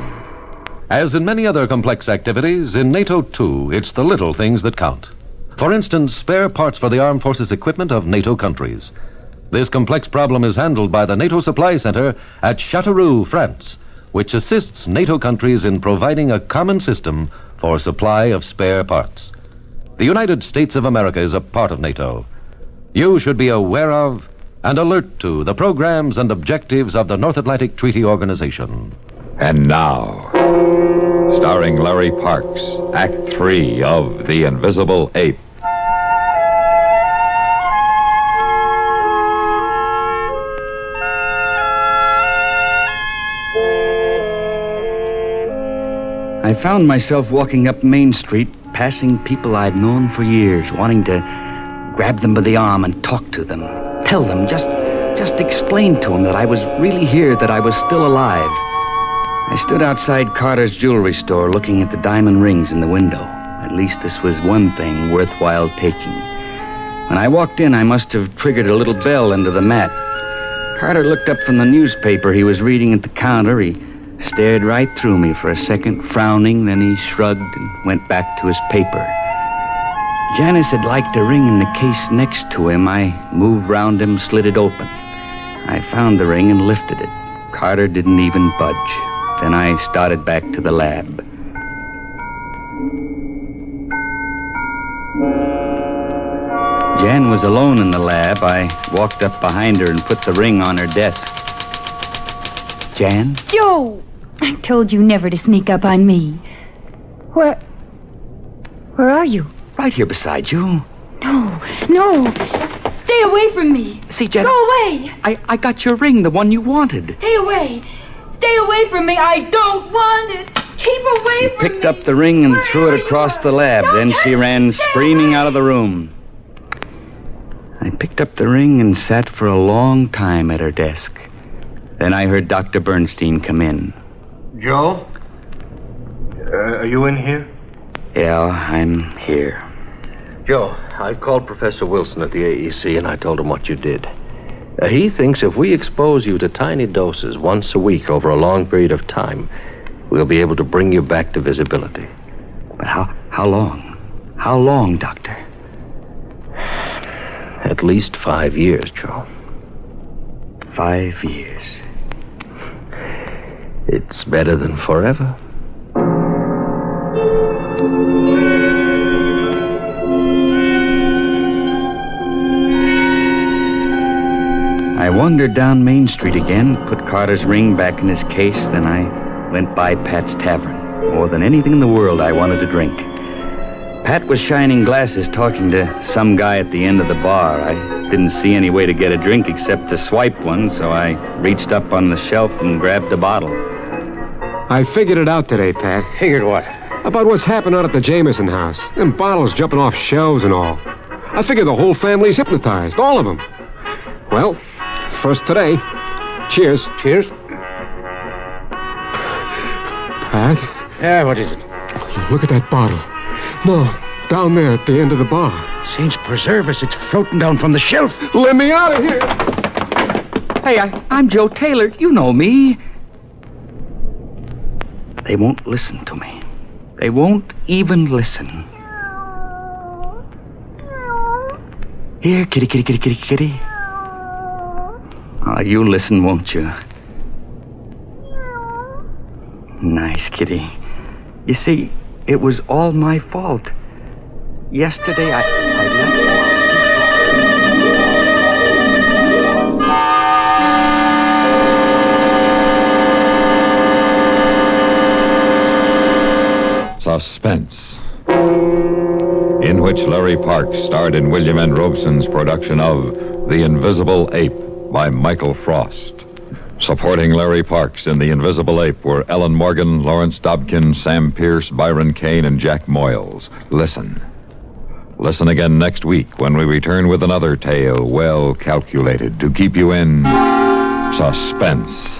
As in many other complex activities, in NATO, too, it's the little things that count. For instance, spare parts for the armed forces equipment of NATO countries. This complex problem is handled by the NATO Supply Center at Châteauroux, France, which assists NATO countries in providing a common system for supply of spare parts. The United States of America is a part of NATO. You should be aware of and alert to the programs and objectives of the North Atlantic Treaty Organization. And now, starring Larry Parks, Act 3 of The Invisible Ape. I found myself walking up Main Street, passing people I'd known for years, wanting to grab them by the arm and talk to them. Tell them, just explain to them that I was really here, that I was still alive. I stood outside Carter's jewelry store looking at the diamond rings in the window. At least this was one thing worthwhile taking. When I walked in, I must have triggered a little bell under the mat. Carter looked up from the newspaper he was reading at the counter. He stared right through me for a second, frowning, then he shrugged and went back to his paper. Janice had liked a ring in the case next to him. I moved round him, slid it open. I found the ring and lifted it. Carter didn't even budge. Then I started back to the lab. Jan was alone in the lab. I walked up behind her and put the ring on her desk. Jan? Joe! I told you never to sneak up on me. Where are you? Right here beside you. No. Stay away from me. See, Jan... Go away. I got your ring, the one you wanted. Stay away. Stay away from me. I don't want it. Keep away from me. She picked up the ring and threw it across the lab. Then she ran screaming out of the room. I picked up the ring and sat for a long time at her desk. Then I heard Dr. Bernstein come in. Joe? Are you in here? Yeah, I'm here. Joe, I called Professor Wilson at the AEC and I told him what you did. He thinks if we expose you to tiny doses once a week over a long period of time, we'll be able to bring you back to visibility. But how long? How long, Doctor? At least 5 years, Joe. 5 years. It's better than forever. I wandered down Main Street again, put Carter's ring back in his case, then I went by Pat's Tavern. More than anything in the world, I wanted to drink. Pat was shining glasses talking to some guy at the end of the bar. I didn't see any way to get a drink except to swipe one, so I reached up on the shelf and grabbed a bottle. I figured it out today, Pat. Figured what? About what's happened out at the Jameson house. Them bottles jumping off shelves and all. I figure the whole family's hypnotized, all of them. Well, first today. Cheers. Cheers. Pat? Yeah, what is it? Look at that bottle. No, down there at the end of the bar. Saints preserve us, it's floating down from the shelf. Let me out of here! Hey, I'm Joe Taylor. You know me. They won't listen to me. They won't even listen. Here, kitty, kitty, kitty, kitty, kitty. You listen, won't you? Nice, kitty. You see, it was all my fault. Yesterday, I left Suspense, in which Larry Parks starred in William N. Robeson's production of The Invisible Ape by Michael Frost. Supporting Larry Parks in The Invisible Ape were Ellen Morgan, Lawrence Dobkin, Sam Pierce, Byron Kane, and Jack Moyles. Listen. Listen again next week when we return with another tale well calculated to keep you in suspense.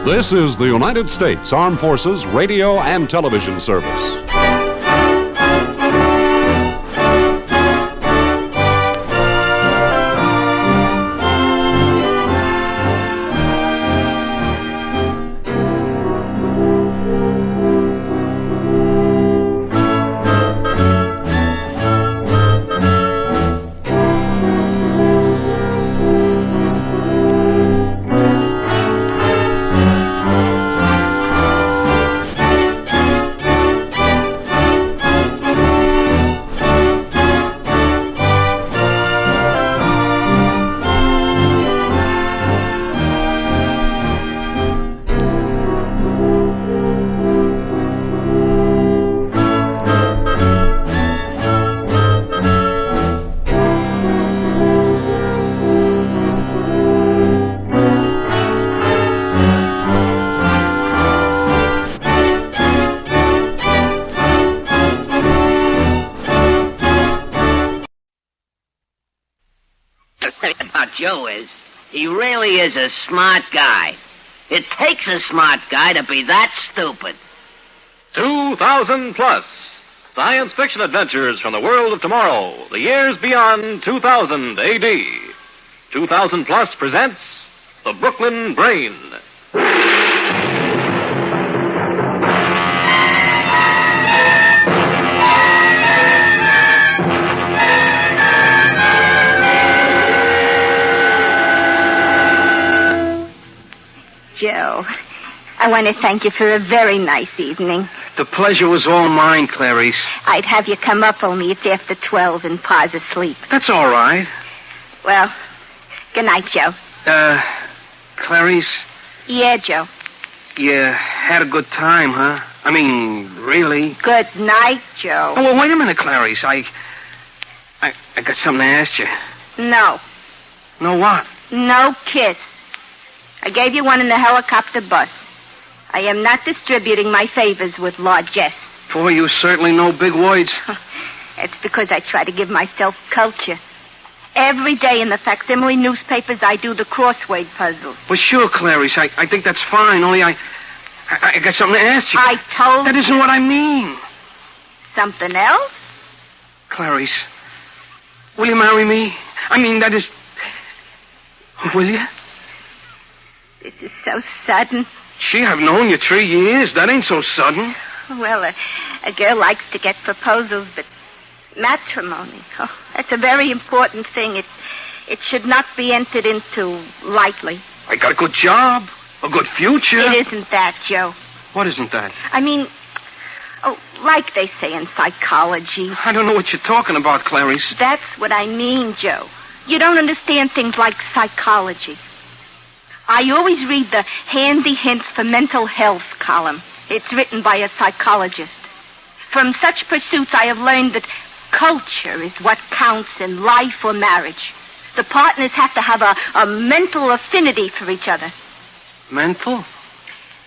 This is the United States Armed Forces Radio and Television Service. Joe is, he really is a smart guy. It takes a smart guy to be that stupid. 2000 plus. Science fiction adventures from the world of tomorrow, the years beyond 2000 AD. 2000 plus presents The Brooklyn Brain. Joe, I want to thank you for a very nice evening. The pleasure was all mine, Clarice. I'd have you come up, only it's after 12 and Pa's asleep. That's all right. Well, good night, Joe. Clarice? Yeah, Joe. You had a good time, huh? I mean, really? Good night, Joe. Oh, well, wait a minute, Clarice. I got something to ask you. No. No what? No kiss. I gave you one in the helicopter bus. I am not distributing my favors with largesse. Boy, you certainly know big words. It's because I try to give myself culture. Every day in the facsimile newspapers, I do the crossword puzzles. Well, sure, Clarice. I think that's fine, only I got something to ask you. I told That isn't what I mean. Something else? Clarice, will you marry me? I mean, that is... Will you? This is so sudden. Gee, I've known you 3 years. That ain't so sudden. Well, a girl likes to get proposals, but matrimony, that's a very important thing. It should not be entered into lightly. I got a good job, a good future. It isn't that, Joe. What isn't that? I mean, Oh, like they say in psychology. I don't know what you're talking about, Clarice. That's what I mean, Joe. You don't understand things like psychology. I always read the Handy Hints for Mental Health column. It's written by a psychologist. From such pursuits, I have learned that culture is what counts in life or marriage. The partners have to have a mental affinity for each other. Mental?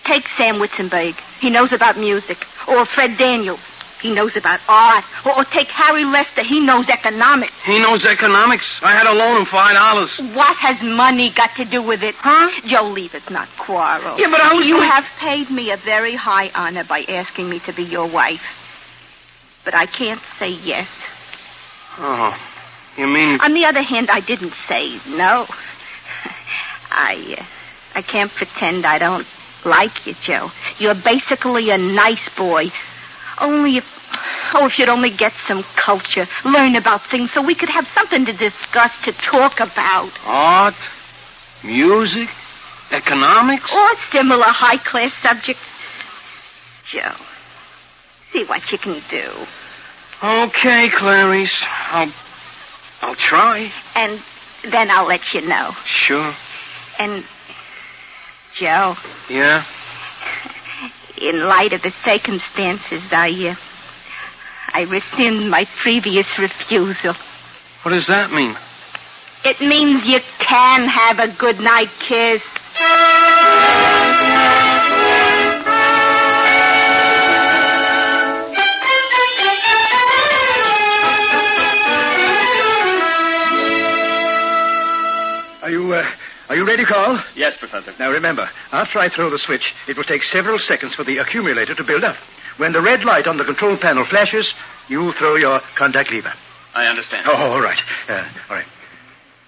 Take Sam Witzenberg. He knows about music. Or Fred Daniels. He knows about art. Or take Harry Lester. He knows economics. He knows economics. I had to loan him $5. What has money got to do with it? Huh? Joe, leave us not quarrel. Yeah, but I was... You have paid me a very high honor by asking me to be your wife. But I can't say yes. Oh, you mean... On the other hand, I didn't say no. I can't pretend I don't like you, Joe. You're basically a nice boy. Only if you'd only get some culture, learn about things so we could have something to discuss, to talk about. Art, music, economics? Or similar high-class subjects. Joe, see what you can do. Okay, Clarice. I'll try. And then I'll let you know. Sure. And, Joe. Yeah? In light of the circumstances, I rescind my previous refusal. What does that mean? It means you can have a good night kiss. Are you ready, Carl? Yes, Professor. Now remember, after I throw the switch, it will take several seconds for the accumulator to build up. When the red light on the control panel flashes, you throw your contact lever. I understand. Oh, all right. All right.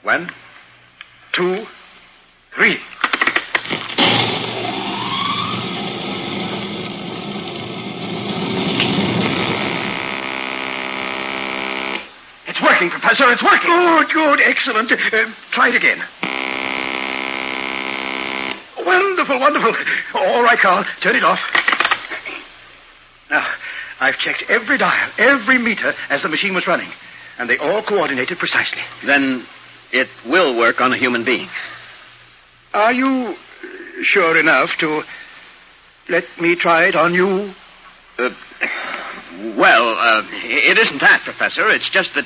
1, 2, 3. It's working, Professor. It's working. Good. Excellent. Try it again. Wonderful. All right, Carl. Turn it off. Now, I've checked every dial, every meter as the machine was running, and they all coordinated precisely. Then it will work on a human being. Are you sure enough to let me try it on you? It isn't that, Professor. It's just that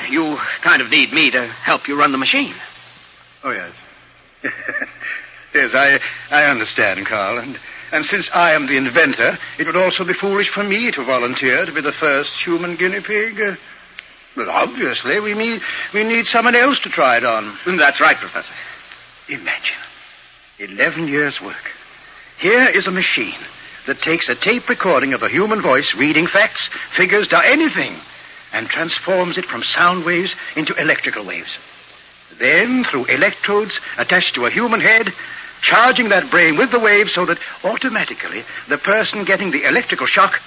you kind of need me to help you run the machine. Oh, yes. Yes, I understand, Carl. And since I am the inventor, it would also be foolish for me to volunteer to be the first human guinea pig. But obviously, we need someone else to try it on. That's right, Professor. Imagine. 11 years' work. Here is a machine that takes a tape recording of a human voice reading facts, figures, anything, and transforms it from sound waves into electrical waves. Then, through electrodes attached to a human head, charging that brain with the waves so that automatically the person getting the electrical shock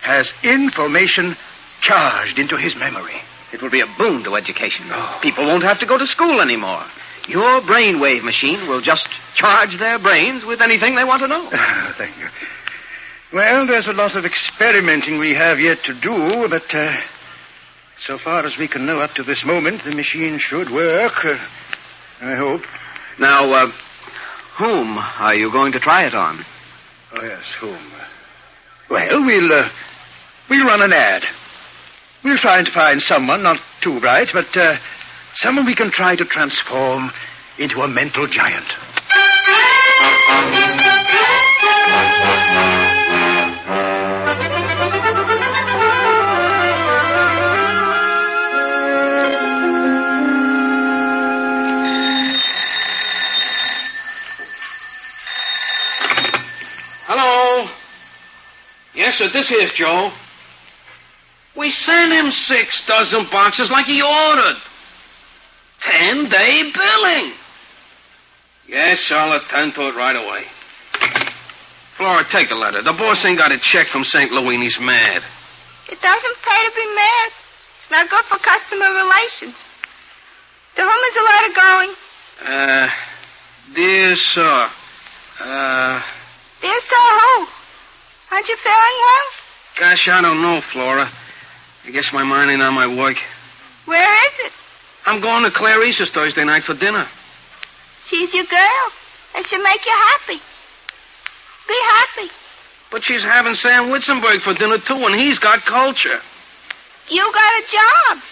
has information charged into his memory. It will be a boon to education. Oh. People won't have to go to school anymore. Your brainwave machine will just charge their brains with anything they want to know. Thank you. Well, there's a lot of experimenting we have yet to do, but so far as we can know up to this moment, the machine should work. I hope. Now, whom are you going to try it on? Oh, yes, whom? Well, we'll run an ad. We'll try to find someone, not too bright, but someone we can try to transform into a mental giant. Hello? Yes, sir, this here's Joe. We sent him 6 dozen boxes like he ordered. 10-day billing. Yes, I'll attend to it right away. Flora, take the letter. The boss ain't got a check from St. Louis and he's mad. It doesn't pay to be mad. It's not good for customer relations. To whom is the letter going? Dear sir. Dear sir who? Aren't you feeling well? Gosh, I don't know, Flora. I guess my mind ain't on my work. Where is it? I'm going to Clarice's Thursday night for dinner. She's your girl. It should make you happy. Be happy. But she's having Sam Witzenberg for dinner, too, and he's got culture. You got a job.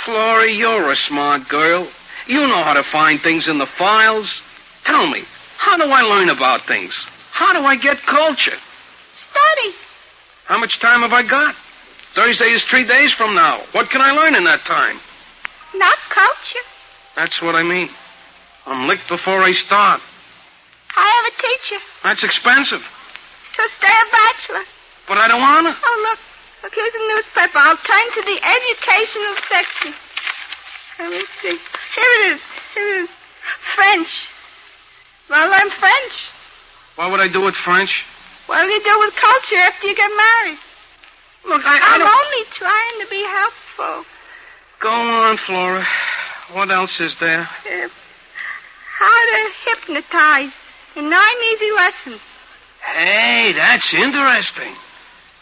Flora, you're a smart girl. You know how to find things in the files. Tell me, how do I learn about things? How do I get culture? Study. How much time have I got? Thursday is 3 days from now. What can I learn in that time? Not culture. That's what I mean. I'm licked before I start. I have a teacher. That's expensive. So stay a bachelor. But I don't want to. Oh, look. Look, here's a newspaper. I'll turn to the educational section. Let me see. Here it is. Here it is. French. Well, learn French. What would I do with French? What will you do with culture after you get married? Look, I'm only trying to be helpful. Go on, Flora. What else is there? How to hypnotize in 9 easy lessons. Hey, that's interesting.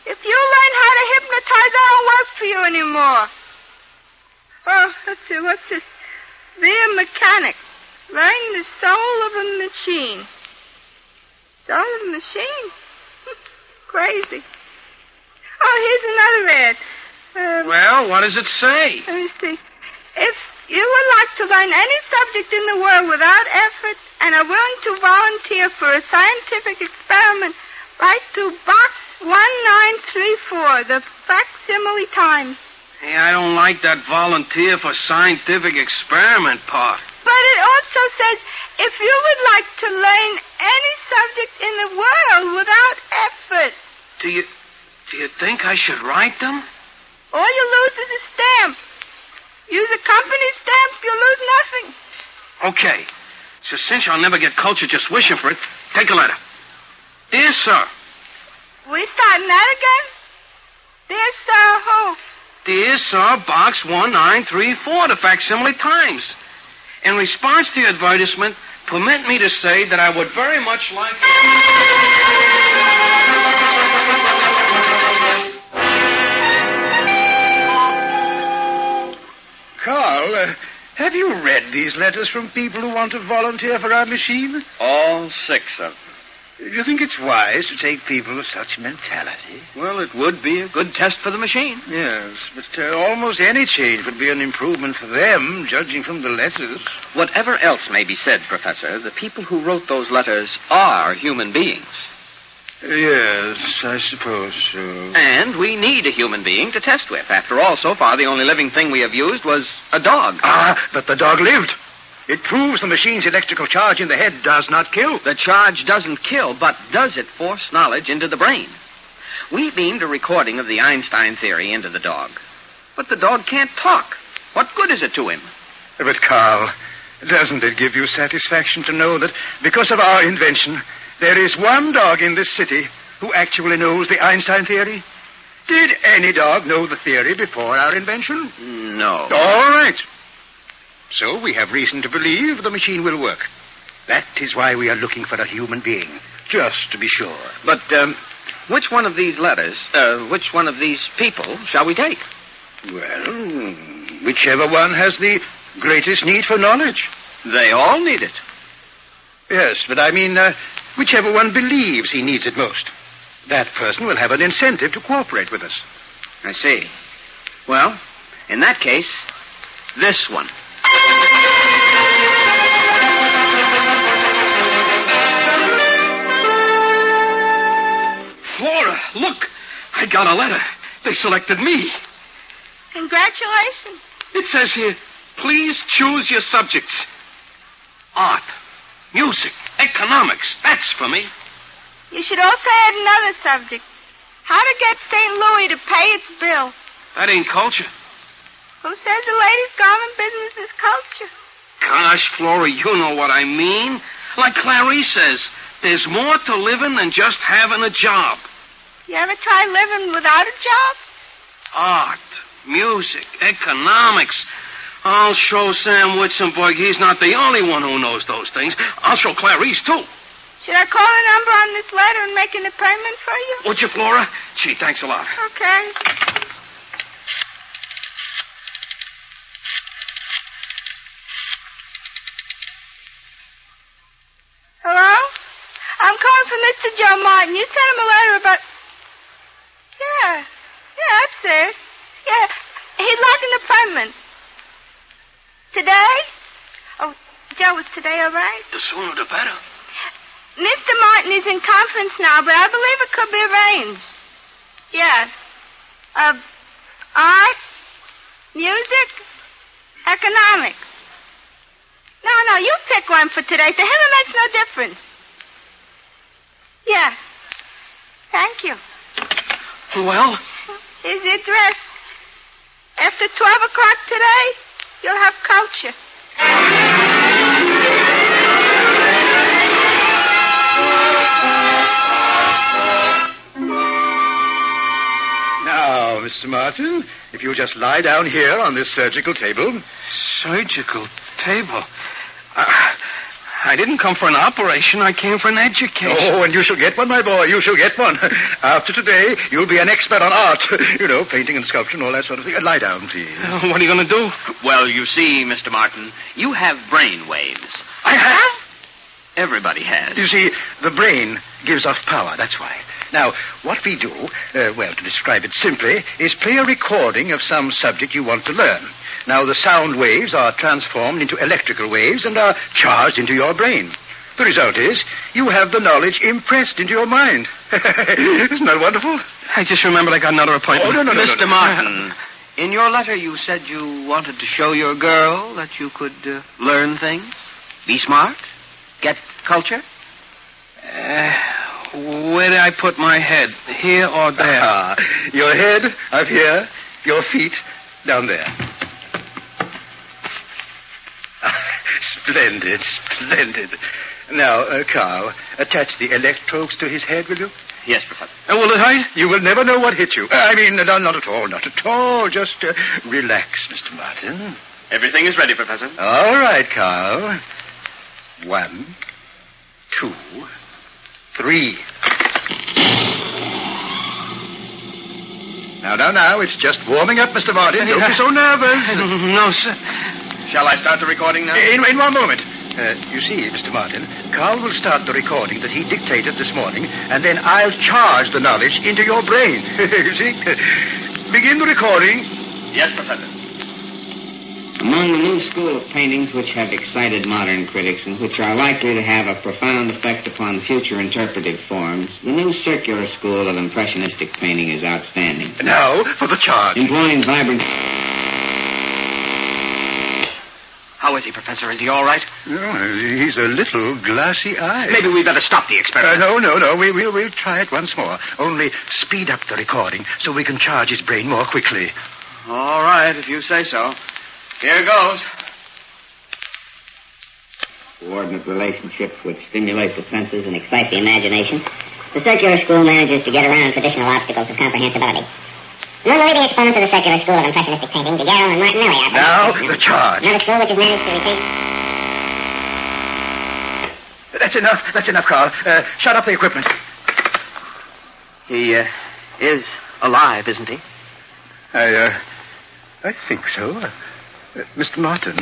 If you learn how to hypnotize, I don't work for you anymore. Oh, let's see, what's this? Be a mechanic. Learn the soul of a machine. Soul of a machine? Crazy. Oh, here's another ad. Well, what does it say? Let me see. If you would like to learn any subject in the world without effort and are willing to volunteer for a scientific experiment, write to Box 1934, the Facsimile Times. Hey, I don't like that volunteer for scientific experiment part. But it also says, if you would like to learn any subject in the world without effort. Do you think I should write them? All you lose is a stamp. Use a company stamp, you lose nothing. Okay. So since I'll never get culture just wishing for it, take a letter. Dear Sir. We starting that again? Dear Sir who? Dear Sir, Box 1934, the Facsimile Times. In response to your advertisement, permit me to say that I would very much like Carl, have you read these letters from people who want to volunteer for our machine? All 6 of them. Do you think it's wise to take people of such mentality? Well, it would be a good test for the machine. Yes, but almost any change would be an improvement for them, judging from the letters. Whatever else may be said, Professor, the people who wrote those letters are human beings. Yes, I suppose so. And we need a human being to test with. After all, so far, the only living thing we have used was a dog. But the dog lived. It proves the machine's electrical charge in the head does not kill. The charge doesn't kill, but does it force knowledge into the brain? We beamed a recording of the Einstein theory into the dog. But the dog can't talk. What good is it to him? But, Carl, doesn't it give you satisfaction to know that because of our invention, there is one dog in this city who actually knows the Einstein theory? Did any dog know the theory before our invention? No. All right. So we have reason to believe the machine will work. That is why we are looking for a human being, just to be sure. But, which one of these letters, which one of these people shall we take? Well, whichever one has the greatest need for knowledge. They all need it. Yes, but I mean, whichever one believes he needs it most. That person will have an incentive to cooperate with us. I see. Well, in that case, this one. Flora, look! I got a letter. They selected me. Congratulations. It says here, please choose your subjects. Art, music, economics. That's for me. You should also add another subject. How to get St. Louis to pay its bill. That ain't culture. Who says the ladies' garment business is culture? Gosh, Flora, you know what I mean. Like Clarice says, there's more to living than just having a job. You ever try living without a job? Art, music, economics. I'll show Sam Witzenberg he's not the only one who knows those things. I'll show Clarice, too. Should I call the number on this letter and make an appointment for you? Would you, Flora? Gee, thanks a lot. Okay. Hello? I'm calling for Mr. Joe Martin. You sent him a letter about... Yeah, that's it. Yeah, he'd like an appointment. Today? Oh, Joe, is today all right? The sooner the better. Mr. Martin is in conference now, but I believe it could be arranged. Yes. Art, music, economics. No, you pick one for today. To him it makes no difference. Yeah. Thank you. Well? Here's the address. After 12 o'clock today, you'll have culture. Now, Mr. Martin, if you'll just lie down here on this surgical table. Surgical table? I didn't come for an operation. I came for an education. Oh, and you shall get one, my boy. You shall get one. After today, you'll be an expert on art. You know, painting and sculpture and all that sort of thing. Lie down, please. What are you going to do? Well, you see, Mr. Martin, you have brain waves. I have? Everybody has. You see, the brain gives off power, that's why. Now, what we do, to describe it simply, is play a recording of some subject you want to learn. Now, the sound waves are transformed into electrical waves and are charged into your brain. The result is you have the knowledge impressed into your mind. Isn't that wonderful? I just remembered I got another appointment. Oh, no. Mr. Martin, in your letter you said you wanted to show your girl that you could learn things, be smart, get culture. Where did I put my head? Here or there? Your head up here, your feet down there. Splendid. Now, Carl, attach the electrodes to his head, will you? Yes, Professor. Will it hurt? You will never know what hit you. I mean, not at all. Just relax, Mr. Martin. Everything is ready, Professor. All right, Carl. 1, 2, 3. Now, it's just warming up, Mr. Martin. Don't be so nervous. No, sir. Shall I start the recording now? In 1 moment. You see, Mr. Martin, Carl will start the recording that he dictated this morning, and then I'll charge the knowledge into your brain. You see? Begin the recording. Yes, Professor. Among the new school of paintings which have excited modern critics and which are likely to have a profound effect upon future interpretive forms, the new circular school of impressionistic painting is outstanding. Now, for the charge. Employing vibrant... How is he, Professor? Is he all right? Oh, he's a little glassy-eyed. Maybe we'd better stop the experiment. No. We'll try it once more. Only speed up the recording so we can charge his brain more quickly. All right, if you say so. Here goes. Coordinate relationships which stimulate the senses and excite the imagination. The circular school manages to get around traditional obstacles of comprehensibility. Among the leading exponents of the circular school of impressionistic painting, Daguerre and Martinelli are... Now, the charge. Another school which has managed to repeat... That's enough, Carl. Shut up the equipment. He is alive, isn't he? I think so. Mr. Martin.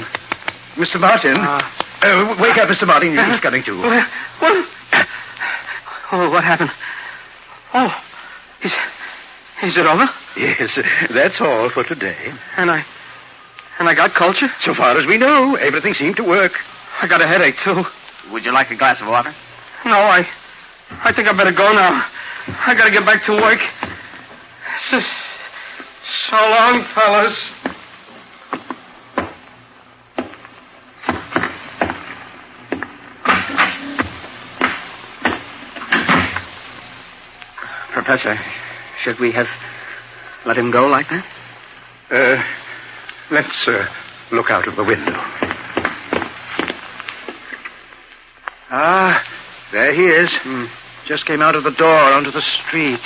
Mr. Martin. Wake up, Mr. Martin. He's coming to. What? Oh, what happened? Oh, is it over? Yes, that's all for today. And I got culture? So far as we know, everything seemed to work. I got a headache, too. Would you like a glass of water? No, I think I better go now. I gotta get back to work. So long, fellas. Professor, should we have let him go like that? Let's look out of the window. There he is. Just came out of the door onto the street.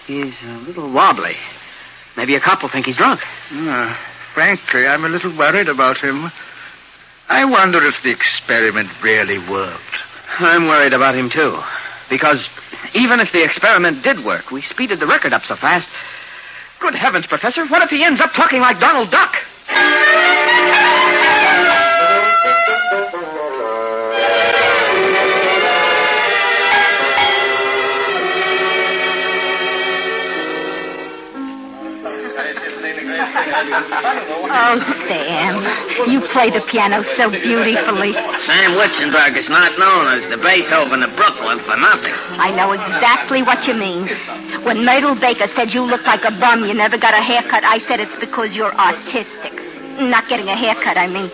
He's a little wobbly. Maybe a cop will think he's drunk. Frankly, I'm a little worried about him. I wonder if the experiment really worked. I'm worried about him, too. Because even if the experiment did work, we speeded the record up so fast. Good heavens, Professor, what if he ends up talking like Donald Duck? Oh, Sam, you play the piano so beautifully. Sam Witzenberg is not known as the Beethoven of Brooklyn for nothing. I know exactly what you mean. When Myrtle Baker said you looked like a bum, you never got a haircut, I said it's because you're artistic. Not getting a haircut, I mean.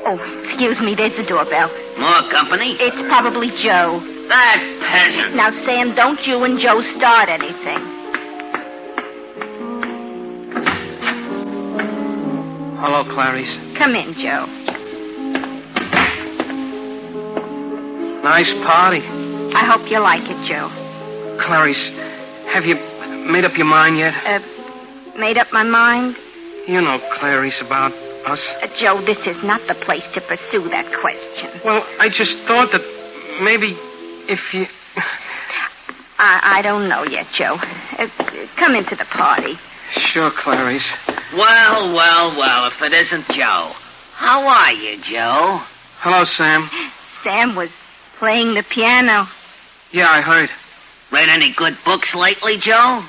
Oh, excuse me, there's the doorbell. More company? It's probably Joe. That peasant. Now, Sam, don't you and Joe start anything. Hello, Clarice. Come in, Joe. Nice party. I hope you like it, Joe. Clarice, have you made up your mind yet? Made up my mind? You know, Clarice, about us. Joe, this is not the place to pursue that question. Well, I just thought that maybe if you... I don't know yet, Joe. Come into the party. Sure, Clarice. Well, if it isn't Joe. How are you, Joe? Hello, Sam. Sam was playing the piano. Yeah, I heard. Read any good books lately, Joe?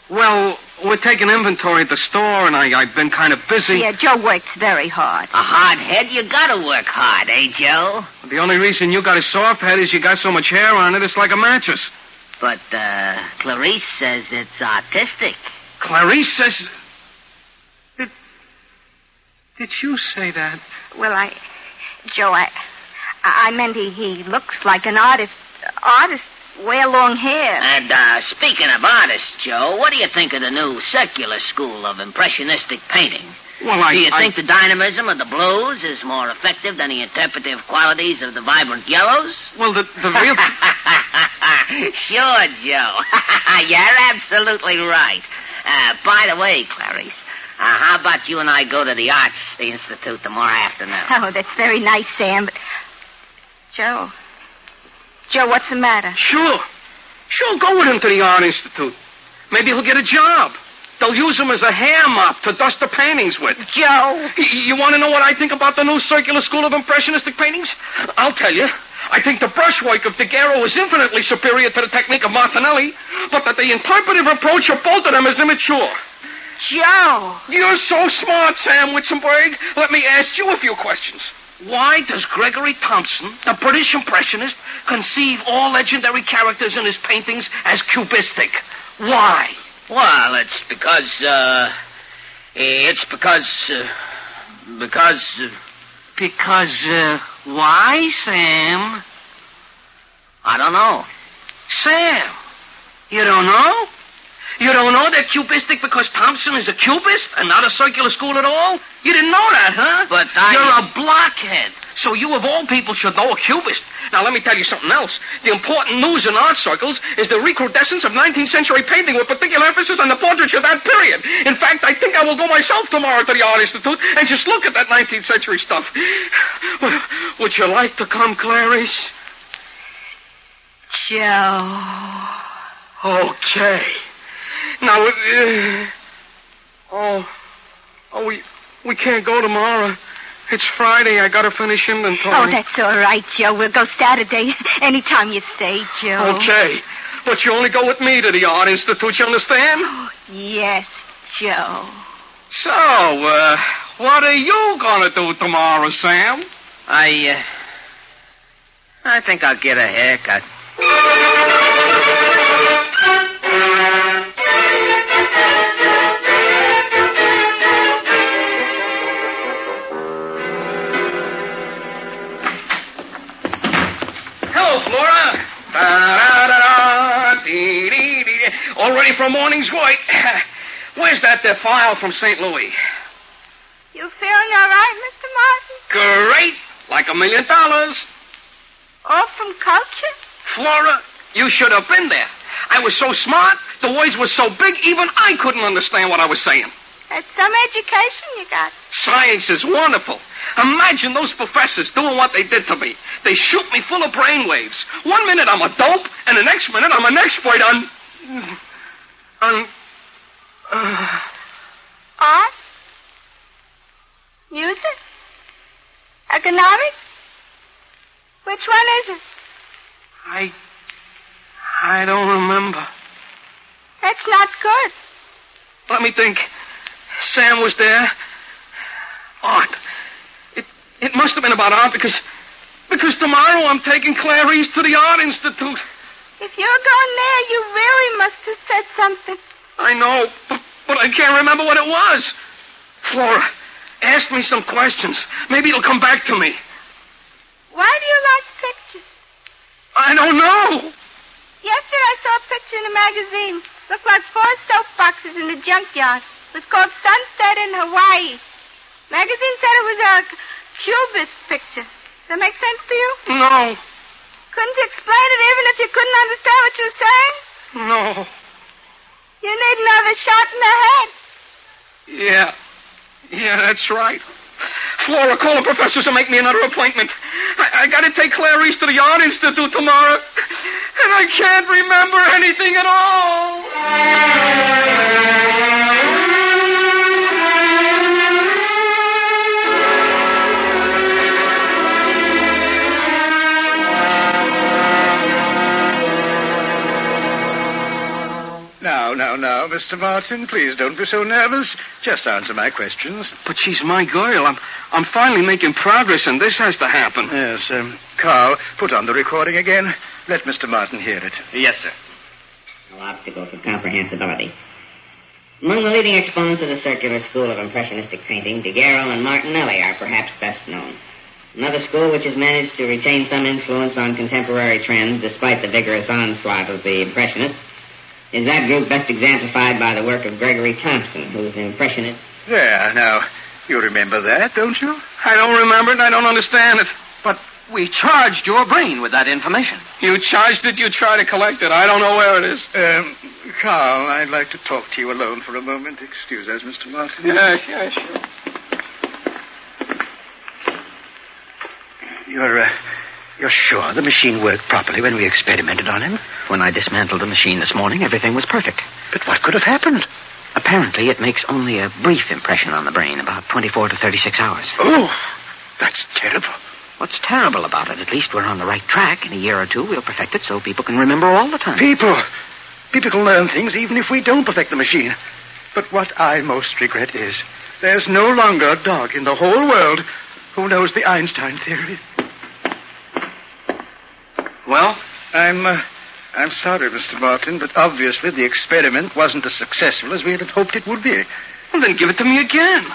Well, we're taking inventory at the store, and I've been kind of busy. Yeah, Joe works very hard. A hard head? You gotta work hard, eh, Joe? The only reason you got a soft head is you got so much hair on it, it's like a mattress. But, Clarice says it's artistic. Clarice says... Did you say that? Well, Joe, I meant he looks like an artist. Artists wear long hair. And, speaking of artists, Joe, what do you think of the new circular school of impressionistic painting? Well, do you think the dynamism of the blues is more effective than the interpretive qualities of the vibrant yellows? Well, the real... Sure, Joe. You're absolutely right. By the way, Clarice, how about you and I go to the Arts Institute tomorrow afternoon? Oh, that's very nice, Sam, but... Joe, what's the matter? Sure, go with him to the Art Institute. Maybe he'll get a job. They'll use him as a hair mop to dust the paintings with. Joe! You want to know what I think about the new circular school of impressionistic paintings? I'll tell you. I think the brushwork of Daguerre is infinitely superior to the technique of Martinelli, but that the interpretive approach of both of them is immature. Joe! You're so smart, Sam Witzenberg. Let me ask you a few questions. Why does Gregory Thompson, the British impressionist, conceive all legendary characters in his paintings as cubistic? Why? Well, because why, Sam? I don't know. Sam, you don't know? You don't know they're cubistic because Thompson is a cubist and not a circular school at all? You didn't know that, huh? But You're a blockhead. So you, of all people, should know a cubist. Now, let me tell you something else. The important news in art circles is the recrudescence of 19th century painting with particular emphasis on the portraiture of that period. In fact, I think I will go myself tomorrow to the Art Institute and just look at that 19th century stuff. Would you like to come, Clarice? Joe. Okay. Now, we can't go tomorrow. It's Friday. I gotta finish inventory. Oh, that's all right, Joe. We'll go Saturday. Anytime you say, Joe. Okay. But you only go with me to the Art Institute, you understand? Oh, yes, Joe. So, what are you gonna do tomorrow, Sam? I think I'll get a haircut. All ready for a morning's work. Where's that file from St. Louis? You feeling all right, Mr. Martin? Great. Like $1 million. All from culture? Flora, you should have been there. I was so smart, the words were so big, even I couldn't understand what I was saying. That's some education you got. Science is wonderful. Imagine those professors doing what they did to me. They shoot me full of brainwaves. 1 minute I'm a dope, and the next minute I'm an expert on Art? Music? Economics? Which one is it? I don't remember. That's not good. Let me think. Sam was there. Art. It must have been about art because tomorrow I'm taking Clarice to the Art Institute. If you're going there, you really must have said something. I know, but I can't remember what it was. Flora, ask me some questions. Maybe it'll come back to me. Why do you like pictures? I don't know. Yesterday I saw a picture in a magazine. Looked like 4 soap boxes in the junkyard. It was called Sunset in Hawaii. Magazine said it was a cubist picture. Does that make sense to you? No. Couldn't you explain it even if you couldn't understand what you were saying? No. You need another shot in the head. Yeah, that's right. Flora, call the professors and make me another appointment. I gotta take Clarice to the Art Institute tomorrow. And I can't remember anything at all. Now, Mr. Martin, please don't be so nervous. Just answer my questions. But she's my girl. I'm finally making progress, and this has to happen. Yes, Carl, put on the recording again. Let Mr. Martin hear it. Yes, sir. No obstacles of comprehensibility. Among the leading exponents of the circular school of impressionistic painting, Daguerre and Martinelli are perhaps best known. Another school which has managed to retain some influence on contemporary trends despite the vigorous onslaught of the Impressionists is that group best exemplified by the work of Gregory Thompson, who's an impressionist. There, now, you remember that, don't you? I don't remember it, and I don't understand it. But we charged your brain with that information. You charged it, you try to collect it. I don't know where it is. Carl, I'd like to talk to you alone for a moment. Excuse us, Mr. Martin. Yeah, sure. You're sure the machine worked properly when we experimented on him? When I dismantled the machine this morning, everything was perfect. But what could have happened? Apparently, it makes only a brief impression on the brain, about 24 to 36 hours. Oh, that's terrible. What's terrible about it? At least we're on the right track. In a year or two, we'll perfect it so people can remember all the time. People can learn things even if we don't perfect the machine. But what I most regret is there's no longer a dog in the whole world who knows the Einstein theory. Well? I'm sorry, Mr. Martin, but obviously the experiment wasn't as successful as we had hoped it would be. Well, then give it to me again.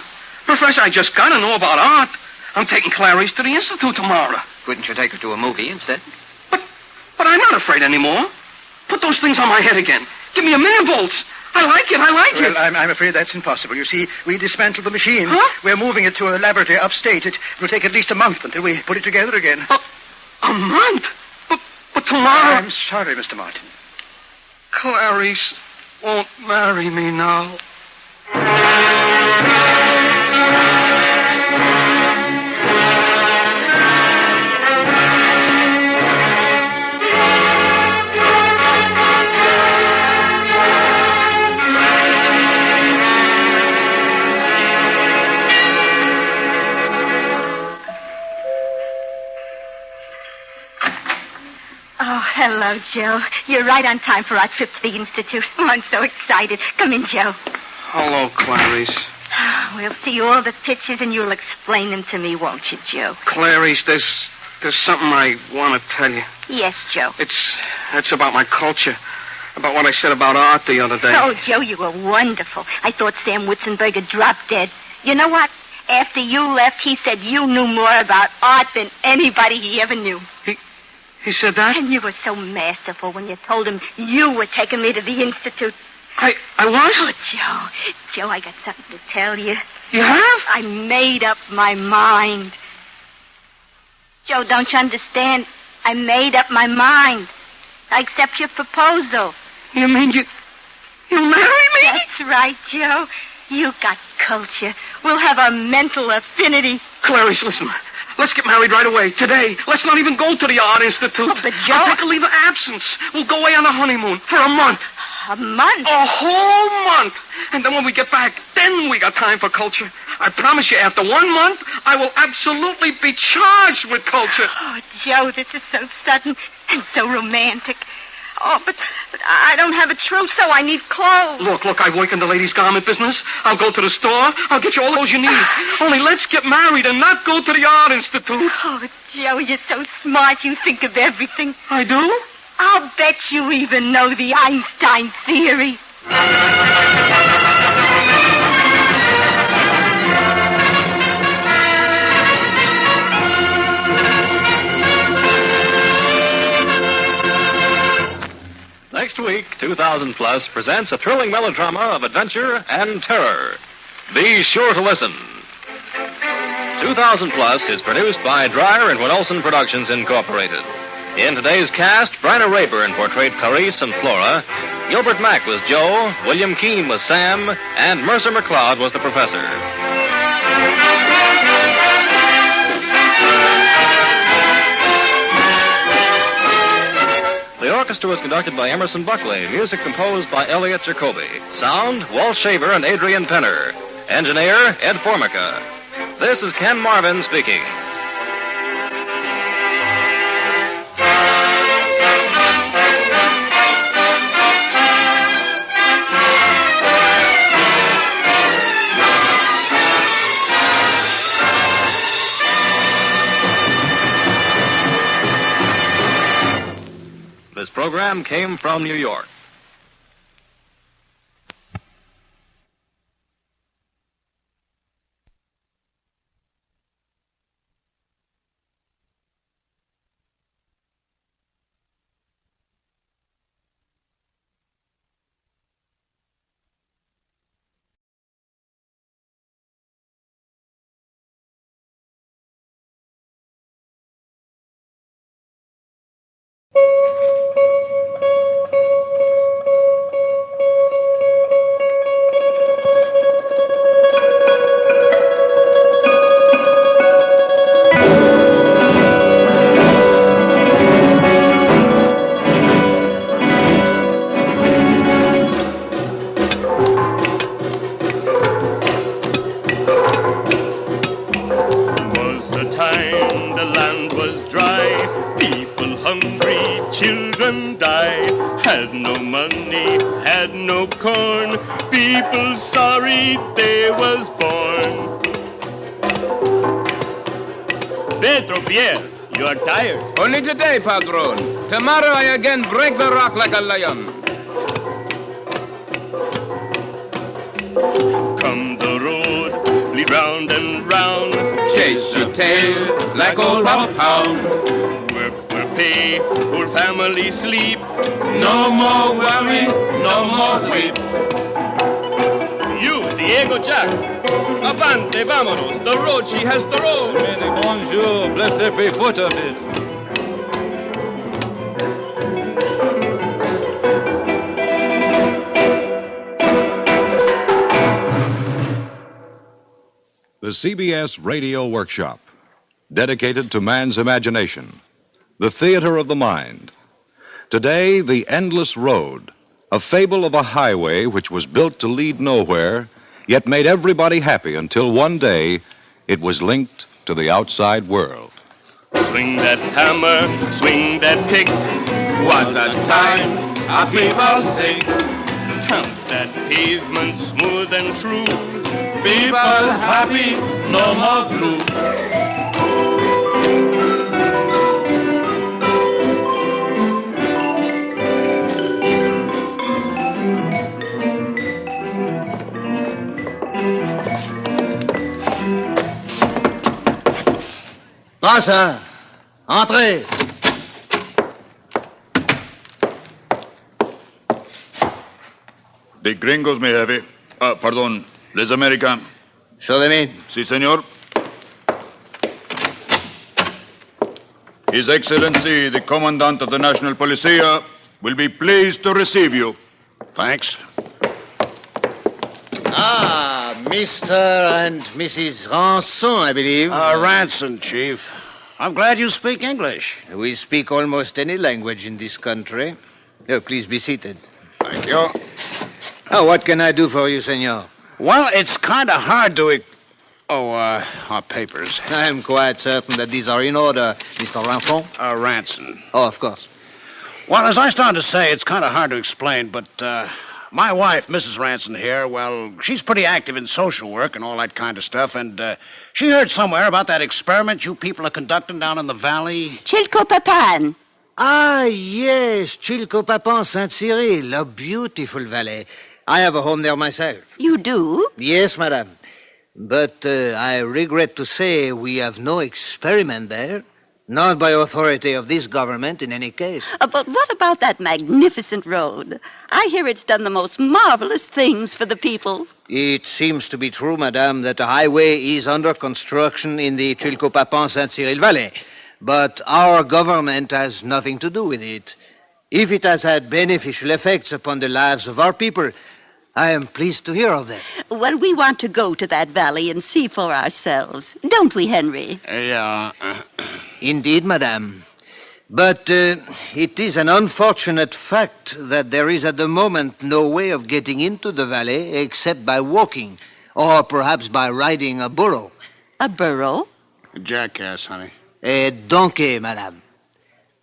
Professor, I just gotta know about art. I'm taking Clarice to the Institute tomorrow. Couldn't you take her to a movie instead? But I'm not afraid anymore. Put those things on my head again. Give me 1,000,000 volts. I like it. Well, I'm afraid that's impossible. You see, we dismantled the machine. Huh? We're moving it to a laboratory upstate. It will take at least a month until we put it together again. A month? But tomorrow... I'm sorry, Mr. Martin. Clarice won't marry me now. Oh, hello, Joe. You're right on time for our trip to the Institute. Oh, I'm so excited. Come in, Joe. Hello, Clarice. We'll see all the pictures and you'll explain them to me, won't you, Joe? Clarice, there's something I want to tell you. Yes, Joe. It's about my culture. About what I said about art the other day. Oh, Joe, you were wonderful. I thought Sam Witzenberger dropped dead. You know what? After you left, he said you knew more about art than anybody he ever knew. He said that? And you were so masterful when you told him you were taking me to the Institute. I was? Oh, Joe, I got something to tell you. You have? I made up my mind. Joe, don't you understand? I made up my mind. I accept your proposal. You mean you marry me? That's right, Joe. You got culture. We'll have a mental affinity. Clarice, listen. Let's get married right away, today. Let's not even go to the Art Institute. Oh, but Joe... I'll take a leave of absence. We'll go away on a honeymoon for a month. A month? A whole month. And then when we get back, then we got time for culture. I promise you, after 1 month, I will absolutely be charged with culture. Oh, Joe, this is so sudden and so romantic. Oh, but I don't have a trousseau. I need clothes. Look, I work in the ladies' garment business. I'll go to the store. I'll get you all those you need. Only let's get married and not go to the Art Institute. Oh, Joe, you're so smart. You think of everything. I do? I'll bet you even know the Einstein theory. Next week, 2000 Plus presents a thrilling melodrama of adventure and terror. Be sure to listen. 2000 Plus is produced by Dreyer and Winolson Productions, Incorporated. In today's cast, Bryna Rayburn portrayed Clarice and Flora, Gilbert Mack was Joe, William Keene was Sam, and Mercer McLeod was the professor. The orchestra was conducted by Emerson Buckley, music composed by Elliot Jacoby. Sound, Walt Shaver and Adrian Penner. Engineer, Ed Formica. This is Ken Marvin speaking. This program came from New York. children die. Had no money, had no corn. People sorry they was born. Pedro, Pierre, you are tired. Only today, Padron. Tomorrow I again break the rock like a lion. Come the road, lead round and round. Chase your tail like old hound. Work for pay, whole family sleep. No more worry, no more weep. You, Diego Jack, avante, vámonos. The road she has the road. Many bonjour, bless every foot of it. The CBS Radio Workshop, dedicated to man's imagination, the theater of the mind. Today, The Endless Road, a fable of a highway which was built to lead nowhere, yet made everybody happy until one day it was linked to the outside world. Swing that hammer, swing that pick. Was a time our people sing. Tamp that pavement smooth and true. People happy, no more blue. Grâce, entrez. The gringos, mi jefe. Pardon, les American. Show them in. Sí, señor. His Excellency, the Commandant of the National Policia, will be pleased to receive you. Thanks. Ah, Mr. and Mrs. Ranson, I believe. Ranson, Chief. I'm glad you speak English. We speak almost any language in this country. Oh, please be seated. Thank you. What can I do for you, senor? Well, it's kind of hard to... our papers. I'm quite certain that these are in order, Mr. Ranson. Ranson. Oh, of course. Well, as I started to say, it's kind of hard to explain, but my wife, Mrs. Ranson here, well, she's pretty active in social work and all that kind of stuff, and she heard somewhere about that experiment you people are conducting down in the valley. Chilcopapan. Ah, yes, Chilcopapan, Saint-Cyril, a beautiful valley. I have a home there myself. You do? Yes, madame. But I regret to say we have no experiment there. Not by authority of this government, in any case. But what about that magnificent road? I hear it's done the most marvelous things for the people. It seems to be true, madame, that the highway is under construction in the Chilcopapan-Saint-Cyril Valley. But our government has nothing to do with it. If it has had beneficial effects upon the lives of our people, I am pleased to hear of that. Well, we want to go to that valley and see for ourselves. Don't we, Henry? Yeah. Indeed, madame. But it is an unfortunate fact that there is at the moment no way of getting into the valley except by walking, or perhaps by riding a burro. A burro? A jackass, honey. A donkey, madame.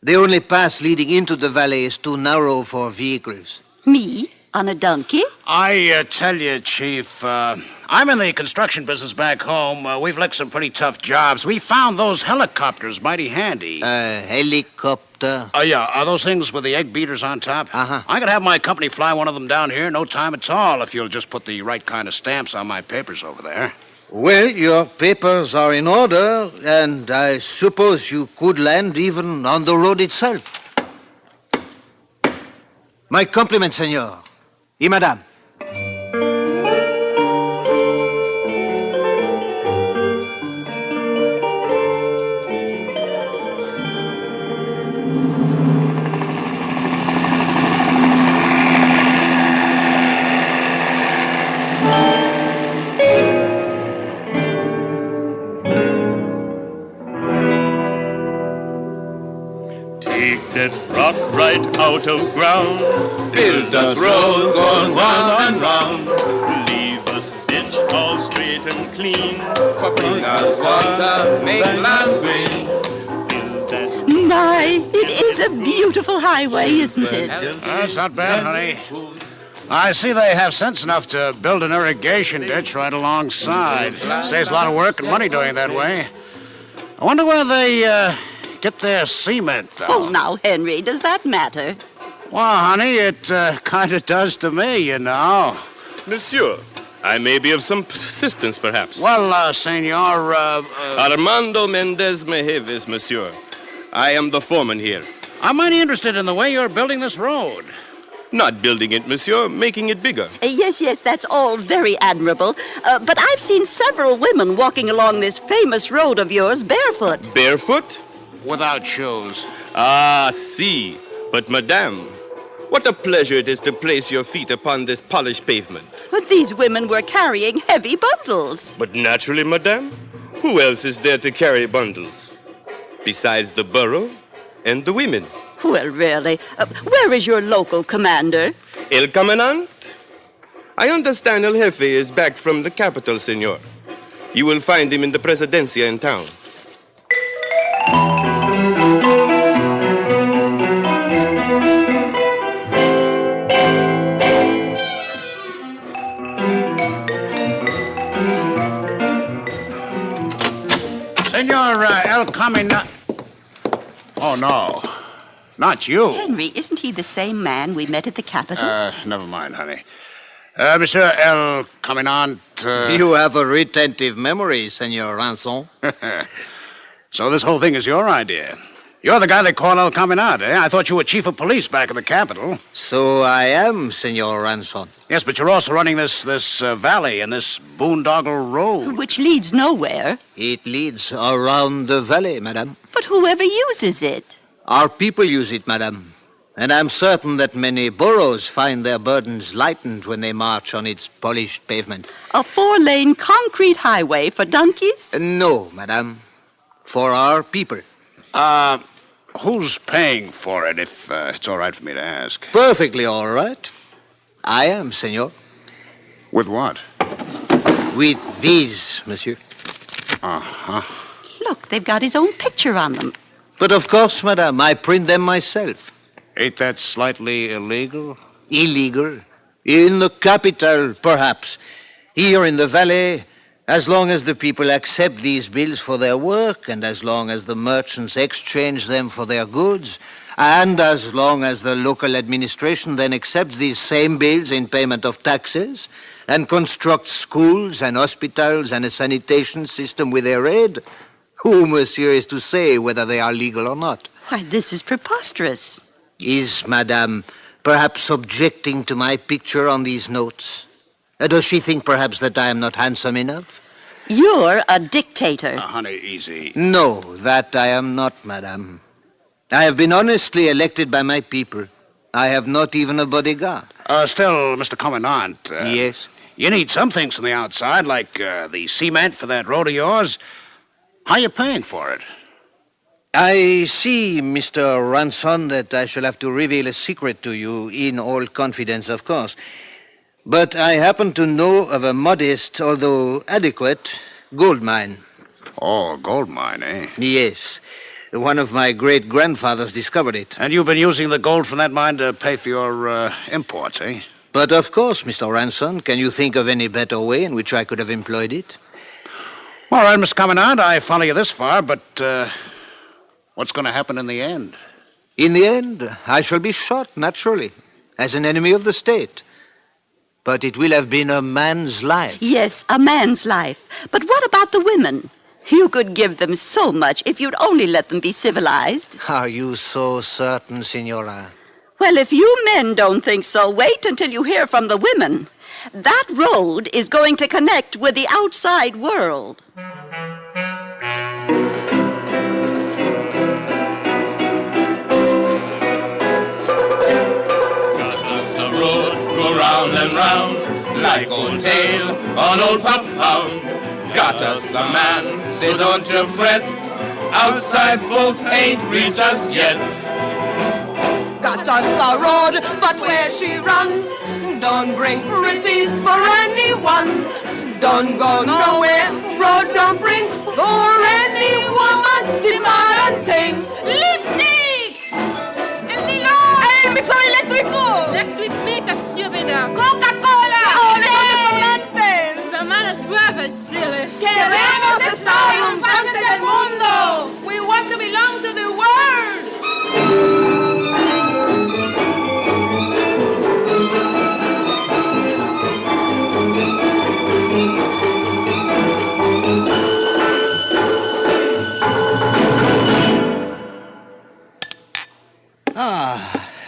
The only path leading into the valley is too narrow for vehicles. Me? On a donkey? I tell you, Chief, I'm in the construction business back home. We've licked some pretty tough jobs. We found those helicopters mighty handy. Helicopter? Yeah, are those things with the egg beaters on top? Uh-huh. I could have my company fly one of them down here no time at all if you'll just put the right kind of stamps on my papers over there. Well, your papers are in order, and I suppose you could land even on the road itself. My compliments, senor. Et madame. Take that rock right out of ground. Build us roads going round and round. Leave us ditch all straight and clean. For bring us water, make land green. My, it is a beautiful highway, isn't it? That's not bad, honey. I see they have sense enough to build an irrigation ditch right alongside. Saves a lot of work and money doing it that way. I wonder where they get their cement, though. Oh, now, Henry, does that matter? Well, honey, it kind of does to me, you know. Monsieur, I may be of some assistance, perhaps. Well, senor, Armando Mendez Mejeves, monsieur. I am the foreman here. I'm mighty interested in the way you're building this road. Not building it, monsieur, making it bigger. Yes, that's all very admirable. But I've seen several women walking along this famous road of yours barefoot. Barefoot? Without shoes. Ah, see. But, madame, what a pleasure it is to place your feet upon this polished pavement. But these women were carrying heavy bundles. But naturally, madame, who else is there to carry bundles? Besides the burro and the women. Well, really, where is your local commander? El Commandant? I understand El Jefe is back from the capital, senor. You will find him in the Presidencia in town. Senor El Commandant. Oh, no. Not you. Henry, isn't he the same man we met at the Capitol? Never mind, honey. Monsieur El Commandant... You have a retentive memory, Senor Ranson. So this whole thing is your idea. You're the guy they call El Commandant, eh? I thought you were chief of police back in the capital. So I am, Senor Ranson. Yes, but you're also running this valley and this boondoggle road. Which leads nowhere. It leads around the valley, madame. But whoever uses it. Our people use it, madame. And I'm certain that many boroughs find their burdens lightened when they march on its polished pavement. A 4-lane concrete highway for donkeys? No, madame. For our people. Who's paying for it, if it's all right for me to ask? Perfectly all right. I am, senor. With what? With these, monsieur. Uh-huh. Look, they've got his own picture on them. But of course, madame, I print them myself. Ain't that slightly illegal? Illegal? In the capital, perhaps. Here in the valley, as long as the people accept these bills for their work, and as long as the merchants exchange them for their goods, and as long as the local administration then accepts these same bills in payment of taxes, and constructs schools and hospitals and a sanitation system with their aid, who, monsieur, is to say whether they are legal or not? Why, this is preposterous. Is Madame perhaps objecting to my picture on these notes? Does she think perhaps that I am not handsome enough? You're a dictator. Honey, easy. No, that I am not, Madame. I have been honestly elected by my people. I have not even a bodyguard. Still, Mr. Commandant. Yes? You need some things from the outside, like the cement for that road of yours. How are you paying for it? I see, Mr. Ranson, that I shall have to reveal a secret to you, in all confidence, of course. But I happen to know of a modest, although adequate, gold mine. Oh, gold mine, eh? Yes. One of my great-grandfathers discovered it. And you've been using the gold from that mine to pay for your imports, eh? But of course, Mr. Ranson, can you think of any better way in which I could have employed it? All right, Mr. Commandant, I follow you this far, but what's going to happen in the end? In the end, I shall be shot, naturally, as an enemy of the state. But it will have been a man's life. Yes, a man's life. But what about the women? You could give them so much if you'd only let them be civilized. Are you so certain, Signora? Well, if you men don't think so, wait until you hear from the women. That road is going to connect with the outside world. Got us a road, go round and round, like old tail on old pop hound. Got us a man, so don't you fret, outside folks ain't reached us yet. Got us a road, but where she run? Don't bring pretties for anyone. Don't go nowhere, road don't bring for any woman demanding lipstick! El nylon! ¡El mixo eléctrico! Electric meter, mesdames. ¡Coca-Cola! ¡Olé! The man of driver, silly. ¡Queremos estar en parte del mundo! We want to belong to the world!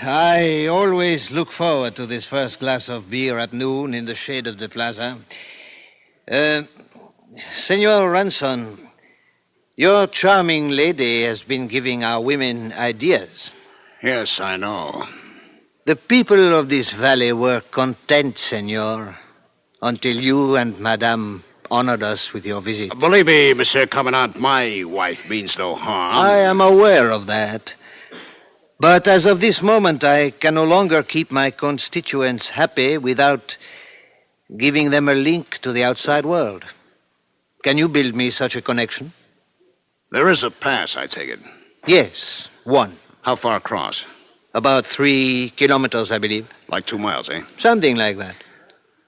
I always look forward to this first glass of beer at noon in the shade of the plaza. Senor Ranson, your charming lady has been giving our women ideas. Yes, I know. The people of this valley were content, senor, until you and Madame honored us with your visit. Believe me, Monsieur Commandant, my wife means no harm. I am aware of that. But as of this moment, I can no longer keep my constituents happy without giving them a link to the outside world. Can you build me such a connection? There is a pass, I take it. Yes, one. How far across? About 3 kilometers, I believe. Like 2 miles, eh? Something like that.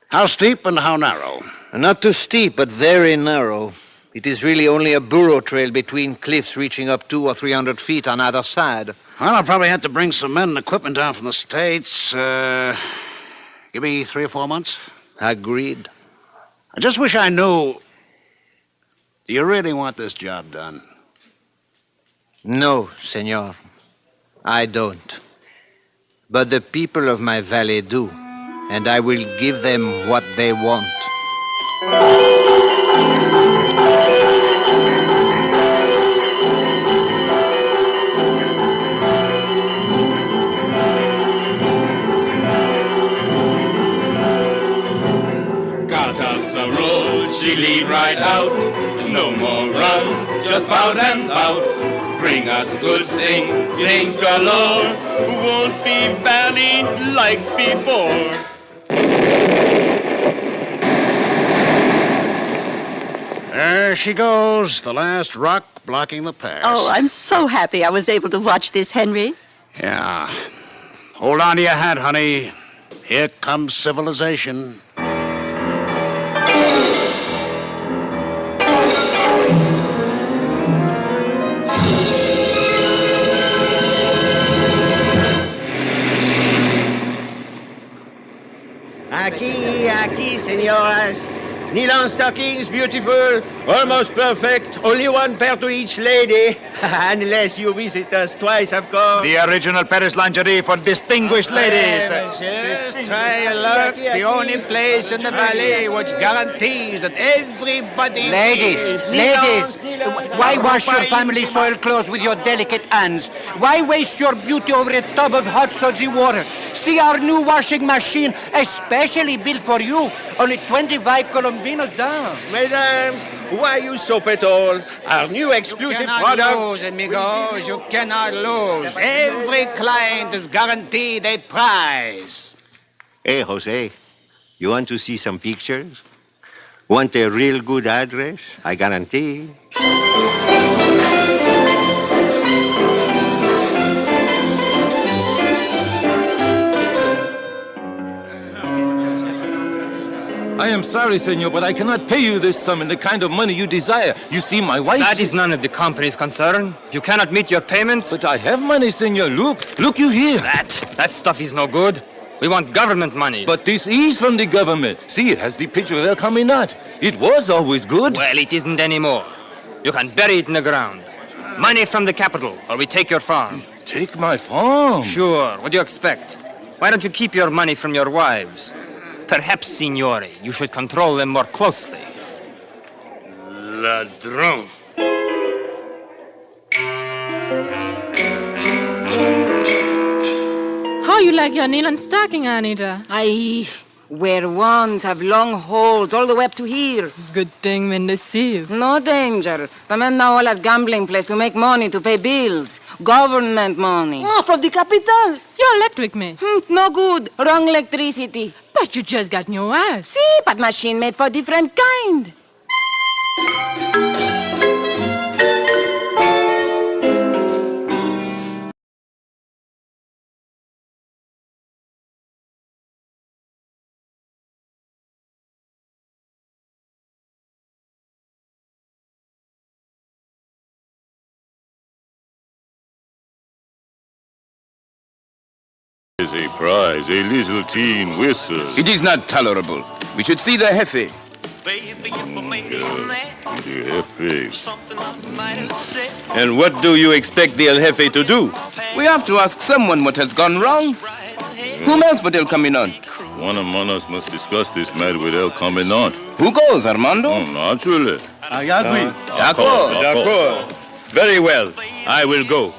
How steep and how narrow? Not too steep, but very narrow. It is really only a burro trail between cliffs reaching up 200 or 300 feet on either side. Well, I'll probably have to bring some men and equipment down from the States. Give me 3 or 4 months. Agreed. I just wish I knew. Do you really want this job done? No, senor. I don't. But the people of my valley do. And I will give them what they want. No more run, just pout and pout. Bring us good things, things galore. Won't be valley like before. There she goes, the last rock blocking the pass. Oh, I'm so happy I was able to watch this, Henry. Yeah. Hold on to your hat, honey. Here comes civilization. Aquí, senoras. Nylon stockings, beautiful, almost perfect. Only one pair to each lady. Unless you visit us twice, of course. The original Paris lingerie for distinguished ladies. Yes, try a lot. The only place in the valley which guarantees that everybody... Ladies, why wash your family soil clothes with your delicate hands? Why waste your beauty over a tub of hot, sudsy water? See our new washing machine, especially built for you. Only 25 colombinos down. Mesdames, why you soap at all? Our new exclusive product... lose, amigos. You cannot lose. Every client is guaranteed a prize. Hey, Jose, you want to see some pictures? Want a real good address? I guarantee. I am sorry, senor, but I cannot pay you this sum in the kind of money you desire. You see, my wife... That is none of the company's concern. You cannot meet your payments. But I have money, senor. Look you here. That stuff is no good. We want government money. But this is from the government. See, it has the picture of El Caminat. It was always good. Well, it isn't anymore. You can bury it in the ground. Money from the capital, or we take your farm. Take my farm? Sure. What do you expect? Why don't you keep your money from your wives? Perhaps, signore, you should control them more closely. Ladrón. How you like your nylon stocking, Anita? Aye, where ones have long holes all the way up to here. Good thing when they see you. No danger. The men now all at gambling place to make money to pay bills. Government money. Oh, from the capital? Your electric, miss. No good. Wrong electricity. But you just got new ass. See, but machine made for different kind. Is a prize, a little teen whistle. It is not tolerable. We should see the Jefe. The Jefe. And what do you expect the El Jefe to do? We have to ask someone what has gone wrong. Whom else but El Caminant? One among us must discuss this matter with El Caminant. Who goes, Armando? Oh, naturally. D'accord. Very well. I will go.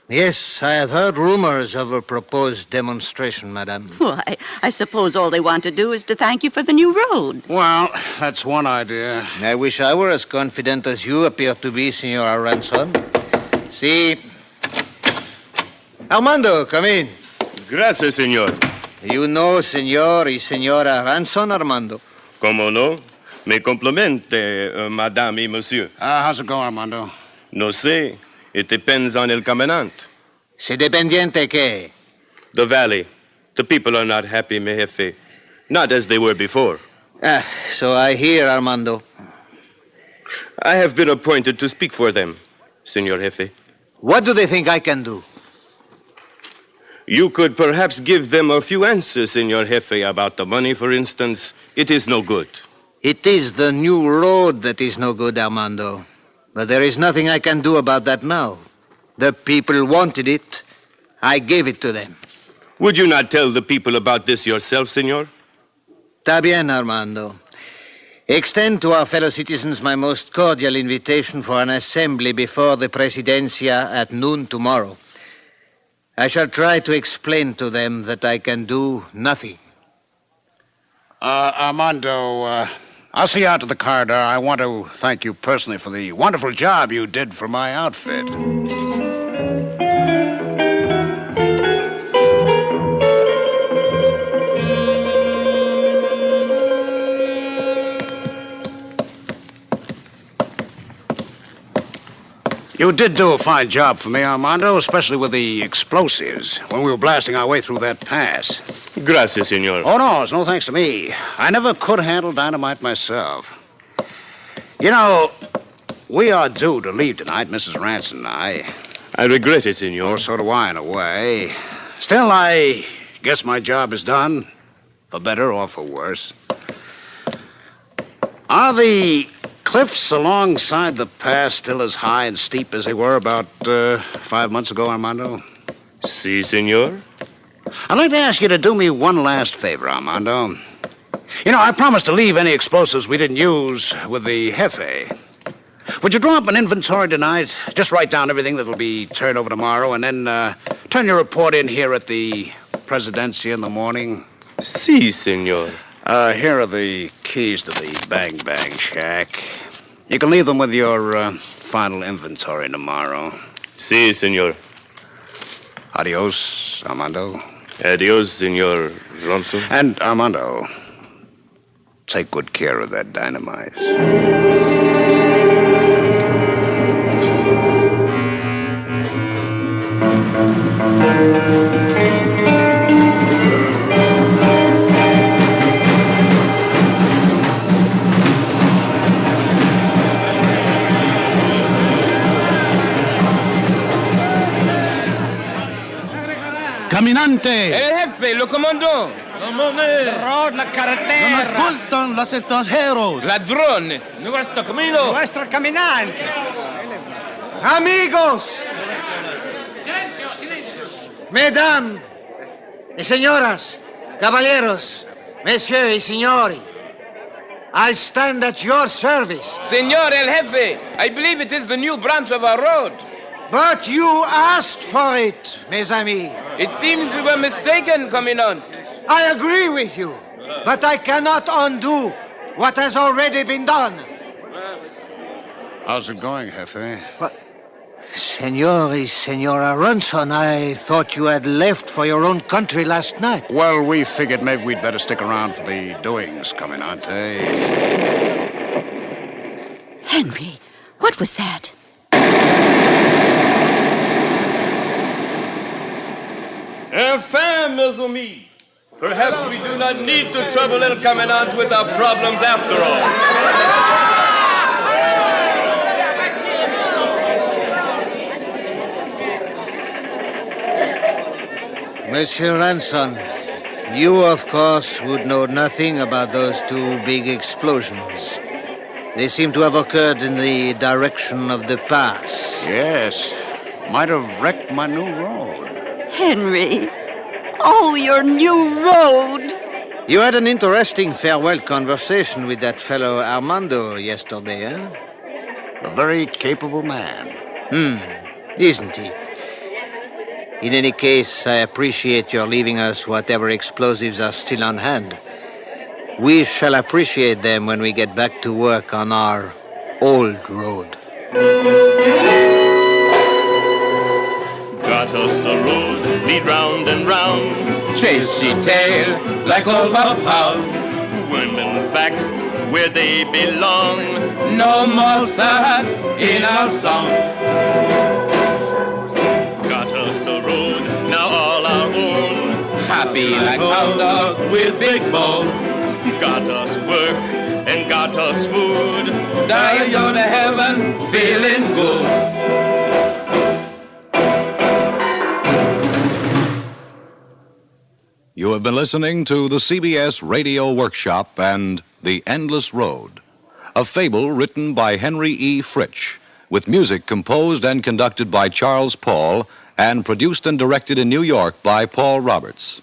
Yes, I have heard rumors of a proposed demonstration, madame. Why, I suppose all they want to do is to thank you for the new road. Well, that's one idea. I wish I were as confident as you appear to be, Senor Aranson. See... Armando, come in. Gracias, senor. You know Senor y Senora Aranson, Armando? Como no? Me complimente, madame et monsieur. How's it going, Armando? No sé. It depends on El Caminant. ¿Se dependiente qué? The valley. The people are not happy, mi jefe. Not as they were before. So I hear, Armando. I have been appointed to speak for them, Senor Jefe. What do they think I can do? You could perhaps give them a few answers, Senor Jefe, about the money, for instance. It is no good. It is the new road that is no good, Armando. But there is nothing I can do about that now. The people wanted it. I gave it to them. Would you not tell the people about this yourself, senor? Está bien, Armando. Extend to our fellow citizens my most cordial invitation for an assembly before the Presidencia at noon tomorrow. I shall try to explain to them that I can do nothing. Armando, I'll see you out to the corridor. I want to thank you personally for the wonderful job you did for my outfit. You did do a fine job for me, Armando, especially with the explosives when we were blasting our way through that pass. Gracias, senor. Oh, no, it's no thanks to me. I never could handle dynamite myself. You know, we are due to leave tonight, Mrs. Ranson and I. I regret it, senor. Oh, so do I, in a way. Still, I guess my job is done, for better or for worse. Are the cliffs alongside the pass still as high and steep as they were about 5 months ago, Armando? Si, senor. I'd like to ask you to do me one last favor, Armando. You know, I promised to leave any explosives we didn't use with the Jefe. Would you draw up an inventory tonight? Just write down everything that'll be turned over tomorrow, and then turn your report in here at the Presidencia in the morning? Si, senor. Here are the keys to the Bang Bang Shack. You can leave them with your final inventory tomorrow. Si, senor. Adios, Armando. Adios, senor Ronson. And, Armando, take good care of that dynamite. Caminante! El jefe, lo comandó. Road, la carretera. No nos gustan los extranjeros. Ladrones. Nuestro camino. Nuestro caminante. Amigos. Mesdames y señoras, caballeros, messieurs y signori, I stand at your service. Senor el jefe, I believe it is the new branch of our road. But you asked for it, mes amis. It seems we were mistaken, Commandant. I agree with you, but I cannot undo what has already been done. How's it going, Jefe? Senor y Senora Ronson, I thought you had left for your own country last night. Well, we figured maybe we'd better stick around for the doings, Commandante. Henry, what was that? Enfin, mes amis. Perhaps we do not need to trouble El Commandant with our problems after all. Monsieur Ranson, you, of course, would know nothing about those two big explosions. They seem to have occurred in the direction of the pass. Yes. Might have wrecked my new road. Henry. Oh, your new road. You had an interesting farewell conversation with that fellow Armando yesterday, eh? A very capable man. Isn't he? In any case, I appreciate your leaving us whatever explosives are still on hand. We shall appreciate them when we get back to work on our old road. Got us a road, lead round and round. Chase she tail like old Papa. Women back where they belong. No more sad in our song. Got us a road, now all our own. Happy like hound dog with big bone. Got us work and got us food. Dying on to heaven, feeling good. You have been listening to the CBS Radio Workshop and The Endless Road, a fable written by Henry E. Fritsch, with music composed and conducted by Charles Paul and produced and directed in New York by Paul Roberts.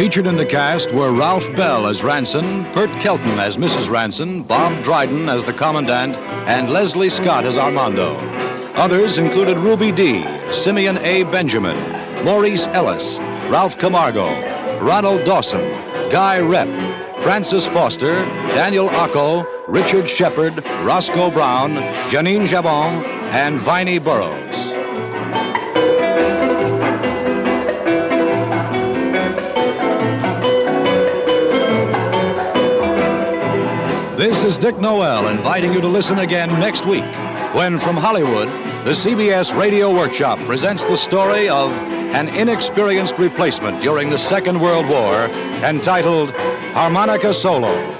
Featured in the cast were Ralph Bell as Ranson, Bert Kelton as Mrs. Ranson, Bob Dryden as the Commandant, and Leslie Scott as Armando. Others included Ruby Dee, Simeon A. Benjamin, Maurice Ellis, Ralph Camargo, Ronald Dawson, Guy Rep, Francis Foster, Daniel Ocko, Richard Shepard, Roscoe Brown, Janine Jabon, and Viney Burrows. This is Dick Noel inviting you to listen again next week when, from Hollywood, the CBS Radio Workshop presents the story of an inexperienced replacement during the Second World War entitled Harmonica Solo.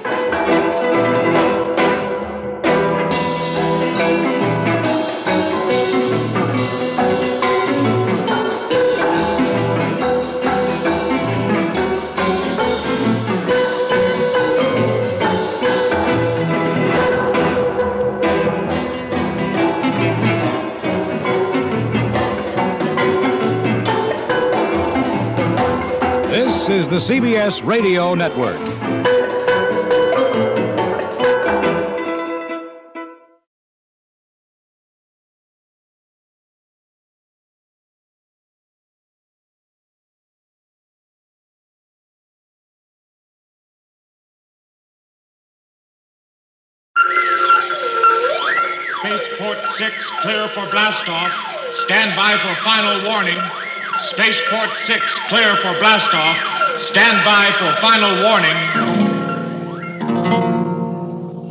This is the CBS Radio Network. Spaceport 6, clear for blastoff. Stand by for final warning. Spaceport 6, clear for blastoff. Stand by for final warning.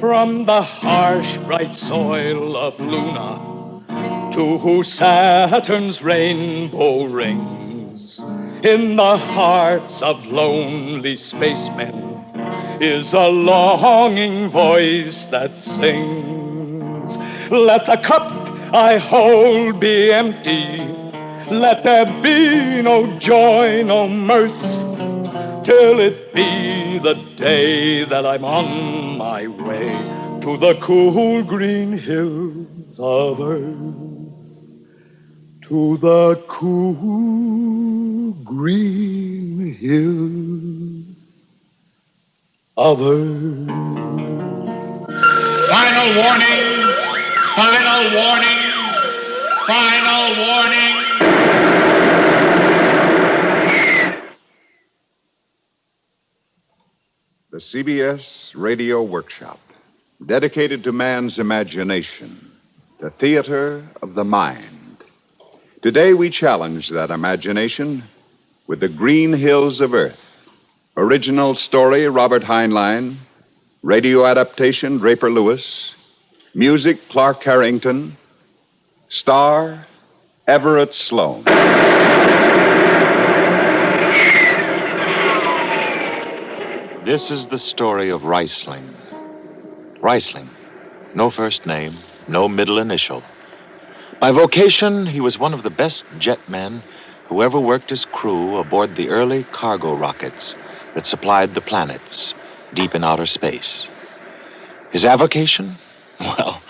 From the harsh, bright soil of Luna to Saturn's rainbow rings, in the hearts of lonely spacemen is a longing voice that sings. Let the cup I hold be empty. Let there be no joy, no mirth, till it be the day that I'm on my way to the cool green hills of Earth. To the cool green hills of Earth. Final warning. Final warning. Final warning. The CBS Radio Workshop, dedicated to man's imagination, the theater of the mind. Today we challenge that imagination with the Green Hills of Earth. Original story, Robert Heinlein. Radio adaptation, Draper Lewis. Music, Clark Harrington. Star, Everett Sloan. This is the story of Reisling. Reisling. No first name, no middle initial. By vocation, he was one of the best jetmen who ever worked as crew aboard the early cargo rockets that supplied the planets deep in outer space. His avocation? Well,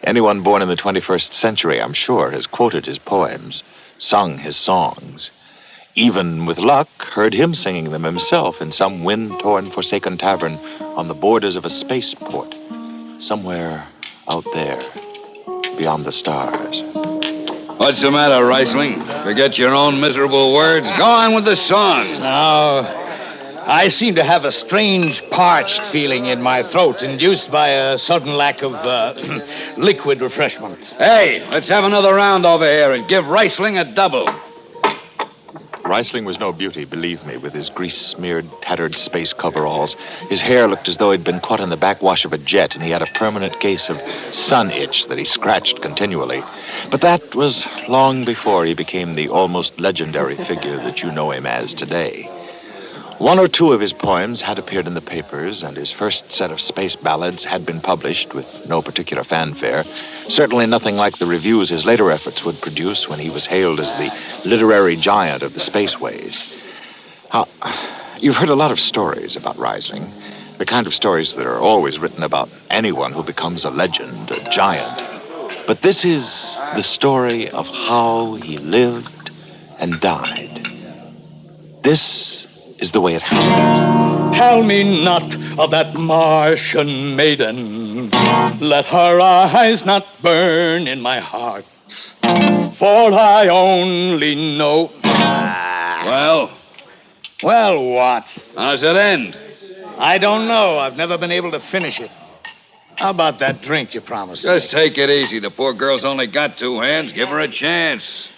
anyone born in the 21st century, I'm sure, has quoted his poems, sung his songs. Even with luck, heard him singing them himself in some wind-torn, forsaken tavern on the borders of a spaceport, somewhere out there, beyond the stars. What's the matter, Reisling? Forget your own miserable words. Go on with the song. Now, I seem to have a strange parched feeling in my throat, induced by a sudden lack of liquid refreshment. Hey, let's have another round over here and give Reisling a double. Reisling was no beauty, believe me, with his grease-smeared, tattered space coveralls. His hair looked as though he'd been caught in the backwash of a jet, and he had a permanent case of sun itch that he scratched continually. But that was long before he became the almost legendary figure that you know him as today. One or two of his poems had appeared in the papers, and his first set of space ballads had been published with no particular fanfare. Certainly nothing like the reviews his later efforts would produce when he was hailed as the literary giant of the spaceways. You've heard a lot of stories about Reisling, the kind of stories that are always written about anyone who becomes a legend, a giant. But this is the story of how he lived and died. This is the way it happens. Tell me not of that Martian maiden. Let her eyes not burn in my heart. For I only know... Well? Well, what? How does it end? I don't know. I've never been able to finish it. How about that drink you promised? Just take it easy. The poor girl's only got 2 hands. Give her a chance.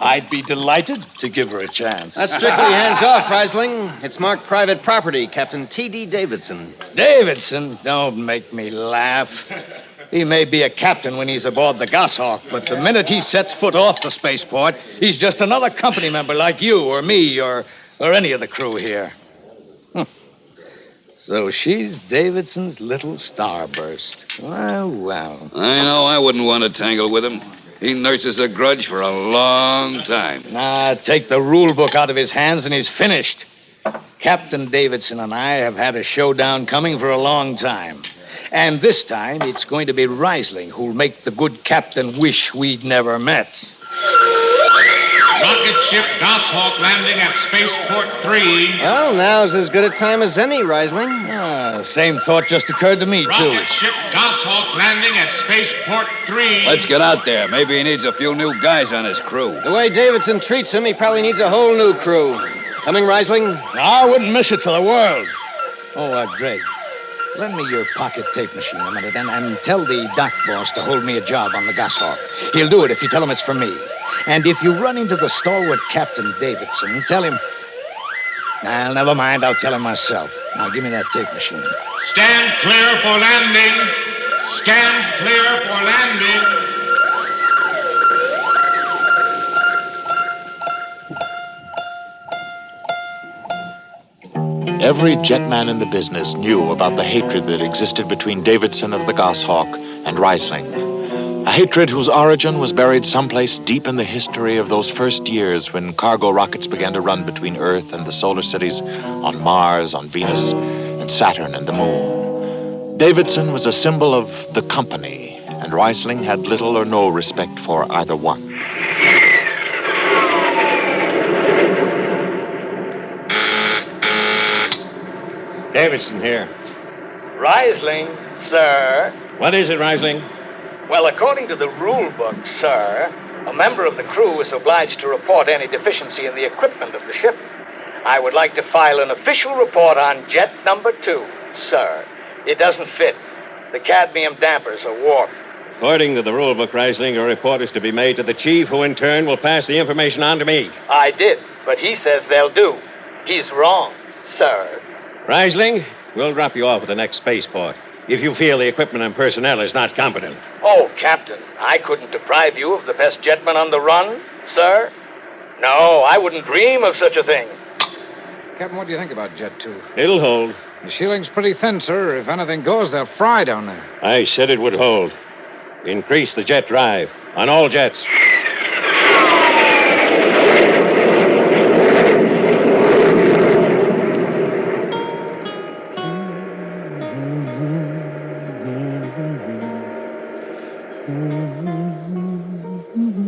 I'd be delighted to give her a chance. That's strictly hands off, Reisling. It's marked private property, Captain T.D. Davidson. Davidson? Don't make me laugh. He may be a captain when he's aboard the Goshawk, but the minute he sets foot off the spaceport, he's just another company member like you or me or any of the crew here. So she's Davidson's little starburst. Well. I know I wouldn't want to tangle with him. He nurses a grudge for a long time. Nah, take the rule book out of his hands and he's finished. Captain Davidson and I have had a showdown coming for a long time. And this time, it's going to be Reisling who'll make the good captain wish we'd never met. Rocket ship Goshawk landing at Spaceport 3. Well, now's as good a time as any, Reisling. Same thought just occurred to me, too. Rocket ship Goshawk landing at Spaceport 3. Let's get out there. Maybe he needs a few new guys on his crew. The way Davidson treats him, he probably needs a whole new crew. Coming, Reisling? I wouldn't miss it for the world. Oh, Greg, lend me your pocket tape machine a minute and tell the dock boss to hold me a job on the Goshawk. He'll do it if you tell him it's for me. And if you run into the stalwart Captain Davidson, tell him... Well, never mind. I'll tell him myself. Now, give me that tape machine. Stand clear for landing. Stand clear for landing. Every jetman in the business knew about the hatred that existed between Davidson of the Goshawk and Reisling. A hatred whose origin was buried someplace deep in the history of those first years when cargo rockets began to run between Earth and the solar cities on Mars, on Venus, and Saturn and the Moon. Davidson was a symbol of the company, and Reisling had little or no respect for either one. Davidson here. Reisling, sir. What is it, Reisling? Well, according to the rule book, sir, a member of the crew is obliged to report any deficiency in the equipment of the ship. I would like to file an official report on jet number 2, sir. It doesn't fit. The cadmium dampers are warped. According to the rule book, Reisling, a report is to be made to the chief, who in turn will pass the information on to me. I did, but he says they'll do. He's wrong, sir. Reisling, we'll drop you off at the next spaceport if you feel the equipment and personnel is not competent. Oh, Captain, I couldn't deprive you of the best jetman on the run, sir. No, I wouldn't dream of such a thing. Captain, what do you think about Jet 2? It'll hold. The ceiling's pretty thin, sir. If anything goes, they'll fry down there. I said it would hold. Increase the jet drive on all jets.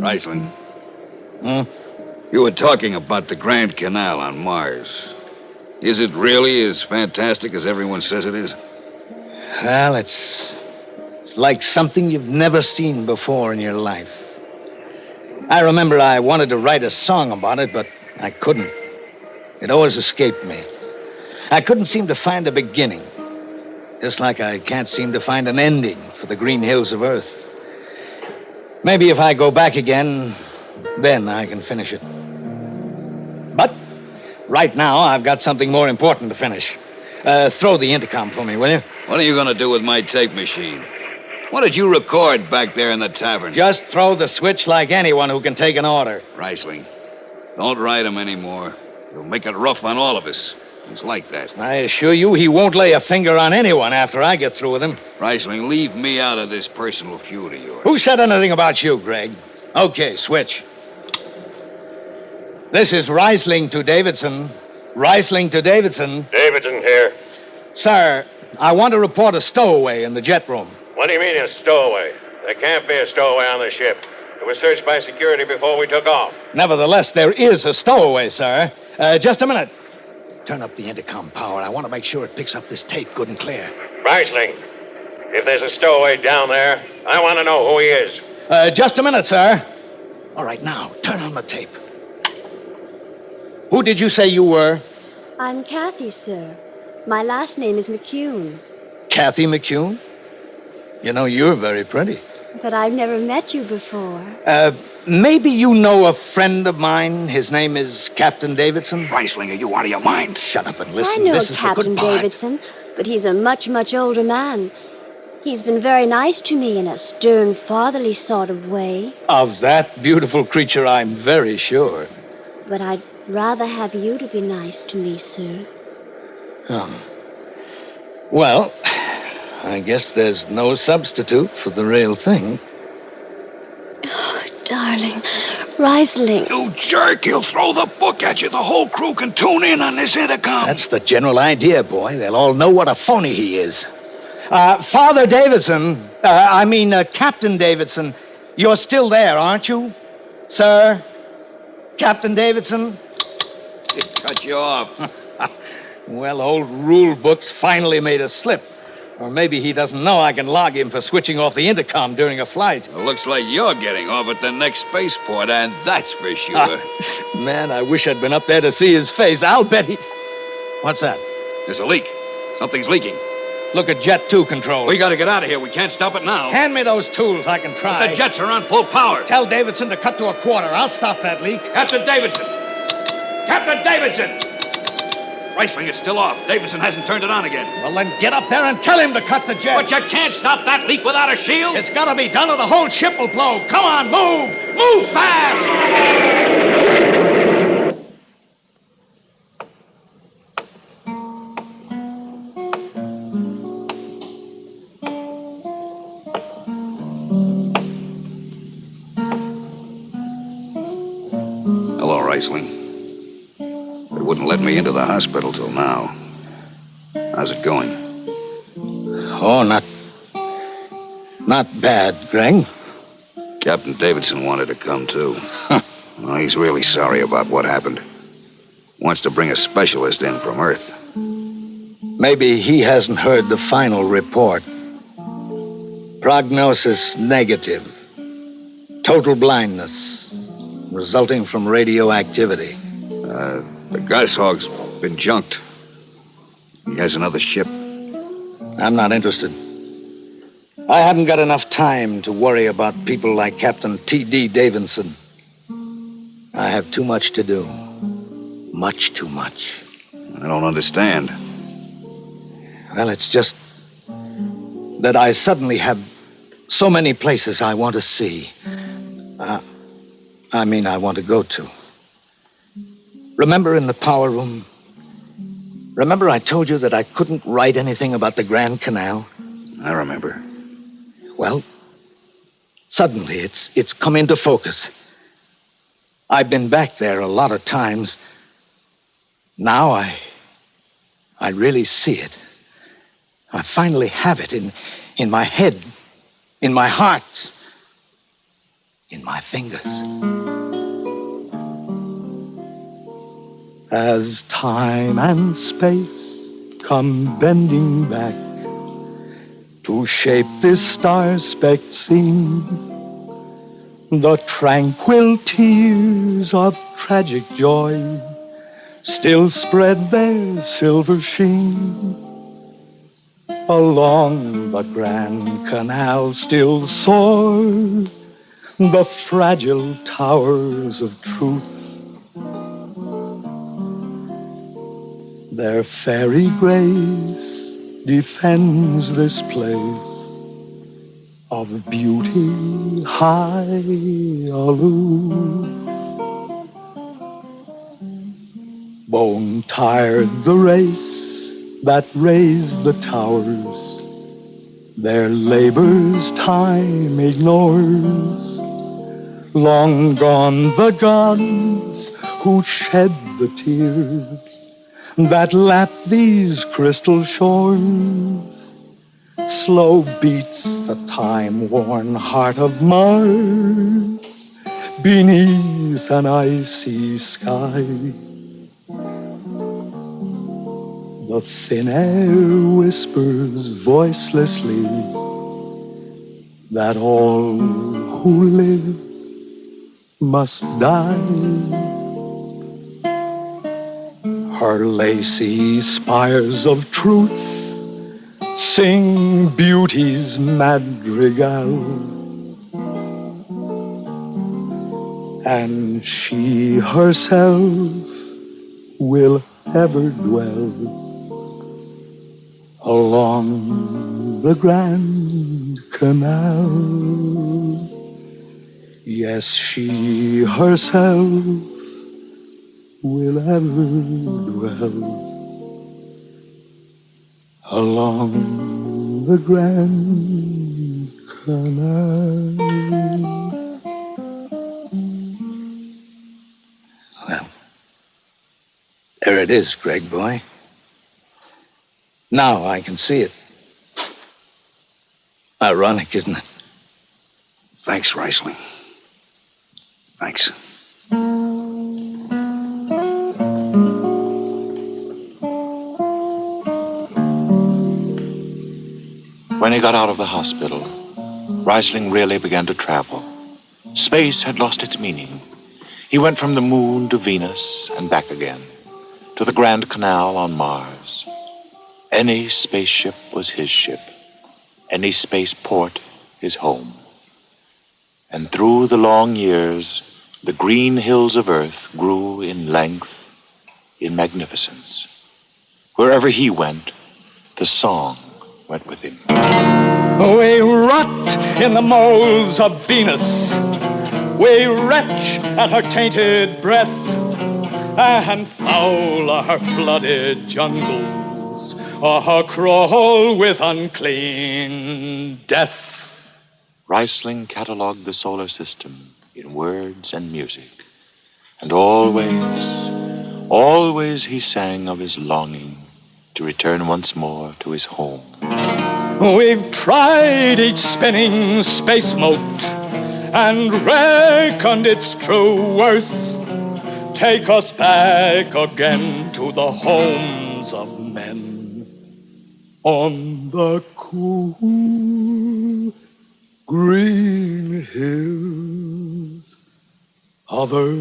Reisling. You were talking about the Grand Canal on Mars. Is it really as fantastic as everyone says it is? Well, it's like something you've never seen before in your life. I remember I wanted to write a song about it, but I couldn't. It always escaped me. I couldn't seem to find a beginning. Just like I can't seem to find an ending for the green hills of Earth. Maybe if I go back again, then I can finish it. But right now, I've got something more important to finish. Throw the intercom for me, will you? What are you going to do with my tape machine? What did you record back there in the tavern? Just throw the switch like anyone who can take an order. Reisling, don't ride him anymore. You'll make it rough on all of us. He's like that. I assure you he won't lay a finger on anyone after I get through with him. Reisling, leave me out of this personal feud of yours. Who said anything about you, Greg? Okay, switch. This is Reisling to Davidson. Reisling to Davidson. Davidson here. Sir, I want to report a stowaway in the jet room. What do you mean a stowaway? There can't be a stowaway on the ship. It was searched by security before we took off. Nevertheless, there is a stowaway, sir. Just a minute. Turn up the intercom power. I want to make sure it picks up this tape good and clear. Reisling, if there's a stowaway down there, I want to know who he is. Just a minute, sir. All right, now, turn on the tape. Who did you say you were? I'm Kathy, sir. My last name is McCune. Kathy McCune? You know, you're very pretty. But I've never met you before. Maybe you know a friend of mine. His name is Captain Davidson. Reisling, are you out of your mind? Shut up and listen. I know This is Captain the good part. Davidson, but he's a much, much older man. He's been very nice to me in a stern, fatherly sort of way. Of that beautiful creature, I'm very sure. But I'd rather have you to be nice to me, sir. Oh. Well, I guess there's no substitute for the real thing. Oh, darling. Reisling. You jerk, he'll throw the book at you. The whole crew can tune in on this intercom. That's the general idea, boy. They'll all know what a phony he is. Father Davidson, Captain Davidson, you're still there, aren't you? Sir? Captain Davidson? It cut you off. Well, old rule book's finally made a slip. Or maybe he doesn't know I can log him for switching off the intercom during a flight. It looks like you're getting off at the next spaceport, and that's for sure. Man, I wish I'd been up there to see his face. I'll bet he... What's that? There's a leak. Something's leaking. Look at Jet 2 control. We gotta get out of here. We can't stop it now. Hand me those tools. I can try. But the jets are on full power. Tell Davidson to cut to a quarter. I'll stop that leak. Captain Davidson! Captain Davidson! Reisling is still off. Davidson hasn't turned it on again. Well, then get up there and tell him to cut the jet. But you can't stop that leak without a shield. It's got to be done or the whole ship will blow. Come on, move! Move fast! Hello, Reisling. They wouldn't let me into the hospital till now. How's it going? Oh, not bad, Greg. Captain Davidson wanted to come, too. Well, he's really sorry about what happened. Wants to bring a specialist in from Earth. Maybe he hasn't heard the final report. Prognosis negative. Total blindness, resulting from radioactivity. The gas hog's been junked. He has another ship. I'm not interested. I haven't got enough time to worry about people like Captain T.D. Davidson. I have too much to do. Much too much. I don't understand. Well, it's just that I suddenly have so many places I want to see. I want to go to. Remember in the power room? Remember I told you that I couldn't write anything about the Grand Canal? I remember. Well, suddenly it's come into focus. I've been back there a lot of times. Now I really see it. I finally have it in my head, in my heart, in my fingers. As time and space come bending back to shape this star-specked scene, the tranquil tears of tragic joy still spread their silver sheen. Along the Grand Canal still soar the fragile towers of truth. Their fairy grace defends this place of beauty high aloof. Bone-tired the race that raised the towers, their labors time ignores. Long gone the gods who shed the tears that lap these crystal shores. Slow beats the time-worn heart of Mars beneath an icy sky. The thin air whispers voicelessly that all who live must die. Her lacy spires of truth sing beauty's madrigal, and she herself will ever dwell along the Grand Canal. Yes, she herself will ever dwell along the Grand Canal. Well, there it is, Greg boy. Now I can see it. Ironic, isn't it? Thanks, Reisling. Thanks. When he got out of the hospital, Reisling really began to travel. Space had lost its meaning. He went from the moon to Venus and back again, to the Grand Canal on Mars. Any spaceship was his ship, any spaceport his home. And through the long years, the green hills of Earth grew in length, in magnificence. Wherever he went, the song went with him. We rot in the moles of Venus. We retch at her tainted breath, and foul are her flooded jungles, or crawl with unclean death. Reisling cataloged the solar system in words and music. And always he sang of his longing to return once more to his home. We've tried each spinning space mote and reckoned its true worth. Take us back again to the homes of men on the cool green hills of Earth.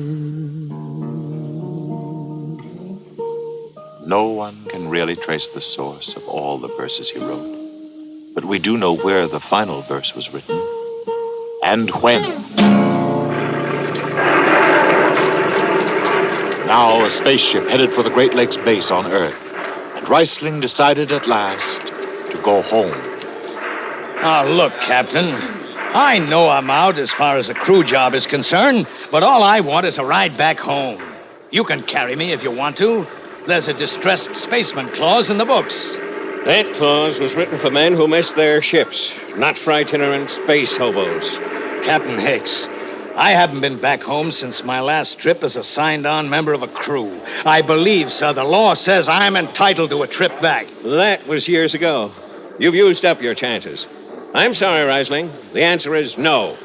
No one can really trace the source of all the verses he wrote, but we do know where the final verse was written and when. Now a spaceship headed for the Great Lakes base on Earth, and Reisling decided at last to go home. Ah, look, Captain. I know I'm out as far as the crew job is concerned, but all I want is a ride back home. You can carry me if you want to. There's a distressed spaceman clause in the books. That clause was written for men who missed their ships, not for itinerant space hobos. Captain Hicks, I haven't been back home since my last trip as a signed-on member of a crew. I believe, sir, the law says I'm entitled to a trip back. That was years ago. You've used up your chances. I'm sorry, Reisling. The answer is no.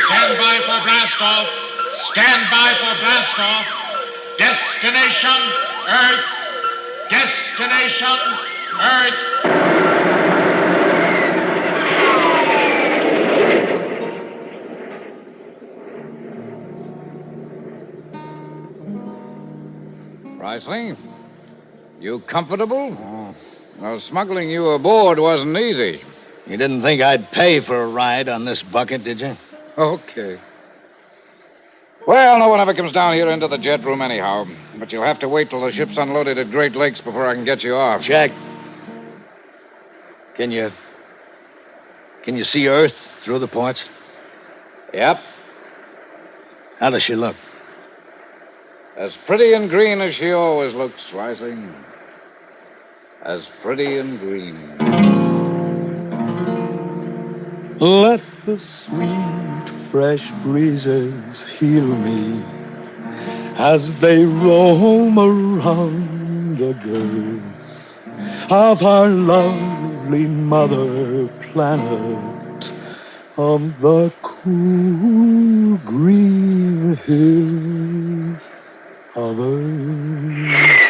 Stand by for blastoff. Stand by for blastoff. Destination, Earth. Destination, Earth. Reisling, you comfortable? Well, smuggling you aboard wasn't easy. You didn't think I'd pay for a ride on this bucket, did you? Okay. Well, no one ever comes down here into the jet room anyhow. But you'll have to wait till the ship's unloaded at Great Lakes before I can get you off. Jack, can you see Earth through the ports? Yep. How does she look? As pretty and green as she always looks, Reisling. As pretty and green. Let the sweet, fresh breezes heal me as they roam around the girth of our lovely mother planet on the cool green hills of Earth.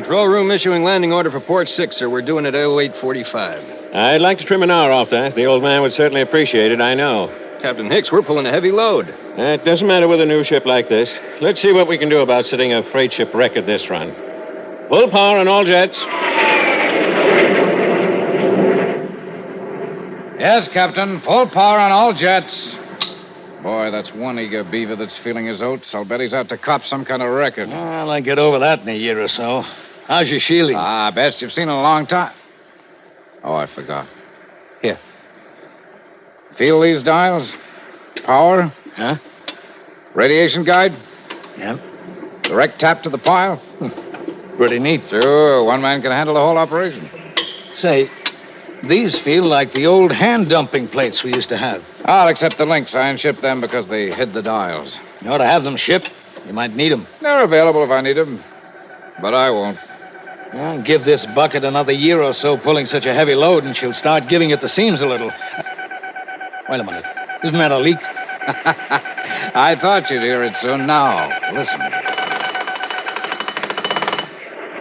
Control room issuing landing order for port 6, sir. We're doing it at 08:45. I'd like to trim an hour off that. The old man would certainly appreciate it, I know. Captain Hicks, we're pulling a heavy load. It doesn't matter with a new ship like this. Let's see what we can do about setting a freight ship record this run. Full power on all jets. Yes, Captain. Full power on all jets. Boy, that's one eager beaver that's feeling his oats. I'll bet he's out to cop some kind of record. Well, I get over that in a year or so. How's your shielding? Best you've seen in a long time. Oh, I forgot. Here. Feel these dials? Power? Huh? Radiation guide? Yep. Direct tap to the pile? Pretty neat. Sure, one man can handle the whole operation. Say, these feel like the old hand-dumping plates we used to have. I'll accept the links. I unshipped them because they hid the dials. You ought to have them shipped. You might need them. They're available if I need them. But I won't. Well, give this bucket another year or so pulling such a heavy load, and she'll start giving at the seams a little. Wait a minute. Isn't that a leak? I thought you'd hear it soon. Now, listen.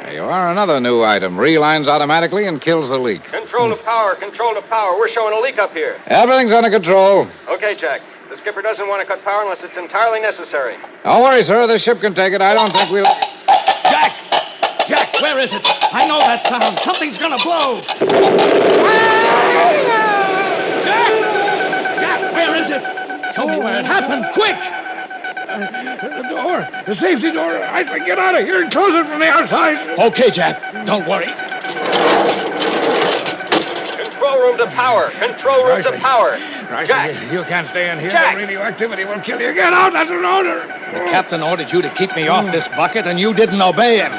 There you are, another new item. Relines automatically and kills the leak. Control to power, control to power. We're showing a leak up here. Everything's under control. Okay, Jack. The skipper doesn't want to cut power unless it's entirely necessary. Don't worry, sir. The ship can take it. I don't think we'll... Jack! Jack, where is it? I know that sound. Something's gonna blow. Jack! Jack, where is it? Show me where it happened, quick! The door. The safety door. I can get out of here and close it from the outside. Okay, Jack. Don't worry. Control room to power. Control room to power. Right, Jack! You can't stay in here. Jack! The radioactivity will kill you. Get out. That's an order. The captain ordered you to keep me off this bucket, and you didn't obey him.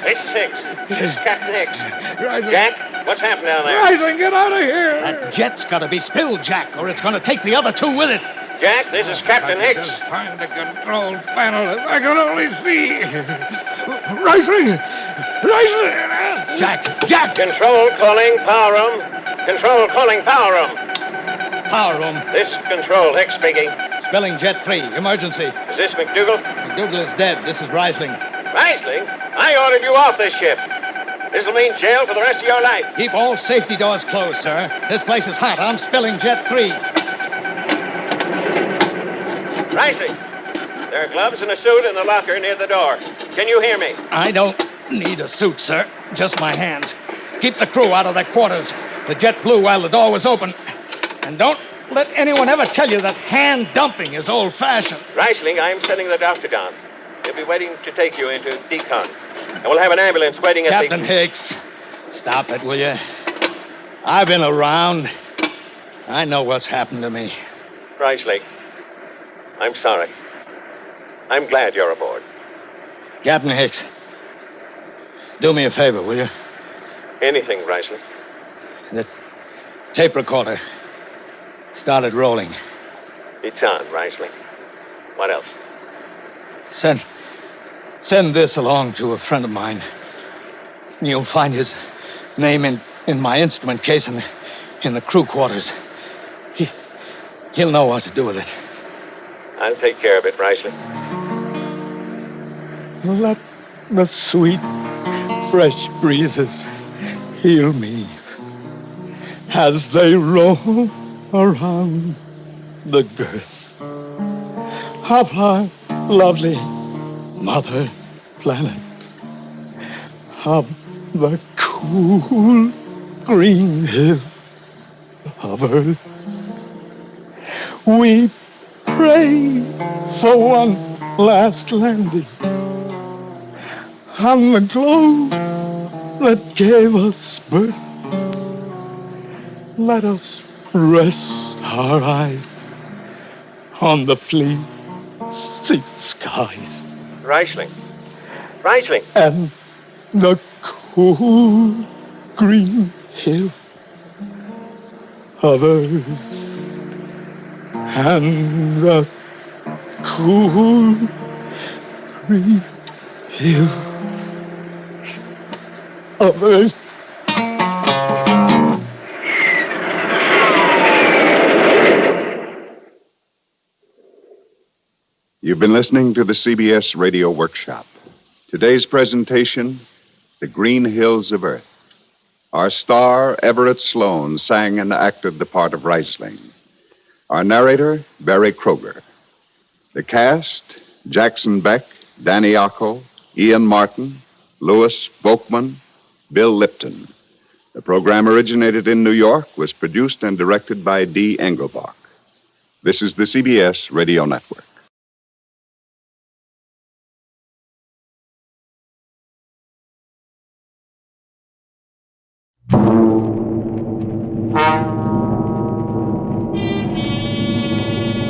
This is Hicks. This is Captain Hicks. Rising. Jack, what's happened down there? Rising, get out of here. That jet's got to be spilled, Jack, or it's going to take the other two with it. Jack, this is Captain Hicks. Just find the control panel. If I can only see. Rising. Rising. Jack! Control calling power room. Control calling power room. Power room. This Control, Hicks speaking. Spilling jet 3. Emergency. Is this McDougal? McDougal is dead. This is Reisling. Reisling? I ordered you off this ship. This'll mean jail for the rest of your life. Keep all safety doors closed, sir. This place is hot. I'm spilling jet 3. Reisling, there are gloves and a suit in the locker near the door. Can you hear me? I don't need a suit, sir. Just my hands. Keep the crew out of their quarters. The jet blew while the door was open. And don't let anyone ever tell you that hand dumping is old-fashioned. Reisling, I'm sending the doctor down. He'll be waiting to take you into decon. And we'll have an ambulance waiting at Captain Hicks, stop it, will you? I've been around. I know what's happened to me. Reisling, I'm sorry. I'm glad you're aboard. Captain Hicks, do me a favor, will you? Anything, Reisling. The tape recorder started rolling. It's on, Reisling. What else? Send this along to a friend of mine. You'll find his name in my instrument case in the crew quarters. He'll know what to do with it. I'll take care of it, Reisling. Let the sweet, fresh breezes heal me as they roll around the girth of our lovely mother planet, of the cool green hill of earth. We pray for one last landing on the globe that gave us birth. Let us rest our eyes on the fleet skies Reisling. Reisling. and the cool green hill of earth, and the cool green hill of earth. You've been listening to the CBS Radio Workshop. Today's presentation, The Green Hills of Earth. Our star, Everett Sloan, sang and acted the part of Reisling. Our narrator, Barry Kroger. The cast, Jackson Beck, Danny Ocko, Ian Martin, Louis Volkman, Bill Lipton. The program originated in New York, was produced and directed by D. Engelbach. This is the CBS Radio Network.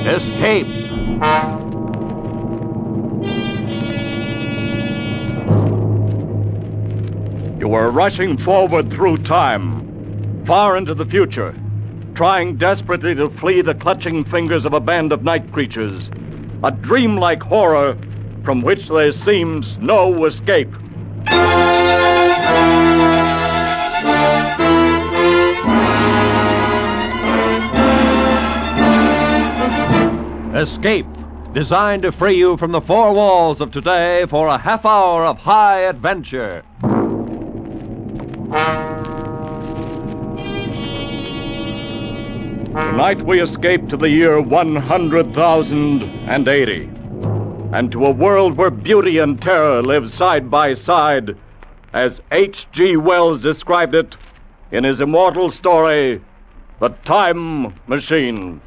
Escape! You were rushing forward through time, far into the future, trying desperately to flee the clutching fingers of a band of night creatures, a dreamlike horror from which there seems no escape. Escape, designed to free you from the four walls of today for a half hour of high adventure. Tonight we escape to the year 100,080, and to a world where beauty and terror live side by side, as H.G. Wells described it in his immortal story, The Time Machine.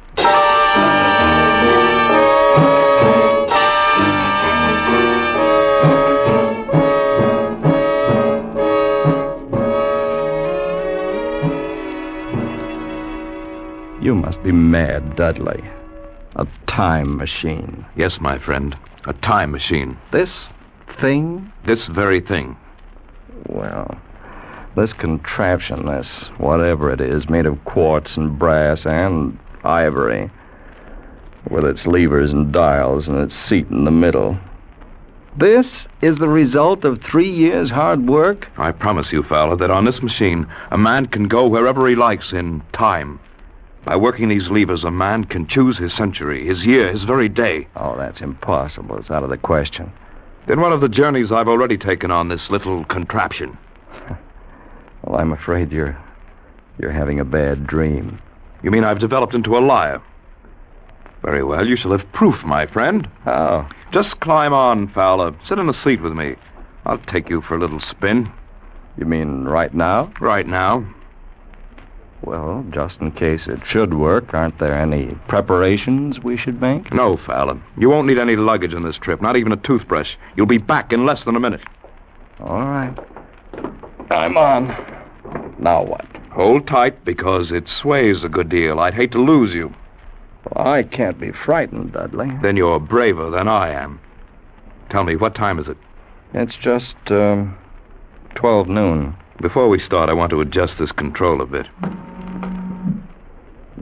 You must be mad, Dudley. A time machine. Yes, my friend. A time machine. This thing? This very thing. Well, this contraption, this whatever it is, made of quartz and brass and ivory, with its levers and dials and its seat in the middle. This is the result of 3 years' hard work? I promise you, Fowler, that on this machine, a man can go wherever he likes in time. By working these levers, a man can choose his century, his year, his very day. Oh, that's impossible. It's out of the question. Then one of the journeys I've already taken on this little contraption. Well, I'm afraid you're having a bad dream. You mean I've developed into a liar? Very well, you shall have proof, my friend. How? Just climb on, Fowler. Sit in a seat with me. I'll take you for a little spin. You mean right now? Right now. Well, just in case it should work, aren't there any preparations we should make? No, Fowler. You won't need any luggage on this trip, not even a toothbrush. You'll be back in less than a minute. All right. I'm on. Now what? Hold tight, because it sways a good deal. I'd hate to lose you. Well, I can't be frightened, Dudley. Then you're braver than I am. Tell me, what time is it? It's just, 12 noon. Before we start, I want to adjust this control a bit.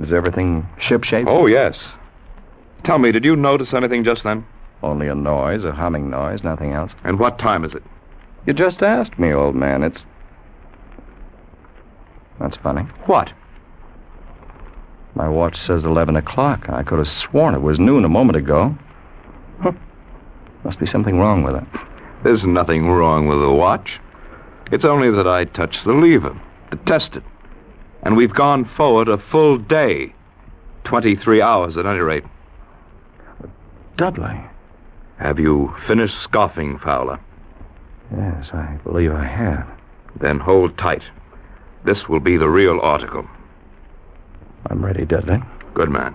Is everything shipshape? Oh, yes. Tell me, did you notice anything just then? Only a noise, a humming noise, nothing else. And what time is it? You just asked me, old man. That's funny. What? My watch says 11 o'clock. I could have sworn it was noon a moment ago. Huh. Must be something wrong with it. There's nothing wrong with the watch. It's only that I touched the lever to test it. And we've gone forward a full day. 23 hours at any rate. Dudley. Have you finished scoffing, Fowler? Yes, I believe I have. Then hold tight. This will be the real article. I'm ready, Dudley. Good man.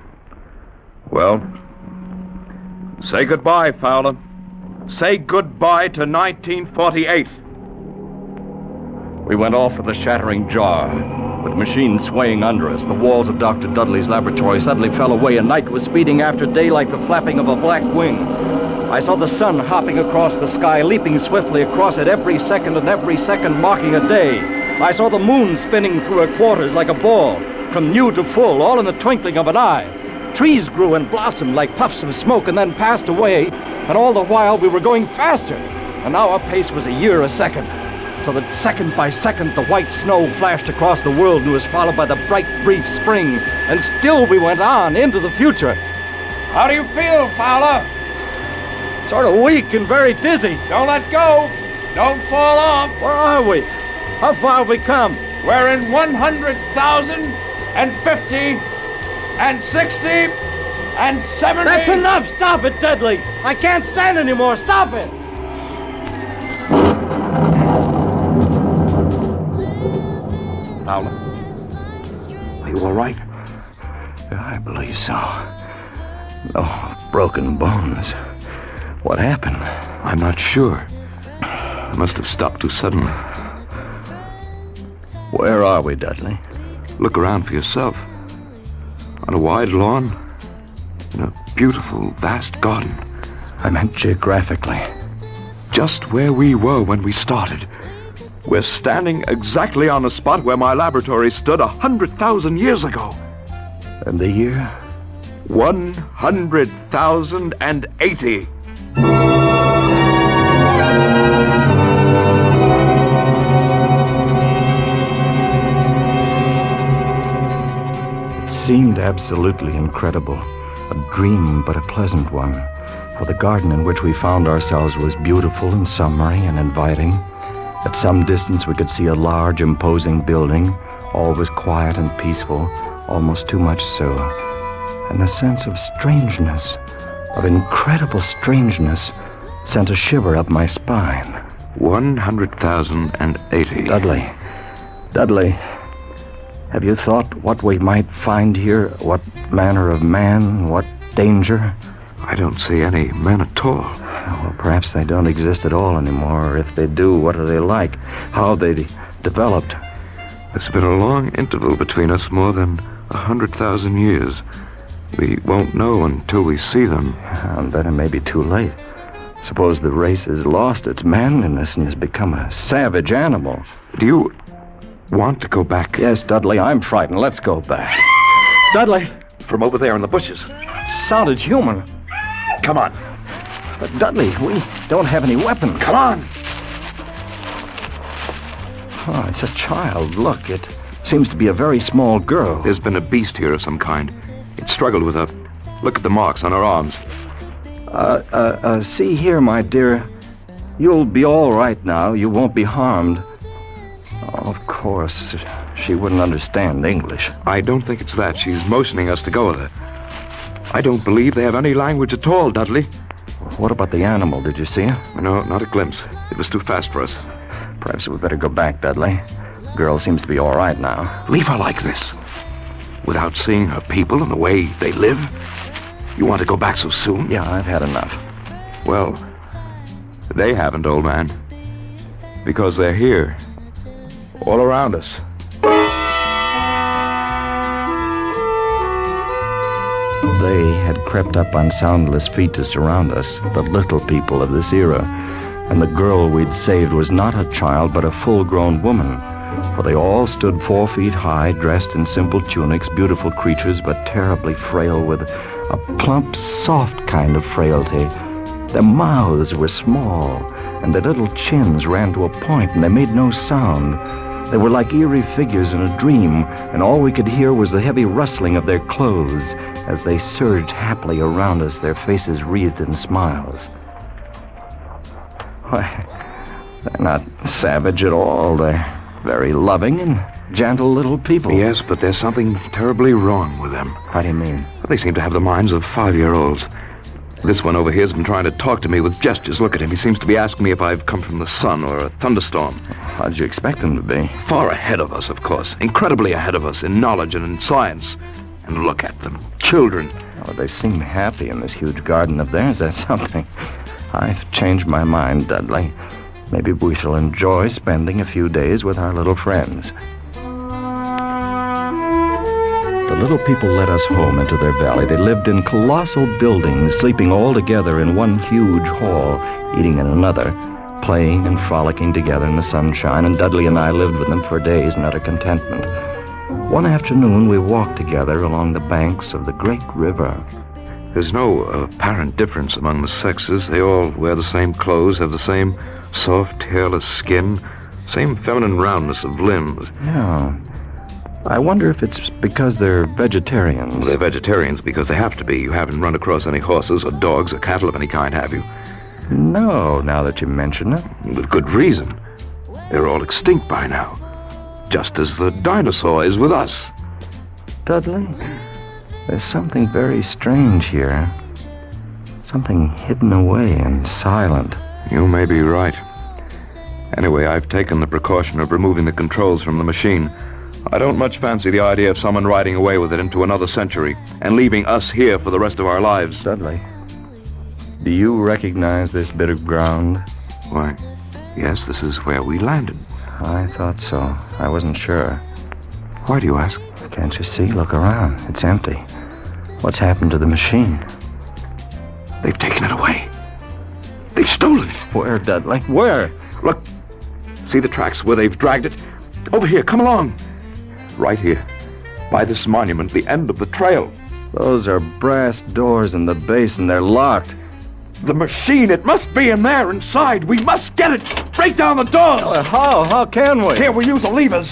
Well, say goodbye, Fowler. Say goodbye to 1948. We went off with a shattering jar. With the machine swaying under us, the walls of Dr. Dudley's laboratory suddenly fell away, and night was speeding after day like the flapping of a black wing. I saw the sun hopping across the sky, leaping swiftly across it every second, and every second marking a day. I saw the moon spinning through her quarters like a ball, from new to full, all in the twinkling of an eye. Trees grew and blossomed like puffs of smoke and then passed away, and all the while we were going faster. And now our pace was a year a second, so that second by second the white snow flashed across the world and was followed by the bright, brief spring. And still we went on into the future. How do you feel, Fowler? Sort of weak and very dizzy. Don't let go. Don't fall off. Where are we? How far have we come? We're in 100,000 and 50 and 60 and 70. That's enough! Stop it, Dudley! I can't stand anymore! Stop it! Fowler, are you all right? I believe so. No broken bones. What happened? I'm not sure. I must have stopped too suddenly. Where are we, Dudley? Look around for yourself. On a wide lawn, in a beautiful, vast garden. I meant geographically. Just where we were when we started. We're standing exactly on the spot where my laboratory stood 100,000 years ago. And the year? 100,080. It seemed absolutely incredible. A dream, but a pleasant one. For the garden in which we found ourselves was beautiful and summery and inviting. At some distance we could see a large, imposing building. All was quiet and peaceful, almost too much so. And the sense of strangeness, of incredible strangeness, sent a shiver up my spine. 100,080. Dudley, have you thought what we might find here? What manner of man? What danger? I don't see any men at all. Well, perhaps they don't exist at all anymore, or if they do, what are they like? How have they developed? There's been a long interval between us, more than 100,000 years. We won't know until we see them. And then it may be too late. Suppose the race has lost its manliness and has become a savage animal. Do you want to go back? Yes, Dudley, I'm frightened. Let's go back. Dudley! From over there in the bushes. It sounded human. Come on. But Dudley, we don't have any weapons. Come on! Oh, it's a child. Look, it seems to be a very small girl. There's been a beast here of some kind. It struggled with her. Look at the marks on her arms. See here, my dear. You'll be all right now. You won't be harmed. Oh, of course, she wouldn't understand English. I don't think it's that. She's motioning us to go with her. I don't believe they have any language at all, Dudley. What about the animal? Did you see her? No, not a glimpse. It was too fast for us. Perhaps we'd better go back, Dudley. The girl seems to be all right now. Leave her like this, without seeing her people and the way they live? You want to go back so soon? Yeah, I've had enough. Well, they haven't, old man. Because they're here. All around us. They had crept up on soundless feet to surround us, the little people of this era. And the girl we'd saved was not a child, but a full-grown woman. For they all stood 4 feet high, dressed in simple tunics, beautiful creatures, but terribly frail, with a plump, soft kind of frailty. Their mouths were small, and their little chins ran to a point, and they made no sound. They were like eerie figures in a dream, and all we could hear was the heavy rustling of their clothes as they surged happily around us, their faces wreathed in smiles. Why, they're not savage at all. They're very loving and gentle little people. Yes, but there's something terribly wrong with them. How do you mean? They seem to have the minds of 5-year-olds. This one over here has been trying to talk to me with gestures. Look at him. He seems to be asking me if I've come from the sun or a thunderstorm. How'd you expect him to be? Far ahead of us, of course. Incredibly ahead of us in knowledge and in science. And look at them. Children. Oh, they seem happy in this huge garden of theirs. That's something. I've changed my mind, Dudley. Maybe we shall enjoy spending a few days with our little friends. The little people led us home into their valley. They lived in colossal buildings, sleeping all together in one huge hall, eating in another, playing and frolicking together in the sunshine, and Dudley and I lived with them for days in utter contentment. One afternoon, we walked together along the banks of the great river. There's no apparent difference among the sexes. They all wear the same clothes, have the same soft, hairless skin, same feminine roundness of limbs. Yeah. I wonder if it's because they're vegetarians. Well, they're vegetarians because they have to be. You haven't run across any horses or dogs or cattle of any kind, have you? No, now that you mention it. With good reason. They're all extinct by now. Just as the dinosaur is with us. Dudley, there's something very strange here. Something hidden away and silent. You may be right. Anyway, I've taken the precaution of removing the controls from the machine. I don't much fancy the idea of someone riding away with it into another century and leaving us here for the rest of our lives. Dudley, do you recognize this bit of ground? Why, yes, this is where we landed. I thought so. I wasn't sure. Why do you ask? Can't you see? Look around. It's empty. What's happened to the machine? They've taken it away. They've stolen it. Where, Dudley? Where? Look. See the tracks where they've dragged it? Over here. Come along. Right here. By this monument, the end of the trail. Those are brass doors in the base, and they're locked. The machine, it must be in there inside. We must get it. Break down the doors. How? How can we? Here, we use the levers.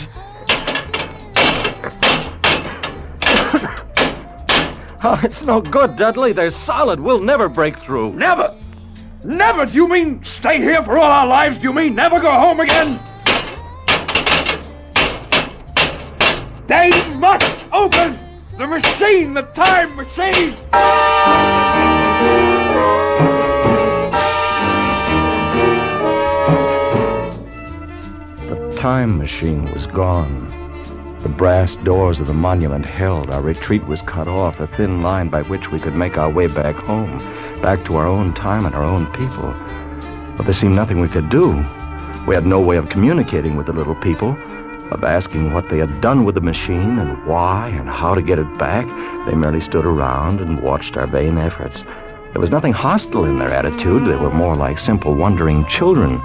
Oh, it's no good, Dudley. They're solid. We'll never break through. Never? Never? Do you mean stay here for all our lives? Do you mean never go home again? They must open the machine, the time machine! The time machine was gone. The brass doors of the monument held. Our retreat was cut off, a thin line by which we could make our way back home, back to our own time and our own people. But there seemed nothing we could do. We had no way of communicating with the little people, of asking what they had done with the machine and why and how to get it back. They merely stood around and watched our vain efforts. There was nothing hostile in their attitude. They were more like simple, wondering children.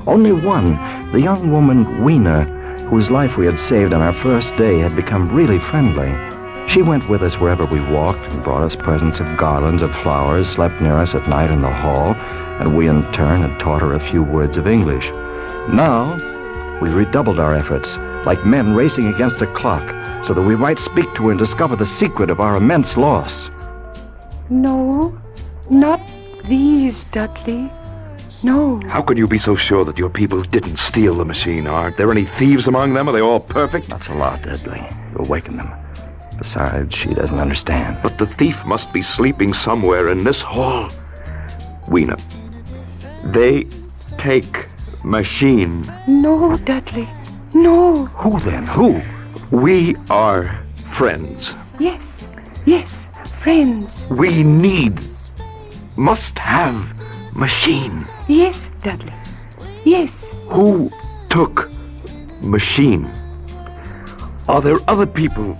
Only one, the young woman, Weena, whose life we had saved on our first day, had become really friendly. She went with us wherever we walked and brought us presents of garlands of flowers, slept near us at night in the hall, and we in turn had taught her a few words of English. Now, we redoubled our efforts, like men racing against a clock, so that we might speak to her and discover the secret of our immense loss. No, not these, Dudley. No. How can you be so sure that your people didn't steal the machine? Aren't there any thieves among them? Are they all perfect? That's a lot, Dudley. You'll waken them. Besides, she doesn't understand. But the thief must be sleeping somewhere in this hall. Weena, they take machine. No, Dudley. No. Who then? Who? We are friends. Yes, friends. We must have machine. Yes, Dudley. Yes. Who took machine? Are there other people?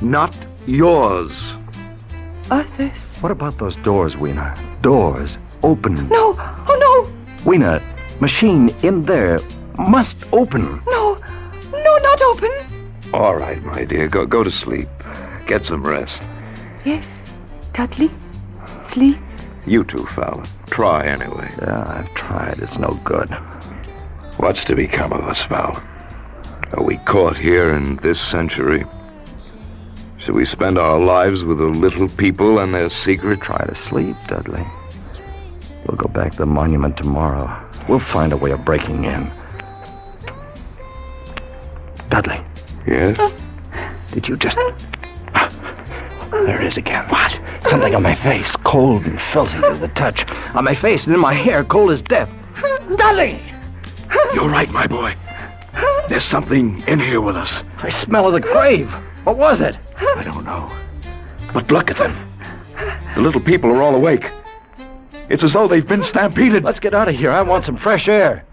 Not yours. Others? What about those doors, Weena? Doors. Open. No. Oh, no. Weena, machine in there must open. No, not open. All right, my dear. Go to sleep. Get some rest. Yes, Dudley. Sleep. You too, fella. Try anyway. Yeah, I've tried. It's no good. What's to become of us, Val? Are we caught here in this century? Should we spend our lives with the little people and their secret? Try to sleep, Dudley. We'll go back to the monument tomorrow. We'll find a way of breaking in. Dudley. Yes? Did you just... There it is again. What? Something on my face, cold and filthy to the touch. On my face and in my hair, cold as death. Dudley! You're right, my boy. There's something in here with us. I smell of the grave. What was it? I don't know. But look at them. The little people are all awake. It's as though they've been stampeded. Let's get out of here. I want some fresh air.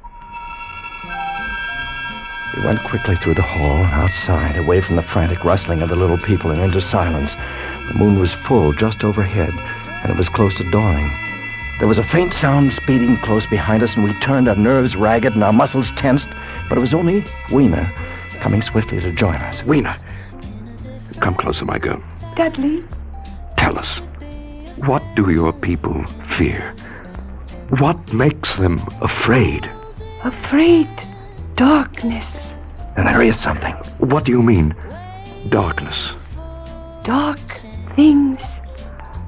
We went quickly through the hall and outside, away from the frantic rustling of the little people and into silence. The moon was full just overhead, and it was close to dawning. There was a faint sound speeding close behind us, and we turned, our nerves ragged and our muscles tensed. But it was only Weena coming swiftly to join us. Weena, come closer, my girl. Dudley. Tell us, what do your people fear? What makes them afraid? Afraid? Darkness. And there is something. What do you mean, darkness? Dark things.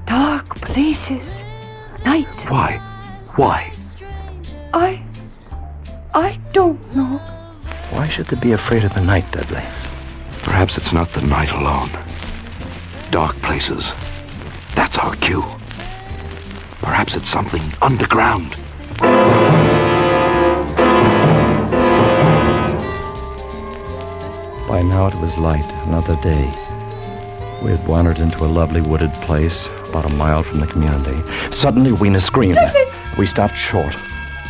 Dark places. Night. Why? Why? I don't know. Why should they be afraid of the night, Dudley? Perhaps it's not the night alone. Dark places. That's our cue. Perhaps it's something underground. By now it was light, another day. We had wandered into a lovely wooded place, about a mile from the community. Suddenly, Weena screamed. We stopped short.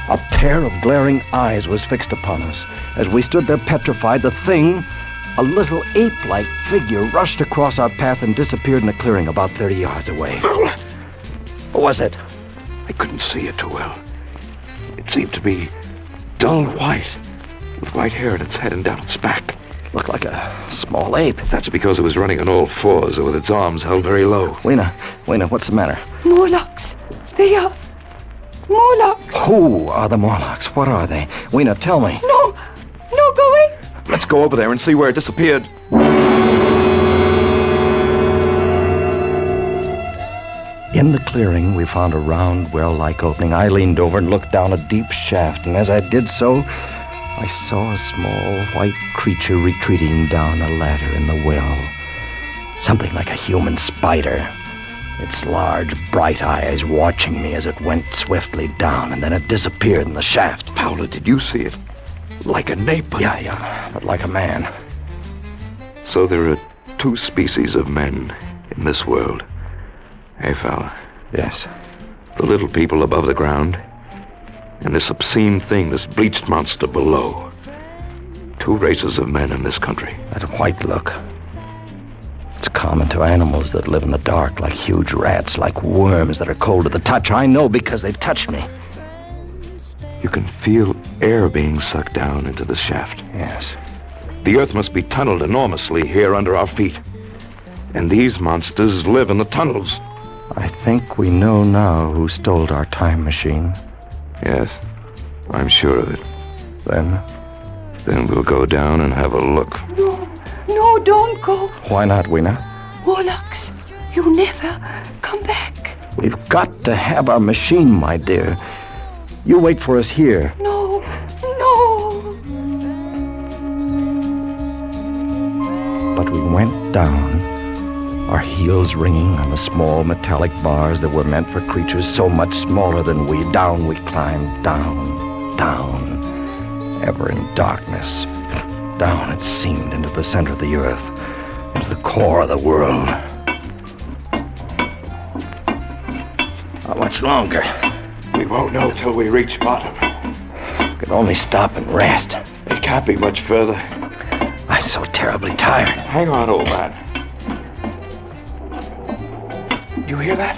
A pair of glaring eyes was fixed upon us. As we stood there petrified, the thing, a little ape-like figure, rushed across our path and disappeared in a clearing about 30 yards away. What was it? I couldn't see it too well. It seemed to be dull white, with white hair in its head and down its back. Looked like a small ape. That's because it was running on all fours, with its arms held very low. Weena, what's the matter? Morlocks. They are Morlocks. Who are the Morlocks? What are they? Weena, tell me. No, go away. Let's go over there and see where it disappeared. In the clearing, we found a round, well-like opening. I leaned over and looked down a deep shaft, and as I did so, I saw a small white creature retreating down a ladder in the well. Something like a human spider. Its large, bright eyes watching me as it went swiftly down, and then it disappeared in the shaft. Paula, did you see it? Like an ape? Yeah, but like a man. So there are two species of men in this world. Hey, fella. Yes. The little people above the ground, and this obscene thing, this bleached monster below. Two races of men in this country. That white look. It's common to animals that live in the dark, like huge rats, like worms that are cold to the touch. I know because they've touched me. You can feel air being sucked down into the shaft. Yes. The earth must be tunneled enormously here under our feet. And these monsters live in the tunnels. I think we know now who stole our time machine. Yes, I'm sure of it. Then we'll go down and have a look. No, don't go. Why not, Weena? Morlocks, you never come back. We've got to have our machine, my dear. You wait for us here. No. But we went down, our heels ringing on the small metallic bars that were meant for creatures so much smaller than we. Down we climbed, down, ever in darkness. Down, it seemed, into the center of the earth, into the core of the world. How much longer? We won't know till we reach bottom. We can only stop and rest. It can't be much further. I'm so terribly tired. Hang on, old man. You hear that?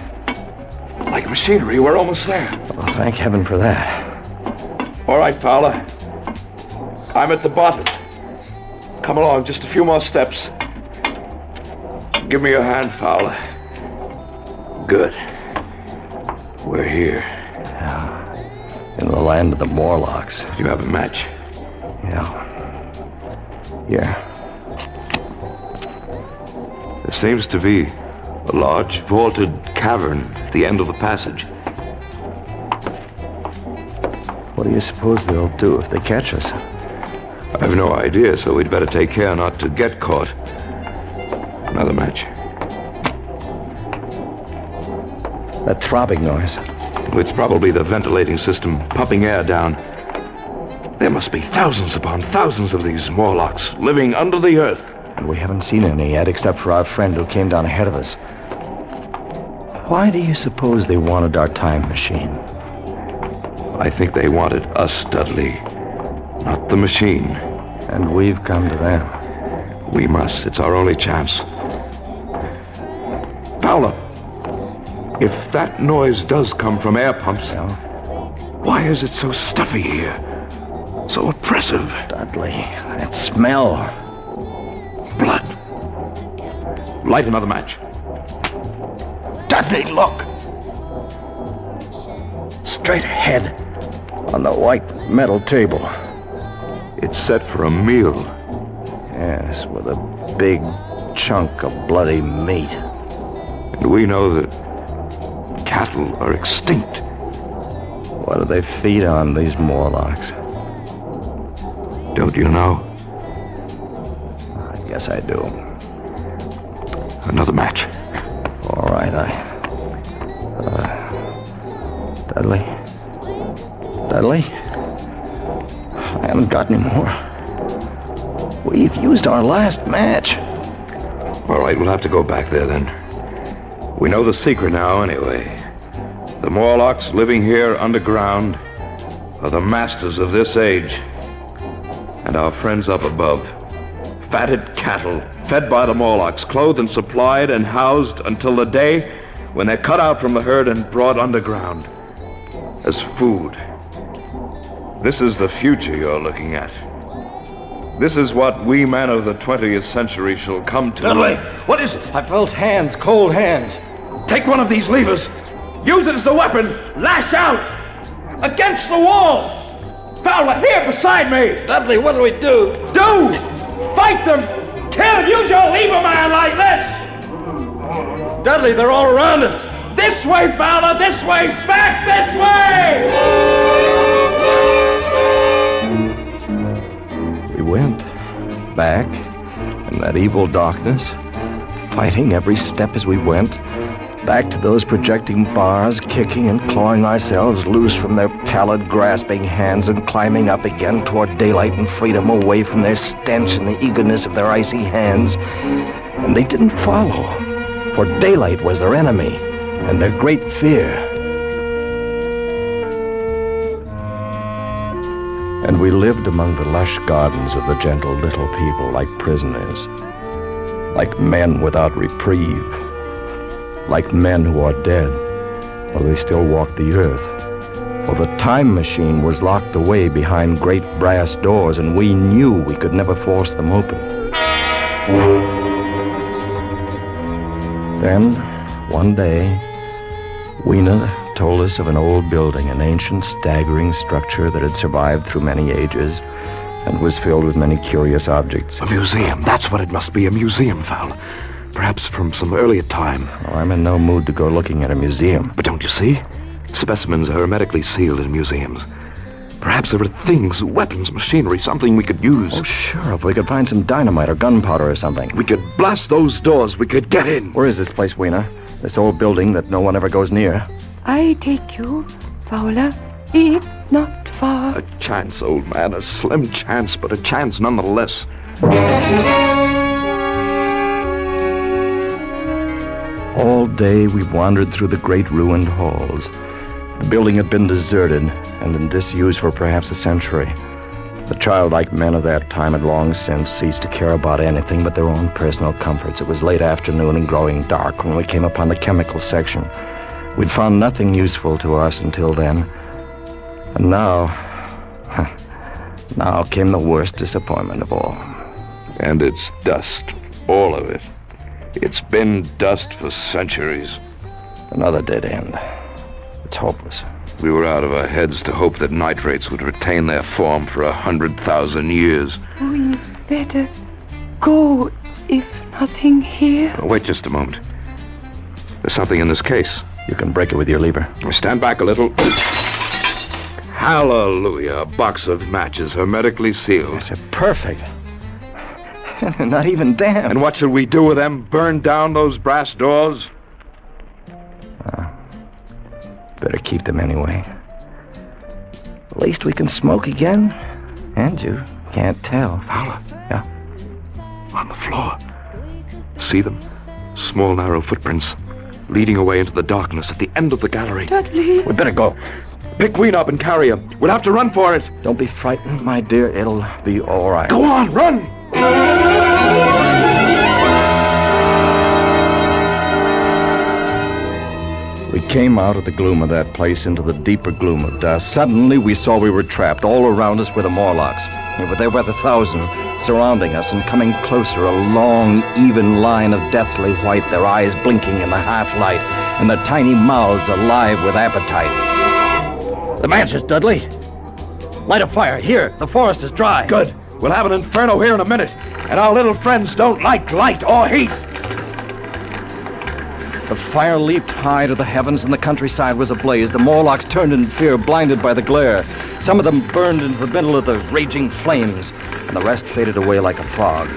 Like machinery, we're almost there. Oh, thank heaven for that. All right, Fowler. I'm at the bottom. Come along, just a few more steps. Give me your hand, Fowler. Good. We're here. Yeah. In the land of the Morlocks. You have a match? Yeah. Here. There seems to be a large vaulted cavern at the end of the passage. What do you suppose they'll do if they catch us? I've no idea, so we'd better take care not to get caught. Another match. That throbbing noise. It's probably the ventilating system pumping air down. There must be thousands upon thousands of these Morlocks living under the earth. And we haven't seen any yet, except for our friend who came down ahead of us. Why do you suppose they wanted our time machine? I think they wanted us, Dudley. Not the machine. And we've come to them. We must. It's our only chance. Paula, if that noise does come from air pumps, why is it so stuffy here? So oppressive? Dudley, that smell. Blood. Light another match. Dudley, look. Straight ahead on the white metal table. It's set for a meal. Yes, with a big chunk of bloody meat. And we know that cattle are extinct. What do they feed on, these Morlocks? Don't you know? I guess I do. Another match. All right, Dudley? Dudley? I haven't got any more. We've used our last match. All right, we'll have to go back there then. We know the secret now, anyway. The Morlocks living here underground are the masters of this age. And our friends up above. Fatted cattle, fed by the Morlocks, clothed and supplied and housed until the day when they're cut out from the herd and brought underground as food. This is the future you're looking at. This is what we men of the 20th century shall come to. Dudley, what is it? I felt hands, cold hands. Take one of these levers. Use it as a weapon. Lash out. Against the wall. Fowler, here beside me. Dudley, what do we do? Do! Fight them! Kill! Use your lever man like this! Dudley, they're all around us. This way, Fowler! This way! Back this way! We went back in that evil darkness, fighting every step as we went, back to those projecting bars, kicking and clawing ourselves loose from their pallid, grasping hands and climbing up again toward daylight and freedom, away from their stench and the eagerness of their icy hands. And they didn't follow, for daylight was their enemy and their great fear. And we lived among the lush gardens of the gentle little people like prisoners, like men without reprieve, like men who are dead, while they still walk the earth. For the time machine was locked away behind great brass doors, and we knew we could never force them open. Then, one day, Weena told us of an old building, an ancient, staggering structure that had survived through many ages and was filled with many curious objects. A museum. That's what it must be, a museum, Fowler. Perhaps from some earlier time. Oh, I'm in no mood to go looking at a museum. But don't you see? Specimens are hermetically sealed in museums. Perhaps there are things, weapons, machinery, something we could use. Oh, sure. If we could find some dynamite or gunpowder or something. We could blast those doors. We could get in. Where is this place, Weena? This old building that no one ever goes near? I take you, Fowler. It's not far. A chance, old man. A slim chance, but a chance nonetheless. All day we wandered through the great ruined halls. The building had been deserted and in disuse for perhaps a century. The childlike men of that time had long since ceased to care about anything but their own personal comforts. It was late afternoon and growing dark when we came upon the chemical section. We'd found nothing useful to us until then. And now came the worst disappointment of all. And it's dust, all of it. It's been dust for centuries. Another dead end. It's hopeless. We were out of our heads to hope that nitrates would retain their form for 100,000 years. We better go, if nothing here. Oh, wait just a moment. There's something in this case. You can break it with your lever. Stand back a little. Hallelujah. A box of matches hermetically sealed. Yes, perfect. Not even damp. And what should we do with them? Burn down those brass doors? Better keep them anyway. At least we can smoke again. And you can't tell. Fowler. Yeah? On the floor. See them? Small, narrow footprints leading away into the darkness at the end of the gallery. Dudley. We better go. Pick Ween up and carry her. We'll have to run for it. Don't be frightened, my dear. It'll be all right. Go on, run! We came out of the gloom of that place into the deeper gloom of dusk. Suddenly, we saw we were trapped. All around us were the Morlocks. They were there by the thousand, surrounding us and coming closer, a long, even line of deathly white, their eyes blinking in the half-light, and their tiny mouths alive with appetite. The matches, Dudley. Light a fire. Here, the forest is dry. Good. We'll have an inferno here in a minute, and our little friends don't like light or heat. The fire leaped high to the heavens and the countryside was ablaze. The Morlocks turned in fear, blinded by the glare. Some of them burned into the middle of the raging flames, and the rest faded away like a fog.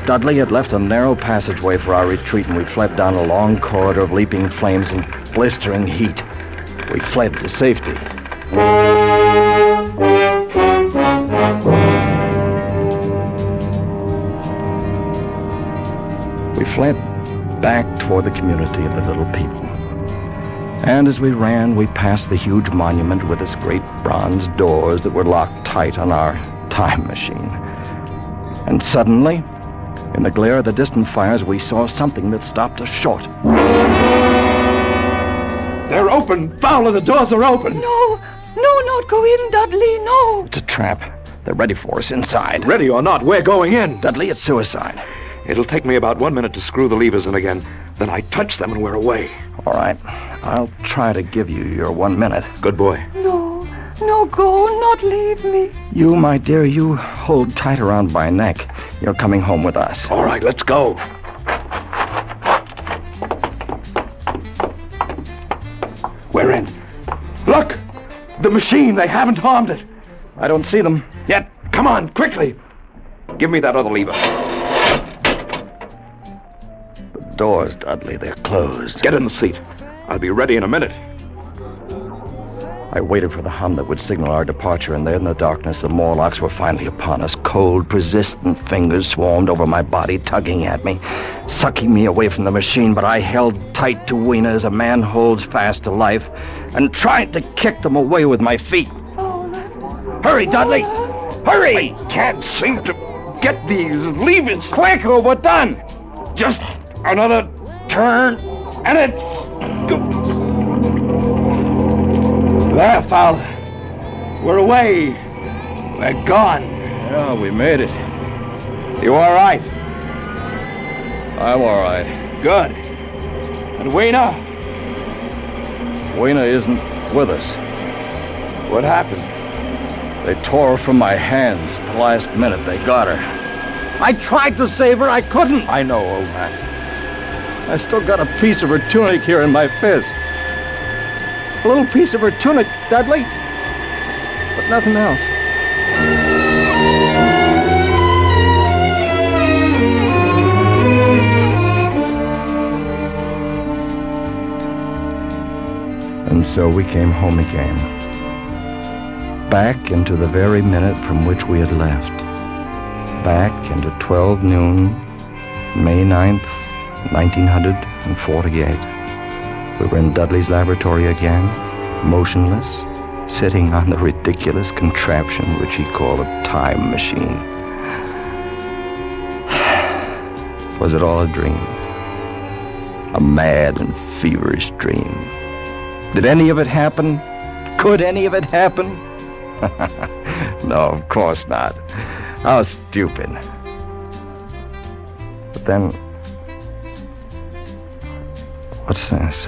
Dudley had left a narrow passageway for our retreat, and we fled down a long corridor of leaping flames and blistering heat. We fled to safety. We fled back toward the community of the little people. And as we ran, we passed the huge monument with its great bronze doors that were locked tight on our time machine. And suddenly, in the glare of the distant fires, we saw something that stopped us short. They're open! Fowler, the doors are open! No, not go in, Dudley, no! It's a trap. They're ready for us inside. Ready or not, we're going in. Dudley, it's suicide. It'll take me about 1 minute to screw the levers in again. Then I touch them and we're away. All right. I'll try to give you your 1 minute. Good boy. No, go, not leave me. You, my dear, you hold tight around my neck. You're coming home with us. All right, let's go. We're in. Look! The machine, they haven't harmed it. I don't see them yet. Come on, quickly. Give me that other lever. The doors, Dudley, they're closed. Get in the seat. I'll be ready in a minute. I waited for the hum that would signal our departure, and there in the darkness, the Morlocks were finally upon us. Cold, persistent fingers swarmed over my body, tugging at me, sucking me away from the machine, but I held tight to Weena as a man holds fast to life, and tried to kick them away with my feet. Hurry, Dudley! Hurry! I can't seem to get these levers. Quick, or we're done. Just another turn, and it... There, Fowler. We're away. We're gone. Yeah, we made it. You all right? I'm all right. Good. And Weena? Weena isn't with us. What happened? They tore her from my hands. At the last minute, they got her. I tried to save her. I couldn't. I know, old man. I still got a piece of her tunic here in my fist. A little piece of her tunic, Dudley. But nothing else. And so we came home again. Back into the very minute from which we had left. Back into 12 noon, May 9th, 1948. We were in Dudley's laboratory again, motionless, sitting on the ridiculous contraption which he called a time machine. Was it all a dream? A mad and feverish dream? Did any of it happen? Could any of it happen? No, of course not. How stupid. But then, what's this?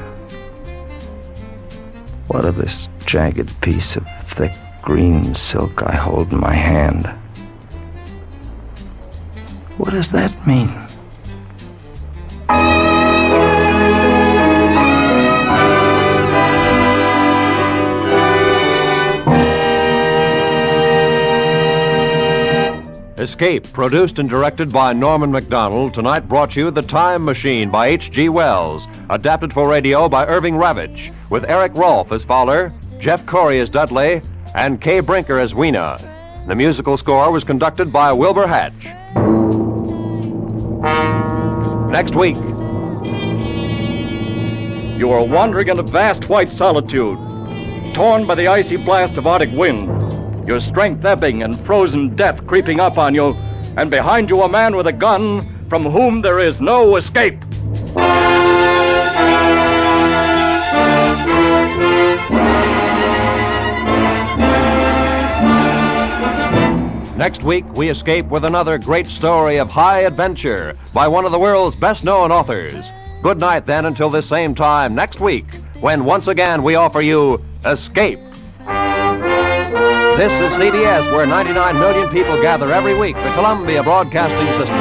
What of this jagged piece of thick green silk I hold in my hand? What does that mean? Escape, produced and directed by Norman MacDonald, tonight brought you The Time Machine by H.G. Wells, adapted for radio by Irving Ravitch, with Eric Rolfe as Fowler, Jeff Corey as Dudley, and Kay Brinker as Weena. The musical score was conducted by Wilbur Hatch. Next week. You are wandering in a vast white solitude, torn by the icy blast of Arctic wind. Your strength ebbing and frozen death creeping up on you, and behind you a man with a gun from whom there is no escape. Next week, we escape with another great story of high adventure by one of the world's best-known authors. Good night, then, until this same time next week, when once again we offer you Escape. This is CBS, where 99 million people gather every week, the Columbia Broadcasting System.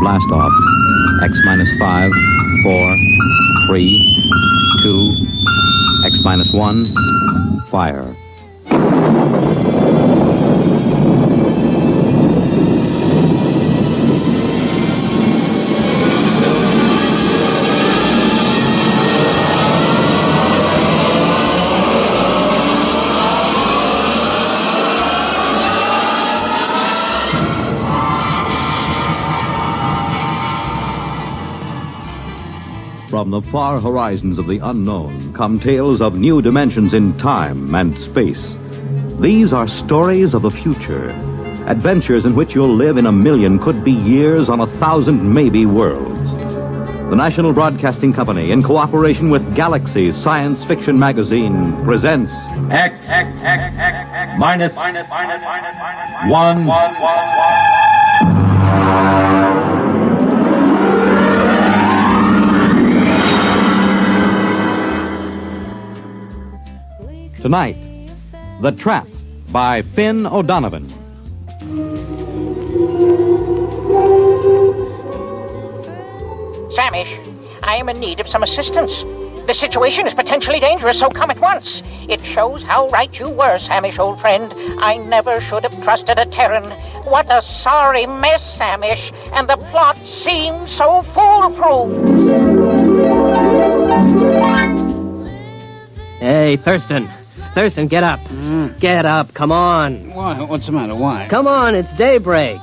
blastoff. X minus 5, 4, 3, 2, X minus 1, fire. From the far horizons of the unknown come tales of new dimensions in time and space. These are stories of the future, adventures in which you'll live in a million, could be years, on 1,000 maybe worlds. The National Broadcasting Company, in cooperation with Galaxy Science Fiction Magazine, presents X minus 1. Tonight, The Trap by Finn O'Donovan. Samish, I am in need of some assistance. The situation is potentially dangerous, so come at once. It shows how right you were, Samish, old friend. I never should have trusted a Terran. What a sorry mess, Samish, and the plot seems so foolproof. Hey, Thurston. Thurston, get up. Get up, come on. Why? What's the matter? Why? Come on, it's daybreak.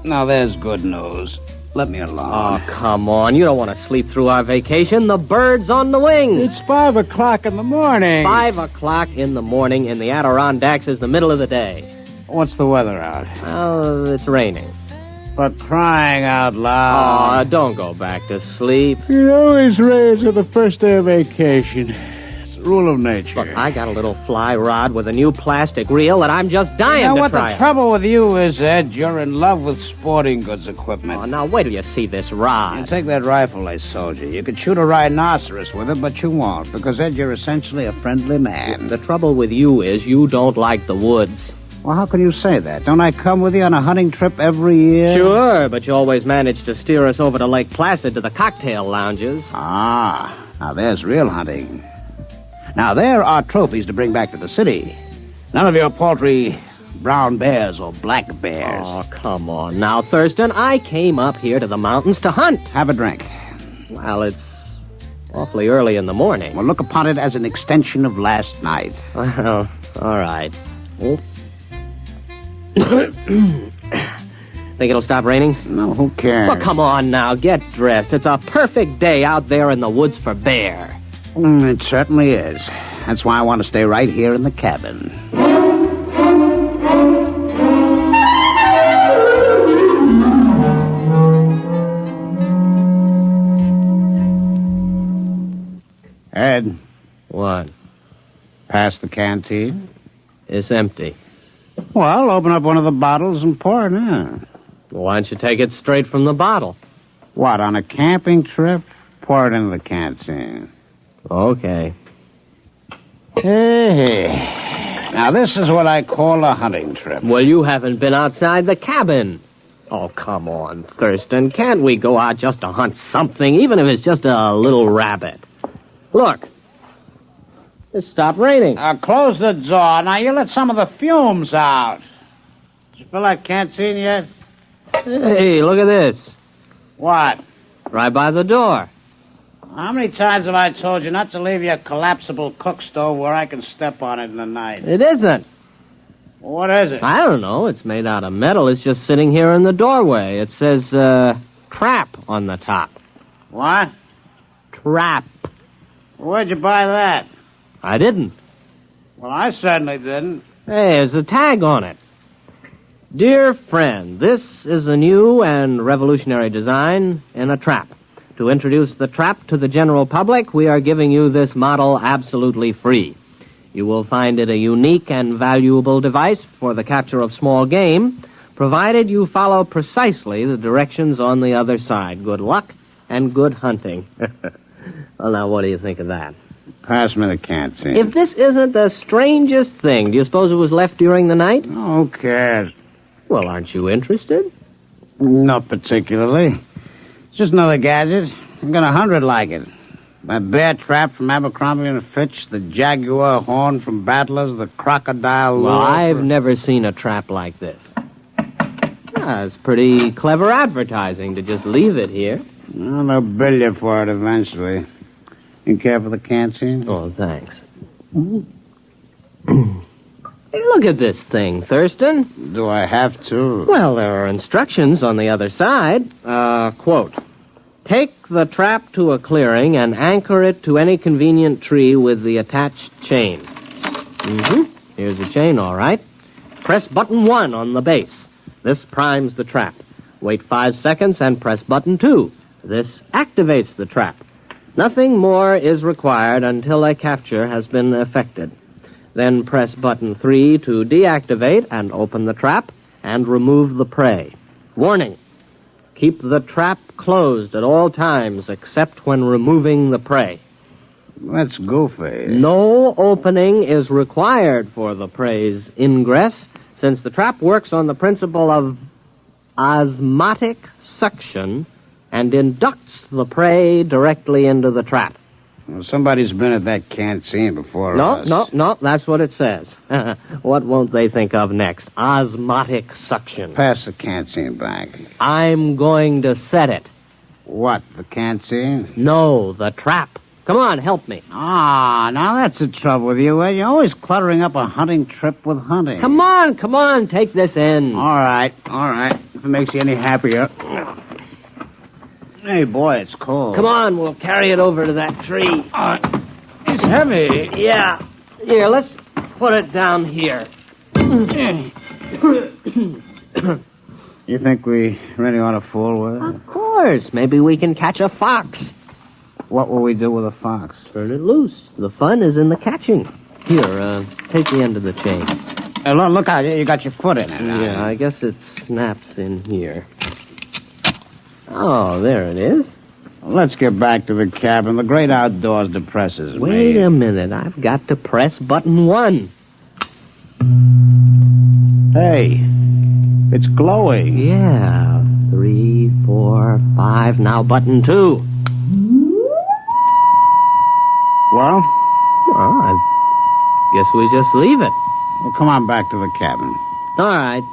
Now, there's good news. Let me alone. Oh, come on. You don't want to sleep through our vacation. The bird's on the wing. It's 5 o'clock in the morning. 5 o'clock in the morning in the Adirondacks is the middle of the day. What's the weather out? Oh, it's raining. But crying out loud. Oh, don't go back to sleep. It always rains on the first day of vacation. Rule of nature. Look, I got a little fly rod with a new plastic reel that I'm just dying to try. What the trouble with you is, Ed, you're in love with sporting goods equipment. Oh, now wait till you see this rod. You take that rifle I sold you. You could shoot a rhinoceros with it, but you won't, because, Ed, you're essentially a friendly man. The trouble with you is you don't like the woods. Well, how can you say that? Don't I come with you on a hunting trip every year? Sure, but you always manage to steer us over to Lake Placid to the cocktail lounges. Ah, now there's real hunting. Now, there are trophies to bring back to the city. None of your paltry brown bears or black bears. Oh, come on now, Thurston. I came up here to the mountains to hunt. Have a drink. Well, it's awfully early in the morning. Well, look upon it as an extension of last night. Well, all right. Oh. Think it'll stop raining? No, who cares? Well, come on now. Get dressed. It's a perfect day out there in the woods for bear. It certainly is. That's why I want to stay right here in the cabin. Ed. What? Pass the canteen? It's empty. Well, open up one of the bottles and pour it in. Why don't you take it straight from the bottle? What, on a camping trip? Pour it into the canteen. Okay. Hey. Now, this is what I call a hunting trip. Well, you haven't been outside the cabin. Oh, come on, Thurston. Can't we go out just to hunt something, even if it's just a little rabbit? Look. It stopped raining. Close the door. Now, you let some of the fumes out. Did you fill that canteen yet? Hey, look at this. What? Right by the door. How many times have I told you not to leave your collapsible cook stove where I can step on it in the night? It isn't. What is it? I don't know. It's made out of metal. It's just sitting here in the doorway. It says, trap on the top. What? Trap. Where'd you buy that? I didn't. Well, I certainly didn't. Hey, there's a tag on it. Dear friend, this is a new and revolutionary design in a trap. To introduce the trap to the general public, we are giving you this model absolutely free. You will find it a unique and valuable device for the capture of small game, provided you follow precisely the directions on the other side. Good luck and good hunting. Well, now, what do you think of that? Pass me the canteen. If this isn't the strangest thing, do you suppose it was left during the night? Who cares? Well, aren't you interested? Not particularly. It's just another gadget. I've got 100 like it. My bear trap from Abercrombie and Fitch, the jaguar horn from Battlers, the crocodile lure. Well, I've never seen a trap like this. It's pretty clever advertising to just leave it here. Well, they'll bill you for it eventually. You care for the canteen? Oh, thanks. Hey, look at this thing, Thurston. Do I have to? Well, there are instructions on the other side. Quote, take the trap to a clearing and anchor it to any convenient tree with the attached chain. Here's the chain, all right. Press button 1 on the base. This primes the trap. Wait 5 seconds and press button 2. This activates the trap. Nothing more is required until a capture has been effected. Then press button 3 to deactivate and open the trap and remove the prey. Warning, keep the trap closed at all times except when removing the prey. That's goofy. No opening is required for the prey's ingress, since the trap works on the principle of osmotic suction and inducts the prey directly into the trap. Well, somebody's been at that canteen before us. No, that's what it says. What won't they think of next? Osmotic suction. Pass the canteen back. I'm going to set it. What, the canteen? No, the trap. Come on, help me. Ah, now that's the trouble with you. You're always cluttering up a hunting trip with hunting. Come on, take this in. All right. If it makes you any happier. Hey, boy, it's cold. Come on, we'll carry it over to that tree. It's heavy. Yeah. Here, let's put it down here. You think we really ought to fool with it? Of course. Maybe we can catch a fox. What will we do with a fox? Turn it loose. The fun is in the catching. Here, take the end of the chain. Hey, look out. You got your foot in it now. Yeah, I guess it snaps in here. Oh, there it is. Let's get back to the cabin. The great outdoors depresses me. Wait a minute. I've got to press button 1. Hey, it's glowing. Yeah. 3, 4, 5. Now button 2. Well, I guess we just leave it. Well, come on back to the cabin. All right.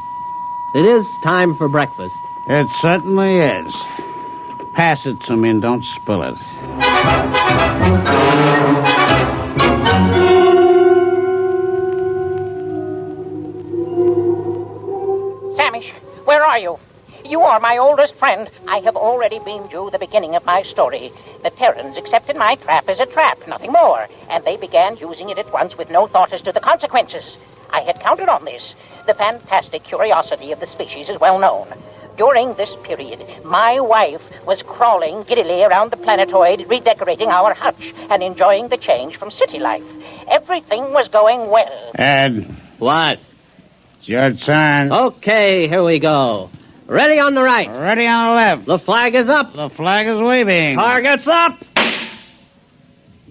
It is time for breakfast. It certainly is. Pass it to me and don't spill it. Samish, where are you? You are my oldest friend. I have already beamed you the beginning of my story. The Terrans accepted my trap as a trap, nothing more, and they began using it at once with no thought as to the consequences. I had counted on this. The fantastic curiosity of the species is well known. During this period, my wife was crawling giddily around the planetoid, redecorating our hutch and enjoying the change from city life. Everything was going well. Ed. What? It's your turn. Okay, here we go. Ready on the right. Ready on the left. The flag is up. The flag is waving. Target's up.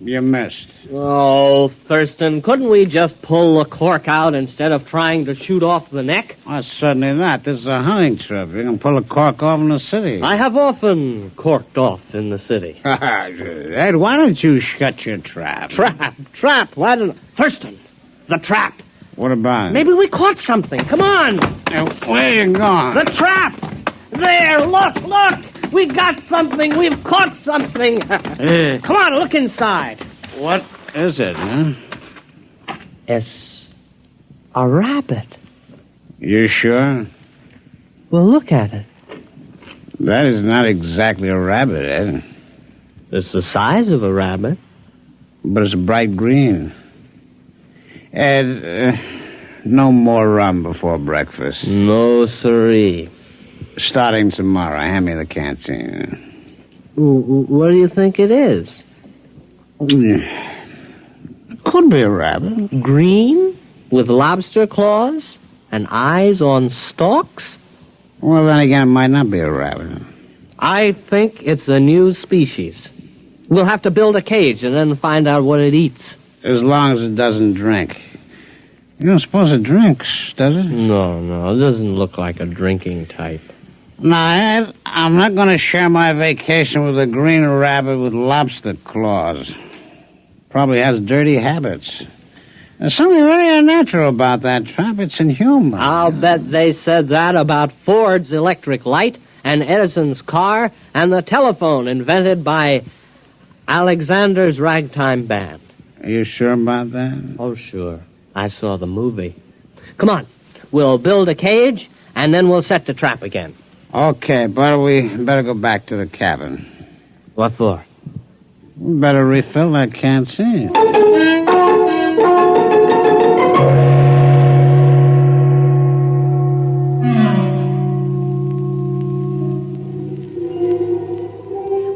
You missed. Oh, Thurston, couldn't we just pull the cork out instead of trying to shoot off the neck? Oh, certainly not. This is a hunting trip. You can pull a cork off in the city. I have often corked off in the city. Ed, why don't you shut your trap? Trap. Why don't... Thurston, the trap. What about it? Maybe we caught something. Come on. Where you going? The trap. There, look. We got something. We've caught something. Come on, look inside. What is it, huh? It's a rabbit. You sure? Well, look at it. That is not exactly a rabbit, Ed. It's the size of a rabbit. But it's bright green. Ed, no more rum before breakfast. No, siree. Starting tomorrow, hand me the canteen. What do you think it is? It could be a rabbit. Green? With lobster claws? And eyes on stalks? Well, then again, it might not be a rabbit. I think it's a new species. We'll have to build a cage and then find out what it eats. As long as it doesn't drink. You don't suppose it drinks, does it? No, it doesn't look like a drinking type. Now, Ed, I'm not going to share my vacation with a green rabbit with lobster claws. Probably has dirty habits. There's something very unnatural about that trap. It's inhuman. I'll bet they said that about Ford's electric light and Edison's car and the telephone invented by Alexander's ragtime band. Are you sure about that? Oh, sure. I saw the movie. Come on. We'll build a cage, and then we'll set the trap again. Okay, but we better go back to the cabin. What for? We better refill that canteen.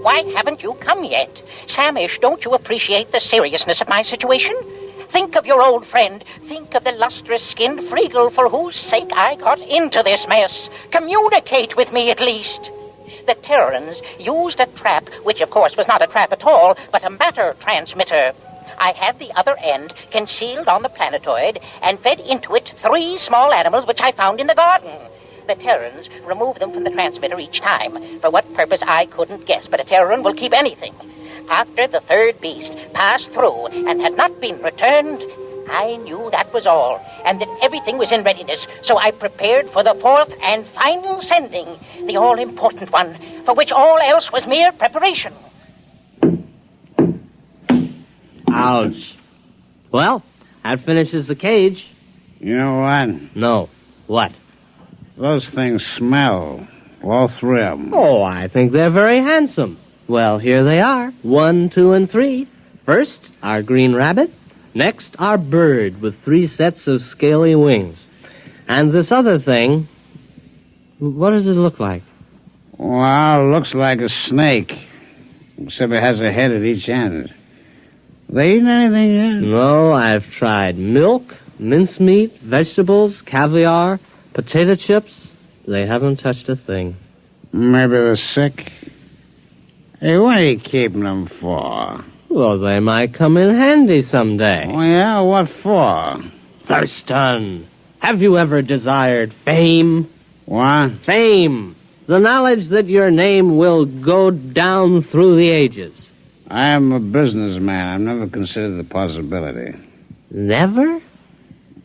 Why haven't you come yet? Samish, don't you appreciate the seriousness of my situation? Think of your old friend. Think of the lustrous-skinned Freegal for whose sake I got into this mess. Communicate with me, at least. The Terrans used a trap, which of course was not a trap at all, but a matter transmitter. I had the other end concealed on the planetoid and fed into it 3 small animals which I found in the garden. The Terrans removed them from the transmitter each time. For what purpose, I couldn't guess, but a Terran will keep anything. After the 3rd beast passed through and had not been returned, I knew that was all, and that everything was in readiness, so I prepared for the 4th and final sending, the all-important one, for which all else was mere preparation. Ouch. Well, that finishes the cage. You know what? No. What? Those things smell. All 3 of them. Oh, I think they're very handsome. Well, here they are. 1, 2, and 3. First, our green rabbit. Next, our bird with 3 sets of scaly wings. And this other thing, what does it look like? Well, it looks like a snake, except it has a head at each end. They eaten anything yet? No, I've tried milk, mincemeat, vegetables, caviar, potato chips. They haven't touched a thing. Maybe they're sick. Hey, what are you keeping them for? Well, they might come in handy someday. Oh, yeah? What for? Thurston, have you ever desired fame? What? Fame. The knowledge that your name will go down through the ages. I am a businessman. I've never considered the possibility. Never?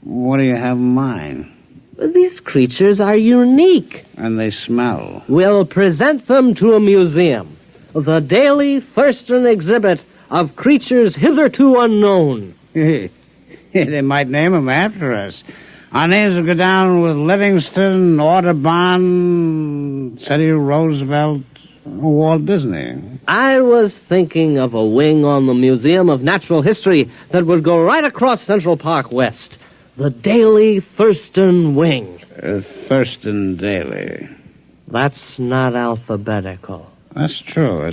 What do you have in mind? These creatures are unique. And they smell. We'll present them to a museum. The daily Thurston exhibit of creatures hitherto unknown. They might name them after us. Our names will go down with Livingston, Audubon, Teddy Roosevelt, Walt Disney. I was thinking of a wing on the Museum of Natural History that would go right across Central Park West. The Daily Thurston Wing. Thurston Daily. That's not alphabetical. That's true.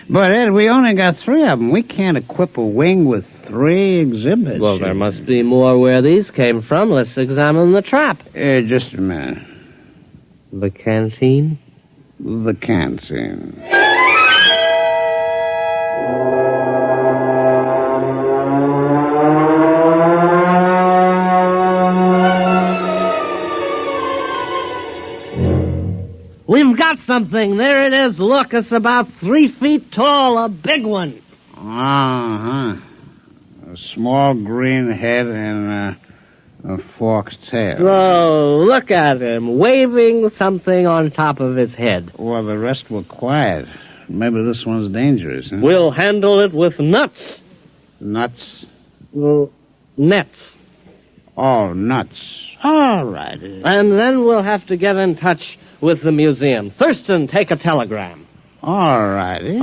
But, Ed, we only got 3 of them. We can't equip a wing with 3 exhibits. Well, there must be more where these came from. Let's examine the trap. Just a minute. The canteen? The canteen. We've got something. There it is. Look, it's about 3 feet tall, a big one. Uh-huh. A small green head and a forked tail. Oh, look at him, waving something on top of his head. Well, the rest were quiet. Maybe this one's dangerous, huh? We'll handle it with nuts. Nuts? Well, nets. Oh, nuts. All right. And then we'll have to get in touch with the museum. Thurston, take a telegram. All righty.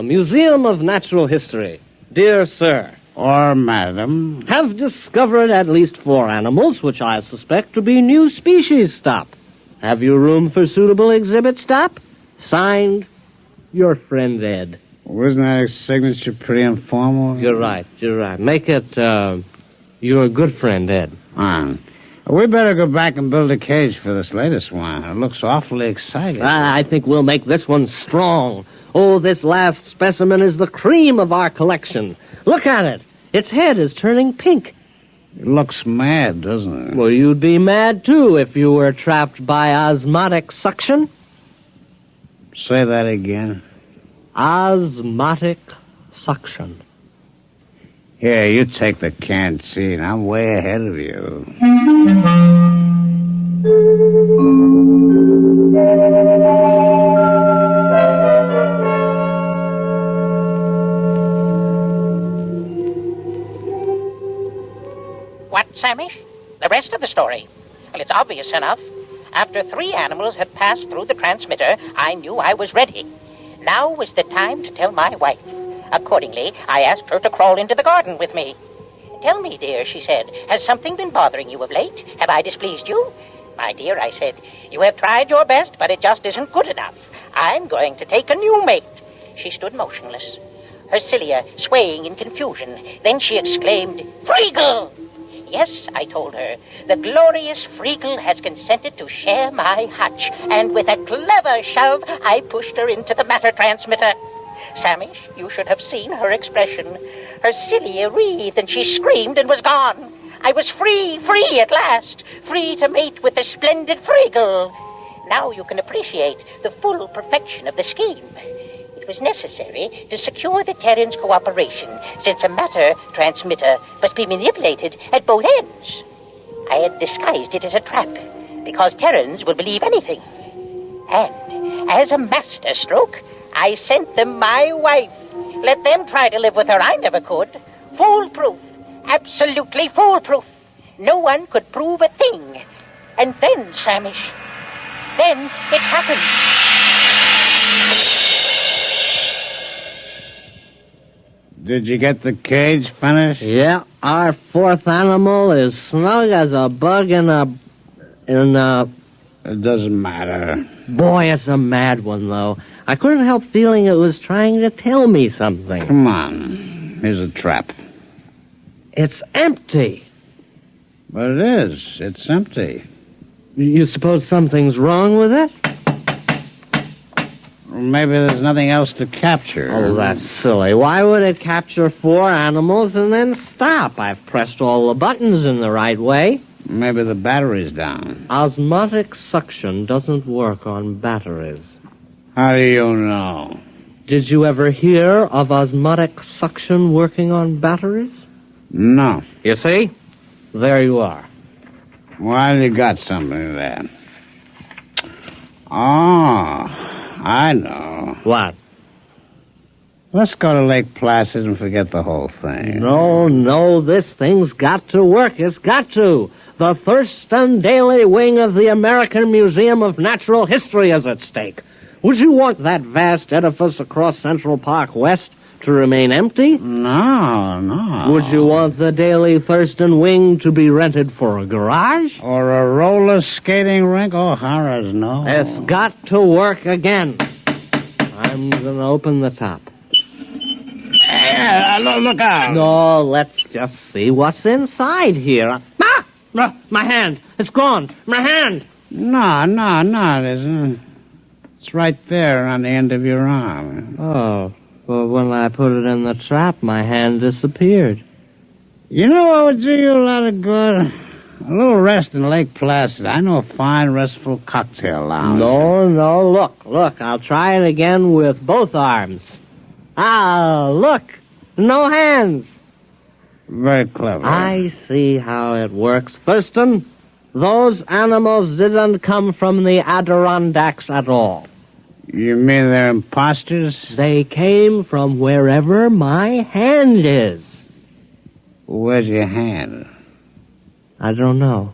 Museum of Natural History. Dear sir. Or madam. Have discovered at least 4 animals, which I suspect to be new species. Stop. Have you room for suitable exhibit? Stop. Signed, your friend Ed. Wasn't that signature pretty informal? You're right. Make it, your good friend Ed. We better go back and build a cage for this latest one. It looks awfully exciting. I think we'll make this one strong. Oh, this last specimen is the cream of our collection. Look at it. Its head is turning pink. It looks mad, doesn't it? Well, you'd be mad, too, if you were trapped by osmotic suction. Say that again. Osmotic suction. Here, you take the canteen. I'm way ahead of you. What, Samish? The rest of the story? Well, it's obvious enough. After 3 animals had passed through the transmitter, I knew I was ready. Now was the time to tell my wife. Accordingly, I asked her to crawl into the garden with me. Tell me, dear, she said, has something been bothering you of late? Have I displeased you? My dear, I said, you have tried your best, but it just isn't good enough. I'm going to take a new mate. She stood motionless, her cilia swaying in confusion. Then she exclaimed, Freagle! Yes, I told her, the glorious Freagle has consented to share my hutch, and with a clever shove, I pushed her into the matter transmitter. Samish, you should have seen her expression. Her cilia wreathed, and she screamed and was gone. I was free at last, free to mate with the splendid Freagle. Now you can appreciate the full perfection of the scheme. It was necessary to secure the Terran's cooperation, since a matter transmitter must be manipulated at both ends. I had disguised it as a trap, because Terrans will believe anything. And, as a master stroke, I sent them my wife. Let them try to live with her. I never could. Foolproof. Absolutely foolproof. No one could prove a thing. And then, Samish, then it happened. Did you get the cage finished? Yeah, our 4th animal is snug as a bug in a... It doesn't matter. Boy, it's a mad one, though. I couldn't help feeling it was trying to tell me something. Come on. Here's a trap. It's empty. But it is. It's empty. You suppose something's wrong with it? Well, maybe there's nothing else to capture. Oh, that's silly. Why would it capture 4 animals and then stop? I've pressed all the buttons in the right way. Maybe the battery's down. Osmotic suction doesn't work on batteries. How do you know? Did you ever hear of osmotic suction working on batteries? No. You see? There you are. Well, you got something there. Oh, I know. What? Let's go to Lake Placid and forget the whole thing. No, this thing's got to work. It's got to. The Thurston Daily wing of the American Museum of Natural History is at stake. Would you want that vast edifice across Central Park West to remain empty? No. Would you want the Daily Thurston wing to be rented for a garage? Or a roller skating rink? Oh, horrors, no. It's got to work again. I'm going to open the top. Hey, look out. No, let's just see what's inside here. My hand. It's gone. My hand. No, it isn't. It's right there on the end of your arm. Oh, well, when I put it in the trap, my hand disappeared. You know what would do you a lot of good? A little rest in Lake Placid. I know a fine, restful cocktail lounge. No, look, I'll try it again with both arms. Look, no hands. Very clever. I see how it works. Thurston, those animals didn't come from the Adirondacks at all. You mean they're imposters? They came from wherever my hand is. Where's your hand? I don't know.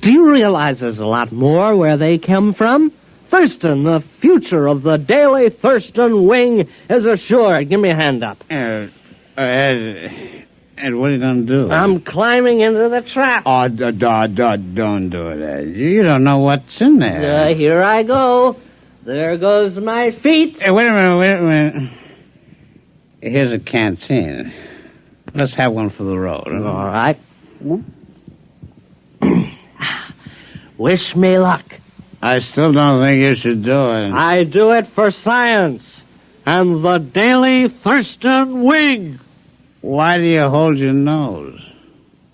Do you realize there's a lot more where they come from? Thurston, the future of the Daily Thurston wing is assured. Give me a hand up. Ed, what are you going to do? I'm climbing into the trap. Oh, don't do it, Ed. You don't know what's in there. Here I go. There goes my feet. Hey, wait a minute. Here's a canteen. Let's have one for the road. Huh? All right. Wish me luck. I still don't think you should do it. I do it for science and the Daily Thurston wing. Why do you hold your nose?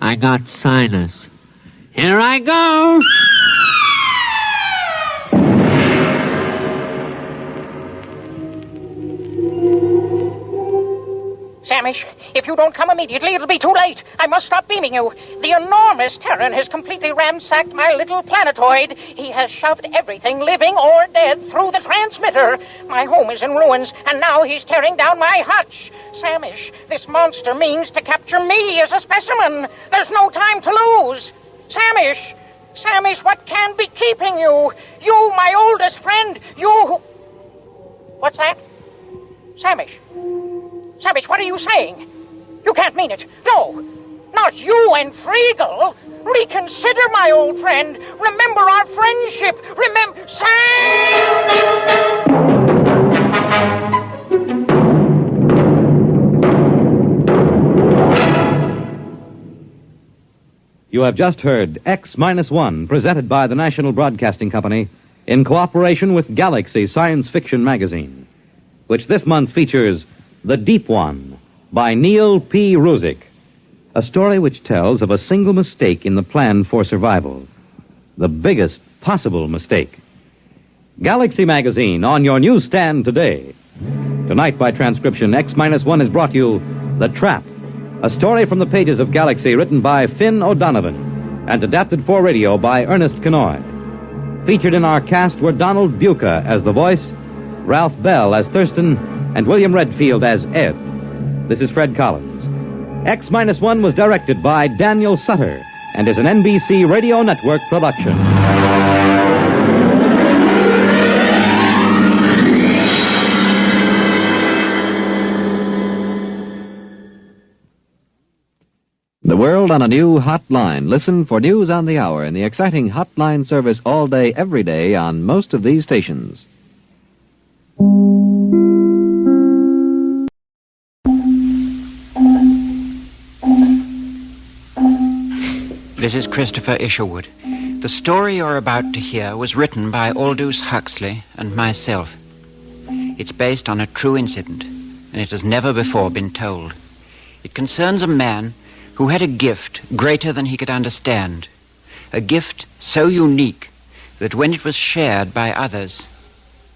I got sinus. Here I go! Samish, if you don't come immediately, it'll be too late. I must stop beaming you. The enormous Terran has completely ransacked my little planetoid. He has shoved everything, living or dead, through the transmitter. My home is in ruins, and now he's tearing down my hutch. Samish, this monster means to capture me as a specimen. There's no time to lose. Samish! Samish, what can be keeping you? You, my oldest friend, you who... What's that? Samish. Samish, what are you saying? You can't mean it. No, not you and Friegel. Reconsider, my old friend. Remember our friendship. Remember... You have just heard X-1, presented by the National Broadcasting Company in cooperation with Galaxy Science Fiction Magazine, which this month features The Deep One by Neil P. Ruzick, a story which tells of a single mistake in the plan for survival, the biggest possible mistake. Galaxy Magazine on your newsstand today. Tonight, by transcription, X-1 has brought you The Trap, a story from the pages of Galaxy written by Finn O'Donovan and adapted for radio by Ernest Kenoy. Featured in our cast were Donald Buca as the voice, Ralph Bell as Thurston, and William Redfield as Ed. This is Fred Collins. X-1 was directed by Daniel Sutter and is an NBC Radio Network production. The world on a new hotline. Listen for news on the hour in the exciting hotline service all day, every day on most of these stations. This is Christopher Isherwood. The story you're about to hear was written by Aldous Huxley and myself. It's based on a true incident, and it has never before been told. It concerns a man who had a gift greater than he could understand, a gift so unique that when it was shared by others,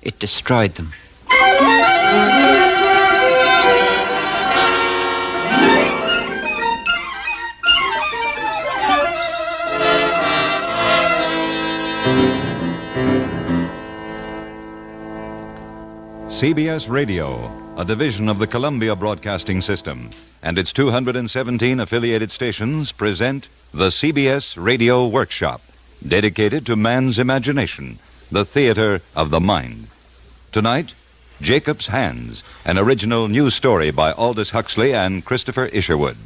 it destroyed them. CBS Radio, a division of the Columbia Broadcasting System, and its 217 affiliated stations present the CBS Radio Workshop, dedicated to man's imagination, the theater of the mind. Tonight, Jacob's Hands, an original news story by Aldous Huxley and Christopher Isherwood.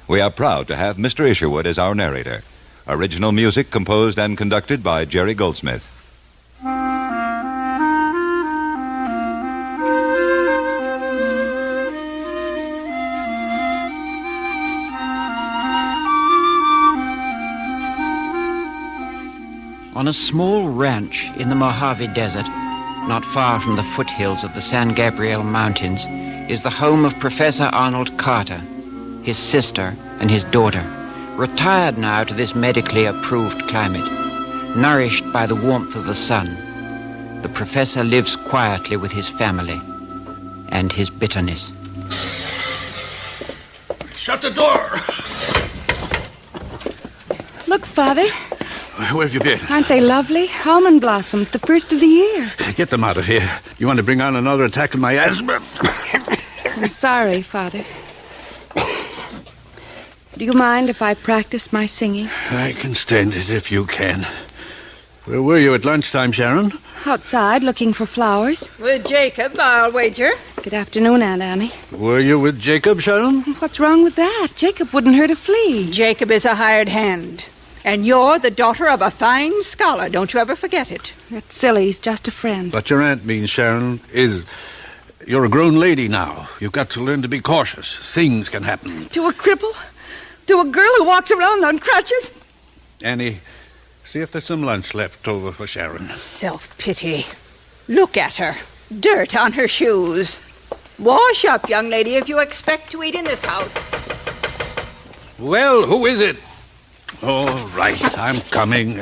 We are proud to have Mr. Isherwood as our narrator. Original music composed and conducted by Jerry Goldsmith. On a small ranch in the Mojave Desert, not far from the foothills of the San Gabriel Mountains, is the home of Professor Arnold Carter, his sister, and his daughter, retired now to this medically approved climate, nourished by the warmth of the sun. The professor lives quietly with his family and his bitterness. Shut the door! Look, Father. Where have you been? Aren't they lovely? Almond blossoms, the first of the year. Get them out of here. You want to bring on another attack of my asthma? I'm sorry, Father. Do you mind if I practice my singing? I can stand it if you can. Where were you at lunchtime, Sharon? Outside, looking for flowers. With Jacob, I'll wager. Good afternoon, Aunt Annie. Were you with Jacob, Sharon? What's wrong with that? Jacob wouldn't hurt a flea. Jacob is a hired hand. And you're the daughter of a fine scholar. Don't you ever forget it. That's silly. He's just a friend. What your aunt means, Sharon, is you're a grown lady now. You've got to learn to be cautious. Things can happen. To a cripple? To a girl who walks around on crutches? Annie, see if there's some lunch left over for Sharon. Self-pity. Look at her. Dirt on her shoes. Wash up, young lady, if you expect to eat in this house. Well, who is it? All right, I'm coming.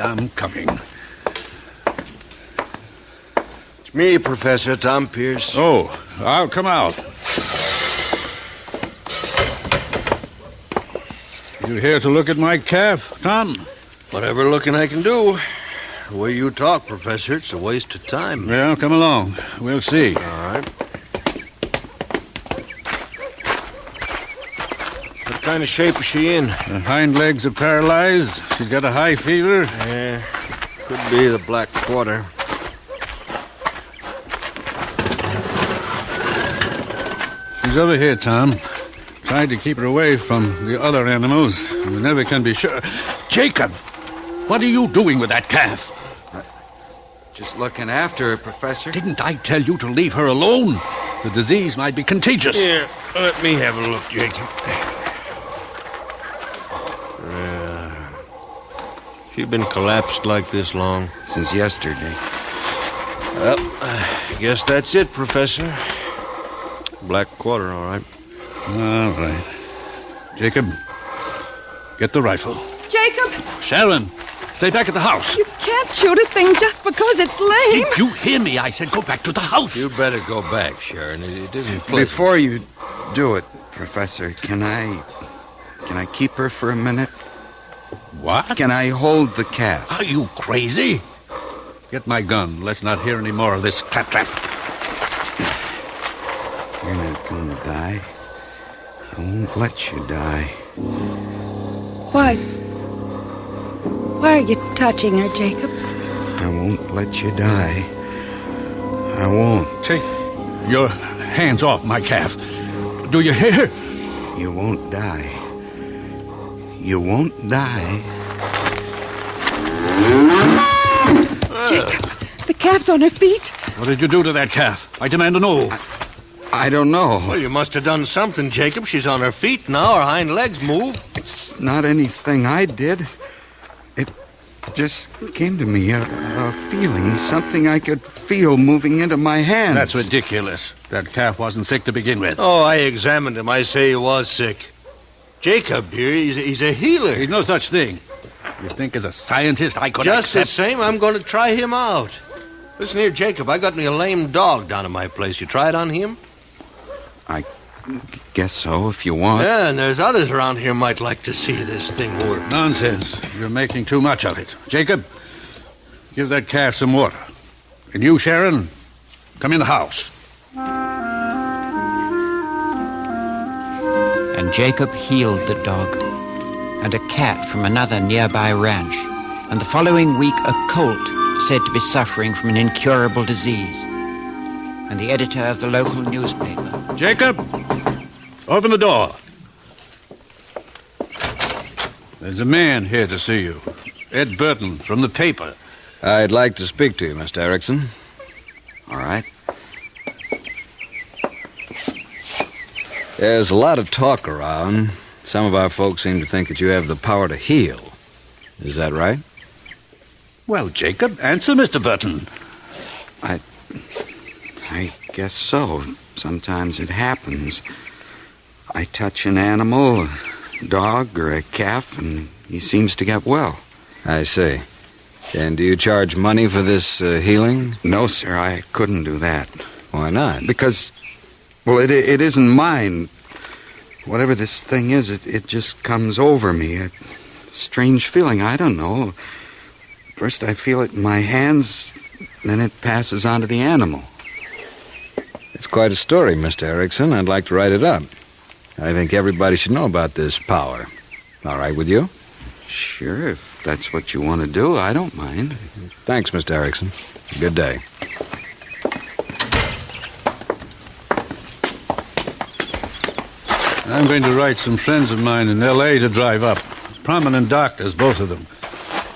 It's me, Professor Tom Pierce. Oh, I'll come out. You here to look at my calf, Tom? Whatever looking I can do. The way you talk, Professor, it's a waste of time. Well, come along. We'll see. All right. What kind of shape is she in? Her hind legs are paralyzed. She's got a high fever. Yeah, could be the black quarter. She's over here, Tom. Tried to keep her away from the other animals. We never can be sure. Jacob! What are you doing with that calf? Just looking after her, Professor. Didn't I tell you to leave her alone? The disease might be contagious. Here, let me have a look, Jacob. She been collapsed like this long? Since yesterday. Well, I guess that's it, Professor. Black quarter, all right. All right. Jacob, get the rifle. Jacob! Sharon, stay back at the house. You can't shoot a thing just because it's lame. Did you hear me? I said go back to the house. You better go back, Sharon. It isn't pleasant. Before you do it, Professor, can I keep her for a minute? What? Can I hold the calf? Are you crazy? Get my gun. Let's not hear any more of this claptrap. You're not gonna die. I won't let you die. Why? Why are you touching her, Jacob? I won't let you die. I won't. Take your hands off my calf. Do you hear? You won't die. You won't die. Jacob, the calf's on her feet. What did you do to that calf? I demand to know. I don't know. Well, you must have done something, Jacob. She's on her feet now. Her hind legs move. It's not anything I did. It just came to me, a feeling, something I could feel moving into my hands. That's ridiculous. That calf wasn't sick to begin with. Oh, I examined him. I say he was sick. Jacob here, he's a healer. He's no such thing. You think as a scientist I could Just accept... the same, I'm going to try him out. Listen here, Jacob, I got me a lame dog down at my place. You try it on him? I guess so, if you want. Yeah, and there's others around here might like to see this thing work. Nonsense. You're making too much of it. Jacob, give that calf some water. And you, Sharon, come in the house. And Jacob healed the dog and a cat from another nearby ranch. And the following week, a colt said to be suffering from an incurable disease. And the editor of the local newspaper. Jacob, open the door. There's a man here to see you. Ed Burton from the paper. I'd like to speak to you, Mr. Erickson. All right. There's a lot of talk around. Some of our folks seem to think that you have the power to heal. Is that right? Well, Jacob, answer Mr. Burton. I guess so. Sometimes it happens. I touch an animal, a dog or a calf, and he seems to get well. I see. And do you charge money for this healing? No, sir, I couldn't do that. Why not? Because, well, it isn't mine. Whatever this thing is, it just comes over me. A strange feeling, I don't know. First I feel it in my hands, then it passes on to the animal. It's quite a story, Mr. Erickson. I'd like to write it up. I think everybody should know about this power. All right with you? Sure, if that's what you want to do, I don't mind. Thanks, Mr. Erickson. Good day. I'm going to write some friends of mine in L.A. to drive up. Prominent doctors, both of them.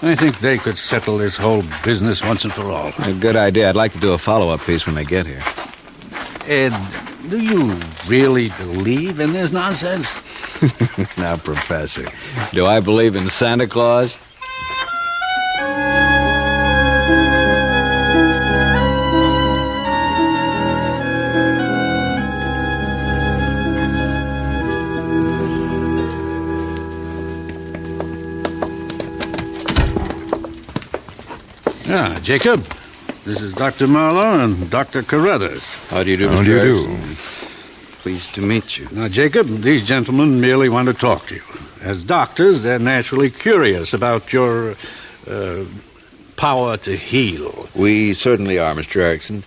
I think they could settle this whole business once and for all. A good idea. I'd like to do a follow-up piece when they get here. Ed, do you really believe in this nonsense? Now, Professor, do I believe in Santa Claus? Jacob, this is Dr. Marlowe and Dr. Carruthers. How do you do, Mr. Erickson? Pleased to meet you. Now, Jacob, these gentlemen merely want to talk to you. As doctors, they're naturally curious about your power to heal. We certainly are, Mr. Erickson.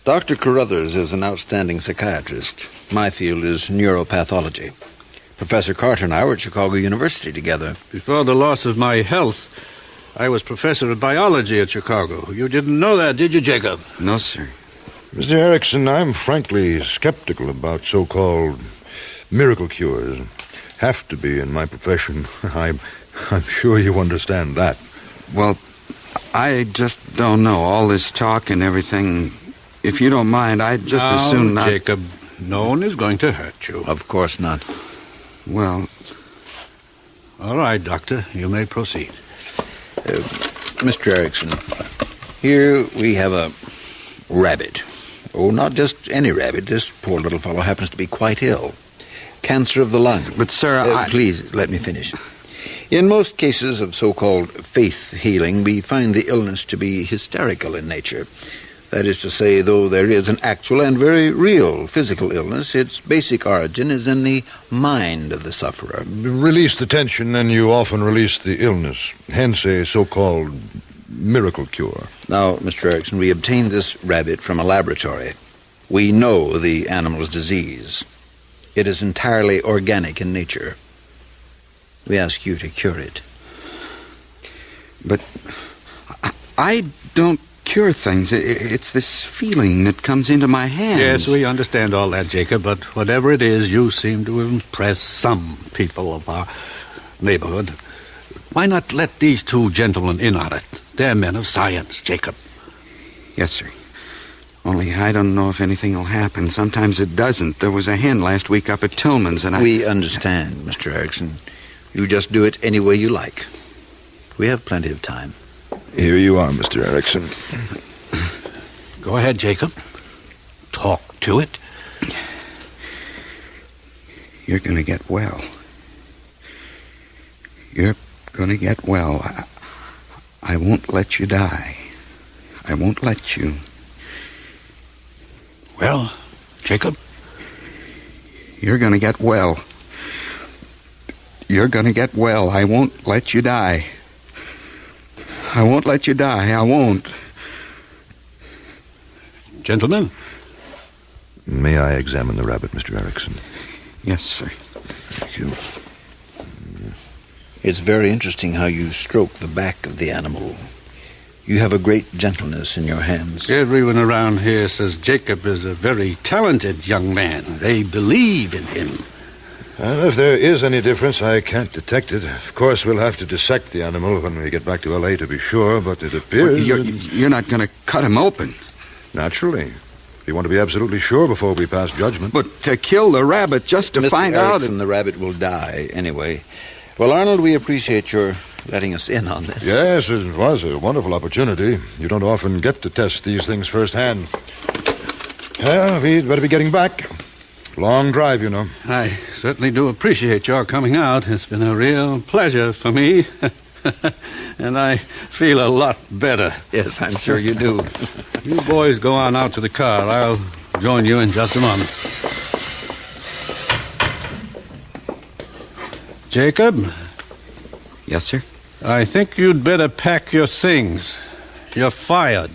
Dr. Carruthers is an outstanding psychiatrist. My field is neuropathology. Professor Carter and I were at Chicago University together. Before the loss of my health, I was professor of biology at Chicago. You didn't know that, did you, Jacob? No, sir. Mr. Erickson, I'm frankly skeptical about so-called miracle cures. Have to be in my profession. I'm sure you understand that. Well, I just don't know. All this talk and everything. If you don't mind, I'd just as soon not... Jacob, no one is going to hurt you. Of course not. Well... All right, Doctor, you may proceed. Mr. Erickson, here we have a rabbit. Oh, not just any rabbit. This poor little fellow happens to be quite ill. Cancer of the lung. But, sir, Please, let me finish. In most cases of so-called faith healing, we find the illness to be hysterical in nature. That is to say, though there is an actual and very real physical illness, its basic origin is in the mind of the sufferer. Release the tension, and you often release the illness. Hence a so-called miracle cure. Now, Mr. Erickson, we obtained this rabbit from a laboratory. We know the animal's disease. It is entirely organic in nature. We ask you to cure it. But I don't cure things. It's this feeling that comes into my hands. Yes, we understand all that, Jacob, but whatever it is, you seem to impress some people of our neighborhood. Why not let these two gentlemen in on it? They're men of science, Jacob. Yes, sir. Only I don't know if anything will happen. Sometimes it doesn't. There was a hen last week up at Tillman's, and We understand, Mr. Erickson. You just do it any way you like. We have plenty of time. Here you are, Mr. Erickson. Go ahead, Jacob. Talk to it. You're going to get well. You're going to get well. I won't let you die. I won't let you. Well, Jacob? You're going to get well. You're going to get well. I won't let you die. I won't let you die. I won't. Gentlemen? May I examine the rabbit, Mr. Erickson? Yes, sir. Thank you. It's very interesting how you stroke the back of the animal. You have a great gentleness in your hands. Everyone around here says Jacob is a very talented young man. They believe in him. And if there is any difference, I can't detect it. Of course, we'll have to dissect the animal when we get back to L.A. to be sure, but it appears... Well, you're not going to cut him open. Naturally. We want to be absolutely sure before we pass judgment. But to kill the rabbit just to find out... Mr. Erickson, the rabbit will die anyway. Well, Arnold, we appreciate your letting us in on this. Yes, it was a wonderful opportunity. You don't often get to test these things firsthand. Well, we'd better be getting back. Long drive, you know. I certainly do appreciate your coming out. It's been a real pleasure for me. And I feel a lot better. Yes, I'm sure you do. You boys go on out to the car. I'll join you in just a moment. Jacob? Yes, sir? I think you'd better pack your things. You're fired.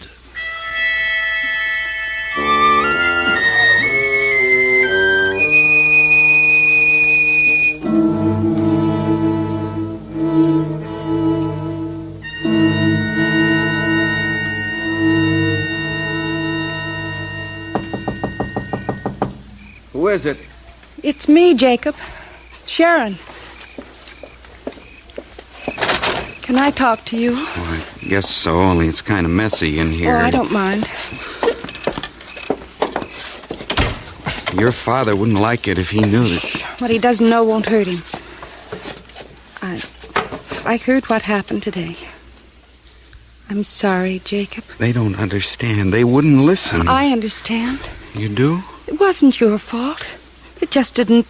Who is it? It's me, Jacob. Sharon. Can I talk to you? Oh, I guess so, only it's kind of messy in here. Oh, I don't mind. Your father wouldn't like it if he knew that. What he doesn't know won't hurt him. I heard what happened today. I'm sorry, Jacob. They don't understand. They wouldn't listen. I understand. You do? It wasn't your fault. It just didn't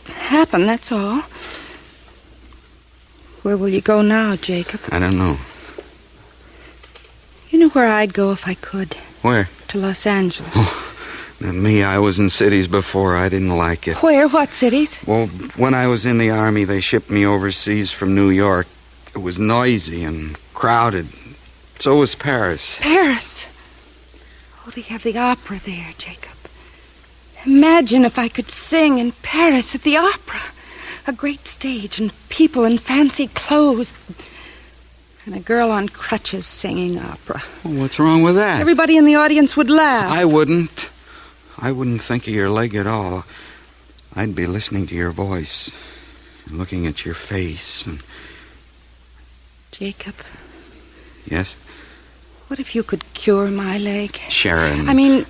happen, that's all. Where will you go now, Jacob? I don't know. knew where I'd go if I could. Where? To Los Angeles. Now, me, I was in cities before. I didn't like it. Where? What cities? Well, when I was in the Army, they shipped me overseas from New York. It was noisy and crowded. So was Paris. Paris? Oh, they have the opera there, Jacob. Imagine if I could sing in Paris at the opera. A great stage and people in fancy clothes. And a girl on crutches singing opera. Well, what's wrong with that? Everybody in the audience would laugh. I wouldn't. I wouldn't think of your leg at all. I'd be listening to your voice, looking at your face. And... Jacob. Yes? What if you could cure my leg? Sharon. I mean,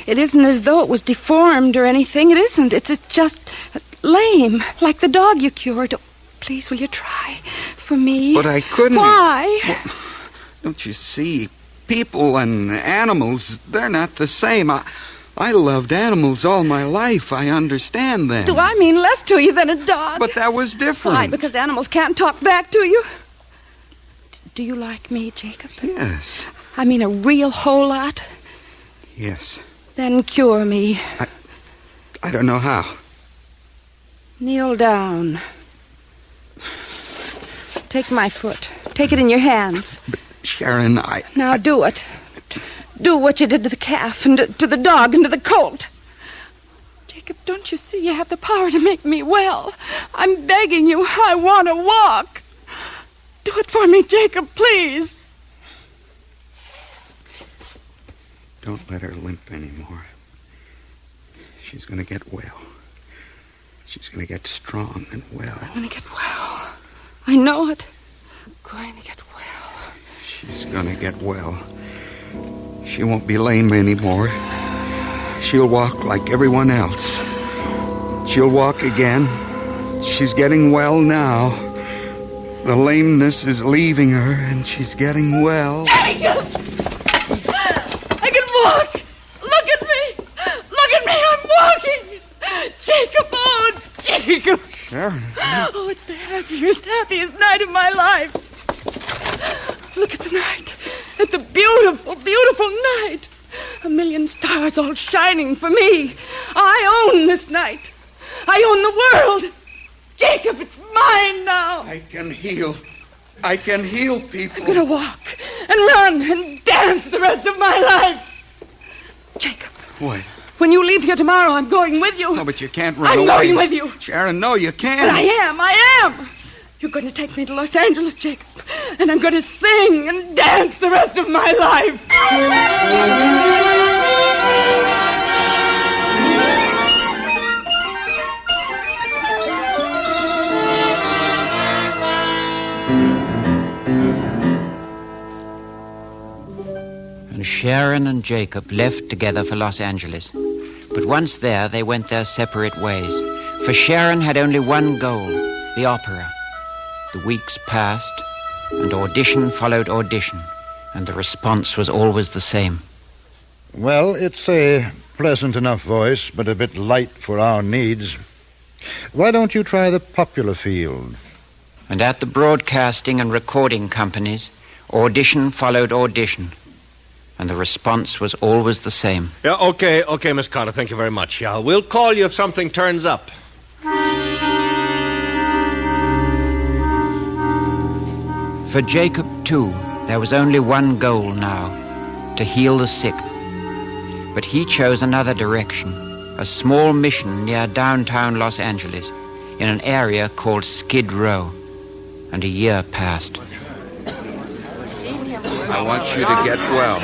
it isn't as though it was deformed or anything. It isn't. It's just lame, like the dog you cured. Oh, please, will you try for me? But I couldn't. Why? Well, don't you see? People and animals, they're not the same. I loved animals all my life. I understand them. Do I mean less to you than a dog? But that was different. Why? Because animals can't talk back to you? Do you like me, Jacob? Yes. I mean a real whole lot? Yes. Then cure me. I don't know how. Kneel down. Take my foot. Take it in your hands. But Sharon, Now do it. Do what you did to the calf and to the dog and to the colt. Jacob, don't you see you have the power to make me well? I'm begging you. I want to walk. Do it for me, Jacob, please. Don't let her limp anymore. She's going to get well. She's going to get strong and well. I'm going to get well. I know it. I'm going to get well. She's going to get well. She won't be lame anymore. She'll walk like everyone else. She'll walk again. She's getting well now. The lameness is leaving her, and she's getting well. Jacob! I can walk! Look at me! Look at me! I'm walking! Jacob! Oh, Jacob! Sharon. Oh, it's the happiest night of my life. Look at the night. At the beautiful, beautiful night. 1,000,000 stars all shining for me. I own this night. I own the world. Jacob, it's mine now. I can heal. I can heal people. I'm going to walk and run and dance the rest of my life. Jacob. What? When you leave here tomorrow, I'm going with you. No, but you can't run away. I'm going with you. Sharon, no, you can't. But I am. You're going to take me to Los Angeles, Jacob. And I'm going to sing and dance the rest of my life. And Sharon and Jacob left together for Los Angeles. But once there, they went their separate ways. For Sharon had only one goal, the opera. The weeks passed, and audition followed audition, and the response was always the same. Well, it's a pleasant enough voice, but a bit light for our needs. Why don't you try the popular field? And at the broadcasting and recording companies, audition followed audition, and the response was always the same. Yeah, okay, Miss Carter, thank you very much. Yeah, we'll call you if something turns up. For Jacob, too, there was only one goal now, to heal the sick. But he chose another direction, a small mission near downtown Los Angeles, in an area called Skid Row. And a year passed. I want you to get well.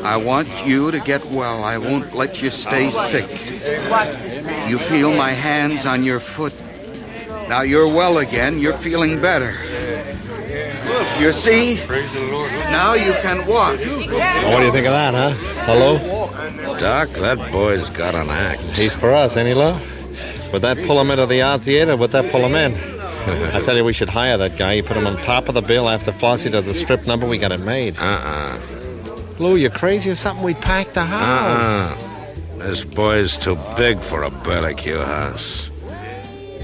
I want you to get well. I won't let you stay sick. You feel my hands on your foot. Now you're well again. You're feeling better. You see? Now you can walk. Well, what do you think of that, huh? Hello? Doc, that boy's got an act. He's for us, ain't he, Lo? Would that pull him into the art theater? Would that pull him in? I tell you, we should hire that guy. You put him on top of the bill. After Flossie does a strip number, we got it made. Lou, you crazy or something? We'd pack the house. This boy's too big for a barbecue house.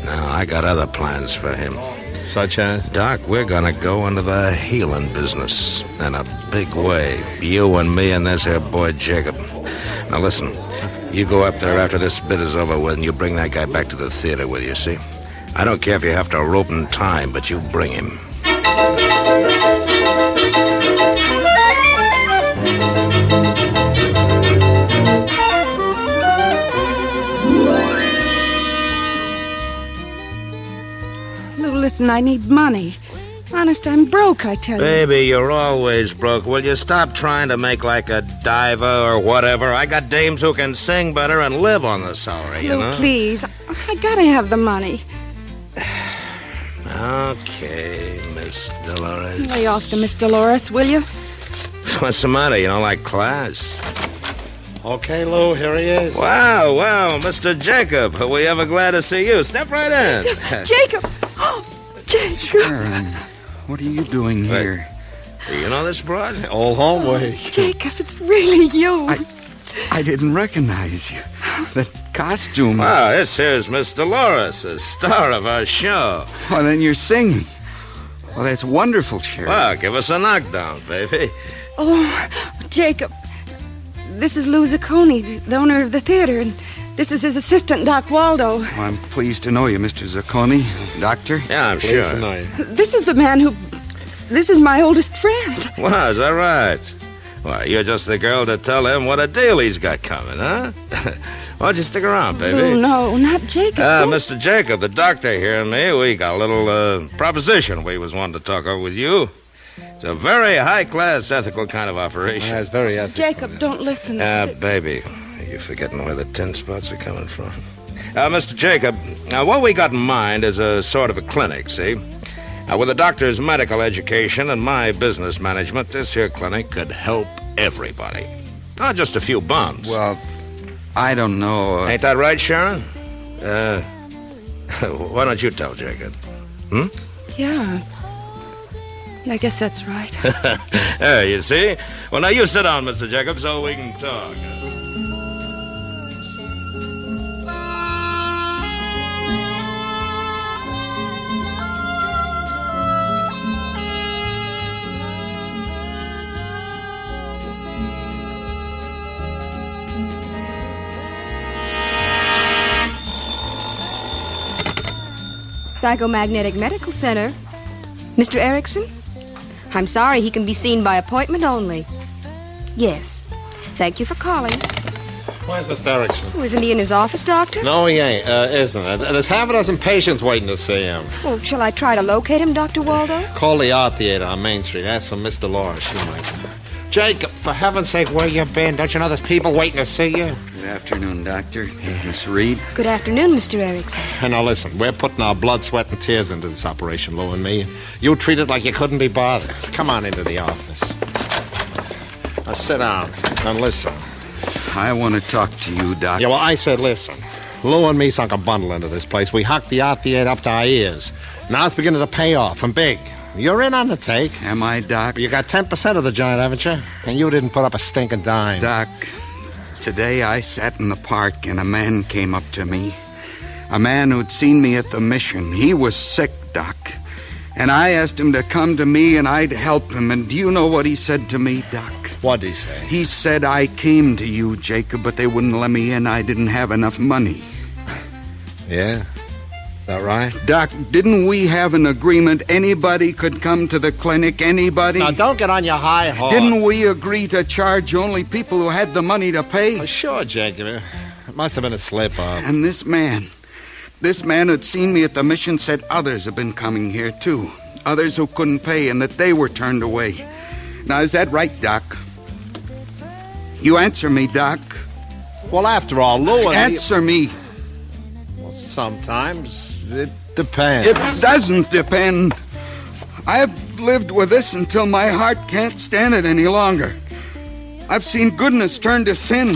No, I got other plans for him. Such as? Doc, we're gonna go into the healing business in a big way. You and me and this here boy Jacob. Now listen, you go up there after this bit is over with and you bring that guy back to the theater with you, see? I don't care if you have to rope and tie him, but you bring him. Lou, listen, I need money. Honest, I'm broke, I tell you. Baby, you're always broke. Will you stop trying to make like a diva or whatever? I got dames who can sing better and live on the salary, you Lou, know? please. I gotta have the money. Okay, Miss Dolores. Lay off to Miss Dolores, will you? What's the matter? You don't like class? Okay, Lou, here he is. Wow, well, Mr. Jacob. Are we ever glad to see you? Step right in. Jacob! Oh, Jacob! Sharon, what are you doing here? Do you know this broad? Old homeway. Jacob, it's really you. I didn't recognize you. That costume. Wow, this here's Miss Dolores, the star of our show. Well, then you're singing. Well, that's wonderful, Sharon. Well, give us a knockdown, baby. Oh, Jacob. This is Lou Zacconi, the owner of the theater, and this is his assistant, Doc Waldo. Well, I'm pleased to know you, Mr. Zacconi. Doctor? Yeah, I'm Pleased sure. to know you. This is the man who... This is my oldest friend. Wow, is that right? Well, you're just the girl to tell him what a deal he's got coming, huh? Why don't you stick around, baby? Oh, no, not Jacob. Mr. Jacob, the doctor here and me, we got a little proposition we was wanting to talk over with you. It's a very high-class, ethical kind of operation. Yeah, it's very ethical. Jacob, don't listen. Baby, you're forgetting where the 10 spots are coming from. Mr. Jacob, what we got in mind is a sort of a clinic, see? With a doctor's medical education and my business management, this here clinic could help everybody. Not just a few bums. Well, I don't know. Ain't that right, Sharon? Why don't you tell Jacob? Yeah, I guess that's right. There, you see? Well, now you sit down, Mr. Jacob, so we can talk. Psychomagnetic Medical Center. Mr. Erickson? I'm sorry, he can be seen by appointment only. Yes. Thank you for calling. Where's Mr. Erickson? Oh, isn't he in his office, Doctor? No, he ain't, isn't. There's half a dozen patients waiting to see him. Well, shall I try to locate him, Dr. Waldo? Call the art theater on Main Street. Ask for Miss Dolores. She might know. Jacob, for heaven's sake, where you been? Don't you know there's people waiting to see you? Good afternoon, Doctor. Miss Reed. Good afternoon, Mr. Erickson. And now listen, we're putting our blood, sweat, and tears into this operation, Lou and me. You treat it like you couldn't be bothered. Come on into the office. Now sit down and listen. I want to talk to you, Doc. Yeah, well, I said listen. Lou and me sunk a bundle into this place. We hocked the art theater up to our ears. Now it's beginning to pay off, and big. You're in on the take. Am I, Doc? You got 10% of the joint, haven't you? And you didn't put up a stinking dime. Doc, today I sat in the park and a man came up to me. A man who'd seen me at the mission. He was sick, Doc. And I asked him to come to me and I'd help him. And do you know what he said to me, Doc? What'd he say? He said, I came to you, Jacob, but they wouldn't let me in. I didn't have enough money. Yeah? That right? Doc, didn't we have an agreement anybody could come to the clinic? Anybody? Now, don't get on your high horse. Didn't we agree to charge only people who had the money to pay? Oh, sure, Jacob. It must have been a slip-up. And this man who'd seen me at the mission said others have been coming here, too. Others who couldn't pay and that they were turned away. Now, is that right, Doc? You answer me, Doc. Well, after all, Lou and Answer me. Well, sometimes it depends. It doesn't depend. I've lived with this until my heart can't stand it any longer. I've seen goodness turn to sin.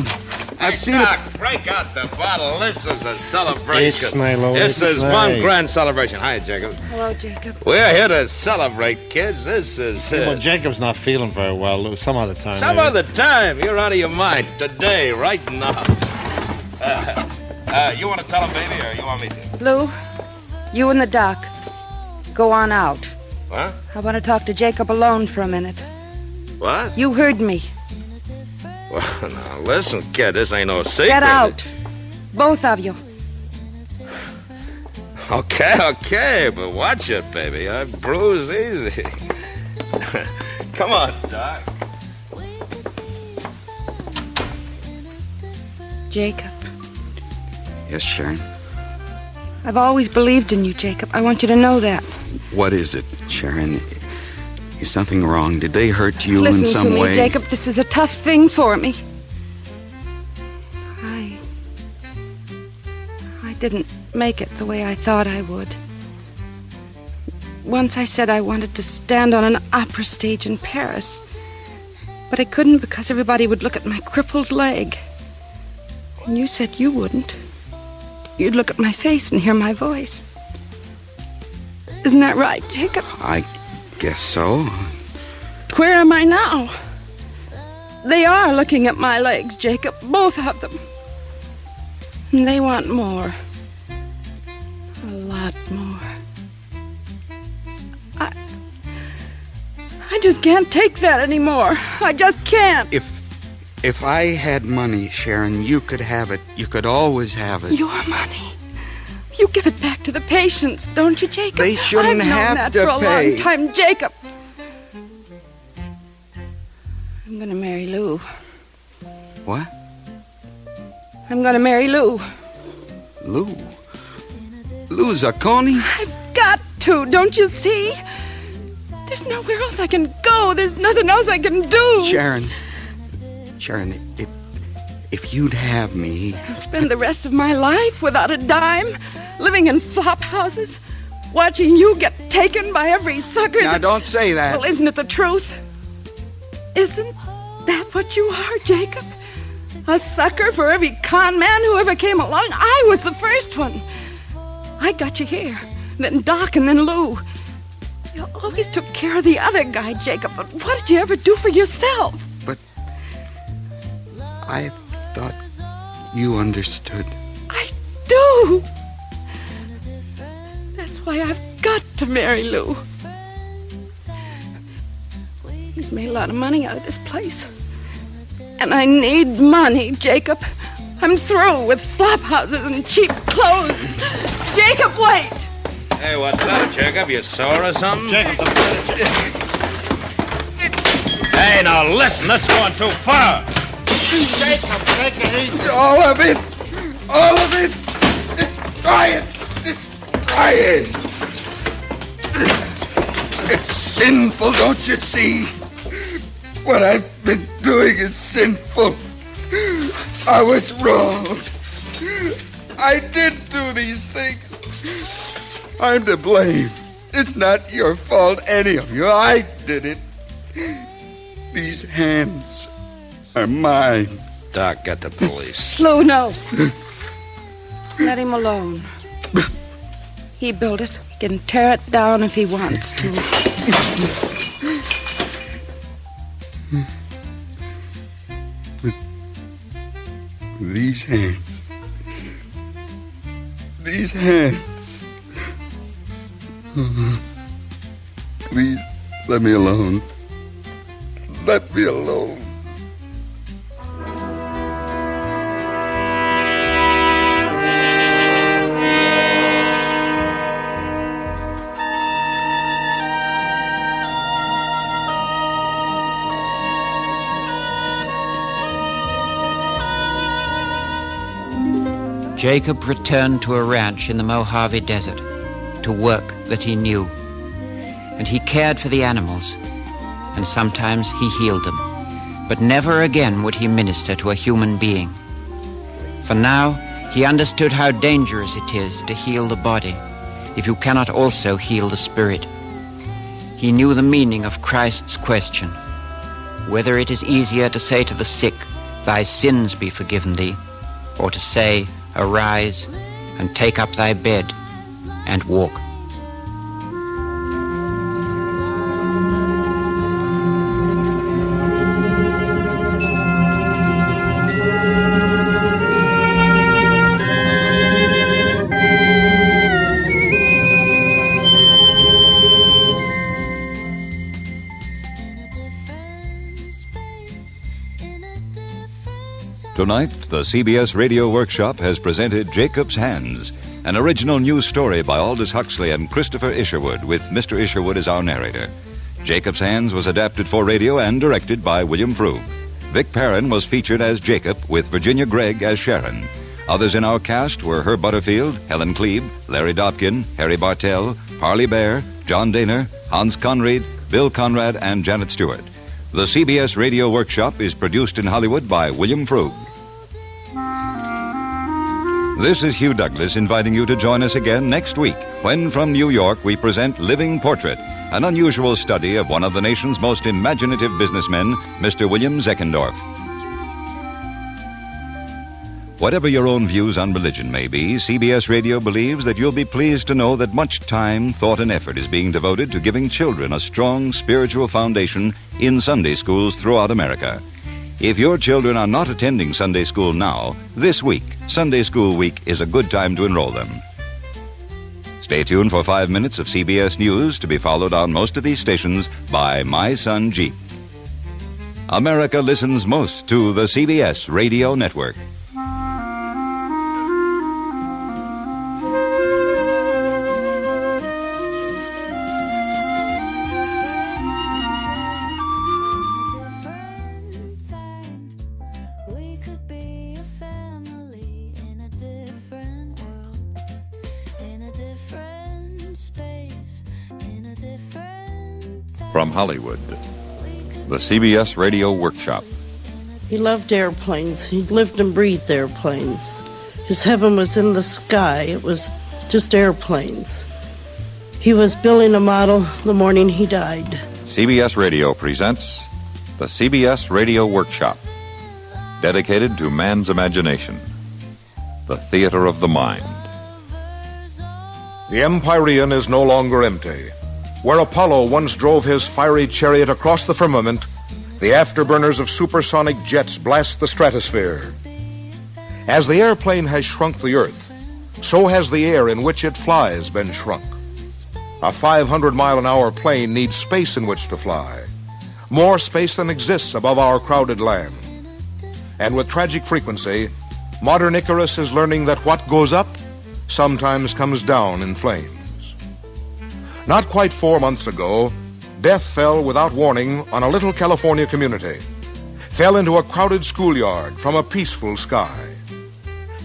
I've seen Doc, break out the bottle. This is a celebration. Ixnay, This is one grand celebration. Hi, Jacob. Hello, Jacob. We're here to celebrate, kids. This is... Well, Jacob's not feeling very well, Lou. Some other time. Some maybe. other time. You're out of your mind. Today, right now. You want to tell him, baby, or you want me to? Lou, you and the doc. go on out. What? I want to talk to Jacob alone for a minute. What? You heard me. Well, now, listen, kid, this ain't no secret. Get out. Both of you. Okay, but watch it, baby. I bruise easy. Come on, Doc. Jacob, Yes, Sharon. I've always believed in you, Jacob. I want you to know that. What is it, Sharon? Is something wrong? Did they hurt you Listen in some to me, way? Jacob. This is a tough thing for me. I didn't make it the way I thought I would. Once I said I wanted to stand on an opera stage in Paris, but I couldn't because everybody would look at my crippled leg. And you said you wouldn't. You'd look at my face and hear my voice. Isn't that right, Jacob? I guess so. Where am I now? They are looking at my legs, Jacob, both of them. And they want more. A lot more. I just can't take that anymore. I just can't. If I had money, Sharon, you could have it. You could always have it. Your money? You give it back to the patients, don't you, Jacob? They shouldn't I've known have that to for a pay. long time, Jacob. I'm going to marry Lou. What? I'm going to marry Lou. Lou Zacconi? I've got to, don't you see? There's nowhere else I can go. There's nothing else I can do. Sharon, if you'd have me... Spend the rest of my life without a dime, living in flop houses, watching you get taken by every sucker. Now, don't say that. Well, isn't it the truth? Isn't that what you are, Jacob? A sucker for every con man who ever came along? I was the first one. I got you here, then Doc, and then Lou. You always took care of the other guy, Jacob, but what did you ever do for yourself? But I thought you understood. I do. That's why I've got to marry Lou. He's made a lot of money out of this place. And I need money, Jacob. I'm through with flop houses and cheap clothes. Jacob, wait! Hey, what's up, Jacob? You sore or something? Jacob, Hey, now listen, this is going too far. Jacob, take it easy. All of it! Destroy it! Destroy it! It's sinful, don't you see? What I've been doing is sinful. I was wrong. I did do these things. I'm to blame. It's not your fault, any of you. I did it. These hands are mine. Doc, get the police. Lou, no. Let him alone. He built it. He can tear it down if he wants to. These hands. These hands. Please, let me alone. Let me alone. Jacob returned to a ranch in the Mojave Desert to work that he knew. And he cared for the animals, and sometimes he healed them. But never again would he minister to a human being. For now, he understood how dangerous it is to heal the body if you cannot also heal the spirit. He knew the meaning of Christ's question, whether it is easier to say to the sick, "Thy sins be forgiven thee," or to say, "Arise and take up thy bed and walk." Tonight, the CBS Radio Workshop has presented Jacob's Hands, an original news story by Aldous Huxley and Christopher Isherwood, with Mr. Isherwood as our narrator. Jacob's Hands was adapted for radio and directed by William Frug. Vic Perrin was featured as Jacob, with Virginia Gregg as Sharon. Others in our cast were Herb Butterfield, Helen Klebe, Larry Dopkin, Harry Bartell, Harley Bear, John Daner, Hans Conried, Bill Conrad, and Janet Stewart. The CBS Radio Workshop is produced in Hollywood by William Frug. This is Hugh Douglas inviting you to join us again next week when from New York we present Living Portrait, an unusual study of one of the nation's most imaginative businessmen, Mr. William Zeckendorf. Whatever your own views on religion may be, CBS Radio believes that you'll be pleased to know that much time, thought, and effort is being devoted to giving children a strong spiritual foundation in Sunday schools throughout America. If your children are not attending Sunday school now, this week, Sunday School Week, is a good time to enroll them. Stay tuned for 5 minutes of CBS News, to be followed on most of these stations by My Son Jeep. America listens most to the CBS Radio Network. From Hollywood, the CBS Radio Workshop. He loved airplanes. He lived and breathed airplanes. His heaven was in the sky. It was just airplanes. He was building a model the morning he died. CBS Radio presents the CBS Radio Workshop, dedicated to man's imagination, the theater of the mind. The Empyrean is no longer empty. Where Apollo once drove his fiery chariot across the firmament, the afterburners of supersonic jets blast the stratosphere. As the airplane has shrunk the Earth, so has the air in which it flies been shrunk. A 500-mile-an-hour plane needs space in which to fly, more space than exists above our crowded land. And with tragic frequency, modern Icarus is learning that what goes up sometimes comes down in flames. Not quite 4 months ago, death fell without warning on a little California community. Fell into a crowded schoolyard from a peaceful sky.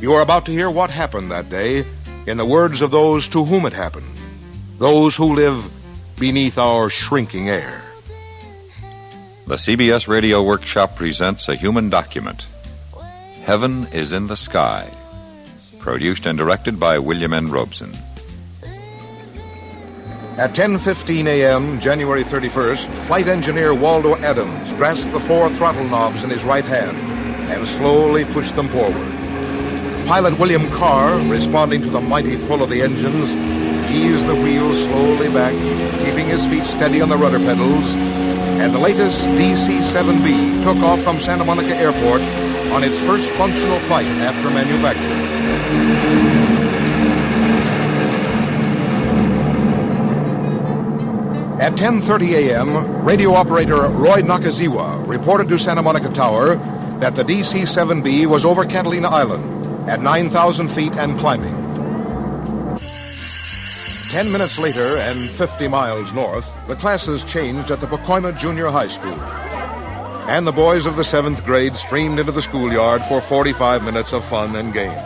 You are about to hear what happened that day in the words of those to whom it happened, those who live beneath our shrinking air. The CBS Radio Workshop presents a human document, Heaven is in the Sky, produced and directed by William N. Robeson. At 10:15 a.m., January 31st, flight engineer Waldo Adams grasped the 4 throttle knobs in his right hand and slowly pushed them forward. Pilot William Carr, responding to the mighty pull of the engines, eased the wheels slowly back, keeping his feet steady on the rudder pedals, and the latest DC-7B took off from Santa Monica Airport on its first functional flight after manufacture. At 10:30 a.m., radio operator Roy Nakazawa reported to Santa Monica Tower that the DC-7B was over Catalina Island at 9,000 feet and climbing. 10 minutes later and 50 miles north, the classes changed at the Pacoima Junior High School. And the boys of the 7th grade streamed into the schoolyard for 45 minutes of fun and games.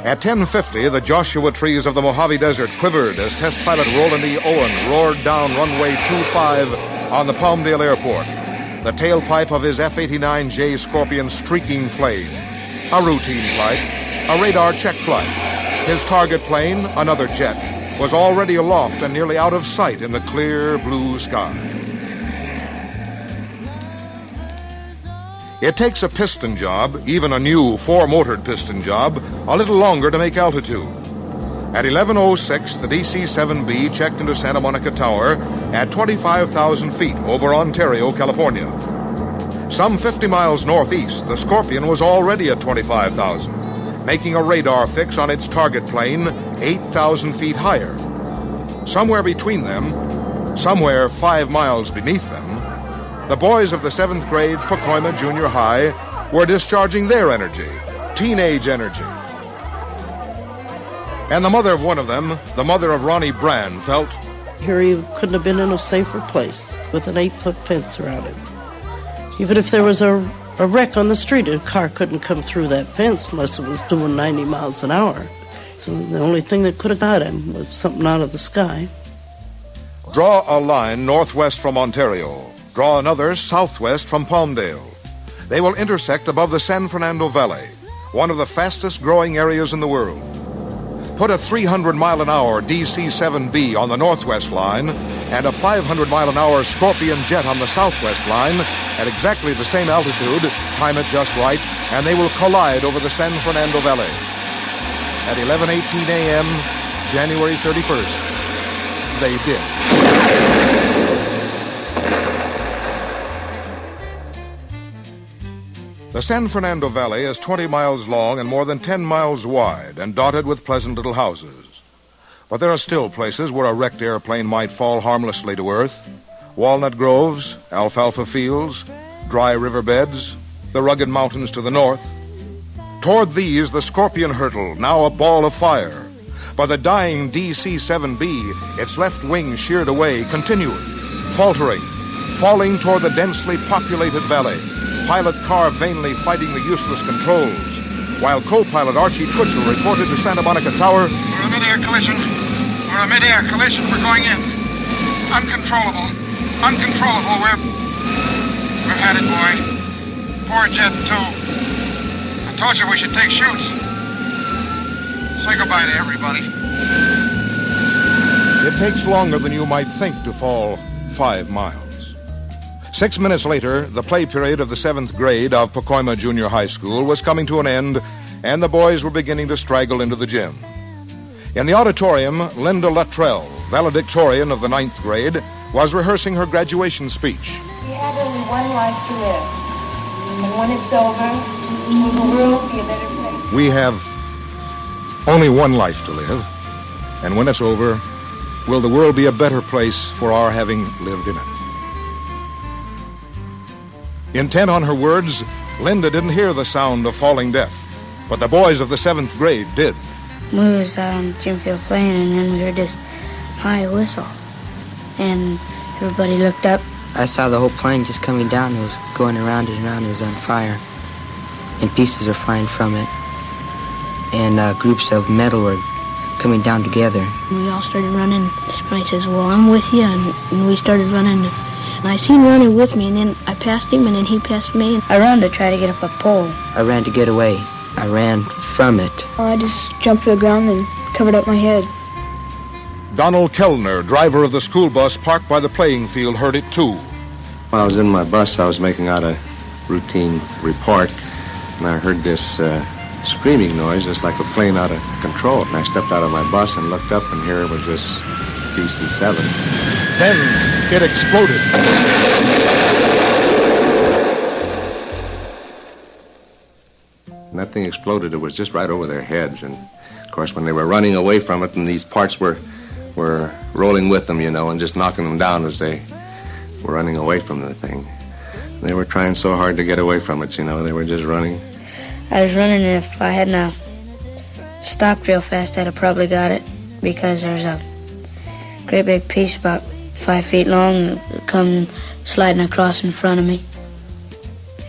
At 10:50, the Joshua trees of the Mojave Desert quivered as test pilot Roland E. Owen roared down runway 25 on the Palmdale Airport, the tailpipe of his F-89J Scorpion streaking flame. A routine flight, a radar check flight. His target plane, another jet, was already aloft and nearly out of sight in the clear blue sky. It takes a piston job, even a new 4-motored piston job, a little longer to make altitude. At 11:06, the DC-7B checked into Santa Monica Tower at 25,000 feet over Ontario, California. Some 50 miles northeast, the Scorpion was already at 25,000, making a radar fix on its target plane 8,000 feet higher. Somewhere between them, somewhere 5 miles beneath them, the boys of the 7th grade Pacoima Junior High were discharging their energy, teenage energy. And the mother of one of them, the mother of Ronnie Brand, felt, Here he couldn't have been in a safer place with an 8-foot fence around him. Even if there was a wreck on the street, a car couldn't come through that fence unless it was doing 90 miles an hour. So the only thing that could have got him was something out of the sky. draw a line northwest from Ontario. Draw another southwest from Palmdale. They will intersect above the San Fernando Valley, one of the fastest growing areas in the world. Put a 300-mile-an-hour DC-7B on the northwest line and a 500-mile-an-hour Scorpion jet on the southwest line at exactly the same altitude, time it just right, and they will collide over the San Fernando Valley. At 11:18 a.m., January 31st, they did. The San Fernando Valley is 20 miles long and more than 10 miles wide and dotted with pleasant little houses. But there are still places where a wrecked airplane might fall harmlessly to earth. Walnut groves, alfalfa fields, dry riverbeds, the rugged mountains to the north. Toward these, the Scorpion hurtled, now a ball of fire. By the dying DC-7B, its left wing sheared away, continued, faltering, falling toward the densely populated valley. Pilot car vainly fighting the useless controls, while co-pilot Archie Twitchell reported to Santa Monica Tower, We're a mid-air collision. We're a mid-air collision. We're going in. Uncontrollable. Uncontrollable. We're had it, boy. Poor jet, too. I told you we should take shoots. Say goodbye to everybody. it takes longer than you might think to fall 5 miles. 6 minutes later, the play period of the 7th grade of Pacoima Junior High School was coming to an end, and the boys were beginning to straggle into the gym. In the auditorium, Linda Luttrell, valedictorian of the 9th grade, was rehearsing her graduation speech. We have only one life to live, and when it's over, will the world be a better place? We have only one life to live, and when it's over, will the world be a better place for our having lived in it? Intent on her words, Linda didn't hear the sound of falling death, but the boys of the 7th grade did. We was out on the gym field playing, and then we heard this high whistle, and everybody looked up. I saw the whole plane just coming down. It was going around and around. It was on fire, and pieces were flying from it, and groups of metal were coming down together. We all started running, and I says, well, I'm with you, and we started running. And I seen Ronnie with me, and then I passed him, and then he passed me. I ran to try to get up a pole. I ran to get away. I ran from it. I just jumped to the ground and covered up my head. Donald Kellner, driver of the school bus parked by the playing field, heard it too. While I was in my bus, I was making out a routine report, and I heard this screaming noise, just like a plane out of control. And I stepped out of my bus and looked up, and here was this DC-7. Then it exploded. And that thing exploded. It was just right over their heads. And, of course, when they were running away from it, and these parts were rolling with them, you know, and just knocking them down as they were running away from the thing. They were trying so hard to get away from it, you know. They were just running. I was running, and if I hadn't stopped real fast, I'd have probably got it, because there's a great big piece about 5 feet long come sliding across in front of me.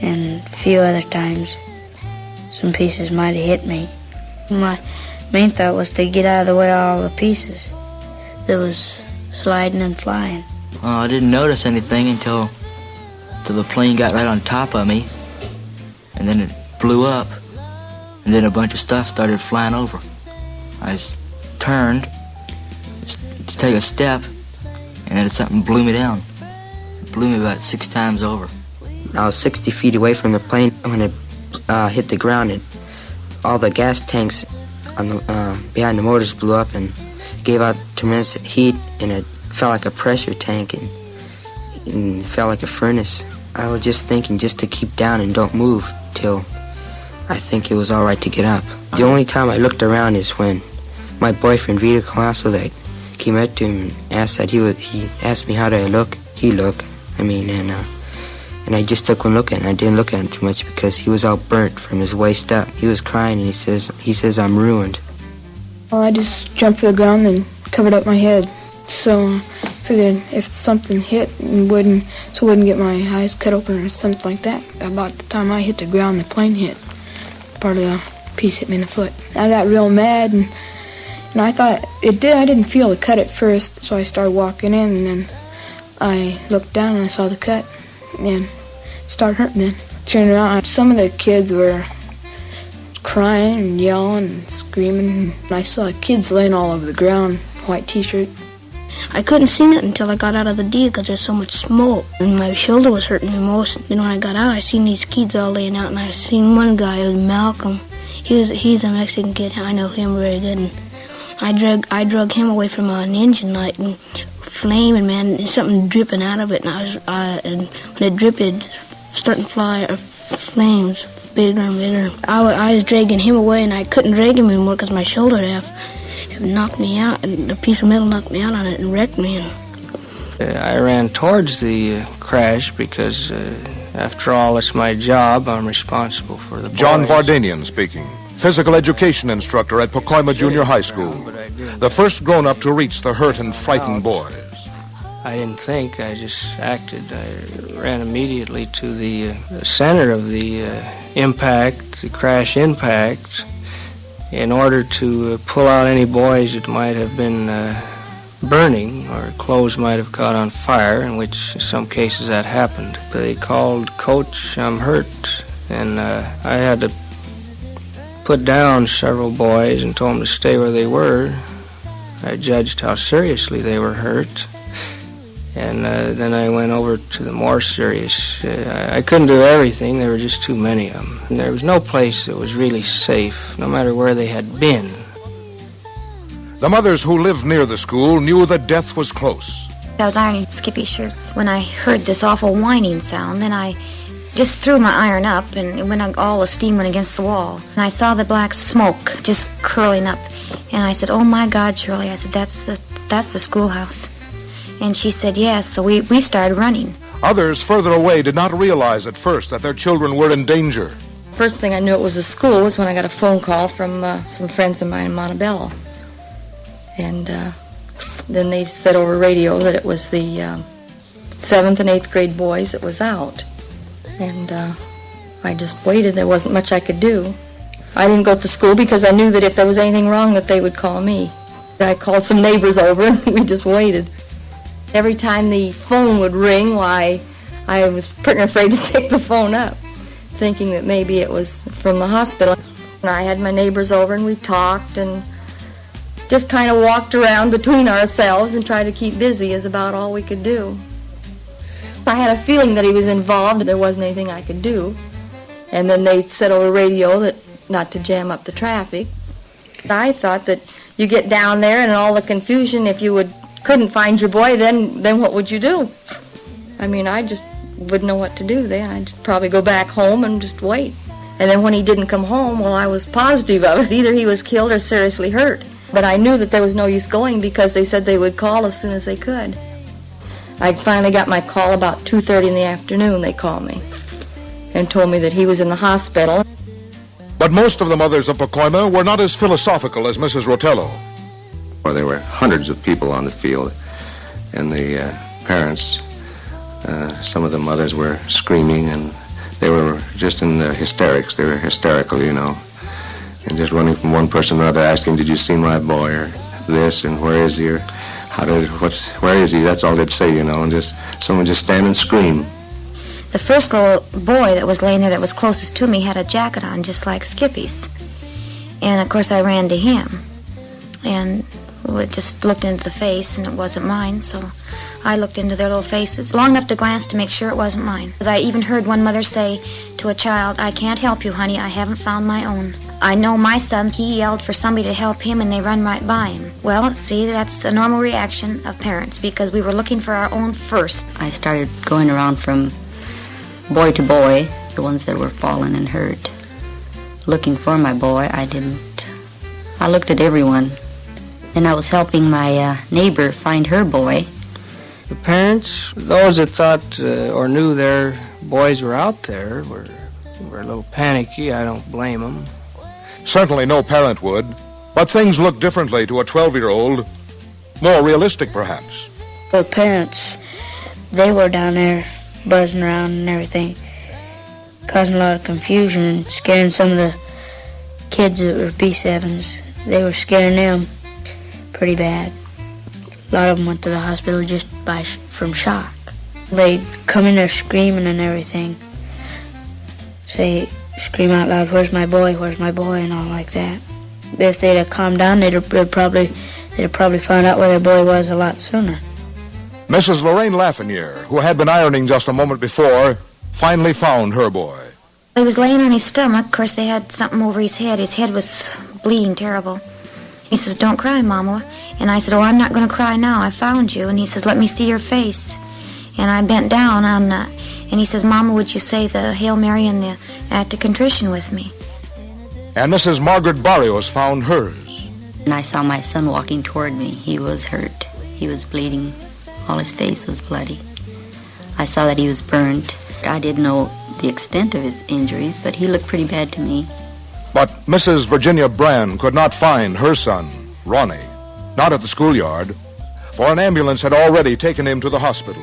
And a few other times, some pieces might have hit me. My main thought was to get out of the way of all the pieces that was sliding and flying. I didn't notice anything until the plane got right on top of me, and then it blew up, and then a bunch of stuff started flying over. I just turned to take a step, and then something blew me down. It blew me about 6 times over. I was 60 feet away from the plane when it hit the ground, and all the gas tanks on the behind the motors blew up and gave out tremendous heat, and it felt like a pressure tank and felt like a furnace. I was just thinking just to keep down and don't move till I think it was all right to get up. The only time I looked around is when my boyfriend Vito Colasso that came up to him and asked that he asked me how do I look. And And I just took one look at him. I didn't look at him too much because he was all burnt from his waist up. He was crying, and he says, I'm ruined. Well, I just jumped to the ground and covered up my head. So I figured if something hit and wouldn't get my eyes cut open or something like that. About the time I hit the ground, the plane hit. Part of the piece hit me in the foot. I got real mad, and I thought it did. I didn't feel the cut at first, so I started walking in, and then I looked down and I saw the cut. And started hurting then. Turned around, some of the kids were crying and yelling and screaming. And I saw kids laying all over the ground, white t-shirts. I couldn't see nothing until I got out of the deal because there's so much smoke. And my shoulder was hurting me most. Then when I got out, I seen these kids all laying out, and I seen one guy, it was Malcolm. He's a Mexican kid. I know him very good. And I drug him away from an engine light, and flaming, man, and something dripping out of it, and when it dripped, it starting to fly flames bigger and bigger. I was dragging him away, and I couldn't drag him anymore because my shoulder it knocked me out, and a piece of metal knocked me out on it and wrecked me. I ran towards the crash because, after all, it's my job. I'm responsible for the boys. John Vardanian speaking, physical education instructor at Pacoima Junior High School, the first grown-up to reach the hurt and frightened boys. I didn't think, I just acted. I ran immediately to the center of the impact, the crash impact, in order to pull out any boys that might have been burning or clothes might have caught on fire, in which in some cases that happened. They called, "Coach, I'm hurt," and I had to put down several boys and told them to stay where they were. I judged how seriously they were hurt. And then I went over to the more serious. I couldn't do everything. There were just too many of them. And there was no place that was really safe, no matter where they had been. The mothers who lived near the school knew that death was close. I was ironing Skippy's shirts when I heard this awful whining sound. Then I just threw my iron up, and all the steam went against the wall. And I saw the black smoke just curling up. And I said, "Oh my God, Shirley," I said, that's the schoolhouse. And she said yes, so we started running. Others further away did not realize at first that their children were in danger. First thing I knew it was a school was when I got a phone call from some friends of mine in Montebello. And then they said over radio that it was the 7th and 8th grade boys that was out. And I just waited. There wasn't much I could do. I didn't go to school because I knew that if there was anything wrong that they would call me. I called some neighbors over and we just waited. Every time the phone would ring, why, I was pretty afraid to pick the phone up, thinking that maybe it was from the hospital. And I had my neighbors over and we talked and just kind of walked around between ourselves and tried to keep busy is about all we could do. I had a feeling that he was involved, there wasn't anything I could do. And then they said over radio that not to jam up the traffic. I thought that you get down there and all the confusion, if you couldn't find your boy, then what would you do? I mean, I just wouldn't know what to do then. I'd just probably go back home and just wait. And then when he didn't come home, well, I was positive of it. Either he was killed or seriously hurt. But I knew that there was no use going because they said they would call as soon as they could. I finally got my call about 2:30 in the afternoon. They called me and told me that he was in the hospital. But most of the mothers of Pacoima were not as philosophical as Mrs. Rotello. There were hundreds of people on the field, and the parents, some of the mothers were screaming, and they were just in hysterics. They were hysterical, you know, and just running from one person to another, asking, "Did you see my boy?" or this, and "Where is he?" or "Where is he?" That's all they'd say, you know, and just someone just stand and scream. The first little boy that was laying there that was closest to me had a jacket on just like Skippy's. And, of course, I ran to him. And we just looked into the face, and it wasn't mine, so I looked into their little faces, long enough to glance to make sure it wasn't mine. I even heard one mother say to a child, "I can't help you, honey, I haven't found my own." I know my son, he yelled for somebody to help him, and they run right by him. Well, see, that's a normal reaction of parents, because we were looking for our own first. I started going around from boy to boy, the ones that were fallen and hurt, looking for my boy. I looked at everyone. And I was helping my neighbor find her boy. The parents, those that thought or knew their boys were out there were a little panicky. I don't blame them. Certainly no parent would, but things look differently to a 12-year-old, more realistic perhaps. The parents, they were down there buzzing around and everything, causing a lot of confusion and scaring some of the kids that were B7s. They were scaring them pretty bad. A lot of them went to the hospital just from shock. They'd come in there screaming and everything. Scream out loud, where's my boy, and all like that. If they'd have calmed down, they'd have probably found out where their boy was a lot sooner. Mrs. Lorraine Lafreniere, who had been ironing just a moment before, finally found her boy. He was laying on his stomach. Of course, they had something over his head. His head was bleeding terrible. He says, don't cry, Mama. And I said, oh, I'm not going to cry now. I found you. And he says, let me see your face. And I bent down, and he says, Mama, would you say the Hail Mary and the Act of Contrition with me? And Mrs. Margaret Barrios found hers. And I saw my son walking toward me. He was hurt. He was bleeding. All his face was bloody. I saw that he was burned. I didn't know the extent of his injuries, but he looked pretty bad to me. But Mrs. Virginia Brand could not find her son, Ronnie, not at the schoolyard, for an ambulance had already taken him to the hospital.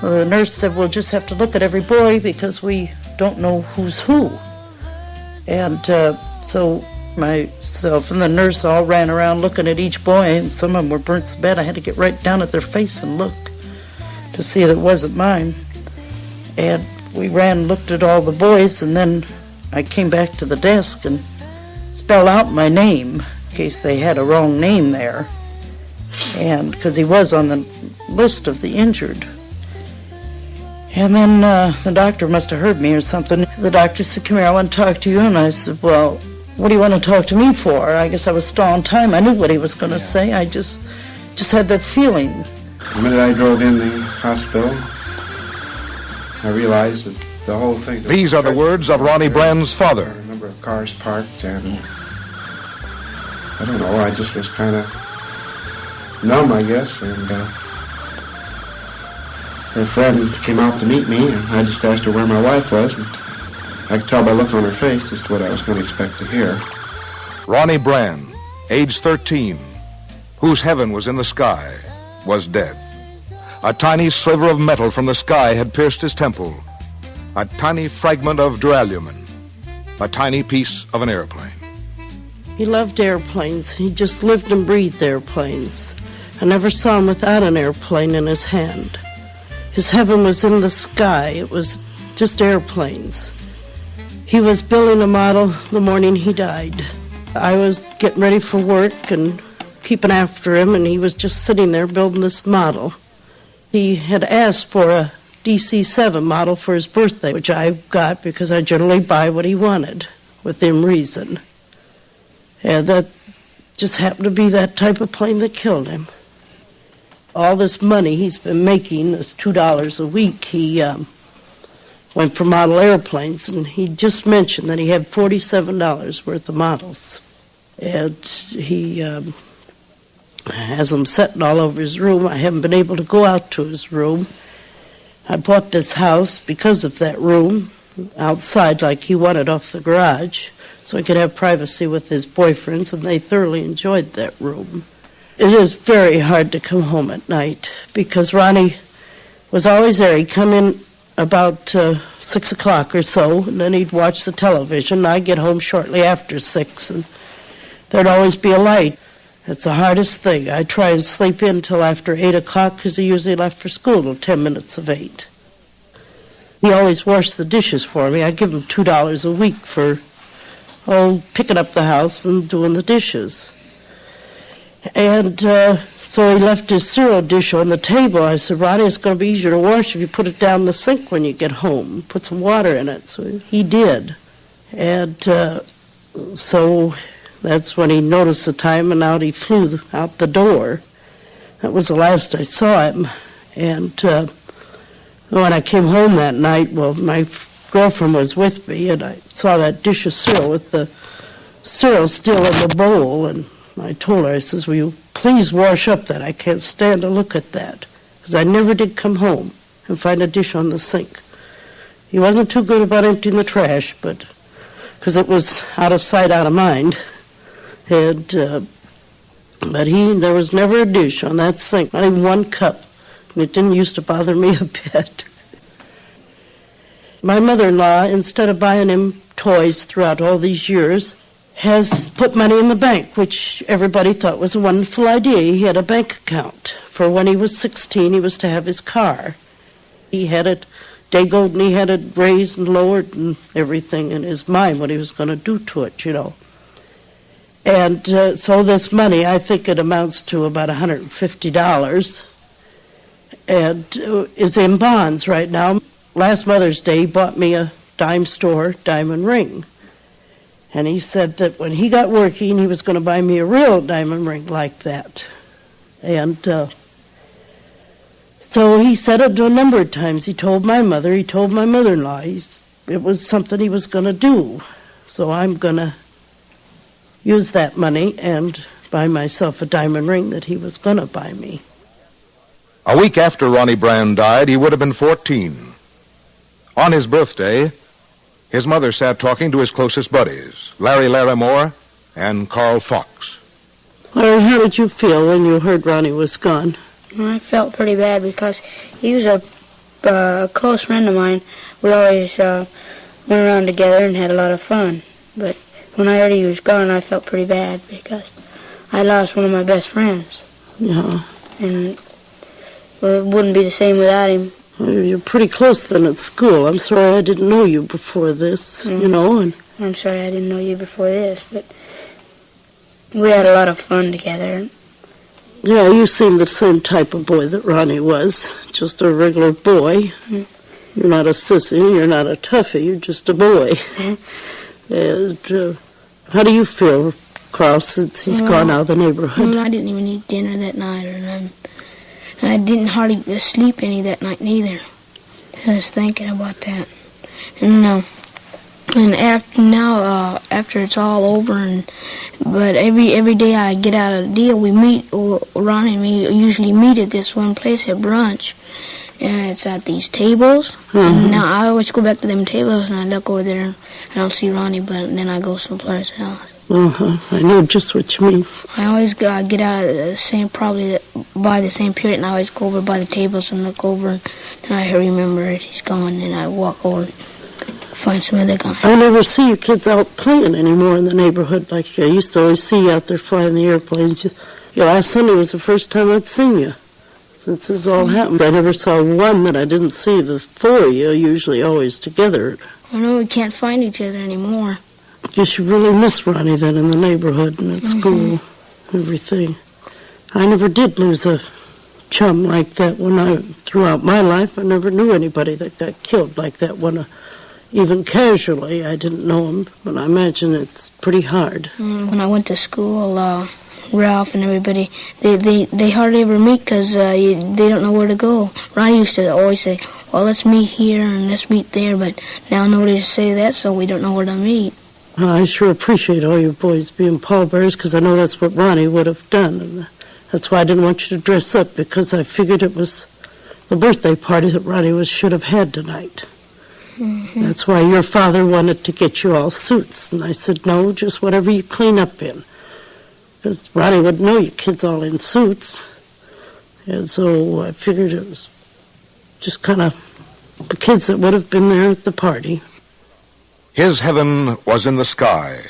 Well, the nurse said, we'll just have to look at every boy because we don't know who's who. And so myself and the nurse all ran around looking at each boy, and some of them were burnt so bad I had to get right down at their face and look to see that it wasn't mine. And we ran and looked at all the boys, and then I came back to the desk and spelled out my name in case they had a wrong name there, and because he was on the list of the injured. And then the doctor must have heard me or something. The doctor said, come here, I want to talk to you. And I said, well, what do you want to talk to me for? I guess I was stalling time. I knew what he was going to say. I just had that feeling. The minute I drove in the hospital, I realized that the whole thing... These are the words of Ronnie Brand's father. A number of cars parked, and I don't know, I just was kind of numb, I guess, and... her friend came out to meet me, and I just asked her where my wife was, and I could tell by looking on her face just what I was going to expect to hear. Ronnie Brand, age 13, whose heaven was in the sky, was dead. A tiny sliver of metal from the sky had pierced his temple. A tiny fragment of duralumin. A tiny piece of an airplane. He loved airplanes. He just lived and breathed airplanes. I never saw him without an airplane in his hand. His heaven was in the sky. It was just airplanes. He was building a model the morning he died. I was getting ready for work and keeping after him, and he was just sitting there building this model. He had asked for a DC-7 model for his birthday, which I got because I generally buy what he wanted, within reason. And that just happened to be that type of plane that killed him. All this money he's been making, this $2 a week, he went for model airplanes, and he just mentioned that he had $47 worth of models. And he has them setting all over his room. I haven't been able to go out to his room. I bought this house because of that room, outside like he wanted off the garage, so he could have privacy with his boyfriends, and they thoroughly enjoyed that room. It is very hard to come home at night because Ronnie was always there. He'd come in about 6 o'clock or so, and then he'd watch the television. I'd get home shortly after 6, and there'd always be a light. It's the hardest thing. I try and sleep in till after 8 o'clock because he usually left for school till 10 minutes of 8. He always washed the dishes for me. I give him $2 a week for picking up the house and doing the dishes. And so he left his cereal dish on the table. I said, Ronnie, it's going to be easier to wash if you put it down the sink when you get home. Put some water in it. So he did. And so that's when he noticed the time, and out he flew out the door. That was the last I saw him. And when I came home that night, well, my girlfriend was with me, and I saw that dish of cereal with the cereal still in the bowl, and I told her, I says, will you please wash up that? I can't stand to look at that. Because I never did come home and find a dish on the sink. He wasn't too good about emptying the trash, but because it was out of sight, out of mind. And but there was never a dish on that sink, not even one cup. And it didn't used to bother me a bit. My mother-in-law, instead of buying him toys throughout all these years, has put money in the bank, which everybody thought was a wonderful idea. He had a bank account for when he was 16, he was to have his car. He had it dagoed and he had it raised and lowered and everything in his mind, what he was going to do to it, you know. And so this money, I think it amounts to about $150, and is in bonds right now. Last Mother's Day, he bought me a dime store diamond ring. And he said that when he got working, he was going to buy me a real diamond ring like that. And so he said it a number of times. He told my mother, he told my mother-in-law. It was something he was going to do. So I'm going to use that money and buy myself a diamond ring that he was going to buy me. A week after Ronnie Brand died, he would have been 14. On his birthday, his mother sat talking to his closest buddies, Larry Larimore and Carl Fox. Larry, how did you feel when you heard Ronnie was gone? I felt pretty bad because he was a close friend of mine. We always went around together and had a lot of fun. But when I heard he was gone, I felt pretty bad because I lost one of my best friends. Yeah. And it wouldn't be the same without him. Well, you're pretty close then at school. I'm sorry I didn't know you before this, you know. And I'm sorry I didn't know you before this, but we had a lot of fun together. yeah, you seem the same type of boy that Ronnie was, just a regular boy. Mm. You're not a sissy, you're not a toughie, you're just a boy. And how do you feel, Carl, since he's gone out of the neighborhood? I didn't even eat dinner that night, and I didn't hardly sleep any that night neither. I was thinking about that. And after it's all over, but every day I get out of the deal, we meet, Ronnie and me usually meet at this one place at brunch, and it's at these tables. And now I always go back to them tables, and I look over there, and I don't see Ronnie, but then I go someplace else. I know just what you mean. I always get out of the same, probably by the same period, and I always go over by the tables and look over, and then I remember it, he's gone, and I walk over and find some other guy. I never see you kids out playing anymore in the neighborhood like I used to always see you out there flying the airplanes. Last Sunday was the first time I'd seen you since this all happened. I never saw one that I didn't see. The four of you are usually always together. I know we can't find each other anymore. Guess you really miss Ronnie then in the neighborhood and at school, everything. I never did lose a chum like that throughout my life. I never knew anybody that got killed like that one. Even casually, I didn't know him, but I imagine it's pretty hard. When I went to school, Ralph and everybody, they hardly ever meet because they don't know where to go. Ronnie used to always say, well, let's meet here and let's meet there, but now nobody say that, so we don't know where to meet. I sure appreciate all you boys being pallbearers because I know that's what Ronnie would have done. And that's why I didn't want you to dress up, because I figured it was the birthday party that Ronnie should have had tonight. That's why your father wanted to get you all suits. And I said, no, just whatever you clean up in. Because Ronnie would know you kids all in suits. And so I figured it was just kind of the kids that would have been there at the party. His heaven was in the sky.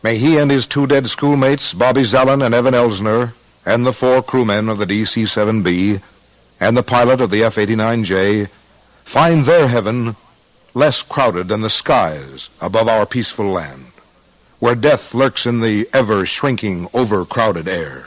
May he and his two dead schoolmates, Bobby Zellen and Evan Elsner, and the 4 crewmen of the DC-7B, and the pilot of the F-89J, find their heaven less crowded than the skies above our peaceful land, where death lurks in the ever-shrinking, overcrowded air.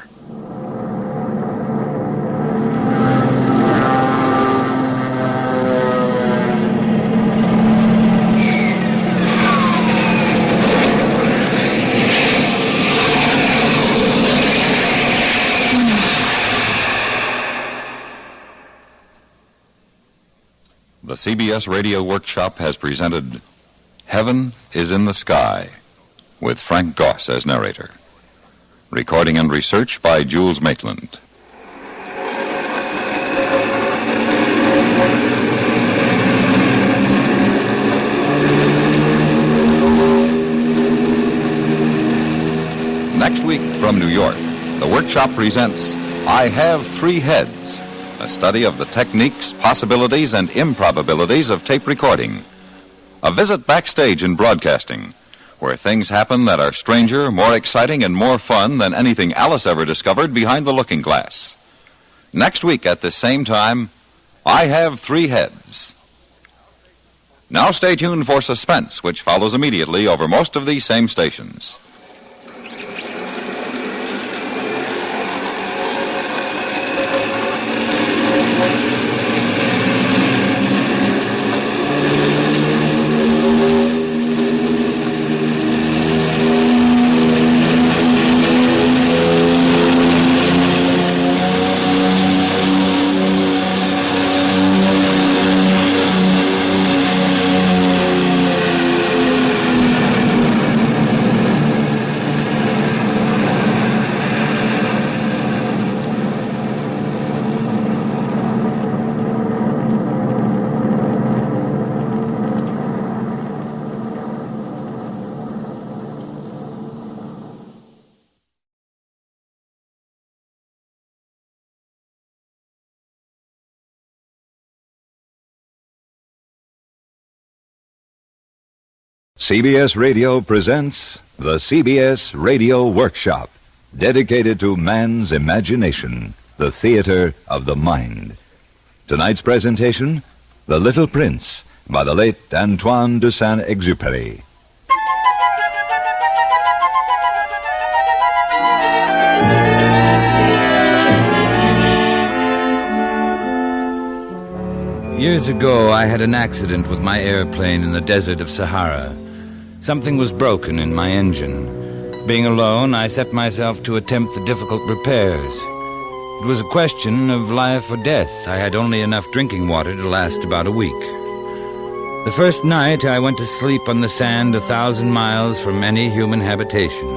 The CBS Radio Workshop has presented Heaven is in the Sky with Frank Goss as narrator. Recording and research by Jules Maitland. Next week from New York, the workshop presents I Have Three Heads, a study of the techniques, possibilities, and improbabilities of tape recording. A visit backstage in broadcasting, where things happen that are stranger, more exciting, and more fun than anything Alice ever discovered behind the looking glass. Next week at the same time, I Have Three Heads. Now stay tuned for Suspense, which follows immediately over most of these same stations. CBS Radio presents the CBS Radio Workshop, dedicated to man's imagination, the theater of the mind. Tonight's presentation, The Little Prince, by the late Antoine de Saint-Exupéry. Years ago, I had an accident with my airplane in the desert of Sahara. Something was broken in my engine. Being alone, I set myself to attempt the difficult repairs. It was a question of life or death. I had only enough drinking water to last about a week. The first night, I went to sleep on the sand 1,000 miles from any human habitation.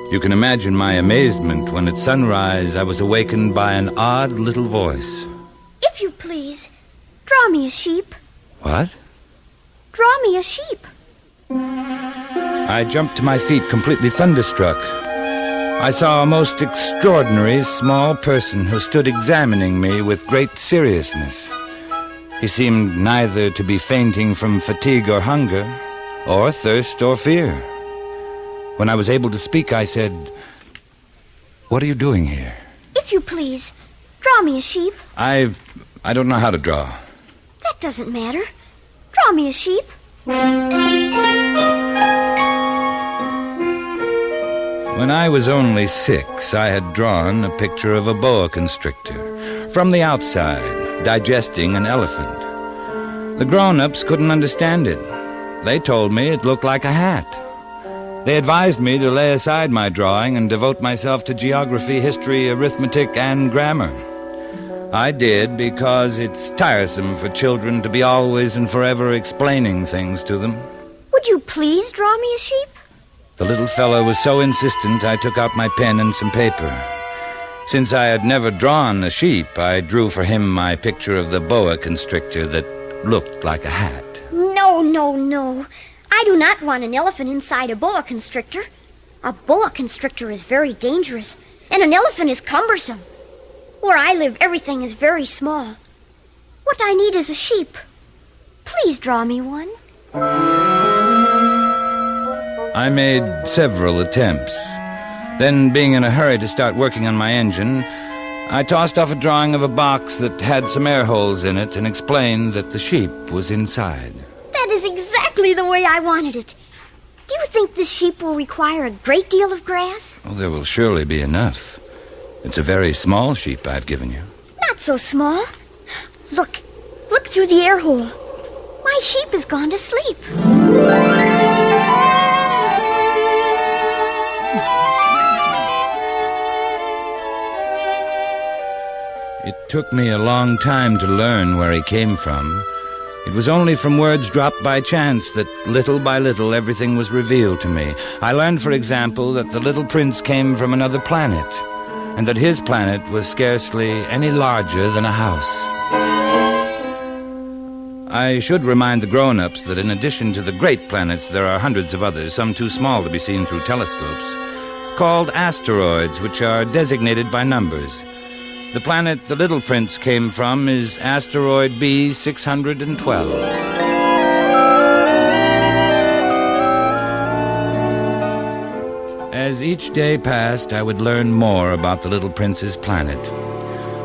You can imagine my amazement when at sunrise I was awakened by an odd little voice. If you please, draw me a sheep. What? Draw me a sheep. I jumped to my feet, completely thunderstruck. I saw a most extraordinary small person who stood examining me with great seriousness. He seemed neither to be fainting from fatigue or hunger, or thirst or fear. When I was able to speak, I said, "What are you doing here?" If you please, draw me a sheep. I don't know how to draw. That doesn't matter. Draw me a sheep. When I was only 6, I had drawn a picture of a boa constrictor, from the outside, digesting an elephant. The grown-ups couldn't understand it. They told me it looked like a hat. They advised me to lay aside my drawing and devote myself to geography, history, arithmetic, and grammar. I did because it's tiresome for children to be always and forever explaining things to them. Would you please draw me a sheep? The little fellow was so insistent, I took out my pen and some paper. Since I had never drawn a sheep, I drew for him my picture of the boa constrictor that looked like a hat. No, no, no. I do not want an elephant inside a boa constrictor. A boa constrictor is very dangerous, and an elephant is cumbersome. Where I live, everything is very small. What I need is a sheep. Please draw me one. I made several attempts. Then, being in a hurry to start working on my engine, I tossed off a drawing of a box that had some air holes in it and explained that the sheep was inside. That is exactly the way I wanted it. Do you think this sheep will require a great deal of grass? Oh, there will surely be enough. It's a very small sheep I've given you. Not so small. Look through the air hole. My sheep has gone to sleep. It took me a long time to learn where he came from. It was only from words dropped by chance that little by little everything was revealed to me. I learned, for example, that the little prince came from another planet, and that his planet was scarcely any larger than a house. I should remind the grown-ups that in addition to the great planets, there are hundreds of others, some too small to be seen through telescopes. called asteroids, which are designated by numbers. The planet the little prince came from is asteroid B612. As each day passed, I would learn more about the little prince's planet.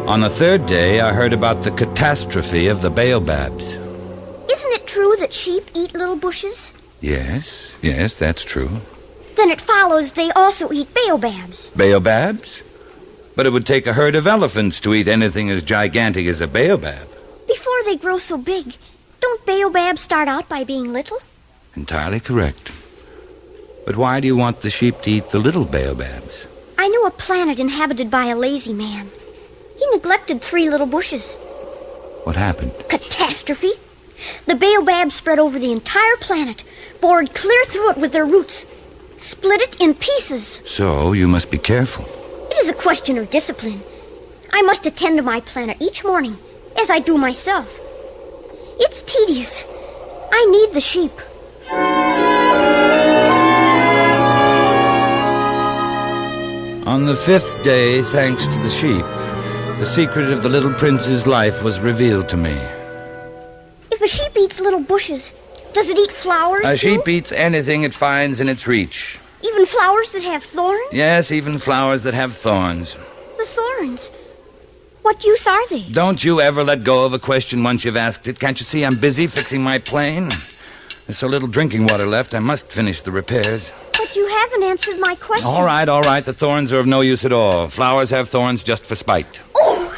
On the third day, I heard about the catastrophe of the baobabs. Isn't it true that sheep eat little bushes? Yes, that's true. Then it follows they also eat baobabs. Baobabs? But it would take a herd of elephants to eat anything as gigantic as a baobab. Before they grow so big, don't baobabs start out by being little? Entirely correct. But why do you want the sheep to eat the little baobabs? I knew a planet inhabited by a lazy man. He neglected 3 little bushes. What happened? Catastrophe. The baobabs spread over the entire planet, bored clear through it with their roots, split it in pieces. So you must be careful. It is a question of discipline. I must attend to my planet each morning, as I do myself. It's tedious. I need the sheep. On the 5th day, thanks to the sheep, the secret of the little prince's life was revealed to me. If a sheep eats little bushes, does it eat flowers A too? sheep eats anything it finds in its reach. Even flowers that have thorns? Yes, even flowers that have thorns. The thorns. What use are they? Don't you ever let go of a question once you've asked it. Can't you see I'm busy fixing my plane? There's so little drinking water left, I must finish the repairs. But you haven't answered my question. All right. The thorns are of no use at all. Flowers have thorns just for spite. Oh!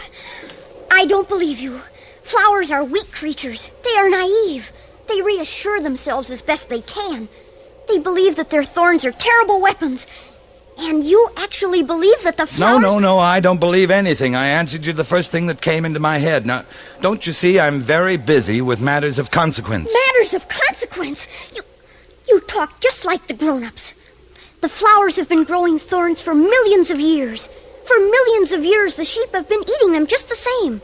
I don't believe you. Flowers are weak creatures. They are naive. They reassure themselves as best they can. They believe that their thorns are terrible weapons. And you actually believe that the flowers... No, I don't believe anything. I answered you the first thing that came into my head. Now, don't you see I'm very busy with matters of consequence? Matters of consequence? You talk just like the grown-ups. The flowers have been growing thorns for millions of years. For millions of years, the sheep have been eating them just the same.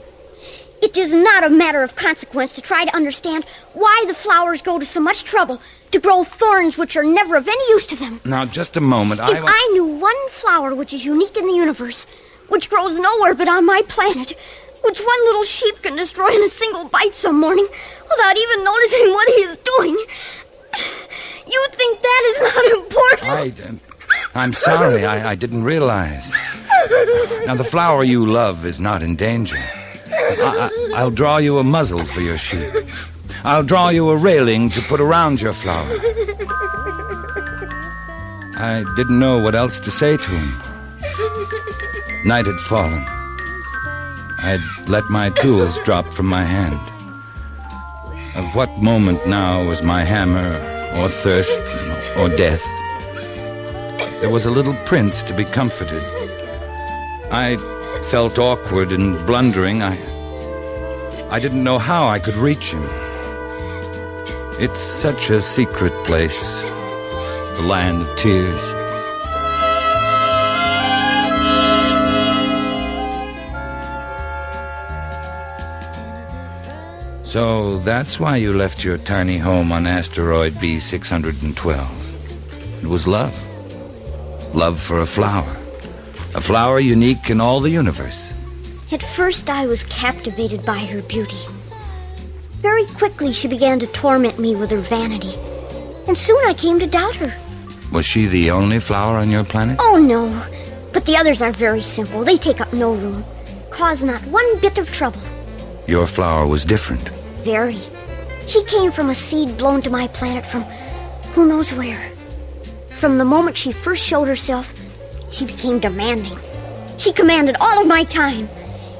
It is not a matter of consequence to try to understand why the flowers go to so much trouble to grow thorns which are never of any use to them. Now, just a moment. If I knew one flower which is unique in the universe, which grows nowhere but on my planet, which one little sheep can destroy in a single bite some morning without even noticing what he is doing, you think that is not important? I'm sorry. I didn't realize. Now, the flower you love is not in danger. I'll draw you a muzzle for your sheep. I'll draw you a railing to put around your flower. I didn't know what else to say to him. Night had fallen. I'd let my tools drop from my hand. Of what moment now was my hammer, or thirst, or death? There was a little prince to be comforted. I felt awkward and blundering. I didn't know how I could reach him. It's such a secret place, the land of tears. So that's why you left your tiny home on asteroid B612. It was love. Love for a flower unique in all the universe. At first I was captivated by her beauty. Very quickly she began to torment me with her vanity, and soon I came to doubt her. Was she the only flower on your planet? Oh, no. But the others are very simple. They take up no room, cause not one bit of trouble. Your flower was different. Very. She came from a seed blown to my planet from who knows where. From the moment she first showed herself, she became demanding. She commanded all of my time.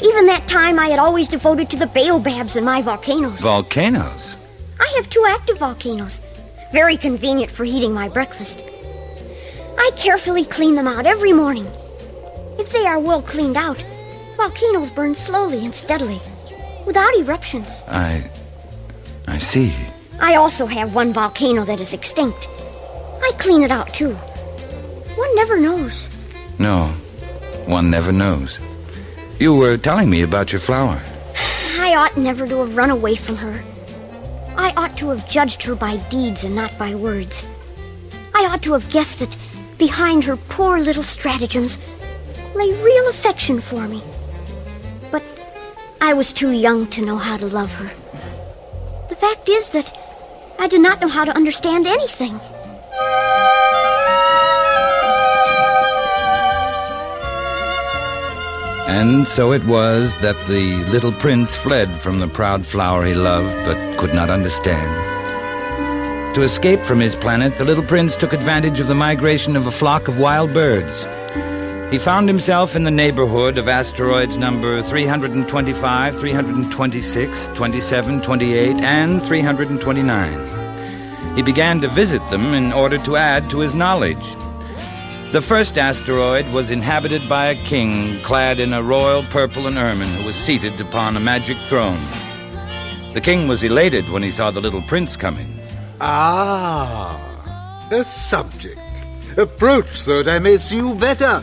Even that time I had always devoted to the baobabs and my volcanoes. Volcanoes? I have 2 active volcanoes. Very convenient for heating my breakfast. I carefully clean them out every morning. If they are well cleaned out, volcanoes burn slowly and steadily, without eruptions. I see. I also have one volcano that is extinct. I clean it out, too. One never knows. No, one never knows. You were telling me about your flower. I ought never to have run away from her. I ought to have judged her by deeds and not by words. I ought to have guessed that behind her poor little stratagems lay real affection for me. But I was too young to know how to love her. The fact is that I did not know how to understand anything. And so it was that the little prince fled from the proud flower he loved but could not understand. To escape from his planet, the little prince took advantage of the migration of a flock of wild birds. He found himself in the neighborhood of asteroids number 325, 326, 27, 28, and 329. He began to visit them in order to add to his knowledge. The first asteroid was inhabited by a king clad in a royal purple and ermine who was seated upon a magic throne. The king was elated when he saw the little prince coming. Ah, a subject. Approach so that I may see you better.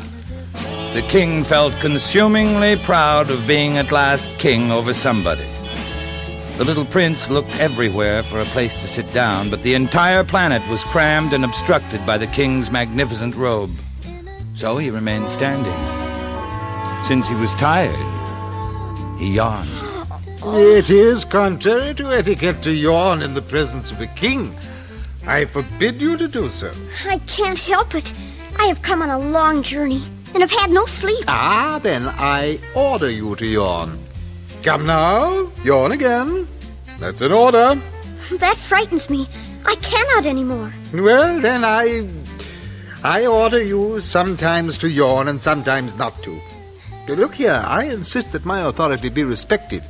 The king felt consumingly proud of being at last king over somebody. The little prince looked everywhere for a place to sit down, but the entire planet was crammed and obstructed by the king's magnificent robe. So he remained standing. Since he was tired, he yawned. It is contrary to etiquette to yawn in the presence of a king. I forbid you to do so. I can't help it. I have come on a long journey and have had no sleep. Ah, then I order you to yawn. Come now, yawn again. That's an order. That frightens me. I cannot anymore. Well, then I order you sometimes to yawn and sometimes not to. Look here, I insist that my authority be respected.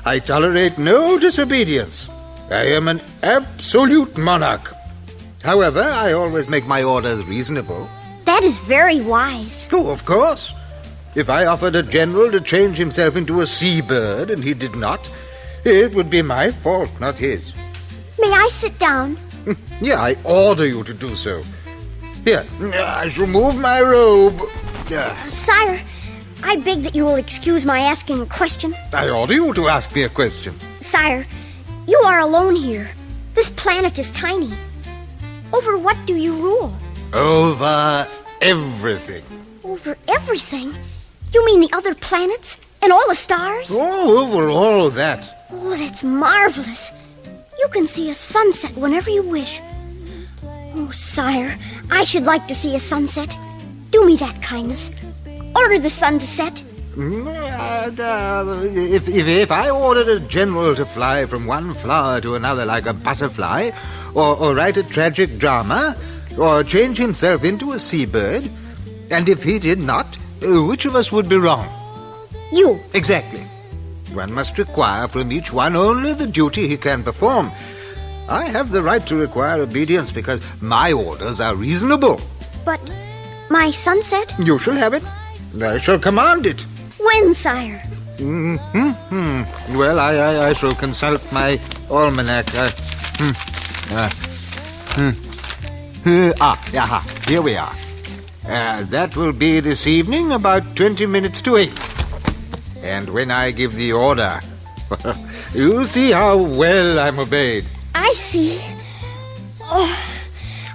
I tolerate no disobedience. I am an absolute monarch. However, I always make my orders reasonable. That is very wise. Oh, of course. If I offered a general to change himself into a seabird and he did not, it would be my fault, not his. May I sit down? Yeah, I order you to do so. Here, I shall move my robe. Sire, I beg that you will excuse my asking a question. I order you to ask me a question. Sire, you are alone here. This planet is tiny. Over what do you rule? Over everything. Over everything? You mean the other planets and all the stars? Oh, over all that. Oh, that's marvelous. You can see a sunset whenever you wish. Oh, sire, I should like to see a sunset. Do me that kindness. Order the sun to set. If I ordered a general to fly from one flower to another like a butterfly, or write a tragic drama, or change himself into a seabird, and if he did not, which of us would be wrong? You. Exactly. One must require from each one only the duty he can perform. I have the right to require obedience because my orders are reasonable. But my sunset? You shall have it. I shall command it. When, sire? Well, I shall consult my almanac. Here we are. That will be this evening about 20 minutes to 8. And when I give the order, you see how well I'm obeyed. I see. Oh,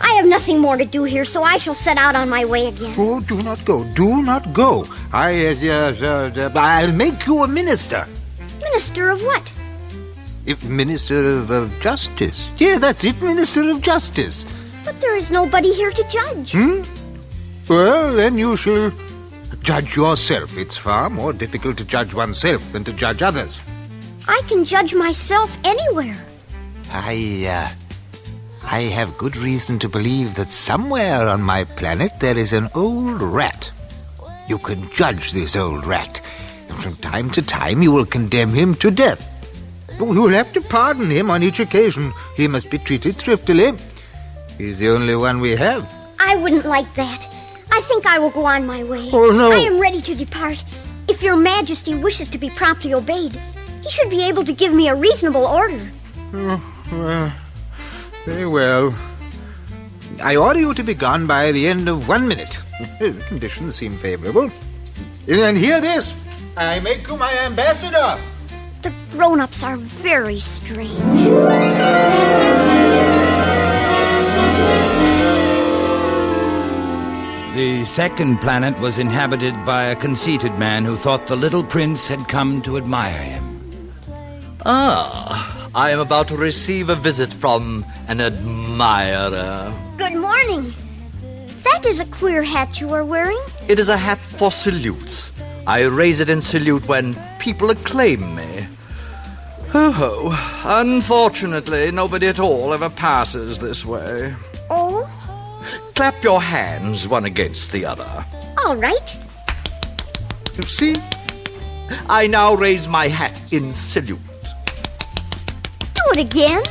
I have nothing more to do here, so I shall set out on my way again. Oh, do not go. Do not go. I'll make you a minister. Minister of what? Minister of Justice. Yeah, that's it, Minister of Justice. But there is nobody here to judge. Well, then you shall judge yourself. It's far more difficult to judge oneself than to judge others. I can judge myself anywhere. I have good reason to believe that somewhere on my planet there is an old rat. You can judge this old rat, and from time to time you will condemn him to death. You will have to pardon him on each occasion. He must be treated thriftily. He's the only one we have. I wouldn't like that. I think I will go on my way. Oh, no. I am ready to depart. If your majesty wishes to be promptly obeyed, he should be able to give me a reasonable order. Very well. I order you to be gone by the end of 1 minute. The conditions seem favorable. And hear this. I make you my ambassador. The grown-ups are very strange. The second planet was inhabited by a conceited man who thought the little prince had come to admire him. Ah, I am about to receive a visit from an admirer. Good morning. That is a queer hat you are wearing. It is a hat for salutes. I raise it in salute when people acclaim me. Oh, unfortunately, nobody at all ever passes this way. Oh? Clap your hands one against the other. All right. You see? I now raise my hat in salute. Do it again.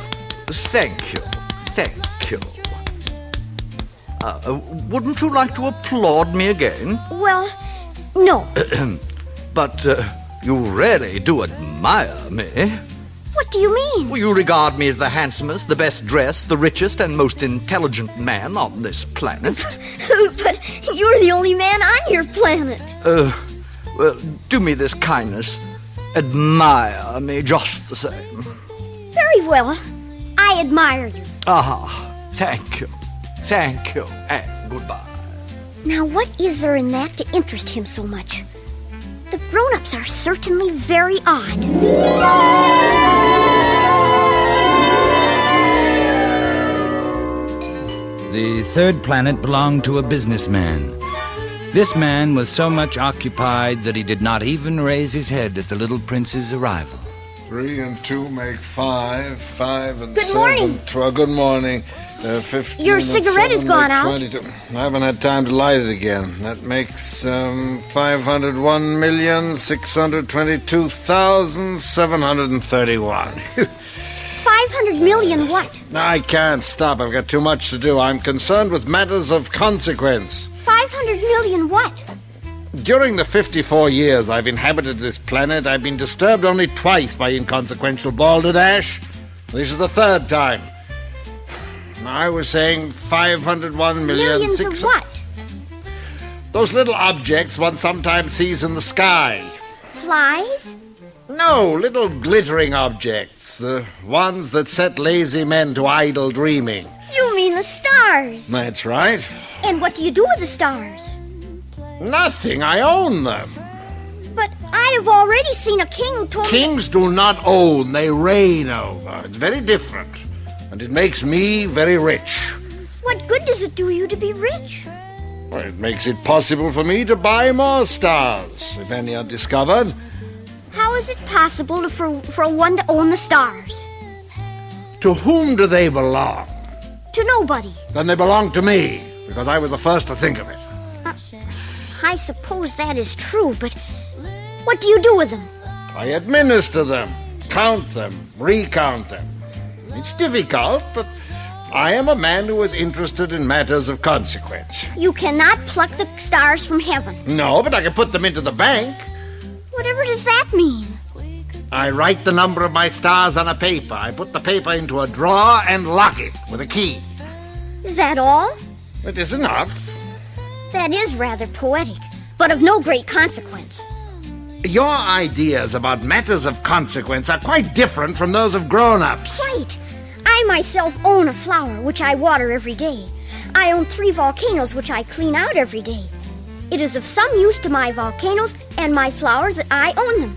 Thank you. Thank you. Wouldn't you like to applaud me again? Well, no. But you really do admire me. What do you mean? Well, you regard me as the handsomest, the best dressed, the richest, and most intelligent man on this planet. But you're the only man on your planet. Well, do me this kindness. Admire me just the same. Very well. I admire you. Ah, thank you. Thank you, and goodbye. Now, what is there in that to interest him so much? The grown-ups are certainly very odd. The third planet belonged to a businessman. This man was so much occupied that he did not even raise his head at the little prince's arrival. 3 and 2 make 5. 5 and Good 7. morning. 12. Good morning. 15 Your and cigarette 7 has gone make out. 22. I haven't had time to light it again. That makes 501,622,731. 500 million what? I can't stop. I've got too much to do. I'm concerned with matters of consequence. 500 million what? During the 54 years I've inhabited this planet, I've been disturbed only twice by inconsequential balderdash. This is the third time. I was saying 501 million... Millions of what? Those little objects one sometimes sees in the sky. Flies? No, little glittering objects. The ones that set lazy men to idle dreaming. You mean the stars? That's right. And what do you do with the stars? Nothing. I own them. But I have already seen a king who told me... Kings do not own, they reign over. It's very different. And it makes me very rich. What good does it do you to be rich? Well, it makes it possible for me to buy more stars, if any are discovered. How is it possible for one to own the stars? To whom do they belong? To nobody. Then they belong to me, because I was the first to think of it. I suppose that is true, but what do you do with them? I administer them, count them, recount them. It's difficult, but I am a man who is interested in matters of consequence. You cannot pluck the stars from heaven. No, but I can put them into the bank. Whatever does that mean? I write the number of my stars on a paper. I put the paper into a drawer and lock it with a key. Is that all? It is enough. That is rather poetic, but of no great consequence. Your ideas about matters of consequence are quite different from those of grown-ups. Quite. I myself own a flower, which I water every day. I own 3 volcanoes, which I clean out every day. It is of some use to my volcanoes and my flowers that I own them.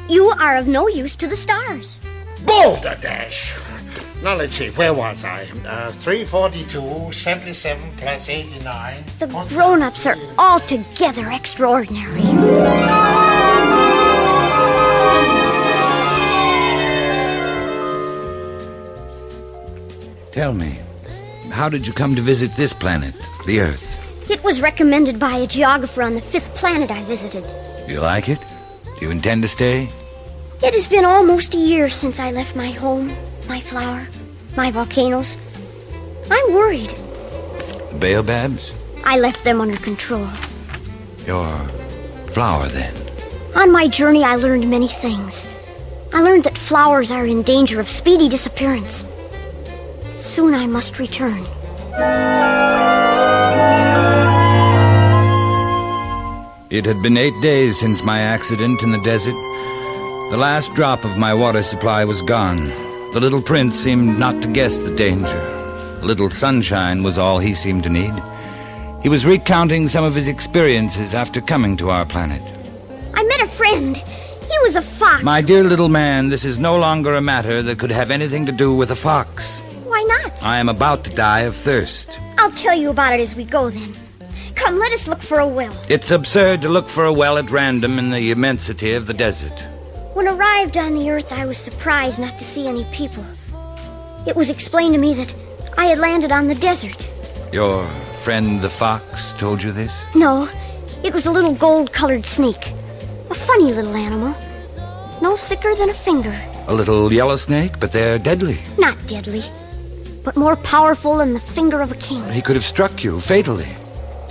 You are of no use to the stars. Balderdash! Now, let's see, where was I? 342, 77 plus 89. The grown-ups are altogether extraordinary. Tell me, how did you come to visit this planet, the Earth? It was recommended by a geographer on the 5th planet I visited. Do you like it? Do you intend to stay? It has been almost a year since I left my home, my flower, my volcanoes. I'm worried. The baobabs? I left them under control. Your flower, then? On my journey, I learned many things. I learned that flowers are in danger of speedy disappearance. Soon I must return. It had been 8 days since my accident in the desert. The last drop of my water supply was gone. The little prince seemed not to guess the danger. A little sunshine was all he seemed to need. He was recounting some of his experiences after coming to our planet. I met a friend. He was a fox. My dear little man, this is no longer a matter that could have anything to do with a fox. Why not? I am about to die of thirst. I'll tell you about it as we go, then. Come, let us look for a well. It's absurd to look for a well at random in the immensity of the desert. When arrived on the Earth, I was surprised not to see any people. It was explained to me that I had landed on the desert. Your friend the fox told you this? No, it was a little gold-colored snake. A funny little animal. No thicker than a finger. A little yellow snake, but they're deadly. Not deadly, but more powerful than the finger of a king. He could have struck you fatally.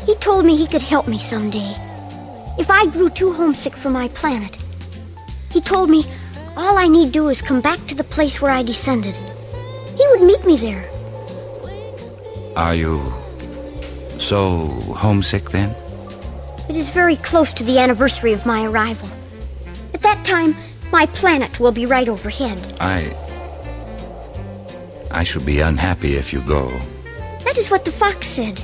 He told me he could help me someday. If I grew too homesick for my planet. He told me all I need do is come back to the place where I descended. He would meet me there. Are you so homesick then? It is very close to the anniversary of my arrival. At that time, my planet will be right overhead. I shall be unhappy if you go. That is what the fox said.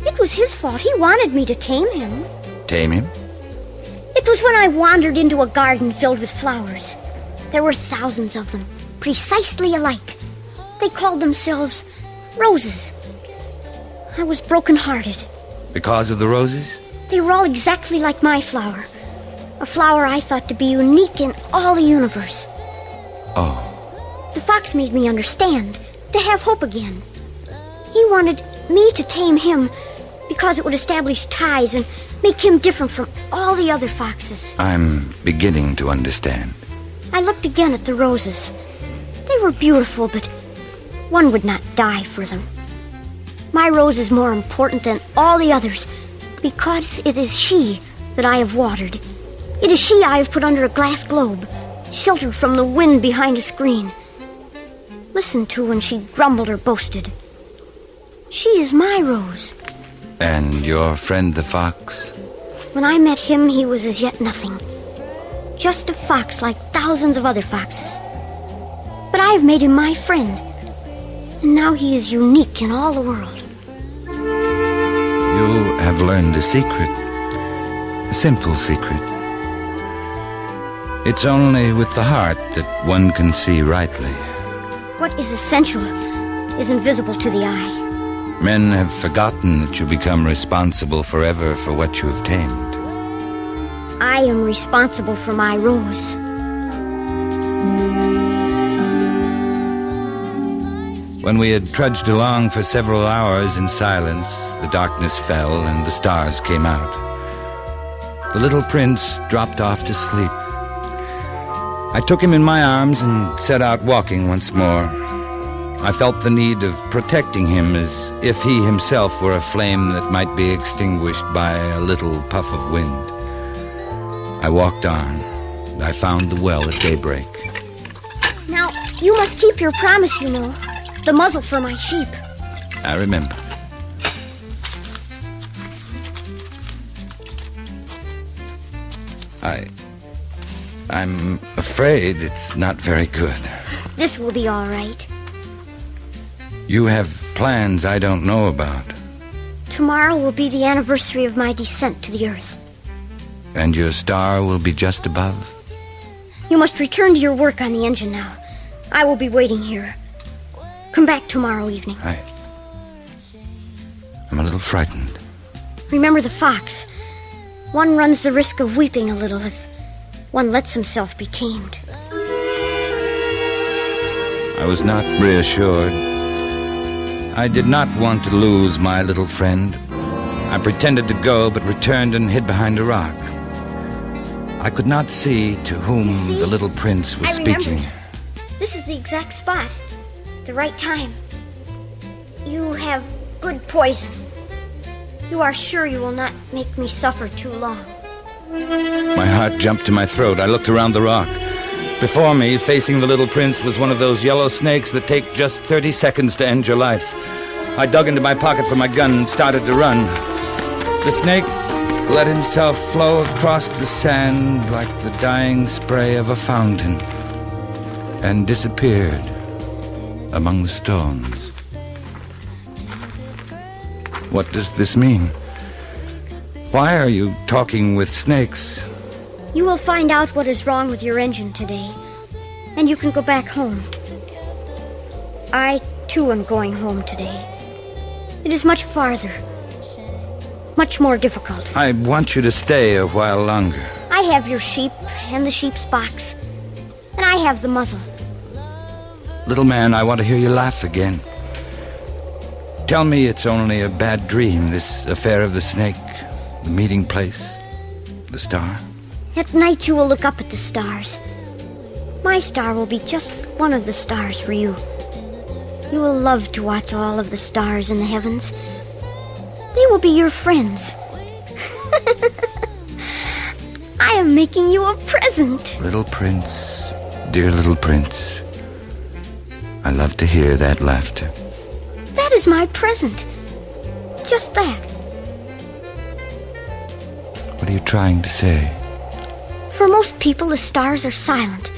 It was his fault. He wanted me to tame him. Tame him? It was when I wandered into a garden filled with flowers. There were thousands of them, precisely alike. They called themselves roses. I was broken-hearted. Because of the roses? They were all exactly like my flower. A flower I thought to be unique in all the universe. Oh. The fox made me understand, to have hope again. He wanted me to tame him because it would establish ties and make him different from all the other foxes. I'm beginning to understand. I looked again at the roses. They were beautiful, but one would not die for them. My rose is more important than all the others because it is she that I have watered. It is she I have put under a glass globe, sheltered from the wind behind a screen. Listened to when she grumbled or boasted. She is my rose. And your friend the fox? When I met him, he was as yet nothing. Just a fox like thousands of other foxes. But I have made him my friend. And now he is unique in all the world. You have learned a secret. A simple secret. It's only with the heart that one can see rightly. What is essential is invisible to the eye. Men have forgotten that you become responsible forever for what you have tamed. I am responsible for my rose. When we had trudged along for several hours in silence, the darkness fell and the stars came out. The little prince dropped off to sleep. I took him in my arms and set out walking once more. I felt the need of protecting him as if he himself were a flame that might be extinguished by a little puff of wind. I walked on, and I found the well at daybreak. Now, you must keep your promise, you know. The muzzle for my sheep. I remember. I'm afraid it's not very good. This will be all right. You have plans I don't know about. Tomorrow will be the anniversary of my descent to the Earth. And your star will be just above? You must return to your work on the engine now. I will be waiting here. Come back tomorrow evening. I'm a little frightened. Remember the fox. One runs the risk of weeping a little if one lets himself be tamed. I was not reassured. I did not want to lose my little friend. I pretended to go, but returned and hid behind a rock. I could not see to whom the little prince was speaking. This is the exact spot. The right time. You have good poison. You are sure you will not make me suffer too long. My heart jumped to my throat. I looked around the rock. Before me, facing the little prince, was one of those yellow snakes that take just 30 seconds to end your life. I dug into my pocket for my gun and started to run. The snake let himself flow across the sand like the dying spray of a fountain and disappeared among the stones. What does this mean? Why are you talking with snakes? You will find out what is wrong with your engine today, and you can go back home. I, too, am going home today. It is much farther, much more difficult. I want you to stay a while longer. I have your sheep and the sheep's box, and I have the muzzle. Little man, I want to hear you laugh again. Tell me it's only a bad dream, this affair of the snake, the meeting place, the star. At night you will look up at the stars. My star will be just one of the stars for you. You will love to watch all of the stars in the heavens. They will be your friends. I am making you a present. Little prince, dear little prince. I love to hear that laughter. That is my present. Just that. What are you trying to say? For most people, the stars are silent.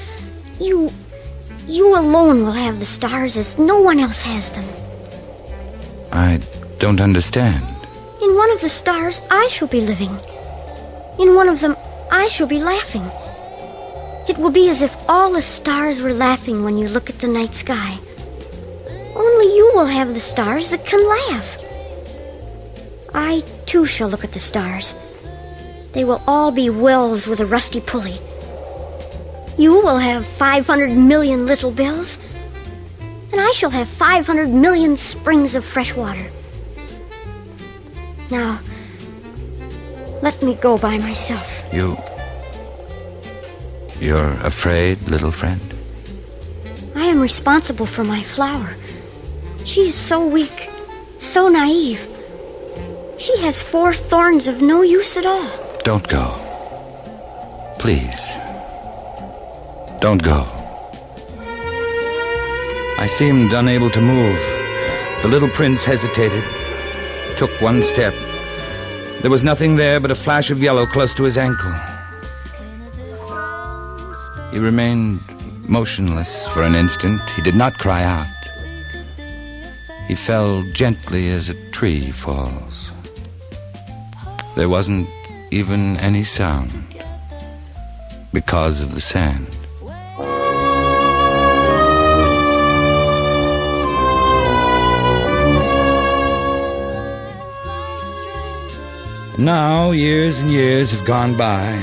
You alone will have the stars as no one else has them. I don't understand. In one of the stars, I shall be living. In one of them, I shall be laughing. It will be as if all the stars were laughing when you look at the night sky. Only you will have the stars that can laugh. I, too, shall look at the stars. They will all be wells with a rusty pulley. You will have 500 million little bells, and I shall have 500 million springs of fresh water. Now, let me go by myself. You're afraid, little friend? I am responsible for my flower. She is so weak, so naive. She has 4 thorns of no use at all. Don't go. Please. Don't go. I seemed unable to move. The little prince hesitated, took one step. There was nothing there but a flash of yellow close to his ankle. He remained motionless for an instant. He did not cry out. He fell gently as a tree falls. There wasn't even any sound because of the sand. Now, years and years have gone by.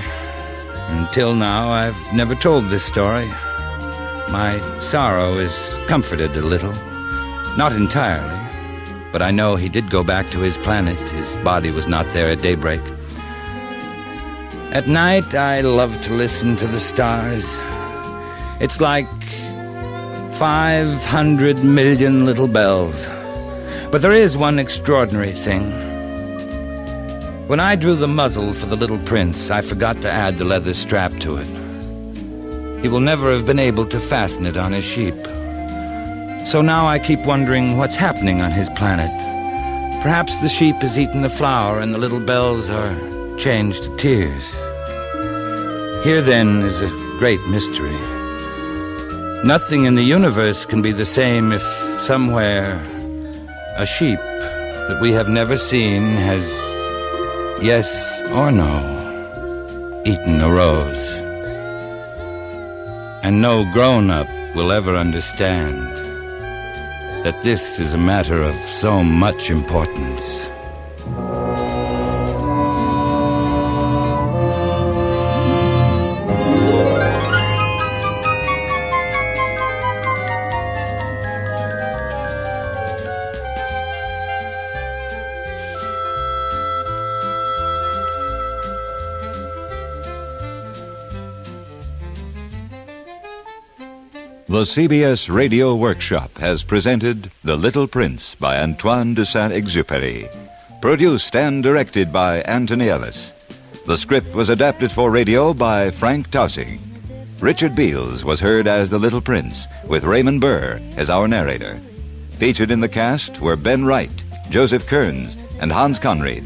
Until now, I've never told this story. My sorrow is comforted a little. Not entirely, but I know he did go back to his planet. His body was not there at daybreak. At night, I love to listen to the stars. It's like 500 million little bells. But there is one extraordinary thing. When I drew the muzzle for the little prince, I forgot to add the leather strap to it. He will never have been able to fasten it on his sheep. So now I keep wondering what's happening on his planet. Perhaps the sheep has eaten the flour and the little bells are changed to tears. Here then is a great mystery. Nothing in the universe can be the same if somewhere a sheep that we have never seen has, yes or no, eaten a rose. And no grown-up will ever understand that this is a matter of so much importance. The CBS Radio Workshop has presented The Little Prince by Antoine de Saint-Exupéry, produced and directed by Anthony Ellis. The script was adapted for radio by Frank Tausig. Richard Beals was heard as the Little Prince, with Raymond Burr as our narrator. Featured in the cast were Ben Wright, Joseph Kearns, and Hans Conried.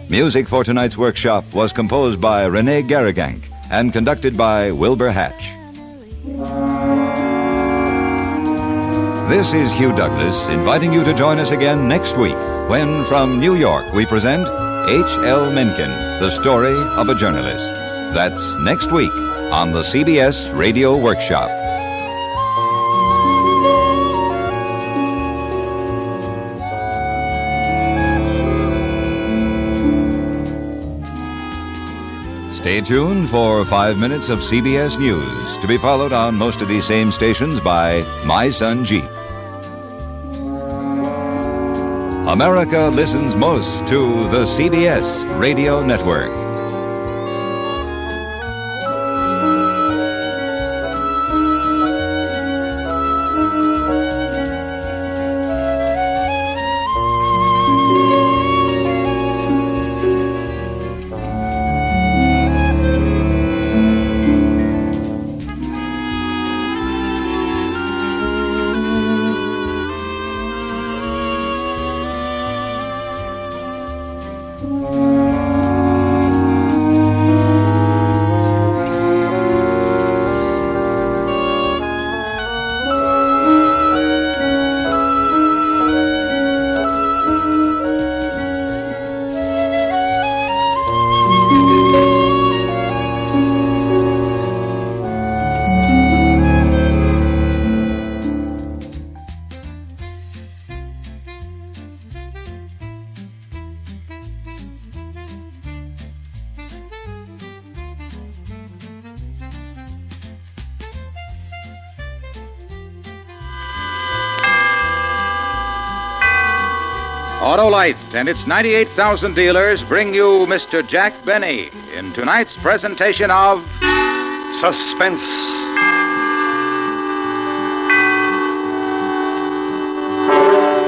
Music for tonight's workshop was composed by René Garrigank and conducted by Wilbur Hatch. This is Hugh Douglas inviting you to join us again next week when from New York we present H.L. Mencken, the story of a journalist. That's next week on the CBS Radio Workshop. Stay tuned for 5 minutes of CBS News, to be followed on most of these same stations by My Son Jeep. America listens most to the CBS Radio Network. Autolite and its 98,000 dealers bring you Mr. Jack Benny in tonight's presentation of Suspense.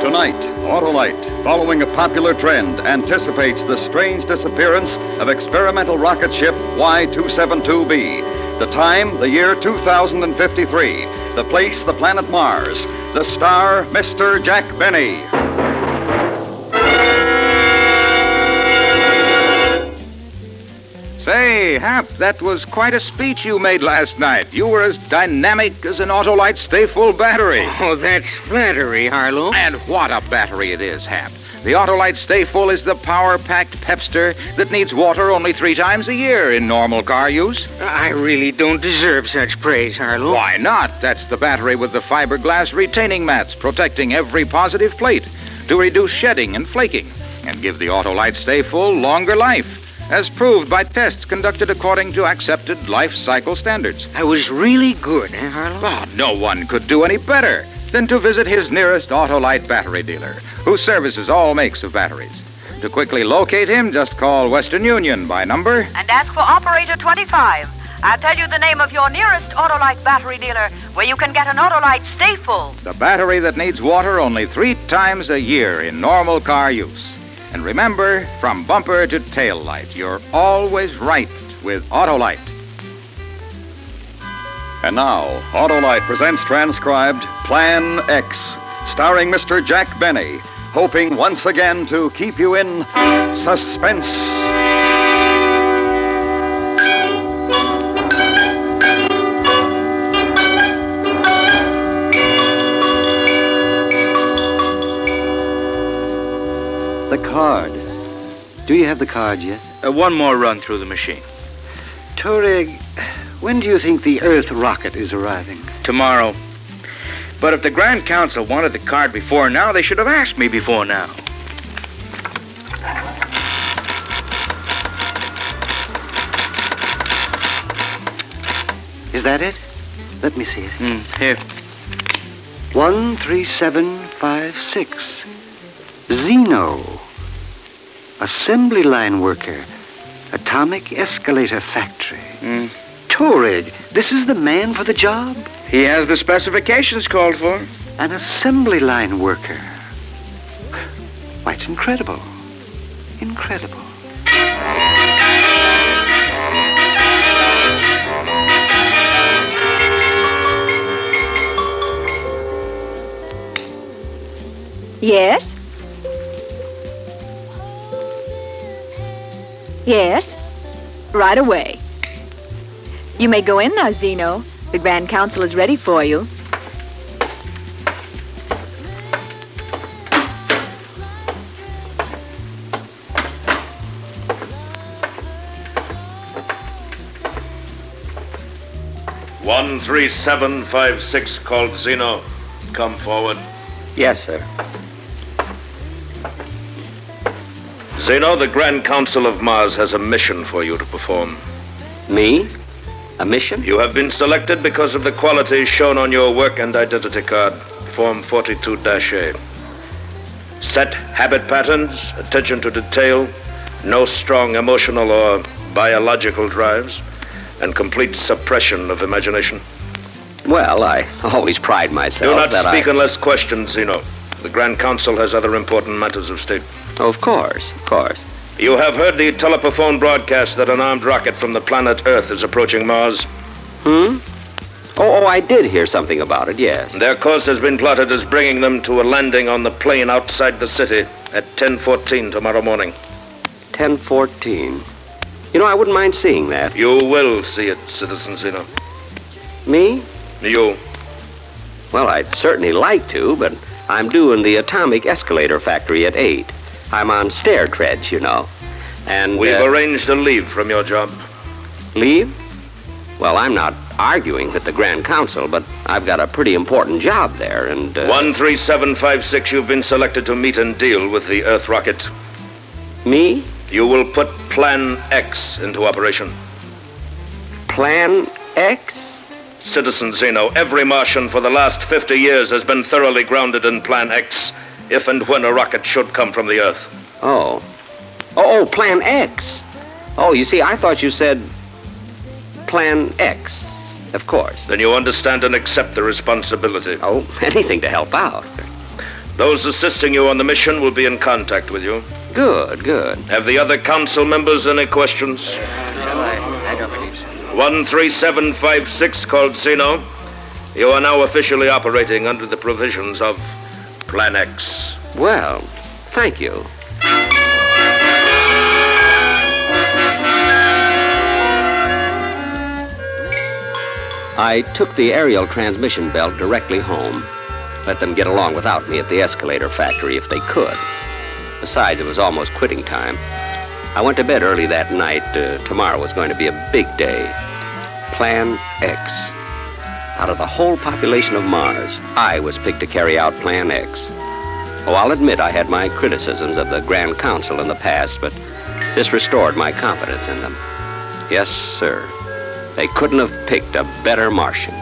Tonight, Autolite, following a popular trend, anticipates the strange disappearance of experimental rocket ship Y-272B. The time, the year 2053. The place, the planet Mars. The star, Mr. Jack Benny. Say, Hap, that was quite a speech you made last night. You were as dynamic as an Autolite Stay-Full battery. Oh, that's flattery, Harlow. And what a battery it is, Hap. The Autolite Stay-Full is the power-packed pepster that needs water only 3 times a year in normal car use. I really don't deserve such praise, Harlow. Why not? That's the battery with the fiberglass retaining mats protecting every positive plate to reduce shedding and flaking and give the Autolite Stay-Full longer life, as proved by tests conducted according to accepted life cycle standards. I was really good, eh, Harlow? Oh, no one could do any better than to visit his nearest Autolite battery dealer, who services all makes of batteries. To quickly locate him, just call Western Union by number and ask for operator 25. I'll tell you the name of your nearest Autolite battery dealer, where you can get an Autolite Stay-Full. The battery that needs water only 3 times a year in normal car use. And remember, from bumper to tail light, you're always right with Autolite. And now, Autolite presents transcribed Plan X, starring Mr. Jack Benny, hoping once again to keep you in suspense. The card. Do you have the card yet? One more run through the machine. Touareg, when do you think the Earth rocket is arriving? Tomorrow. But if the Grand Council wanted the card before now, they should have asked me before now. Is that it? Let me see it. Here. 13756. Zeno. Assembly line worker. Atomic escalator factory. Touareg, this is the man for the job? He has the specifications called for. An assembly line worker. Why, it's incredible. Incredible. Yes? Yes? Right away. You may go in now, Zeno. The Grand Council is ready for you. 13756 called Zeno. Come forward. Yes, sir. Zeno, the Grand Council of Mars has a mission for you to perform. Me? A mission? You have been selected because of the qualities shown on your work and identity card, Form 42-A. Set habit patterns, attention to detail, no strong emotional or biological drives, and complete suppression of imagination. Well, I always pride myself Do not that speak unless questioned, Zeno. The Grand Council has other important matters of state. Of course, of course. You have heard the telephone broadcast that an armed rocket from the planet Earth is approaching Mars? Oh, I did hear something about it, yes. Their course has been plotted as bringing them to a landing on the plain outside the city at 10:14 tomorrow morning. 10:14. You know, I wouldn't mind seeing that. You will see it, Citizen Zeno. Me? You. Well, I'd certainly like to, but I'm due in the atomic escalator factory at 8. I'm on stair treads, you know. And we've arranged a leave from your job. Leave? Well, I'm not arguing with the Grand Council, but I've got a pretty important job there, and... 13756, you've been selected to meet and deal with the Earth rocket. Me? You will put Plan X into operation. Plan X? Citizen Zeno, every Martian for the last 50 years has been thoroughly grounded in Plan X, if and when a rocket should come from the Earth. Oh, Plan X. Oh, you see, I thought you said Plan X, of course. Then you understand and accept the responsibility. Oh, anything to help out. Those assisting you on the mission will be in contact with you. Good. Have the other council members any questions? I don't believe so. 13756 called Zeno. You are now officially operating under the provisions of Plan X. Well, thank you. I took the aerial transmission belt directly home. Let them get along without me at the escalator factory if they could. Besides, it was almost quitting time. I went to bed early that night. Tomorrow was going to be a big day. Plan X. Out of the whole population of Mars, I was picked to carry out Plan X. Oh, I'll admit I had my criticisms of the Grand Council in the past, but this restored my confidence in them. Yes, sir. They couldn't have picked a better Martian.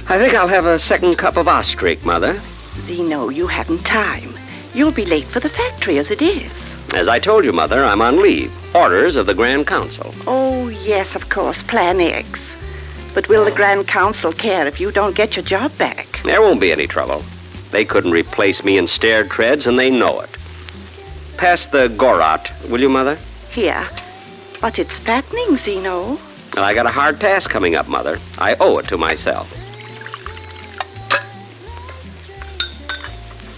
I think I'll have a second cup of ostrich, Mother. Zeno, you haven't time. You'll be late for the factory as it is. As I told you, Mother, I'm on leave. Orders of the Grand Council. Oh, yes, of course, Plan X. But will the Grand Council care if you don't get your job back? There won't be any trouble. They couldn't replace me in stair treads, and they know it. Pass the Gorot, will you, Mother? Here. But it's fattening, Zeno. Well, I got a hard task coming up, Mother. I owe it to myself.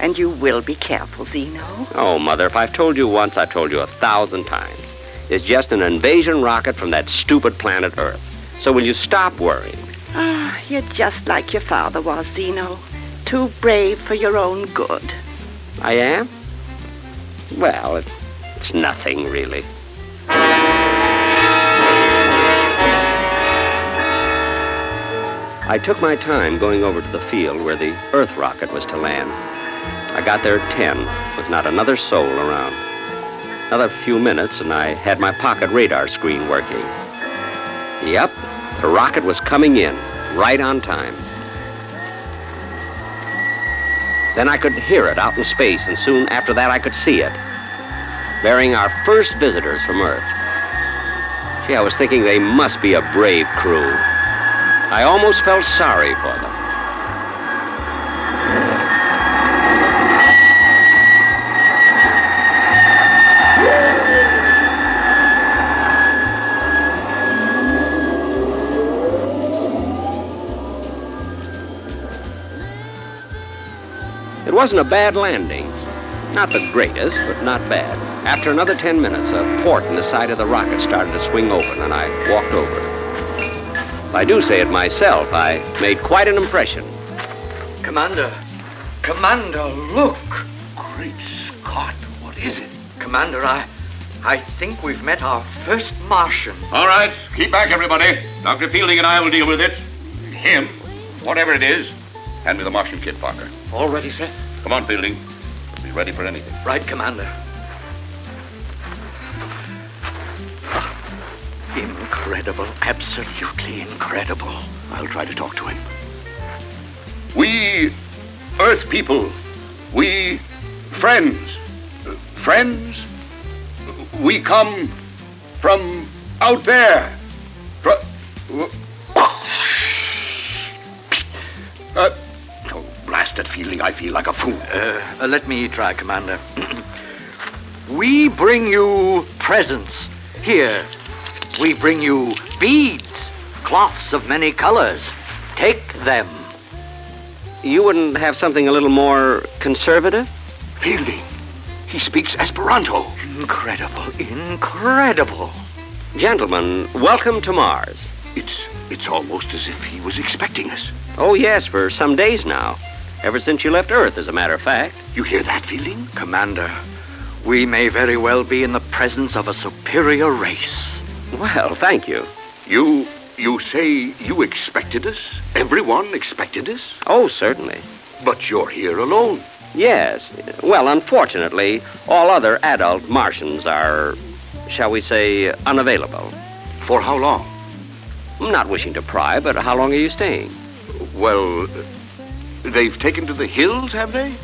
And you will be careful, Zeno. Oh, Mother, if I've told you once, I've told you 1,000 times. It's just an invasion rocket from that stupid planet Earth. So will you stop worrying? Ah, you're just like your father was, Zeno. Too brave for your own good. I am? Well, it's nothing, really. I took my time going over to the field where the Earth rocket was to land. I got there at 10, with not another soul around. Another few minutes, and I had my pocket radar screen working. Yep, the rocket was coming in, right on time. Then I could hear it out in space, and soon after that I could see it, bearing our first visitors from Earth. Gee, I was thinking they must be a brave crew. I almost felt sorry for them. It wasn't a bad landing. Not the greatest, but not bad. After another 10 minutes, a port in the side of the rocket started to swing open, and I walked over. If I do say it myself, I made quite an impression. Commander, look! Great Scott, what is it? Commander, I think we've met our first Martian. All right, keep back, everybody. Dr. Fielding and I will deal with it. Him, whatever it is. Hand me the Martian kit, Parker. All ready, sir. Come on, Fielding. We'll be ready for anything. Right, Commander. Incredible, absolutely incredible. I'll try to talk to him. We Earth people, we friends, we come from out there. Oh, blasted Fielding, I feel like a fool. Let me try, Commander. We bring you presents. Here, we bring you beads, cloths of many colors. Take them. You wouldn't have something a little more conservative? Fielding, he speaks Esperanto. Incredible, incredible. Gentlemen, welcome to Mars. It's almost as if he was expecting us. Oh, yes, for some days now. Ever since you left Earth, as a matter of fact. You hear that, Fielding? Commander, we may very well be in the presence of a superior race. Well, thank you. You say you expected us? Everyone expected us? Oh, certainly. But you're here alone. Yes. Well, unfortunately, all other adult Martians are, shall we say, unavailable. For how long? Not wishing to pry, but how long are you staying? Well, they've taken to the hills, have they?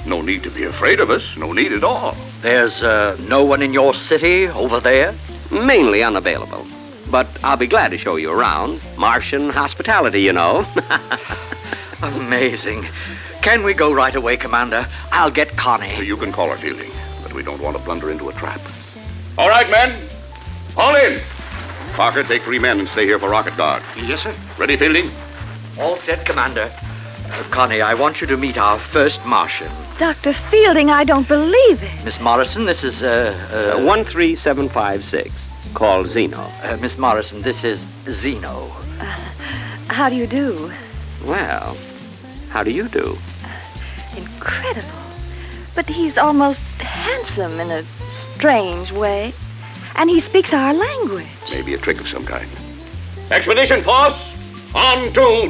No need to be afraid of us. No need at all. There's no one in your city over there? Mainly unavailable. But I'll be glad to show you around. Martian hospitality, you know. Amazing. Can we go right away, Commander? I'll get Connie. You can call her, Fielding, but we don't want to blunder into a trap. All right, men. All in. Parker, take 3 men and stay here for rocket guard. Yes, sir. Ready, Fielding? All set, Commander. Connie, I want you to meet our first Martian. Dr. Fielding, I don't believe it. Miss Morrison, this is, 13756, called Zeno. Miss Morrison, this is Zeno. How do you do? Well, how do you do? Incredible. But he's almost handsome in a strange way. And he speaks our language. Maybe a trick of some kind. Expedition force, on to...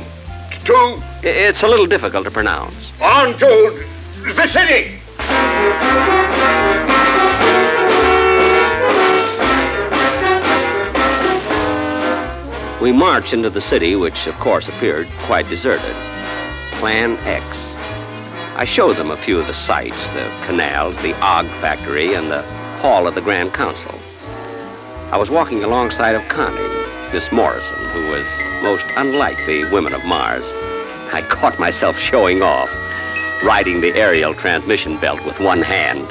It's a little difficult to pronounce. On to the city! We marched into the city, which of course appeared quite deserted. Plan X. I showed them a few of the sights, the canals, the Og factory, and the hall of the Grand Council. I was walking alongside of Connie, Miss Morrison, who was most unlike the women of Mars. I caught myself showing off, riding the aerial transmission belt with one hand.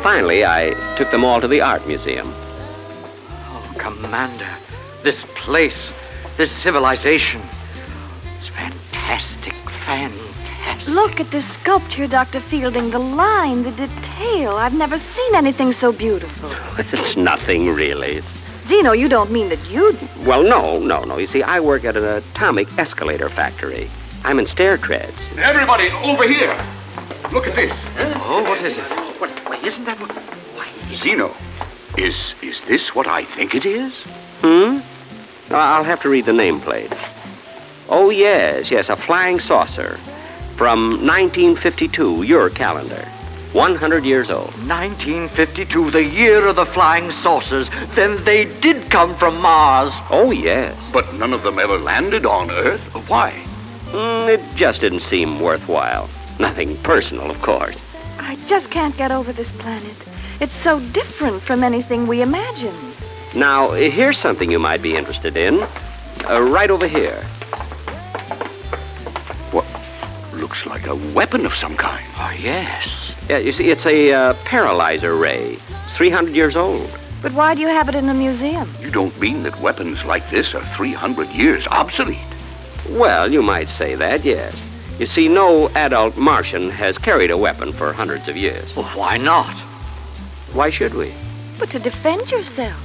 Finally, I took them all to the art museum. Oh, Commander, this place, this civilization, it's fantastic, fantastic. Look at this sculpture, Dr. Fielding. The line, the detail. I've never seen anything so beautiful. It's nothing, really. Zeno, you don't mean that you... Well, no. You see, I work at an atomic escalator factory. I'm in stair treads. Everybody, over here. Look at this. Oh, what is it? Wait, isn't that what... Why, Zeno, is this what I think it is? I'll have to read the nameplate. Oh, yes, a flying saucer. From 1952, your calendar. 100 years old. 1952, the year of the flying saucers. Then they did come from Mars. Oh, yes. But none of them ever landed on Earth. Why? It just didn't seem worthwhile. Nothing personal, of course. I just can't get over this planet. It's so different from anything we imagined. Now, here's something you might be interested in. Right over here. What? Looks like a weapon of some kind. Oh, yes. Yeah, you see, it's a paralyzer ray. It's 300 years old. But why do you have it in a museum? You don't mean that weapons like this are 300 years obsolete? Well, you might say that, yes. You see, no adult Martian has carried a weapon for hundreds of years. Well, why not? Why should we? But to defend yourself.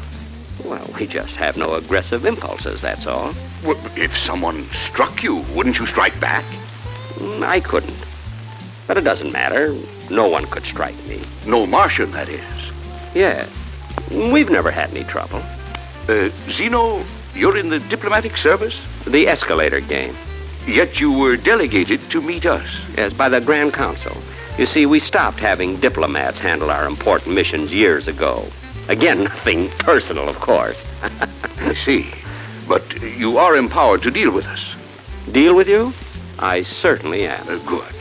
Well, we just have no aggressive impulses, that's all. Well, if someone struck you, wouldn't you strike back? I couldn't. But it doesn't matter. No one could strike me. No Martian, that is. Yes. We've never had any trouble. Zeno, you're in the diplomatic service? The escalator game. Yet you were delegated to meet us. Yes, by the Grand Council. You see, we stopped having diplomats handle our important missions years ago. Again, nothing personal, of course. I see. But you are empowered to deal with us. Deal with you? I certainly am. Good.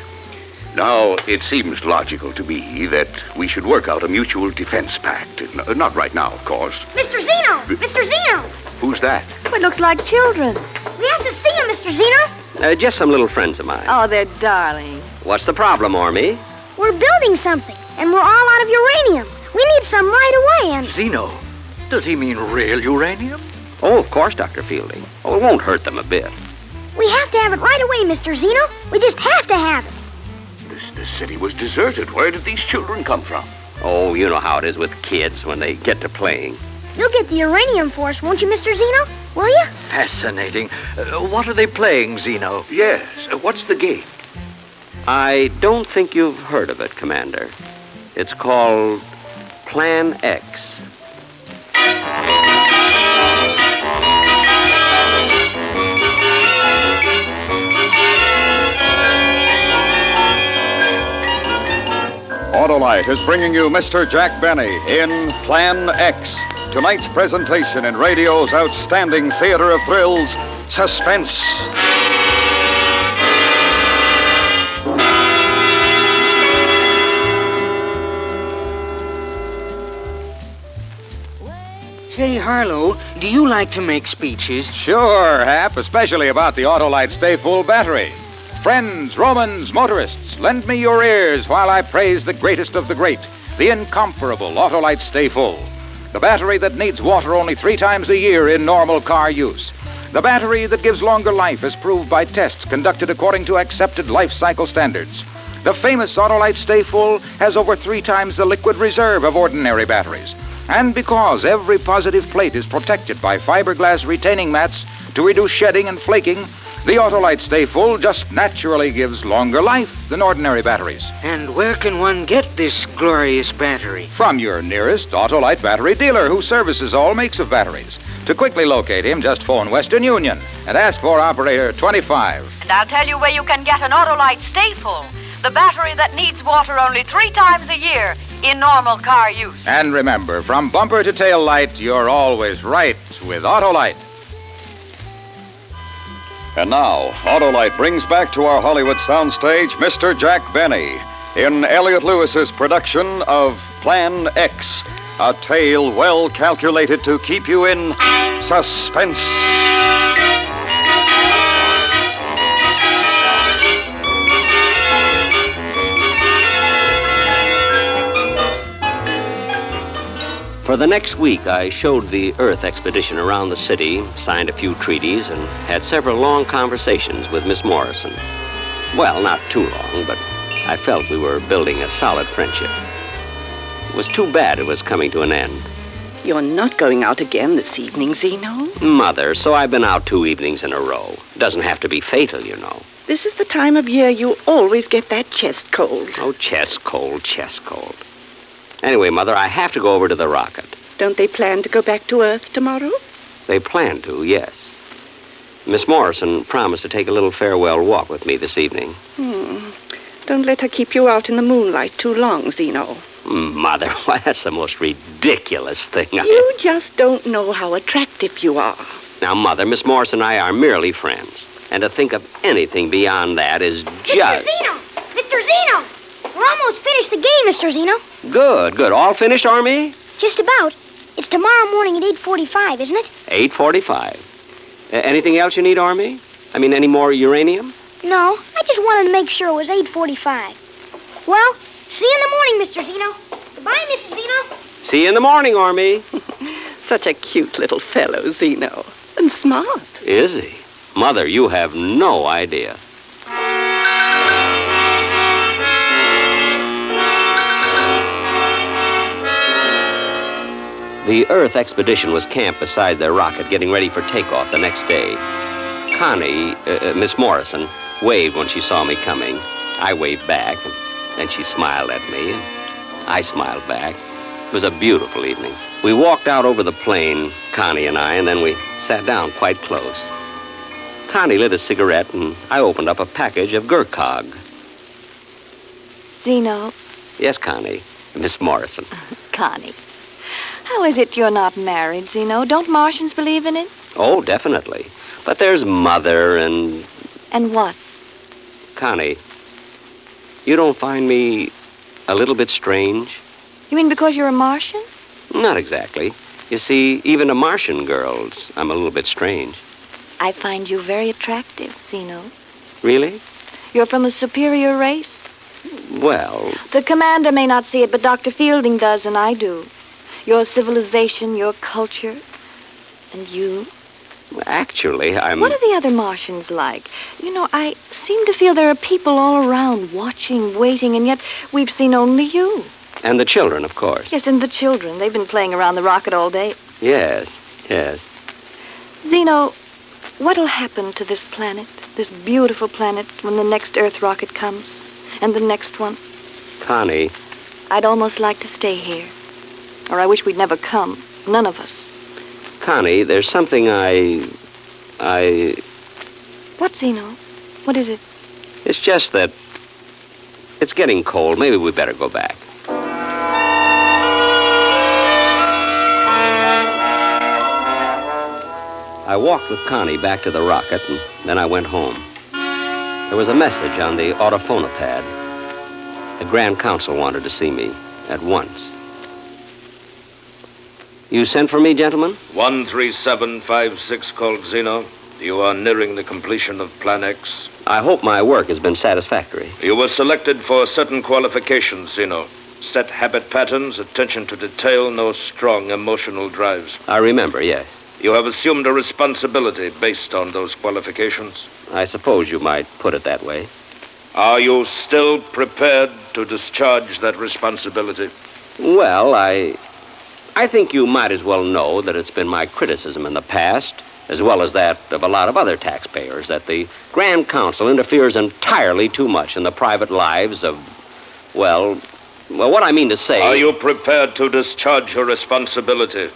Now, it seems logical to me that we should work out a mutual defense pact. Not right now, of course. Mr. Zeno! Mr. Zeno! Who's that? It looks like children. We have to see him, Mr. Zeno. Just some little friends of mine. Oh, they're darling. What's the problem, Ormy? We're building something, and we're all out of uranium. We need some right away, and... Zeno, does he mean real uranium? Oh, of course, Dr. Fielding. Oh, it won't hurt them a bit. We have to have it right away, Mr. Zeno. We just have to have it. The city was deserted. Where did these children come from? Oh, you know how it is with kids when they get to playing. You'll get the uranium for us, won't you, Mr. Zeno? Will you? Fascinating. What are they playing, Zeno? Yes. What's the game? I don't think you've heard of it, Commander. It's called Plan X. Autolite is bringing you Mr. Jack Benny in Plan X. Tonight's presentation in radio's outstanding theater of thrills, Suspense. Say, Harlow, do you like to make speeches? Sure, Hap, especially about the Autolite Stay Full battery. Friends, Romans, motorists, lend me your ears while I praise the greatest of the great, the incomparable Autolite Stay Full. The battery that needs water only 3 times a year in normal car use. The battery that gives longer life as proved by tests conducted according to accepted life cycle standards. The famous Autolite Stay Full has over 3 times the liquid reserve of ordinary batteries. And because every positive plate is protected by fiberglass retaining mats to reduce shedding and flaking, the Autolite Stay Full just naturally gives longer life than ordinary batteries. And where can one get this glorious battery? From your nearest Autolite battery dealer who services all makes of batteries. To quickly locate him, just phone Western Union and ask for operator 25. And I'll tell you where you can get an Autolite Stay Full, the battery that needs water only 3 times a year in normal car use. And remember, from bumper to tail light, you're always right with Autolite. And now, Autolite brings back to our Hollywood soundstage Mr. Jack Benny in Elliot Lewis's production of Plan X, a tale well calculated to keep you in suspense. For the next week, I showed the Earth expedition around the city, signed a few treaties, and had several long conversations with Miss Morrison. Well, not too long, but I felt we were building a solid friendship. It was too bad it was coming to an end. You're not going out again this evening, Zeno? Mother, so I've been out 2 evenings in a row. Doesn't have to be fatal, you know. This is the time of year you always get that chest cold. Oh, chest cold, chest cold. Anyway, Mother, I have to go over to the rocket. Don't they plan to go back to Earth tomorrow? They plan to, yes. Miss Morrison promised to take a little farewell walk with me this evening. Don't let her keep you out in the moonlight too long, Zeno. Mother, why, that's the most ridiculous thing You just don't know how attractive you are. Now, Mother, Miss Morrison and I are merely friends. And to think of anything beyond that is just... Mr. Zeno! Mr. Zeno! We're almost finished the game, Mr. Zeno. Good. All finished, Army? Just about. It's tomorrow morning at 8:45, isn't it? 8:45. Anything else you need, Army? I mean, any more uranium? No, I just wanted to make sure it was 8:45. Well, see you in the morning, Mr. Zeno. Goodbye, Mrs. Zeno. See you in the morning, Army. Such a cute little fellow, Zeno. And smart. Is he? Mother, you have no idea. The Earth expedition was camped beside their rocket, getting ready for takeoff the next day. Connie, Miss Morrison, waved when she saw me coming. I waved back, and then she smiled at me, and I smiled back. It was a beautiful evening. We walked out over the plain, Connie and I, and then we sat down quite close. Connie lit a cigarette, and I opened up a package of Gurkhag. Zeno. Yes, Connie. Miss Morrison. Connie. How is it you're not married, Zeno? Don't Martians believe in it? Oh, definitely. But there's Mother and... And what? Connie, you don't find me a little bit strange? You mean because you're a Martian? Not exactly. You see, even to Martian girls, I'm a little bit strange. I find you very attractive, Zeno. Really? You're from a superior race. Well... The commander may not see it, but Dr. Fielding does, and I do. Your civilization, your culture, and you. Actually, I'm... What are the other Martians like? You know, I seem to feel there are people all around, watching, waiting, and yet we've seen only you. And the children, of course. Yes, and the children. They've been playing around the rocket all day. Yes, yes. Zeno, what'll happen to this planet, this beautiful planet, when the next Earth rocket comes? And the next one? Connie. I'd almost like to stay here. Or I wish we'd never come. None of us. Connie, there's something I... What, Zeno? What is it? It's just that it's getting cold. Maybe we better go back. I walked with Connie back to the rocket, and then I went home. There was a message on the autophonopad. The Grand Council wanted to see me at once. You sent for me, gentlemen? 13756 called Zeno. You are nearing the completion of Plan X. I hope my work has been satisfactory. You were selected for certain qualifications, Zeno. Set habit patterns, attention to detail, no strong emotional drives. I remember, yes. You have assumed a responsibility based on those qualifications. I suppose you might put it that way. Are you still prepared to discharge that responsibility? Well, I think you might as well know that it's been my criticism in the past, as well as that of a lot of other taxpayers, that the Grand Council interferes entirely too much in the private lives of, well, what I mean to say... Are you prepared to discharge your responsibility?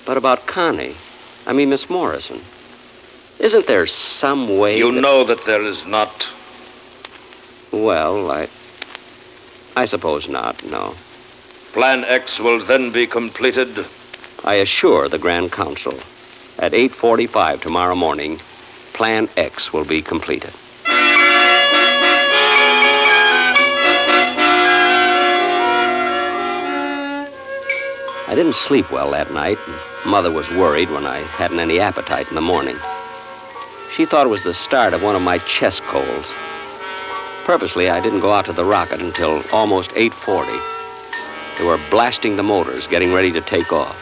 But about Connie, I mean Miss Morrison, isn't there some way... You know that there is not. Well, I suppose not, no. Plan X will then be completed. I assure the Grand Council, at 8:45 tomorrow morning, Plan X will be completed. I didn't sleep well that night, and Mother was worried when I hadn't any appetite in the morning. She thought it was the start of one of my chest colds. Purposely, I didn't go out to the rocket until almost 8:40. They were blasting the motors, getting ready to take off.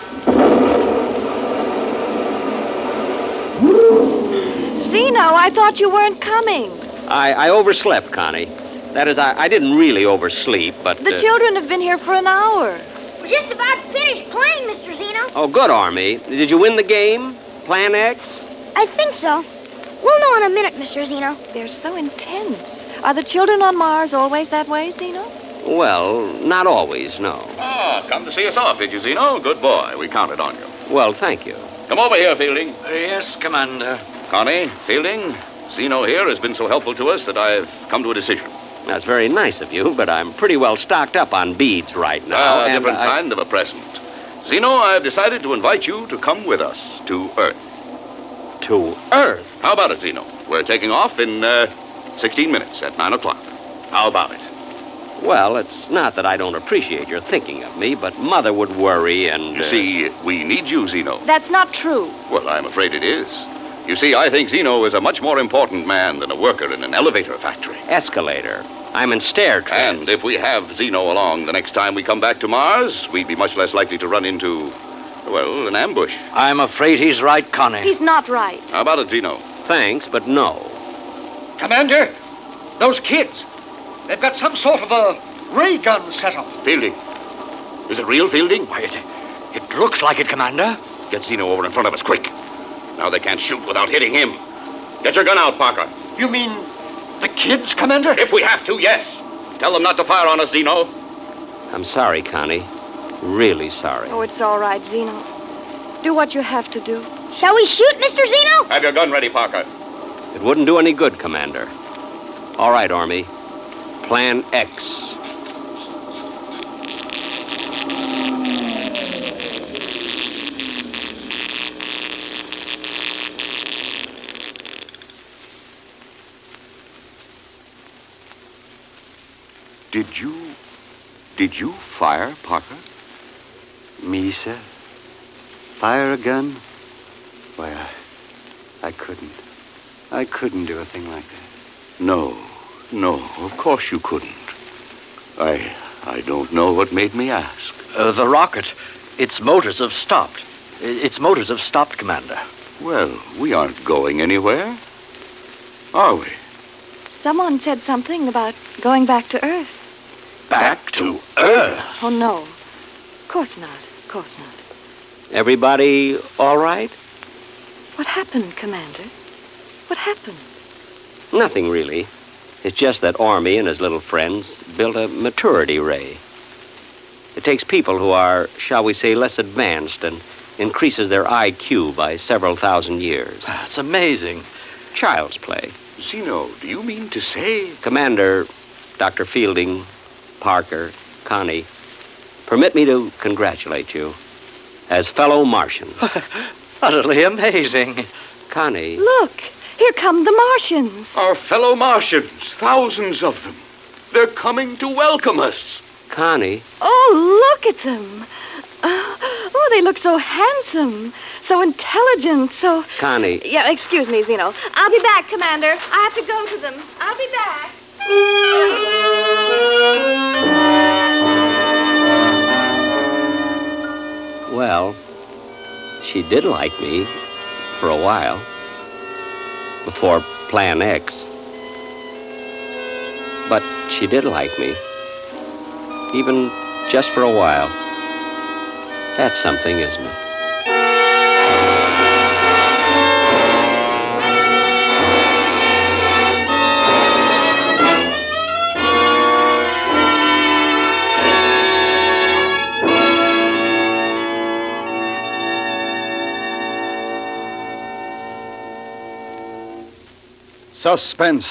Zeno, I thought you weren't coming. I overslept, Connie. That is, I didn't really oversleep, but... The children have been here for an hour. We're just about finished playing, Mr. Zeno. Oh, good, Army. Did you win the game? Plan X? I think so. We'll know in a minute, Mr. Zeno. They're so intense. Are the children on Mars always that way, Zeno? Well, not always, no. Ah, come to see us off, did you, Zeno? Good boy. We counted on you. Well, thank you. Come over here, Fielding. Yes, Commander. Connie, Fielding, Zeno here has been so helpful to us that I've come to a decision. That's very nice of you, but I'm pretty well stocked up on beads right now. A different kind of a present. Zeno, I've decided to invite you to come with us to Earth. To Earth? How about it, Zeno? We're taking off in 16 minutes at 9 o'clock. How about it? Well, it's not that I don't appreciate your thinking of me, but Mother would worry and... You see, we need you, Zeno. That's not true. Well, I'm afraid it is. You see, I think Zeno is a much more important man than a worker in an elevator factory. Escalator. I'm in stair trams. And if we have Zeno along the next time we come back to Mars, we'd be much less likely to run into, well, an ambush. I'm afraid he's right, Connie. He's not right. How about it, Zeno? Thanks, but no. Commander, those kids, they've got some sort of a ray gun set up. Fielding. Is it real, Fielding? Why, it looks like it, Commander. Get Zeno over in front of us, quick. Now they can't shoot without hitting him. Get your gun out, Parker. You mean the kids, Commander? If we have to, yes. Tell them not to fire on us, Zeno. I'm sorry, Connie. really sorry. Oh, it's all right, Zeno. Do what you have to do. Shall we shoot, Mr. Zeno? Have your gun ready, Parker. It wouldn't do any good, Commander. All right, Army. Plan X. Did you fire, Parker? Me, sir? Fire a gun? Why, I couldn't. I couldn't do a thing like that. No, of course you couldn't. I don't know what made me ask. The rocket, its motors have stopped. Its motors have stopped, Commander. Well, we aren't going anywhere, are we? Someone said something about going back to Earth. Back to Earth? Oh, no. Of course not. Of course not. Everybody all right? What happened, Commander? What happened? Nothing, really. It's just that Ormy and his little friends built a maturity ray. It takes people who are, shall we say, less advanced and increases their IQ by several thousand years. That's amazing. Child's play. Zeno, do you mean to say... Commander, Dr. Fielding, Parker, Connie, permit me to congratulate you as fellow Martians. Utterly amazing. Connie. Look, here come the Martians. Our fellow Martians, thousands of them. They're coming to welcome us. Connie. Oh, look at them. Oh, they look so handsome, so intelligent, so... Connie. Yeah, excuse me, Zeno. I'll be back, Commander. I have to go to them. I'll be back. Well, she did like me for a while. Before Plan X. But she did like me. Even just for a while. That's something, isn't it? Suspense,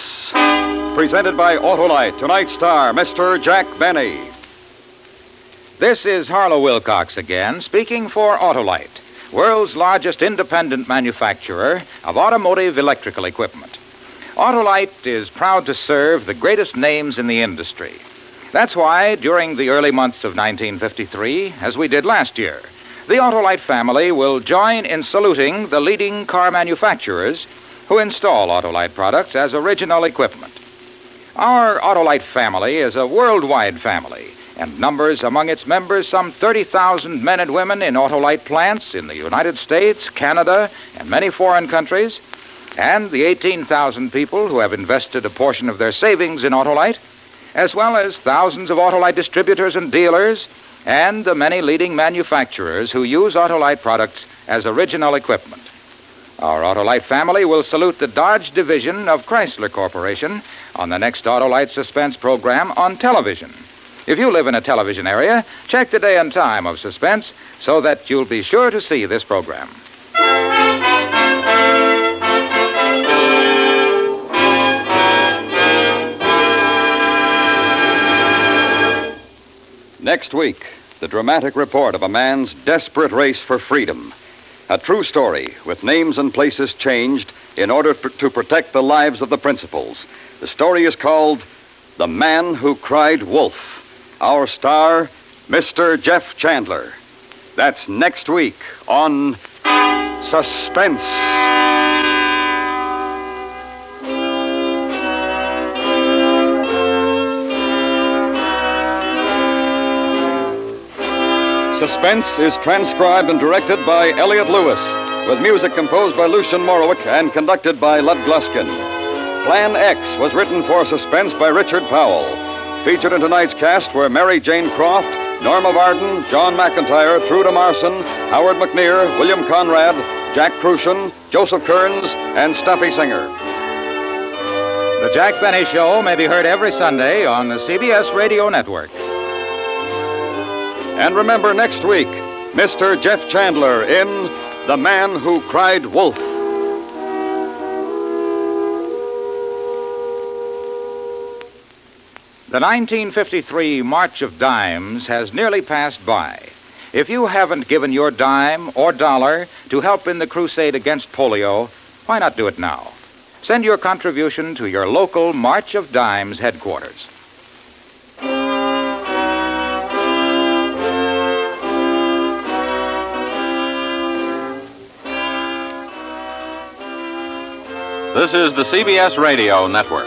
presented by Autolite. Tonight's star, Mr. Jack Benny. This is Harlow Wilcox again, speaking for Autolite, world's largest independent manufacturer of automotive electrical equipment. Autolite is proud to serve the greatest names in the industry. That's why, during the early months of 1953, as we did last year, the Autolite family will join in saluting the leading car manufacturers who install Autolite products as original equipment. Our Autolite family is a worldwide family and numbers among its members some 30,000 men and women in Autolite plants in the United States, Canada, and many foreign countries, and the 18,000 people who have invested a portion of their savings in Autolite, as well as thousands of Autolite distributors and dealers, and the many leading manufacturers who use Autolite products as original equipment. Our Autolite family will salute the Dodge division of Chrysler Corporation on the next Autolite Suspense program on television. If you live in a television area, check the day and time of Suspense so that you'll be sure to see this program. Next week, the dramatic report of a man's desperate race for freedom. A true story with names and places changed in order to protect the lives of the principals. The story is called The Man Who Cried Wolf. Our star, Mr. Jeff Chandler. That's next week on Suspense. Suspense is transcribed and directed by Elliot Lewis, with music composed by Lucian Morowick and conducted by Lud Gluskin. Plan X was written for Suspense by Richard Powell. Featured in tonight's cast were Mary Jane Croft, Norma Varden, John McIntyre, Truda Marson, Howard McNear, William Conrad, Jack Crucian, Joseph Kearns, and Stuffy Singer. The Jack Benny Show may be heard every Sunday on the CBS Radio Network. And remember next week, Mr. Jeff Chandler in The Man Who Cried Wolf. The 1953 March of Dimes has nearly passed by. If you haven't given your dime or dollar to help in the crusade against polio, why not do it now? Send your contribution to your local March of Dimes headquarters. This is the CBS Radio Network.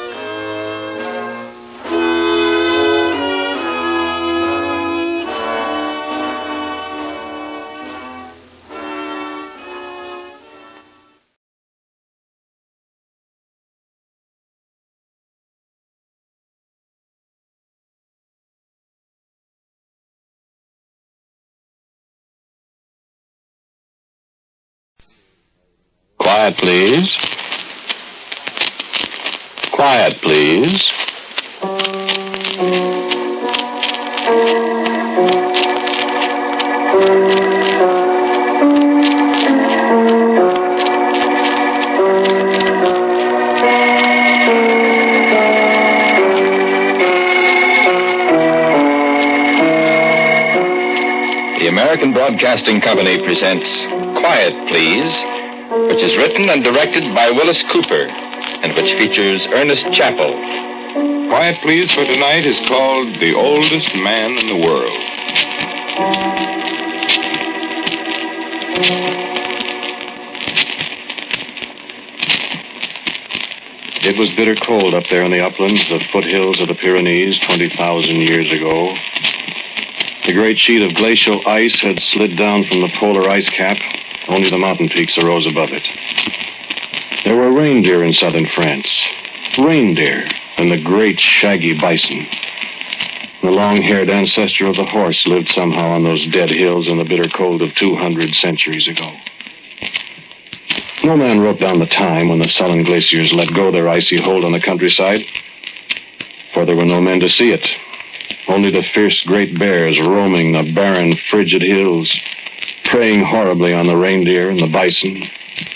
Quiet, please. Quiet, please. The American Broadcasting Company presents Quiet, Please, which is written and directed by Willis Cooper, and which features Ernest Chappell. Quiet Please for tonight is called The Oldest Man in the World. It was bitter cold up there in the uplands, the foothills of the Pyrenees 20,000 years ago. The great sheet of glacial ice had slid down from the polar ice cap. Only the mountain peaks arose above it. There were reindeer in southern France. Reindeer and the great shaggy bison. The long-haired ancestor of the horse lived somehow on those dead hills in the bitter cold of 200 centuries ago. No man wrote down the time when the sullen glaciers let go their icy hold on the countryside, for there were no men to see it. Only the fierce great bears roaming the barren, frigid hills, preying horribly on the reindeer and the bison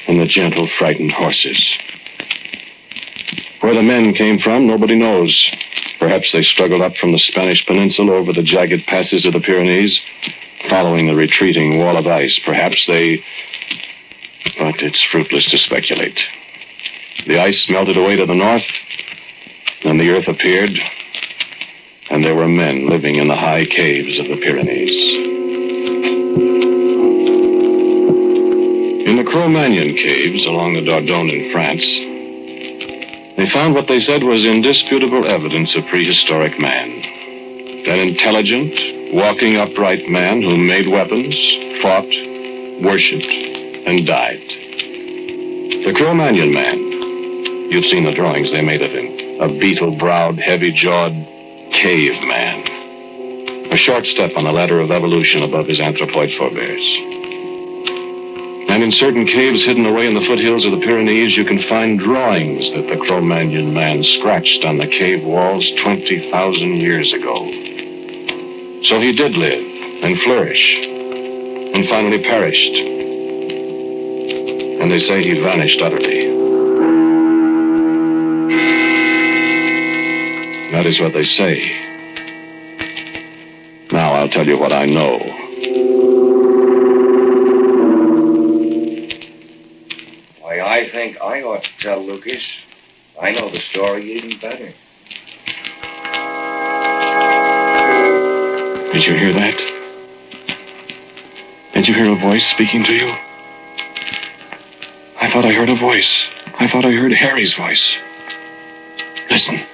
and the gentle, frightened horses. Where the men came from, nobody knows. Perhaps they struggled up from the Spanish peninsula over the jagged passes of the Pyrenees, following the retreating wall of ice. Perhaps they... But it's fruitless to speculate. The ice melted away to the north, then the earth appeared, and there were men living in the high caves of the Pyrenees. In the Cro-Magnon caves along the Dordogne in France, they found what they said was indisputable evidence of prehistoric man. An intelligent, walking upright man who made weapons, fought, worshipped, and died. The Cro-Magnon man. You've seen the drawings they made of him. A beetle-browed, heavy-jawed caveman. A short step on the ladder of evolution above his anthropoid forebears. And in certain caves hidden away in the foothills of the Pyrenees, you can find drawings that the Cro-Magnon man scratched on the cave walls 20,000 years ago. So he did live and flourish, and finally perished. And they say he vanished utterly. That is what they say. Now I'll tell you what I know. Why, I think I ought to tell Lucas. I know the story even better. Did you hear that? Did you hear a voice speaking to you? I thought I heard a voice. I thought I heard Harry's voice. Listen.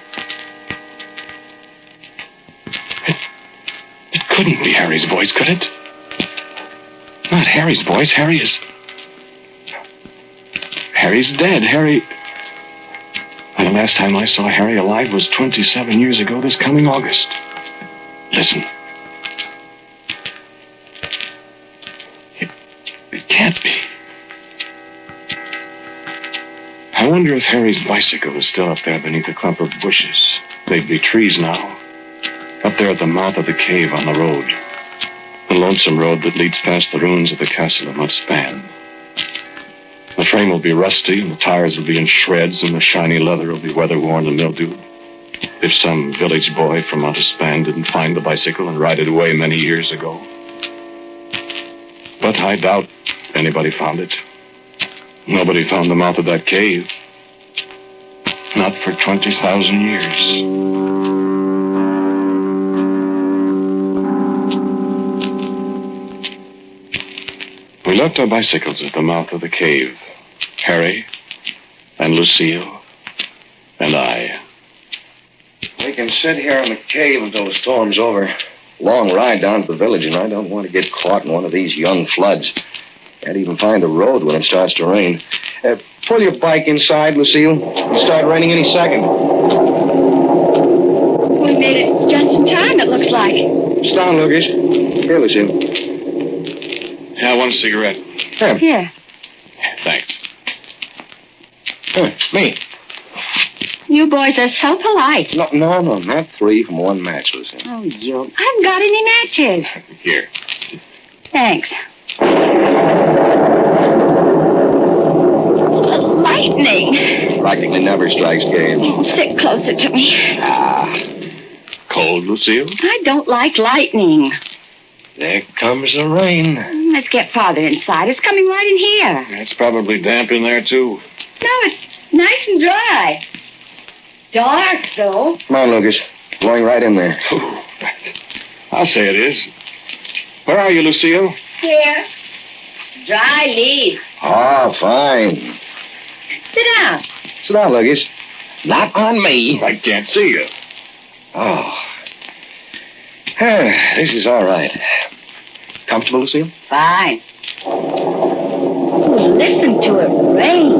It couldn't be Harry's voice, could it? Not Harry's voice. Harry's dead. Harry... And the last time I saw Harry alive was 27 years ago this coming August. Listen. It can't be. I wonder if Harry's bicycle is still up there beneath a clump of bushes. They'd be trees now. Up there at the mouth of the cave on the road. The lonesome road that leads past the ruins of the castle of Moutspan. The frame will be rusty, and the tires will be in shreds, and the shiny leather will be weather-worn and mildewed. If some village boy from Moutspan didn't find the bicycle and ride it away many years ago. But I doubt anybody found it. Nobody found the mouth of that cave. Not for 20,000 years. We left our bicycles at the mouth of the cave. Harry and Lucille and I. We can sit here in the cave until the storm's over. Long ride down to the village, and I don't want to get caught in one of these young floods. Can't even find a road when it starts to rain. Pull your bike inside, Lucille. It'll start raining any second. We made it just in time, it looks like. Sit down, Lucas. Here, Lucille. Yeah, I want a cigarette. Here. Thanks. Me. You boys are so polite. No, not three from one match, Lucille. Oh, you. I haven't got any matches. Here. Thanks. Lightning. Practically never strikes games. Sit closer to me. Cold, Lucille? I don't like lightning. There comes the rain. Let's get farther inside. It's coming right in here. It's probably damp in there, too. No, it's nice and dry. Dark, though. Come on, Lucas. Blowing right in there. I'll say it is. Where are you, Lucille? Here. Dry leaf. Oh, fine. Sit down. Sit down, Lucas. Not on me. I can't see you. Oh. This is all right. Comfortable, Lucille? Fine. Oh, listen to it rain.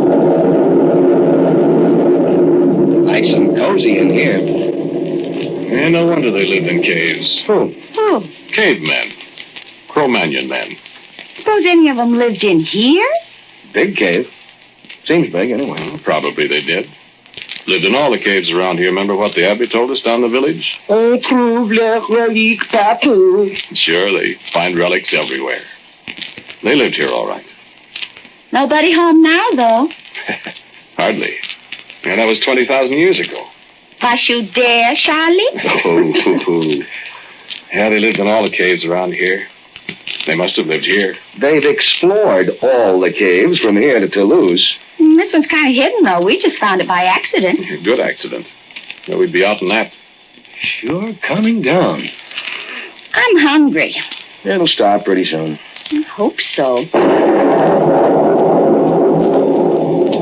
Nice and cozy in here. Yeah, no wonder they lived in caves. Who? Cavemen. Cro-Magnon men. Suppose any of them lived in here? Big cave. Seems big, anyway. Well, probably they did. Lived in all the caves around here. Remember what the abbey told us down the village? On trouve les reliques partout. Sure, they find relics everywhere. They lived here all right. Nobody home now, though. Hardly. Yeah, that was 20,000 years ago. Was you there, Charlie? Oh. Yeah, they lived in all the caves around here. They must have lived here. They've explored all the caves from here to Toulouse. This one's kind of hidden, though. We just found it by accident. Good accident. Well, we'd be out in that. Sure coming down. I'm hungry. It'll stop pretty soon. I hope so.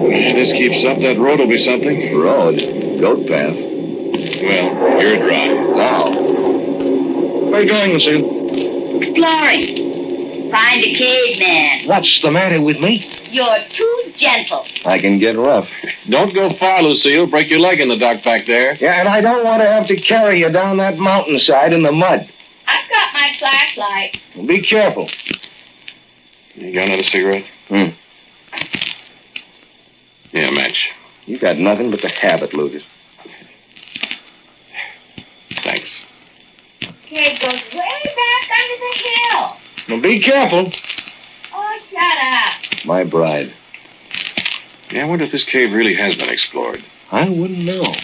If this keeps up, that road will be something. Road? Goat path. Well, you're dry. Now. Where are you going, Lucille? Exploring. Find a caveman. What's the matter with me? You're too gentle. I can get rough. Don't go far, Lucille. Break your leg in the dark back there. Yeah, and I don't want to have to carry you down that mountainside in the mud. I've got my flashlight. Well, be careful. You got another cigarette? Yeah, match. You got nothing but the habit, Lucas. Thanks. Cave goes way back under the hill. Well, be careful. Oh, shut up. My bride. Yeah, I wonder if this cave really has been explored. I wouldn't know.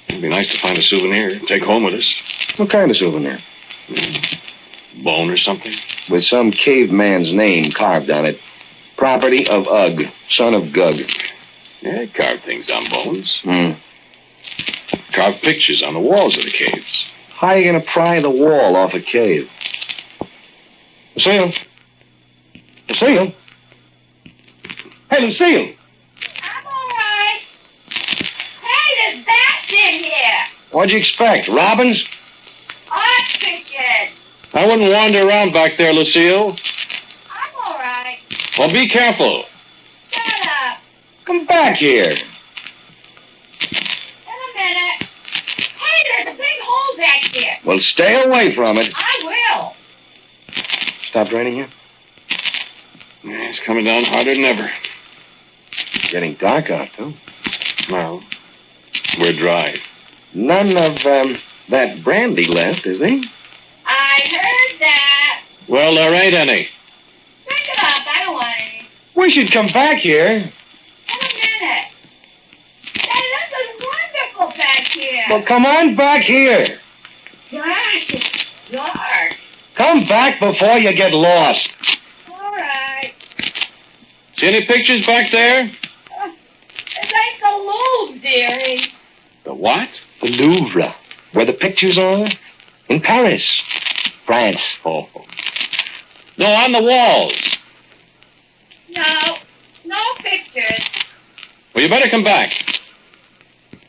It'd be nice to find a souvenir, take home with us. What kind of souvenir? Bone or something? With some caveman's name carved on it. Property of Ugg, son of Gug. Yeah, carve things on bones. Carve pictures on the walls of the caves. How are you going to pry the wall off a cave? Lucille? Lucille? Hey, Lucille! I'm all right. Hey, there's bats in here. What'd you expect, robins? Ostriches. I wouldn't wander around back there, Lucille. I'm all right. Well, be careful. Shut up. Come back here. In a minute. Hey, there's a big hole back here. Well, stay away from it. I will. Stopped raining yet? Yeah, it's coming down harder than ever. It's getting dark out, too. Well, we're dry. None of that brandy left, is there? I heard that. Well, there ain't any. Pick it up. I don't want any. We should come back here. In a minute. Hey, this is wonderful back here. Well, come on back here. Gosh, it's dark. Come back before you get lost. All right. See any pictures back there? It's like the Louvre, dearie. The what? The Louvre, where the pictures are. In Paris, France. Oh. No, on the walls. No pictures. Well, you better come back.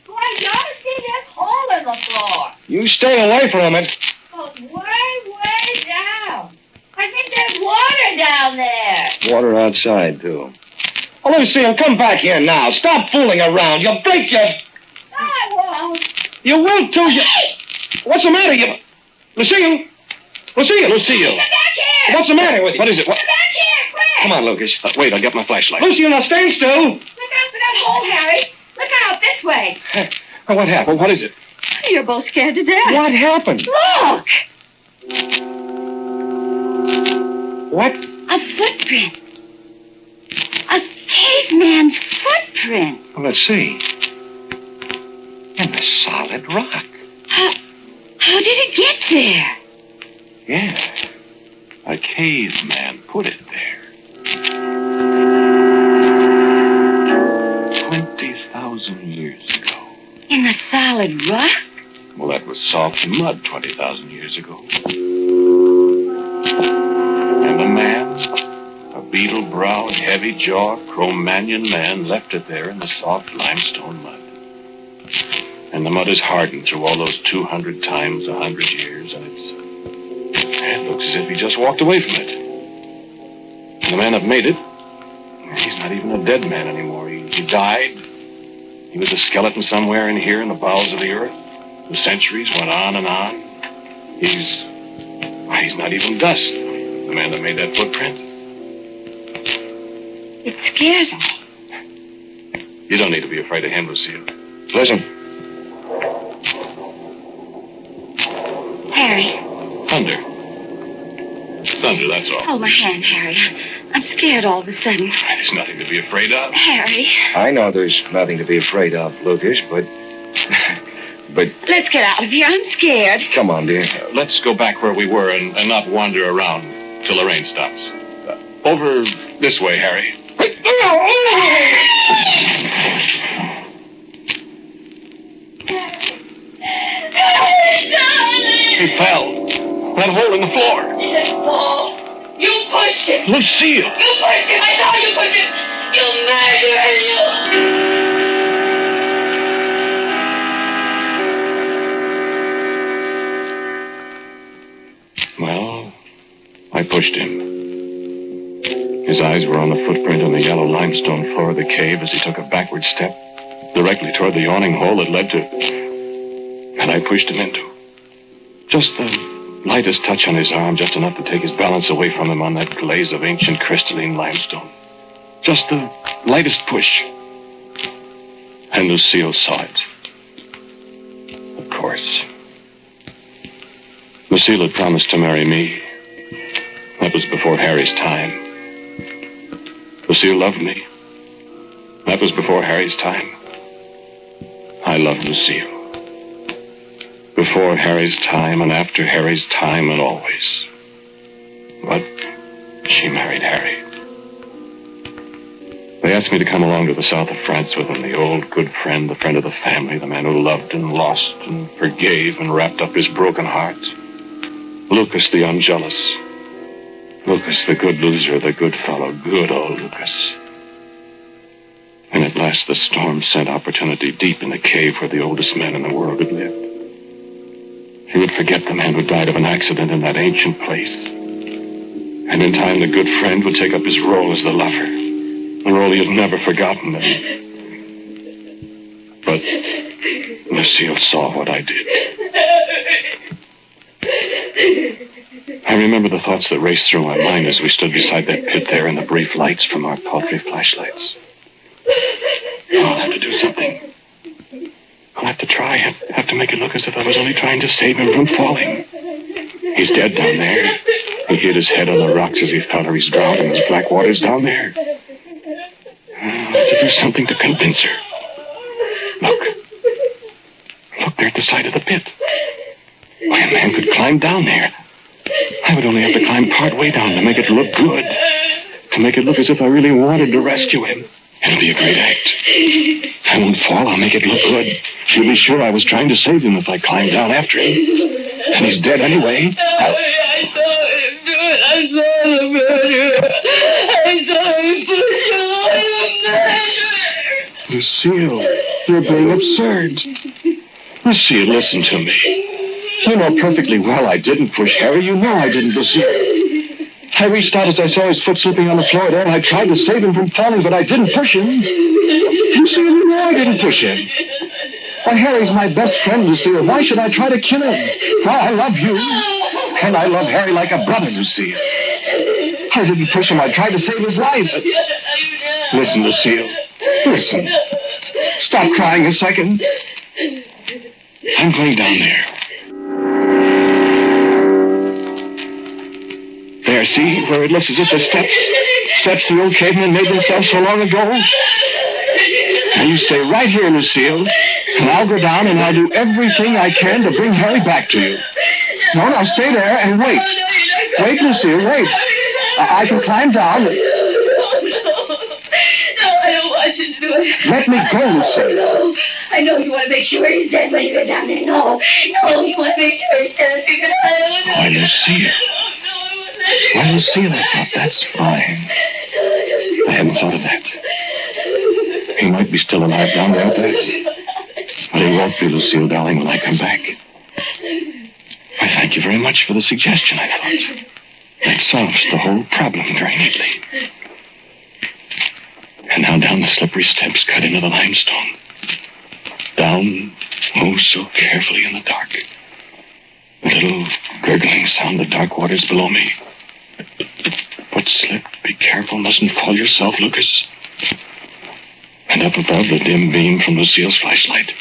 Boy, you ought to see this hole in the floor. You stay away from it. Oh, way down. I think there's water down there. Water outside, too. Oh, Lucille, come back here now. Stop fooling around. You'll break your... No, I won't. You will, too. What's the matter? Lucille! Get back here. What's the matter with you? What is it? Get back here, quick. Come on, Lucas. Wait, I'll get my flashlight. Lucille, now stand still. Look out for that hole, Harry. Look out this way. What happened? What is it? You're both scared to death. What happened? Look. What? A footprint. A caveman's footprint. Well, let's see. In the solid rock. How did it get there? Yeah. A caveman put it there. 20,000 years ago. In the solid rock? Well, that was soft mud 20,000 years ago. And a man, a beetle-browed, heavy-jawed Cro-Magnon man, left it there in the soft limestone mud. And the mud is hardened through all those 200 times 100 years, and it looks as if he just walked away from it. And the man that made it, he's not even a dead man anymore. He died. He was a skeleton somewhere in here in the bowels of the earth. The centuries went on and on. He's not even dust, the man that made that footprint. It scares me. You don't need to be afraid of him, Lucille. Listen. Harry. Thunder. Thunder, that's all. Hold my hand, Harry. I'm scared all of a sudden. There's nothing to be afraid of. Harry. I know there's nothing to be afraid of, Lucas, but... Let's get out of here. I'm scared. Come on, dear. Let's go back where we were and not wander around till the rain stops. Over this way, Harry. He fell. That hole in the floor. He didn't fall. You pushed him. Lucille. You pushed him. I saw you push him. You murderer, you. Well, I pushed him. His eyes were on the footprint on the yellow limestone floor of the cave as he took a backward step directly toward the yawning hole that led to... And I pushed him into. Just the lightest touch on his arm, just enough to take his balance away from him on that glaze of ancient crystalline limestone. Just the lightest push. And Lucille saw it. Of course. Lucille had promised to marry me. That was before Harry's time. Lucille loved me. That was before Harry's time. I loved Lucille. Before Harry's time and after Harry's time and always. But she married Harry. They asked me to come along to the south of France with them, the old good friend, the friend of the family, the man who loved and lost and forgave and wrapped up his broken heart. Lucas the unjealous. Lucas the good loser, the good fellow, good old Lucas. And at last the storm sent opportunity deep in the cave where the oldest man in the world had lived. He would forget the man who died of an accident in that ancient place. And in time the good friend would take up his role as the lover. A role he had never forgotten. But Lucille saw what I did. I remember the thoughts that raced through my mind as we stood beside that pit there in the brief lights from our paltry flashlights. I'll have to do something. I'll have to try. Have to make it look as if I was only trying to save him from falling. He's dead down there. He hit his head on the rocks as he fell, or he's drowned in those black waters down there. I have to do something to convince her. Look, there at the side of the pit. Why, a man could climb down there. I would only have to climb part way down to make it look good. To make it look as if I really wanted to rescue him. It'll be a great act. I won't fall. I'll make it look good. She'll be sure I was trying to save him if I climbed down after him. And he's dead anyway. I saw him do it. I saw the murderer. I saw him push you. Lucille, you're being absurd. Lucille, listen to me. You know perfectly well I didn't push Harry. You know I didn't, Lucille. I reached out as I saw his foot slipping on the floor there, and I tried to save him from falling, but I didn't push him. Lucille, you know I didn't push him. Why, Harry's my best friend, Lucille. Why should I try to kill him? Why, I love you. And I love Harry like a brother, Lucille. I didn't push him. I tried to save his life. Listen, Lucille. Listen. Stop crying a second. I'm going down there. There, see, where it looks as if the steps the old cavemen made themselves so long ago? Now you stay right here, Lucille, and I'll go down and I'll do everything I can to bring Harry back to you. No, stay there and wait. Wait, Lucille, wait. I can climb down. No, I don't want you to do it. Let me go, Lucille. No, I know you want to make sure he's dead when you go down there. No, you want to make sure he's dead because Why, Lucille. Well, Lucille, I thought that's fine. I hadn't thought of that. He might be still alive down there at that. But he won't be, Lucille, darling, when I come back. I thank you very much for the suggestion, I thought. That solves the whole problem very neatly. And now down the slippery steps cut into the limestone. Down, oh, so carefully in the dark. A little gurgling sound of dark waters below me. But slip, be careful, mustn't fall yourself, Lucas. And up above, the dim beam from Lucille's flashlight.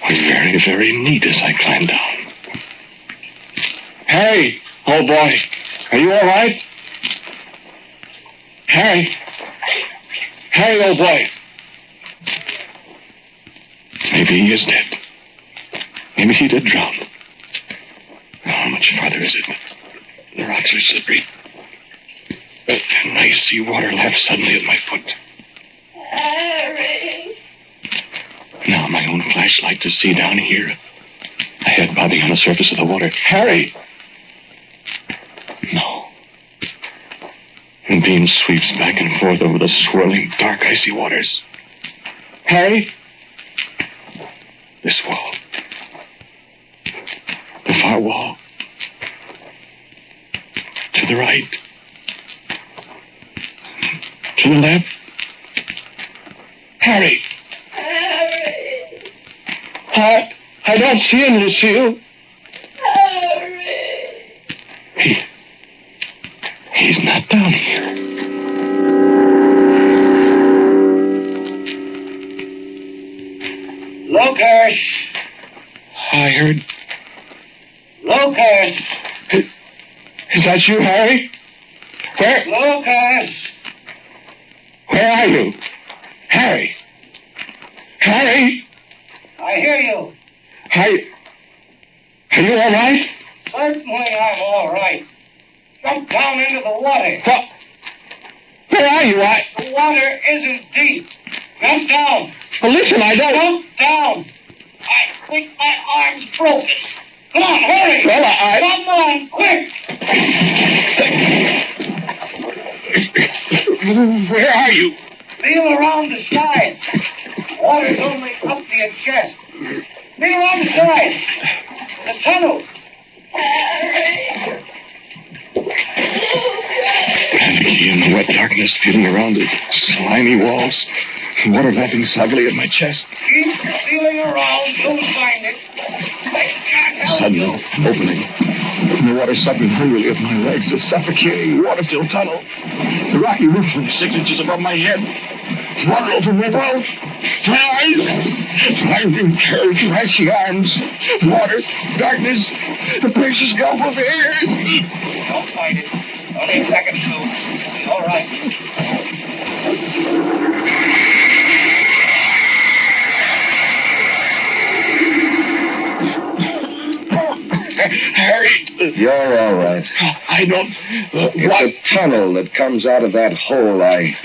Very, very neat as I climb down. Harry! Oh, boy. Are you all right? Harry! Harry, oh, boy. Maybe he is dead. Maybe he did drown. How much farther is it? The rocks are slippery. And I see water lap suddenly at my foot. Harry. Now my own flashlight to see down here. A head bobbing on the surface of the water. Harry! No. The beam sweeps back and forth over the swirling, dark, icy waters. Harry? This wall. The far wall. To the right. To the left. Harry! I don't see him, Lucille. He's not down here. Lucas! I heard. Lucas! Is that you, Harry? Where? Lucas! Where are you? Harry! Harry! I hear you. Are you all right? Certainly I'm all right. Jump down into the water. What? Where are you? The water isn't deep. Jump down. Well, listen, I don't... Jump down. I think my arm's broken. Come on, hurry. Well, Come on, quick. Where are you? Feel around the side. Water's only up to your chest. Feel around the side. The tunnel. Panicky in the wet darkness, feeling around the slimy walls. Water lapping soggily at my chest. Keep feeling around. You'll find it. I can't help Suddenly, you. an opening. And the water sucking hungrily at my legs. A suffocating, water-filled tunnel. The rocky roof 6 inches above my head. One over the world. I've been carried to icy arms. Water, darkness, the precious gulf of air. Don't fight it. Only a second, too. All right. Harry. You're all right. I don't... It's a tunnel that comes out of that hole I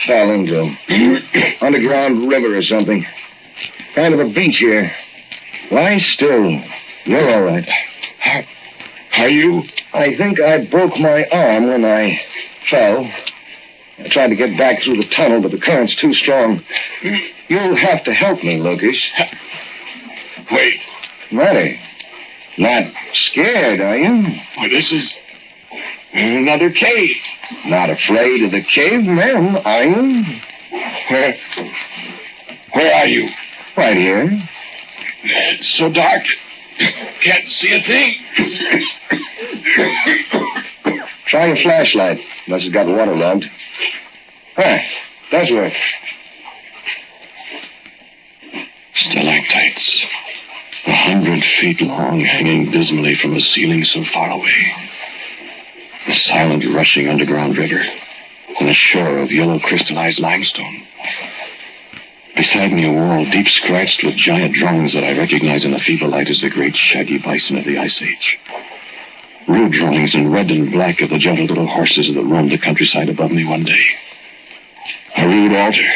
fell into. Underground river or something. Kind of a beach here. Lie still. You're all right. Are you? I think I broke my arm when I fell. I tried to get back through the tunnel, but the current's too strong. You'll have to help me, Lucas. Wait. Matter? Not scared, are you? Well, this is another cave. Not afraid of the cavemen, are you? Where are you? Right here. It's so dark. Can't see a thing. Try your flashlight, unless it's got waterlogged. Does work. Stalactites. 100 feet long, hanging dismally from a ceiling so far away. A silent, rushing underground river, and a shore of yellow crystallized limestone. Beside me, a wall deep scratched with giant drawings that I recognize in the feeble light as the great shaggy bison of the Ice Age. Rude drawings in red and black of the gentle little horses that roamed the countryside above me one day. A rude altar.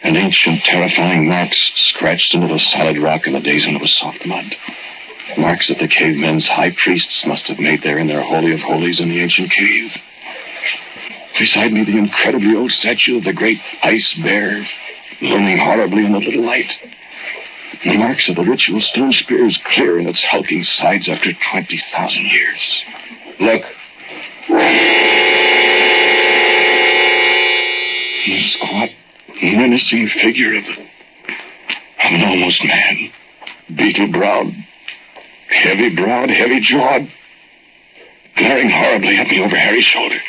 And ancient, terrifying marks scratched into the solid rock in the days when it was soft mud. Marks that the cavemen's high priests must have made there in their holy of holies in the ancient cave. Beside me, the incredibly old statue of the great ice bear, looming horribly in the little light. The marks of the ritual stone spears clear in its hulking sides after 20,000 years. Look. The squat, menacing figure of an almost man. Beetle-browed, heavy-browed, heavy-jawed, glaring horribly at me over Harry's shoulder.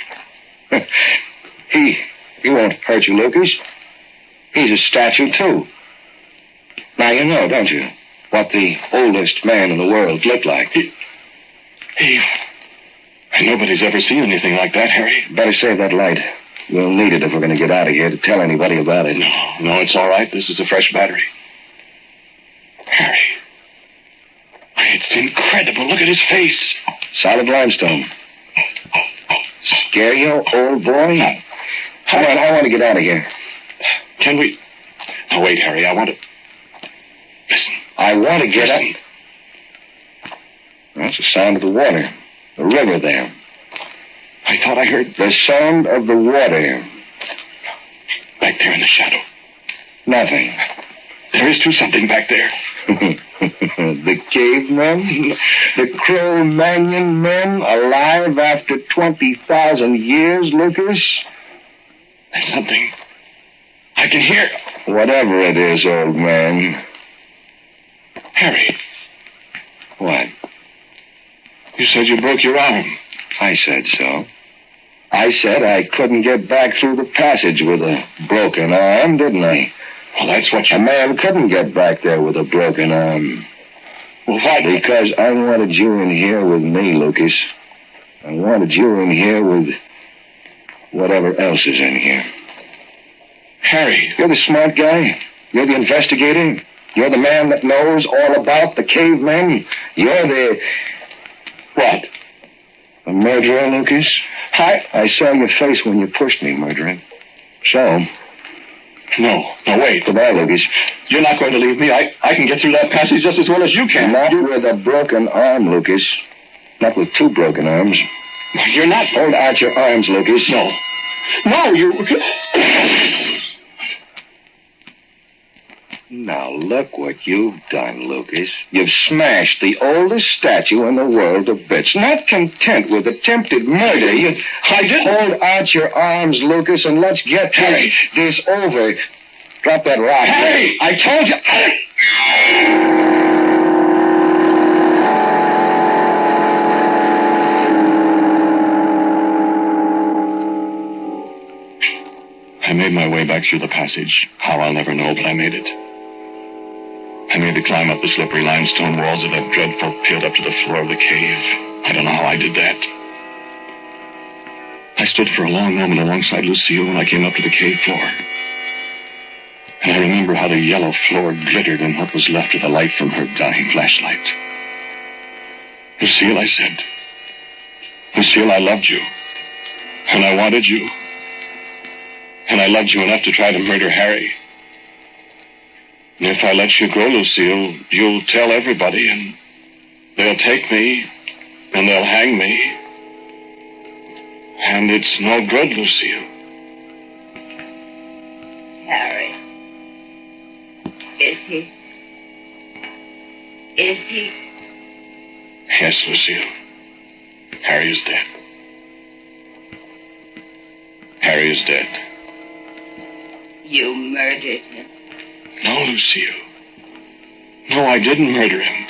He won't hurt you, Lucas. He's a statue, too. Now you know, don't you, what the oldest man in the world looked like? Nobody's ever seen anything like that, Harry. Better save that light. We'll need it if we're going to get out of here to tell anybody about it. No, it's all right. This is a fresh battery. Harry. It's incredible. Look at his face. Solid limestone. Scare you, old boy? Come on, I want to get out of here. Can we... Oh, wait, Harry, I want to... Listen. I want to get out. That's the sound of the water. The river there. I thought I heard... The sound of the water. Back there in the shadow. Nothing. There is, too, something back there. The cavemen? The Cro-Magnon men alive after 20,000 years, Lucas? There's something. I can hear... Whatever it is, old man. Harry. What? You said you broke your arm. I said so. I said I couldn't get back through the passage with a broken arm, didn't I? Well, that's what you... A man couldn't get back there with a broken arm. Well, why? Because I wanted you in here with me, Lucas. I wanted you in here with whatever else is in here. Harry. You're the smart guy. You're the investigator. You're the man that knows all about the cavemen. You're the... What? A murderer, Lucas? I saw your face when you pushed me, murderer. So? No, wait. Goodbye, Lucas. You're not going to leave me. I can get through that passage just as well as you can. Not with a broken arm, Lucas. Not with two broken arms. You're not... Hold out your arms, Lucas. No, you... Now, look what you've done, Lucas. You've smashed the oldest statue in the world to bits. Not content with attempted murder, I didn't. Hold out your arms, Lucas, and let's get this over. Drop that rock. Harry! I told you... made my way back through the passage. How, I'll never know, but I made it. I made the climb up the slippery limestone walls of that dreadful pit up to the floor of the cave. I don't know how I did that. I stood for a long moment alongside Lucille when I came up to the cave floor. And I remember how the yellow floor glittered in what was left of the light from her dying flashlight. Lucille, I said. Lucille, I loved you. And I wanted you. And I loved you enough to try to murder Harry. And if I let you go, Lucille, you'll tell everybody, and they'll take me, and they'll hang me. And it's no good, Lucille. Harry. Is he? Yes, Lucille. Harry is dead. Harry is dead. You murdered him. No, Lucille. No, I didn't murder him.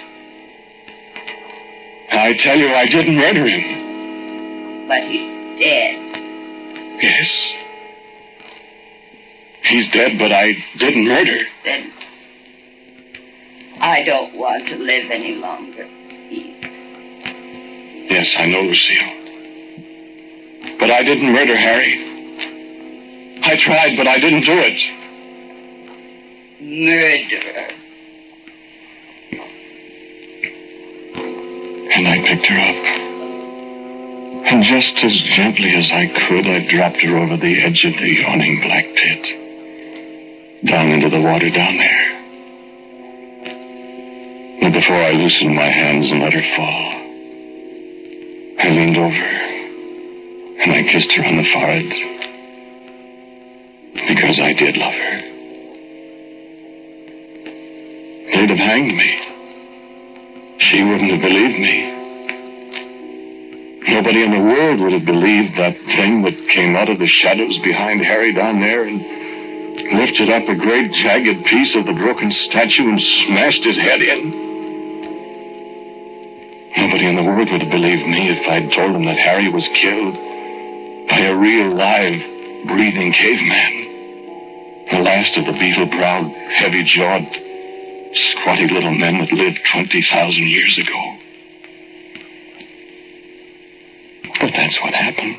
I tell you, I didn't murder him. But he's dead. Yes. He's dead, but I didn't murder. Then I don't want to live any longer. Yes, I know, Lucille. But I didn't murder Harry. I tried, but I didn't do it. Murderer. And I picked her up. And just as gently as I could, I dropped her over the edge of the yawning black pit. Down into the water down there. But before I loosened my hands and let her fall, I leaned over and I kissed her on the forehead because I did love her. They'd have hanged me. She wouldn't have believed me. Nobody in the world would have believed that thing that came out of the shadows behind Harry down there and lifted up a great jagged piece of the broken statue and smashed his head in. Nobody in the world would have believed me if I'd told them that Harry was killed by a real, live, breathing caveman. The last of the beetle-browed, heavy-jawed, squatty little men that lived 20,000 years ago. But that's what happened.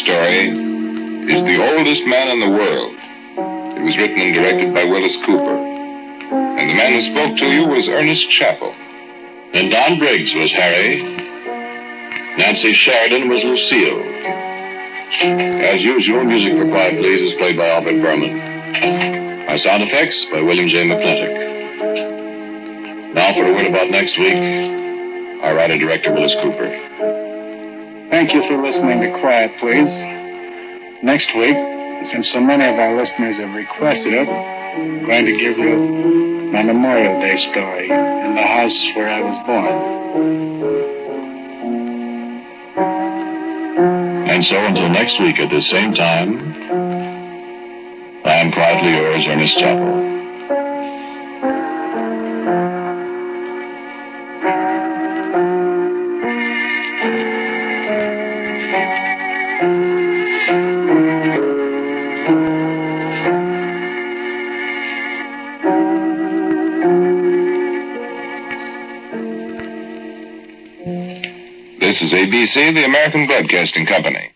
Story is The Oldest Man in the World. It was written and directed by Willis Cooper. And the man who spoke to you was Ernest Chappell. And Don Briggs was Harry. Nancy Sheridan was Lucille. As usual, music for Quiet Please is played by Albert Berman. Our sound effects by William J. McClintock. Now for a word about next week, our writer-director Willis Cooper. Thank you for listening to Quiet Please. Next week, since so many of our listeners have requested it, I'm going to give you my Memorial Day story in the house where I was born. And so until next week at this same time, I am quietly yours, Ernest Chappell. This is ABC, the American Broadcasting Company.